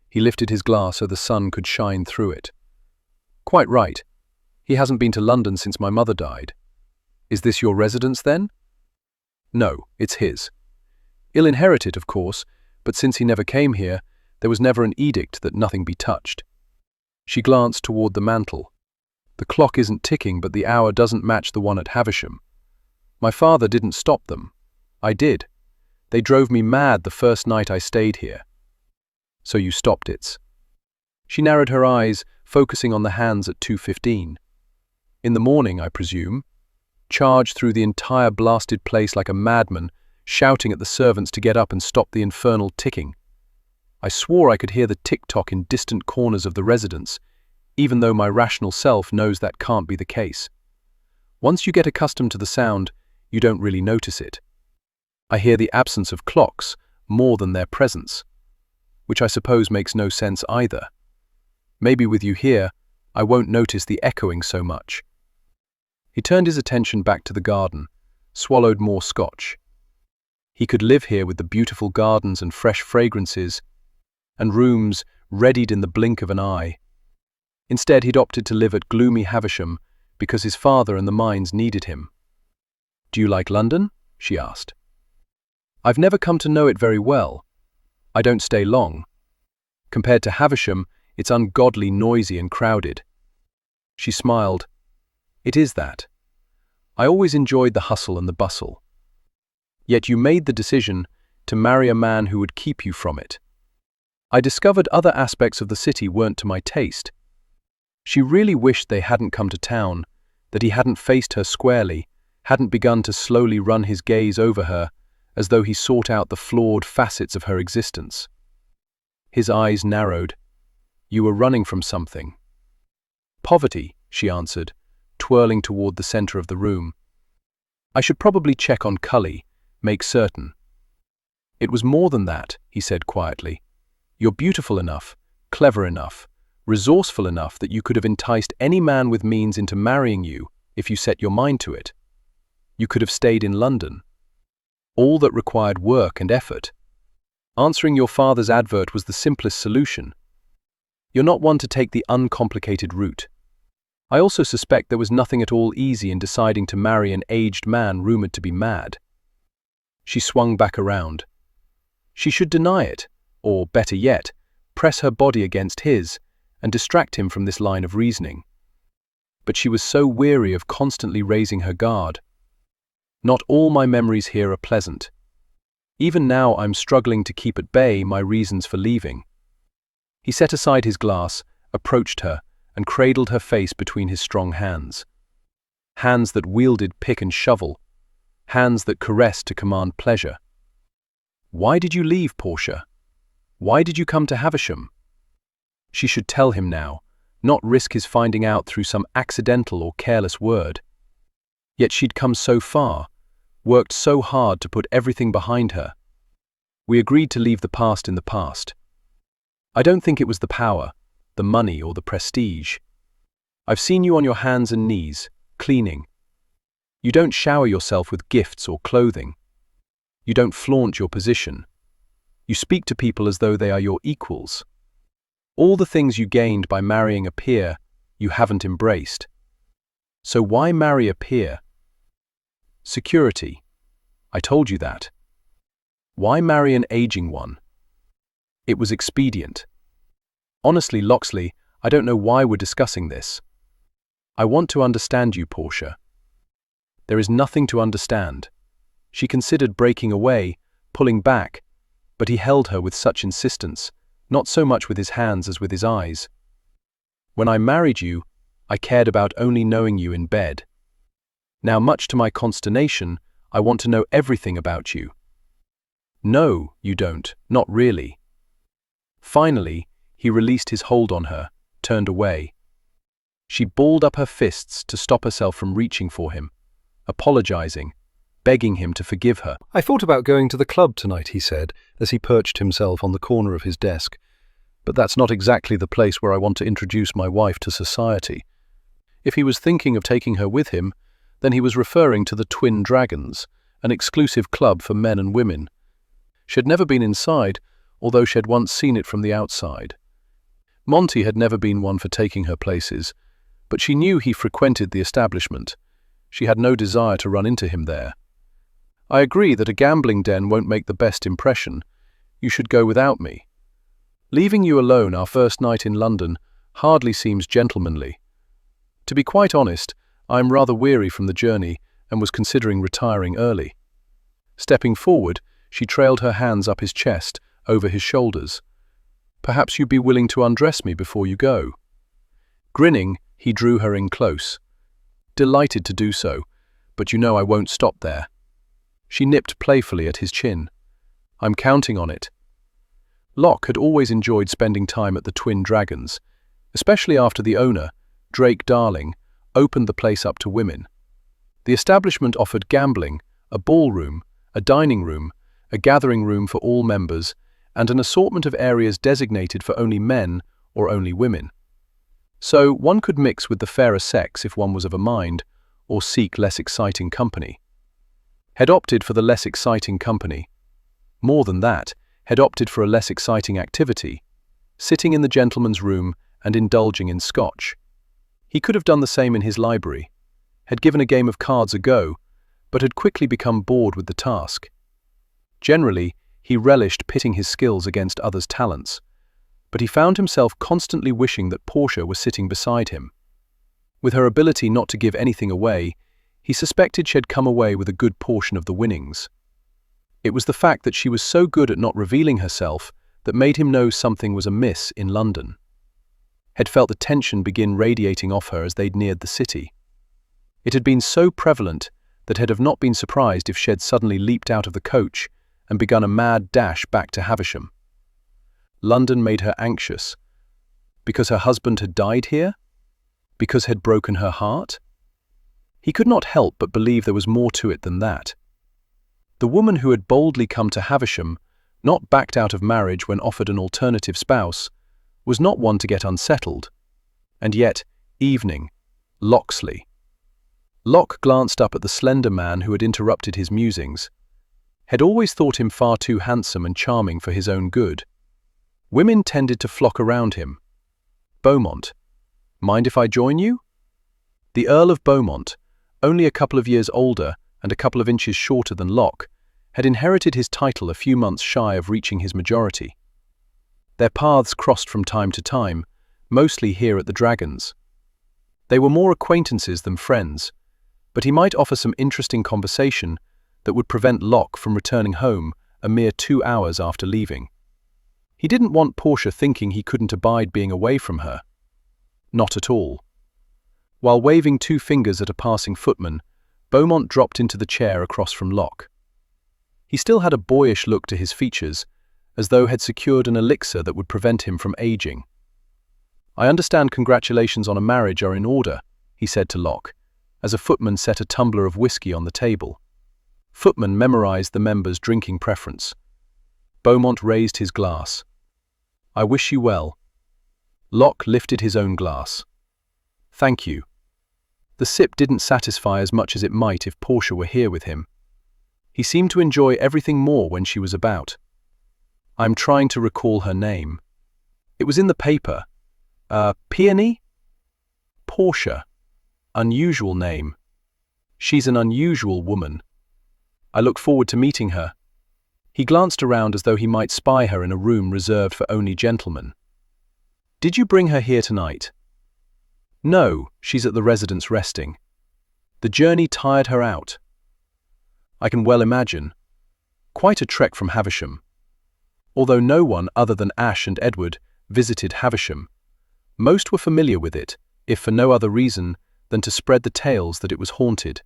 He lifted his glass so the sun could shine through it. "Quite right. He hasn't been to London since my mother died." "Is this your residence then?" "No, it's his. Ill-inherited, of course, but since he never came here, there was never an edict that nothing be touched." She glanced toward the mantel. "The clock isn't ticking, but the hour doesn't match the one at Havisham. My father didn't stop them. I did. They drove me mad the first night I stayed here." "So you stopped it." She narrowed her eyes, focusing on the hands at 2:15. "In the morning, I presume?" Charged through the entire blasted place like a madman, shouting at the servants to get up and stop the infernal ticking. I swore I could hear the tick-tock in distant corners of the residence, even though my rational self knows that can't be the case. Once you get accustomed to the sound, you don't really notice it. I hear the absence of clocks more than their presence, which I suppose makes no sense either. Maybe with you here, I won't notice the echoing so much." He turned his attention back to the garden, swallowed more scotch. He could live here with the beautiful gardens and fresh fragrances, and rooms readied in the blink of an eye. Instead, he'd opted to live at gloomy Havisham because his father and the mines needed him. "Do you like London?" she asked. "I've never come to know it very well. I don't stay long. Compared to Havisham, it's ungodly noisy and crowded." She smiled. "It is that. I always enjoyed the hustle and the bustle. Yet you made the decision to marry a man who would keep you from it. I discovered other aspects of the city weren't to my taste." She really wished they hadn't come to town, that he hadn't faced her squarely, hadn't begun to slowly run his gaze over her, as though he sought out the flawed facets of her existence. His eyes narrowed. "You were running from something." "Poverty," she answered, twirling toward the center of the room. "I should probably check on Cully, make certain." "It was more than that," he said quietly. "You're beautiful enough, clever enough, resourceful enough that you could have enticed any man with means into marrying you if you set your mind to it. You could have stayed in London. All that required work and effort. Answering your father's advert was the simplest solution. You're not one to take the uncomplicated route. I also suspect there was nothing at all easy in deciding to marry an aged man rumored to be mad." She swung back around. She should deny it, or, better yet, press her body against his and distract him from this line of reasoning. But she was so weary of constantly raising her guard. "Not all my memories here are pleasant. Even now I'm struggling to keep at bay my reasons for leaving." He set aside his glass, approached her, and cradled her face between his strong hands. Hands that wielded pick and shovel, hands that caressed to command pleasure. "Why did you leave, Portia? Why did you come to Havisham?" She should tell him now, not risk his finding out through some accidental or careless word. Yet she'd come so far, worked so hard to put everything behind her. We agreed to leave the past in the past. I don't think it was the power, the money, or the prestige. I've seen you on your hands and knees, cleaning. You don't shower yourself with gifts or clothing. You don't flaunt your position. You speak to people as though they are your equals. All the things you gained by marrying a peer, you haven't embraced. So why marry a peer? Security. I told you that. Why marry an aging one? It was expedient. Honestly, Locksley, I don't know why we're discussing this. I want to understand you, Portia. There is nothing to understand. She considered breaking away, pulling back, but he held her with such insistence, not so much with his hands as with his eyes. When I married you, I cared about only knowing you in bed. Now, much to my consternation, I want to know everything about you. No, you don't, not really. Finally, he released his hold on her, turned away. She balled up her fists to stop herself from reaching for him, apologizing, begging him to forgive her. I thought about going to the club tonight, he said, as he perched himself on the corner of his desk. But that's not exactly the place where I want to introduce my wife to society. If he was thinking of taking her with him, then he was referring to the Twin Dragons, an exclusive club for men and women. She had never been inside, although she had once seen it from the outside. Monty had never been one for taking her places, but she knew he frequented the establishment. She had no desire to run into him there. I agree that a gambling den won't make the best impression. You should go without me. Leaving you alone our first night in London hardly seems gentlemanly. To be quite honest, I am rather weary from the journey and was considering retiring early. Stepping forward, she trailed her hands up his chest, over his shoulders. Perhaps you'd be willing to undress me before you go. Grinning, he drew her in close. Delighted to do so, but you know I won't stop there. She nipped playfully at his chin. I'm counting on it. Locke had always enjoyed spending time at the Twin Dragons, especially after the owner, Drake Darling, opened the place up to women. The establishment offered gambling, a ballroom, a dining room, a gathering room for all members, and an assortment of areas designated for only men or only women. So one could mix with the fairer sex if one was of a mind, or seek less exciting company. Had opted for the less exciting company. More than that, had opted for a less exciting activity, sitting in the gentleman's room and indulging in scotch. He could have done the same in his library, had given a game of cards a go, but had quickly become bored with the task. Generally, he relished pitting his skills against others' talents, but he found himself constantly wishing that Portia was sitting beside him. With her ability not to give anything away, he suspected she had come away with a good portion of the winnings. It was the fact that she was so good at not revealing herself that made him know something was amiss in London. Had felt the tension begin radiating off her as they'd neared the city. It had been so prevalent that had have not been surprised if she had suddenly leaped out of the coach and begun a mad dash back to Havisham. London made her anxious. Because her husband had died here? Because had broken her heart? He could not help but believe there was more to it than that. The woman who had boldly come to Havisham, not backed out of marriage when offered an alternative spouse, was not one to get unsettled. And yet, evening, Locksley. Locke glanced up at the slender man who had interrupted his musings. Had always thought him far too handsome and charming for his own good. Women tended to flock around him. Beaumont. Mind if I join you? The Earl of Beaumont, only a couple of years older and a couple of inches shorter than Locke, had inherited his title a few months shy of reaching his majority. Their paths crossed from time to time, mostly here at the Dragons. They were more acquaintances than friends, but he might offer some interesting conversation that would prevent Locke from returning home a mere 2 hours after leaving. He didn't want Portia thinking he couldn't abide being away from her. Not at all. While waving 2 fingers at a passing footman, Beaumont dropped into the chair across from Locke. He still had a boyish look to his features, as though had secured an elixir that would prevent him from aging. I understand congratulations on a marriage are in order, he said to Locke, as a footman set a tumbler of whiskey on the table. Footman memorized the member's drinking preference. Beaumont raised his glass. "I wish you well." Locke lifted his own glass. "Thank you." The sip didn't satisfy as much as it might if Portia were here with him. He seemed to enjoy everything more when she was about. "I'm trying to recall her name. It was in the paper. Peony? Portia. Unusual name. She's an unusual woman. I look forward to meeting her." He glanced around as though he might spy her in a room reserved for only gentlemen. "Did you bring her here tonight?" "No, she's at the residence resting. The journey tired her out." "I can well imagine. Quite a trek from Havisham." Although no one other than Ash and Edward visited Havisham, most were familiar with it, if for no other reason than to spread the tales that it was haunted.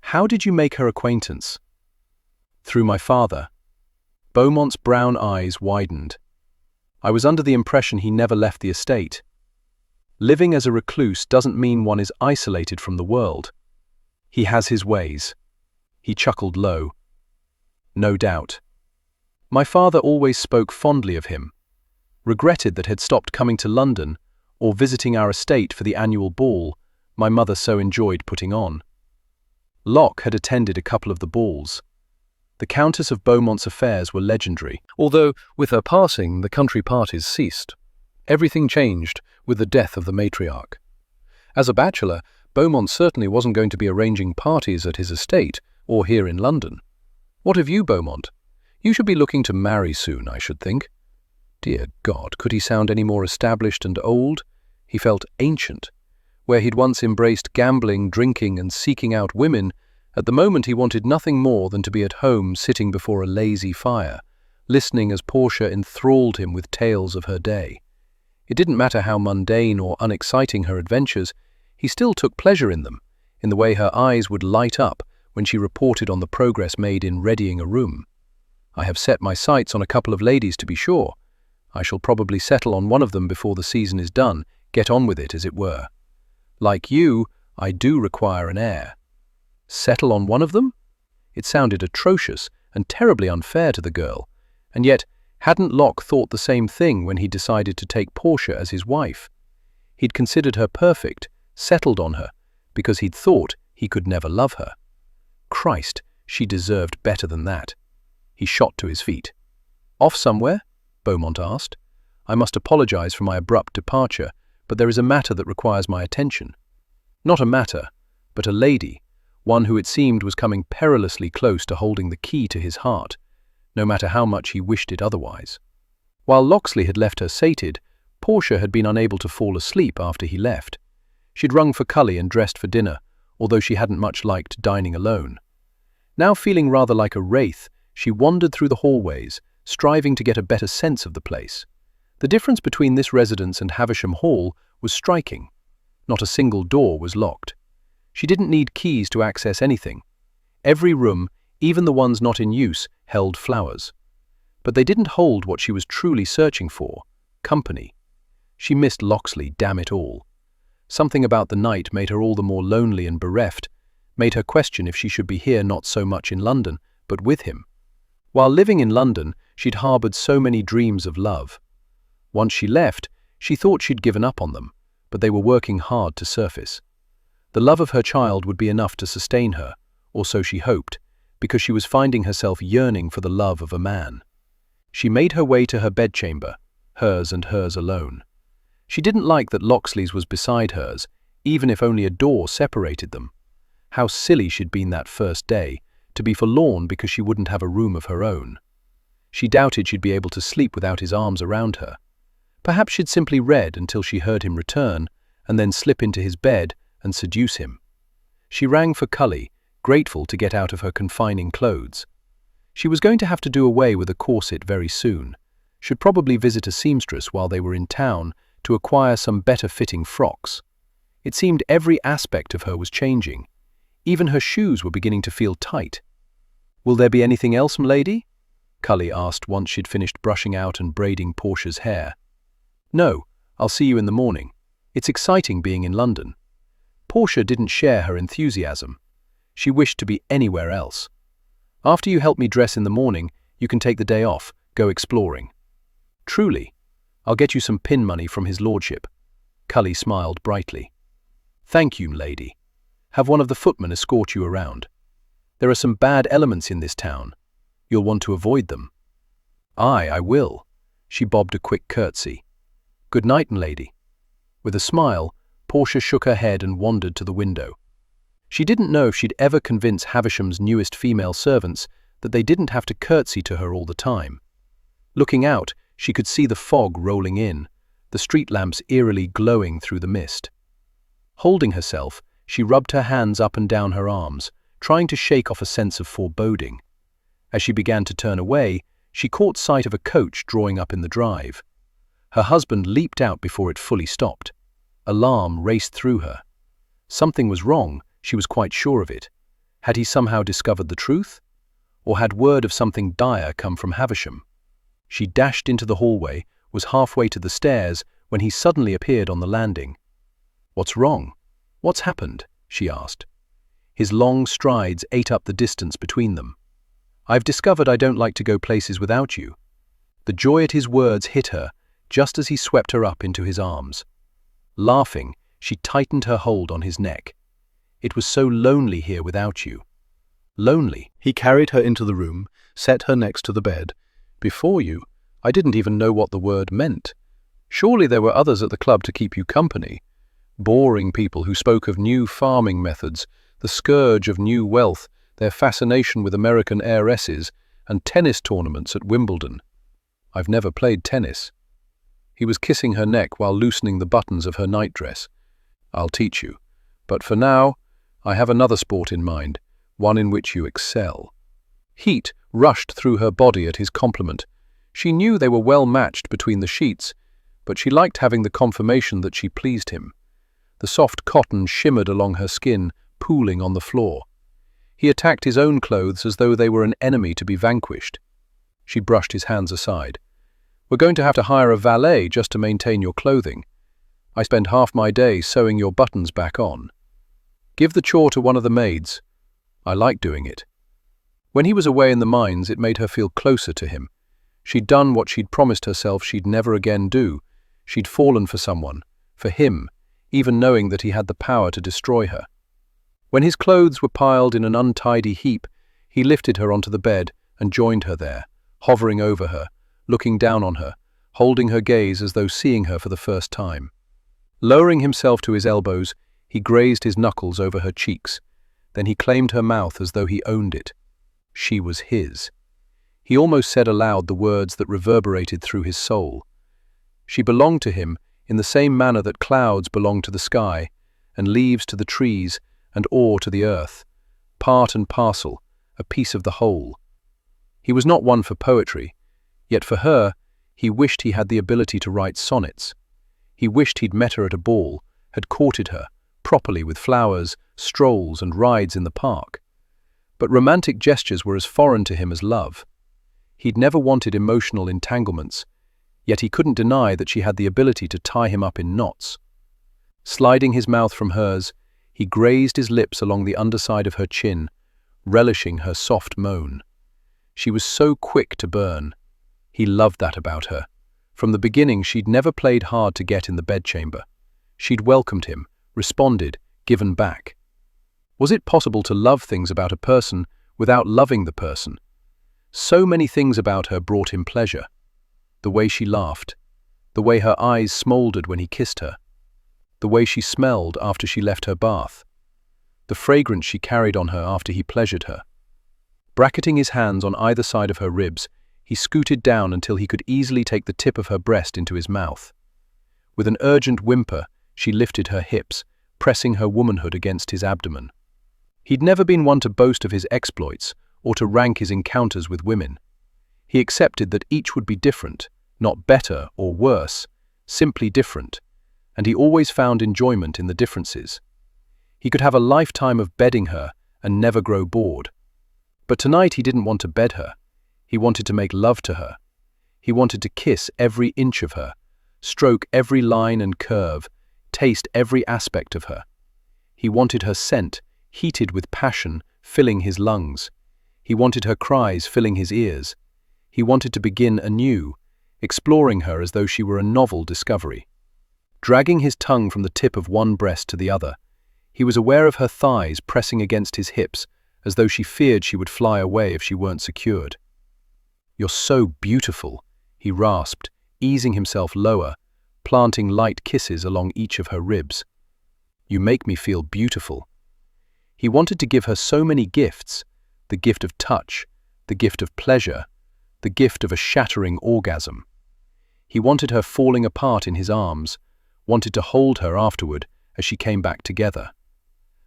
"How did you make her acquaintance?" "Through my father." Beaumont's brown eyes widened. "I was under the impression he never left the estate. Living as a recluse doesn't mean one is isolated from the world. He has his ways." He chuckled low. "No doubt. My father always spoke fondly of him, regretted that had stopped coming to London or visiting our estate for the annual ball my mother so enjoyed putting on." Locke had attended a couple of the balls. The Countess of Beaumont's affairs were legendary, although with her passing the country parties ceased. Everything changed with the death of the matriarch. As a bachelor, Beaumont certainly wasn't going to be arranging parties at his estate or here in London. "What of you, Beaumont? You should be looking to marry soon, I should think." Dear God, could he sound any more established and old? He felt ancient. Where he'd once embraced gambling, drinking, and seeking out women, at the moment he wanted nothing more than to be at home sitting before a lazy fire, listening as Portia enthralled him with tales of her day. It didn't matter how mundane or unexciting her adventures, he still took pleasure in them, in the way her eyes would light up when she reported on the progress made in readying a room. "I have set my sights on a couple of ladies, to be sure. I shall probably settle on one of them before the season is done, get on with it, as it were. Like you, I do require an heir." Settle on one of them? It sounded atrocious and terribly unfair to the girl, and yet hadn't Locke thought the same thing when he decided to take Portia as his wife? He'd considered her perfect, settled on her, because he'd thought he could never love her. Christ, she deserved better than that. He shot to his feet. "Off somewhere?" Beaumont asked. "I must apologize for my abrupt departure, but there is a matter that requires my attention." Not a matter, but a lady, one who it seemed was coming perilously close to holding the key to his heart, no matter how much he wished it otherwise. While Locksley had left her sated, Portia had been unable to fall asleep after he left. She'd rung for Cully and dressed for dinner, although she hadn't much liked dining alone. Now feeling rather like a wraith, she wandered through the hallways, striving to get a better sense of the place. The difference between this residence and Havisham Hall was striking. Not a single door was locked. She didn't need keys to access anything. Every room, even the ones not in use, held flowers. But they didn't hold what she was truly searching for: company. She missed Locksley, damn it all. Something about the night made her all the more lonely and bereft, made her question if she should be here not so much in London, but with him. While living in London, she'd harbored so many dreams of love. Once she left, she thought she'd given up on them, but they were working hard to surface. The love of her child would be enough to sustain her, or so she hoped, because she was finding herself yearning for the love of a man. She made her way to her bedchamber, hers and hers alone. She didn't like that Locksley's was beside hers, even if only a door separated them. How silly she'd been that first day, to be forlorn because she wouldn't have a room of her own. She doubted she'd be able to sleep without his arms around her. Perhaps she'd simply read until she heard him return, and then slip into his bed and seduce him. She rang for Cully, grateful to get out of her confining clothes. She was going to have to do away with a corset very soon. Should probably visit a seamstress while they were in town to acquire some better-fitting frocks. It seemed every aspect of her was changing. Even her shoes were beginning to feel tight. "Will there be anything else, m'lady?" Cully asked once she'd finished brushing out and braiding Portia's hair. "No, I'll see you in the morning. It's exciting being in London." Portia didn't share her enthusiasm. She wished to be anywhere else. "After you help me dress in the morning, You can take the day off, go exploring." "Truly? I'll get you some pin money from his lordship." Cully smiled brightly. "Thank you, lady. Have one of the footmen escort you around. There are some bad elements in this town. You'll want to avoid them." "Aye, I will." She bobbed a quick curtsy. "Good night, lady." With a smile, Portia shook her head and wandered to the window. She didn't know if she'd ever convince Havisham's newest female servants that they didn't have to curtsy to her all the time. Looking out, she could see the fog rolling in, the street lamps eerily glowing through the mist. Holding herself, she rubbed her hands up and down her arms, trying to shake off a sense of foreboding. As she began to turn away, she caught sight of a coach drawing up in the drive. Her husband leaped out before it fully stopped. Alarm raced through her. Something was wrong, she was quite sure of it. Had he somehow discovered the truth? Or had word of something dire come from Havisham? She dashed into the hallway, was halfway to the stairs, when he suddenly appeared on the landing. "What's wrong? What's happened?" she asked. His long strides ate up the distance between them. "I've discovered I don't like to go places without you." The joy at his words hit her, just as he swept her up into his arms. Laughing, she tightened her hold on his neck. "It was so lonely here without you." "Lonely?" He carried her into the room, set her next to the bed. "Before you, I didn't even know what the word meant. Surely there were others at the club to keep you company. Boring people who spoke of new farming methods, the scourge of new wealth, their fascination with American heiresses, and tennis tournaments at Wimbledon. I've never played tennis." He was kissing her neck while loosening the buttons of her nightdress. "I'll teach you. But for now, I have another sport in mind, one in which you excel." Heat rushed through her body at his compliment. She knew they were well matched between the sheets, but she liked having the confirmation that she pleased him. The soft cotton shimmered along her skin, pooling on the floor. He attacked his own clothes as though they were an enemy to be vanquished. She brushed his hands aside. "We're going to have to hire a valet just to maintain your clothing. I spend half my day sewing your buttons back on. Give the chore to one of the maids. I like doing it." When he was away in the mines, it made her feel closer to him. She'd done what she'd promised herself she'd never again do. She'd fallen for someone, for him, even knowing that he had the power to destroy her. When his clothes were piled in an untidy heap, he lifted her onto the bed and joined her there, hovering over her, looking down on her, holding her gaze as though seeing her for the first time. Lowering himself to his elbows, he grazed his knuckles over her cheeks. Then he claimed her mouth as though he owned it. She was his. He almost said aloud the words that reverberated through his soul. She belonged to him in the same manner that clouds belong to the sky, and leaves to the trees, and ore to the earth, part and parcel, a piece of the whole. He was not one for poetry, yet for her, he wished he had the ability to write sonnets. He wished he'd met her at a ball, had courted her, properly with flowers, strolls and rides in the park. But romantic gestures were as foreign to him as love. He'd never wanted emotional entanglements, yet he couldn't deny that she had the ability to tie him up in knots. Sliding his mouth from hers, he grazed his lips along the underside of her chin, relishing her soft moan. She was so quick to burn. He loved that about her. From the beginning, she'd never played hard to get in the bedchamber. She'd welcomed him, responded, given back. Was it possible to love things about a person without loving the person? So many things about her brought him pleasure. The way she laughed, the way her eyes smoldered when he kissed her, the way she smelled after she left her bath, the fragrance she carried on her after he pleasured her. Bracketing his hands on either side of her ribs, he scooted down until he could easily take the tip of her breast into his mouth. With an urgent whimper, she lifted her hips, pressing her womanhood against his abdomen. He'd never been one to boast of his exploits or to rank his encounters with women. He accepted that each would be different, not better or worse, simply different, and he always found enjoyment in the differences. He could have a lifetime of bedding her and never grow bored. But tonight he didn't want to bed her. He wanted to make love to her. He wanted to kiss every inch of her, stroke every line and curve, taste every aspect of her. He wanted her scent, heated with passion, filling his lungs. He wanted her cries filling his ears. He wanted to begin anew, exploring her as though she were a novel discovery. Dragging his tongue from the tip of one breast to the other, he was aware of her thighs pressing against his hips as though she feared she would fly away if she weren't secured. "You're so beautiful," he rasped, easing himself lower, planting light kisses along each of her ribs. "You make me feel beautiful." He wanted to give her so many gifts, the gift of touch, the gift of pleasure, the gift of a shattering orgasm. He wanted her falling apart in his arms, wanted to hold her afterward as she came back together.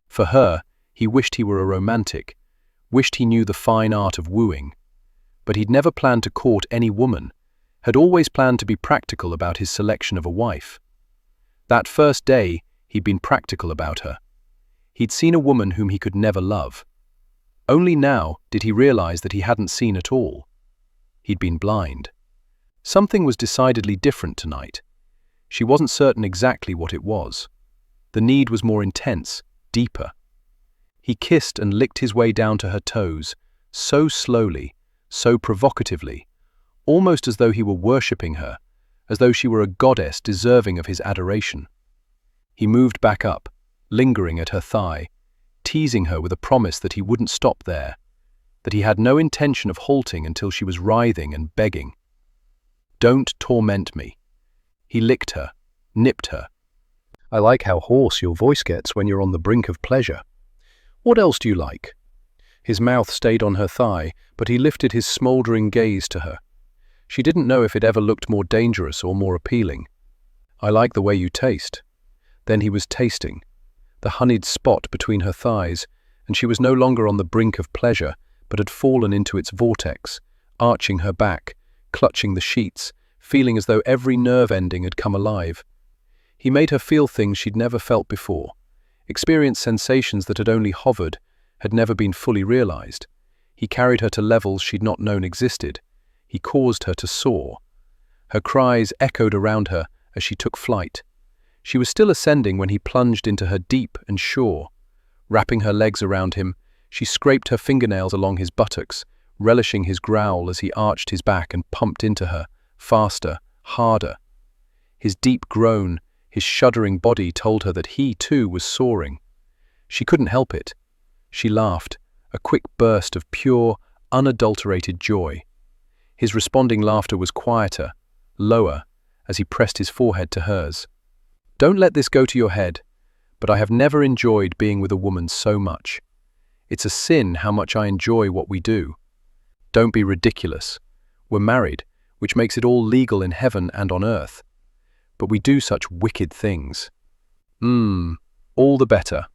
For her, he wished he were a romantic, wished he knew the fine art of wooing. But he'd never planned to court any woman, had always planned to be practical about his selection of a wife. That first day, he'd been practical about her. He'd seen a woman whom he could never love. Only now did he realize that he hadn't seen at all. He'd been blind. Something was decidedly different tonight. She wasn't certain exactly what it was. The need was more intense, deeper. He kissed and licked his way down to her toes, so slowly, so provocatively, almost as though he were worshipping her, as though she were a goddess deserving of his adoration. He moved back up, lingering at her thigh, teasing her with a promise that he wouldn't stop there, that he had no intention of halting until she was writhing and begging. "Don't torment me." He licked her, nipped her. I like how hoarse your voice gets when you're on the brink of pleasure. What else do you like? His mouth stayed on her thigh, but he lifted his smouldering gaze to her. She didn't know if it ever looked more dangerous or more appealing. "I like the way you taste." Then he was tasting, the honeyed spot between her thighs, and she was no longer on the brink of pleasure, but had fallen into its vortex, arching her back, clutching the sheets, feeling as though every nerve ending had come alive. He made her feel things she'd never felt before, experience sensations that had only hovered, had never been fully realized. He carried her to levels she'd not known existed. He caused her to soar. Her cries echoed around her as she took flight. She was still ascending when he plunged into her deep and sure. Wrapping her legs around him, she scraped her fingernails along his buttocks, relishing his growl as he arched his back and pumped into her, faster, harder. His deep groan, his shuddering body told her that he, too, was soaring. She couldn't help it. She laughed, a quick burst of pure, unadulterated joy. His responding laughter was quieter, lower, as he pressed his forehead to hers. "Don't let this go to your head, but I have never enjoyed being with a woman so much. It's a sin how much I enjoy what we do. Don't be ridiculous. We're married, which makes it all legal in heaven and on earth. But we do such wicked things." All the better.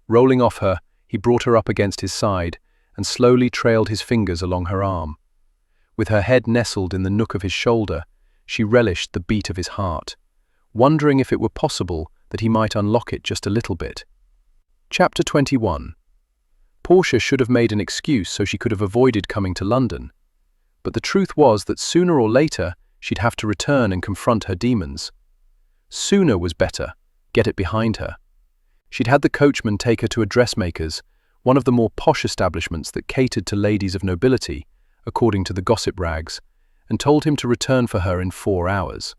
Rolling off her, he brought her up against his side and slowly trailed his fingers along her arm. With her head nestled in the nook of his shoulder, she relished the beat of his heart, wondering if it were possible that he might unlock it just a little bit. Chapter 21. Portia should have made an excuse so she could have avoided coming to London. But the truth was that sooner or later she'd have to return and confront her demons. Sooner was better, get it behind her. She'd had the coachman take her to a dressmaker's, one of the more posh establishments that catered to ladies of nobility, according to the gossip rags, and told him to return for her in 4 hours.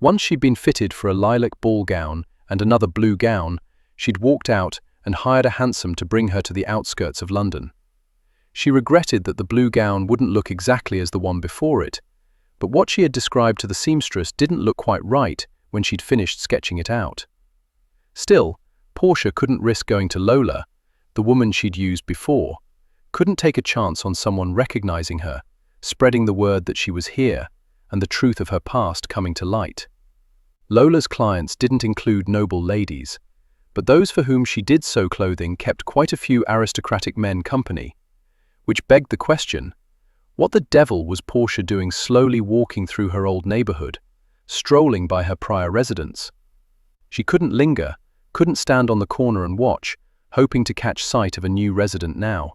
Once she'd been fitted for a lilac ball gown and another blue gown, she'd walked out and hired a hansom to bring her to the outskirts of London. She regretted that the blue gown wouldn't look exactly as the one before it, but what she had described to the seamstress didn't look quite right when she'd finished sketching it out. Still, Portia couldn't risk going to Lola, the woman she'd used before, couldn't take a chance on someone recognizing her, spreading the word that she was here, and the truth of her past coming to light. Lola's clients didn't include noble ladies, but those for whom she did sew clothing kept quite a few aristocratic men company, which begged the question, what the devil was Portia doing slowly walking through her old neighborhood, strolling by her prior residence? She couldn't linger, couldn't stand on the corner and watch, hoping to catch sight of a new resident now.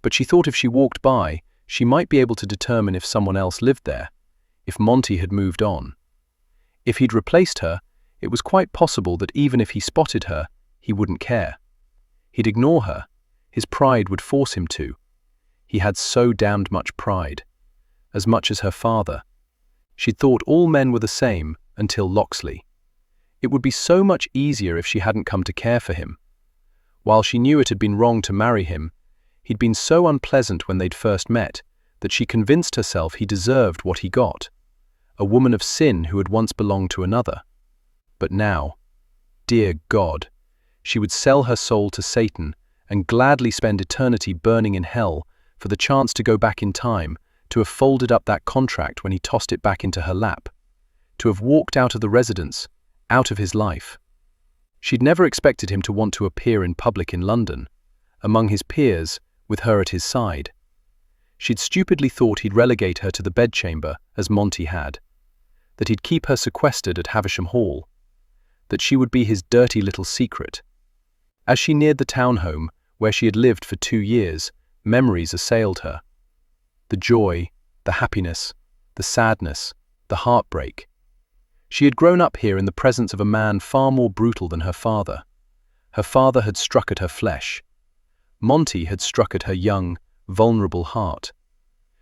But she thought if she walked by, she might be able to determine if someone else lived there, if Monty had moved on. If he'd replaced her, it was quite possible that even if he spotted her, he wouldn't care. He'd ignore her. His pride would force him to. He had so damned much pride. as much as her father. She'd thought all men were the same until Locksley. It would be so much easier if she hadn't come to care for him. While she knew it had been wrong to marry him, he'd been so unpleasant when they'd first met that she convinced herself he deserved what he got, a woman of sin who had once belonged to another. But now, dear God, she would sell her soul to Satan and gladly spend eternity burning in hell for the chance to go back in time, to have folded up that contract when he tossed it back into her lap, to have walked out of the residence, out of his life. She'd never expected him to want to appear in public in London, among his peers, with her at his side. She'd stupidly thought he'd relegate her to the bedchamber, as Monty had, that he'd keep her sequestered at Havisham Hall, that she would be his dirty little secret. As she neared the townhome, where she had lived for 2 years, memories assailed her. The joy, the happiness, the sadness, the heartbreak. She had grown up here in the presence of a man far more brutal than her father. Her father had struck at her flesh. Monty had struck at her young, vulnerable heart.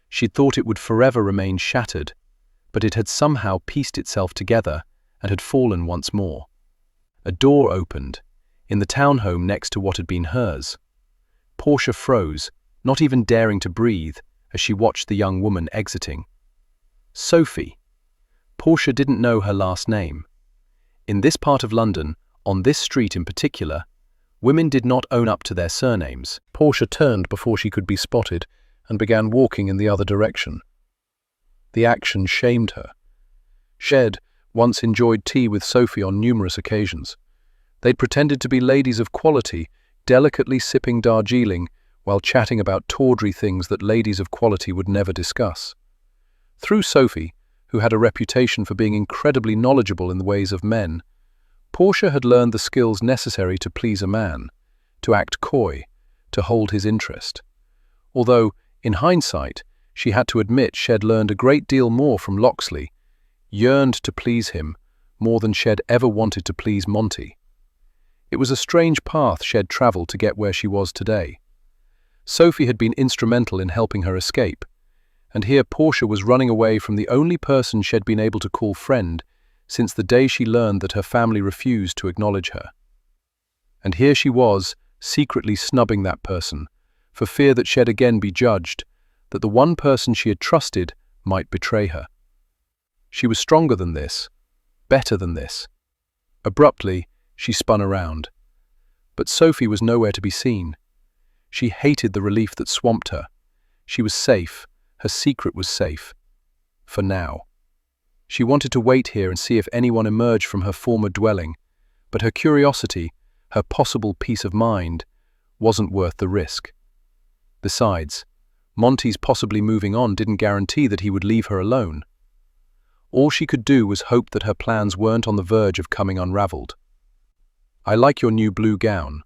She'd thought it would forever remain shattered, but it had somehow pieced itself together and had fallen once more. A door opened, in the townhome next to what had been hers. Portia froze, not even daring to breathe, as she watched the young woman exiting. Sophie. Portia didn't know her last name. In this part of London, on this street in particular, women did not own up to their surnames. Portia turned before she could be spotted and began walking in the other direction. The action shamed her. Shed once enjoyed tea with Sophie on numerous occasions. They'd pretended to be ladies of quality, delicately sipping Darjeeling while chatting about tawdry things that ladies of quality would never discuss. Through Sophie, who had a reputation for being incredibly knowledgeable in the ways of men, Portia had learned the skills necessary to please a man, to act coy, to hold his interest. Although, in hindsight, she had to admit Shed learned a great deal more from Locksley, yearned to please him more than Shed ever wanted to please Monty. It was a strange path Shed travelled to get where she was today. Sophie had been instrumental in helping her escape, and here Portia was running away from the only person Shed been able to call friend since the day she learned that her family refused to acknowledge her. And here she was, secretly snubbing that person, for fear that Shed again be judged, that the one person she had trusted might betray her. She was stronger than this, better than this. Abruptly, she spun around. But Sophie was nowhere to be seen. She hated the relief that swamped her. She was safe. Her secret was safe. For now. She wanted to wait here and see if anyone emerged from her former dwelling, but her curiosity, her possible peace of mind, wasn't worth the risk. Besides, Monty's possibly moving on didn't guarantee that he would leave her alone. All she could do was hope that her plans weren't on the verge of coming unraveled. "I like your new blue gown."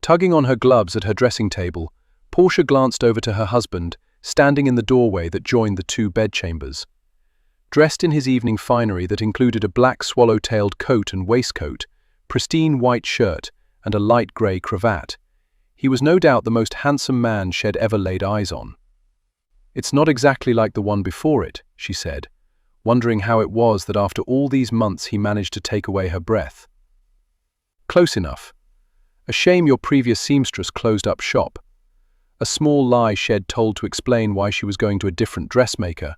Tugging on her gloves at her dressing table, Portia glanced over to her husband, standing in the doorway that joined the 2 bedchambers. Dressed in his evening finery that included a black swallow-tailed coat and waistcoat, pristine white shirt, and a light grey cravat, he was no doubt the most handsome man Shed ever laid eyes on. "It's not exactly like the one before it," she said, wondering how it was that after all these months he managed to take away her breath. "Close enough. A shame your previous seamstress closed up shop." A small lie Shed told to explain why she was going to a different dressmaker.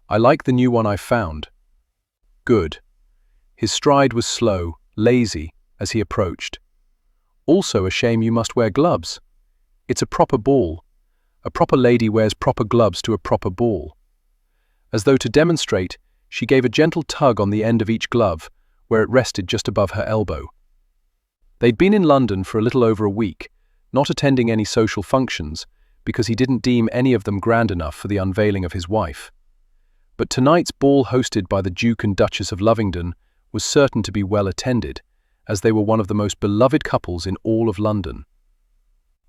"I like the new one I found." "Good." His stride was slow, lazy, as he approached. "Also a shame you must wear gloves. It's a proper ball. A proper lady wears proper gloves to a proper ball." As though to demonstrate, she gave a gentle tug on the end of each glove, where it rested just above her elbow. They'd been in London for a little over a week, not attending any social functions, because he didn't deem any of them grand enough for the unveiling of his wife. But tonight's ball hosted by the Duke and Duchess of Lovingdon was certain to be well attended, as they were one of the most beloved couples in all of London.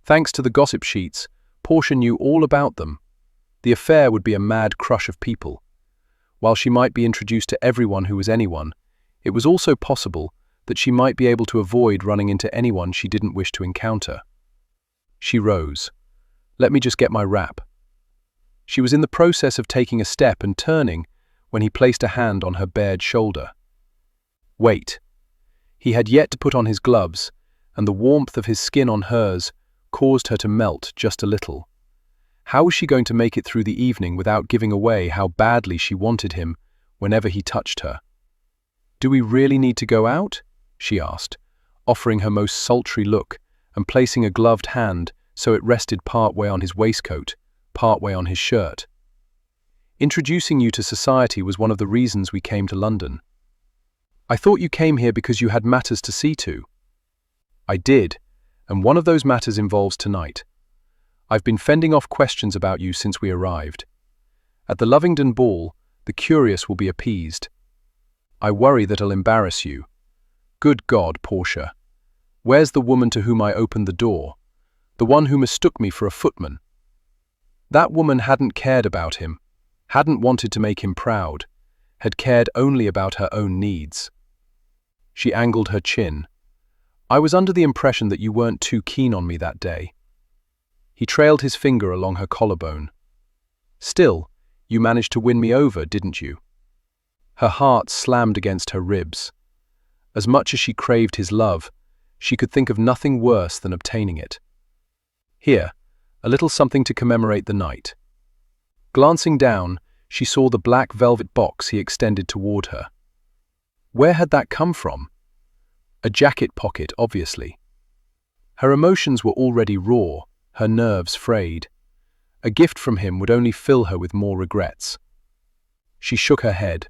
Thanks to the gossip sheets, Portia knew all about them. The affair would be a mad crush of people. While she might be introduced to everyone who was anyone, it was also possible that she might be able to avoid running into anyone she didn't wish to encounter. She rose. "Let me just get my wrap." She was in the process of taking a step and turning when he placed a hand on her bared shoulder. Wait. He had yet to put on his gloves, and the warmth of his skin on hers caused her to melt just a little. How was she going to make it through the evening without giving away how badly she wanted him whenever he touched her? "Do we really need to go out?" she asked, offering her most sultry look and placing a gloved hand so it rested part way on his waistcoat, part way on his shirt. "Introducing you to society was one of the reasons we came to London." "I thought you came here because you had matters to see to." "I did, and one of those matters involves tonight. I've been fending off questions about you since we arrived. At the Lovingdon ball, the curious will be appeased. I worry that it'll embarrass you. Good God, Portia. Where's the woman to whom I opened the door? The one who mistook me for a footman?" That woman hadn't cared about him, hadn't wanted to make him proud, had cared only about her own needs. She angled her chin. "I was under the impression that you weren't too keen on me that day." He trailed his finger along her collarbone. "Still, you managed to win me over, didn't you?" Her heart slammed against her ribs. As much as she craved his love, she could think of nothing worse than obtaining it. "Here, a little something to commemorate the night." Glancing down, she saw the black velvet box he extended toward her. Where had that come from? A jacket pocket, obviously. Her emotions were already raw, her nerves frayed. A gift from him would only fill her with more regrets. She shook her head.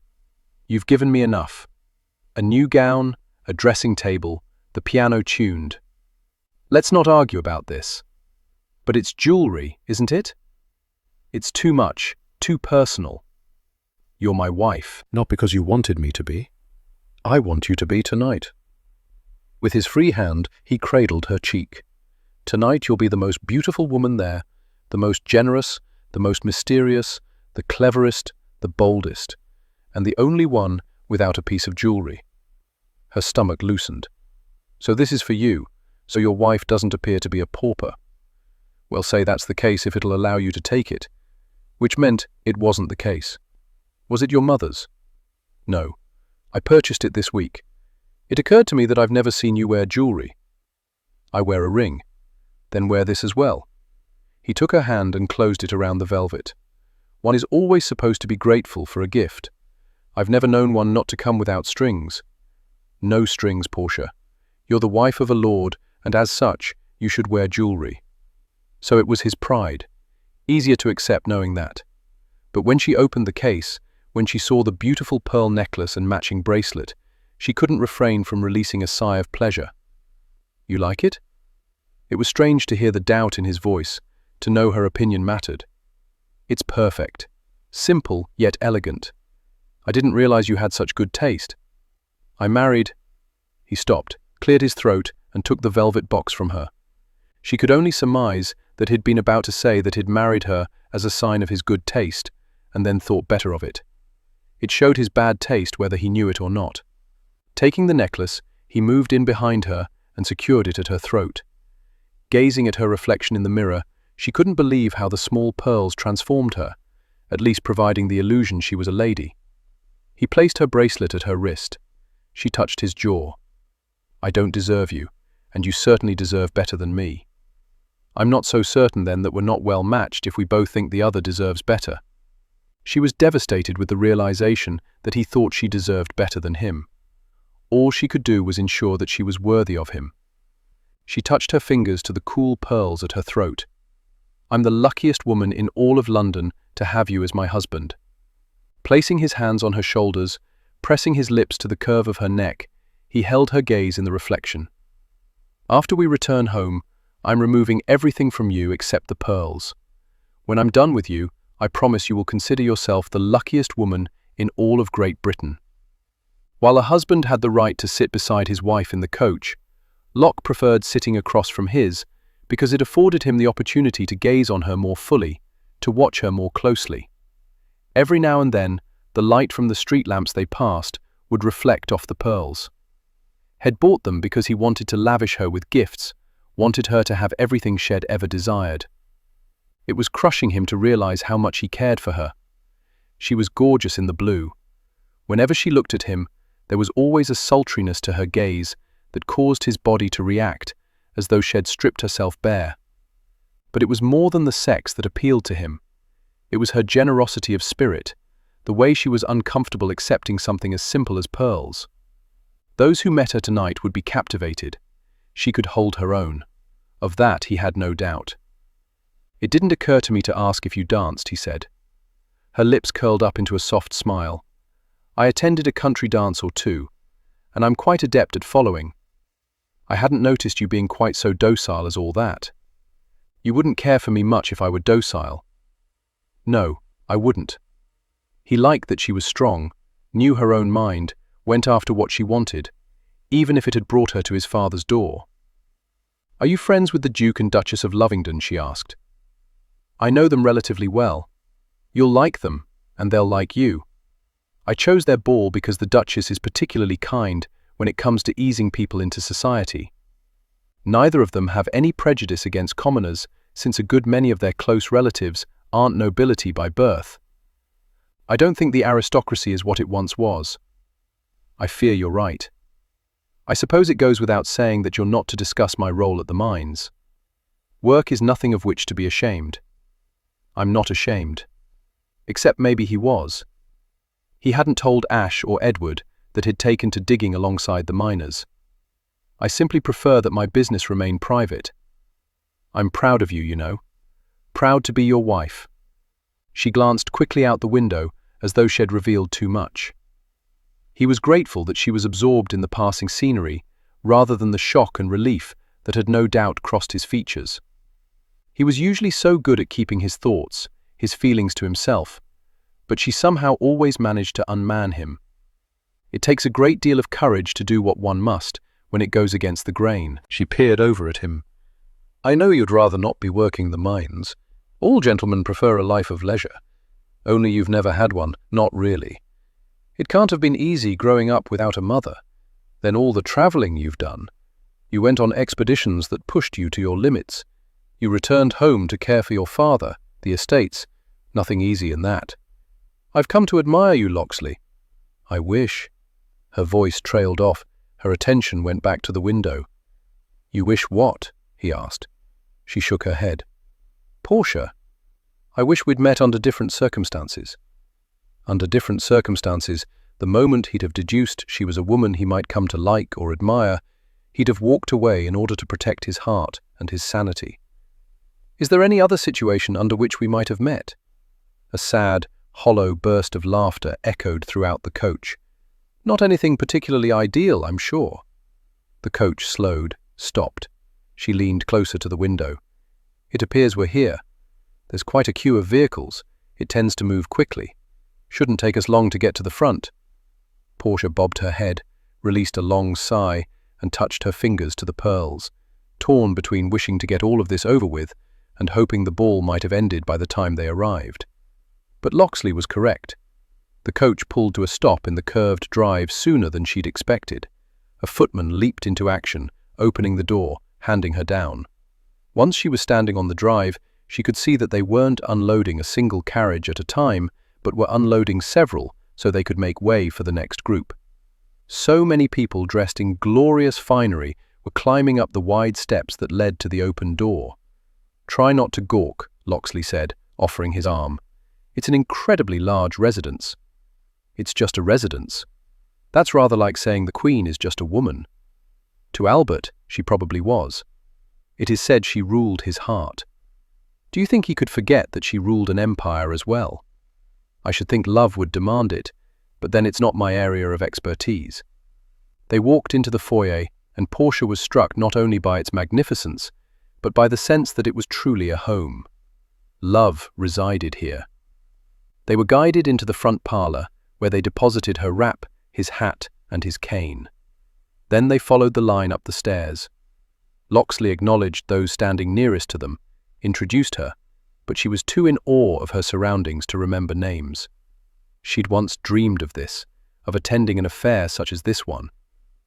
"You've given me enough. A new gown, a dressing table, the piano tuned. Let's not argue about this. But it's jewelry, isn't it? It's too much, too personal. You're my wife." Not because you wanted me to be. I want you to be tonight. With his free hand, he cradled her cheek. "Tonight you'll be the most beautiful woman there, the most generous, the most mysterious, the cleverest, the boldest, and the only one without a piece of jewelry." Her stomach loosened. "So this is for you, so your wife doesn't appear to be a pauper." Well, say that's the case if it'll allow you to take it. Which meant it wasn't the case. "Was it your mother's?" "No. I purchased it this week. It occurred to me that I've never seen you wear jewelry." "I wear a ring." "Then wear this as well." He took her hand and closed it around the velvet. "One is always supposed to be grateful for a gift. I've never known one not to come without strings." "No strings, Portia. You're the wife of a lord, and as such, you should wear jewelry." So it was his pride. Easier to accept knowing that. But when she opened the case, when she saw the beautiful pearl necklace and matching bracelet, she couldn't refrain from releasing a sigh of pleasure. "You like it?" It was strange to hear the doubt in his voice, to know her opinion mattered. "It's perfect. Simple, yet elegant. I didn't realize you had such good taste. I married—" He stopped, cleared his throat, and took the velvet box from her. She could only surmise that he'd been about to say that he'd married her as a sign of his good taste, and then thought better of it. It showed his bad taste whether he knew it or not. Taking the necklace, he moved in behind her and secured it at her throat. Gazing at her reflection in the mirror, she couldn't believe how the small pearls transformed her, at least providing the illusion she was a lady. He placed her bracelet at her wrist. She touched his jaw. "I don't deserve you, and you certainly deserve better than me." "I'm not so certain then that we're not well matched if we both think the other deserves better." She was devastated with the realization that he thought she deserved better than him. All she could do was ensure that she was worthy of him. She touched her fingers to the cool pearls at her throat. "I'm the luckiest woman in all of London to have you as my husband." Placing his hands on her shoulders, pressing his lips to the curve of her neck, he held her gaze in the reflection. "After we return home, I'm removing everything from you except the pearls. When I'm done with you, I promise you will consider yourself the luckiest woman in all of Great Britain." While a husband had the right to sit beside his wife in the coach, Locke preferred sitting across from his because it afforded him the opportunity to gaze on her more fully, to watch her more closely. Every now and then, the light from the street lamps they passed would reflect off the pearls. Had bought them because he wanted to lavish her with gifts, wanted her to have everything she'd ever desired. It was crushing him to realize how much he cared for her. She was gorgeous in the blue. Whenever she looked at him, there was always a sultriness to her gaze that caused his body to react, as though she had stripped herself bare. But it was more than the sex that appealed to him. It was her generosity of spirit, the way she was uncomfortable accepting something as simple as pearls. Those who met her tonight would be captivated. She could hold her own. Of that he had no doubt. "It didn't occur to me to ask if you danced," he said. Her lips curled up into a soft smile. "I attended a country dance or two, and I'm quite adept at following. I hadn't noticed you being quite so docile as all that. You wouldn't care for me much if I were docile." "No, I wouldn't." He liked that she was strong, knew her own mind, went after what she wanted, even if it had brought her to his father's door. "Are you friends with the Duke and Duchess of Lovingdon?" she asked. "I know them relatively well. You'll like them, and they'll like you. I chose their ball because the Duchess is particularly kind when it comes to easing people into society. Neither of them have any prejudice against commoners, since a good many of their close relatives aren't nobility by birth. I don't think the aristocracy is what it once was." "I fear you're right. I suppose it goes without saying that you're not to discuss my role at the mines. Work is nothing of which to be ashamed." "I'm not ashamed." Except maybe he was. He hadn't told Ash or Edward that he'd taken to digging alongside the miners. "I simply prefer that my business remain private. I'm proud of you, you know. Proud to be your wife." She glanced quickly out the window as though she had revealed too much. He was grateful that she was absorbed in the passing scenery rather than the shock and relief that had no doubt crossed his features. He was usually so good at keeping his thoughts, his feelings to himself, but she somehow always managed to unman him. It takes a great deal of courage to do what one must when it goes against the grain. She peered over at him. "I know you'd rather not be working the mines. All gentlemen prefer a life of leisure. Only you've never had one, not really. It can't have been easy growing up without a mother. Then all the traveling you've done. You went on expeditions that pushed you to your limits. You returned home to care for your father, the estates. Nothing easy in that. I've come to admire you, Locksley." "I wish." Her voice trailed off. Her attention went back to the window. "You wish what?" he asked. She shook her head. "Portia, I wish we'd met under different circumstances." Under different circumstances, the moment he'd have deduced she was a woman he might come to like or admire, he'd have walked away in order to protect his heart and his sanity. "Is there any other situation under which we might have met?" A sad, hollow burst of laughter echoed throughout the coach. "Not anything particularly ideal, I'm sure." The coach slowed, stopped. She leaned closer to the window. "It appears we're here. There's quite a queue of vehicles. It tends to move quickly. Shouldn't take us long to get to the front." Portia bobbed her head, released a long sigh, and touched her fingers to the pearls, torn between wishing to get all of this over with and hoping the ball might have ended by the time they arrived. But Locksley was correct. The coach pulled to a stop in the curved drive sooner than she'd expected. A footman leaped into action, opening the door, handing her down. Once she was standing on the drive, she could see that they weren't unloading a single carriage at a time, but were unloading several so they could make way for the next group. So many people dressed in glorious finery were climbing up the wide steps that led to the open door. "Try not to gawk," Locksley said, offering his arm. "It's an incredibly large residence." "It's just a residence. That's rather like saying the Queen is just a woman." To Albert, she probably was. It is said she ruled his heart. Do you think he could forget that she ruled an empire as well? I should think love would demand it, but then it's not my area of expertise. They walked into the foyer, and Portia was struck not only by its magnificence, but by the sense that it was truly a home. Love resided here. They were guided into the front parlour, where they deposited her wrap, his hat, and his cane. Then they followed the line up the stairs. Locksley acknowledged those standing nearest to them, introduced her, but she was too in awe of her surroundings to remember names. She'd once dreamed of this, of attending an affair such as this one.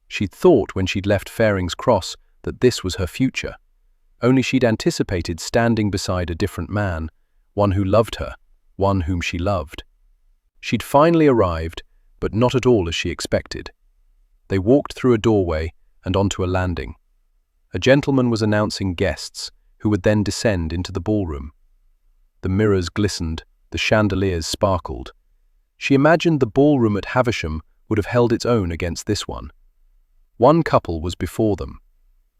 She'd thought when she'd left Faring's Cross that this was her future. only she'd anticipated standing beside a different man, one who loved her, one whom she loved. She'd finally arrived, but not at all as she expected. They walked through a doorway and onto a landing. A gentleman was announcing guests, who would then descend into the ballroom. The mirrors glistened, the chandeliers sparkled. She imagined the ballroom at Havisham would have held its own against this one. One couple was before them.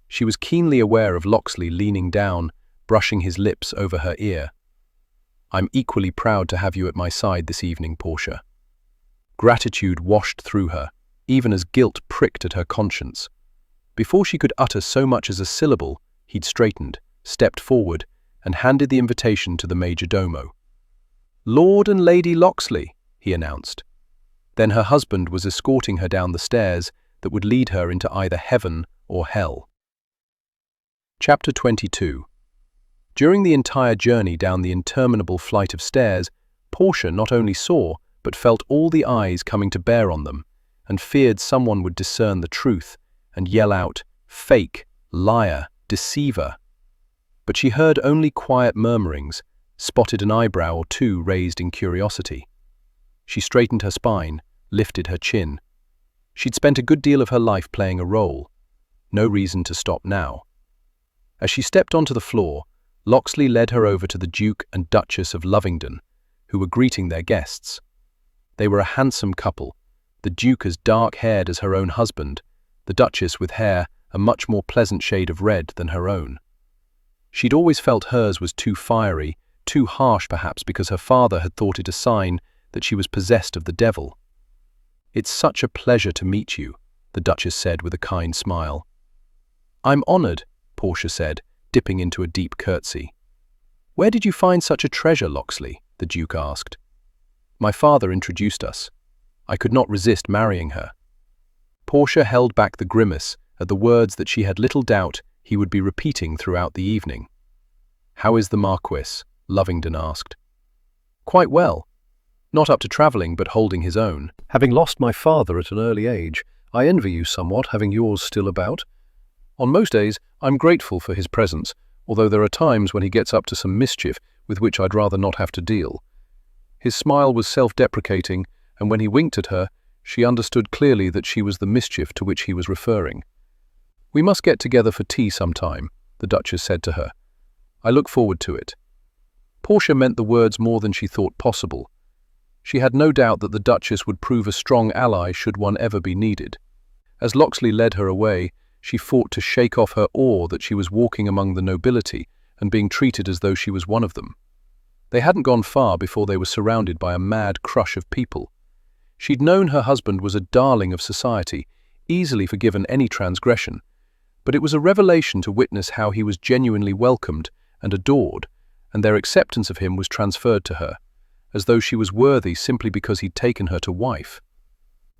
She was keenly aware of Locksley leaning down, brushing his lips over her ear. "I'm equally proud to have you at my side this evening, Portia." Gratitude washed through her, even as guilt pricked at her conscience. Before she could utter so much as a syllable, he'd straightened, stepped forward, and handed the invitation to the major domo. "Lord and Lady Locksley," he announced. Then her husband was escorting her down the stairs that would lead her into either heaven or hell. Chapter 22. During the entire journey down the interminable flight of stairs, Portia not only saw, but felt all the eyes coming to bear on them, and feared someone would discern the truth and yell out, "Fake, liar, deceiver." But she heard only quiet murmurings, spotted an eyebrow or two raised in curiosity. She straightened her spine, lifted her chin. She'd spent a good deal of her life playing a role. No reason to stop now. As she stepped onto the floor, Locksley led her over to the Duke and Duchess of Lovingdon, who were greeting their guests. They were a handsome couple, the Duke as dark-haired as her own husband, the Duchess with hair a much more pleasant shade of red than her own. She'd always felt hers was too fiery, too harsh perhaps because her father had thought it a sign that she was possessed of the devil. "It's such a pleasure to meet you," the Duchess said with a kind smile. "I'm honored," Portia said, dipping into a deep curtsy. "Where did you find such a treasure, Locksley?" the Duke asked. "My father introduced us. I could not resist marrying her." Portia held back the grimace at the words that she had little doubt he would be repeating throughout the evening. "How is the Marquis?" Lovingdon asked. "Quite well. Not up to travelling, but holding his own." Having lost my father at an early age, I envy you somewhat, having yours still about. On most days, I'm grateful for his presence, although there are times when he gets up to some mischief with which I'd rather not have to deal. His smile was self-deprecating, and when he winked at her, she understood clearly that she was the mischief to which he was referring. "We must get together for tea sometime," the Duchess said to her. "I look forward to it." Portia meant the words more than she thought possible. She had no doubt that the Duchess would prove a strong ally should one ever be needed. As Locksley led her away, she fought to shake off her awe that she was walking among the nobility and being treated as though she was one of them. They hadn't gone far before they were surrounded by a mad crush of people. She'd known her husband was a darling of society, easily forgiven any transgression, but it was a revelation to witness how he was genuinely welcomed and adored, and their acceptance of him was transferred to her, as though she was worthy simply because he'd taken her to wife.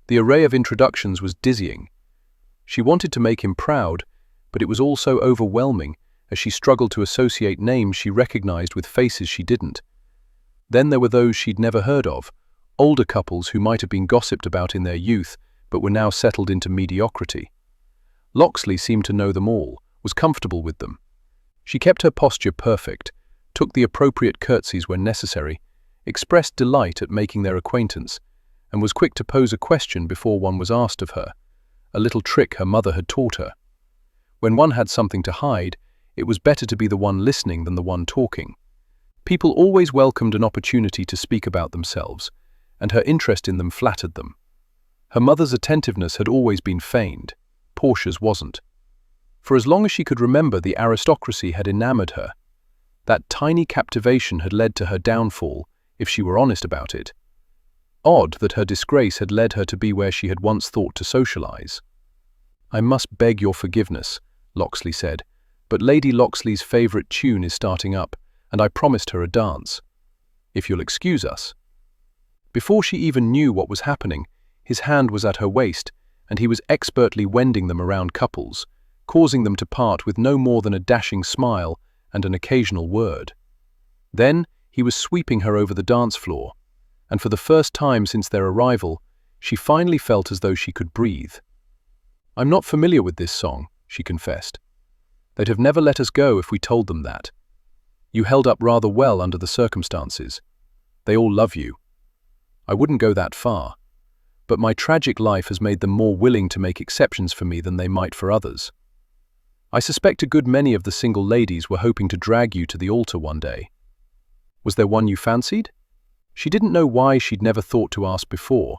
The array of introductions was dizzying. She wanted to make him proud, but it was also overwhelming as she struggled to associate names she recognized with faces she didn't. Then there were those she'd never heard of, older couples who might have been gossiped about in their youth but were now settled into mediocrity. Locksley seemed to know them all, was comfortable with them. She kept her posture perfect, took the appropriate curtsies when necessary, expressed delight at making their acquaintance, and was quick to pose a question before one was asked of her, a little trick her mother had taught her. When one had something to hide, it was better to be the one listening than the one talking. People always welcomed an opportunity to speak about themselves, and her interest in them flattered them. Her mother's attentiveness had always been feigned. Portia's wasn't. For as long as she could remember, the aristocracy had enamored her. That tiny captivation had led to her downfall, if she were honest about it. Odd that her disgrace had led her to be where she had once thought to socialize. "I must beg your forgiveness," Locksley said, "but Lady Locksley's favourite tune is starting up, and I promised her a dance. If you'll excuse us." Before she even knew what was happening, his hand was at her waist, and he was expertly wending them around couples, causing them to part with no more than a dashing smile and an occasional word. Then he was sweeping her over the dance floor, and for the first time since their arrival, she finally felt as though she could breathe. "I'm not familiar with this song," she confessed. They'd have never let us go if we told them that. You held up rather well under the circumstances. They all love you. I wouldn't go that far, but my tragic life has made them more willing to make exceptions for me than they might for others. I suspect a good many of the single ladies were hoping to drag you to the altar one day. Was there one you fancied? She didn't know why she'd never thought to ask before.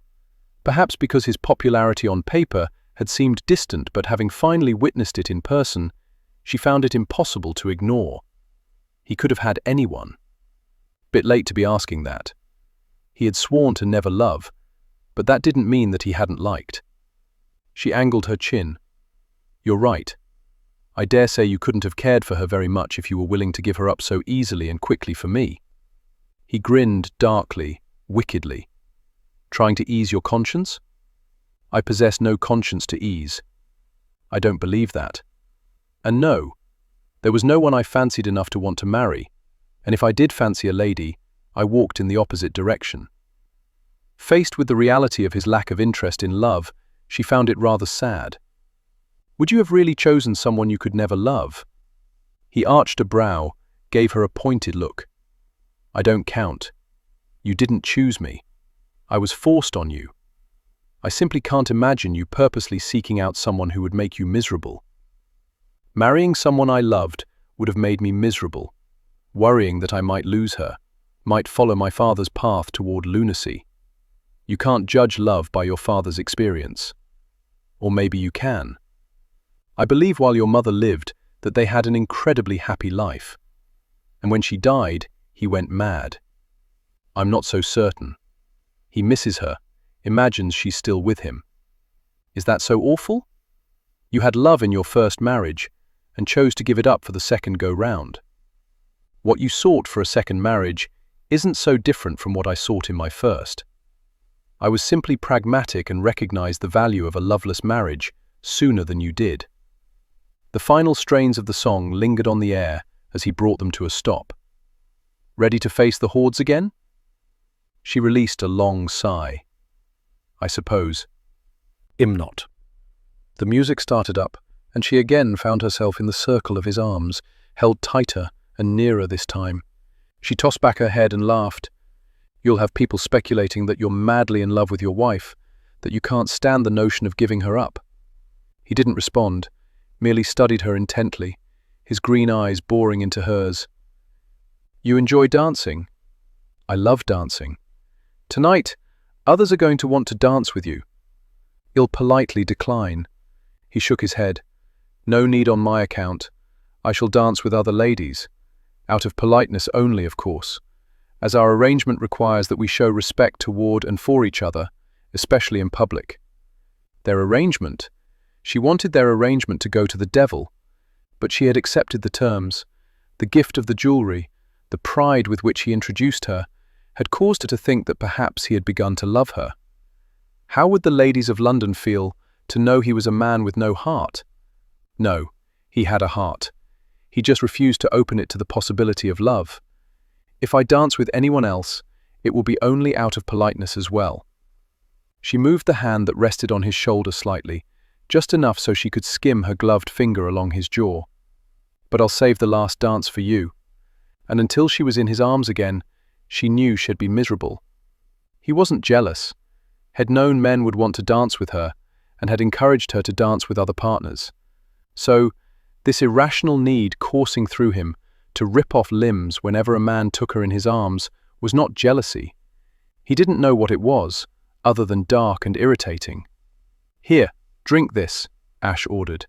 Perhaps because his popularity on paper had seemed distant, but having finally witnessed it in person, she found it impossible to ignore. He could have had anyone. Bit late to be asking that. He had sworn to never love, but that didn't mean that he hadn't liked. She angled her chin. You're right. I dare say you couldn't have cared for her very much if you were willing to give her up so easily and quickly for me. He grinned darkly, wickedly. Trying to ease your conscience? I possess no conscience to ease. I don't believe that. And no, there was no one I fancied enough to want to marry, and if I did fancy a lady, I walked in the opposite direction. Faced with the reality of his lack of interest in love, she found it rather sad. Would you have really chosen someone you could never love? He arched a brow, gave her a pointed look. I don't count. You didn't choose me. I was forced on you. I simply can't imagine you purposely seeking out someone who would make you miserable. Marrying someone I loved would have made me miserable, worrying that I might lose her, might follow my father's path toward lunacy. You can't judge love by your father's experience. Or maybe you can. I believe while your mother lived that they had an incredibly happy life. And when she died, he went mad. I'm not so certain. He misses her, imagines she's still with him. Is that so awful? You had love in your first marriage and chose to give it up for the second go-round. What you sought for a second marriage isn't so different from what I sought in my first. I was simply pragmatic and recognized the value of a loveless marriage sooner than you did. The final strains of the song lingered on the air as he brought them to a stop. Ready to face the hordes again? She released a long sigh. I suppose. Not. The music started up, and she again found herself in the circle of his arms, held tighter and nearer this time. She tossed back her head and laughed. You'll have people speculating that you're madly in love with your wife, that you can't stand the notion of giving her up. He didn't respond, merely studied her intently, his green eyes boring into hers. You enjoy dancing? I love dancing. Tonight, others are going to want to dance with you. You'll politely decline. He shook his head. No need on my account. I shall dance with other ladies. Out of politeness only, of course, as our arrangement requires that we show respect toward and for each other, especially in public. Their arrangement? She wanted their arrangement to go to the devil, but she had accepted the terms. The gift of the jewelry, the pride with which he introduced her, had caused her to think that perhaps he had begun to love her. How would the ladies of London feel to know he was a man with no heart? No, he had a heart. He just refused to open it to the possibility of love. If I dance with anyone else, it will be only out of politeness as well. She moved the hand that rested on his shoulder slightly, just enough so she could skim her gloved finger along his jaw. But I'll save the last dance for you. And until she was in his arms again, she knew she'd be miserable. He wasn't jealous, had known men would want to dance with her, and had encouraged her to dance with other partners. So, this irrational need coursing through him to rip off limbs whenever a man took her in his arms was not jealousy. He didn't know what it was, other than dark and irritating. Here, drink this, Ash ordered.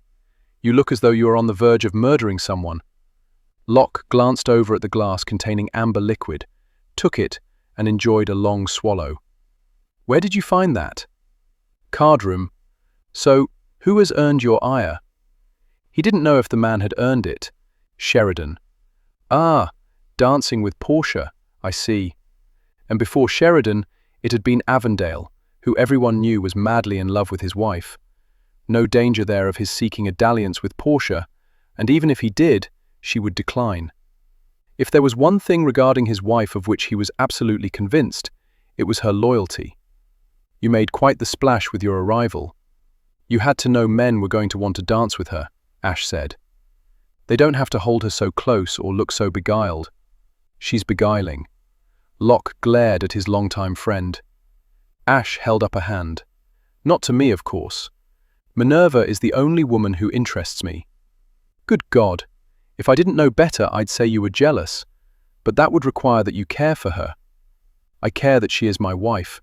You look as though you are on the verge of murdering someone. Locke glanced over at the glass containing amber liquid, took it, and enjoyed a long swallow. Where did you find that? Card room. So, who has earned your ire? He didn't know if the man had earned it. Sheridan. Ah, dancing with Portia, I see. And before Sheridan, it had been Avondale, who everyone knew was madly in love with his wife. No danger there of his seeking a dalliance with Portia, and even if he did, she would decline. If there was one thing regarding his wife of which he was absolutely convinced, it was her loyalty. You made quite the splash with your arrival. You had to know men were going to want to dance with her, Ash said. They don't have to hold her so close or look so beguiled. She's beguiling. Locke glared at his longtime friend. Ash held up a hand. Not to me, of course. Minerva is the only woman who interests me. Good God, if I didn't know better, I'd say you were jealous, but that would require that you care for her. I care that she is my wife.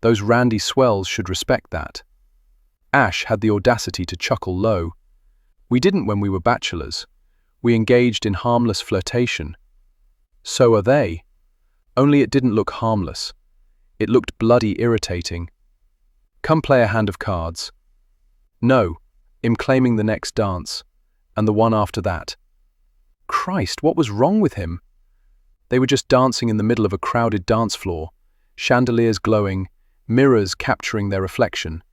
Those randy swells should respect that. Ash had the audacity to chuckle low. We didn't when we were bachelors. We engaged in harmless flirtation. So are they. Only it didn't look harmless. It looked bloody irritating. Come play a hand of cards. No, I'm claiming the next dance, and the one after that. Christ, what was wrong with him? They were just dancing in the middle of a crowded dance floor, chandeliers glowing, mirrors capturing their reflection.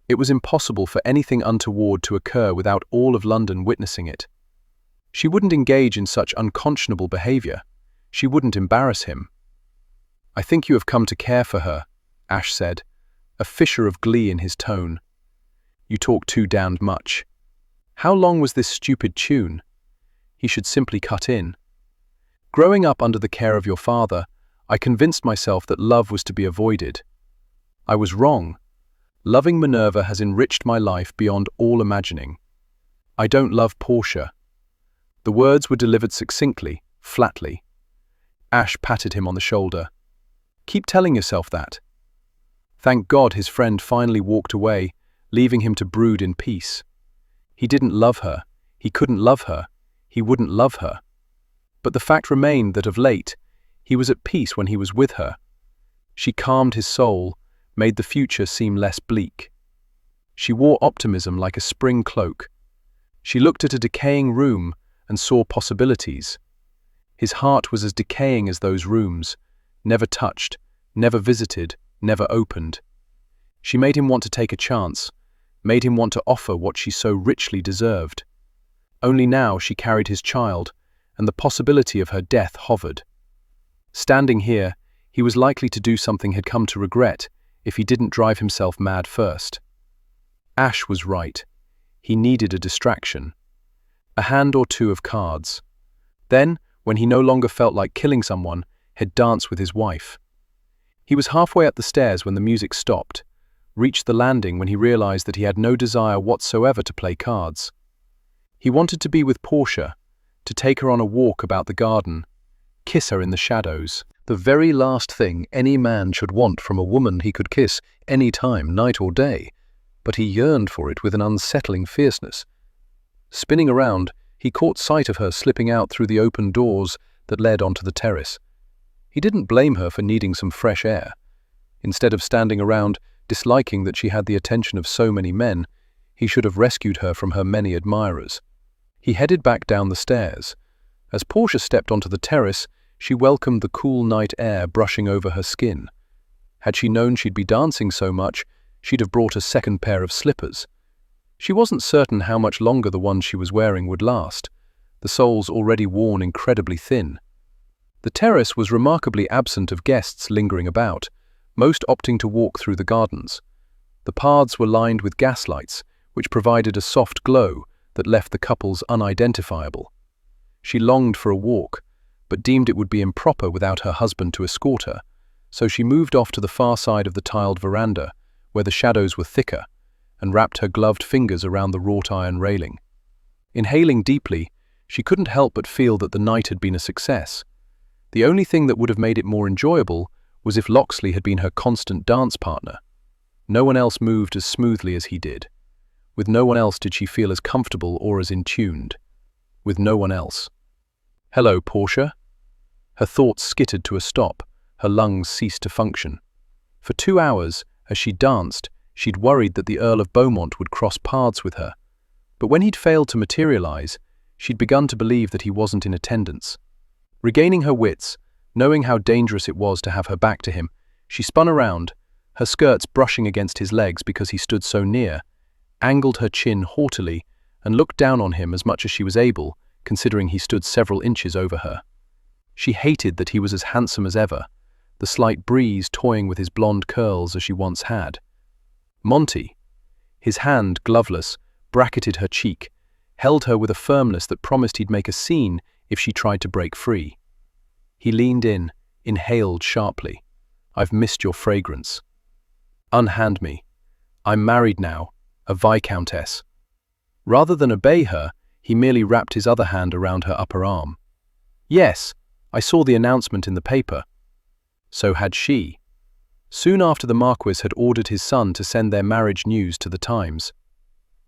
It was impossible for anything untoward to occur without all of London witnessing it. She wouldn't engage in such unconscionable behavior. She wouldn't embarrass him. I think you have come to care for her, Ash said, a fissure of glee in his tone. You talk too damned much. How long was this stupid tune? He should simply cut in. Growing up under the care of your father, I convinced myself that love was to be avoided. I was wrong. Loving Minerva has enriched my life beyond all imagining. I don't love Portia. The words were delivered succinctly, flatly. Ash patted him on the shoulder. Keep telling yourself that. Thank God his friend finally walked away, leaving him to brood in peace. He didn't love her. He couldn't love her. He wouldn't love her. But the fact remained that of late, he was at peace when he was with her. She calmed his soul, made the future seem less bleak. She wore optimism like a spring cloak. She looked at a decaying room and saw possibilities. His heart was as decaying as those rooms, never touched, never visited, never opened. She made him want to take a chance, made him want to offer what she so richly deserved. Only now she carried his child, and the possibility of her death hovered. Standing here, he was likely to do something he'd come to regret if he didn't drive himself mad first. Ash was right. He needed a distraction. A hand or two of cards. Then, when he no longer felt like killing someone, he'd dance with his wife. He was halfway up the stairs when the music stopped, reached the landing when he realized that he had no desire whatsoever to play cards. He wanted to be with Portia, to take her on a walk about the garden, kiss her in the shadows. The very last thing any man should want from a woman he could kiss any time, night or day, but he yearned for it with an unsettling fierceness. Spinning around, he caught sight of her slipping out through the open doors that led onto the terrace. He didn't blame her for needing some fresh air. Instead of standing around, disliking that she had the attention of so many men, he should have rescued her from her many admirers. He headed back down the stairs. As Portia stepped onto the terrace, she welcomed the cool night air brushing over her skin. Had she known she'd be dancing so much, she'd have brought a second pair of slippers. She wasn't certain how much longer the ones she was wearing would last, the soles already worn incredibly thin. The terrace was remarkably absent of guests lingering about, most opting to walk through the gardens. The paths were lined with gaslights, which provided a soft glow that left the couples unidentifiable. She longed for a walk, but deemed it would be improper without her husband to escort her, so she moved off to the far side of the tiled veranda, where the shadows were thicker, and wrapped her gloved fingers around the wrought iron railing. Inhaling deeply, she couldn't help but feel that the night had been a success. The only thing that would have made it more enjoyable was if Locksley had been her constant dance partner. No one else moved as smoothly as he did. With no one else did she feel as comfortable or as in-tuned. With no one else. Hello, Portia. Her thoughts skittered to a stop, her lungs ceased to function. For 2 hours, as she danced, she'd worried that the Earl of Beaumont would cross paths with her. But when he'd failed to materialize, she'd begun to believe that he wasn't in attendance. Regaining her wits, knowing how dangerous it was to have her back to him, she spun around, her skirts brushing against his legs because he stood so near, angled her chin haughtily, and looked down on him as much as she was able, considering he stood several inches over her. She hated that he was as handsome as ever, the slight breeze toying with his blonde curls as she once had. Monty, his hand, gloveless, bracketed her cheek, held her with a firmness that promised he'd make a scene if she tried to break free. He leaned in, inhaled sharply. "I've missed your fragrance." "Unhand me. I'm married now, a viscountess." Rather than obey her, he merely wrapped his other hand around her upper arm. "Yes, I saw the announcement in the paper." So had she. Soon after, the Marquis had ordered his son to send their marriage news to the Times.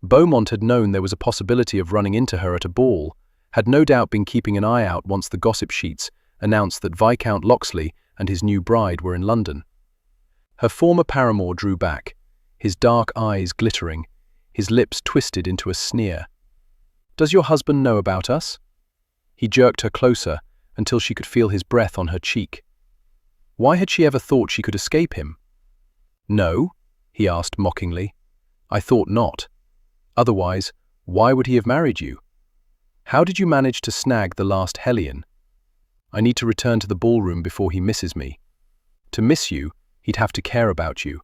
Beaumont had known there was a possibility of running into her at a ball, had no doubt been keeping an eye out once the gossip sheets announced that Viscount Locksley and his new bride were in London. Her former paramour drew back, his dark eyes glittering, his lips twisted into a sneer. "Does your husband know about us?" He jerked her closer until she could feel his breath on her cheek. Why had she ever thought she could escape him? "No?" he asked mockingly. "I thought not. Otherwise, why would he have married you? How did you manage to snag the last hellion? I need to return to the ballroom before he misses me. To miss you, he'd have to care about you.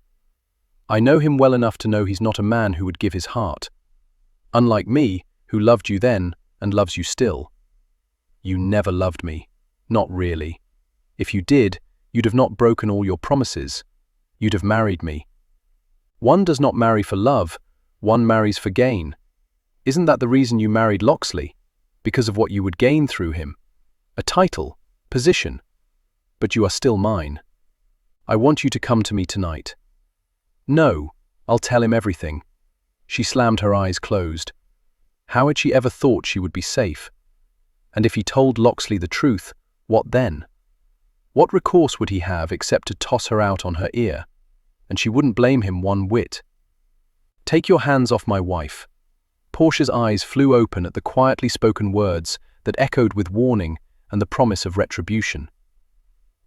I know him well enough to know he's not a man who would give his heart. Unlike me, who loved you then and loves you still. You never loved me. Not really. If you did, you'd have not broken all your promises. You'd have married me. One does not marry for love, one marries for gain. Isn't that the reason you married Locksley? Because of what you would gain through him? A title, position. But you are still mine. I want you to come to me tonight." "No, I'll tell him everything." She slammed her eyes closed. How had she ever thought she would be safe? And if he told Locksley the truth, what then? What recourse would he have except to toss her out on her ear? And she wouldn't blame him one whit. "Take your hands off my wife." Portia's eyes flew open at the quietly spoken words that echoed with warning and the promise of retribution.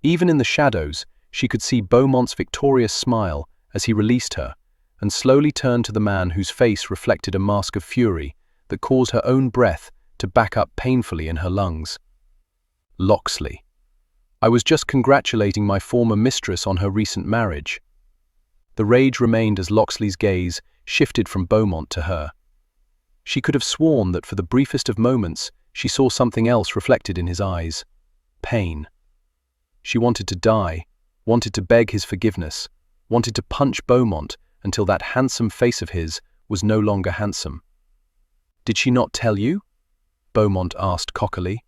Even in the shadows, she could see Beaumont's victorious smile as he released her, and slowly turned to the man whose face reflected a mask of fury that caused her own breath to back up painfully in her lungs. "Locksley. I was just congratulating my former mistress on her recent marriage." The rage remained as Locksley's gaze shifted from Beaumont to her. She could have sworn that for the briefest of moments she saw something else reflected in his eyes. Pain. She wanted to die, wanted to beg his forgiveness, wanted to punch Beaumont until that handsome face of his was no longer handsome. "Did she not tell you?" Beaumont asked cockily.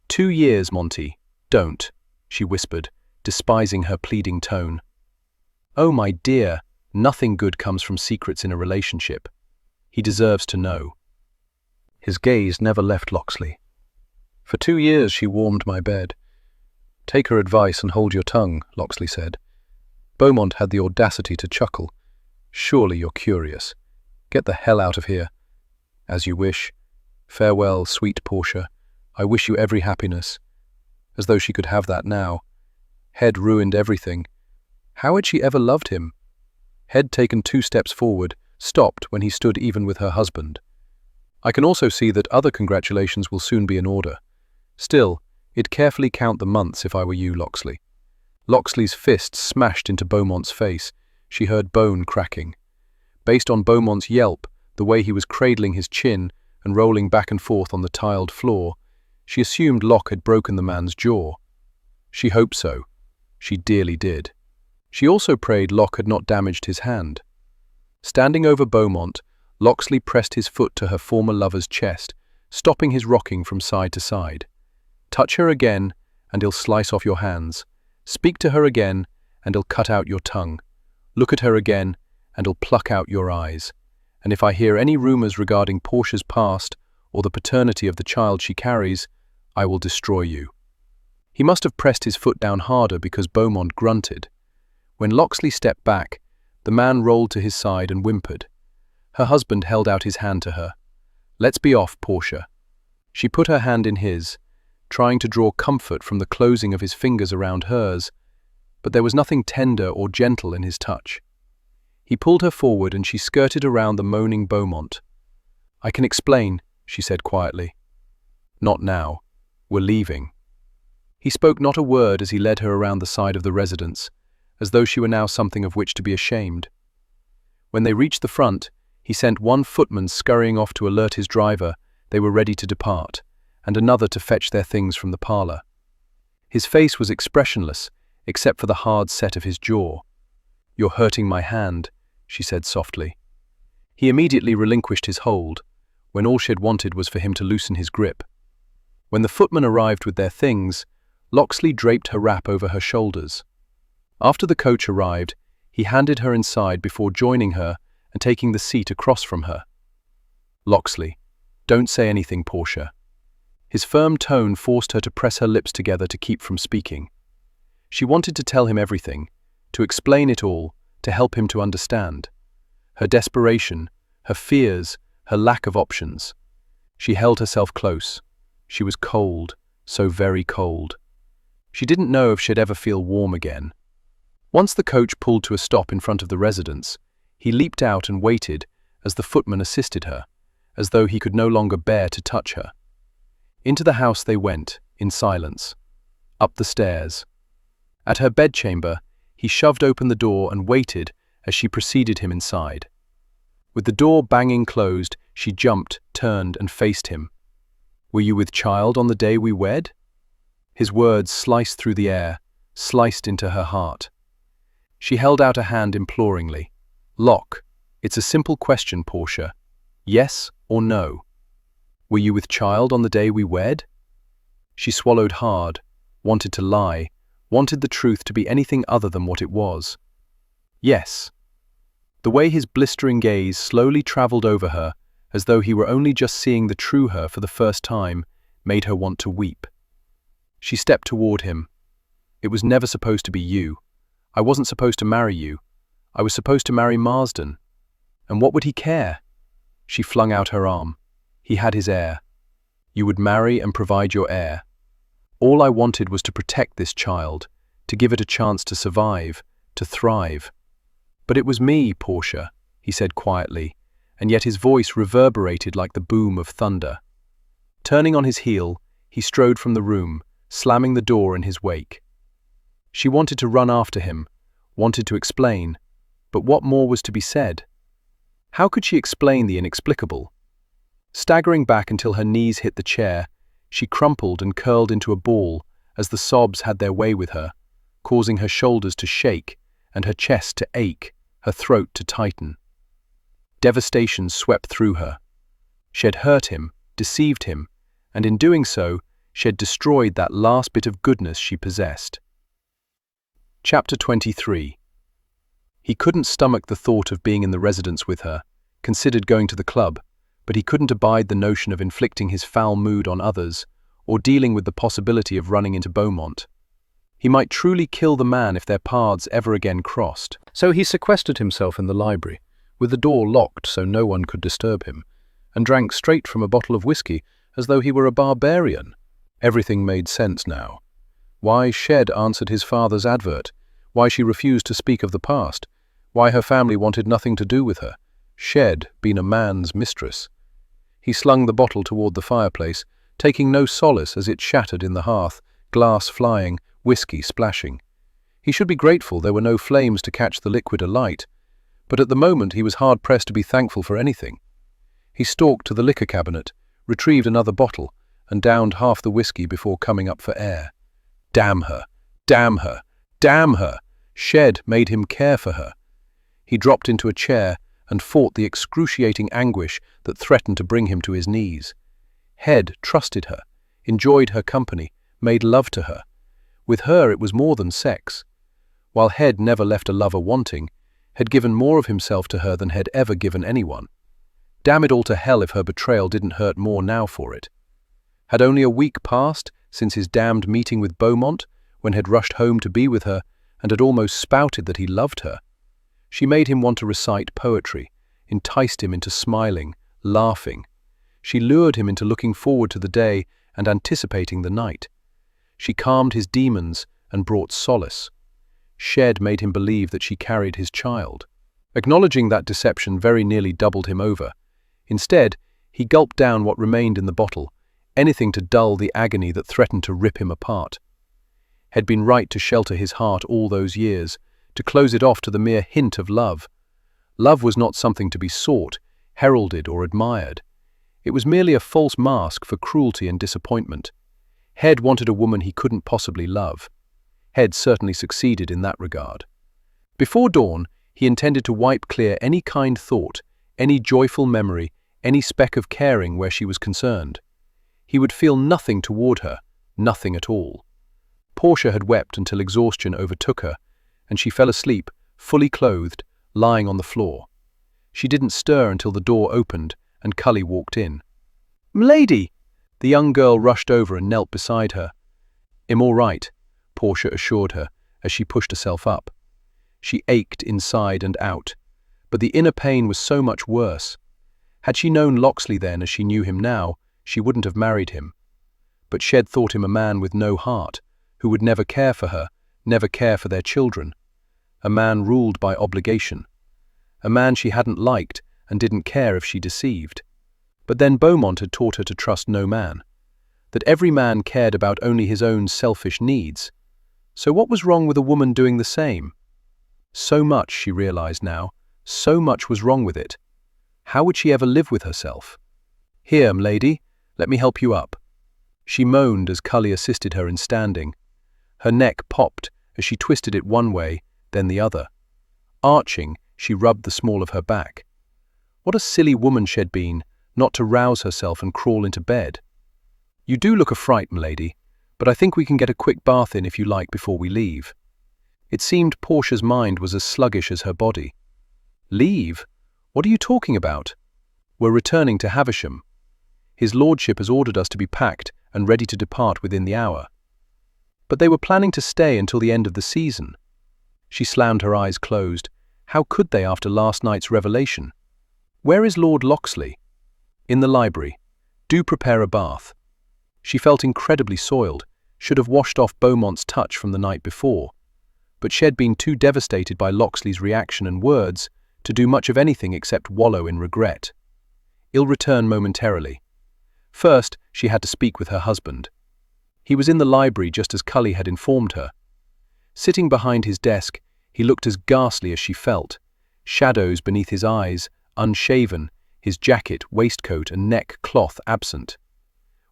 2 years, Monty. Don't," she whispered, despising her pleading tone. "Oh, my dear, nothing good comes from secrets in a relationship. He deserves to know." His gaze never left Locksley. "For 2 years she warmed my bed." "Take her advice and hold your tongue," Locksley said. Beaumont had the audacity to chuckle. "Surely you're curious. Get the hell out of here." "As you wish. Farewell, sweet Portia. I wish you every happiness." As though she could have that now. Head ruined everything. How had she ever loved him? Head taken 2 steps forward, stopped when he stood even with her husband. "I can also see that other congratulations will soon be in order. Still, I'd carefully count the months if I were you, Locksley." Locksley's fist smashed into Beaumont's face. She heard bone cracking. Based on Beaumont's yelp, the way he was cradling his chin and rolling back and forth on the tiled floor, she assumed Locke had broken the man's jaw. She hoped so. She dearly did. She also prayed Locke had not damaged his hand. Standing over Beaumont, Locksley pressed his foot to her former lover's chest, stopping his rocking from side to side. "Touch her again, and he'll slice off your hands. Speak to her again, and he'll cut out your tongue. Look at her again, and he'll pluck out your eyes. And if I hear any rumors regarding Portia's past or the paternity of the child she carries, I will destroy you." He must have pressed his foot down harder because Beaumont grunted. When Locksley stepped back, the man rolled to his side and whimpered. Her husband held out his hand to her. "Let's be off, Portia." She put her hand in his, trying to draw comfort from the closing of his fingers around hers, but there was nothing tender or gentle in his touch. He pulled her forward and she skirted around the moaning Beaumont. "I can explain," she said quietly. "Not now. We're leaving." He spoke not a word as he led her around the side of the residence, as though she were now something of which to be ashamed. When they reached the front, he sent one footman scurrying off to alert his driver they were ready to depart, and another to fetch their things from the parlour. His face was expressionless, except for the hard set of his jaw. "You're hurting my hand," she said softly. He immediately relinquished his hold, when all she had wanted was for him to loosen his grip. When the footman arrived with their things, Locksley draped her wrap over her shoulders. After the coach arrived, he handed her inside before joining her and taking the seat across from her. "Locksley, don't say anything, Portia." His firm tone forced her to press her lips together to keep from speaking. She wanted to tell him everything, to explain it all, to help him to understand. Her desperation, her fears, her lack of options. She held herself close. She was cold, so very cold. She didn't know if she'd ever feel warm again. Once the coach pulled to a stop in front of the residence, he leaped out and waited as the footman assisted her, as though he could no longer bear to touch her. Into the house they went, in silence. Up the stairs. At her bedchamber, he shoved open the door and waited as she preceded him inside. With the door banging closed, she jumped, turned, and faced him. "Were you with child on the day we wed?" His words sliced through the air, sliced into her heart. She held out a hand imploringly. "Lock, it's a simple question, Portia. Yes or no? Were you with child on the day we wed?" She swallowed hard, wanted to lie, wanted the truth to be anything other than what it was. Yes. The way his blistering gaze slowly traveled over her, as though he were only just seeing the true her for the first time, made her want to weep. She stepped toward him. "It was never supposed to be you. I wasn't supposed to marry you. I was supposed to marry Marsden. And what would he care?" She flung out her arm. "He had his heir. You would marry and provide your heir. All I wanted was to protect this child, to give it a chance to survive, to thrive. But it was me, Portia," he said quietly, and yet his voice reverberated like the boom of thunder. Turning on his heel, he strode from the room, slamming the door in his wake. She wanted to run after him, wanted to explain, but what more was to be said? How could she explain the inexplicable? Staggering back until her knees hit the chair, she crumpled and curled into a ball as the sobs had their way with her, causing her shoulders to shake and her chest to ache, her throat to tighten. Devastation swept through her. She had hurt him, deceived him, and in doing so, she had destroyed that last bit of goodness she possessed. Chapter 23. He couldn't stomach the thought of being in the residence with her, considered going to the club, but he couldn't abide the notion of inflicting his foul mood on others, or dealing with the possibility of running into Beaumont. He might truly kill the man if their paths ever again crossed. So he sequestered himself in the library, with the door locked so no one could disturb him, and drank straight from a bottle of whiskey as though he were a barbarian. Everything made sense now. Why Shed answered his father's advert, why she refused to speak of the past, why her family wanted nothing to do with her, Shed being a man's mistress. He slung the bottle toward the fireplace, taking no solace as it shattered in the hearth, glass flying, whiskey splashing. He should be grateful there were no flames to catch the liquid alight, but at the moment he was hard-pressed to be thankful for anything. He stalked to the liquor cabinet, retrieved another bottle, and downed half the whiskey before coming up for air. Damn her! Damn her! Damn her! Shed made him care for her. He dropped into a chair and fought the excruciating anguish that threatened to bring him to his knees. Head trusted her, enjoyed her company, made love to her. With her it was more than sex. While Head never left a lover wanting, had given more of himself to her than Head ever given anyone. Damn it all to hell if her betrayal didn't hurt more now for it. Had only a week passed since his damned meeting with Beaumont, when Head rushed home to be with her and had almost spouted that he loved her. She made him want to recite poetry, enticed him into smiling, laughing. She lured him into looking forward to the day and anticipating the night. She calmed his demons and brought solace. Shed made him believe that she carried his child. Acknowledging that deception very nearly doubled him over. Instead, he gulped down what remained in the bottle, anything to dull the agony that threatened to rip him apart. Had been right to shelter his heart all those years, to close it off to the mere hint of love. Love was not something to be sought, heralded, or admired. It was merely a false mask for cruelty and disappointment. Head wanted a woman he couldn't possibly love. Head certainly succeeded in that regard. Before dawn, he intended to wipe clear any kind thought, any joyful memory, any speck of caring where she was concerned. He would feel nothing toward her, nothing at all. Portia had wept until exhaustion overtook her, and she fell asleep, fully clothed, lying on the floor. She didn't stir until the door opened and Cully walked in. "M'lady!" The young girl rushed over and knelt beside her. "I'm all right," Portia assured her as she pushed herself up. She ached inside and out, but the inner pain was so much worse. Had she known Locksley then as she knew him now, she wouldn't have married him. But Shed thought him a man with no heart, who would never care for her, never care for their children. A man ruled by obligation. A man she hadn't liked and didn't care if she deceived. But then Beaumont had taught her to trust no man, that every man cared about only his own selfish needs. So what was wrong with a woman doing the same? So much, she realized now, so much was wrong with it. How would she ever live with herself? "Here, m'lady, let me help you up." She moaned as Cully assisted her in standing. Her neck popped as she twisted it one way, then the other. Arching, she rubbed the small of her back. What a silly woman she'd been, not to rouse herself and crawl into bed. "You do look a fright, m'lady, but I think we can get a quick bath in if you like before we leave." It seemed Portia's mind was as sluggish as her body. "Leave? What are you talking about?" "We're returning to Havisham. His lordship has ordered us to be packed and ready to depart within the hour." "But they were planning to stay until the end of the season." She slammed her eyes closed. How could they after last night's revelation? "Where is Lord Locksley?" "In the library. Do prepare a bath." She felt incredibly soiled, should have washed off Beaumont's touch from the night before. But she'd been too devastated by Locksley's reaction and words to do much of anything except wallow in regret. "I'll return momentarily." First, she had to speak with her husband. He was in the library just as Cully had informed her. Sitting behind his desk, he looked as ghastly as she felt, shadows beneath his eyes, unshaven, his jacket, waistcoat and neck cloth absent.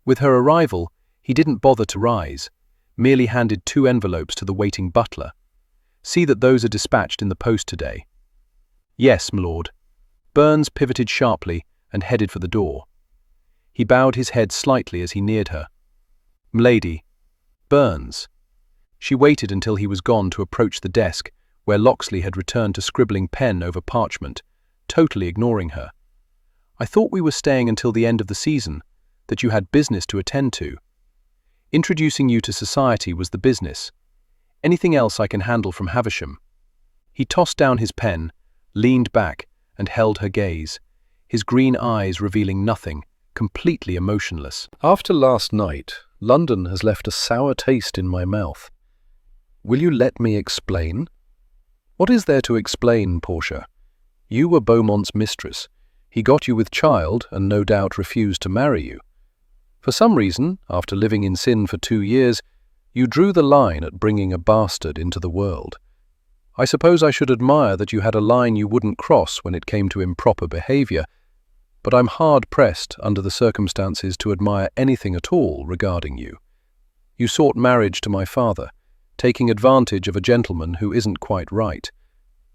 With her arrival, he didn't bother to rise, merely handed 2 envelopes to the waiting butler. "See that those are dispatched in the post today." "Yes, m'lord." Burns pivoted sharply and headed for the door. He bowed his head slightly as he neared her. "M'lady." "Burns." She waited until he was gone to approach the desk, where Locksley had returned to scribbling pen over parchment, totally ignoring her. "I thought we were staying until the end of the season, that you had business to attend to. Introducing you to society was the business. Anything else I can handle from Havisham." He tossed down his pen, leaned back, and held her gaze, his green eyes revealing nothing, completely emotionless. "After last night, London has left a sour taste in my mouth. Will you let me explain?" "What is there to explain, Portia? You were Beaumont's mistress. He got you with child and no doubt refused to marry you. For some reason, after living in sin for 2 years, you drew the line at bringing a bastard into the world. I suppose I should admire that you had a line you wouldn't cross when it came to improper behavior, but I'm hard-pressed under the circumstances to admire anything at all regarding you. You sought marriage to my father, taking advantage of a gentleman who isn't quite right.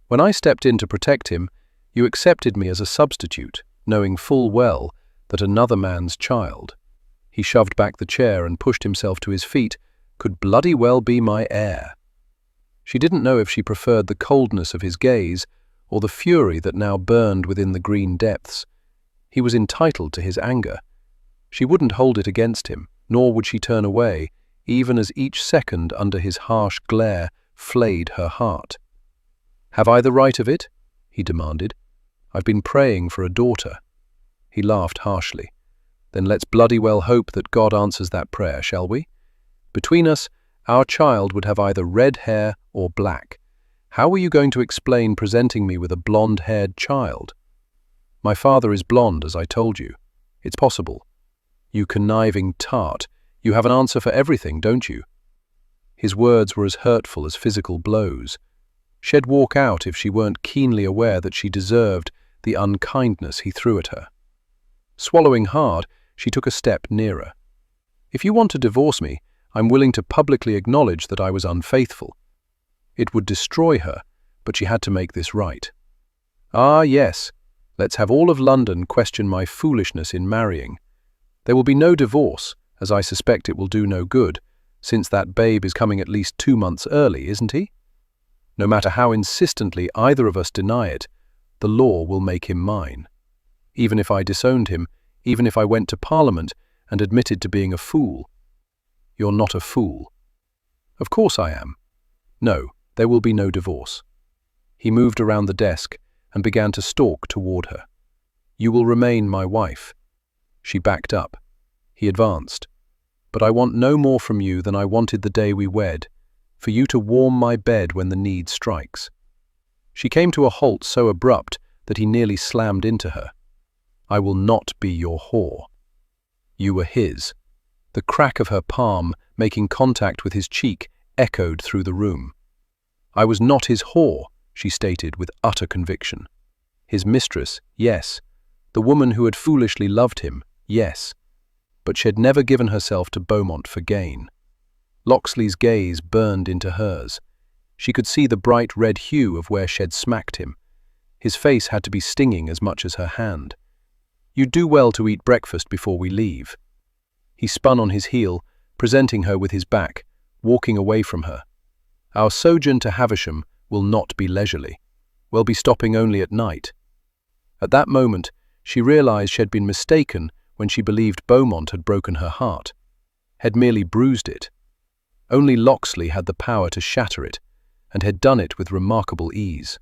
When I stepped in to protect him, you accepted me as a substitute, knowing full well that another man's child," he shoved back the chair and pushed himself to his feet, "could bloody well be my heir." She didn't know if she preferred the coldness of his gaze or the fury that now burned within the green depths. He was entitled to his anger. She wouldn't hold it against him, nor would she turn away, even as each second under his harsh glare flayed her heart. "Have I the right of it?" he demanded. "I've been praying for a daughter." He laughed harshly. "Then let's bloody well hope that God answers that prayer, shall we? Between us, our child would have either red hair or black. How were you going to explain presenting me with a blonde-haired child?" "My father is blonde, as I told you. It's possible." "You conniving tart. You have an answer for everything, don't you?" His words were as hurtful as physical blows. She'd walk out if she weren't keenly aware that she deserved the unkindness he threw at her. Swallowing hard, she took a step nearer. "If you want to divorce me, I'm willing to publicly acknowledge that I was unfaithful." It would destroy her, but she had to make this right. "Ah, yes, let's have all of London question my foolishness in marrying. There will be no divorce, as I suspect it will do no good, since that babe is coming at least 2 months early, isn't he? No matter how insistently either of us deny it, the law will make him mine. Even if I disowned him, even if I went to Parliament and admitted to being a fool." "You're not a fool." "Of course I am. No, there will be no divorce." He moved around the desk and began to stalk toward her. "You will remain my wife." She backed up. He advanced. "But I want no more from you than I wanted the day we wed, for you to warm my bed when the need strikes." She came to a halt so abrupt that he nearly slammed into her. "I will not be your whore." "You were his." The crack of her palm, making contact with his cheek, echoed through the room. "I was not his whore," she stated with utter conviction. His mistress, yes. The woman who had foolishly loved him, yes. But she had never given herself to Beaumont for gain. Locksley's gaze burned into hers. She could see the bright red hue of where she had smacked him. His face had to be stinging as much as her hand. "You'd do well to eat breakfast before we leave." He spun on his heel, presenting her with his back, walking away from her. "Our sojourn to Havisham will not be leisurely. We'll be stopping only at night." At that moment, she realized she had been mistaken when she believed Beaumont had broken her heart, had merely bruised it. Only Locksley had the power to shatter it, and had done it with remarkable ease.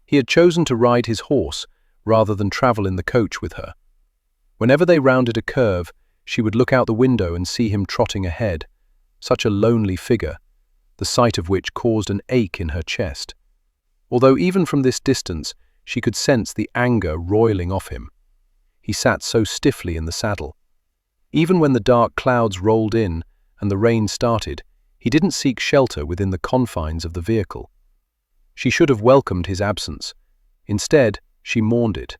He had chosen to ride his horse rather than travel in the coach with her. Whenever they rounded a curve, she would look out the window and see him trotting ahead, such a lonely figure, the sight of which caused an ache in her chest. Although even from this distance, she could sense the anger roiling off him. He sat so stiffly in the saddle. Even when the dark clouds rolled in and the rain started, he didn't seek shelter within the confines of the vehicle. She should have welcomed his absence. Instead, she mourned it.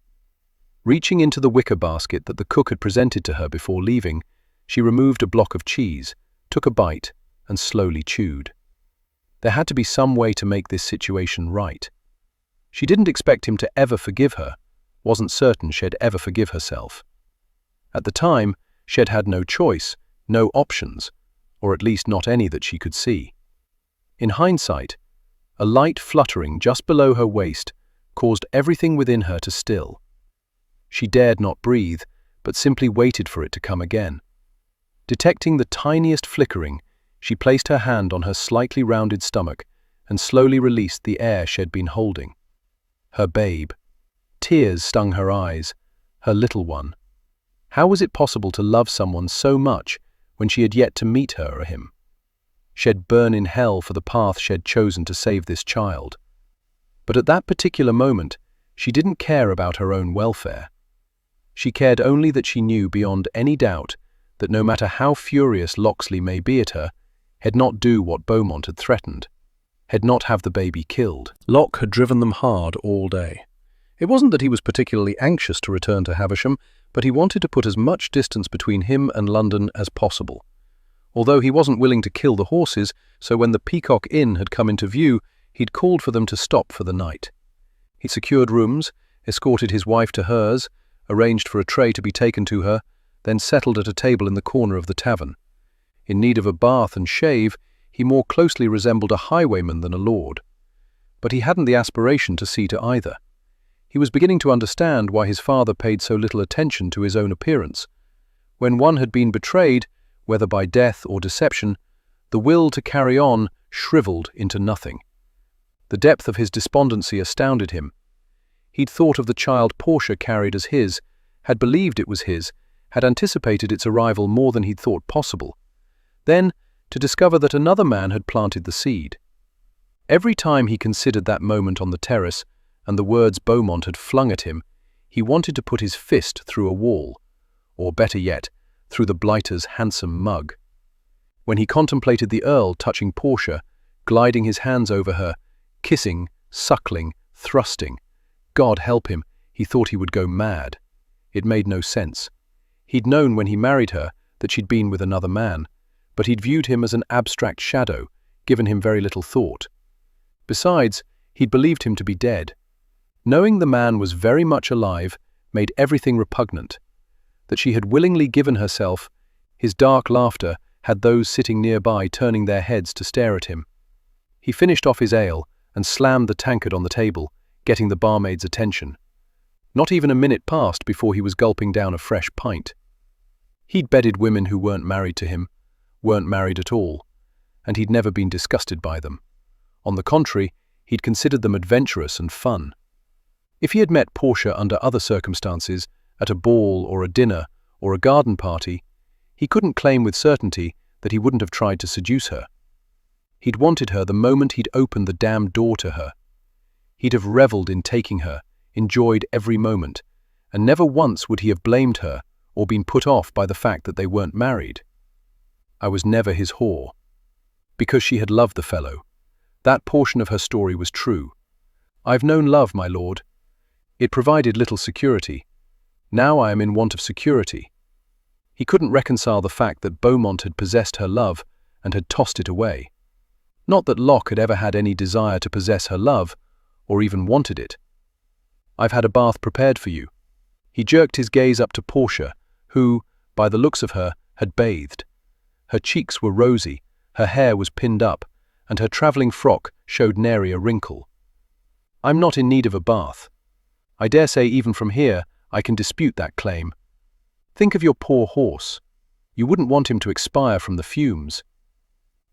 Reaching into the wicker basket that the cook had presented to her before leaving, she removed a block of cheese, took a bite, and slowly chewed. There had to be some way to make this situation right. She didn't expect him to ever forgive her, wasn't certain she'd ever forgive herself. At the time, she had had no choice, no options, or at least not any that she could see. In hindsight, a light fluttering just below her waist caused everything within her to still. She dared not breathe, but simply waited for it to come again. Detecting the tiniest flickering, she placed her hand on her slightly rounded stomach and slowly released the air she had been holding. Her babe. Tears stung her eyes, her little one. How was it possible to love someone so much when she had yet to meet her or him? She'd burn in hell for the path she'd chosen to save this child. But at that particular moment, she didn't care about her own welfare. She cared only that she knew beyond any doubt that no matter how furious Locksley may be at her, he'd not do what Beaumont had threatened, had not have the baby killed. Locke had driven them hard all day. It wasn't that he was particularly anxious to return to Havisham, but he wanted to put as much distance between him and London as possible. Although he wasn't willing to kill the horses, so when the Peacock Inn had come into view, he'd called for them to stop for the night. He secured rooms, escorted his wife to hers, arranged for a tray to be taken to her, then settled at a table in the corner of the tavern. In need of a bath and shave, he more closely resembled a highwayman than a lord. But he hadn't the aspiration to see to either. He was beginning to understand why his father paid so little attention to his own appearance. When one had been betrayed, whether by death or deception, the will to carry on shriveled into nothing. The depth of his despondency astounded him. He'd thought of the child Portia carried as his, had believed it was his, had anticipated its arrival more than he'd thought possible. Then, to discover that another man had planted the seed. Every time he considered that moment on the terrace and the words Beaumont had flung at him, he wanted to put his fist through a wall, or better yet, through the blighter's handsome mug. When he contemplated the Earl touching Portia, gliding his hands over her, kissing, suckling, thrusting, God help him, he thought he would go mad. It made no sense. He'd known when he married her that she'd been with another man, but he'd viewed him as an abstract shadow, given him very little thought. Besides, he'd believed him to be dead. Knowing the man was very much alive made everything repugnant. That she had willingly given herself, his dark laughter had those sitting nearby turning their heads to stare at him. He finished off his ale and slammed the tankard on the table, getting the barmaid's attention. Not even a minute passed before he was gulping down a fresh pint. He'd bedded women who weren't married to him, weren't married at all, and he'd never been disgusted by them. On the contrary, he'd considered them adventurous and fun. If he had met Portia under other circumstances, at a ball or a dinner or a garden party, he couldn't claim with certainty that he wouldn't have tried to seduce her. He'd wanted her the moment he'd opened the damned door to her. He'd have revelled in taking her, enjoyed every moment, and never once would he have blamed her or been put off by the fact that they weren't married. I was never his whore. Because she had loved the fellow. That portion of her story was true. I've known love, my lord. It provided little security. Now I am in want of security. He couldn't reconcile the fact that Beaumont had possessed her love and had tossed it away. Not that Locke had ever had any desire to possess her love, or even wanted it. I've had a bath prepared for you. He jerked his gaze up to Portia, who, by the looks of her, had bathed. Her cheeks were rosy, her hair was pinned up, and her travelling frock showed nary a wrinkle. I'm not in need of a bath. I dare say even from here I can dispute that claim. Think of your poor horse. You wouldn't want him to expire from the fumes.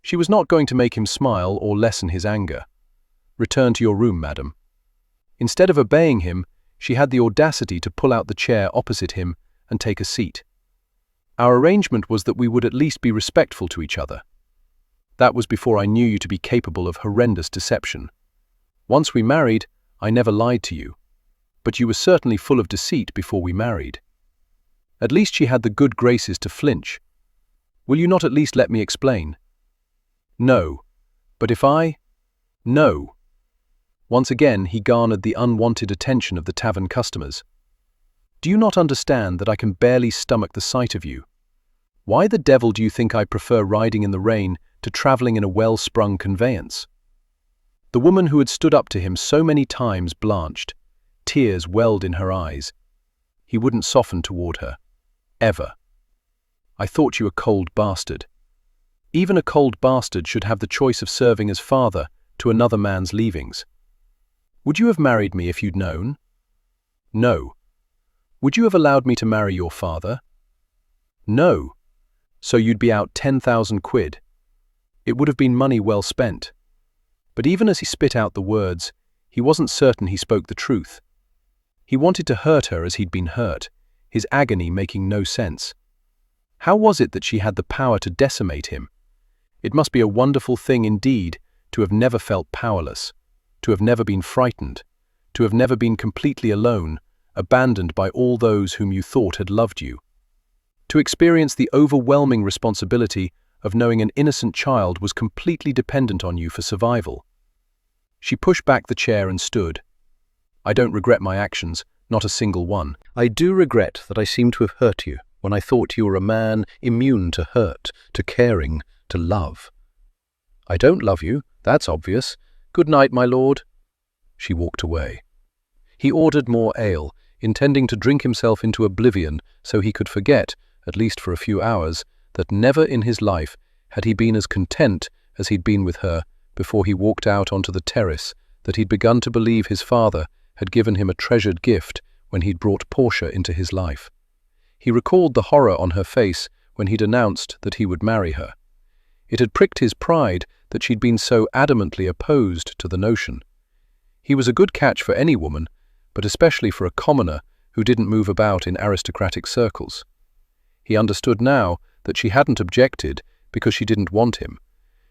She was not going to make him smile or lessen his anger. Return to your room, madam. Instead of obeying him, she had the audacity to pull out the chair opposite him and take a seat. Our arrangement was that we would at least be respectful to each other. That was before I knew you to be capable of horrendous deception. Once we married, I never lied to you. But you were certainly full of deceit before we married. At least she had the good graces to flinch. Will you not at least let me explain? No. But if I? No. Once again he garnered the unwanted attention of the tavern customers. Do you not understand that I can barely stomach the sight of you? Why the devil do you think I prefer riding in the rain to travelling in a well-sprung conveyance? The woman who had stood up to him so many times blanched. Tears welled in her eyes. He wouldn't soften toward her. Ever. I thought you a cold bastard. Even a cold bastard should have the choice of serving as father to another man's leavings. Would you have married me if you'd known? No. Would you have allowed me to marry your father? No. So you'd be out 10,000 quid. It would have been money well spent. But even as he spit out the words, he wasn't certain he spoke the truth. He wanted to hurt her as he'd been hurt, his agony making no sense. How was it that she had the power to decimate him? It must be a wonderful thing indeed to have never felt powerless, to have never been frightened, to have never been completely alone, abandoned by all those whom you thought had loved you. To experience the overwhelming responsibility of knowing an innocent child was completely dependent on you for survival. She pushed back the chair and stood. I don't regret my actions, not a single one. I do regret that I seem to have hurt you when I thought you were a man immune to hurt, to caring, to love. I don't love you, that's obvious. Good night, my lord. She walked away. He ordered more ale, intending to drink himself into oblivion so he could forget, at least for a few hours, that never in his life had he been as content as he'd been with her before he walked out onto the terrace, that he'd begun to believe his father had given him a treasured gift when he'd brought Portia into his life. He recalled the horror on her face when he'd announced that he would marry her. It had pricked his pride that she'd been so adamantly opposed to the notion. He was a good catch for any woman, but especially for a commoner who didn't move about in aristocratic circles. He understood now that she hadn't objected because she didn't want him.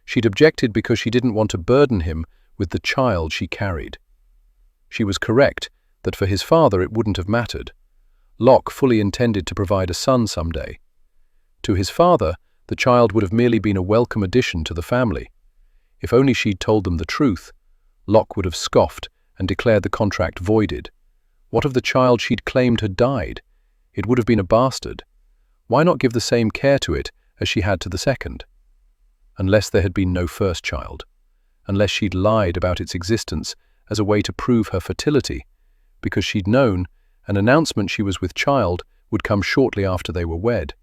She'd objected because she didn't want to burden him with the child she carried. She was correct that for his father it wouldn't have mattered. Locke fully intended to provide a son someday. To his father, the child would have merely been a welcome addition to the family. If only she'd told them the truth, Locke would have scoffed and declared the contract voided. What of the child she'd claimed had died? It would have been a bastard. Why not give the same care to it as she had to the second? Unless there had been no first child. Unless she'd lied about its existence as a way to prove her fertility, because she'd known an announcement she was with child would come shortly after they were wed.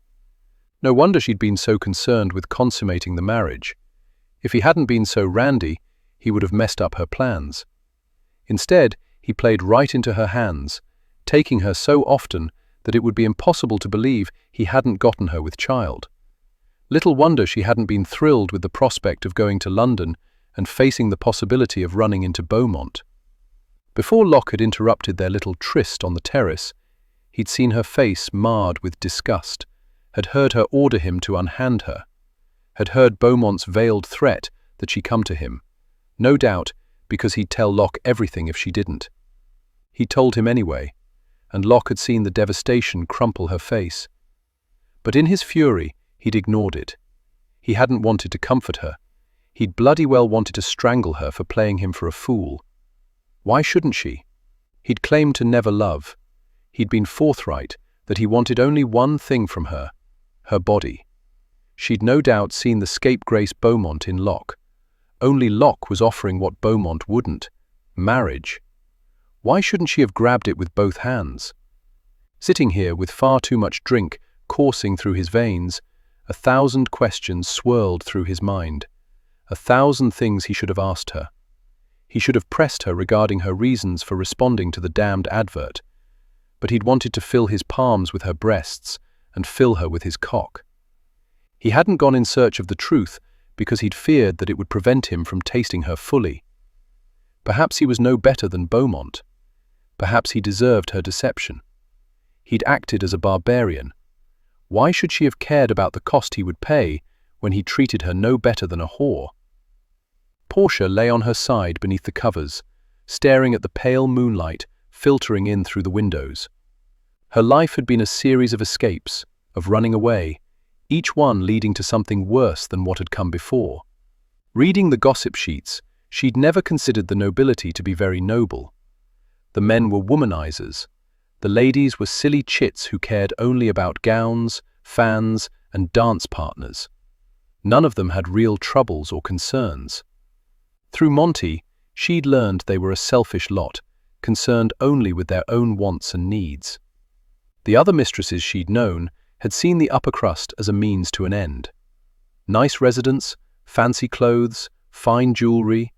No wonder she'd been so concerned with consummating the marriage. If he hadn't been so randy, he would have messed up her plans. Instead, he played right into her hands, taking her so often that it would be impossible to believe he hadn't gotten her with child. Little wonder she hadn't been thrilled with the prospect of going to London and facing the possibility of running into Beaumont. Before Locke had interrupted their little tryst on the terrace, he'd seen her face marred with disgust, had heard her order him to unhand her, had heard Beaumont's veiled threat that she come to him, no doubt because he'd tell Locke everything if she didn't. He told him anyway, and Locke had seen the devastation crumple her face. But in his fury, he'd ignored it. He hadn't wanted to comfort her. He'd bloody well wanted to strangle her for playing him for a fool. Why shouldn't she? He'd claimed to never love. He'd been forthright that he wanted only one thing from her, her body. She'd no doubt seen the scapegrace Beaumont in Locke. Only Locke was offering what Beaumont wouldn't, marriage. Why shouldn't she have grabbed it with both hands? Sitting here with far too much drink coursing through his veins, 1,000 questions swirled through his mind. 1,000 things he should have asked her. He should have pressed her regarding her reasons for responding to the damned advert, but he'd wanted to fill his palms with her breasts and fill her with his cock. He hadn't gone in search of the truth because he'd feared that it would prevent him from tasting her fully. Perhaps he was no better than Beaumont. Perhaps he deserved her deception. He'd acted as a barbarian. Why should she have cared about the cost he would pay when he treated her no better than a whore? Portia lay on her side beneath the covers, staring at the pale moonlight filtering in through the windows. Her life had been a series of escapes, of running away, each one leading to something worse than what had come before. Reading the gossip sheets, she'd never considered the nobility to be very noble. The men were womanizers. The ladies were silly chits who cared only about gowns, fans, and dance partners. None of them had real troubles or concerns. Through Monty, she'd learned they were a selfish lot, concerned only with their own wants and needs. The other mistresses she'd known had seen the upper crust as a means to an end. Nice residence, fancy clothes, fine jewelry,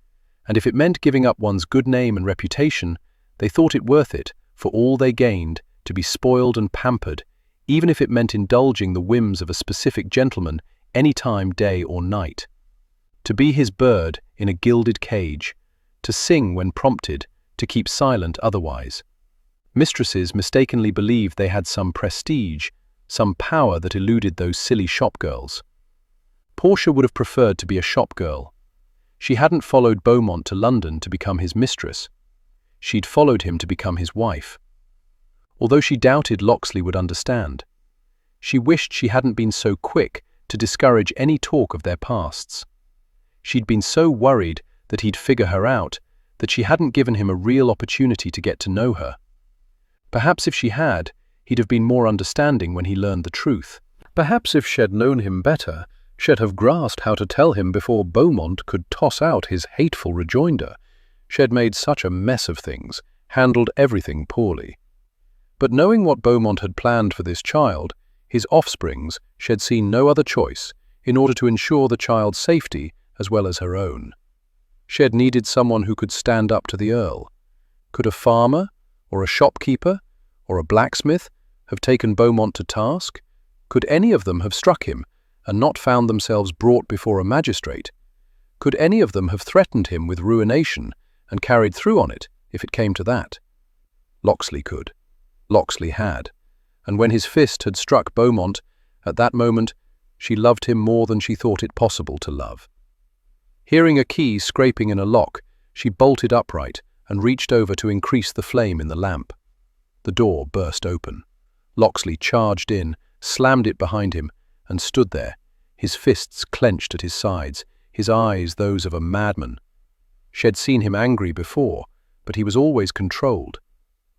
and if it meant giving up one's good name and reputation, they thought it worth it, for all they gained, to be spoiled and pampered, even if it meant indulging the whims of a specific gentleman any time, day or night. To be his bird in a gilded cage, to sing when prompted, to keep silent otherwise. Mistresses mistakenly believed they had some prestige, some power that eluded those silly shopgirls. Portia would have preferred to be a shopgirl. She hadn't followed Beaumont to London to become his mistress. She'd followed him to become his wife. Although she doubted Locksley would understand. She wished she hadn't been so quick to discourage any talk of their pasts. She'd been so worried that he'd figure her out that she hadn't given him a real opportunity to get to know her. Perhaps if she had, he'd have been more understanding when he learned the truth. Perhaps if she'd known him better, she'd have grasped how to tell him before Beaumont could toss out his hateful rejoinder. She'd made such a mess of things, handled everything poorly. But knowing what Beaumont had planned for this child, his offsprings, she'd seen no other choice in order to ensure the child's safety as well as her own. She'd needed someone who could stand up to the Earl. Could a farmer, or a shopkeeper, or a blacksmith have taken Beaumont to task? Could any of them have struck him and not found themselves brought before a magistrate? Could any of them have threatened him with ruination and carried through on it, if it came to that? Locksley could. Locksley had. And when his fist had struck Beaumont, at that moment, she loved him more than she thought it possible to love. Hearing a key scraping in a lock, she bolted upright and reached over to increase the flame in the lamp. The door burst open. Locksley charged in, slammed it behind him, and stood there, his fists clenched at his sides, his eyes those of a madman. She'd seen him angry before, but he was always controlled.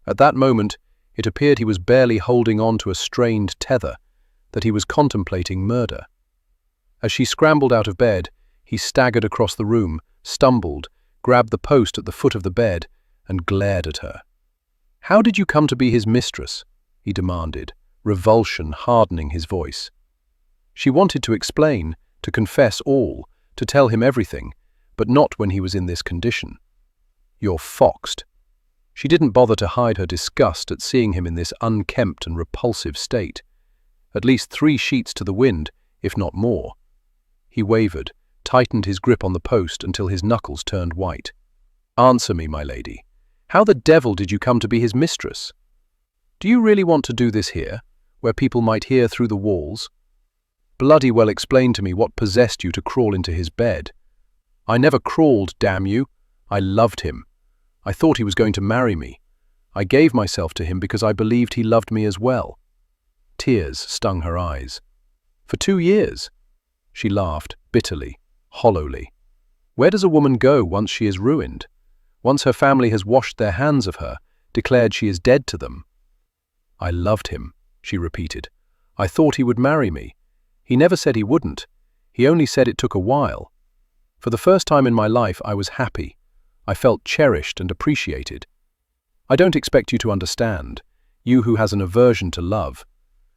At that moment, It appeared he was barely holding on to a strained tether, that he was contemplating murder. As she scrambled out of bed, he staggered across the room, stumbled, grabbed the post at the foot of the bed, and glared at her. "How did you come to be his mistress?" he demanded, revulsion hardening his voice. She wanted to explain, to confess all, to tell him everything, but not when he was in this condition. "You're foxed." She didn't bother to hide her disgust at seeing him in this unkempt and repulsive state. At least 3 sheets to the wind, if not more. He wavered, tightened his grip on the post until his knuckles turned white. "Answer me, my lady. How the devil did you come to be his mistress? Do you really want to do this here, where people might hear through the walls? Bloody well explain to me what possessed you to crawl into his bed." "I never crawled, damn you. I loved him. I thought he was going to marry me. I gave myself to him because I believed he loved me as well." Tears stung her eyes. "For 2 years?" She laughed, bitterly, hollowly. "Where does a woman go once she is ruined? Once her family has washed their hands of her, declared she is dead to them?" "I loved him," she repeated. "I thought he would marry me. He never said he wouldn't. He only said it took a while. For the first time in my life, I was happy. I felt cherished and appreciated. I don't expect you to understand, you who has an aversion to love,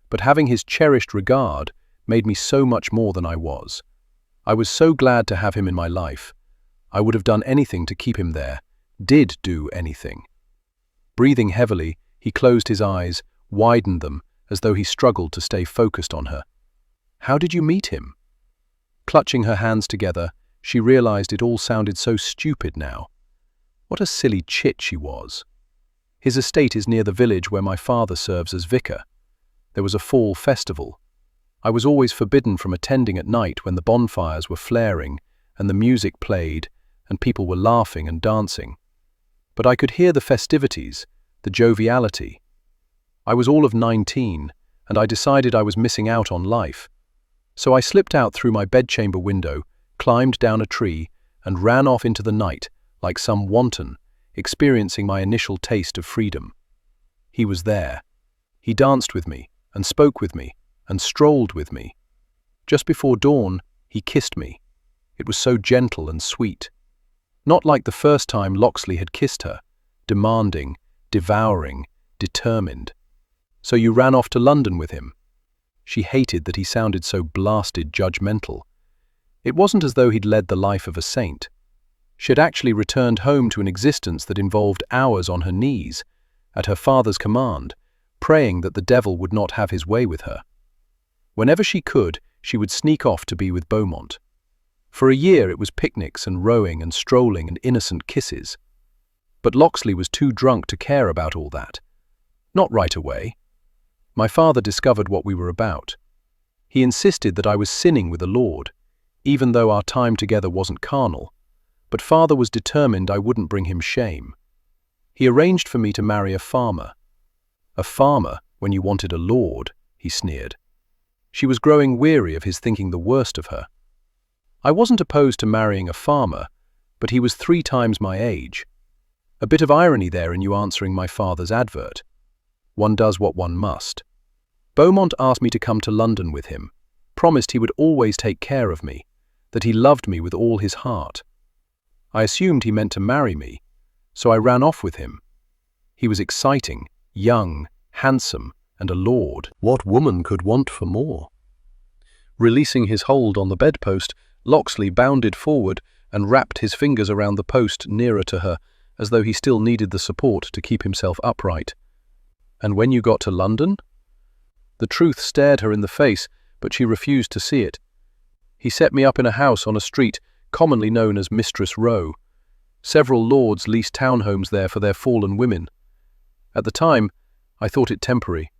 but having his cherished regard made me so much more than I was. I was so glad to have him in my life. I would have done anything to keep him there, did do anything." Breathing heavily, he closed his eyes, widened them, as though he struggled to stay focused on her. "How did you meet him?" Clutching her hands together, she realized it all sounded so stupid now. What a silly chit she was. "His estate is near the village where my father serves as vicar. There was a fall festival. I was always forbidden from attending at night when the bonfires were flaring and the music played and people were laughing and dancing. But I could hear the festivities, the joviality. I was all of 19, and I decided I was missing out on life. So I slipped out through my bedchamber window, climbed down a tree, and ran off into the night like some wanton, experiencing my initial taste of freedom. He was there. He danced with me, and spoke with me, and strolled with me. Just before dawn, he kissed me. It was so gentle and sweet. Not like the first time Locksley had kissed her, demanding, devouring, determined. So you ran off to London with him?" She hated that he sounded so blasted judgmental. It wasn't as though he'd led the life of a saint. She had actually returned home to an existence that involved hours on her knees, at her father's command, praying that the devil would not have his way with her. Whenever she could, she would sneak off to be with Beaumont. For a year it was picnics and rowing and strolling and innocent kisses. But Locksley was too drunk to care about all that. Not right away. My father discovered what we were about. He insisted that I was sinning with the Lord, even though our time together wasn't carnal. But father was determined I wouldn't bring him shame. He arranged for me to marry a farmer. "A farmer when you wanted a lord," he sneered. She was growing weary of his thinking the worst of her. I wasn't opposed to marrying a farmer, but he was 3 times my age. A bit of irony there in you answering my father's advert. One does what one must. Beaumont asked me to come to London with him, promised he would always take care of me, that he loved me with all his heart. I assumed he meant to marry me, so I ran off with him. He was exciting, young, handsome, and a lord. What woman could want for more? Releasing his hold on the bedpost, Locksley bounded forward and wrapped his fingers around the post nearer to her, as though he still needed the support to keep himself upright. "And when you got to London?" The truth stared her in the face, but she refused to see it. "He set me up in a house on a street commonly known as Mistress Row. Several lords leased townhomes there for their fallen women. At the time, I thought it temporary.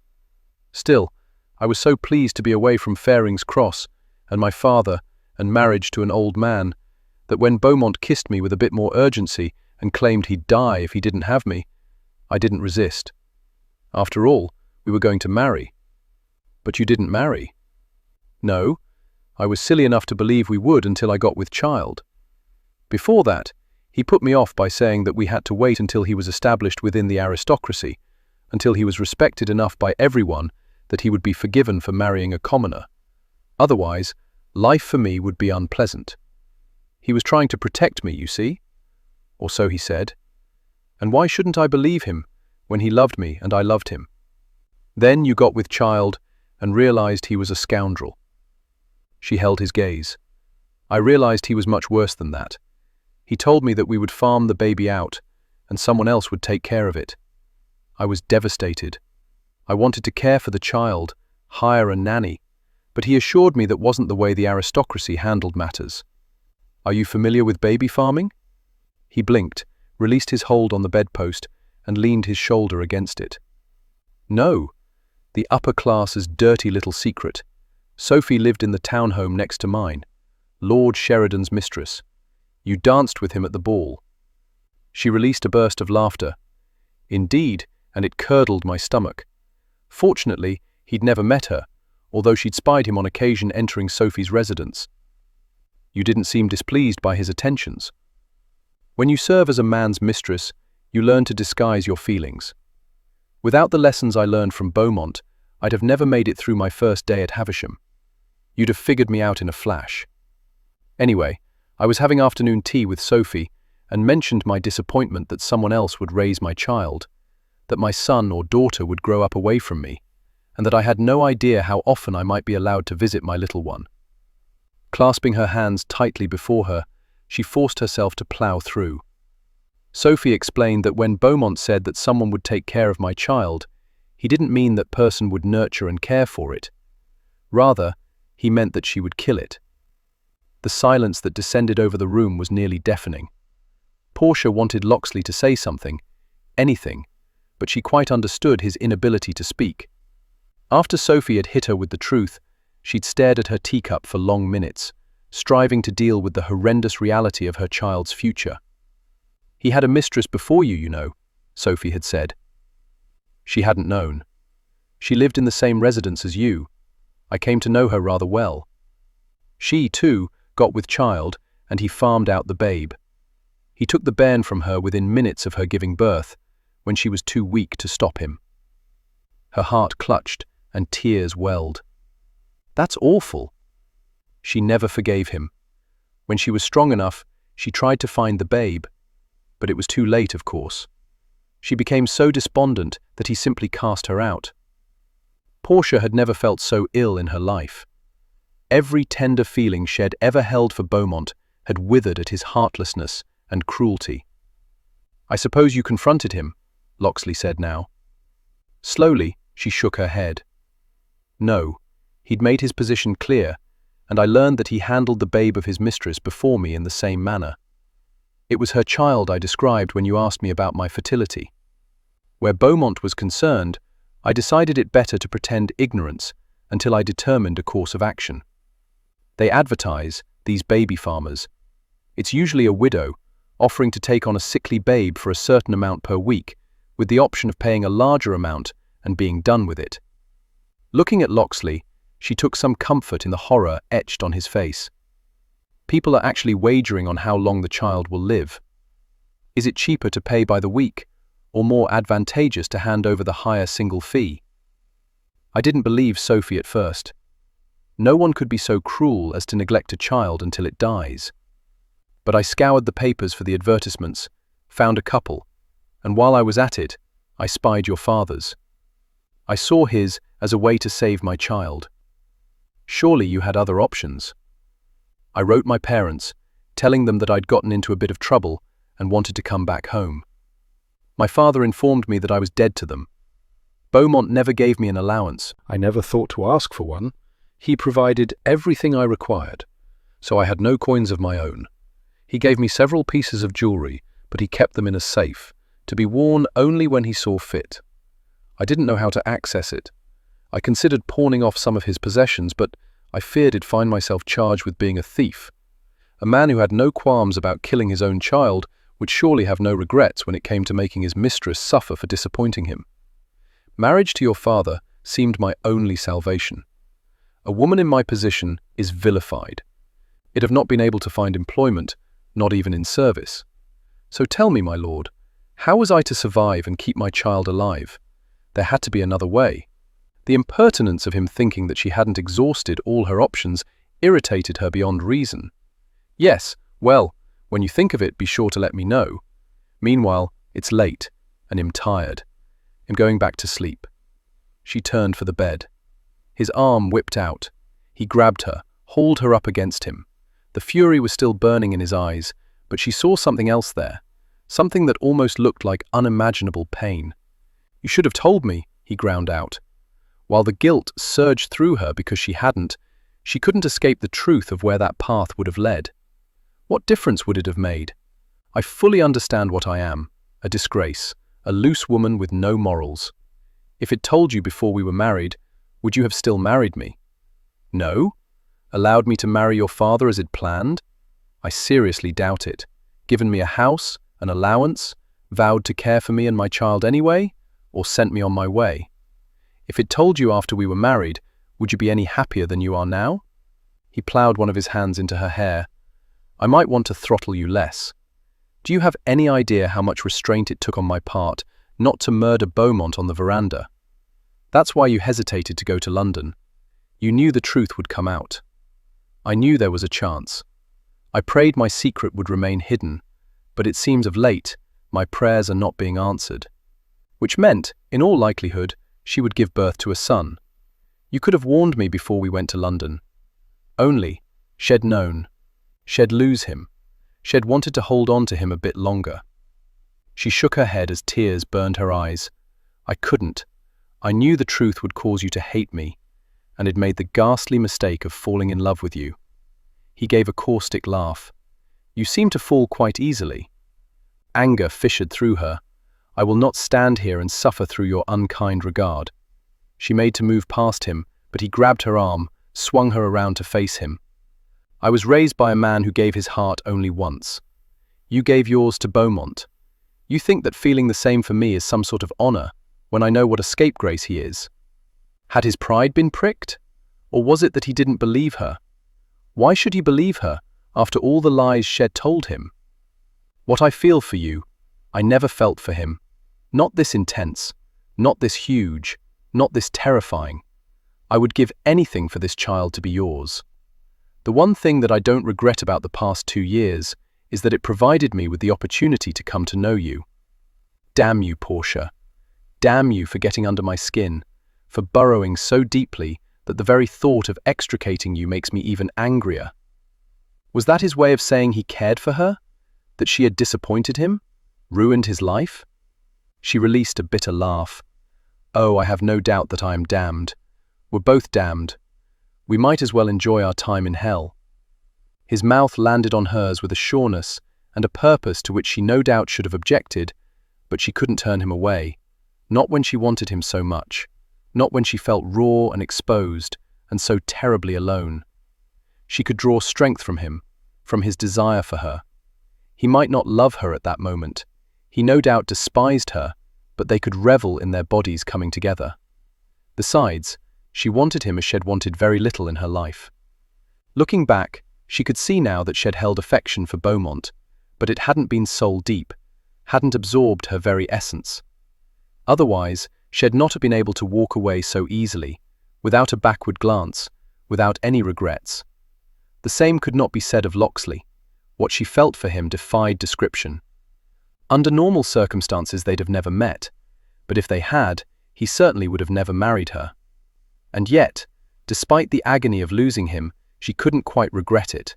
Still, I was so pleased to be away from Faring's Cross, and my father, and marriage to an old man, that when Beaumont kissed me with a bit more urgency and claimed he'd die if he didn't have me, I didn't resist. After all, we were going to marry." "But you didn't marry?" "No. I was silly enough to believe we would until I got with child. Before that, he put me off by saying that we had to wait until he was established within the aristocracy, until he was respected enough by everyone that he would be forgiven for marrying a commoner. Otherwise, life for me would be unpleasant. He was trying to protect me, you see? Or so he said. And why shouldn't I believe him when he loved me and I loved him? Then you got with child and realized he was a scoundrel. She held his gaze. I realized he was much worse than that. He told me that we would farm the baby out and someone else would take care of it. I was devastated. I wanted to care for the child, hire a nanny, but he assured me that wasn't the way the aristocracy handled matters. Are you familiar with baby farming? He blinked, released his hold on the bedpost, and leaned his shoulder against it. No, the upper class's dirty little secret. Sophie lived in the townhome next to mine, Lord Sheridan's mistress. You danced with him at the ball. She released a burst of laughter. Indeed, and it curdled my stomach. Fortunately, he'd never met her, although she'd spied him on occasion entering Sophie's residence. You didn't seem displeased by his attentions. When you serve as a man's mistress, you learn to disguise your feelings. Without the lessons I learned from Beaumont, I'd have never made it through my first day at Havisham. You'd have figured me out in a flash. Anyway, I was having afternoon tea with Sophie and mentioned my disappointment that someone else would raise my child, that my son or daughter would grow up away from me, and that I had no idea how often I might be allowed to visit my little one. Clasping her hands tightly before her, she forced herself to plough through. Sophie explained that when Beaumont said that someone would take care of my child, he didn't mean that person would nurture and care for it. Rather, he meant that she would kill it. The silence that descended over the room was nearly deafening. Portia wanted Locksley to say something, anything, but she quite understood his inability to speak. After Sophie had hit her with the truth, she'd stared at her teacup for long minutes, striving to deal with the horrendous reality of her child's future. He had a mistress before you, you know, Sophie had said. She hadn't known. She lived in the same residence as you. I came to know her rather well. She, too, got with child, and he farmed out the babe. He took the bairn from her within minutes of her giving birth, when she was too weak to stop him. Her heart clutched, and tears welled. That's awful. She never forgave him. When she was strong enough, she tried to find the babe, but it was too late, of course. She became so despondent that he simply cast her out. Portia had never felt so ill in her life. Every tender feeling she had ever held for Beaumont had withered at his heartlessness and cruelty. I suppose you confronted him, Locksley said now. Slowly, she shook her head. No, he'd made his position clear, and I learned that he handled the babe of his mistress before me in the same manner. It was her child I described when you asked me about my fertility. Where Beaumont was concerned, I decided it better to pretend ignorance until I determined a course of action. They advertise, these baby farmers. It's usually a widow, offering to take on a sickly babe for a certain amount per week, with the option of paying a larger amount and being done with it. Looking at Locksley, she took some comfort in the horror etched on his face. People are actually wagering on how long the child will live. Is it cheaper to pay by the week, or more advantageous to hand over the higher single fee? I didn't believe Sophie at first. No one could be so cruel as to neglect a child until it dies. But I scoured the papers for the advertisements, found a couple, and while I was at it, I spied your father's. I saw his as a way to save my child. Surely you had other options. I wrote my parents, telling them that I'd gotten into a bit of trouble and wanted to come back home. My father informed me that I was dead to them. Beaumont never gave me an allowance. I never thought to ask for one. He provided everything I required, so I had no coins of my own. He gave me several pieces of jewelry, but he kept them in a safe, to be worn only when he saw fit. I didn't know how to access it. I considered pawning off some of his possessions, but I feared I'd find myself charged with being a thief. A man who had no qualms about killing his own child would surely have no regrets when it came to making his mistress suffer for disappointing him. Marriage to your father seemed my only salvation. A woman in my position is vilified. It have not been able to find employment, not even in service. So tell me, my lord, how was I to survive and keep my child alive? There had to be another way. The impertinence of him thinking that she hadn't exhausted all her options irritated her beyond reason. Yes, well, when you think of it, be sure to let me know. Meanwhile, it's late, and I'm tired. I'm going back to sleep. She turned for the bed. His arm whipped out. He grabbed her, hauled her up against him. The fury was still burning in his eyes, but she saw something else there, something that almost looked like unimaginable pain. "You should have told me," he ground out. While the guilt surged through her because she couldn't escape the truth of where that path would have led. What difference would it have made? "I fully understand what I am, a disgrace, a loose woman with no morals. If it told you before we were married, would you have still married me?" "No? Allowed me to marry your father as it planned?" "I seriously doubt it. Given me a house, an allowance, vowed to care for me and my child anyway, or sent me on my way? If it told you after we were married, would you be any happier than you are now?" He ploughed one of his hands into her hair. "I might want to throttle you less. Do you have any idea how much restraint it took on my part not to murder Beaumont on the veranda? That's why you hesitated to go to London. You knew the truth would come out. I knew there was a chance. I prayed my secret would remain hidden, but it seems of late my prayers are not being answered." Which meant, in all likelihood, she would give birth to a son. "You could have warned me before we went to London. Only, she'd known. She'd lose him. She'd wanted to hold on to him a bit longer." She shook her head as tears burned her eyes. "I couldn't. I knew the truth would cause you to hate me, and had made the ghastly mistake of falling in love with you." He gave a caustic laugh. "You seem to fall quite easily." Anger fissured through her. "I will not stand here and suffer through your unkind regard." She made to move past him, but he grabbed her arm, swung her around to face him. "I was raised by a man who gave his heart only once. You gave yours to Beaumont. You think that feeling the same for me is some sort of honor, when I know what a scapegrace he is. Had his pride been pricked? Or was it that he didn't believe her? Why should he believe her, after all the lies she'd told him? What I feel for you, I never felt for him. Not this intense, not this huge, not this terrifying. I would give anything for this child to be yours. The one thing that I don't regret about the past 2 years is that it provided me with the opportunity to come to know you. Damn you, Portia. Damn you for getting under my skin, for burrowing so deeply that the very thought of extricating you makes me even angrier." Was that his way of saying he cared for her? That she had disappointed him? Ruined his life? She released a bitter laugh. "Oh, I have no doubt that I am damned. We're both damned. We might as well enjoy our time in hell." His mouth landed on hers with a sureness and a purpose to which she no doubt should have objected, but she couldn't turn him away, not when she wanted him so much, not when she felt raw and exposed and so terribly alone. She could draw strength from him, from his desire for her. He might not love her at that moment. He no doubt despised her, but they could revel in their bodies coming together. Besides, she wanted him as she'd wanted very little in her life. Looking back, she could see now that she'd held affection for Beaumont, but it hadn't been soul-deep, hadn't absorbed her very essence. Otherwise, she'd not have been able to walk away so easily, without a backward glance, without any regrets. The same could not be said of Locksley. What she felt for him defied description. Under normal circumstances they'd have never met, but if they had, he certainly would have never married her. And yet, despite the agony of losing him, she couldn't quite regret it.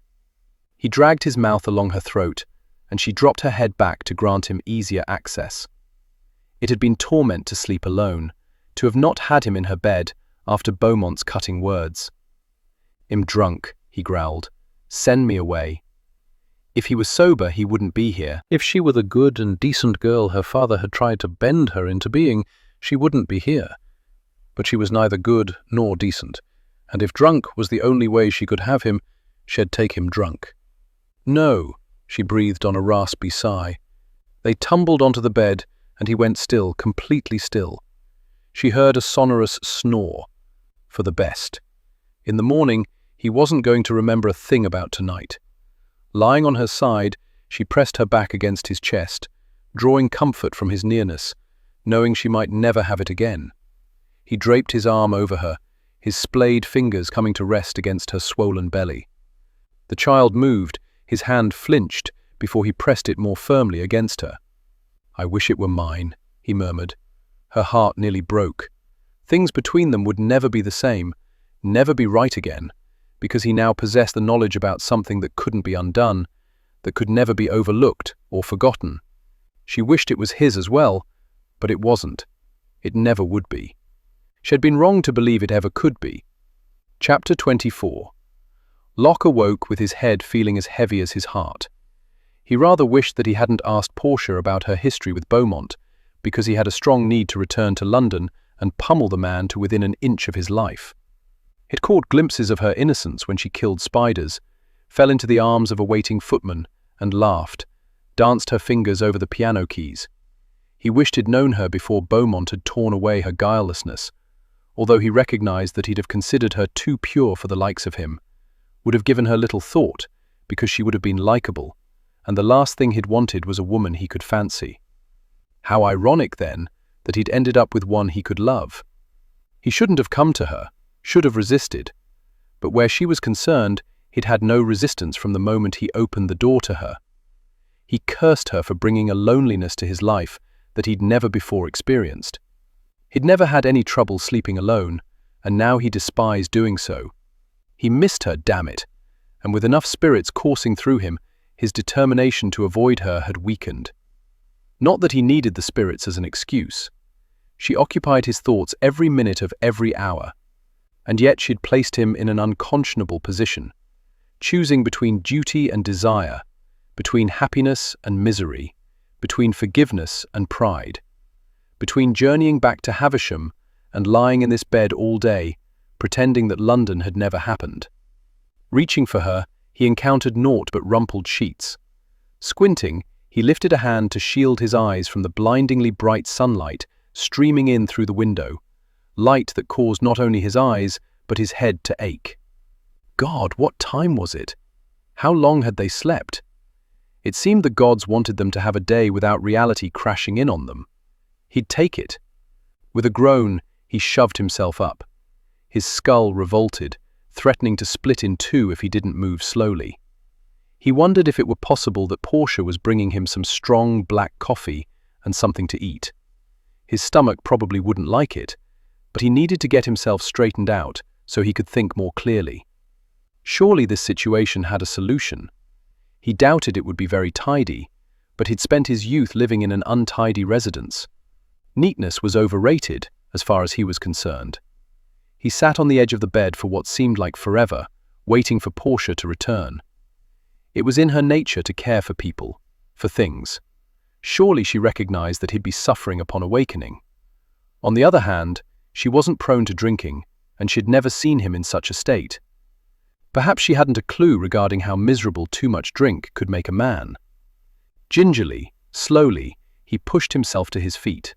He dragged his mouth along her throat, and she dropped her head back to grant him easier access. It had been torment to sleep alone, to have not had him in her bed after Beaumont's cutting words. "I'm drunk," he growled. "Send me away." If he was sober, he wouldn't be here. If she were the good and decent girl her father had tried to bend her into being, she wouldn't be here. But she was neither good nor decent, and if drunk was the only way she could have him, she'd take him drunk. "No," she breathed on a raspy sigh. They tumbled onto the bed, and he went still, completely still. She heard a sonorous snore. For the best. In the morning, he wasn't going to remember a thing about tonight. Lying on her side, she pressed her back against his chest, drawing comfort from his nearness, knowing she might never have it again. He draped his arm over her, his splayed fingers coming to rest against her swollen belly. The child moved, his hand flinched before he pressed it more firmly against her. "I wish it were mine," he murmured. Her heart nearly broke. Things between them would never be the same, never be right again, because he now possessed the knowledge about something that couldn't be undone, that could never be overlooked or forgotten. She wished it was his as well, but it wasn't. It never would be. She had been wrong to believe it ever could be. Chapter 24. Locke awoke with his head feeling as heavy as his heart. He rather wished that he hadn't asked Portia about her history with Beaumont, because he had a strong need to return to London and pummel the man to within an inch of his life. He'd caught glimpses of her innocence when she killed spiders, fell into the arms of a waiting footman, and laughed, danced her fingers over the piano keys. He wished he'd known her before Beaumont had torn away her guilelessness, although he recognized that he'd have considered her too pure for the likes of him, would have given her little thought, because she would have been likable, and the last thing he'd wanted was a woman he could fancy. How ironic, then, that he'd ended up with one he could love. He shouldn't have come to her, should have resisted, but where she was concerned, he'd had no resistance from the moment he opened the door to her. He cursed her for bringing a loneliness to his life that he'd never before experienced. He'd never had any trouble sleeping alone, and now he despised doing so. He missed her, damn it, and with enough spirits coursing through him, his determination to avoid her had weakened. Not that he needed the spirits as an excuse. She occupied his thoughts every minute of every hour, and yet she'd placed him in an unconscionable position, choosing between duty and desire, between happiness and misery, between forgiveness and pride, between journeying back to Havisham and lying in this bed all day, pretending that London had never happened. Reaching for her, he encountered naught but rumpled sheets. Squinting, he lifted a hand to shield his eyes from the blindingly bright sunlight streaming in through the window, light that caused not only his eyes, but his head to ache. God, what time was it? How long had they slept? It seemed the gods wanted them to have a day without reality crashing in on them. He'd take it. With a groan, he shoved himself up. His skull revolted, threatening to split in two if he didn't move slowly. He wondered if it were possible that Portia was bringing him some strong black coffee and something to eat. His stomach probably wouldn't like it, but he needed to get himself straightened out so he could think more clearly. Surely this situation had a solution. He doubted it would be very tidy, but he'd spent his youth living in an untidy residence. Neatness was overrated, as far as he was concerned. He sat on the edge of the bed for what seemed like forever, waiting for Portia to return. It was in her nature to care for people, for things. Surely she recognized that he'd be suffering upon awakening. On the other hand, she wasn't prone to drinking, and she'd never seen him in such a state. Perhaps she hadn't a clue regarding how miserable too much drink could make a man. Gingerly, slowly, he pushed himself to his feet.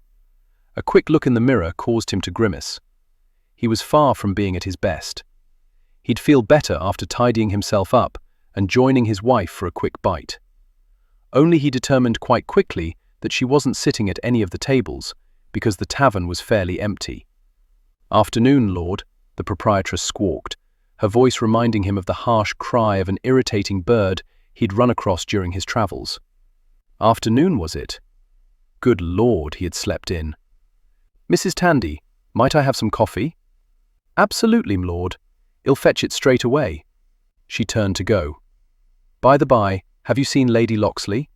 A quick look in the mirror caused him to grimace. He was far from being at his best. He'd feel better after tidying himself up and joining his wife for a quick bite. Only he determined quite quickly that she wasn't sitting at any of the tables, because the tavern was fairly empty. "Afternoon, Lord," the proprietress squawked, her voice reminding him of the harsh cry of an irritating bird he'd run across during his travels. Afternoon, was it? Good Lord, he had slept in. "Mrs. Tandy, might I have some coffee?" "Absolutely, m'lord. I'll fetch it straight away." She turned to go. "By the by, have you seen Lady Locksley?"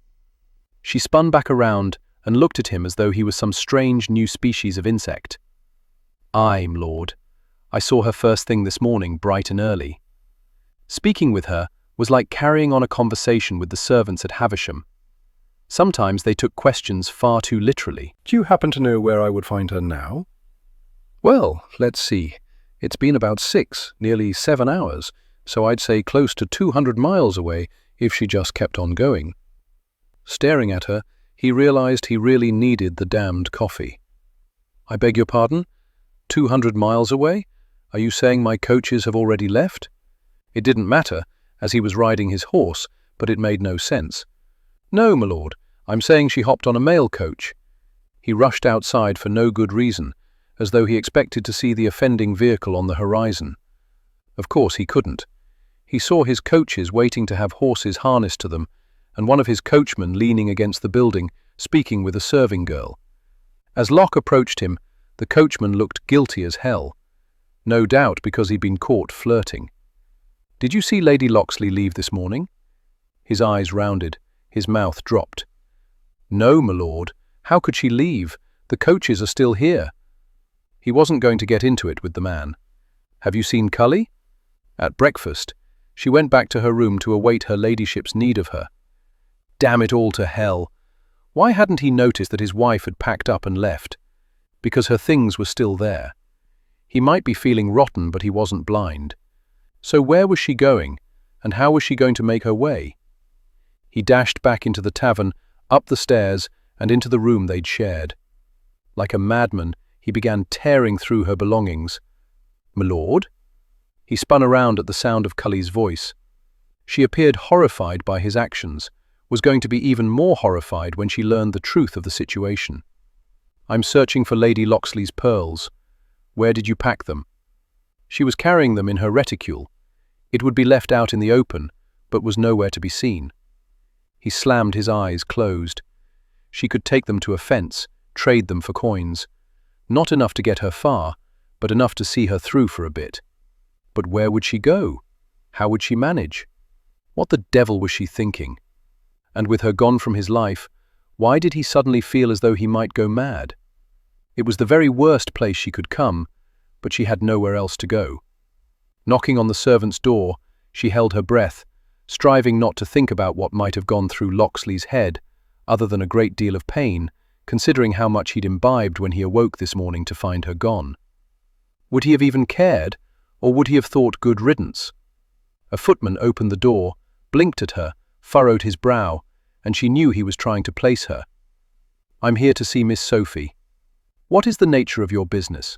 She spun back around and looked at him as though he was some strange new species of insect. "Aye, m'lord. I saw her first thing this morning, bright and early." Speaking with her was like carrying on a conversation with the servants at Havisham. Sometimes they took questions far too literally. Do you happen to know where I would find her now? Well, let's see. It's been about 6, nearly 7 hours, so I'd say close to 200 miles away if she just kept on going. Staring at her, he realized he really needed the damned coffee. "I beg your pardon? 200 miles away? Are you saying my coaches have already left?" It didn't matter, as he was riding his horse, but it made no sense. "No, my lord, I'm saying she hopped on a mail coach." He He rushed outside for no good reason, as though he expected to see the offending vehicle on the horizon. Of course he couldn't. He saw his coaches waiting to have horses harnessed to them, and one of his coachmen leaning against the building, speaking with a serving girl. As Locke approached him, the coachman looked guilty as hell. No doubt because he'd been caught flirting. "Did you see Lady Locksley leave this morning?" His eyes rounded, his mouth dropped. "No, my lord. How could she leave? The coaches are still here." He wasn't going to get into it with the man. "Have you seen Cully?" "At breakfast. She went back to her room to await her ladyship's need of her." Damn it all to hell! Why hadn't he noticed that his wife had packed up and left? Because her things were still there. He might be feeling rotten, but he wasn't blind. So where was she going, and how was she going to make her way? He dashed back into the tavern, up the stairs, and into the room they'd shared. Like a madman, he began tearing through her belongings. "My lord?" He spun around at the sound of Cully's voice. She appeared horrified by his actions, was going to be even more horrified when she learned the truth of the situation. "I'm searching for Lady Locksley's pearls. Where did you pack them?" She was carrying them in her reticule. It would be left out in the open, but was nowhere to be seen. He slammed his eyes closed. She could take them to a fence, trade them for coins. Not enough to get her far, but enough to see her through for a bit. But where would she go? How would she manage? What the devil was she thinking? And with her gone from his life, why did he suddenly feel as though he might go mad? It was the very worst place she could come, but she had nowhere else to go. Knocking on the servant's door, she held her breath, striving not to think about what might have gone through Locksley's head, other than a great deal of pain, considering how much he'd imbibed when he awoke this morning to find her gone. Would he have even cared, or would he have thought good riddance? A footman opened the door, blinked at her, furrowed his brow, and she knew he was trying to place her. "I'm here to see Miss Sophie." "What is the nature of your business?"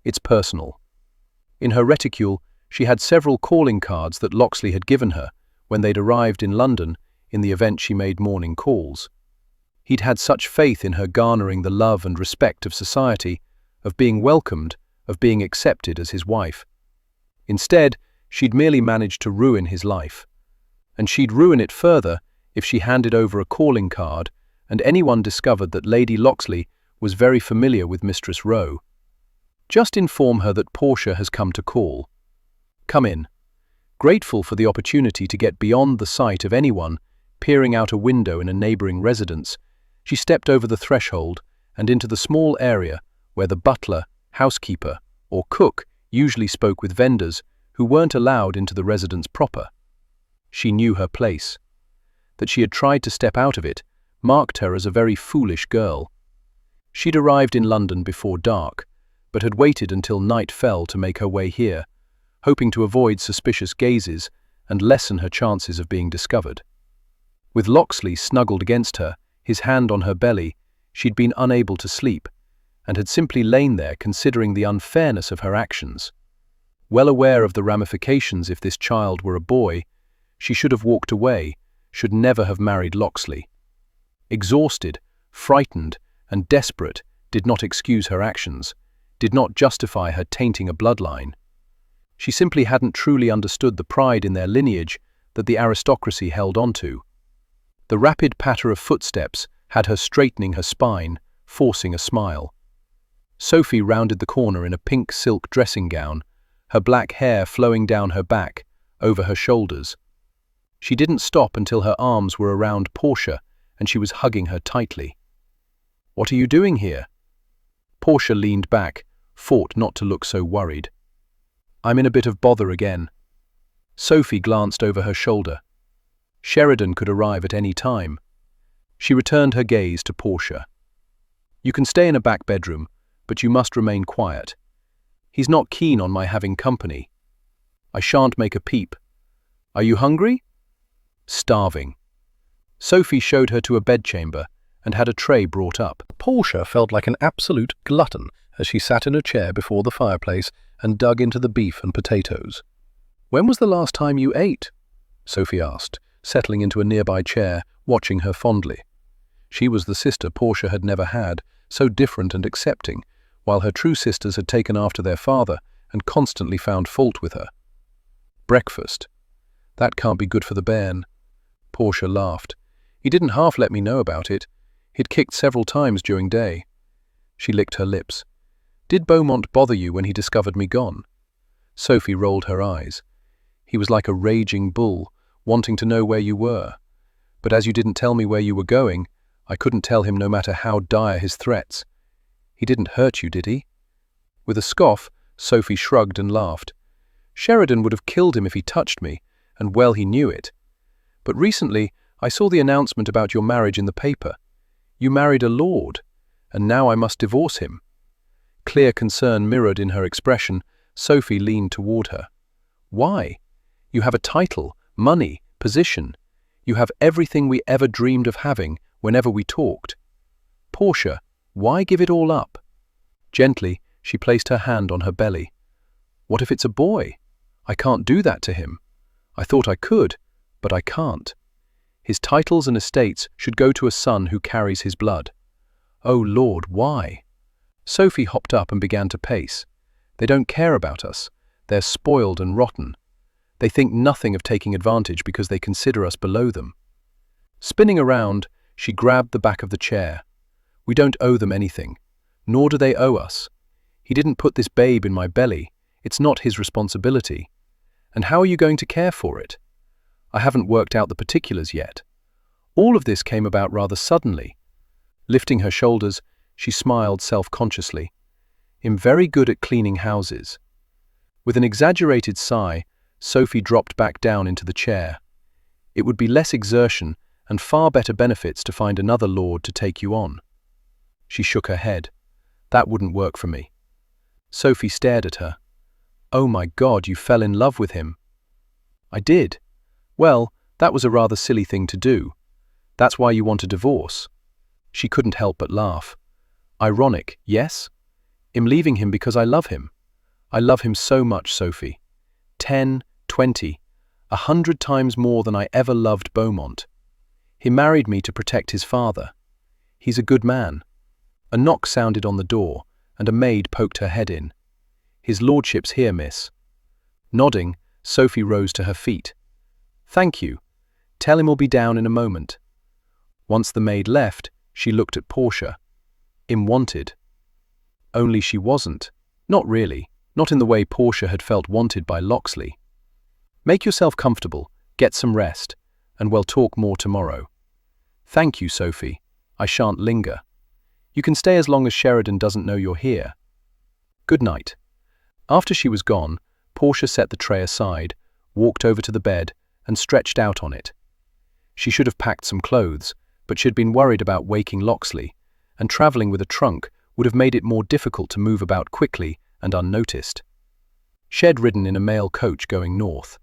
"It's personal." In her reticule, she had several calling cards that Locksley had given her when they'd arrived in London in the event she made morning calls. He'd had such faith in her garnering the love and respect of society, of being welcomed, of being accepted as his wife. Instead, she'd merely managed to ruin his life. And she'd ruin it further if she handed over a calling card and anyone discovered that Lady Locksley was very familiar with Mistress Rowe. "Just inform her that Portia has come to call." "Come in." Grateful for the opportunity to get beyond the sight of anyone peering out a window in a neighbouring residence, she stepped over the threshold and into the small area where the butler, housekeeper, or cook usually spoke with vendors who weren't allowed into the residence proper. She knew her place. That she had tried to step out of it marked her as a very foolish girl. She'd arrived in London before dark, but had waited until night fell to make her way here, hoping to avoid suspicious gazes and lessen her chances of being discovered. With Locksley snuggled against her, his hand on her belly, she'd been unable to sleep, and had simply lain there considering the unfairness of her actions. Well aware of the ramifications if this child were a boy, she should have walked away, should never have married Locksley. Exhausted, frightened, and desperate did not excuse her actions, did not justify her tainting a bloodline. She simply hadn't truly understood the pride in their lineage that the aristocracy held onto. The rapid patter of footsteps had her straightening her spine, forcing a smile. Sophie rounded the corner in a pink silk dressing gown, her black hair flowing down her back, over her shoulders. She didn't stop until her arms were around Portia and she was hugging her tightly. "What are you doing here?" Portia leaned back, fought not to look so worried. "I'm in a bit of bother again." Sophie glanced over her shoulder. Sheridan could arrive at any time. She returned her gaze to Portia. "You can stay in a back bedroom, but you must remain quiet. He's not keen on my having company. I shan't make a peep. Are you hungry?" "Starving." Sophie showed her to a bedchamber and had a tray brought up. Portia felt like an absolute glutton as she sat in a chair before the fireplace and dug into the beef and potatoes. "When was the last time you ate?" Sophie asked, settling into a nearby chair, watching her fondly. She was the sister Portia had never had, so different and accepting, while her true sisters had taken after their father and constantly found fault with her. Breakfast. That can't be good for the bairn. Portia laughed. He didn't half let me know about it. He'd kicked several times during day. She licked her lips. Did Beaumont bother you when he discovered me gone? Sophie rolled her eyes. He was like a raging bull, wanting to know where you were. But as you didn't tell me where you were going, I couldn't tell him no matter how dire his threats. He didn't hurt you, did he? With a scoff, Sophie shrugged and laughed. Sheridan would have killed him if he touched me, and well he knew it. But recently, I saw the announcement about your marriage in the paper. You married a lord, and now I must divorce him. Clear concern mirrored in her expression. Sophie leaned toward her. Why? You have a title, money, position. You have everything we ever dreamed of having whenever we talked. Portia, why give it all up? Gently, she placed her hand on her belly. What if it's a boy? I can't do that to him. I thought I could, but I can't. His titles and estates should go to a son who carries his blood. Oh Lord, why? Sophie hopped up and began to pace. They don't care about us. They're spoiled and rotten. They think nothing of taking advantage because they consider us below them. Spinning around, she grabbed the back of the chair. We don't owe them anything, nor do they owe us. He didn't put this babe in my belly. It's not his responsibility. And how are you going to care for it? I haven't worked out the particulars yet. All of this came about rather suddenly. Lifting her shoulders, she smiled self-consciously. I'm very good at cleaning houses. With an exaggerated sigh, Sophie dropped back down into the chair. It would be less exertion and far better benefits to find another lord to take you on. She shook her head. That wouldn't work for me. Sophie stared at her. Oh my God, you fell in love with him. I did. Well, that was a rather silly thing to do. That's why you want a divorce. She couldn't help but laugh. Ironic, yes? I'm leaving him because I love him. I love him so much, Sophie. 10, 20, 100 times more than I ever loved Beaumont. He married me to protect his father. He's a good man. A knock sounded on the door, and a maid poked her head in. His lordship's here, miss. Nodding, Sophie rose to her feet. Thank you. Tell him we'll be down in a moment. Once the maid left, she looked at Portia. I'm wanted. Only she wasn't. Not really. Not in the way Portia had felt wanted by Locksley. Make yourself comfortable, get some rest, and we'll talk more tomorrow. Thank you, Sophie. I shan't linger. You can stay as long as Sheridan doesn't know you're here. Good night. After she was gone, Portia set the tray aside, walked over to the bed, and stretched out on it. She should have packed some clothes, but she'd been worried about waking Locksley, and travelling with a trunk would have made it more difficult to move about quickly and unnoticed. Shed ridden in a mail coach going north.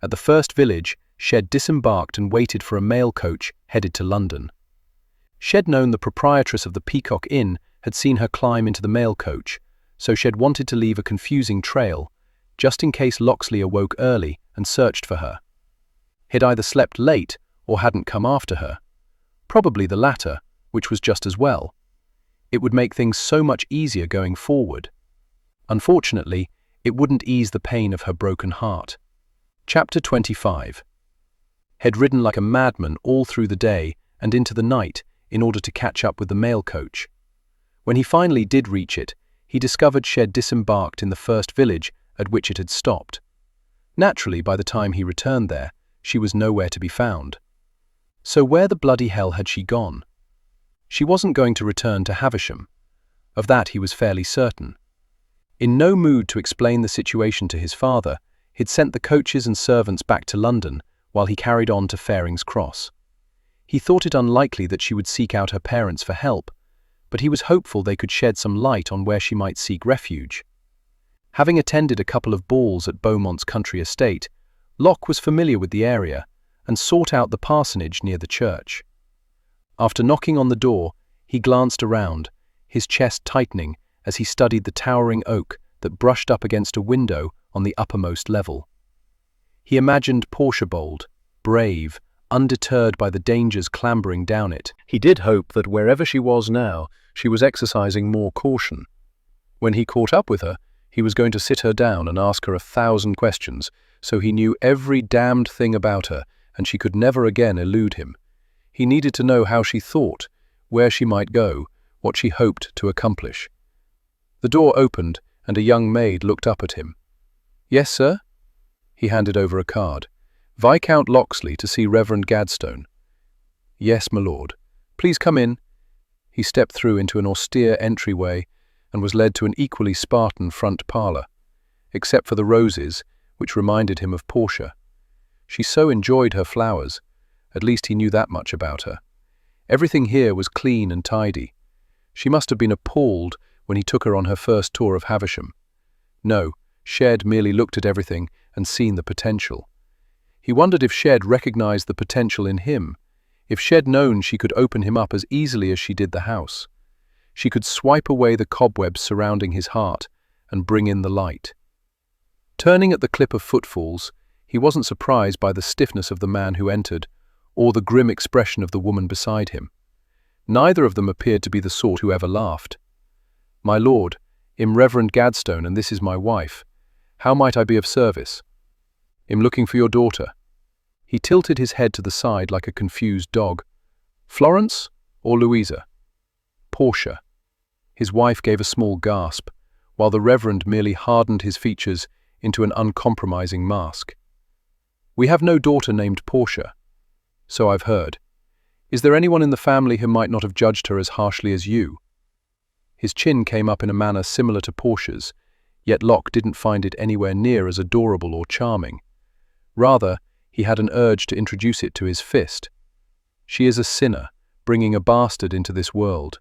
At the first village, Shed disembarked and waited for a mail coach headed to London. Shed known the proprietress of the Peacock Inn had seen her climb into the mail coach, so Shed wanted to leave a confusing trail, just in case Locksley awoke early and searched for her. He'd either slept late or hadn't come after her. Probably the latter, which was just as well. It would make things so much easier going forward. Unfortunately, it wouldn't ease the pain of her broken heart. Chapter 25. Had ridden like a madman all through the day and into the night in order to catch up with the mail coach. When he finally did reach it, he discovered Shed disembarked in the first village at which it had stopped. Naturally, by the time he returned there, she was nowhere to be found. So where the bloody hell had she gone? She wasn't going to return to Havisham. Of that he was fairly certain. In no mood to explain the situation to his father, he'd sent the coaches and servants back to London while he carried on to Faring's Cross. He thought it unlikely that she would seek out her parents for help, but he was hopeful they could shed some light on where she might seek refuge. Having attended a couple of balls at Beaumont's country estate, Locke was familiar with the area and sought out the parsonage near the church. After knocking on the door, he glanced around, his chest tightening as he studied the towering oak that brushed up against a window on the uppermost level. He imagined Portia bold, brave, undeterred by the dangers clambering down it. He did hope that wherever she was now, she was exercising more caution. When he caught up with her, he was going to sit her down and ask her 1,000 questions, so he knew every damned thing about her, and she could never again elude him. He needed to know how she thought, where she might go, what she hoped to accomplish. The door opened, and a young maid looked up at him. "Yes, sir?" He handed over a card. "Viscount Locksley to see Reverend Gadstone." "Yes, my lord. Please come in." He stepped through into an austere entryway and was led to an equally Spartan front parlour, except for the roses, which reminded him of Portia. She so enjoyed her flowers. At least he knew that much about her. Everything here was clean and tidy. She must have been appalled when he took her on her first tour of Havisham. No, Shed merely looked at everything and seen the potential. He wondered if Shed recognized the potential in him, if Shed known she could open him up as easily as she did the house. She could swipe away the cobwebs surrounding his heart and bring in the light. Turning at the clip of footfalls, he wasn't surprised by the stiffness of the man who entered, or the grim expression of the woman beside him. Neither of them appeared to be the sort who ever laughed. "My lord, I'm Reverend Gadstone, and this is my wife. How might I be of service?" "I'm looking for your daughter." He tilted his head to the side like a confused dog. "Florence or Louisa?" "Portia." His wife gave a small gasp, while the Reverend merely hardened his features into an uncompromising mask. "We have no daughter named Portia." "So I've heard. Is there anyone in the family who might not have judged her as harshly as you?" His chin came up in a manner similar to Portia's, yet Locke didn't find it anywhere near as adorable or charming. Rather, he had an urge to introduce it to his fist. "She is a sinner, bringing a bastard into this world.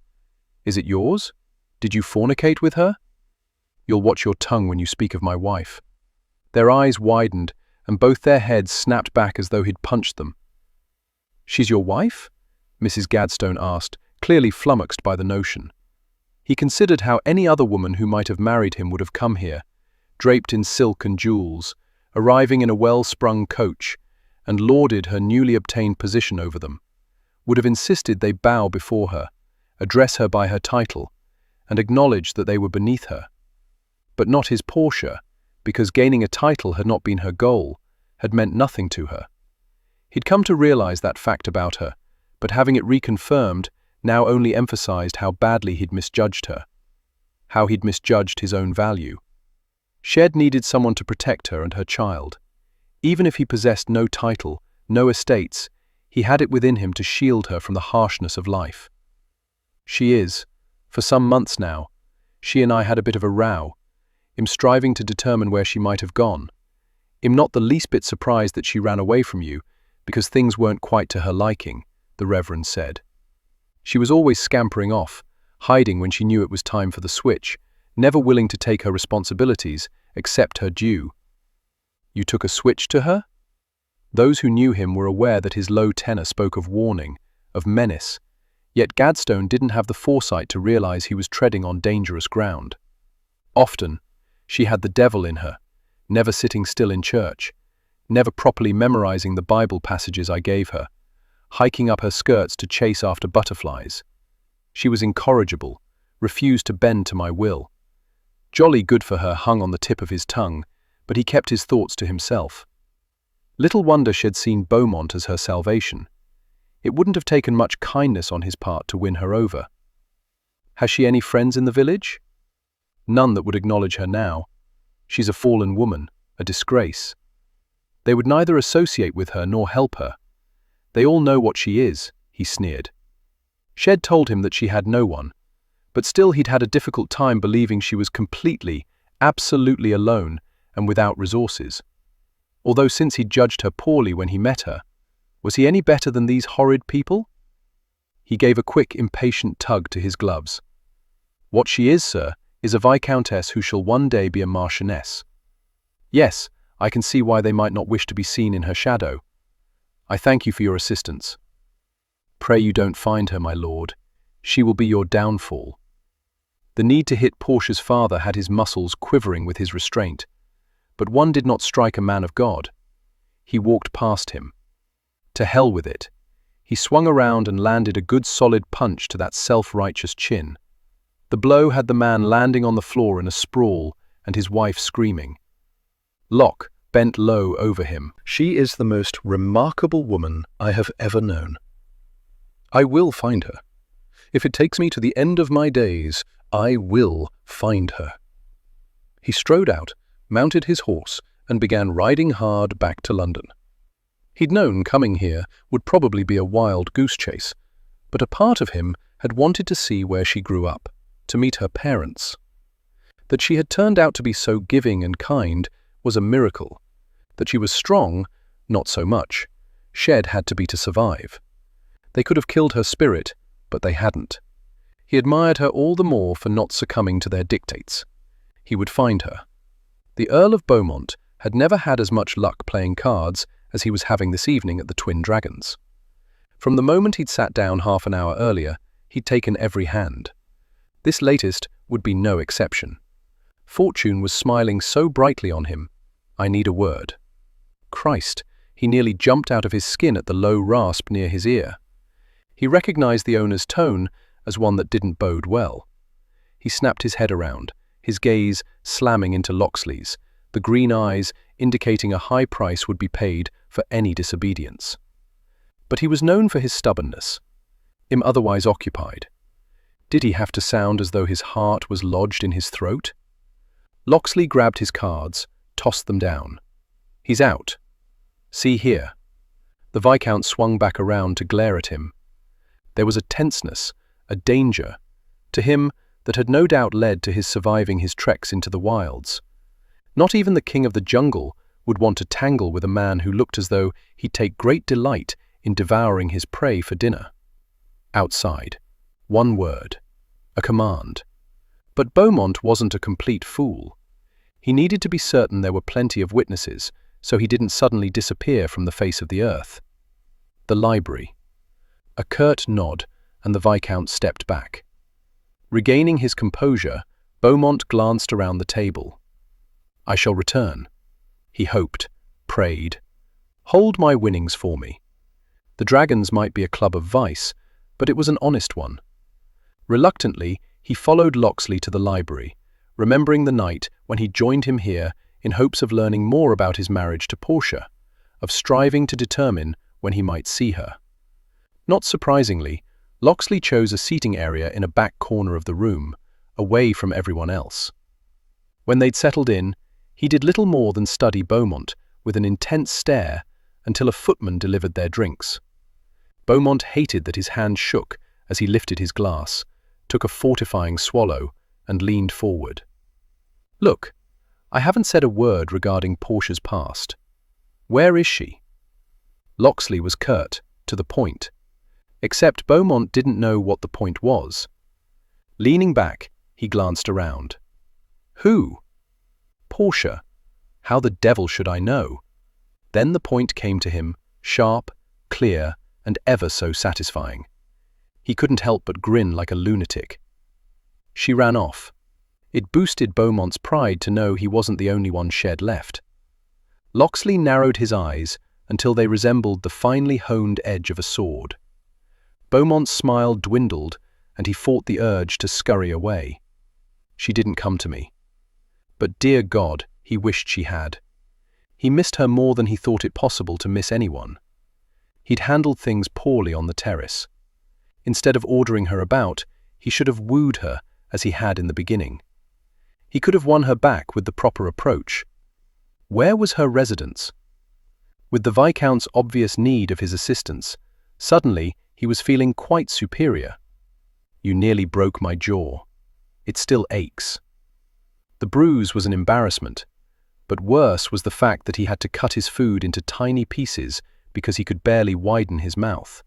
Is it yours? Did you fornicate with her?" "You'll watch your tongue when you speak of my wife." Their eyes widened, and both their heads snapped back as though he'd punched them. "She's your wife?" Mrs. Gadstone asked, clearly flummoxed by the notion. He considered how any other woman who might have married him would have come here, draped in silk and jewels, arriving in a well-sprung coach, and lauded her newly obtained position over them, would have insisted they bow before her, address her by her title, and acknowledge that they were beneath her. But not his Portia, because gaining a title had not been her goal, had meant nothing to her. He'd come to realize that fact about her, but having it reconfirmed, now only emphasized how badly he'd misjudged her, how he'd misjudged his own value. Shed needed someone to protect her and her child. Even if he possessed no title, no estates, he had it within him to shield her from the harshness of life. "She is. For some months now. She and I had a bit of a row. I'm striving to determine where she might have gone. I'm not the least bit surprised that she ran away from you, because things weren't quite to her liking," the Reverend said. "She was always scampering off, hiding when she knew it was time for the switch, never willing to take her responsibilities, accept her due." "You took a switch to her?" Those who knew him were aware that his low tenor spoke of warning, of menace, yet Gadstone didn't have the foresight to realize he was treading on dangerous ground. "Often, she had the devil in her, never sitting still in church, never properly memorizing the Bible passages I gave her, hiking up her skirts to chase after butterflies. She was incorrigible, refused to bend to my will. Jolly good for her hung on the tip of his tongue, but he kept his thoughts to himself. Little wonder she'd seen Beaumont as her salvation. It wouldn't have taken much kindness on his part to win her over. Has she any friends in the village? None that would acknowledge her now. She's a fallen woman, a disgrace. They would neither associate with her nor help her. They all know what she is," he sneered. Shed told him that she had no one, but still he'd had a difficult time believing she was completely, absolutely alone and without resources. Although since he'd judged her poorly when he met her, was he any better than these horrid people? He gave a quick, impatient tug to his gloves. "What she is, sir, is a viscountess who shall one day be a marchioness. Yes, I can see why they might not wish to be seen in her shadow. I thank you for your assistance. Pray you don't find her, my lord. She will be your downfall." The need to hit Portia's father had his muscles quivering with his restraint, but one did not strike a man of God. He walked past him. To hell with it. He swung around and landed a good solid punch to that self-righteous chin. The blow had the man landing on the floor in a sprawl and his wife screaming. Locke bent low over him. She is the most remarkable woman I have ever known. I will find her. If it takes me to the end of my days, I will find her. He strode out, mounted his horse, and began riding hard back to London. He'd known coming here would probably be a wild goose chase, but a part of him had wanted to see where she grew up, to meet her parents. That she had turned out to be so giving and kind was a miracle. That she was strong, not so much. Shed had to be to survive. They could have killed her spirit, but they hadn't. He admired her all the more for not succumbing to their dictates. He would find her. The Earl of Beaumont had never had as much luck playing cards as he was having this evening at the Twin Dragons. From the moment he'd sat down half an hour earlier, he'd taken every hand. This latest would be no exception. Fortune was smiling so brightly on him. I need a word. Christ, he nearly jumped out of his skin at the low rasp near his ear. He recognized the owner's tone as one that didn't bode well. He snapped his head around, his gaze slamming into Locksley's, the green eyes indicating a high price would be paid for any disobedience. But he was known for his stubbornness. Him otherwise occupied. Did he have to sound as though his heart was lodged in his throat? Locksley grabbed his cards, tossed them down. He's out. See here. The Viscount swung back around to glare at him. There was a tenseness, a danger, to him that had no doubt led to his surviving his treks into the wilds. Not even the king of the jungle would want to tangle with a man who looked as though he'd take great delight in devouring his prey for dinner. Outside. One word. A command. But Beaumont wasn't a complete fool. He needed to be certain there were plenty of witnesses, so he didn't suddenly disappear from the face of the earth. The library. A curt nod, and the Viscount stepped back. Regaining his composure, Beaumont glanced around the table. I shall return. He hoped, prayed. Hold my winnings for me. The Dragons might be a club of vice, but it was an honest one. Reluctantly, he followed Locksley to the library, remembering the night when he joined him here in hopes of learning more about his marriage to Portia, of striving to determine when he might see her. Not surprisingly, Locksley chose a seating area in a back corner of the room, away from everyone else. When they'd settled in, he did little more than study Beaumont with an intense stare until a footman delivered their drinks. Beaumont hated that his hand shook as he lifted his glass, took a fortifying swallow, and leaned forward. Look, I haven't said a word regarding Portia's past. Where is she? Locksley was curt, to the point. Except Beaumont didn't know what the point was. Leaning back, he glanced around. Who? Portia. How the devil should I know? Then the point came to him, sharp, clear, and ever so satisfying. He couldn't help but grin like a lunatic. She ran off. It boosted Beaumont's pride to know he wasn't the only one Shed left. Locksley narrowed his eyes until they resembled the finely honed edge of a sword. Beaumont's smile dwindled, and he fought the urge to scurry away. She didn't come to me. But dear God, he wished she had. He missed her more than he thought it possible to miss anyone. He'd handled things poorly on the terrace. Instead of ordering her about, he should have wooed her as he had in the beginning. He could have won her back with the proper approach. Where was her residence? With the Viscount's obvious need of his assistance, suddenly he was feeling quite superior. You nearly broke my jaw. It still aches. The bruise was an embarrassment, but worse was the fact that he had to cut his food into tiny pieces because he could barely widen his mouth.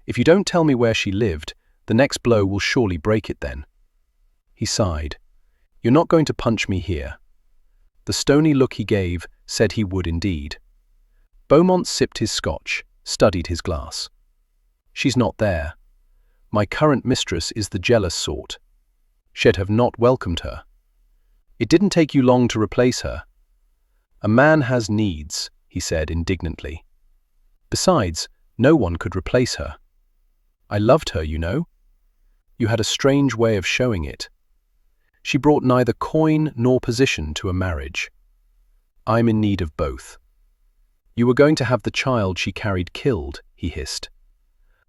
If you don't tell me where she lived, the next blow will surely break it then. He sighed. You're not going to punch me here. The stony look he gave said he would indeed. Beaumont sipped his scotch, studied his glass. She's not there. My current mistress is the jealous sort. She'd have not welcomed her. It didn't take you long to replace her. A man has needs, he said indignantly. Besides, no one could replace her. I loved her, you know. You had a strange way of showing it. She brought neither coin nor position to a marriage. I'm in need of both. You were going to have the child she carried killed, he hissed.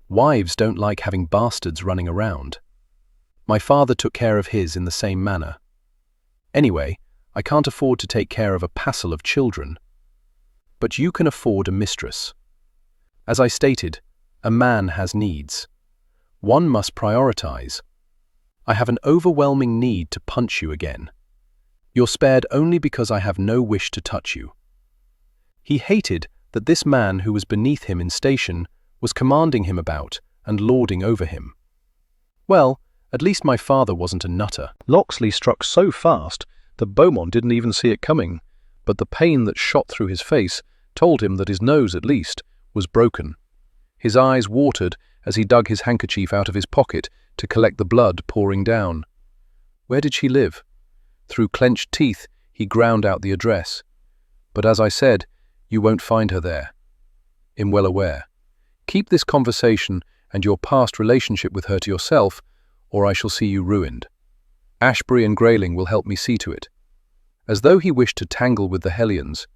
Wives don't like having bastards running around. My father took care of his in the same manner. Anyway, I can't afford to take care of a passel of children. But you can afford a mistress. As I stated, a man has needs. One must prioritize. I have an overwhelming need to punch you again. You're spared only because I have no wish to touch you. He hated that this man who was beneath him in station was commanding him about and lording over him. Well, at least my father wasn't a nutter. Locksley struck so fast that Beaumont didn't even see it coming, but the pain that shot through his face told him that his nose, at least, was broken. His eyes watered as he dug his handkerchief out of his pocket to collect the blood pouring down. Where did she live? Through clenched teeth, he ground out the address. But as I said, you won't find her there. I'm well aware. Keep this conversation and your past relationship with her to yourself, or I shall see you ruined. Ashbury and Grayling will help me see to it. As though he wished to tangle with the hellions.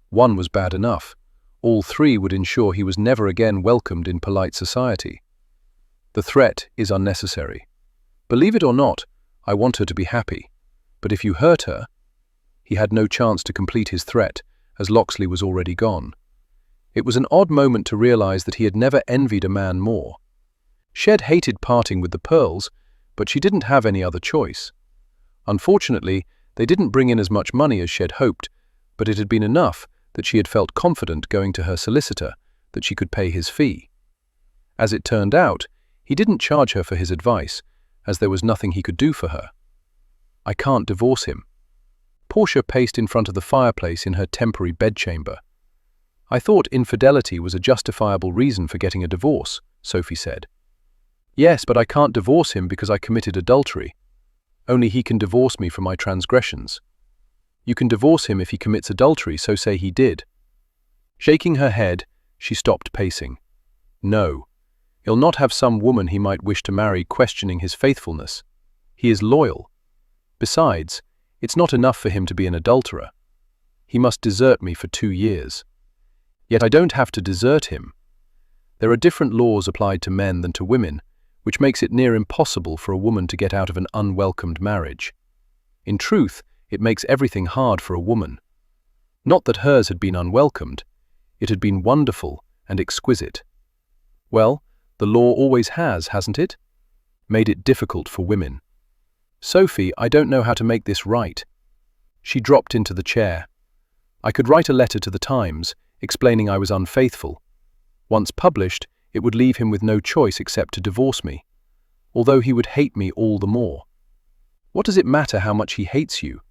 One was bad enough. All three would ensure he was never again welcomed in polite society. The threat is unnecessary. Believe it or not, I want her to be happy. But if you hurt her... He had no chance to complete his threat, as Locksley was already gone. It was an odd moment to realize that he had never envied a man more. Shed hated parting with the pearls, but she didn't have any other choice. Unfortunately, they didn't bring in as much money as Shed hoped, but it had been enough that she had felt confident going to her solicitor that she could pay his fee. As it turned out, he didn't charge her for his advice, as there was nothing he could do for her. I can't divorce him. Portia paced in front of the fireplace in her temporary bedchamber. I thought infidelity was a justifiable reason for getting a divorce, Sophie said. Yes, but I can't divorce him because I committed adultery. Only he can divorce me for my transgressions. You can divorce him if he commits adultery, so say he did. Shaking her head, she stopped pacing. No, he'll not have some woman he might wish to marry questioning his faithfulness. He is loyal. Besides, it's not enough for him to be an adulterer. He must desert me for 2 years. Yet I don't have to desert him. There are different laws applied to men than to women, which makes it near impossible for a woman to get out of an unwelcomed marriage. In truth, it makes everything hard for a woman. Not that hers had been unwelcomed. It had been wonderful and exquisite. Well, the law always has, hasn't it? Made it difficult for women. Sophie, I don't know how to make this right. She dropped into the chair. I could write a letter to the Times, explaining I was unfaithful. Once published, it would leave him with no choice except to divorce me, although he would hate me all the more. What does it matter how much he hates you?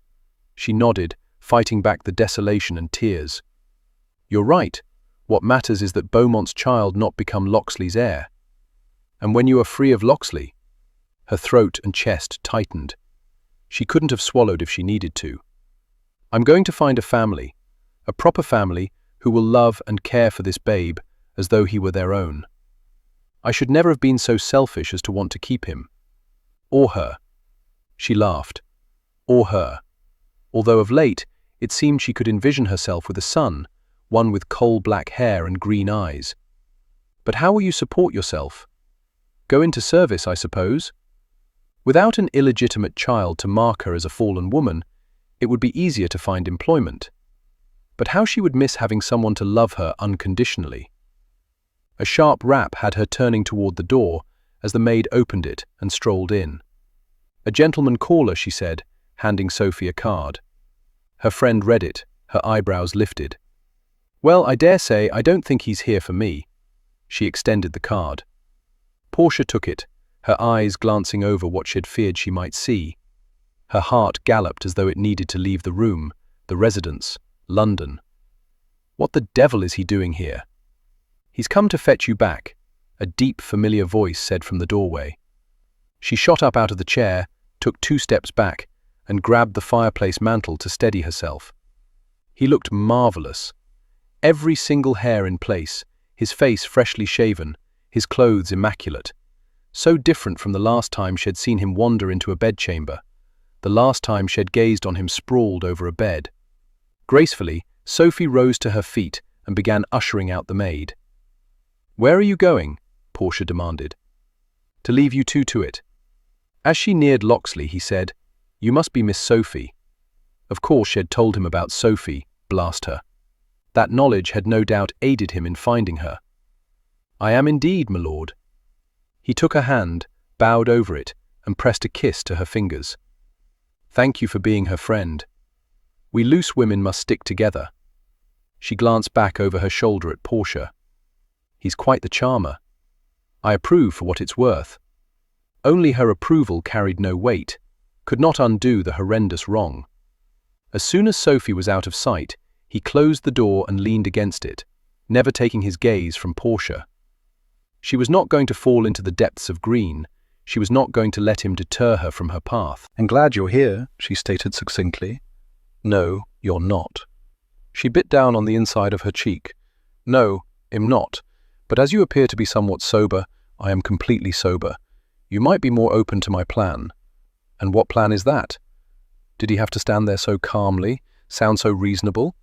She nodded, fighting back the desolation and tears. You're right. What matters is that Beaumont's child not become Locksley's heir. And when you are free of Locksley... Her throat and chest tightened. She couldn't have swallowed if she needed to. I'm going to find a family, a proper family, who will love and care for this babe as though he were their own. I should never have been so selfish as to want to keep him. Or her. She laughed. Or her. Although of late, it seemed she could envision herself with a son, one with coal-black hair and green eyes. But how will you support yourself? Go into service, I suppose? Without an illegitimate child to mark her as a fallen woman, it would be easier to find employment. But how she would miss having someone to love her unconditionally. A sharp rap had her turning toward the door as the maid opened it and strolled in. A gentleman caller, she said, handing Sophie a card. Her friend read it, her eyebrows lifted. Well, I dare say I don't think he's here for me. She extended the card. Portia took it, her eyes glancing over what she had feared she might see. Her heart galloped as though it needed to leave the room, the residence, London. What the devil is he doing here? He's come to fetch you back, a deep, familiar voice said from the doorway. She shot up out of the chair, took 2 steps back, and grabbed the fireplace mantel to steady herself. He looked marvelous. Every single hair in place, his face freshly shaven, his clothes immaculate. So different from the last time she had seen him wander into a bedchamber, the last time she had gazed on him sprawled over a bed. Gracefully, Sophie rose to her feet and began ushering out the maid. "Where are you going?" Portia demanded. "To leave you two to it." As she neared Locksley, he said, "You must be Miss Sophie." Of course she had told him about Sophie, blast her. That knowledge had no doubt aided him in finding her. "I am indeed, my lord." He took her hand, bowed over it, and pressed a kiss to her fingers. "Thank you for being her friend. We loose women must stick together." She glanced back over her shoulder at Portia. "He's quite the charmer. I approve for what it's worth." Only her approval carried no weight, could not undo the horrendous wrong. As soon as Sophie was out of sight, he closed the door and leaned against it, never taking his gaze from Portia. She was not going to fall into the depths of green. She was not going to let him deter her from her path. "I'm glad you're here," she stated succinctly. "No, you're not." She bit down on the inside of her cheek. "No, I'm not. But as you appear to be somewhat sober, I am completely sober. You might be more open to my plan." "And what plan is that?" Did he have to stand there so calmly, sound so reasonable?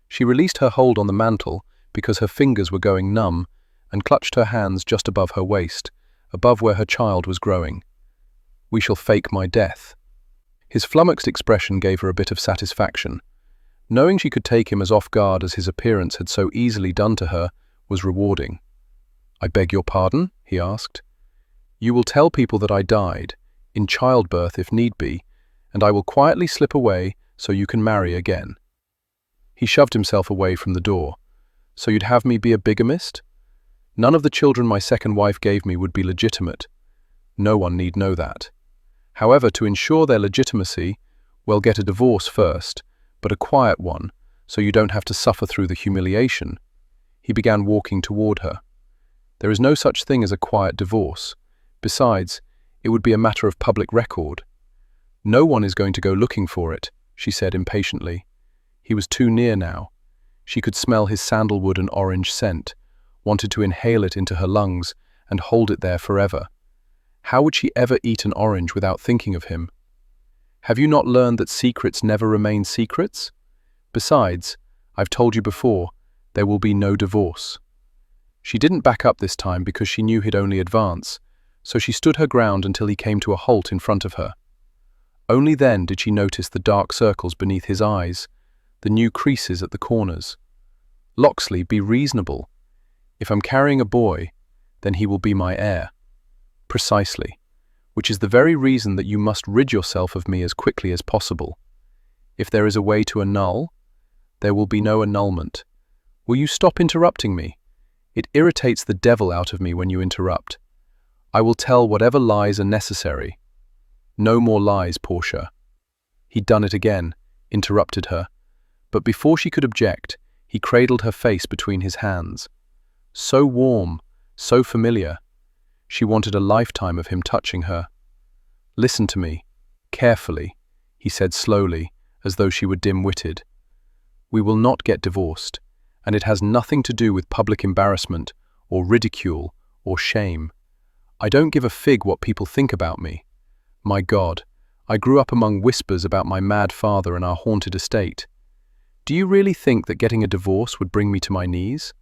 She released her hold on the mantel because her fingers were going numb and clutched her hands just above her waist, above where her child was growing. "We shall fake my death." His flummoxed expression gave her a bit of satisfaction. Knowing she could take him as off guard as his appearance had so easily done to her was rewarding. "I beg your pardon?" he asked. "You will tell people that I died, in childbirth if need be, and I will quietly slip away so you can marry again." He shoved himself away from the door. "So you'd have me be a bigamist? None of the children my second wife gave me would be legitimate. No one need know that. However, to ensure their legitimacy, well, get a divorce first, but a quiet one, so you don't have to suffer through the humiliation." He began walking toward her. "There is no such thing as a quiet divorce. Besides, it would be a matter of public record." "No one is going to go looking for it," she said impatiently. He was too near now. She could smell his sandalwood and orange scent, wanted to inhale it into her lungs and hold it there forever. How would she ever eat an orange without thinking of him? "Have you not learned that secrets never remain secrets? Besides, I've told you before, there will be no divorce." She didn't back up this time because she knew he'd only advance, so she stood her ground until he came to a halt in front of her. Only then did she notice the dark circles beneath his eyes, the new creases at the corners. "Locksley, be reasonable. If I'm carrying a boy, then he will be my heir." "Precisely, which is the very reason that you must rid yourself of me as quickly as possible. If there is a way to annul, there will be no annulment. Will you stop interrupting me? It irritates the devil out of me when you interrupt. I will tell whatever lies are necessary." "No more lies, Portia." He'd done it again, interrupted her. But before she could object, he cradled her face between his hands. So warm, so familiar. She wanted a lifetime of him touching her. "Listen to me, carefully," he said slowly, as though she were dim-witted. "We will not get divorced, and it has nothing to do with public embarrassment, or ridicule, or shame. I don't give a fig what people think about me. My God, I grew up among whispers about my mad father and our haunted estate. Do you really think that getting a divorce would bring me to my knees?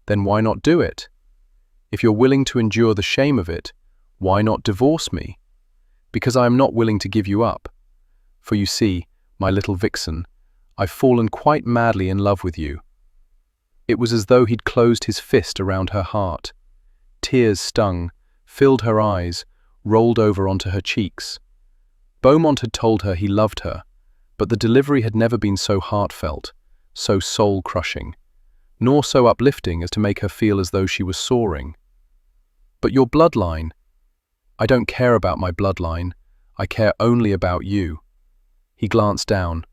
Then why not do it? If you're willing to endure the shame of it, why not divorce me? Because I am not willing to give you up. For you see, my little Vixen, I've fallen quite madly in love with you." It was as though he'd closed his fist around her heart. Tears stung, filled her eyes, rolled over onto her cheeks. Beaumont had told her he loved her, but the delivery had never been so heartfelt, so soul-crushing, nor so uplifting as to make her feel as though she was soaring. "But your bloodline—" "I don't care about my bloodline. I care only about you." He glanced down.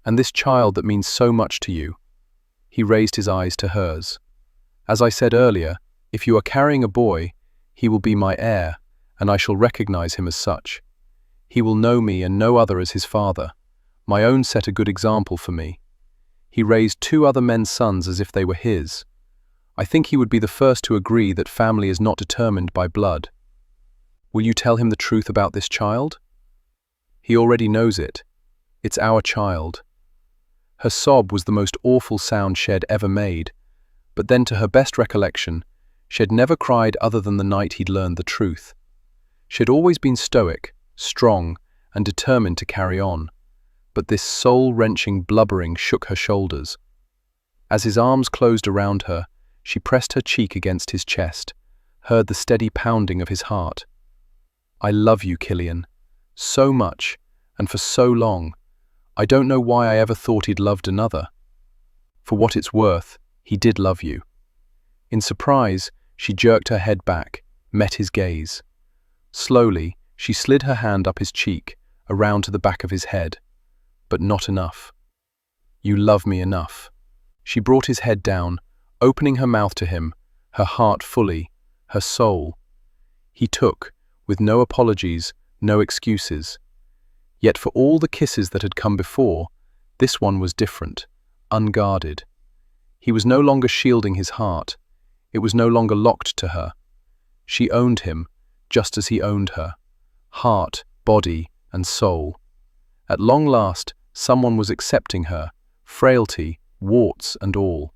"And this child that means so much to you." He raised his eyes to hers. "As I said earlier, if you are carrying a boy, he will be my heir, and I shall recognize him as such. He will know me and no other as his father. My own set a good example for me. He raised 2 other men's sons as if they were his. I think he would be the first to agree that family is not determined by blood. Will you tell him the truth about this child? He already knows it. It's our child. Her sob was the most awful sound Shed ever made, but then to her best recollection, Shed never cried other than the night he'd learned the truth. She'd always been stoic, strong, and determined to carry on, but this soul-wrenching blubbering shook her shoulders. As his arms closed around her, she pressed her cheek against his chest, heard the steady pounding of his heart. I love you, Killian. So much, and for so long. I don't know why I ever thought he'd loved another. For what it's worth, he did love you. In surprise, she jerked her head back, met his gaze. Slowly, she slid her hand up his cheek, around to the back of his head. But not enough. You love me enough. She brought his head down, opening her mouth to him, her heart fully, her soul. He took, with no apologies, no excuses. Yet for all the kisses that had come before, this one was different, unguarded. He was no longer shielding his heart. It was no longer locked to her. She owned him, just as he owned her. Heart, body, and soul. At long last, someone was accepting her, frailty, warts and all.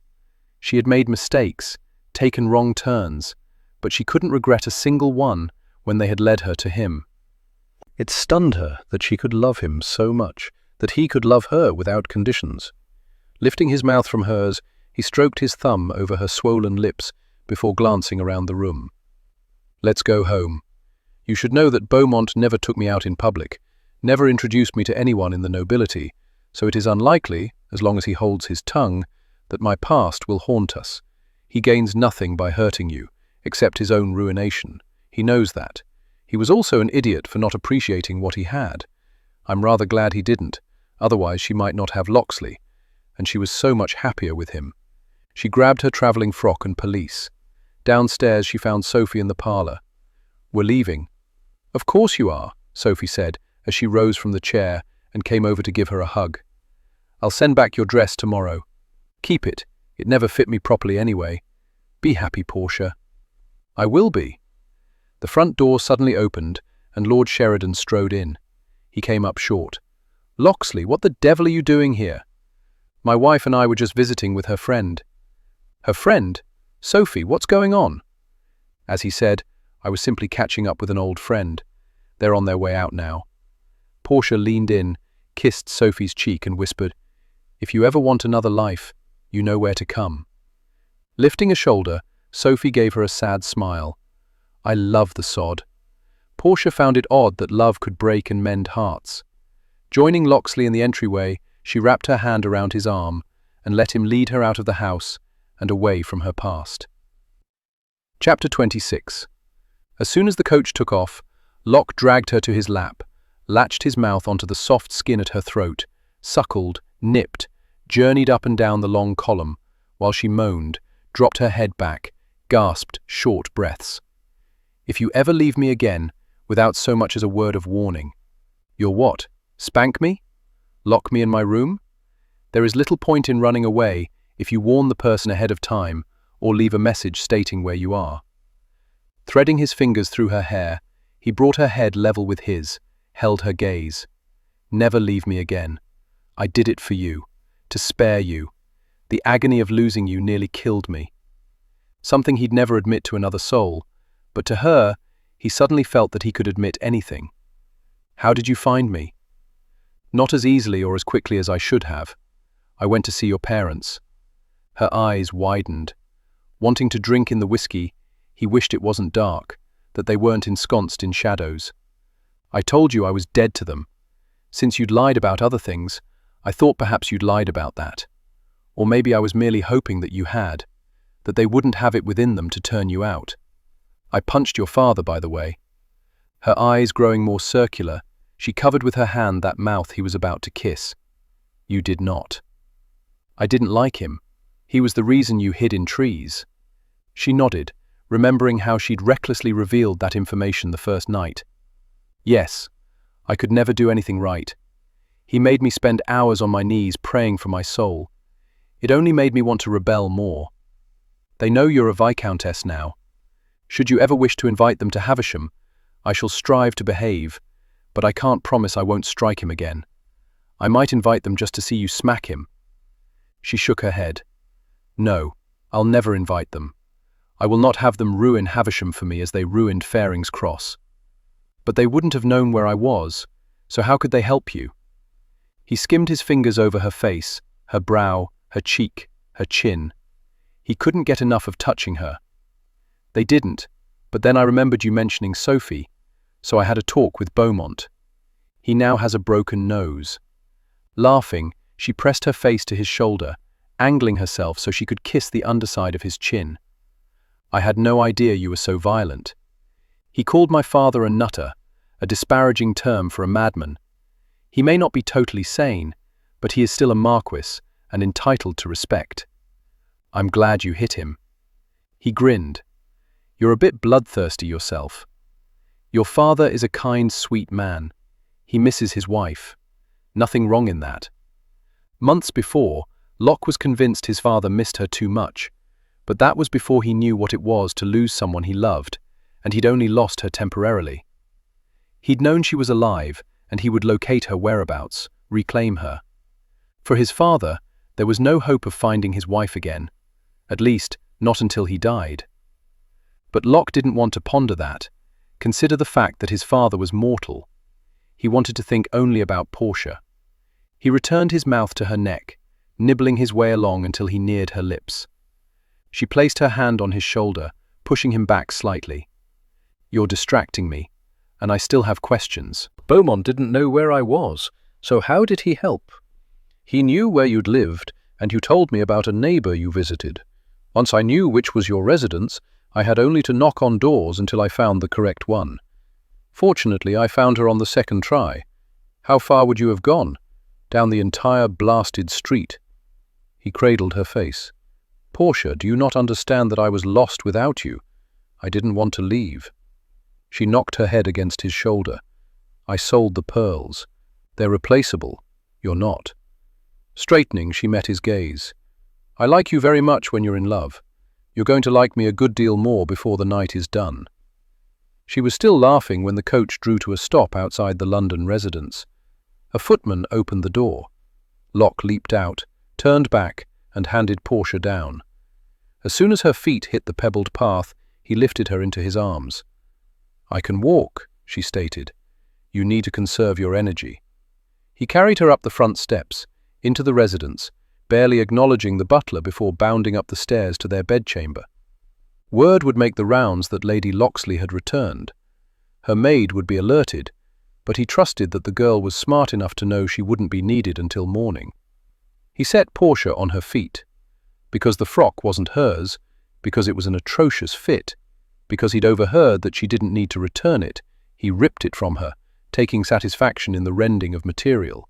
She had made mistakes, taken wrong turns, but she couldn't regret a single one when they had led her to him. It stunned her that she could love him so much, that he could love her without conditions. Lifting his mouth from hers, he stroked his thumb over her swollen lips before glancing around the room. Let's go home. You should know that Beaumont never took me out in public, never introduced me to anyone in the nobility, so it is unlikely, as long as he holds his tongue, that my past will haunt us. He gains nothing by hurting you, except his own ruination. He knows that. He was also an idiot for not appreciating what he had. I'm rather glad he didn't, otherwise she might not have Locksley, and she was so much happier with him. She grabbed her travelling frock and pelisse. Downstairs she found Sophie in the parlour. We're leaving. Of course you are, Sophie said, as she rose from the chair and came over to give her a hug. I'll send back your dress tomorrow. Keep it. It never fit me properly anyway. Be happy, Portia. I will be. The front door suddenly opened, and Lord Sheridan strode in. He came up short. Locksley, what the devil are you doing here? My wife and I were just visiting with her friend. Her friend? Sophie, what's going on? As he said, I was simply catching up with an old friend. They're on their way out now. Portia leaned in, kissed Sophie's cheek and whispered, If you ever want another life, you know where to come. Lifting a shoulder, Sophie gave her a sad smile. I love the sod. Portia found it odd that love could break and mend hearts. Joining Locksley in the entryway, she wrapped her hand around his arm and let him lead her out of the house and away from her past. Chapter 26. As soon as the coach took off, Locke dragged her to his lap, latched his mouth onto the soft skin at her throat, suckled, nipped, journeyed up and down the long column, while she moaned, dropped her head back, gasped short breaths. If you ever leave me again, without so much as a word of warning. You'll what? Spank me? Lock me in my room? There is little point in running away if you warn the person ahead of time or leave a message stating where you are. Threading his fingers through her hair, he brought her head level with his, held her gaze. Never leave me again. I did it for you, to spare you. The agony of losing you nearly killed me. Something he'd never admit to another soul, but to her, he suddenly felt that he could admit anything. How did you find me? Not as easily or as quickly as I should have. I went to see your parents. Her eyes widened. Wanting to drink in the whiskey, he wished it wasn't dark, that they weren't ensconced in shadows. I told you I was dead to them. Since you'd lied about other things, I thought perhaps you'd lied about that. Or maybe I was merely hoping that you had, that they wouldn't have it within them to turn you out. I punched your father, by the way. Her eyes growing more circular, she covered with her hand that mouth he was about to kiss. You did not. I didn't like him. He was the reason you hid in trees. She nodded, remembering how she'd recklessly revealed that information the first night. Yes, I could never do anything right. He made me spend hours on my knees praying for my soul. It only made me want to rebel more. They know you're a Viscountess now. Should you ever wish to invite them to Havisham, I shall strive to behave, but I can't promise I won't strike him again. I might invite them just to see you smack him." She shook her head. "No, I'll never invite them. I will not have them ruin Havisham for me as they ruined Faring's Cross. But they wouldn't have known where I was, so how could they help you?" He skimmed his fingers over her face, her brow, her cheek, her chin. He couldn't get enough of touching her. "They didn't, but then I remembered you mentioning Sophie, so I had a talk with Beaumont. He now has a broken nose." Laughing, she pressed her face to his shoulder, angling herself so she could kiss the underside of his chin. "I had no idea you were so violent. He called my father a nutter, a disparaging term for a madman. He may not be totally sane, but he is still a marquis and entitled to respect. I'm glad you hit him." He grinned. "You're a bit bloodthirsty yourself. Your father is a kind, sweet man. He misses his wife. Nothing wrong in that." Months before, Locke was convinced his father missed her too much, but that was before he knew what it was to lose someone he loved, and he'd only lost her temporarily. He'd known she was alive, and he would locate her whereabouts, reclaim her. For his father, there was no hope of finding his wife again, at least not until he died. But Locke didn't want to ponder that, consider the fact that his father was mortal. He wanted to think only about Portia. He returned his mouth to her neck, nibbling his way along until he neared her lips. She placed her hand on his shoulder, pushing him back slightly. "You're distracting me, and I still have questions." Beaumont didn't know where I was, so how did he help? He knew where you'd lived, and you told me about a neighbor you visited. Once I knew which was your residence, I had only to knock on doors until I found the correct one. Fortunately, I found her on the second try. How far would you have gone? Down the entire blasted street. He cradled her face. "Portia, do you not understand that I was lost without you? I didn't want to leave." She knocked her head against his shoulder. "I sold the pearls. They're replaceable. You're not." Straightening, she met his gaze. "I like you very much when you're in love. You're going to like me a good deal more before the night is done." She was still laughing when the coach drew to a stop outside the London residence. A footman opened the door. Locke leaped out, turned back, and handed Portia down. As soon as her feet hit the pebbled path, he lifted her into his arms. "I can walk," she stated. "You need to conserve your energy." He carried her up the front steps, into the residence, barely acknowledging the butler before bounding up the stairs to their bedchamber. Word would make the rounds that Lady Locksley had returned. Her maid would be alerted, but he trusted that the girl was smart enough to know she wouldn't be needed until morning. He set Portia on her feet. Because the frock wasn't hers, because it was an atrocious fit, because he'd overheard that she didn't need to return it, he ripped it from her, taking satisfaction in the rending of material.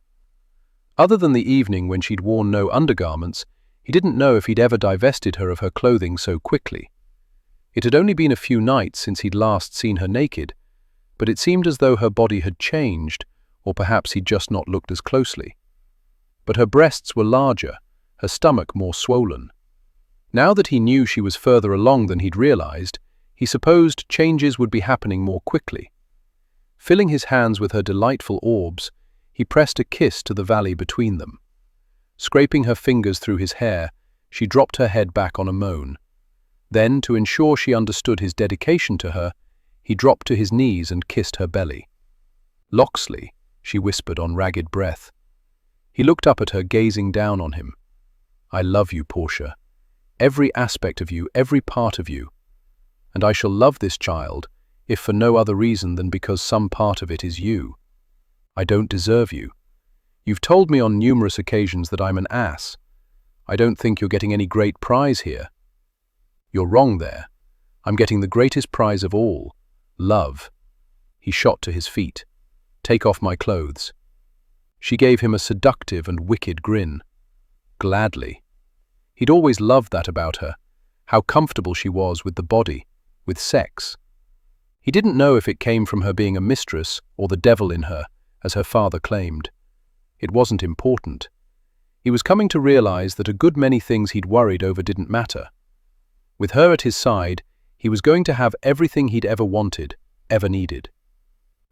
Other than the evening when she'd worn no undergarments, he didn't know if he'd ever divested her of her clothing so quickly. It had only been a few nights since he'd last seen her naked, but it seemed as though her body had changed, or perhaps he'd just not looked as closely. But her breasts were larger, her stomach more swollen. Now that he knew she was further along than he'd realized, he supposed changes would be happening more quickly. Filling his hands with her delightful orbs, he pressed a kiss to the valley between them. Scraping her fingers through his hair, she dropped her head back on a moan. Then, to ensure she understood his dedication to her, he dropped to his knees and kissed her belly. "Locksley," she whispered on ragged breath. He looked up at her, gazing down on him. "I love you, Portia. Every aspect of you, every part of you. And I shall love this child, if for no other reason than because some part of it is you. I don't deserve you. You've told me on numerous occasions that I'm an ass. I don't think you're getting any great prize here. You're wrong there. I'm getting the greatest prize of all, love." He shot to his feet. "Take off my clothes." She gave him a seductive and wicked grin. Gladly. He'd always loved that about her, how comfortable she was with the body, with sex. He didn't know if it came from her being a mistress or the devil in her, as her father claimed. It wasn't important. He was coming to realize that a good many things he'd worried over didn't matter. With her at his side, he was going to have everything he'd ever wanted, ever needed.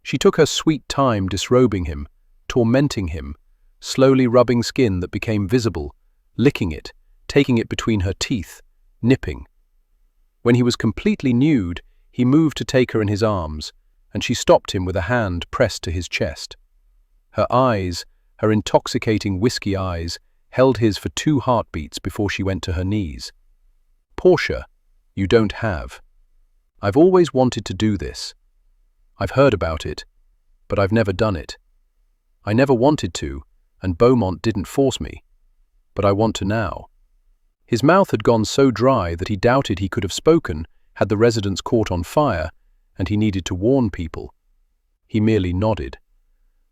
She took her sweet time disrobing him, tormenting him, slowly rubbing skin that became visible, licking it, taking it between her teeth, nipping. When he was completely nude, he moved to take her in his arms, and she stopped him with a hand pressed to his chest. Her eyes, her intoxicating whiskey eyes, held his for 2 heartbeats before she went to her knees. "Portia, you don't have. I've always wanted to do this. I've heard about it, but I've never done it. I never wanted to, and Beaumont didn't force me. But I want to now." His mouth had gone so dry that he doubted he could have spoken had the residence caught on fire, and he needed to warn people. He merely nodded.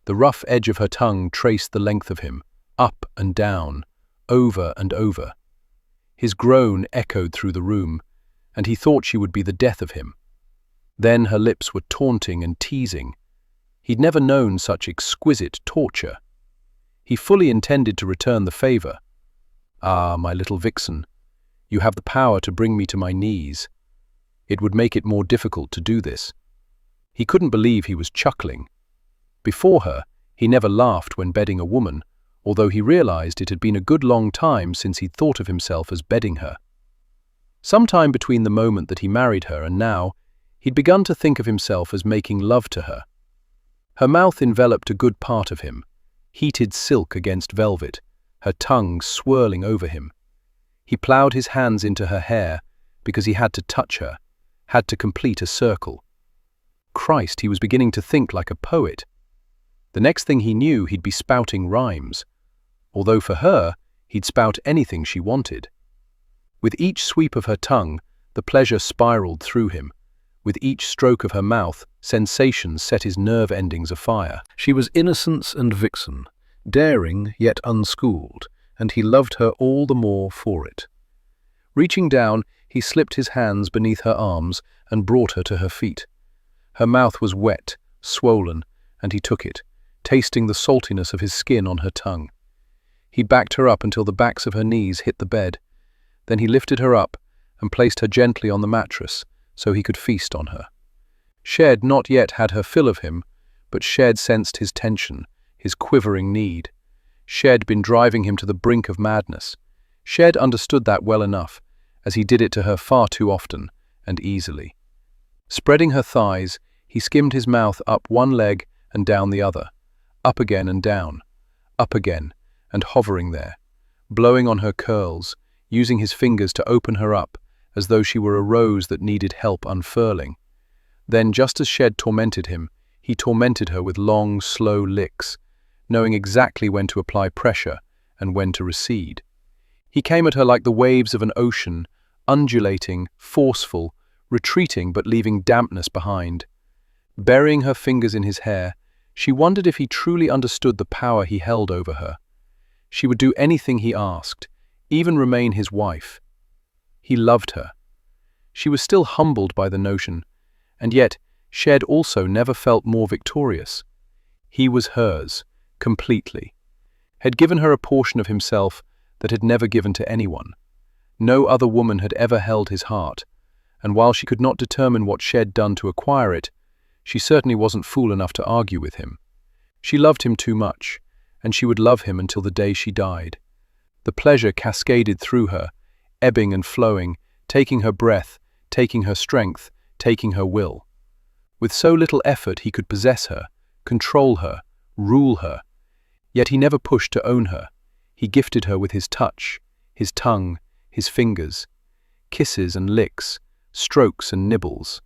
The rough edge of her tongue traced the length of him, up and down, over and over. His groan echoed through the room, and he thought she would be the death of him. Then her lips were taunting and teasing. He'd never known such exquisite torture. He fully intended to return the favor. "Ah, my little Vixen, you have the power to bring me to my knees." It would make it more difficult to do this. He couldn't believe he was chuckling. Before her, he never laughed when bedding a woman, although he realized it had been a good long time since he'd thought of himself as bedding her. Sometime between the moment that he married her and now, he'd begun to think of himself as making love to her. Her mouth enveloped a good part of him, heated silk against velvet, her tongue swirling over him. He ploughed his hands into her hair because he had to touch her, had to complete a circle. Christ, he was beginning to think like a poet. The next thing he knew, he'd be spouting rhymes, although for her, he'd spout anything she wanted. With each sweep of her tongue, the pleasure spiraled through him. With each stroke of her mouth, sensation set his nerve endings afire. She was innocence and vixen, daring yet unschooled, and he loved her all the more for it. Reaching down, he slipped his hands beneath her arms and brought her to her feet. Her mouth was wet, swollen, and he took it, tasting the saltiness of his skin on her tongue. He backed her up until the backs of her knees hit the bed. Then he lifted her up and placed her gently on the mattress so he could feast on her. Shed not yet had her fill of him, but Shed sensed his tension, his quivering need. Shed been driving him to the brink of madness. Shed understood that well enough, as he did it to her far too often and easily. Spreading her thighs, he skimmed his mouth up one leg and down the other, up again and down, up again, and hovering there, blowing on her curls, using his fingers to open her up, as though she were a rose that needed help unfurling. Then, just as Shed tormented him, he tormented her with long, slow licks, knowing exactly when to apply pressure and when to recede. He came at her like the waves of an ocean, undulating, forceful, retreating but leaving dampness behind. Burying her fingers in his hair, she wondered if he truly understood the power he held over her. She would do anything he asked, even remain his wife. He loved her. She was still humbled by the notion, and yet Shed also never felt more victorious. He was hers, completely, had given her a portion of himself that had never given to anyone. No other woman had ever held his heart, and while she could not determine what Shed done to acquire it, she certainly wasn't fool enough to argue with him. She loved him too much, and she would love him until the day she died. The pleasure cascaded through her, ebbing and flowing, taking her breath, taking her strength, taking her will. With so little effort he could possess her, control her, rule her. Yet he never pushed to own her. He gifted her with his touch, his tongue, his fingers, kisses and licks, strokes and nibbles.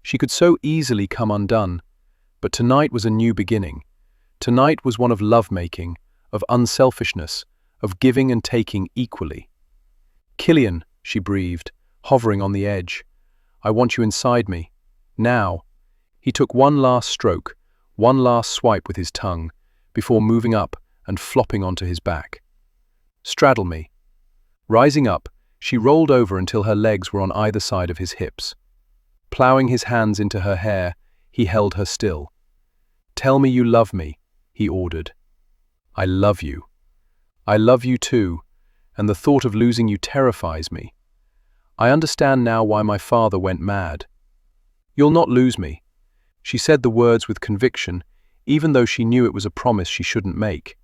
She could so easily come undone, but tonight was a new beginning. Tonight was one of love-making, of unselfishness, of giving and taking equally. "Killian," she breathed, hovering on the edge. "I want you inside me. Now." He took one last stroke, one last swipe with his tongue, before moving up and flopping onto his back. "Straddle me." Rising up, she rolled over until her legs were on either side of his hips. Ploughing his hands into her hair, he held her still. "Tell me you love me," he ordered. "I love you. I love you too, and the thought of losing you terrifies me. I understand now why my father went mad. You'll not lose me." She said the words with conviction, even though she knew it was a promise she shouldn't make.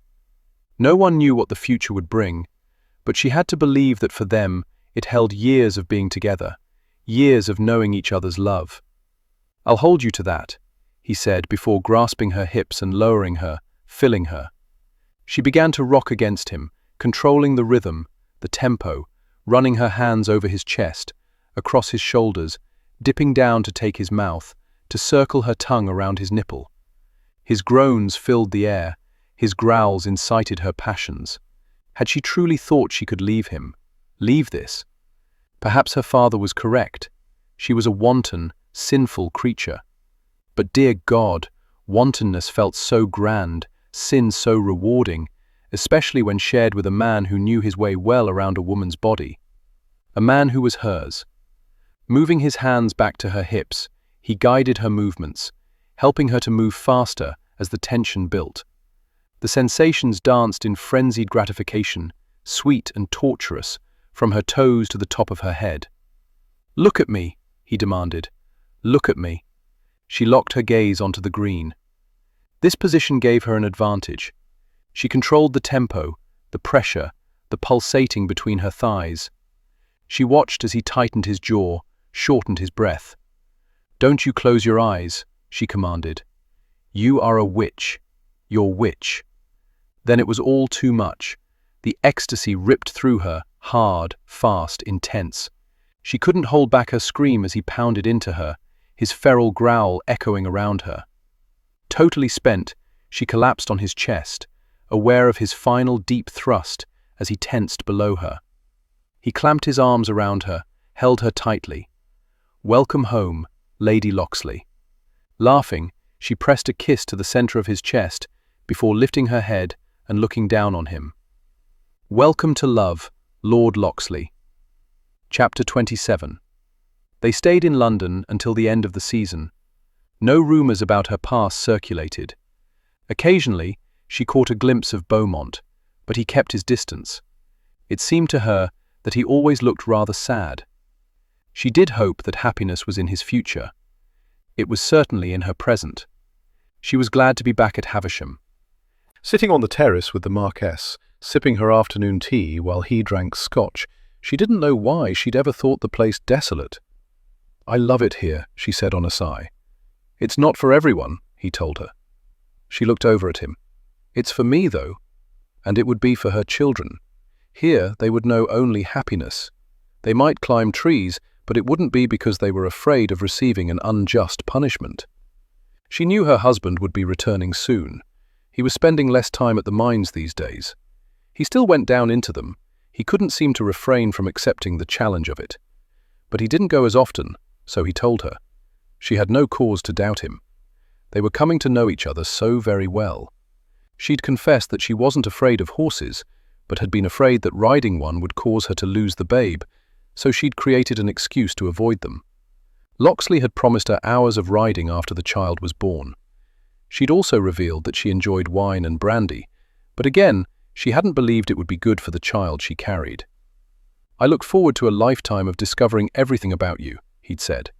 No one knew what the future would bring, but she had to believe that for them, it held years of being together, years of knowing each other's love. "I'll hold you to that," he said before grasping her hips and lowering her, filling her. She began to rock against him, controlling the rhythm, the tempo, running her hands over his chest, across his shoulders, dipping down to take his mouth, to circle her tongue around his nipple. His groans filled the air, his growls incited her passions. Had she truly thought she could leave him? Leave this? Perhaps her father was correct. She was a wanton, sinful creature. But dear God, wantonness felt so grand, sin so rewarding, especially when shared with a man who knew his way well around a woman's body. A man who was hers. Moving his hands back to her hips, he guided her movements, helping her to move faster as the tension built. The sensations danced in frenzied gratification, sweet and torturous, from her toes to the top of her head. "Look at me," he demanded. "Look at me." She locked her gaze onto the green. This position gave her an advantage. She controlled the tempo, the pressure, the pulsating between her thighs. She watched as he tightened his jaw, shortened his breath. "Don't you close your eyes," she commanded. "You are a witch. You're witch." Then it was all too much. The ecstasy ripped through her, hard, fast, intense. She couldn't hold back her scream as he pounded into her, his feral growl echoing around her. Totally spent, she collapsed on his chest, aware of his final deep thrust as he tensed below her. He clamped his arms around her, held her tightly. "Welcome home, Lady Locksley." Laughing, she pressed a kiss to the center of his chest before lifting her head and looking down on him. "Welcome to love, Lord Locksley." Chapter 27. They stayed in London until the end of the season. No rumours about her past circulated. Occasionally, she caught a glimpse of Beaumont, but he kept his distance. It seemed to her that he always looked rather sad. She did hope that happiness was in his future. It was certainly in her present. She was glad to be back at Havisham. Sitting on the terrace with the Marquess, sipping her afternoon tea while he drank scotch, she didn't know why she'd ever thought the place desolate. "I love it here," she said on a sigh. "It's not for everyone," he told her. She looked over at him. "It's for me, though. And it would be for her children. Here they would know only happiness. They might climb trees, but it wouldn't be because they were afraid of receiving an unjust punishment." She knew her husband would be returning soon. He was spending less time at the mines these days. He still went down into them. He couldn't seem to refrain from accepting the challenge of it. But he didn't go as often, so he told her. She had no cause to doubt him. They were coming to know each other so very well. She'd confessed that she wasn't afraid of horses, but had been afraid that riding one would cause her to lose the babe, so she'd created an excuse to avoid them. Locksley had promised her hours of riding after the child was born. She'd also revealed that she enjoyed wine and brandy, but again, she hadn't believed it would be good for the child she carried. "I look forward to a lifetime of discovering everything about you," he'd said.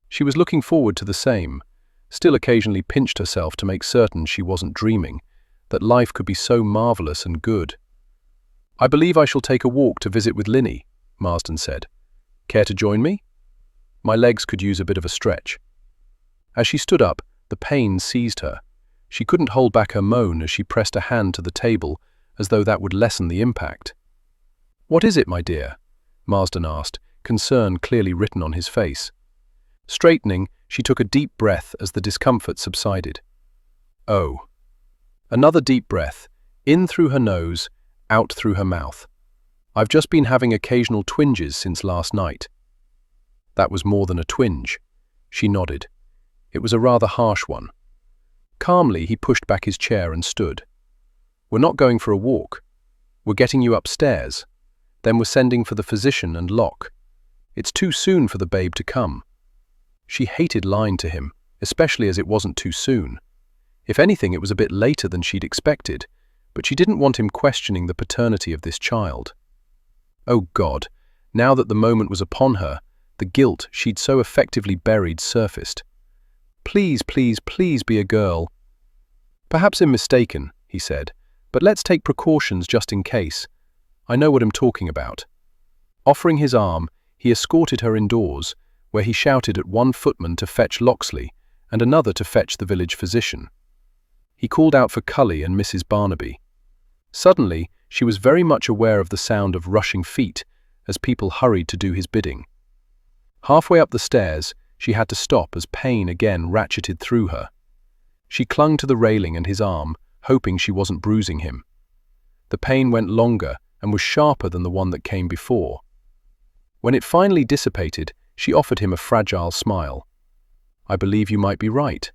She was looking forward to the same, still occasionally pinched herself to make certain she wasn't dreaming, that life could be so marvelous and good. "I believe I shall take a walk to visit with Linny," Marsden said. "Care to join me? My legs could use a bit of a stretch." As she stood up, the pain seized her. She couldn't hold back her moan as she pressed a hand to the table, as though that would lessen the impact. "What is it, my dear?" Marsden asked, concern clearly written on his face. Straightening, she took a deep breath as the discomfort subsided. "Oh." Another deep breath, in through her nose, out through her mouth. "I've just been having occasional twinges since last night." That was more than a twinge. She nodded. It was a rather harsh one. Calmly, he pushed back his chair and stood. "We're not going for a walk. We're getting you upstairs. Then we're sending for the physician and Locke. It's too soon for the babe to come." She hated lying to him, especially as it wasn't too soon. If anything, it was a bit later than she'd expected, but she didn't want him questioning the paternity of this child. Oh God, Now that the moment was upon her, the guilt she'd so effectively buried surfaced. "Please, please, please be a girl." "Perhaps I'm mistaken," he said, "but let's take precautions just in case. I know what I'm talking about." Offering his arm, he escorted her indoors, where he shouted at one footman to fetch Locksley and another to fetch the village physician. He called out for Cully and Mrs. Barnaby. Suddenly, she was very much aware of the sound of rushing feet as people hurried to do his bidding. Halfway up the stairs, she had to stop as pain again ratcheted through her. She clung to the railing and his arm, hoping she wasn't bruising him. The pain went longer and was sharper than the one that came before. When it finally dissipated, she offered him a fragile smile. "I believe you might be right.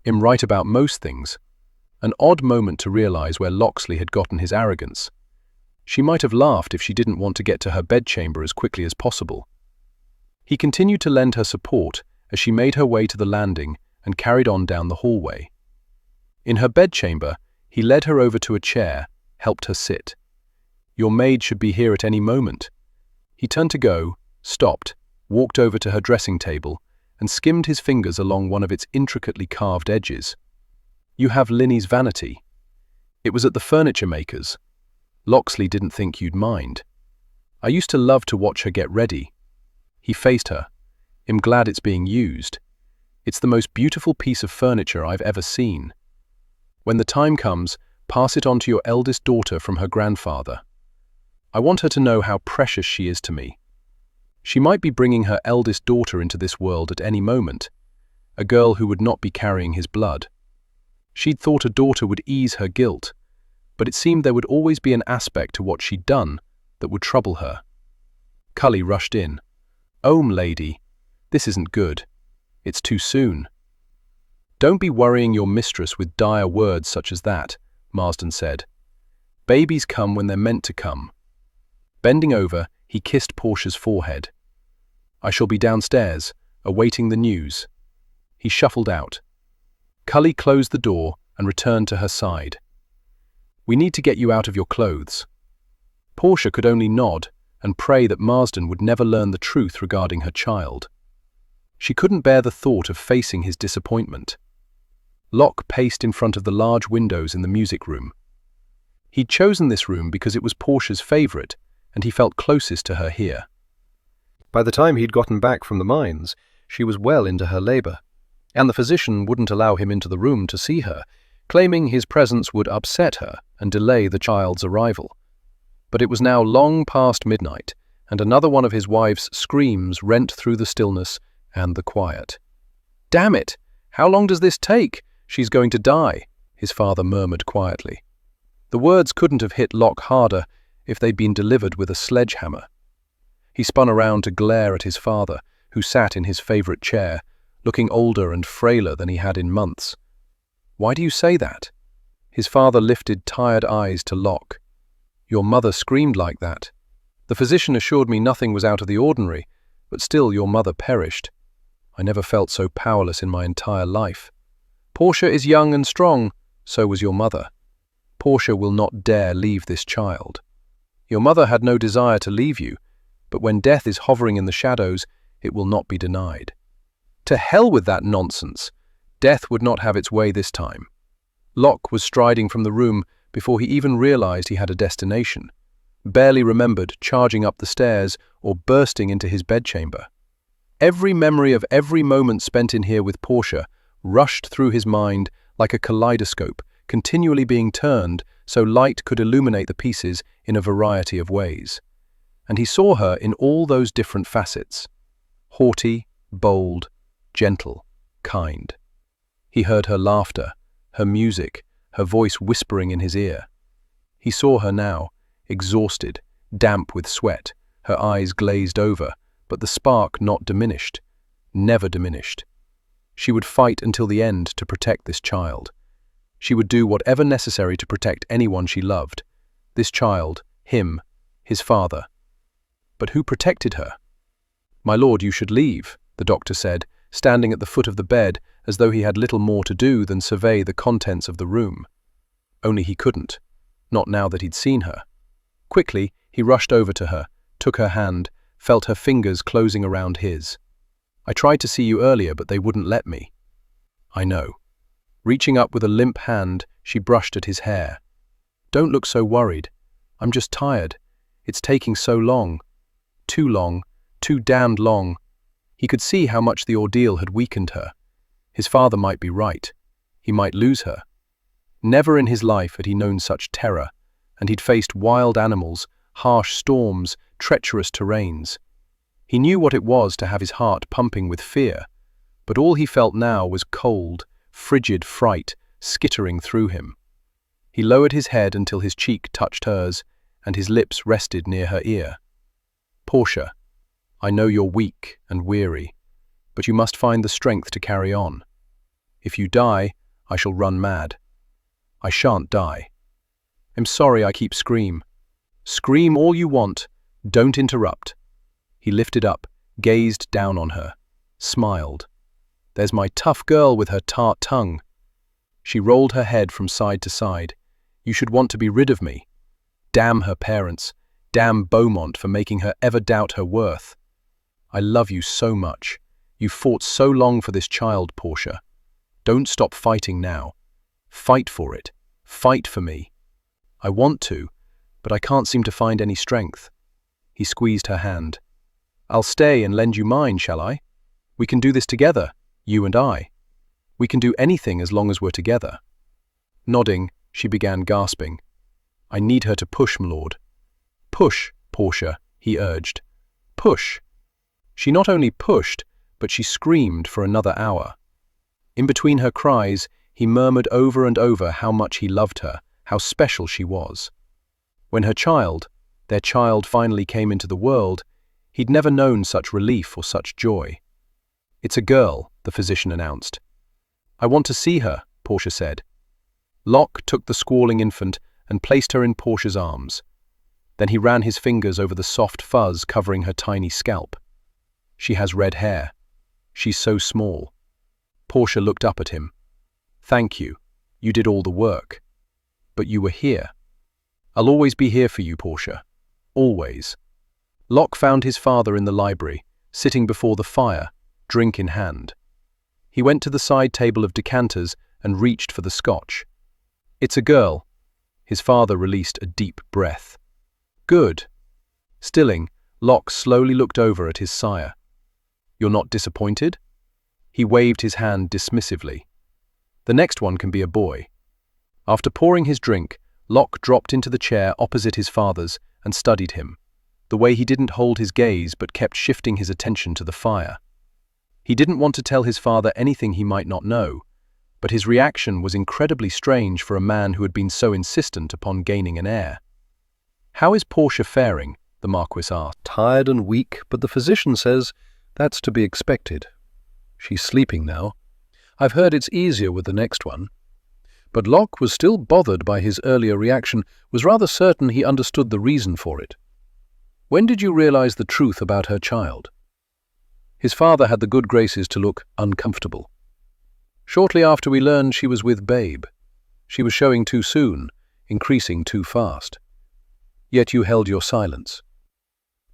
I'm right about most things." An odd moment to realize where Locksley had gotten his arrogance. She might have laughed if she didn't want to get to her bedchamber as quickly as possible. He continued to lend her support as she made her way to the landing and carried on down the hallway. In her bedchamber, he led her over to a chair, helped her sit. "Your maid should be here at any moment." He turned to go, stopped, walked over to her dressing table, and skimmed his fingers along one of its intricately carved edges. "You have Linny's vanity. It was at the furniture maker's. Locksley didn't think you'd mind. I used to love to watch her get ready." He faced her. "I'm glad it's being used. It's the most beautiful piece of furniture I've ever seen. When the time comes, pass it on to your eldest daughter from her grandfather. I want her to know how precious she is to me. She might be bringing her eldest daughter into this world at any moment, a girl who would not be carrying his blood. She'd thought a daughter would ease her guilt, but it seemed there would always be an aspect to what she'd done that would trouble her." Cully rushed in. "Oh, lady, this isn't good. It's too soon." "Don't be worrying your mistress with dire words such as that," Marsden said. "Babies come when they're meant to come." Bending over, he kissed Portia's forehead. "I shall be downstairs, awaiting the news." He shuffled out. Cully closed the door and returned to her side. "We need to get you out of your clothes." Portia could only nod and pray that Marsden would never learn the truth regarding her child. She couldn't bear the thought of facing his disappointment. Locke paced in front of the large windows in the music room. He'd chosen this room because it was Portia's favourite, and he felt closest to her here. By the time he'd gotten back from the mines, she was well into her labour, and the physician wouldn't allow him into the room to see her, claiming his presence would upset her and delay the child's arrival. But it was now long past midnight, and another one of his wife's screams rent through the stillness and the quiet. "Damn it! How long does this take? She's going to die," his father murmured quietly. The words couldn't have hit Locke harder if they'd been delivered with a sledgehammer. He spun around to glare at his father, who sat in his favourite chair, looking older and frailer than he had in months. "Why do you say that?" His father lifted tired eyes to Locke. "Your mother screamed like that. The physician assured me nothing was out of the ordinary, but still your mother perished. I never felt so powerless in my entire life. Portia is young and strong, so was your mother. Portia will not dare leave this child. Your mother had no desire to leave you, but when death is hovering in the shadows, it will not be denied. To hell with that nonsense! Death would not have its way this time." Locke was striding from the room before he even realized he had a destination, barely remembered charging up the stairs or bursting into his bedchamber. Every memory of every moment spent in here with Portia rushed through his mind like a kaleidoscope, continually being turned so light could illuminate the pieces in a variety of ways. And he saw her in all those different facets: haughty, bold, gentle, kind. He heard her laughter, her music, her voice whispering in his ear. He saw her now, exhausted, damp with sweat, her eyes glazed over, but the spark not diminished, never diminished. She would fight until the end to protect this child. She would do whatever necessary to protect anyone she loved. This child, him, his father. But who protected her? "My lord, you should leave," the doctor said, standing at the foot of the bed as though he had little more to do than survey the contents of the room. Only he couldn't, not now that he'd seen her. Quickly, he rushed over to her, took her hand, felt her fingers closing around his. "I tried to see you earlier, but they wouldn't let me." "I know." Reaching up with a limp hand, she brushed at his hair. "Don't look so worried. I'm just tired. It's taking so long. Too damned long." He could see how much the ordeal had weakened her. His father might be right. He might lose her. Never in his life had he known such terror, and he'd faced wild animals, harsh storms, treacherous terrains. He knew what it was to have his heart pumping with fear, but all he felt now was cold, frigid fright skittering through him. He lowered his head until his cheek touched hers, and his lips rested near her ear. "Portia, I know you're weak and weary, but you must find the strength to carry on. If you die, I shall run mad. I shan't die. I'm sorry I keep scream. Scream all you want, don't interrupt." He lifted up, gazed down on her, smiled. "There's my tough girl with her tart tongue." She rolled her head from side to side. "You should want to be rid of me. Damn her parents, damn Beaumont for making her ever doubt her worth. I love you so much. You fought so long for this child, Portia. Don't stop fighting now. Fight for it. Fight for me. I want to, but I can't seem to find any strength." He squeezed her hand. "I'll stay and lend you mine, shall I? We can do this together, you and I. We can do anything as long as we're together." Nodding, she began gasping. "I need her to push, m'lord." "Push, Portia," he urged. "Push." She not only pushed, but she screamed for another hour. In between her cries, he murmured over and over how much he loved her, how special she was. When their child finally came into the world, he'd never known such relief or such joy. "It's a girl," the physician announced. "I want to see her," Portia said. Locke took the squalling infant and placed her in Portia's arms. Then he ran his fingers over the soft fuzz covering her tiny scalp. "She has red hair. She's so small." Portia looked up at him. "Thank you. You did all the work. But you were here. I'll always be here for you, Portia. Always." Locke found his father in the library, sitting before the fire, drink in hand. He went to the side table of decanters and reached for the scotch. "It's a girl." His father released a deep breath. "Good." Stilling, Locke slowly looked over at his sire. "You're not disappointed?" He waved his hand dismissively. "The next one can be a boy." After pouring his drink, Locke dropped into the chair opposite his father's and studied him, the way he didn't hold his gaze but kept shifting his attention to the fire. He didn't want to tell his father anything he might not know, but his reaction was incredibly strange for a man who had been so insistent upon gaining an heir. "How is Portia faring?" the Marquis asked. "Tired and weak, but the physician says that's to be expected. She's sleeping now. I've heard it's easier with the next one." But Locke was still bothered by his earlier reaction, was rather certain he understood the reason for it. "When did you realize the truth about her child?" His father had the good graces to look uncomfortable. "Shortly after we learned she was with Babe. She was showing too soon, increasing too fast. Yet you held your silence.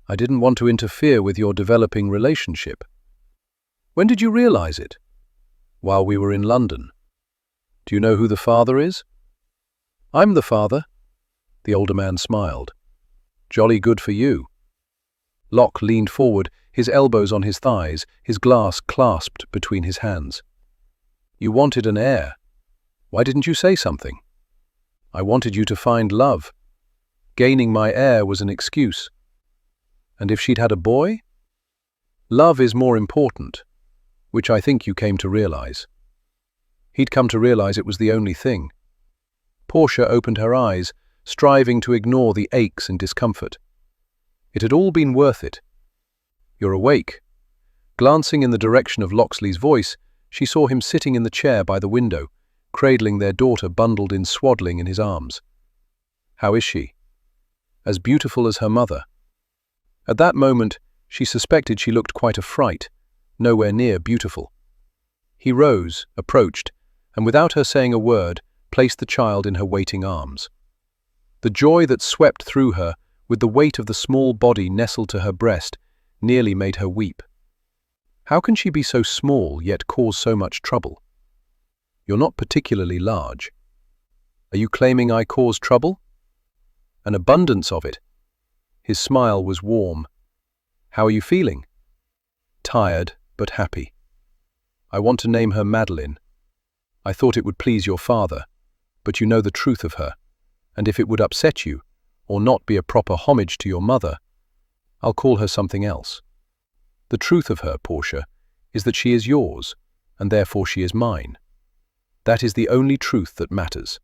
I didn't want to interfere with your developing relationship." "When did you realize it?" "While we were in London." "Do you know who the father is?" "I'm the father." The older man smiled. "Jolly good for you." Locke leaned forward, his elbows on his thighs, his glass clasped between his hands. "You wanted an heir. Why didn't you say something?" "I wanted you to find love. Gaining my heir was an excuse." "And if she'd had a boy?" "Love is more important, which I think you came to realize." He'd come to realize it was the only thing. Portia opened her eyes, striving to ignore the aches and discomfort. It had all been worth it. "You're awake." Glancing in the direction of Locksley's voice, she saw him sitting in the chair by the window, cradling their daughter bundled in swaddling in his arms. "How is she?" "As beautiful as her mother." At that moment, she suspected she looked quite a fright, nowhere near beautiful. He rose, approached, and without her saying a word, placed the child in her waiting arms. The joy that swept through her with the weight of the small body nestled to her breast, nearly made her weep. How can she be so small yet cause so much trouble? You're not particularly large. Are you claiming I cause trouble? An abundance of it. His smile was warm. How are you feeling? Tired, but happy. I want to name her Madeline. I thought it would please your father, but you know the truth of her, and if it would upset you, or not be a proper homage to your mother, I'll call her something else. The truth of her, Portia, is that she is yours, and therefore she is mine. That is the only truth that matters.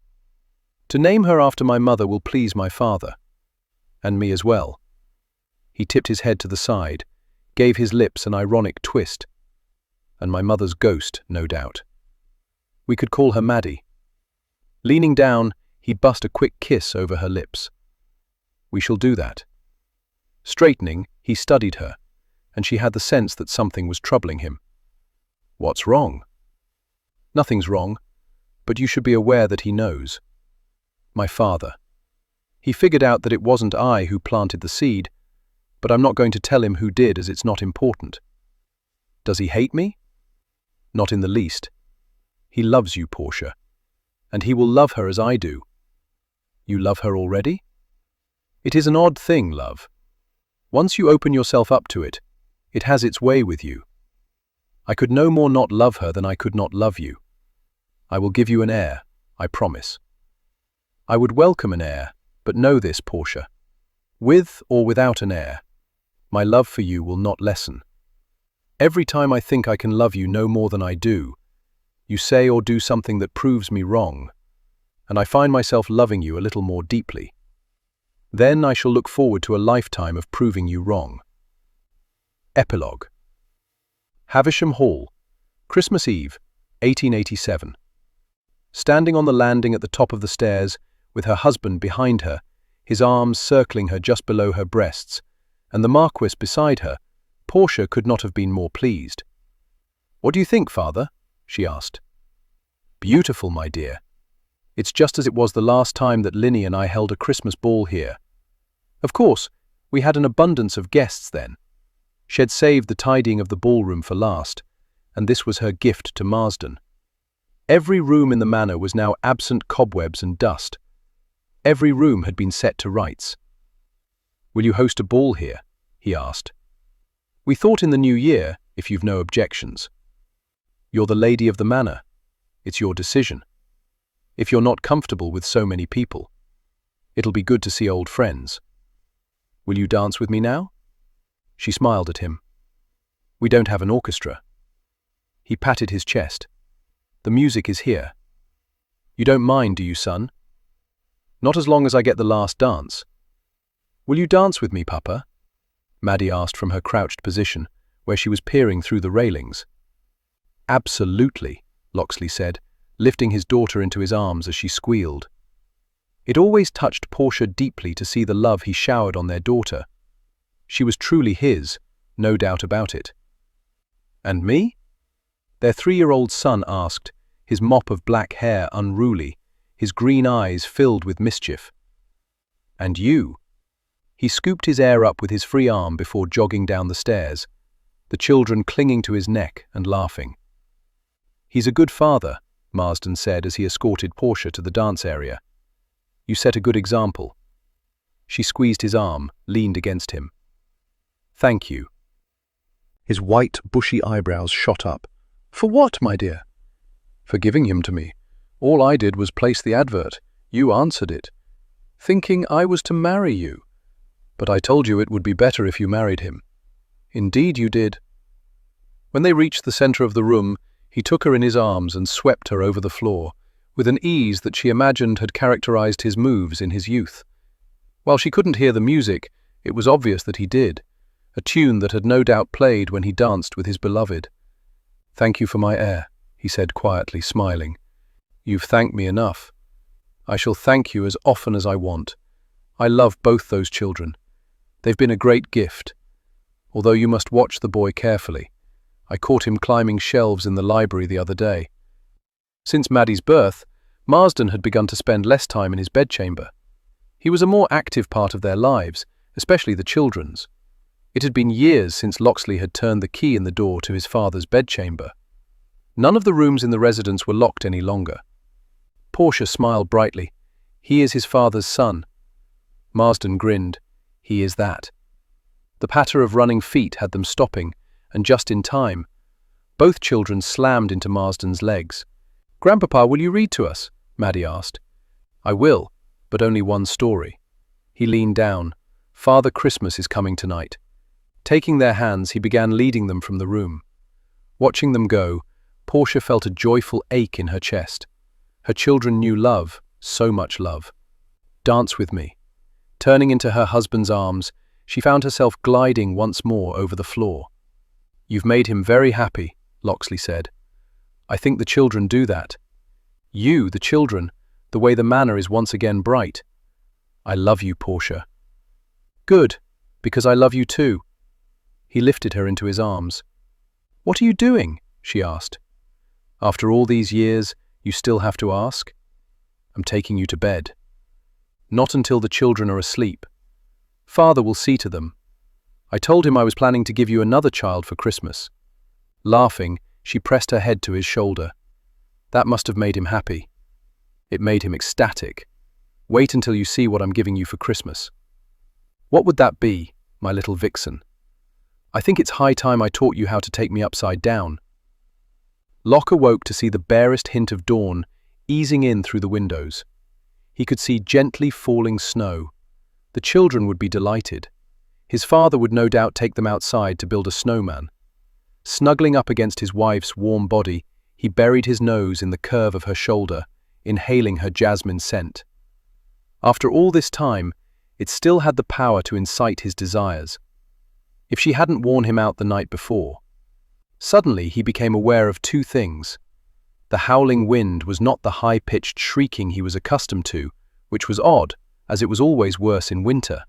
To name her after my mother will please my father, and me as well. He tipped his head to the side, gave his lips an ironic twist. And my mother's ghost, no doubt. We could call her Maddie. Leaning down, he bust a quick kiss over her lips. We shall do that. Straightening, he studied her, and she had the sense that something was troubling him. What's wrong? Nothing's wrong, but you should be aware that he knows. My father. He figured out that it wasn't I who planted the seed, but I'm not going to tell him who did as it's not important. Does he hate me? Not in the least. He loves you, Portia, and he will love her as I do. You love her already? It is an odd thing, love. Once you open yourself up to it, it has its way with you. I could no more not love her than I could not love you. I will give you an heir, I promise. I would welcome an heir, but know this, Portia. With or without an heir, my love for you will not lessen. Every time I think I can love you no more than I do, you say or do something that proves me wrong, and I find myself loving you a little more deeply. Then I shall look forward to a lifetime of proving you wrong. Epilogue. Havisham Hall, Christmas Eve, 1887. Standing on the landing at the top of the stairs, with her husband behind her, his arms circling her just below her breasts, and the Marquis beside her, Portia could not have been more pleased. "What do you think, father?" she asked. "Beautiful, my dear. It's just as it was the last time that Linny and I held a Christmas ball here. Of course, we had an abundance of guests then. She had saved the tidying of the ballroom for last, and this was her gift to Marsden. Every room in the manor was now absent cobwebs and dust. Every room had been set to rights. "Will you host a ball here?" he asked. "We thought in the new year, if you've no objections. You're the lady of the manor. It's your decision. If you're not comfortable with so many people, it'll be good to see old friends. Will you dance with me now?" She smiled at him. "We don't have an orchestra." He patted his chest. "The music is here. You don't mind, do you, son?" "Not as long as I get the last dance." "Will you dance with me, Papa?" Maddie asked from her crouched position, where she was peering through the railings. "Absolutely," Loxley said, lifting his daughter into his arms as she squealed. It always touched Portia deeply to see the love he showered on their daughter. She was truly his, no doubt about it. "And me?" Their 3-year-old son asked, his mop of black hair unruly, his green eyes filled with mischief. "And you?" He scooped his air up with his free arm before jogging down the stairs, the children clinging to his neck and laughing. "He's a good father," Marsden said as he escorted Portia to the dance area. "You set a good example." She squeezed his arm, leaned against him. "Thank you." His white, bushy eyebrows shot up. "For what, my dear?" "For giving him to me. All I did was place the advert. You answered it, thinking I was to marry you. But I told you it would be better if you married him. Indeed you did." When they reached the center of the room, he took her in his arms and swept her over the floor, with an ease that she imagined had characterized his moves in his youth. While she couldn't hear the music, it was obvious that he did, a tune that had no doubt played when he danced with his beloved. "Thank you for my heir," he said quietly, smiling. "You've thanked me enough. I shall thank you as often as I want. I love both those children. They've been a great gift. Although you must watch the boy carefully. I caught him climbing shelves in the library the other day." Since Maddie's birth, Marsden had begun to spend less time in his bedchamber. He was a more active part of their lives, especially the children's. It had been years since Locksley had turned the key in the door to his father's bedchamber. None of the rooms in the residence were locked any longer. Portia smiled brightly. He is his father's son. Marsden grinned. He is that. The patter of running feet had them stopping, and just in time. Both children slammed into Marsden's legs. "Grandpapa, will you read to us?" Maddie asked. "I will, but only one story." He leaned down. "Father Christmas is coming tonight." Taking their hands, he began leading them from the room. Watching them go, Portia felt a joyful ache in her chest. Her children knew love, so much love. "Dance with me." Turning into her husband's arms, she found herself gliding once more over the floor. "You've made him very happy," Locksley said. "I think the children do that. You, the children, the way the manor is once again bright. I love you, Portia." "Good, because I love you too." He lifted her into his arms. "What are you doing?" she asked. "After all these years, you still have to ask?" "I'm taking you to bed." "Not until the children are asleep. Father will see to them. I told him I was planning to give you another child for Christmas." Laughing, she pressed her head to his shoulder. That must have made him happy. It made him ecstatic. "Wait until you see what I'm giving you for Christmas." "What would that be, my little Vixen?" "I think it's high time I taught you how to take me upside down." Locke awoke to see the barest hint of dawn easing in through the windows. He could see gently falling snow. The children would be delighted. His father would no doubt take them outside to build a snowman. Snuggling up against his wife's warm body, he buried his nose in the curve of her shoulder, inhaling her jasmine scent. After all this time, it still had the power to incite his desires. If she hadn't worn him out the night before. Suddenly he became aware of two things. The howling wind was not the high-pitched shrieking he was accustomed to, which was odd, as it was always worse in winter.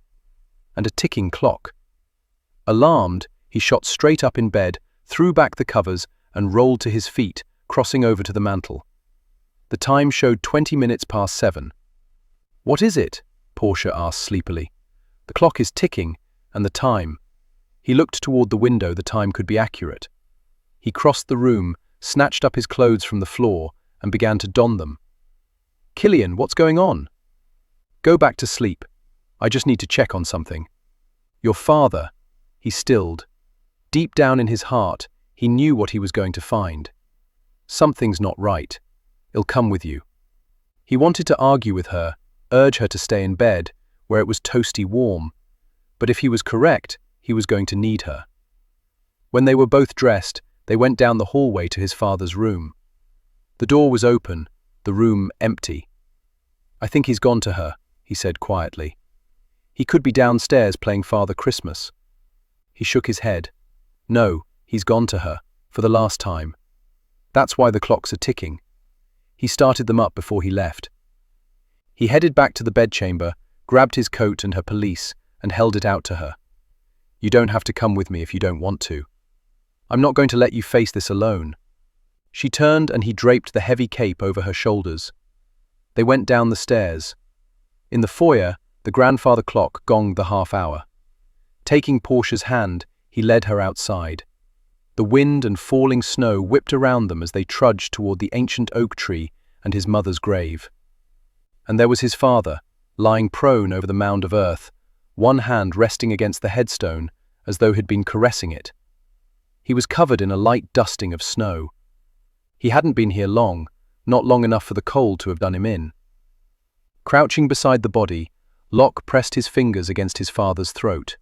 And a ticking clock. Alarmed, he shot straight up in bed, threw back the covers, and rolled to his feet, crossing over to the mantel. The time showed 20 minutes past 7. "What is it?" Portia asked sleepily. "The clock is ticking, and the time." He looked toward the window. The time could be accurate. He crossed the room, snatched up his clothes from the floor, and began to don them. "Killian, what's going on?" "Go back to sleep. I just need to check on something." "Your father." He stilled. Deep down in his heart, he knew what he was going to find. Something's not right. He'll come with you. He wanted to argue with her, urge her to stay in bed, where it was toasty warm. But if he was correct, he was going to need her. When they were both dressed, they went down the hallway to his father's room. The door was open, the room empty. "I think he's gone to her," he said quietly. "He could be downstairs playing Father Christmas." He shook his head. "No, he's gone to her, for the last time. That's why the clocks are ticking." He started them up before he left. He headed back to the bedchamber, grabbed his coat and her pelisse, and held it out to her. "You don't have to come with me if you don't want to. I'm not going to let you face this alone." She turned and he draped the heavy cape over her shoulders. They went down the stairs. In the foyer, the grandfather clock gonged the half-hour. Taking Portia's hand, he led her outside. The wind and falling snow whipped around them as they trudged toward the ancient oak tree and his mother's grave. And there was his father, lying prone over the mound of earth, one hand resting against the headstone as though he'd been caressing it. He was covered in a light dusting of snow. He hadn't been here long, not long enough for the cold to have done him in. Crouching beside the body, Locke pressed his fingers against his father's throat.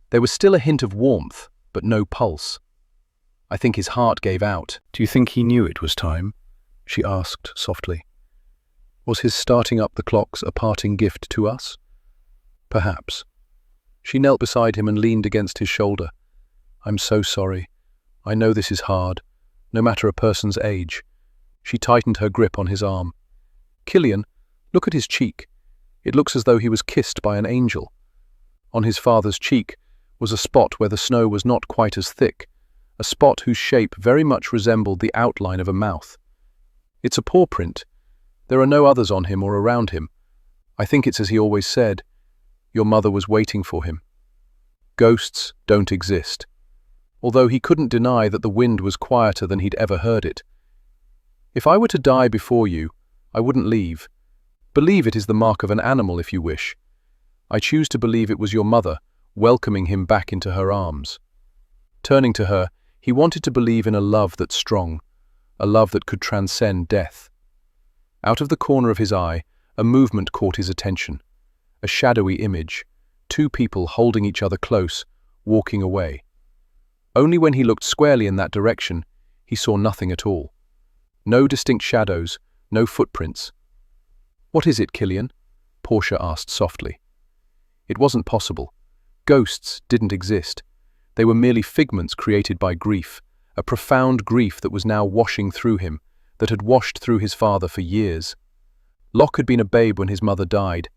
There was still a hint of warmth, but no pulse. I think his heart gave out. "Do you think he knew it was time?" she asked softly. "Was his starting up the clocks a parting gift to us?" "Perhaps." She knelt beside him and leaned against his shoulder. "I'm so sorry. I know this is hard, no matter a person's age." She tightened her grip on his arm. "Killian, look at his cheek. It looks as though he was kissed by an angel." On his father's cheek was a spot where the snow was not quite as thick, a spot whose shape very much resembled the outline of a mouth. "It's a paw print. There are no others on him or around him. I think it's as he always said. Your mother was waiting for him. Ghosts don't exist. Although he couldn't deny that the wind was quieter than he'd ever heard it. If I were to die before you, I wouldn't leave. Believe it is the mark of an animal if you wish. I choose to believe it was your mother, welcoming him back into her arms. Turning to her, he wanted to believe in a love that's strong, a love that could transcend death. Out of the corner of his eye, a movement caught his attention. A shadowy image, two people holding each other close, walking away. Only when he looked squarely in that direction, he saw nothing at all. No distinct shadows, no footprints. "What is it, Killian?" Portia asked softly. It wasn't possible. Ghosts didn't exist. They were merely figments created by grief, a profound grief that was now washing through him, that had washed through his father for years. Locke had been a babe when his mother died,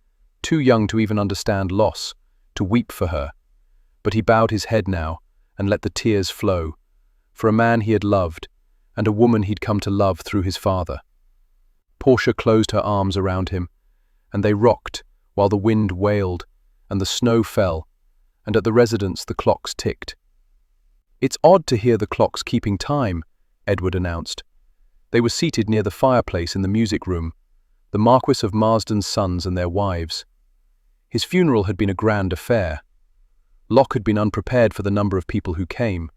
too young to even understand loss, to weep for her. But he bowed his head now and let the tears flow, for a man he had loved, and a woman he'd come to love through his father. Portia closed her arms around him, and they rocked while the wind wailed and the snow fell, and at the residence the clocks ticked. "It's odd to hear the clocks keeping time," Edward announced. They were seated near the fireplace in the music room, the Marquis of Marsden's sons and their wives. His funeral had been a grand affair. Locke had been unprepared for the number of people who came.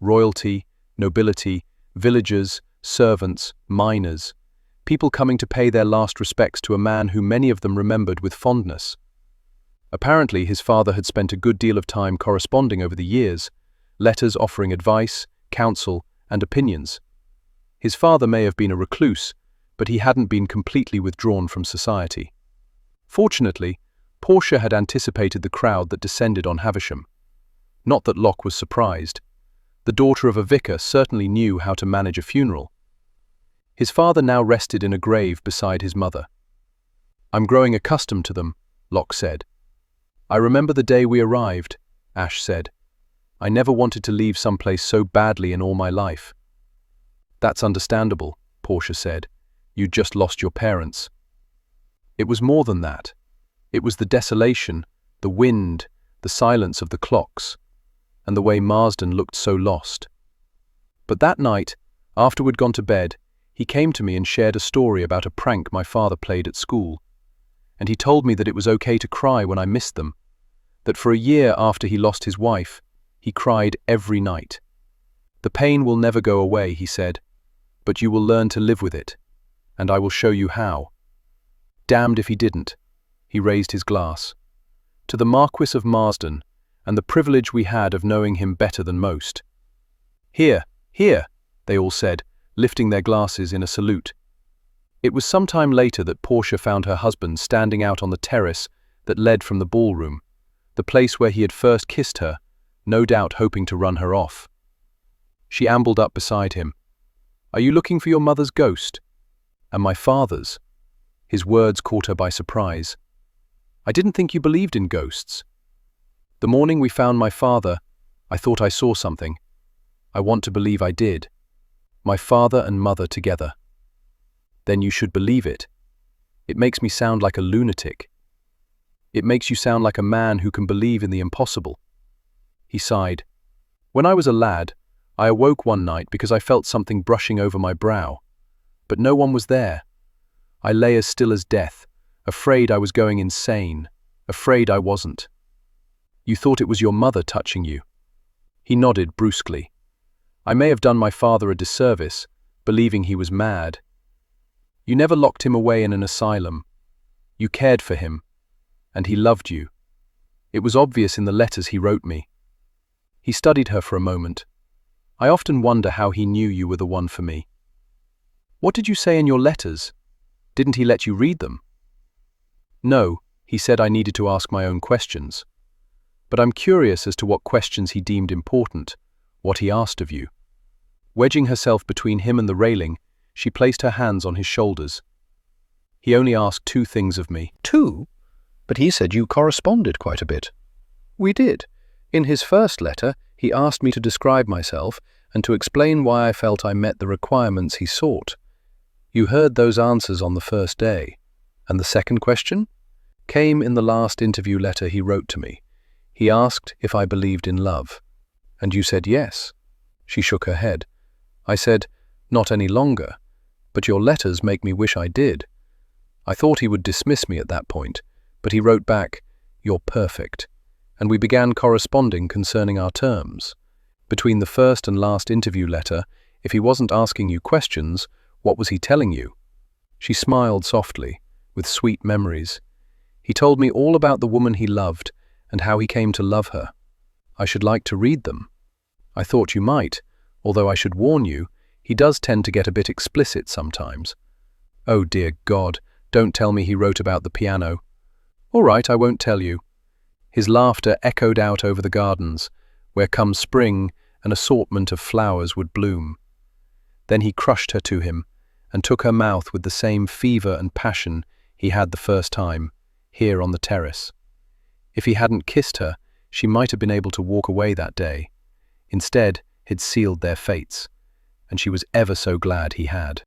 Royalty, nobility, villagers, servants, miners, people coming to pay their last respects to a man who many of them remembered with fondness. Apparently, his father had spent a good deal of time corresponding over the years, letters offering advice, counsel, and opinions. His father may have been a recluse, but he hadn't been completely withdrawn from society. Fortunately, Portia had anticipated the crowd that descended on Havisham. Not that Locke was surprised. The daughter of a vicar certainly knew how to manage a funeral. His father now rested in a grave beside his mother. "I'm growing accustomed to them," Locke said. "I remember the day we arrived," Ash said. "I never wanted to leave someplace so badly in all my life." "That's understandable," Portia said. "You'd just lost your parents." It was more than that. It was the desolation, the wind, the silence of the clocks, and the way Marsden looked so lost. But that night, after we'd gone to bed, he came to me and shared a story about a prank my father played at school. And he told me that it was okay to cry when I missed them, that for a year after he lost his wife, he cried every night. "The pain will never go away," he said, "but you will learn to live with it, and I will show you how." Damned if he didn't. He raised his glass. "To the Marquis of Marsden, and the privilege we had of knowing him better than most." "Here, here," they all said, lifting their glasses in a salute. It was some time later that Portia found her husband standing out on the terrace that led from the ballroom, the place where he had first kissed her, no doubt hoping to run her off. She ambled up beside him. "Are you looking for your mother's ghost?" "And my father's." His words caught her by surprise. "I didn't think you believed in ghosts." "The morning we found my father, I thought I saw something. I want to believe I did. My father and mother together." "Then you should believe it. It makes me sound like a lunatic." "It makes you sound like a man who can believe in the impossible." He sighed. "When I was a lad, I awoke one night because I felt something brushing over my brow. But no one was there. I lay as still as death, afraid I was going insane, afraid I wasn't." "You thought it was your mother touching you?" He nodded brusquely. "I may have done my father a disservice, believing he was mad. You never locked him away in an asylum. You cared for him, and he loved you. It was obvious in the letters he wrote me." He studied her for a moment. "I often wonder how he knew you were the one for me." "What did you say in your letters? Didn't he let you read them?" "No, he said I needed to ask my own questions. But I'm curious as to what questions he deemed important, what he asked of you." Wedging herself between him and the railing, she placed her hands on his shoulders. "He only asked 2 things of me." "2? But he said you corresponded quite a bit." "We did. In his first letter, he asked me to describe myself and to explain why I felt I met the requirements he sought. You heard those answers on the first day. And the second question? came in the last interview letter he wrote to me. He asked if I believed in love. And you said yes. She shook her head. I said, not any longer, but your letters make me wish I did. I thought he would dismiss me at that point, but he wrote back, you're perfect. And we began corresponding concerning our terms. Between the first and last interview letter, if he wasn't asking you questions, what was he telling you? She smiled softly, with sweet memories. He told me all about the woman he loved and how he came to love her. I should like to read them. I thought you might, although I should warn you, he does tend to get a bit explicit sometimes. Oh dear God, don't tell me he wrote about the piano. All right, I won't tell you. His laughter echoed out over the gardens, where come spring an assortment of flowers would bloom. Then he crushed her to him, and took her mouth with the same fever and passion he had the first time, here on the terrace. If he hadn't kissed her, she might have been able to walk away that day. Instead, he'd sealed their fates, and she was ever so glad he had.